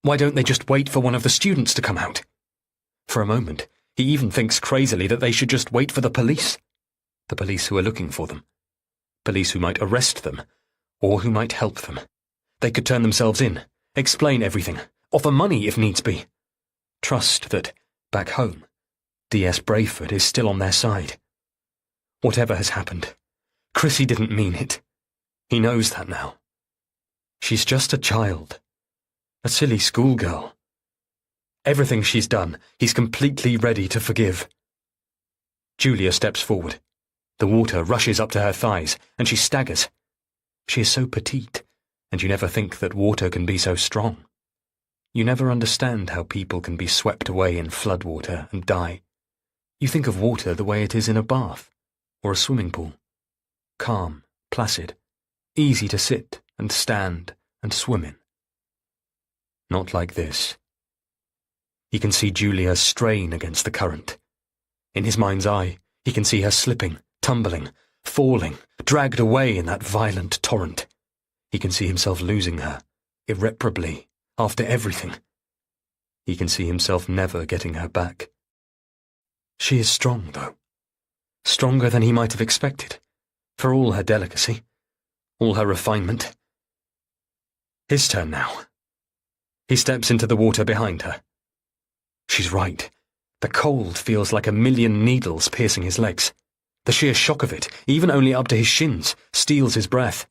B: Why don't they just wait for one of the students to come out? For a moment, he even thinks crazily that they should just wait for the police. The police who are looking for them. Police who might arrest them, or who might help them. They could turn themselves in, explain everything, offer money if needs be. Trust that, back home, D.S. Brayford is still on their side. Whatever has happened, Chrissy didn't mean it. He knows that now. She's just a child. A silly schoolgirl. Everything she's done, he's completely ready to forgive. Julia steps forward. The water rushes up to her thighs, and she staggers. She is so petite, and you never think that water can be so strong. You never understand how people can be swept away in floodwater and die. You think of water the way it is in a bath, or a swimming pool. Calm, placid, easy to sit and stand and swim in. Not like this. He can see Julia strain against the current. In his mind's eye, he can see her slipping, tumbling, falling, dragged away in that violent torrent. He can see himself losing her, irreparably, after everything. He can see himself never getting her back. She is strong, though. Stronger than he might have expected, for all her delicacy, all her refinement. His turn now. He steps into the water behind her. She's right. The cold feels like a million needles piercing his legs. The sheer shock of it, even only up to his shins, steals his breath.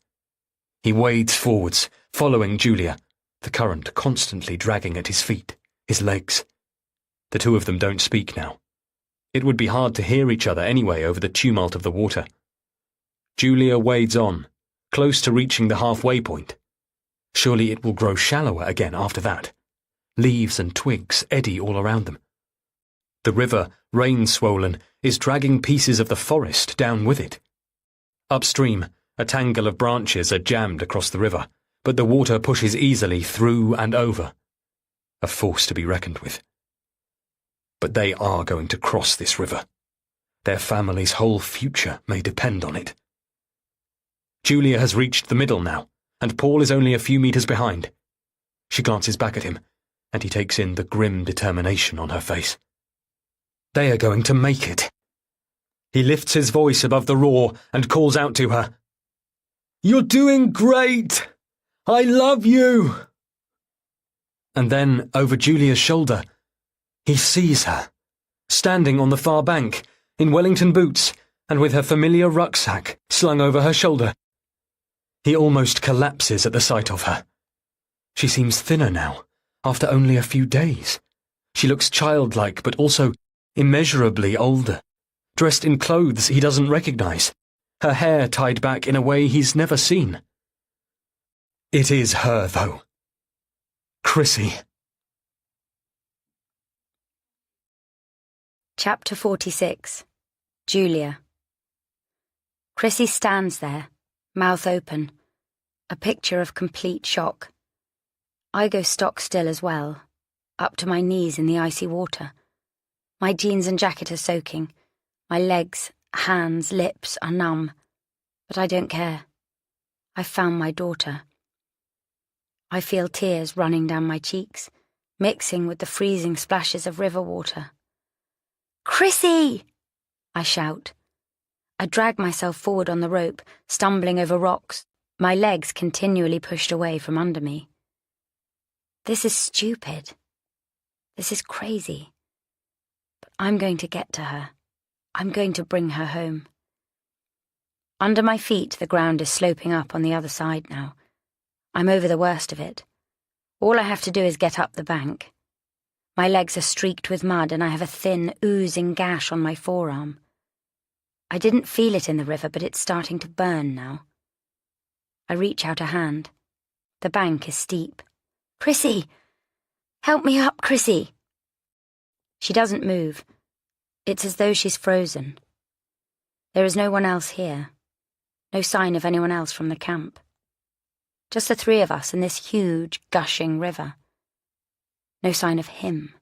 B: He wades forwards, following Julia, the current constantly dragging at his feet, his legs. The two of them don't speak now. It would be hard to hear each other anyway over the tumult of the water. Julia wades on, close to reaching the halfway point. Surely it will grow shallower again after that. Leaves and twigs eddy all around them. The river, rain-swollen, is dragging pieces of the forest down with it. Upstream, a tangle of branches are jammed across the river, but the water pushes easily through and over. A force to be reckoned with. But they are going to cross this river. Their family's whole future may depend on it. Julia has reached the middle now, and Paul is only a few meters behind. She glances back at him, and he takes in the grim determination on her face. They are going to make it. He lifts his voice above the roar and calls out to her. "You're doing great! I love you!" And then, over Julia's shoulder, he sees her, standing on the far bank, in Wellington boots, and with her familiar rucksack slung over her shoulder. He almost collapses at the sight of her. She seems thinner now, after only a few days. She looks childlike, but also immeasurably older, dressed in clothes he doesn't recognize, her hair tied back in a way he's never seen. It is her, though. Chrissy.
A: Chapter 46. Julia. Chrissy stands there, mouth open, a picture of complete shock. I go stock still as well, up to my knees in the icy water. My jeans and jacket are soaking. My legs, hands, lips are numb. But I don't care. I've found my daughter. I feel tears running down my cheeks, mixing with the freezing splashes of river water. "Chrissy!" I shout. I drag myself forward on the rope, stumbling over rocks, my legs continually pushed away from under me. This is stupid. This is crazy. But I'm going to get to her. I'm going to bring her home. Under my feet, the ground is sloping up on the other side now. I'm over the worst of it. All I have to do is get up the bank. My legs are streaked with mud and I have a thin, oozing gash on my forearm. I didn't feel it in the river, but it's starting to burn now. I reach out a hand. The bank is steep. "Chrissy! Help me up, Chrissy!" She doesn't move. It's as though she's frozen. There is no one else here. No sign of anyone else from the camp. Just the three of us in this huge, gushing river. No sign of him.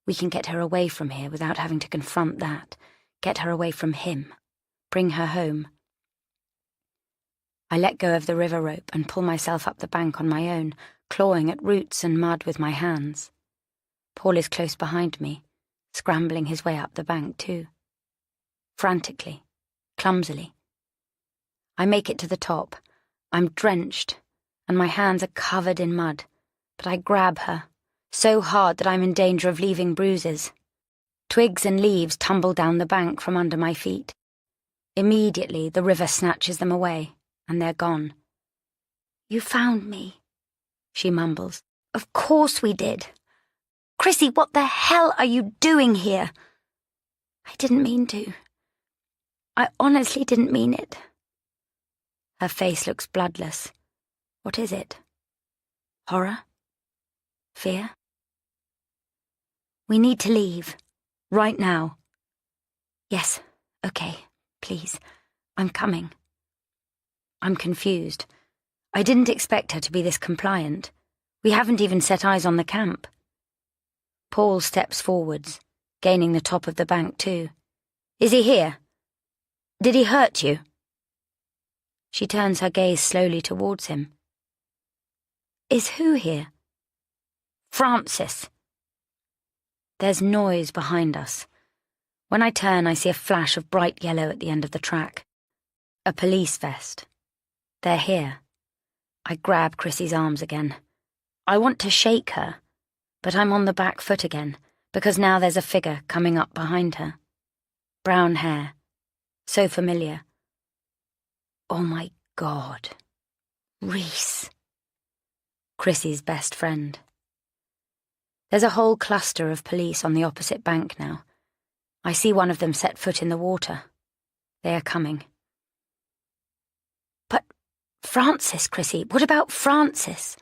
A: We can get her away from here without having to confront that. Get her away from him. Bring her home. I let go of the river rope and pull myself up the bank on my own, clawing at roots and mud with my hands. Paul is close behind me, scrambling his way up the bank too. Frantically, clumsily. I make it to the top. I'm drenched, and my hands are covered in mud, but I grab her, so hard that I'm in danger of leaving bruises. Twigs and leaves tumble down the bank from under my feet. Immediately, the river snatches them away, and they're gone. "You found me," she mumbles. "Of course we did. Chrissy, what the hell are you doing here?" "I didn't mean to. I honestly didn't mean it." Her face looks bloodless. What is it? Horror? Fear? "We need to leave. Right now." "Yes, okay, please. I'm coming." I'm confused. I didn't expect her to be this compliant. We haven't even set eyes on the camp. Paul steps forwards, gaining the top of the bank too. "Is he here? Did he hurt you?" She turns her gaze slowly towards him. "Is who here?" "Francis." There's noise behind us. When I turn, I see a flash of bright yellow at the end of the track. A police vest. They're here. I grab Chrissy's arms again. I want to shake her, but I'm on the back foot again, because now there's a figure coming up behind her. Brown hair. So familiar. Oh my God. Reese. Chrissy's best friend. There's a whole cluster of police on the opposite bank now. I see one of them set foot in the water. They are coming. "But Francis, Chrissy, what about Francis?"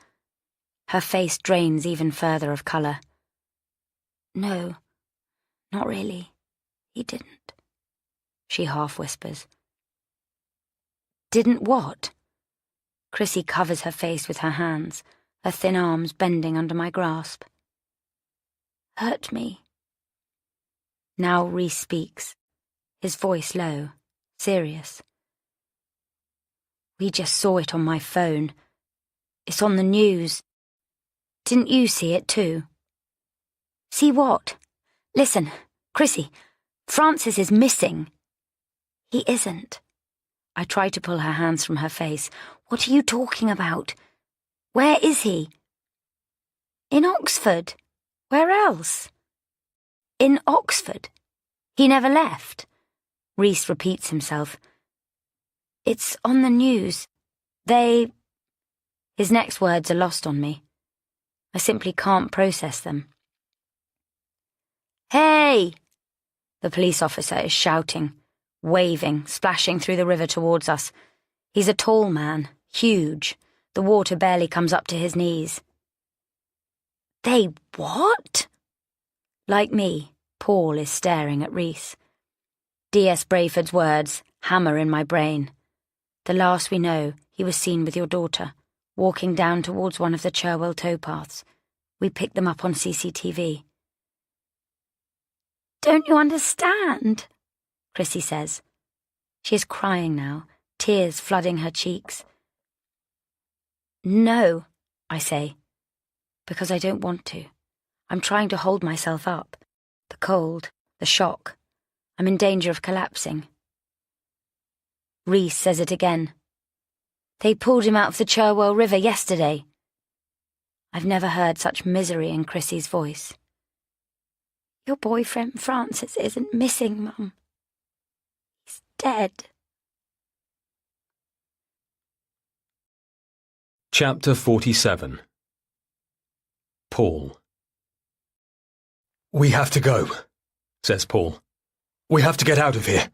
A: Her face drains even further of colour. "No, not really. He didn't," she half whispers. "Didn't what?" Chrissy covers her face with her hands, her thin arms bending under my grasp. "Hurt me." Now Reese speaks, his voice low, serious. "We just saw it on my phone. It's on the news. Didn't you see it too?" "See what?" "Listen, Chrissy, Francis is missing." "He isn't." I try to pull her hands from her face. "What are you talking about? Where is he?" "In Oxford. Where else?" "In Oxford. He never left." Reese repeats himself. "It's on the news. His next words are lost on me. I simply can't process them. "Hey!" The police officer is shouting, waving, splashing through the river towards us. He's a tall man, huge. The water barely comes up to his knees. "They what?" Like me, Paul is staring at Reese. D.S. Brayford's words hammer in my brain. The last we know, he was seen with your daughter, walking down towards one of the Cherwell towpaths. We picked them up on CCTV. "Don't you understand?" Chrissy says. She is crying now, tears flooding her cheeks. "No," I say, because I don't want to. I'm trying to hold myself up. The cold, the shock. I'm in danger of collapsing. Reese says it again. "They pulled him out of the Cherwell River yesterday." I've never heard such misery in Chrissy's voice. "Your boyfriend Francis isn't missing, Mum. He's dead."
B: Chapter 47. Paul.
F: "We have to go," says Paul. "We have to get out of here."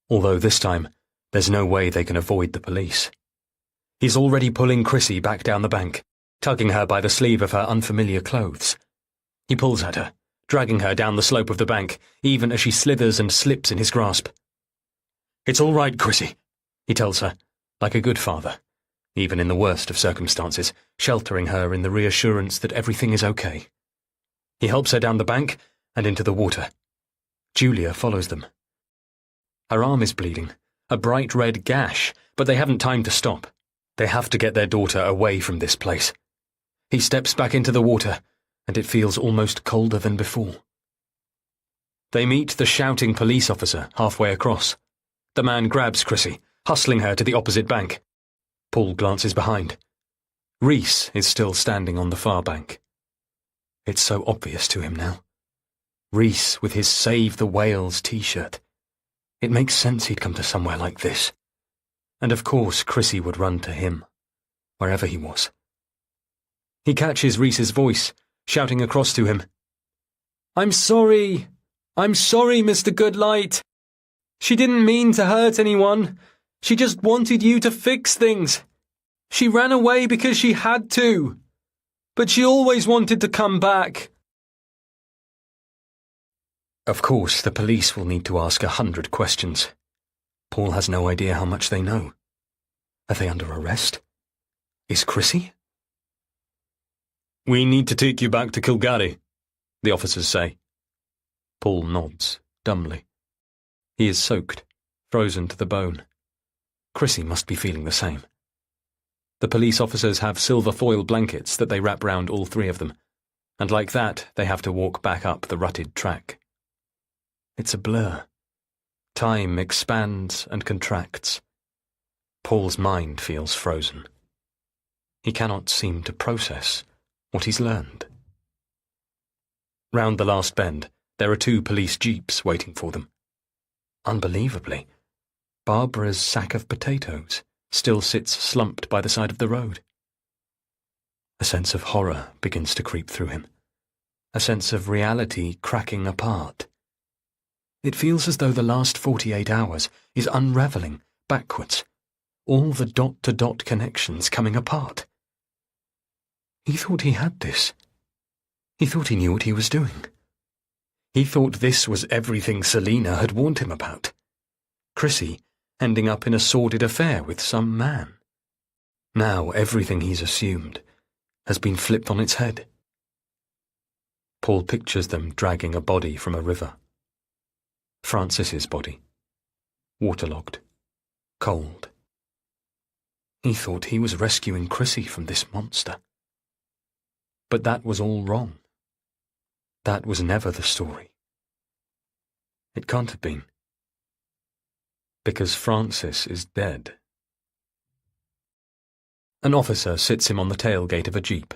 B: Although this time, there's no way they can avoid the police. He's already pulling Chrissy back down the bank, tugging her by the sleeve of her unfamiliar clothes. He pulls at her, dragging her down the slope of the bank, even as she slithers and slips in his grasp.
F: "It's all right, Chrissy,"
B: he tells her, like a good father, even in the worst of circumstances, sheltering her in the reassurance that everything is okay. He helps her down the bank and into the water. Julia follows them. Her arm is bleeding, a bright red gash, But they haven't time to stop. They have to get their daughter away from this place. He steps back into the water, and it feels almost colder than before. They meet the shouting police officer halfway across. The man grabs Chrissy, hustling her to the opposite bank. Paul glances behind. Reese is still standing on the far bank. It's so obvious to him now. Reese with his Save the Whales t-shirt. It makes sense he'd come to somewhere like this. And of course Chrissy would run to him, wherever he was. He catches Reese's voice, shouting across to him. I'm sorry, Mr. Goodlight. She didn't mean to hurt anyone. She just wanted you to fix things. She ran away because she had to. But she always wanted to come back. Of course, the police will need to ask 100 questions. Paul has no idea how much they know. Are they under arrest? Is Chrissy? We need to take you back to Kilgarry, the officers say. Paul nods, dumbly. He is soaked, frozen to the bone. Chrissy must be feeling the same. The police officers have silver foil blankets that they wrap round all three of them, and like that they have to walk back up the rutted track. It's a blur. Time expands and contracts. Paul's mind feels frozen. He cannot seem to process what he's learned. Round the last bend, there are 2 police jeeps waiting for them. Unbelievably, Barbara's sack of potatoes still sits slumped by the side of the road. A sense of horror begins to creep through him, a sense of reality cracking apart. It feels as though the last 48 hours is unravelling backwards, all the dot-to-dot connections coming apart. He thought he had this. He thought he knew what he was doing. He thought this was everything Selina had warned him about. Chrissy ending up in a sordid affair with some man. Now everything he's assumed has been flipped on its head. Paul pictures them dragging a body from a river. Francis's body. Waterlogged. Cold. He thought he was rescuing Chrissy from this monster. But that was all wrong. That was never the story. It can't have been. Because Francis is dead. An officer sits him on the tailgate of a jeep,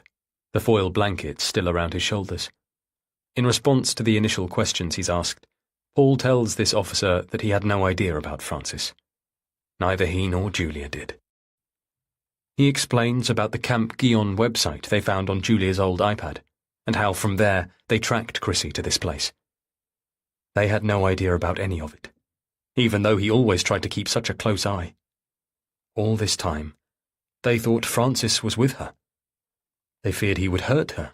B: the foil blanket still around his shoulders. In response to the initial questions he's asked, Paul tells this officer that he had no idea about Francis. Neither he nor Julia did. He explains about the Camp Guyon website they found on Julia's old iPad, and how from there they tracked Chrissy to this place. They had no idea about any of it, even though he always tried to keep such a close eye. All this time, they thought Francis was with her. They feared he would hurt her,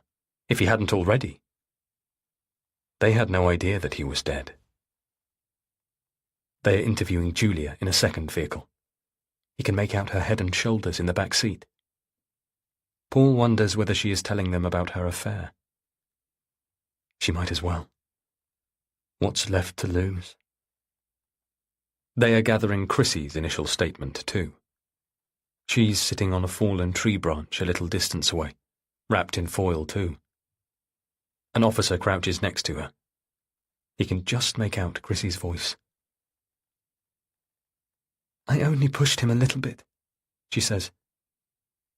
B: if he hadn't already. They had no idea that he was dead. They are interviewing Julia in a second vehicle. He can make out her head and shoulders in the back seat. Paul wonders whether she is telling them about her affair. She might as well. What's left to lose? They are gathering Chrissy's initial statement, too. She's sitting on a fallen tree branch a little distance away, wrapped in foil, too. An officer crouches next to her. He can just make out Chrissy's voice. I only pushed him a little bit, she says,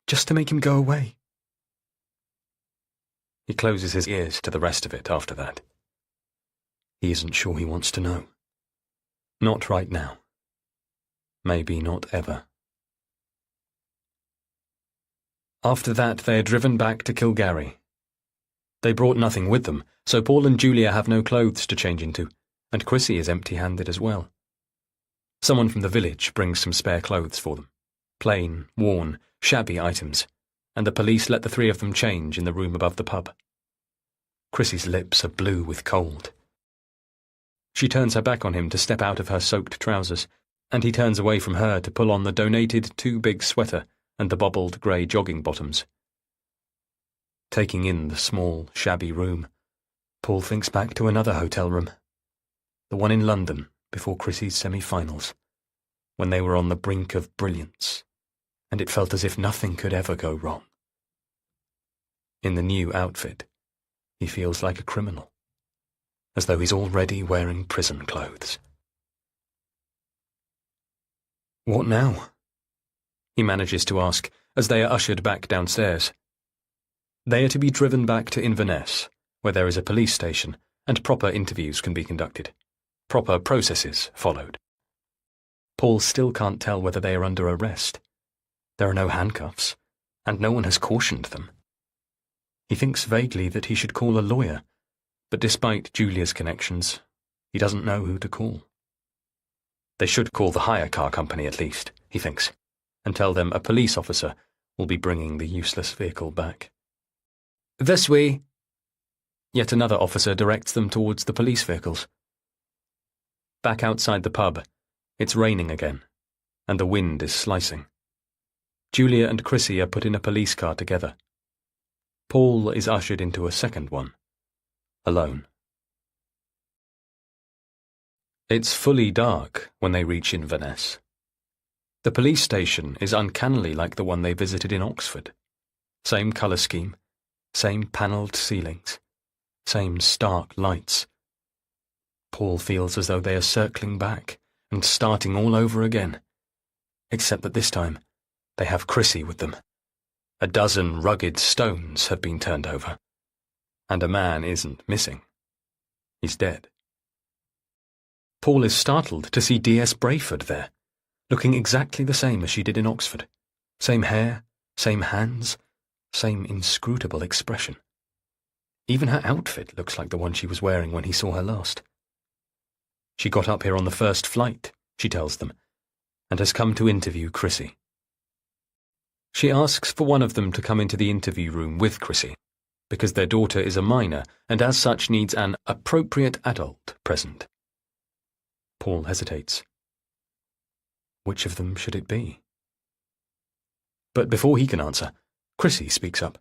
B: just to make him go away. He closes his ears to the rest of it after that. He isn't sure he wants to know. Not right now. Maybe not ever. After that, they are driven back to Kilgarry. They brought nothing with them, so Paul and Julia have no clothes to change into, and Chrissy is empty-handed as well. Someone from the village brings some spare clothes for them. Plain, worn, shabby items, and the police let the 3 of them change in the room above the pub. Chrissy's lips are blue with cold. She turns her back on him to step out of her soaked trousers, and he turns away from her to pull on the donated too-big sweater and the bobbled grey jogging bottoms. Taking in the small, shabby room, Paul thinks back to another hotel room, the one in London before Chrissy's semi-finals, when they were on the brink of brilliance, and it felt as if nothing could ever go wrong. In the new outfit, he feels like a criminal, as though he's already wearing prison clothes. What now? He manages to ask as they are ushered back downstairs. They are to be driven back to Inverness, where there is a police station and proper interviews can be conducted. Proper processes followed. Paul still can't tell whether they are under arrest. There are no handcuffs, and no one has cautioned them. He thinks vaguely that he should call a lawyer, but despite Julia's connections, he doesn't know who to call. They should call the hire car company at least, he thinks, and tell them a police officer will be bringing the useless vehicle back. This way. Yet another officer directs them towards the police vehicles. Back outside the pub, it's raining again, and the wind is slicing. Julia and Chrissy are put in a police car together. Paul is ushered into a second one, alone. It's fully dark when they reach Inverness. The police station is uncannily like the one they visited in Oxford. Same colour scheme, same panelled ceilings, same stark lights. Paul feels as though they are circling back and starting all over again, except that this time they have Chrissy with them. A dozen rugged stones have been turned over, and a man isn't missing. He's dead. Paul is startled to see D.S. Brayford there, looking exactly the same as she did in Oxford. Same hair, same hands, same inscrutable expression. Even her outfit looks like the one she was wearing when he saw her last. She got up here on the first flight, she tells them, and has come to interview Chrissy. She asks for one of them to come into the interview room with Chrissy, because their daughter is a minor and as such needs an appropriate adult present. Paul hesitates. Which of them should it be? But before he can answer, Chrissy speaks up.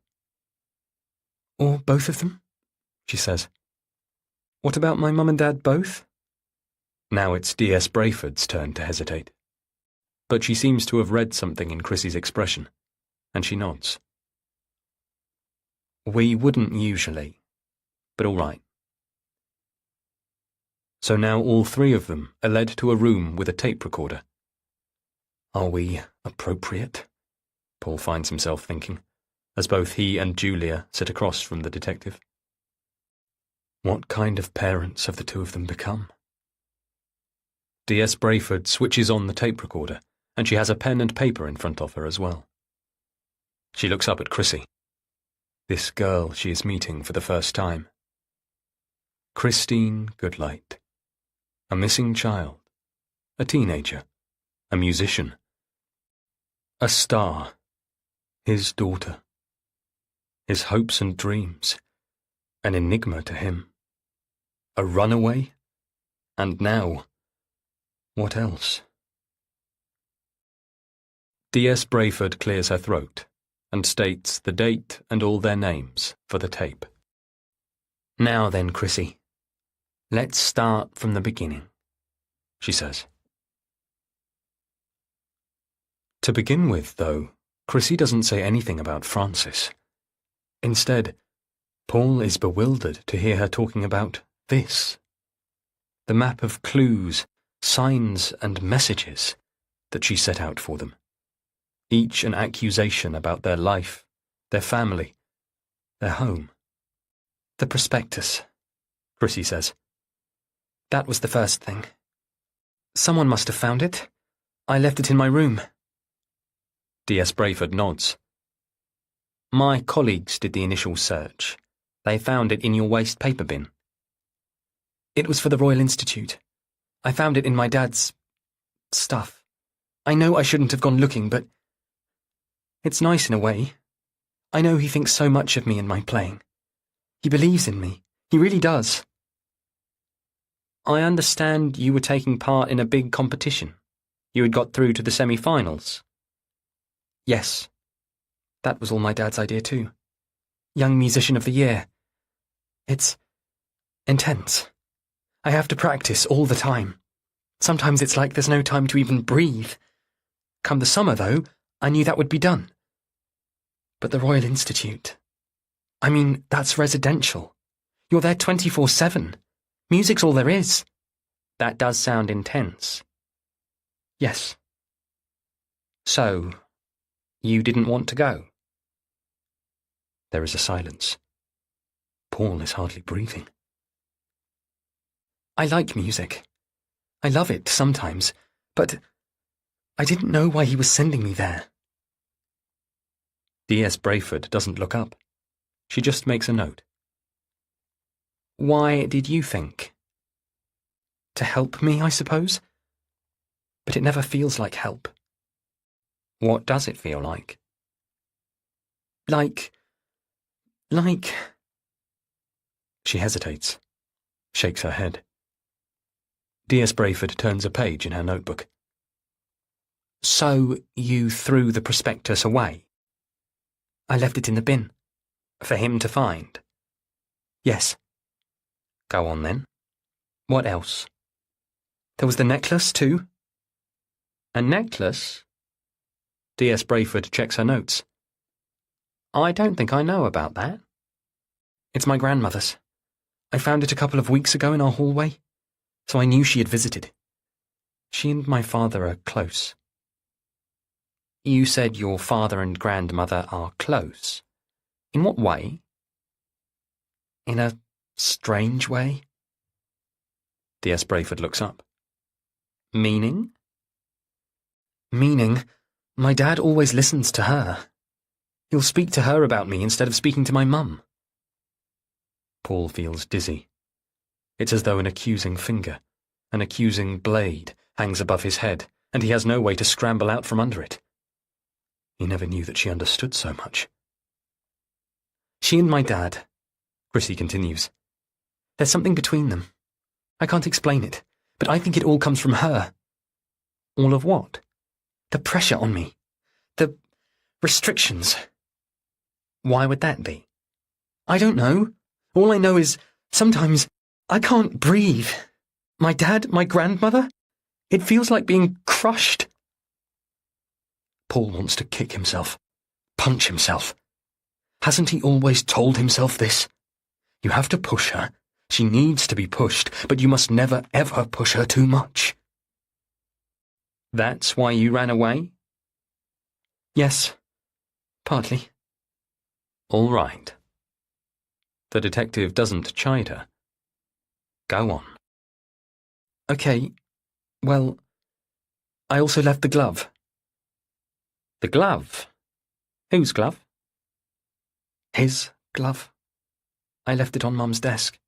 B: Or both of them, she says. What about my mum and dad both? Now it's D.S. Brayford's turn to hesitate. But she seems to have read something in Chrissy's expression, and she nods. We wouldn't usually, but all right. So now all three of them are led to a room with a tape recorder. Are we appropriate? Paul finds himself thinking, as both he and Julia sit across from the detective. What kind of parents have the two of them become? D.S. Brayford switches on the tape recorder, and she has a pen and paper in front of her as well. She looks up at Chrissy, this girl she is meeting for the first time. Christine Goodlight, a missing child, a teenager, a musician, a star, his daughter, his hopes and dreams, an enigma to him, a runaway, and now, what else? D.S. Brayford clears her throat and states the date and all their names for the tape. Now then, Chrissy, let's start from the beginning, she says. To begin with, though, Chrissy doesn't say anything about Francis. Instead, Paul is bewildered to hear her talking about this. The map of clues, signs and messages that she set out for them. Each an accusation about their life, their family, their home. The prospectus, Chrissy says. That was the first thing. Someone must have found it. I left it in my room. D.S. Brayford nods. My colleagues did the initial search. They found it in your waste paper bin. It was for the Royal Institute. I found it in my dad's stuff. I know I shouldn't have gone looking, but it's nice in a way. I know he thinks so much of me and my playing. He believes in me. He really does. I understand you were taking part in a big competition. You had got through to the semi-finals. Yes. That was all my dad's idea too. Young Musician of the Year. It's intense. I have to practice all the time.
C: Sometimes it's like there's no time to even breathe. Come the summer, though, I knew that would be done. But the Royal Institute... I mean, that's residential. You're there 24/7. Music's all there is.
D: That does sound intense.
C: Yes.
D: So, you didn't want to go?
B: There is a silence. Paul is hardly breathing.
C: I like music. I love it sometimes, but I didn't know why he was sending me there.
B: D.S. Brayford doesn't look up. She just makes a note.
C: Why did you think? To help me, I suppose? But it never feels like help.
D: What does it feel like?
C: Like...
B: She hesitates, shakes her head. D.S. Brayford turns a page in her notebook.
C: So you threw the prospectus away? I left it in the bin.
D: For him to find?
C: Yes.
D: Go on then. What else?
C: There was the necklace, too.
D: A necklace?
B: D.S. Brayford checks her notes.
D: I don't think I know about that.
C: It's my grandmother's. I found it a couple of weeks ago in our hallway, so I knew she had visited. She and my father are close.
D: You said your father and grandmother are close. In what way?
C: In a strange way.
B: D.S. Brayford looks up.
D: Meaning?
C: Meaning, my dad always listens to her. He'll speak to her about me instead of speaking to my mum.
B: Paul feels dizzy. It's as though an accusing finger, an accusing blade, hangs above his head, and he has no way to scramble out from under it. He never knew that she understood so much.
C: She and my dad, Chrissy continues. There's something between them. I can't explain it, but I think it all comes from her.
D: All of what?
C: The pressure on me. The restrictions.
D: Why would that be?
C: I don't know. All I know is, sometimes, I can't breathe. My dad, my grandmother, it feels like being crushed.
B: Paul wants to kick himself, punch himself.
C: Hasn't he always told himself this? You have to push her. She needs to be pushed, but you must never, ever push her too much.
D: That's why you ran away?
C: Yes, partly.
B: All right. The detective doesn't chide her. Go on.
C: Okay, well, I also left the glove.
D: The glove? Whose glove?
C: His glove. I left it on Mum's desk.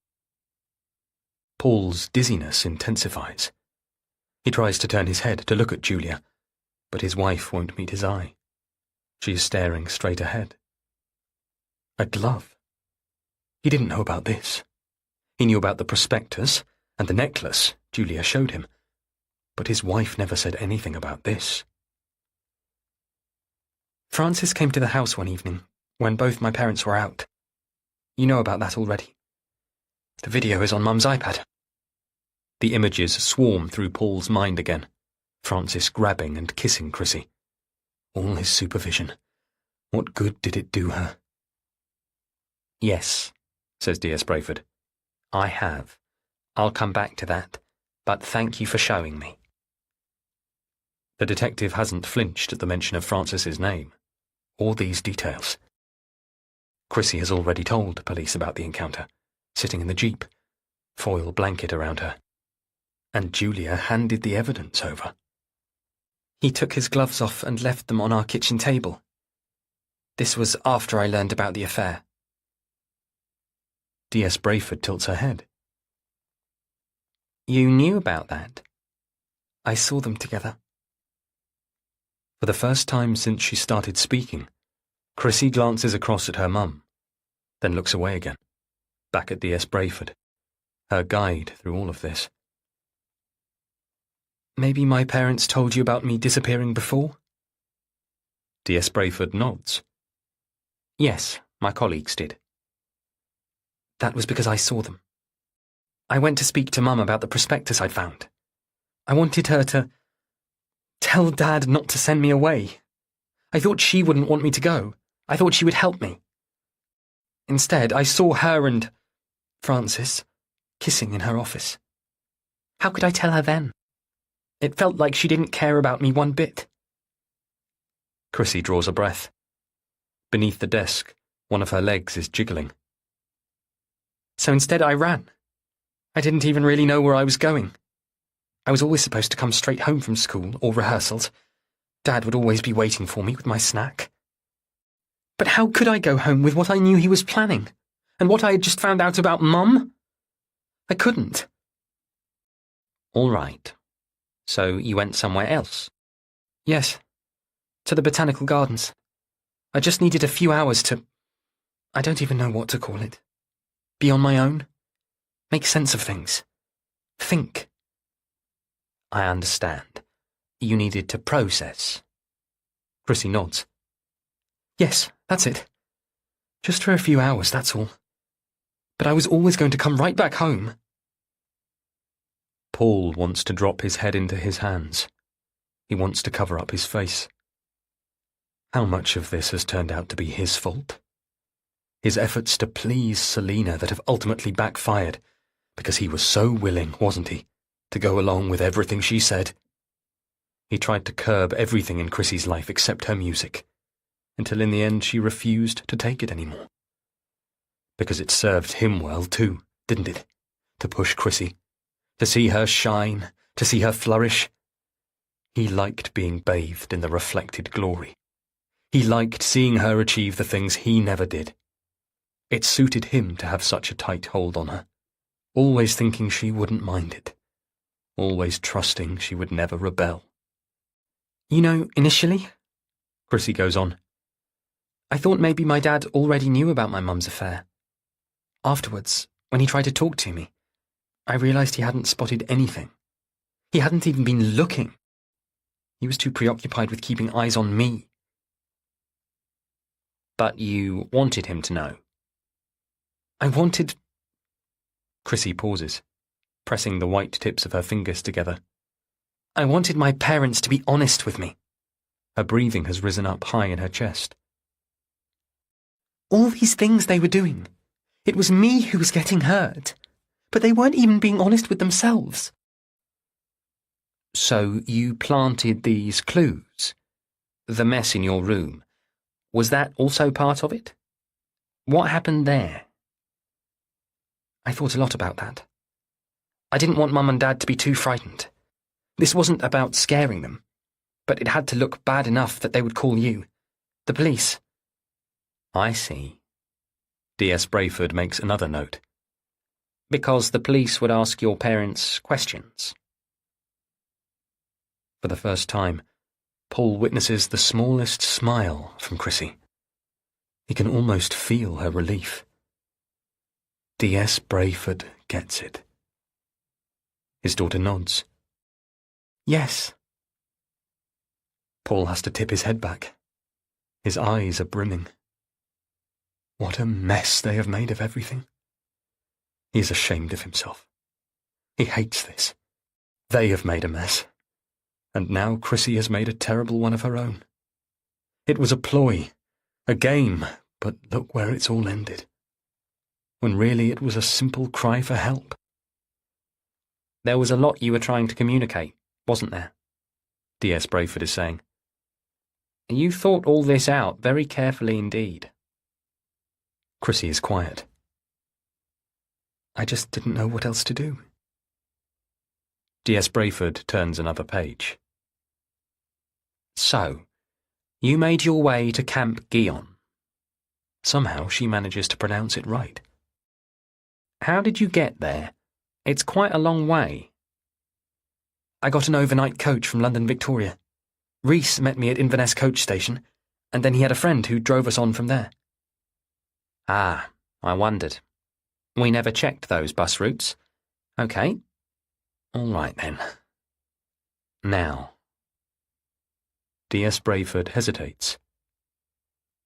B: Paul's dizziness intensifies. He tries to turn his head to look at Julia, but his wife won't meet his eye. She is staring straight ahead. A glove. He didn't know about this. He knew about the prospectus and the necklace Julia showed him, but his wife never said anything about this.
C: Francis came to the house one evening, when both my parents were out. You know about that already. The video is on Mum's iPad.
B: The images swarm through Paul's mind again. Francis grabbing and kissing Chrissy. All his supervision. What good did it do her?
D: Yes, says D.S. Brayford. I have. I'll come back to that, but thank you for showing me.
B: The detective hasn't flinched at the mention of Francis's name, or these details. Chrissy has already told police about the encounter, sitting in the jeep, foil blanket around her. And Julia handed the evidence over.
C: He took his gloves off and left them on our kitchen table. This was after I learned about the affair.
B: D.S. Brayford tilts her head.
D: You knew about that?
C: I saw them together.
B: For the first time since she started speaking, Chrissy glances across at her mum, then looks away again, back at D.S. Brayford, her guide through all of this.
C: Maybe my parents told you about me disappearing before?
B: D.S. Brayford nods.
D: Yes, my colleagues did.
C: That was because I saw them. I went to speak to Mum about the prospectus I'd found. I wanted her to tell Dad not to send me away. I thought she wouldn't want me to go. I thought she would help me. Instead, I saw her and Francis kissing in her office. How could I tell her then? It felt like she didn't care about me one bit.
B: Chrissy draws a breath. Beneath the desk, one of her legs is jiggling.
C: So instead I ran. I didn't even really know where I was going. I was always supposed to come straight home from school or rehearsals. Dad would always be waiting for me with my snack. But how could I go home with what I knew he was planning, and what I had just found out about Mum? I couldn't.
D: All right. So you went somewhere else?
C: Yes, to the Botanical Gardens. I just needed a few hours to... I don't even know what to call it. Be on my own. Make sense of things. Think.
D: I understand. You needed to process.
B: Chrissy nods.
C: Yes, that's it. Just for a few hours, that's all. But I was always going to come right back home.
B: Paul wants to drop his head into his hands. He wants to cover up his face. How much of this has turned out to be his fault? His efforts to please Selina that have ultimately backfired, because he was so willing, wasn't he, to go along with everything she said? He tried to curb everything in Chrissy's life except her music, until in the end she refused to take it anymore. Because it served him well too, didn't it? To push Chrissy, to see her shine, to see her flourish. He liked being bathed in the reflected glory. He liked seeing her achieve the things he never did. It suited him to have such a tight hold on her, always thinking she wouldn't mind it, always trusting she would never rebel.
C: You know, initially,
B: Chrissy goes on,
C: I thought maybe my dad already knew about my mum's affair. Afterwards, when he tried to talk to me, I realised he hadn't spotted anything. He hadn't even been looking. He was too preoccupied with keeping eyes on me.
D: But you wanted him to know.
C: I wanted...
B: Chrissy pauses, pressing the white tips of her fingers together.
C: I wanted my parents to be honest with me.
B: Her breathing has risen up high in her chest.
C: All these things they were doing. It was me who was getting hurt. But they weren't even being honest with themselves.
D: So you planted these clues? The mess in your room. Was that also part of it? What happened there?
C: I thought a lot about that. I didn't want Mum and Dad to be too frightened. This wasn't about scaring them, but it had to look bad enough that they would call you, the police.
D: I see.
B: D.S. Brayford makes another note.
D: Because the police would ask your parents questions.
B: For the first time, Paul witnesses the smallest smile from Chrissy. He can almost feel her relief. D.S. Brayford gets it. His daughter nods.
C: Yes.
B: Paul has to tip his head back. His eyes are brimming. What a mess they have made of everything. He is ashamed of himself. He hates this. They have made a mess. And now Chrissy has made a terrible one of her own. It was a ploy, a game, but look where it's all ended. When really it was a simple cry for help.
D: There was a lot you were trying to communicate, wasn't there?
B: D.S. Brayford is saying.
D: You thought all this out very carefully indeed.
B: Chrissy is quiet.
C: I just didn't know what else to do.
B: D.S. Brayford turns another page.
D: So, you made your way to Camp Guyon.
B: Somehow she manages to pronounce it right.
D: How did you get there? It's quite a long way.
C: I got an overnight coach from London Victoria. Rhys met me at Inverness coach station, and then he had a friend who drove us on from there.
D: Ah, I wondered. We never checked those bus routes. OK. All right, then. Now.
B: D.S. Brayford hesitates.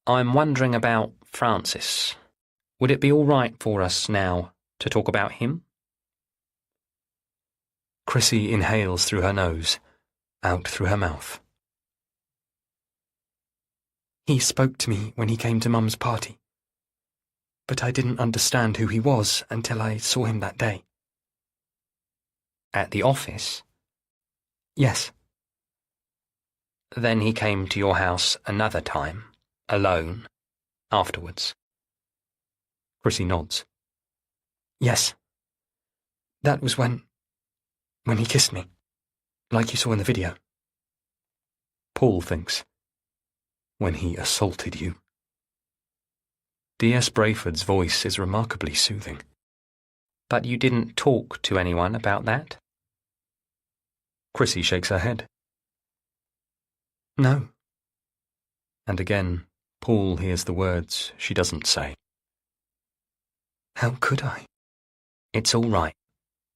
D: I'm wondering about Francis. Would it be all right for us now to talk about him?
B: Chrissy inhales through her nose, out through her mouth.
C: He spoke to me when he came to Mum's party, but I didn't understand who he was until I saw him that day.
D: At the office?
C: Yes.
D: Then he came to your house another time, alone, afterwards?
B: Chrissy nods.
C: Yes. That was when he kissed me, like you saw in the video.
B: Paul thinks. When he assaulted you. D.S. Brayford's voice is remarkably soothing.
D: But you didn't talk to anyone about that?
B: Chrissy shakes her head.
C: No.
B: And again, Paul hears the words she doesn't say.
C: How could I?
D: It's all right,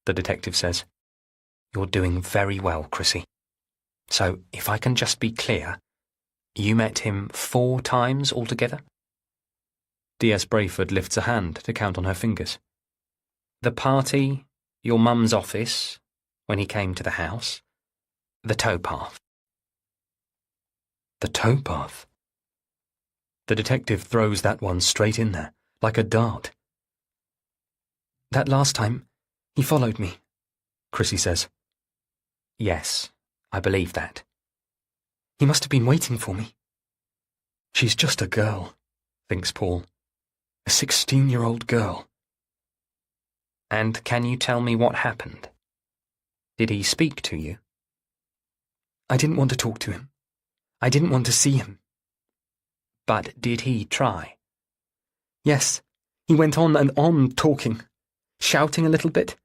B: the detective says.
D: You're doing very well, Chrissy. So, if I can just be clear, you met him 4 times altogether?
B: D.S. Brayford lifts a hand to count on her fingers.
D: The party, your mum's office, when he came to the house, the towpath.
B: The towpath? The detective throws that one straight in there, like a dart.
C: That last time, he followed me, Chrissy says.
D: Yes, I believe that.
C: He must have been waiting for me.
B: She's just a girl, thinks Paul. A 16-year-old girl.
D: And can you tell me what happened? Did he speak to you?
C: I didn't want to talk to him. I didn't want to see him.
D: But did he try?
C: Yes, he went on and on talking, shouting a little bit,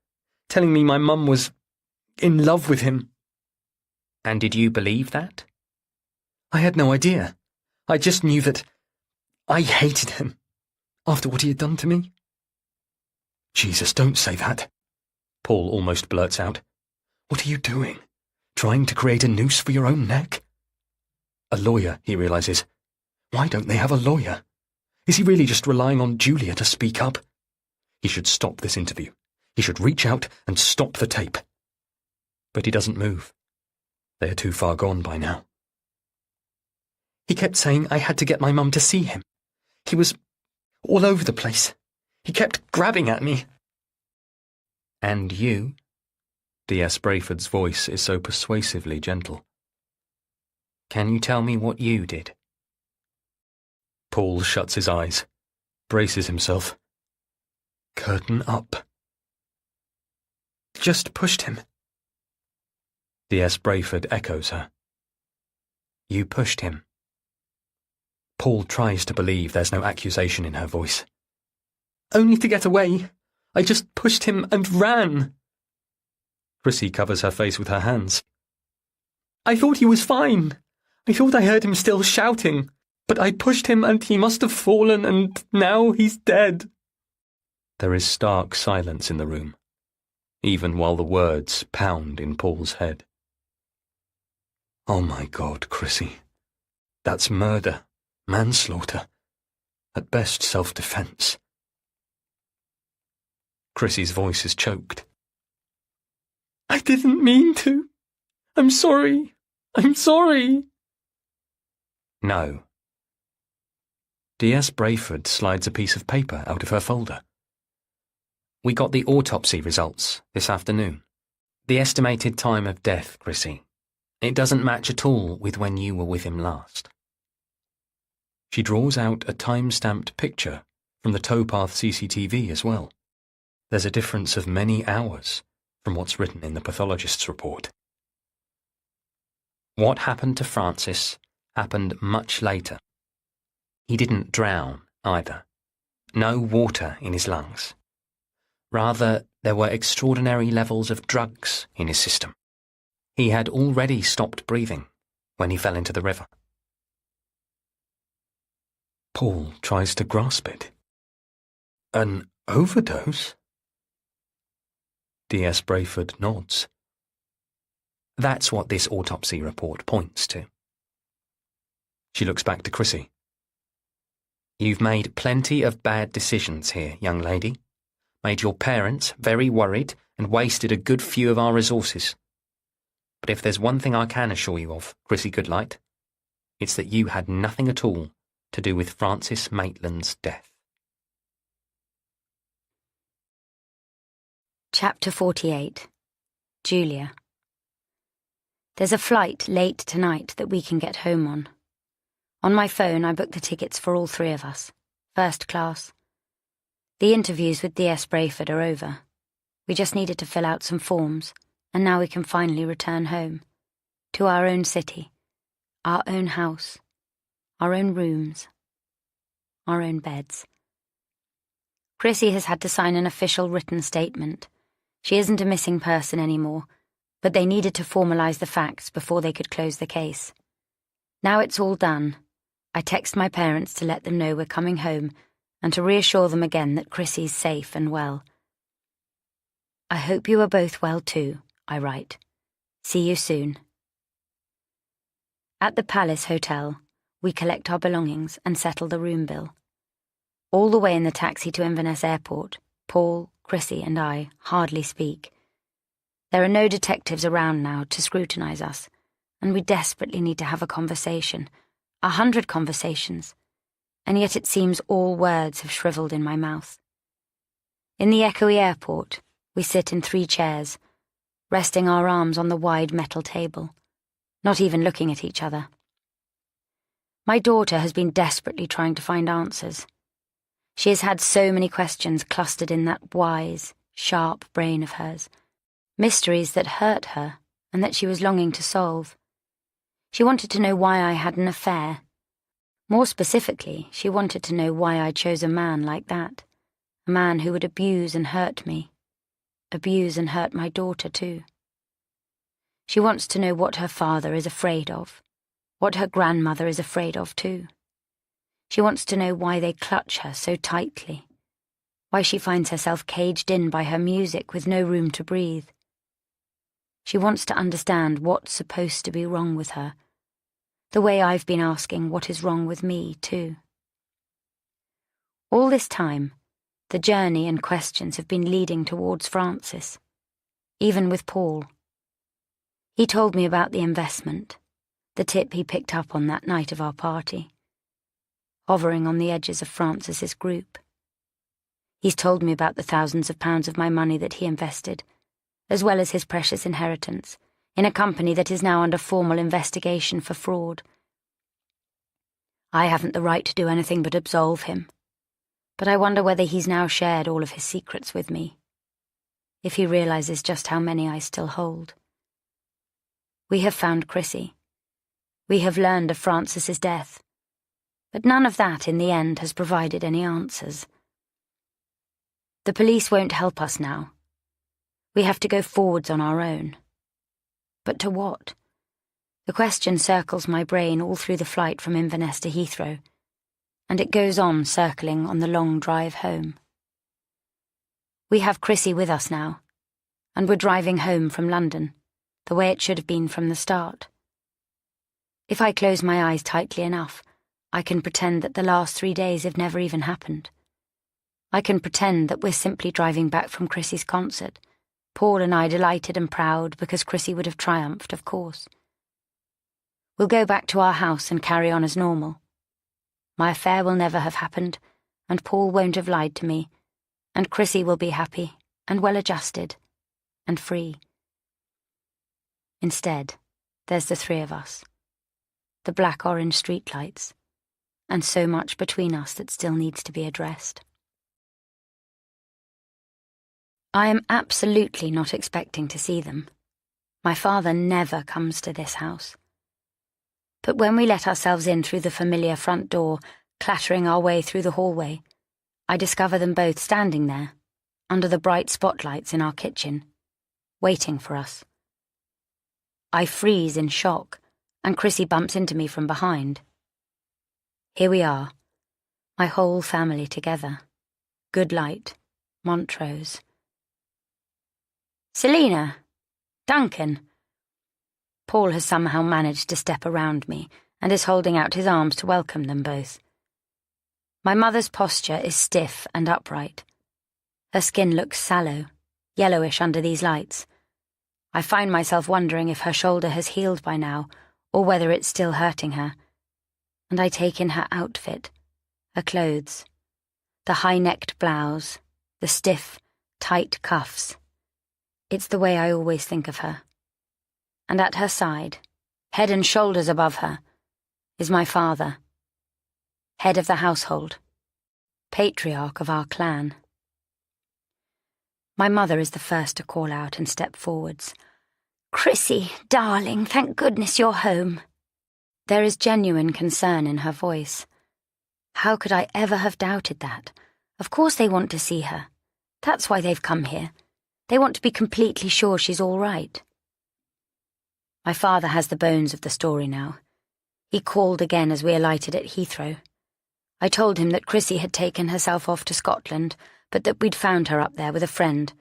C: telling me my mum was in love with him.
D: And did you believe that?
C: I had no idea. I just knew that I hated him after what he had done to me.
B: Jesus, don't say that, Paul almost blurts out. What are you doing? Trying to create a noose for your own neck? A lawyer, he realizes. Why don't they have a lawyer? Is he really just relying on Julia to speak up? He should stop this interview. He should reach out and stop the tape. But he doesn't move. They are too far gone by now.
C: He kept saying I had to get my mum to see him. He was all over the place. He kept grabbing at me.
D: And you?
B: D.S. Brayford's voice is so persuasively gentle.
D: Can you tell me what you did?
B: Paul shuts his eyes, braces himself. Curtain up.
C: Just pushed him.
B: D.S. Brayford echoes her.
D: You pushed him.
B: Paul tries to believe there's no accusation in her voice.
C: Only to get away. I just pushed him and ran.
B: Chrissy covers her face with her hands.
C: I thought he was fine. I thought I heard him still shouting. But I pushed him and he must have fallen and now he's dead.
B: There is stark silence in the room, even while the words pound in Paul's head. Oh my God, Chrissy. That's murder, manslaughter, at best self-defense. Chrissy's voice is choked.
C: I didn't mean to. I'm sorry. I'm sorry.
B: No. D.S. Brayford slides a piece of paper out of her folder.
D: We got the autopsy results this afternoon. The estimated time of death, Chrissy. It doesn't match at all with when you were with him last.
B: She draws out a time-stamped picture from the towpath CCTV as well. There's a difference of many hours from what's written in the pathologist's report.
D: What happened to Francis happened much later. He didn't drown either. No water in his lungs. Rather, there were extraordinary levels of drugs in his system. He had already stopped breathing when he fell into the river.
B: Paul tries to grasp it. An overdose? D.S. Brayford nods.
D: That's what this autopsy report points to.
B: She looks back to Chrissy.
D: You've made plenty of bad decisions here, young lady. Made your parents very worried and wasted a good few of our resources. But if there's one thing I can assure you of, Chrissy Goodlight, it's that you had nothing at all to do with Francis Maitland's death.
A: Chapter 48. Julia. There's a flight late tonight that we can get home on. On my phone, I booked the tickets for all three of us. First class. The interviews with D.S. Brayford are over. We just needed to fill out some forms, and now we can finally return home. To our own city, our own house, our own rooms, our own beds. Chrissy has had to sign an official written statement. She isn't a missing person anymore, but they needed to formalise the facts before they could close the case. Now it's all done. I text my parents to let them know we're coming home and to reassure them again that Chrissy's safe and well. I hope you are both well too, I write. See you soon. At the Palace Hotel, we collect our belongings and settle the room bill. All the way in the taxi to Inverness Airport, Paul, Chrissy and I hardly speak. There are no detectives around now to scrutinise us, and we desperately need to have a conversation, 100 conversations, and yet it seems all words have shriveled in my mouth. In the echoey airport, we sit in 3 chairs, resting our arms on the wide metal table, not even looking at each other. My daughter has been desperately trying to find answers. She has had so many questions clustered in that wise, sharp brain of hers, mysteries that hurt her and that she was longing to solve. She wanted to know why I had an affair. More specifically, she wanted to know why I chose a man like that, a man who would abuse and hurt me, abuse and hurt my daughter too. She wants to know what her father is afraid of, what her grandmother is afraid of too. She wants to know why they clutch her so tightly, why she finds herself caged in by her music with no room to breathe. She wants to understand what's supposed to be wrong with her, the way I've been asking what is wrong with me too. All this time, the journey and questions have been leading towards Francis, even with Paul. He told me about the investment, the tip he picked up on that night of our party, hovering on the edges of Francis's group. He's told me about the thousands of pounds of my money that he invested, as well as his precious inheritance, in a company that is now under formal investigation for fraud. I haven't the right to do anything but absolve him, but I wonder whether he's now shared all of his secrets with me, if he realises just how many I still hold. We have found Chrissy. We have learned of Francis's death, but none of that in the end has provided any answers. The police won't help us now. We have to go forwards on our own. But to what? The question circles my brain all through the flight from Inverness to Heathrow, and it goes on circling on the long drive home. We have Chrissy with us now, and we're driving home from London, the way it should have been from the start. If I close my eyes tightly enough, I can pretend that the last 3 days have never even happened. I can pretend that we're simply driving back from Chrissy's concert, Paul and I delighted and proud because Chrissy would have triumphed, of course. We'll go back to our house and carry on as normal. My affair will never have happened, and Paul won't have lied to me, and Chrissy will be happy and well-adjusted and free. Instead, there's the 3 of us, the black-orange streetlights, and so much between us that still needs to be addressed. I am absolutely not expecting to see them. My father never comes to this house. But when we let ourselves in through the familiar front door, clattering our way through the hallway, I discover them both standing there, under the bright spotlights in our kitchen, waiting for us. I freeze in shock, and Chrissy bumps into me from behind. Here we are, my whole family together. Goodlight, Montrose. Selina! Duncan! Paul has somehow managed to step around me and is holding out his arms to welcome them both. My mother's posture is stiff and upright. Her skin looks sallow, yellowish under these lights. I find myself wondering if her shoulder has healed by now, or whether it's still hurting her. And I take in her outfit, her clothes, the high-necked blouse, the stiff, tight cuffs. It's the way I always think of her. And at her side, head and shoulders above her, is my father, head of the household, patriarch of our clan. My mother is the first to call out and step forwards. "Chrissy, darling, thank goodness you're home." There is genuine concern in her voice. How could I ever have doubted that? Of course they want to see her. That's why they've come here. They want to be completely sure she's all right. My father has the bones of the story now. He called again as we alighted at Heathrow. I told him that Chrissy had taken herself off to Scotland, but that we'd found her up there with a friend,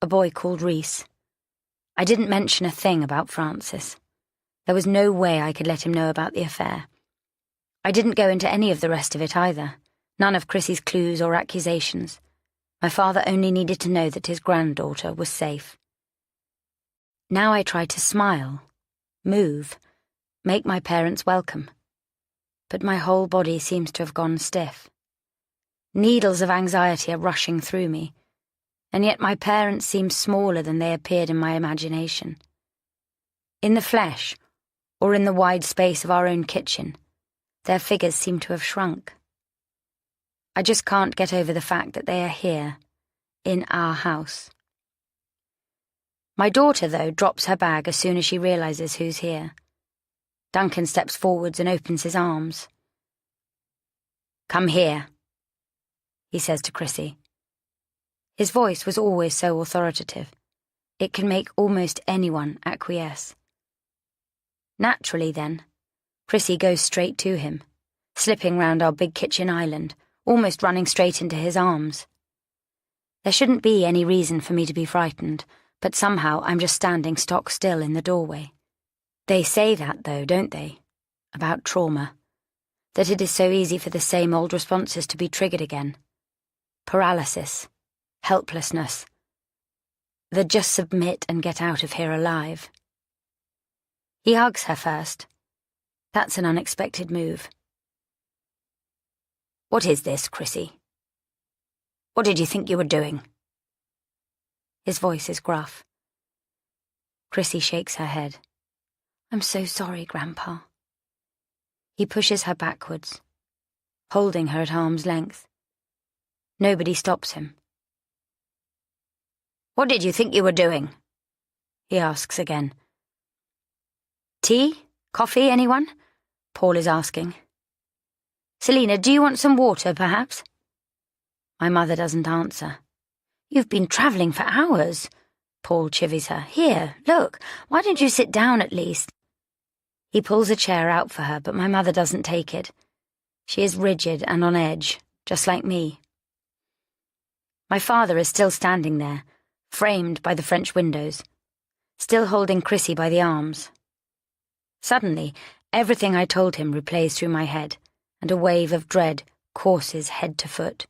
A: a boy called Rhys. I didn't mention a thing about Francis. There was no way I could let him know about the affair. I didn't go into any of the rest of it either, none of Chrissy's clues or accusations. My father only needed to know that his granddaughter was safe. Now I try to smile, move, make my parents welcome. But my whole body seems to have gone stiff. Needles of anxiety are rushing through me, and yet my parents seem smaller than they appeared in my imagination. In the flesh, or in the wide space of our own kitchen, their figures seem to have shrunk. I just can't get over the fact that they are here, in our house. My daughter, though, drops her bag as soon as she realizes who's here. Duncan steps forwards and opens his arms. "Come here," he says to Chrissy. His voice was always so authoritative. It can make almost anyone acquiesce. Naturally, then, Chrissy goes straight to him, slipping round our big kitchen island, almost running straight into his arms. There shouldn't be any reason for me to be frightened, but somehow I'm just standing stock still in the doorway. They say that, though, don't they? About trauma. That it is so easy for the same old responses to be triggered again. Paralysis. Helplessness. The just submit and get out of here alive. He hugs her first. That's an unexpected move. "What is this, Chrissy? What did you think you were doing?" His voice is gruff. Chrissy shakes her head. "I'm so sorry, Grandpa." He pushes her backwards, holding her at arm's length. Nobody stops him. "What did you think you were doing?" he asks again. "Tea? Coffee, anyone?" Paul is asking. "Selina, do you want some water, perhaps?" My mother doesn't answer. "You've been travelling for hours," Paul chivies her. "Here, look, why don't you sit down at least?" He pulls a chair out for her, but my mother doesn't take it. She is rigid and on edge, just like me. My father is still standing there, framed by the French windows, still holding Chrissy by the arms. Suddenly, everything I told him replays through my head, and a wave of dread courses head to foot.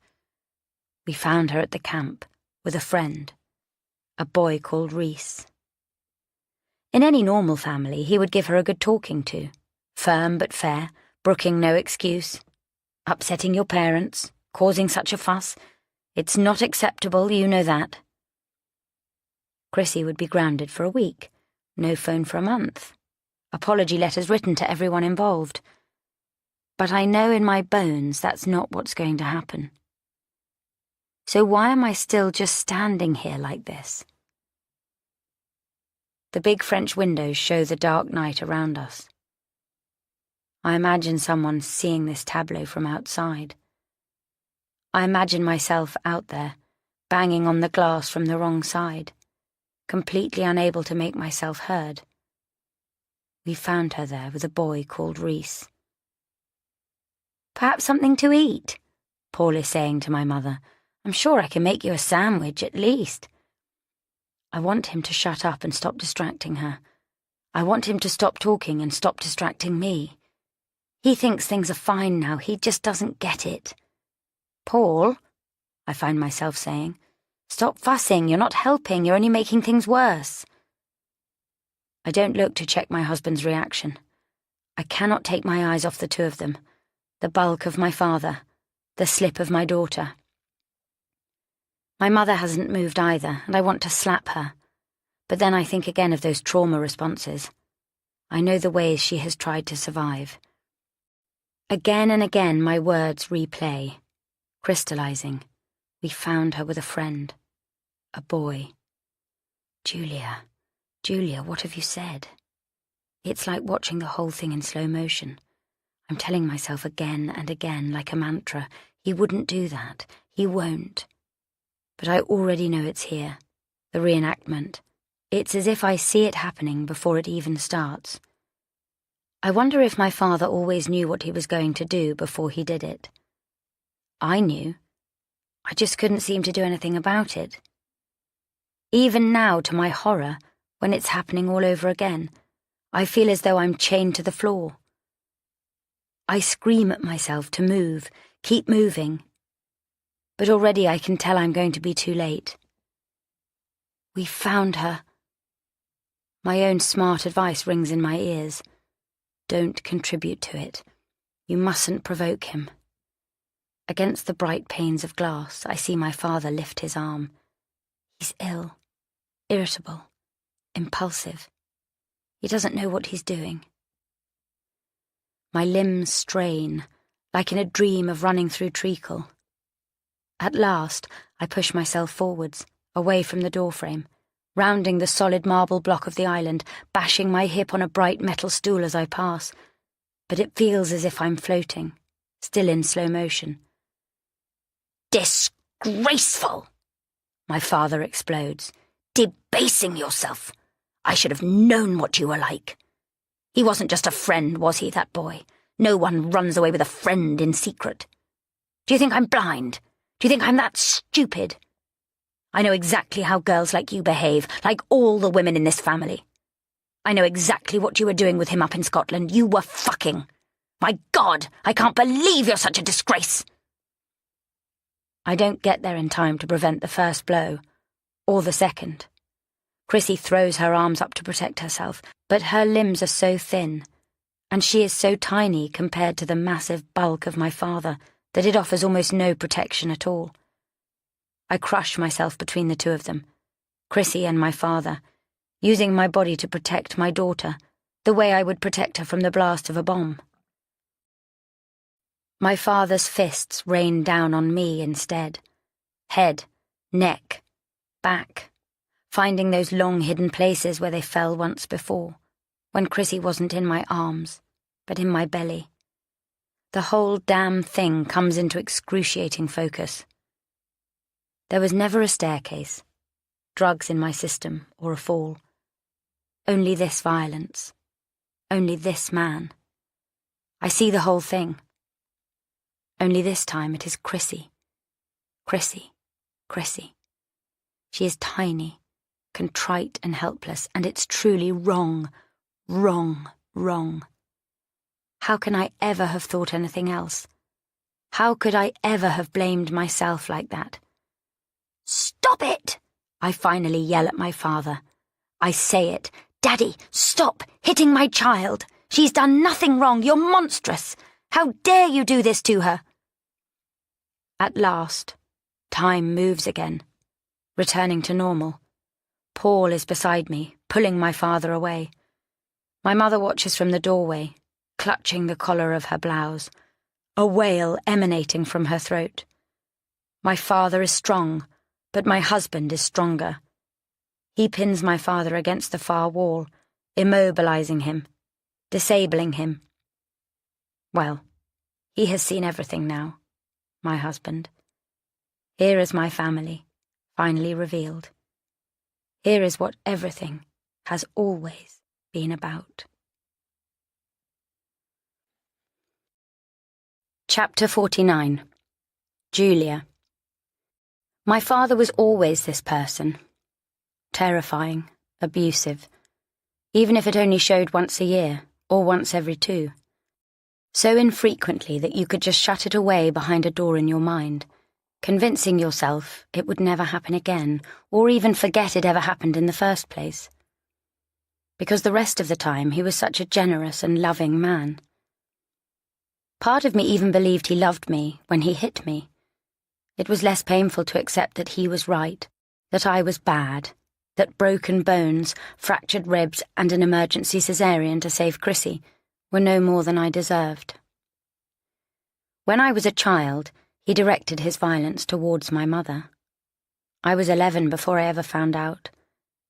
A: We found her at the camp, with a friend, a boy called Rhys. In any normal family, he would give her a good talking to, firm but fair, brooking no excuse. "Upsetting your parents, causing such a fuss. It's not acceptable, you know that." Chrissy would be grounded for a week, no phone for a month, apology letters written to everyone involved. But I know in my bones that's not what's going to happen. So why am I still just standing here like this? The big French windows show the dark night around us. I imagine someone seeing this tableau from outside. I imagine myself out there, banging on the glass from the wrong side, completely unable to make myself heard. We found her there with a boy called Rhys. "Perhaps something to eat," Paul is saying to my mother. "I'm sure I can make you a sandwich at least." I want him to shut up and stop distracting her. I want him to stop talking and stop distracting me. He thinks things are fine now, he just doesn't get it. "Paul," I find myself saying, Stop fussing, you're not helping, you're only making things worse. I don't look to check my husband's reaction. I cannot take my eyes off the two of them, the bulk of my father, the slip of my daughter. My mother hasn't moved either, and I want to slap her. But then I think again of those trauma responses. I know the ways she has tried to survive. Again and again my words replay, crystallizing. We found her with a friend, a boy. Julia, what have you said? It's like watching the whole thing in slow motion. I'm telling myself again and again, like a mantra, he wouldn't do that, he won't. But I already know it's here, the reenactment. It's as if I see it happening before it even starts. I wonder if my father always knew what he was going to do before he did it. I knew. I just couldn't seem to do anything about it. Even now, to my horror, when it's happening all over again, I feel as though I'm chained to the floor. I scream at myself to move, keep moving. But already I can tell I'm going to be too late. We found her. My own smart advice rings in my ears. Don't contribute to it. You mustn't provoke him. Against the bright panes of glass, I see my father lift his arm. He's ill, irritable, impulsive. He doesn't know what he's doing. My limbs strain, like in a dream of running through treacle. At last, I push myself forwards, away from the doorframe, rounding the solid marble block of the island, bashing my hip on a bright metal stool as I pass. But it feels as if I'm floating, still in slow motion. Disgraceful! My father explodes. Debasing yourself! I should have known what you were like. He wasn't just a friend, was he, that boy? No one runs away with a friend in secret. Do you think I'm blind? Do you think I'm that stupid? I know exactly how girls like you behave, like all the women in this family. I know exactly what you were doing with him up in Scotland. You were fucking. My God, I can't believe you're such a disgrace. I don't get there in time to prevent the first blow, or the second. Chrissy throws her arms up to protect herself, but her limbs are so thin, and she is so tiny compared to the massive bulk of my father that it offers almost no protection at all. I crush myself between the two of them, Chrissy and my father, using my body to protect my daughter, the way I would protect her from the blast of a bomb. My father's fists rain down on me instead. Head, neck, back, finding those long hidden places where they fell once before, when Chrissy wasn't in my arms, but in my belly. The whole damn thing comes into excruciating focus. There was never a staircase, drugs in my system, or a fall. Only this violence. Only this man. I see the whole thing. Only this time it is Chrissy. Chrissy. Chrissy. She is tiny, contrite and helpless, and it's truly wrong. Wrong. Wrong. How can I ever have thought anything else? How could I ever have blamed myself like that? Stop it! I finally yell at my father. I say it. Daddy, stop hitting my child. She's done nothing wrong. You're monstrous. How dare you do this to her? At last, time moves again, returning to normal. Paul is beside me, pulling my father away. My mother watches from the doorway, clutching the collar of her blouse, a wail emanating from her throat. My father is strong, but my husband is stronger. He pins my father against the far wall, immobilizing him, disabling him. Well, he has seen everything now, my husband. Here is my family, finally revealed. Here is what everything has always been about. Chapter 49. Julia. My father was always this person. Terrifying, abusive, even if it only showed once a year, or once every 2. So infrequently that you could just shut it away behind a door in your mind, convincing yourself it would never happen again, or even forget it ever happened in the first place. Because the rest of the time he was such a generous and loving man. Part of me even believed he loved me when he hit me. It was less painful to accept that he was right, that I was bad, that broken bones, fractured ribs, and an emergency cesarean to save Chrissy were no more than I deserved. When I was a child, he directed his violence towards my mother. I was 11 before I ever found out,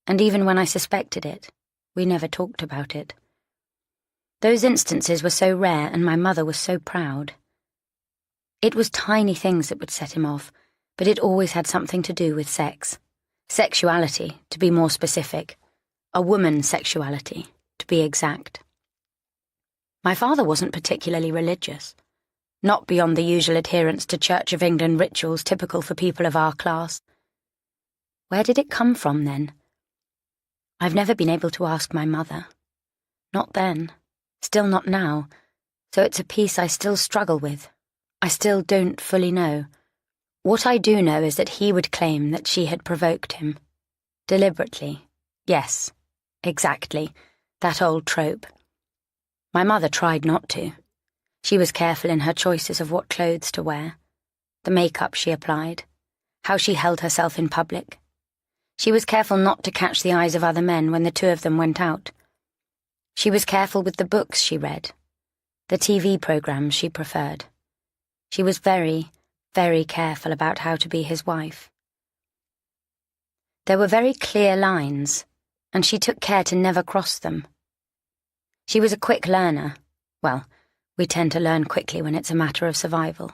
A: and even when I suspected it, we never talked about it. Those instances were so rare and my mother was so proud. It was tiny things that would set him off, but it always had something to do with sex. Sexuality, to be more specific. A woman's sexuality, to be exact. My father wasn't particularly religious. Not beyond the usual adherence to Church of England rituals typical for people of our class. Where did it come from, then? I've never been able to ask my mother. Not then. Still not now. So it's a piece I still struggle with. I still don't fully know. What I do know is that he would claim that she had provoked him. Deliberately. Yes, exactly. That old trope. My mother tried not to. She was careful in her choices of what clothes to wear, the makeup she applied, how she held herself in public. She was careful not to catch the eyes of other men when the two of them went out. She was careful with the books she read, the TV programs she preferred. She was very, very careful about how to be his wife. There were very clear lines, and she took care to never cross them. She was a quick learner. Well, we tend to learn quickly when it's a matter of survival.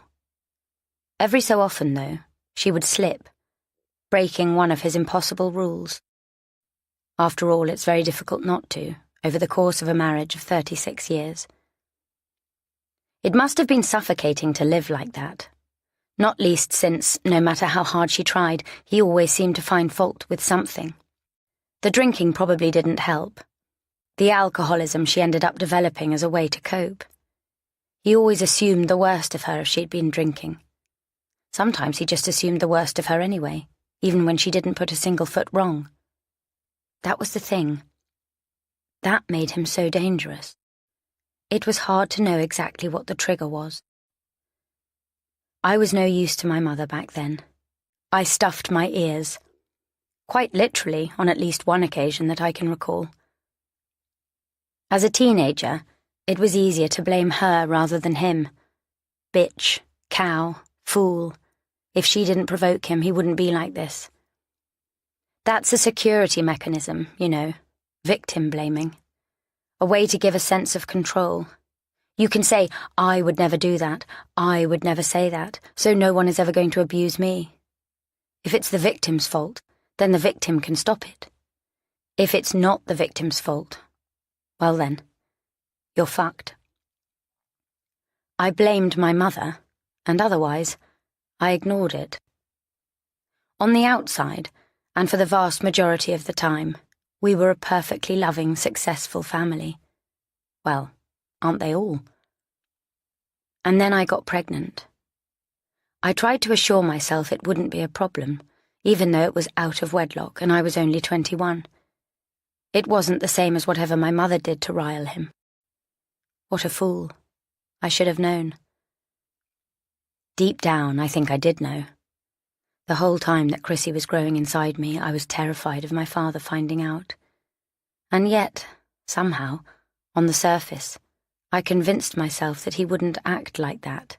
A: Every so often, though, she would slip, breaking one of his impossible rules. After all, it's very difficult not to, over the course of a marriage of 36 years. It must have been suffocating to live like that, not least since, no matter how hard she tried, he always seemed to find fault with something. The drinking probably didn't help. The alcoholism she ended up developing as a way to cope. He always assumed the worst of her if she'd been drinking. Sometimes he just assumed the worst of her anyway, even when she didn't put a single foot wrong. That was the thing. That made him so dangerous. It was hard to know exactly what the trigger was. I was no use to my mother back then. I stuffed my ears. Quite literally, on at least one occasion that I can recall. As a teenager, it was easier to blame her rather than him. Bitch, cow, fool. If she didn't provoke him, he wouldn't be like this. That's a security mechanism, you know, victim blaming. A way to give a sense of control. You can say, I would never do that, I would never say that, so no one is ever going to abuse me. If it's the victim's fault, then the victim can stop it. If it's not the victim's fault, well then, you're fucked. I blamed my mother, and otherwise, I ignored it. On the outside, and for the vast majority of the time, we were a perfectly loving, successful family. Well, aren't they all? And then I got pregnant. I tried to assure myself it wouldn't be a problem, even though it was out of wedlock and I was only 21. It wasn't the same as whatever my mother did to rile him. What a fool. I should have known. Deep down, I think I did know. The whole time that Chrissy was growing inside me, I was terrified of my father finding out. And yet, somehow, on the surface, I convinced myself that he wouldn't act like that.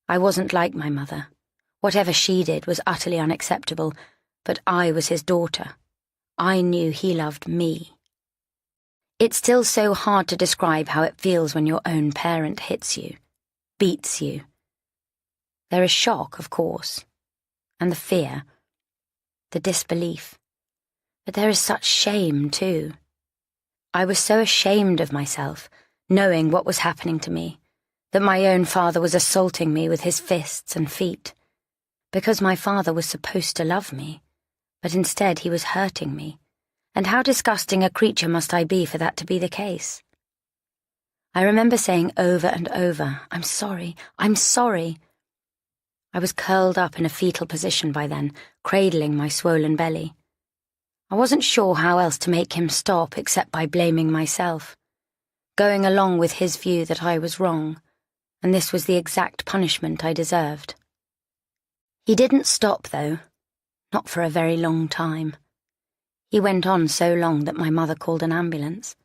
A: I wasn't like my mother. Whatever she did was utterly unacceptable, but I was his daughter. I knew he loved me. It's still so hard to describe how it feels when your own parent hits you, beats you. There is shock, of course, and the fear, the disbelief. But there is such shame, too. I was so ashamed of myself, knowing what was happening to me, that my own father was assaulting me with his fists and feet, because my father was supposed to love me, but instead he was hurting me, and how disgusting a creature must I be for that to be the case? I remember saying over and over, I'm sorry, I'm sorry. I was curled up in a fetal position by then, cradling my swollen belly. I wasn't sure how else to make him stop except by blaming myself, going along with his view that I was wrong, and this was the exact punishment I deserved. He didn't stop, though, not for a very long time. He went on so long that my mother called an ambulance.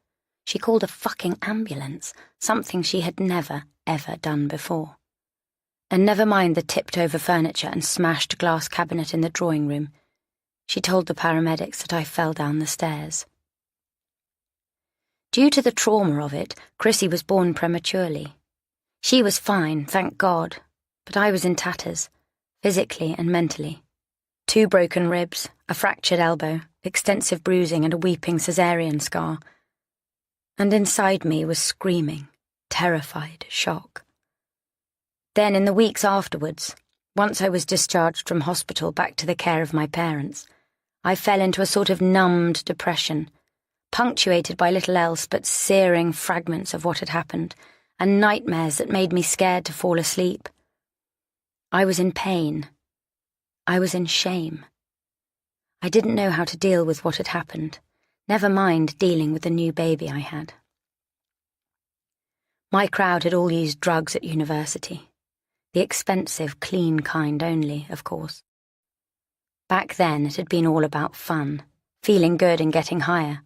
A: She called a fucking ambulance, something she had never, ever done before. And never mind the tipped-over furniture and smashed glass cabinet in the drawing room. She told the paramedics that I fell down the stairs. Due to the trauma of it, Chrissy was born prematurely. She was fine, thank God, but I was in tatters, physically and mentally. 2 broken ribs, a fractured elbow, extensive bruising and a weeping cesarean scar. And inside me was screaming, terrified shock. Then in the weeks afterwards, once I was discharged from hospital back to the care of my parents, I fell into a sort of numbed depression, punctuated by little else but searing fragments of what had happened, and nightmares that made me scared to fall asleep. I was in pain. I was in shame. I didn't know how to deal with what had happened, never mind dealing with the new baby I had. My crowd had all used drugs at university. The expensive, clean kind only, of course. Back then it had been all about fun, feeling good and getting higher.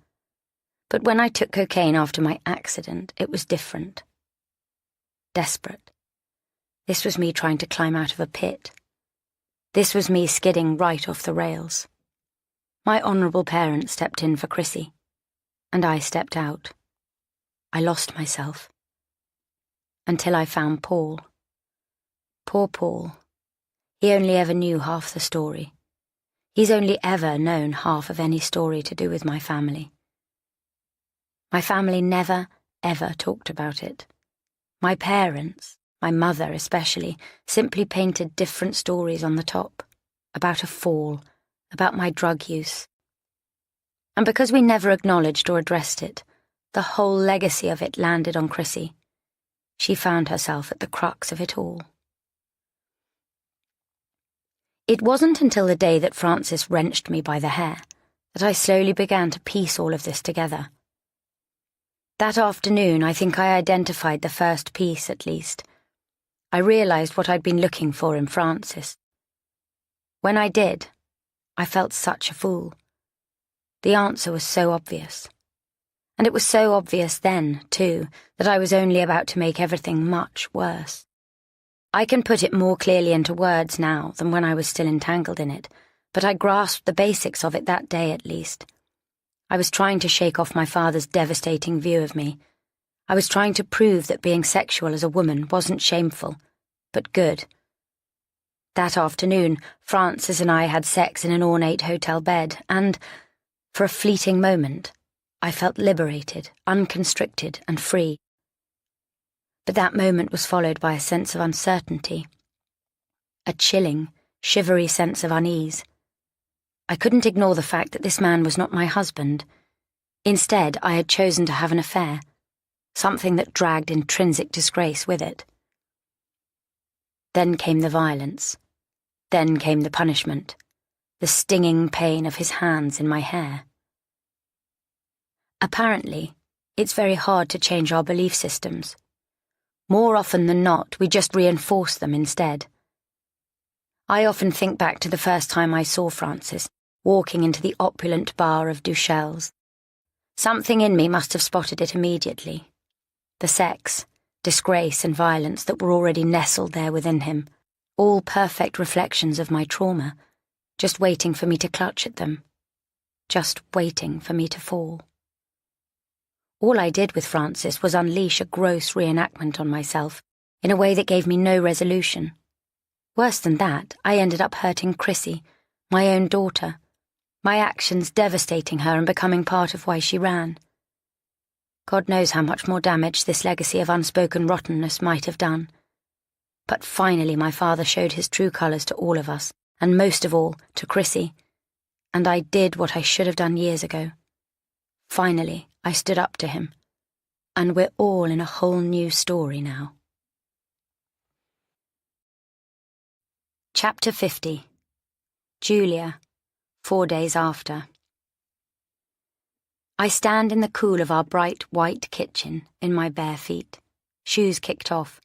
A: But when I took cocaine after my accident, it was different. Desperate. This was me trying to climb out of a pit. This was me skidding right off the rails. My honourable parents stepped in for Chrissy, and I stepped out. I lost myself. Until I found Paul. Poor Paul. He only ever knew half the story. He's only ever known half of any story to do with my family. My family never, ever talked about it. My parents, my mother especially, simply painted different stories on the top, about a fall, about my drug use. And because we never acknowledged or addressed it, the whole legacy of it landed on Chrissy. She found herself at the crux of it all. It wasn't until the day that Francis wrenched me by the hair that I slowly began to piece all of this together. That afternoon, I think I identified the first piece, at least. I realised what I'd been looking for in Francis. When I did, I felt such a fool. The answer was so obvious. And it was so obvious then, too, that I was only about to make everything much worse. I can put it more clearly into words now than when I was still entangled in it, but I grasped the basics of it that day at least. I was trying to shake off my father's devastating view of me. I was trying to prove that being sexual as a woman wasn't shameful, but good. That afternoon, Francis and I had sex in an ornate hotel bed, and, for a fleeting moment, I felt liberated, unconstricted, and free. But that moment was followed by a sense of uncertainty, a chilling, shivery sense of unease. I couldn't ignore the fact that this man was not my husband. Instead, I had chosen to have an affair, something that dragged intrinsic disgrace with it. Then came the violence. Then came the punishment, the stinging pain of his hands in my hair. Apparently, it's very hard to change our belief systems. More often than not, we just reinforce them instead. I often think back to the first time I saw Francis, walking into the opulent bar of Duchelle's. Something in me must have spotted it immediately. The sex, disgrace and violence that were already nestled there within him, all perfect reflections of my trauma, just waiting for me to clutch at them, just waiting for me to fall. All I did with Francis was unleash a gross reenactment on myself, in a way that gave me no resolution. Worse than that, I ended up hurting Chrissy, my own daughter, my actions devastating her and becoming part of why she ran. God knows how much more damage this legacy of unspoken rottenness might have done. But finally my father showed his true colours to all of us, and most of all, to Chrissy, and I did what I should have done years ago. Finally, I stood up to him, and we're all in a whole new story now. Chapter 50. Julia, 4 days after. I stand in the cool of our bright white kitchen in my bare feet, shoes kicked off,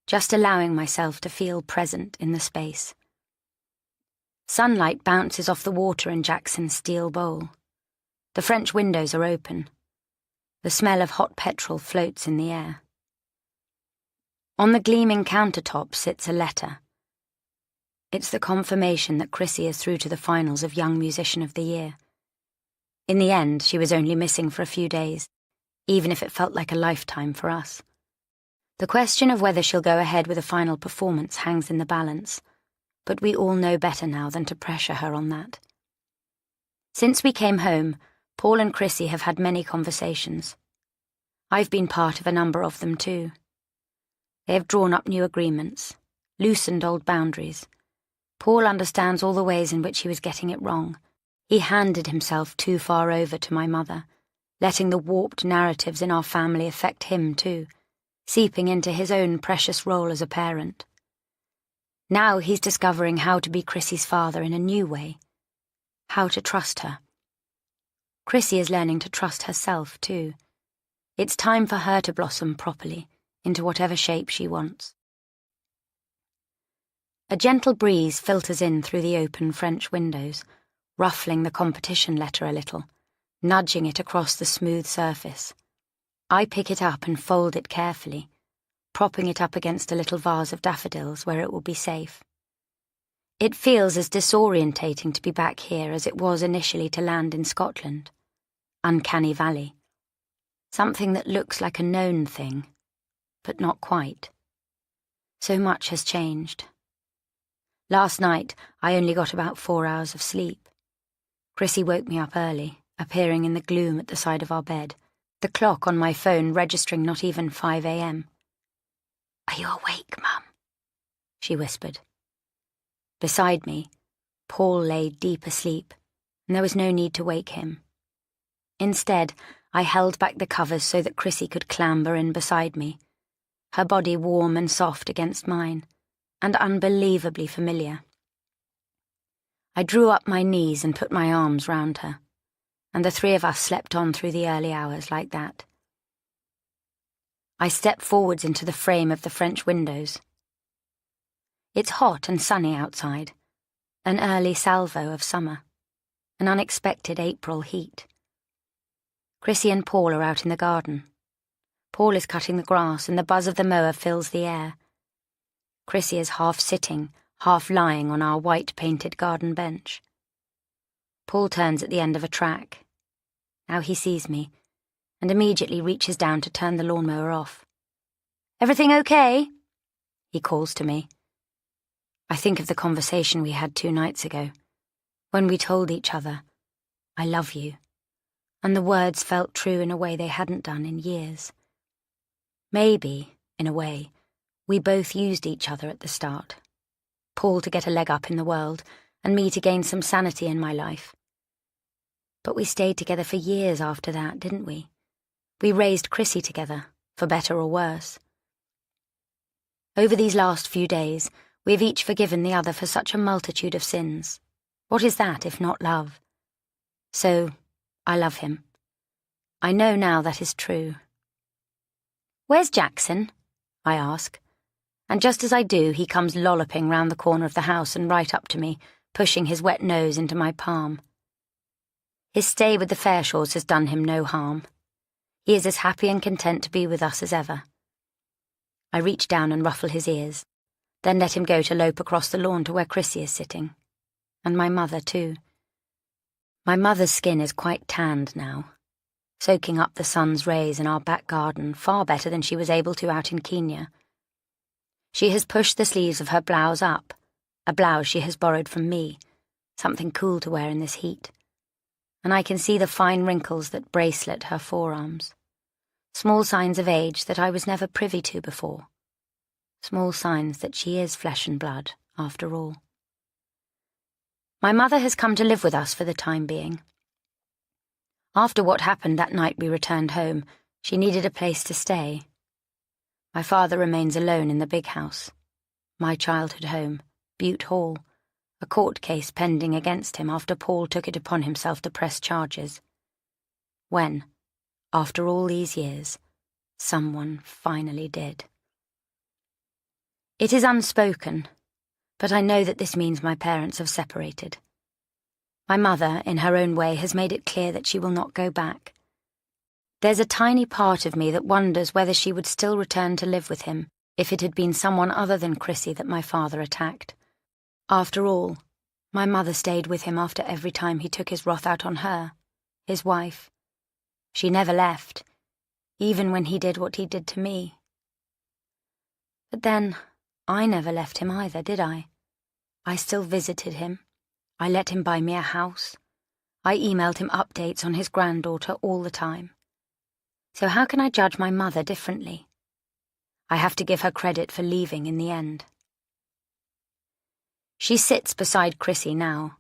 A: just allowing myself to feel present in the space. Sunlight bounces off the water in Jackson's steel bowl. The French windows are open. The smell of hot petrol floats in the air. On the gleaming countertop sits a letter. It's the confirmation that Chrissy is through to the finals of Young Musician of the Year. In the end, she was only missing for a few days, even if it felt like a lifetime for us. The question of whether she'll go ahead with a final performance hangs in the balance, but we all know better now than to pressure her on that. Since we came home, Paul and Chrissy have had many conversations. I've been part of a number of them too. They have drawn up new agreements, loosened old boundaries. Paul understands all the ways in which he was getting it wrong. He handed himself too far over to my mother, letting the warped narratives in our family affect him too, seeping into his own precious role as a parent. Now he's discovering how to be Chrissy's father in a new way, how to trust her. Chrissy is learning to trust herself too. It's time for her to blossom properly into whatever shape she wants. A gentle breeze filters in through the open French windows, ruffling the competition letter a little, nudging it across the smooth surface. I pick it up and fold it carefully, propping it up against a little vase of daffodils where it will be safe. It feels as disorientating to be back here as it was initially to land in Scotland. Uncanny Valley. Something that looks like a known thing, but not quite. So much has changed. Last night, I only got about 4 hours of sleep. Chrissy woke me up early, appearing in the gloom at the side of our bed, the clock on my phone registering not even 5 a.m. "Are you awake, Mum?" she whispered. Beside me, Paul lay deep asleep, and there was no need to wake him. Instead, I held back the covers so that Chrissy could clamber in beside me, her body warm and soft against mine, and unbelievably familiar. I drew up my knees and put my arms round her, and the three of us slept on through the early hours like that. I stepped forwards into the frame of the French windows. It's hot and sunny outside, an early salvo of summer, an unexpected April heat. Chrissy and Paul are out in the garden. Paul is cutting the grass, and the buzz of the mower fills the air. Chrissy is half sitting, half lying on our white-painted garden bench. Paul turns at the end of a track. Now he sees me, and immediately reaches down to turn the lawnmower off. "Everything okay?" he calls to me. I think of the conversation we had 2 nights ago, when we told each other, "I love you," and the words felt true in a way they hadn't done in years. Maybe, in a way, we both used each other at the start. Paul to get a leg up in the world, and me to gain some sanity in my life. But we stayed together for years after that, didn't we? We raised Chrissy together, for better or worse. Over these last few days, we've each forgiven the other for such a multitude of sins. What is that if not love? So, I love him. I know now that is true. "Where's Jackson?" I ask. And just as I do, he comes lolloping round the corner of the house and right up to me, pushing his wet nose into my palm. His stay with the Fairshaws has done him no harm. He is as happy and content to be with us as ever. I reach down and ruffle his ears, then let him go to lope across the lawn to where Chrissy is sitting. And my mother, too. My mother's skin is quite tanned now, soaking up the sun's rays in our back garden far better than she was able to out in Kenya. She has pushed the sleeves of her blouse up, a blouse she has borrowed from me, something cool to wear in this heat. And I can see the fine wrinkles that bracelet her forearms. Small signs of age that I was never privy to before. Small signs that she is flesh and blood, after all. My mother has come to live with us for the time being. After what happened that night we returned home, she needed a place to stay. My father remains alone in the big house, my childhood home, Butte Hall, a court case pending against him after Paul took it upon himself to press charges. When, after all these years, someone finally did. It is unspoken, but I know that this means my parents have separated. My mother, in her own way, has made it clear that she will not go back. There's a tiny part of me that wonders whether she would still return to live with him if it had been someone other than Chrissy that my father attacked. After all, my mother stayed with him after every time he took his wrath out on her, his wife. She never left, even when he did what he did to me. But then, I never left him either, did I? I still visited him. I let him buy me a house. I emailed him updates on his granddaughter all the time. So how can I judge my mother differently? I have to give her credit for leaving in the end. She sits beside Chrissy now,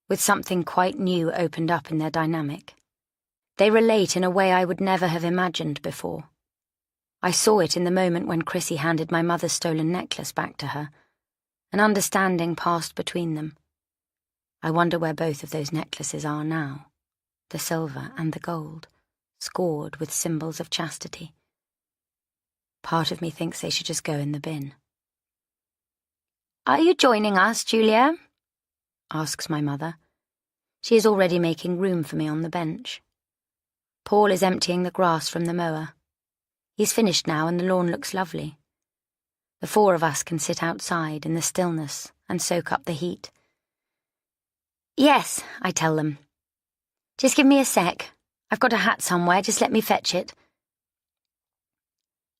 A: with something quite new opened up in their dynamic. They relate in a way I would never have imagined before. I saw it in the moment when Chrissy handed my mother's stolen necklace back to her. An understanding passed between them. I wonder where both of those necklaces are now, the silver and the gold, scored with symbols of chastity. Part of me thinks they should just go in the bin. "Are you joining us, Julia?" asks my mother. She is already making room for me on the bench. Paul is emptying the grass from the mower. He's finished now and the lawn looks lovely. The four of us can sit outside in the stillness and soak up the heat. "Yes," I tell them. "Just give me a sec. I've got a hat somewhere, just let me fetch it."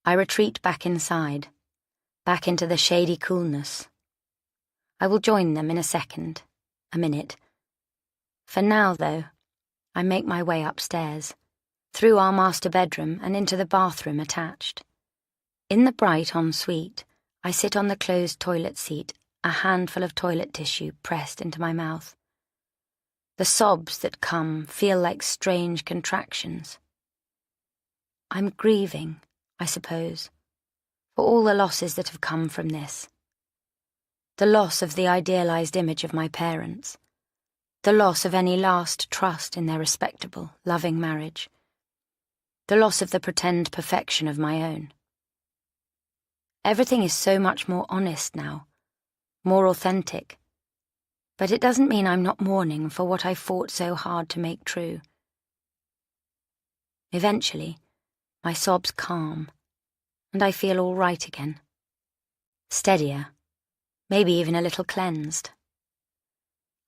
A: I retreat back inside, back into the shady coolness. I will join them in a second, a minute. For now, though, I make my way upstairs, through our master bedroom and into the bathroom attached. In the bright ensuite, I sit on the closed toilet seat, a handful of toilet tissue pressed into my mouth. The sobs that come feel like strange contractions. I'm grieving, I suppose, for all the losses that have come from this. The loss of the idealized image of my parents. The loss of any last trust in their respectable, loving marriage. The loss of the pretend perfection of my own. Everything is so much more honest now, more authentic. But it doesn't mean I'm not mourning for what I fought so hard to make true. Eventually, my sobs calm, and I feel all right again. Steadier, maybe even a little cleansed.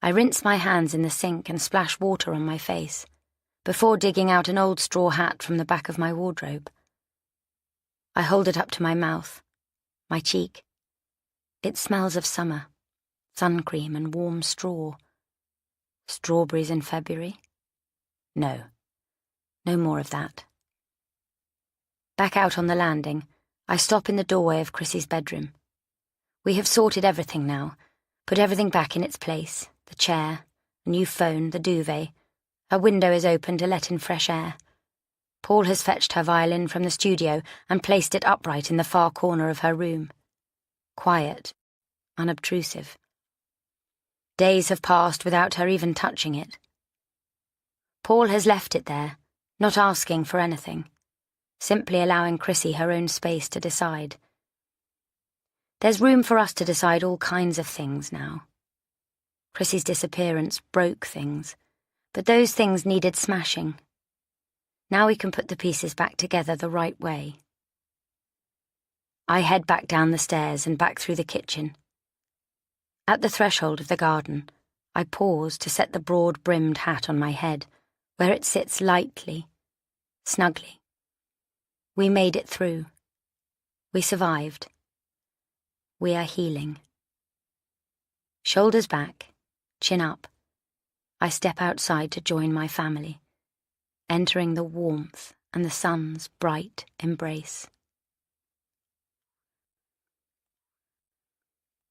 A: I rinse my hands in the sink and splash water on my face, before digging out an old straw hat from the back of my wardrobe. I hold it up to my mouth, my cheek. It smells of summer. Sun cream and warm straw. Strawberries in February? No more of that. Back out on the landing, I stop in the doorway of Chrissy's bedroom. We have sorted everything now, put everything back in its place, the chair, a new phone, the duvet. Her window is open to let in fresh air. Paul has fetched her violin from the studio and placed it upright in the far corner of her room. Quiet, unobtrusive. Days have passed without her even touching it. Paul has left it there, not asking for anything, simply allowing Chrissy her own space to decide. There's room for us to decide all kinds of things now. Chrissy's disappearance broke things, but those things needed smashing. Now we can put the pieces back together the right way. I head back down the stairs and back through the kitchen. At the threshold of the garden, I pause to set the broad-brimmed hat on my head, where it sits lightly, snugly. We made it through. We survived. We are healing. Shoulders back, chin up, I step outside to join my family, entering the warmth and the sun's bright embrace.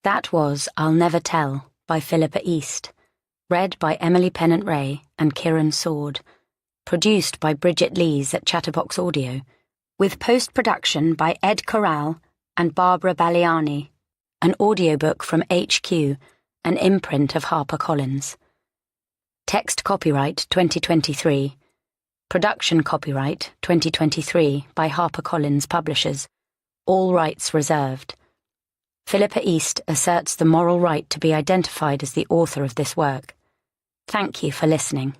A: That was I'll Never Tell by Philippa East, read by Emily Pennant-Ray and Karin Slaughter, produced by Bridget Lees at Chatterbox Audio, with post-production by Ed Corral and Barbara Baliani, an audiobook from HQ, an imprint of HarperCollins. Text copyright 2023. Production copyright 2023 by HarperCollins Publishers. All rights reserved. Philippa East asserts the moral right to be identified as the author of this work. Thank you for listening.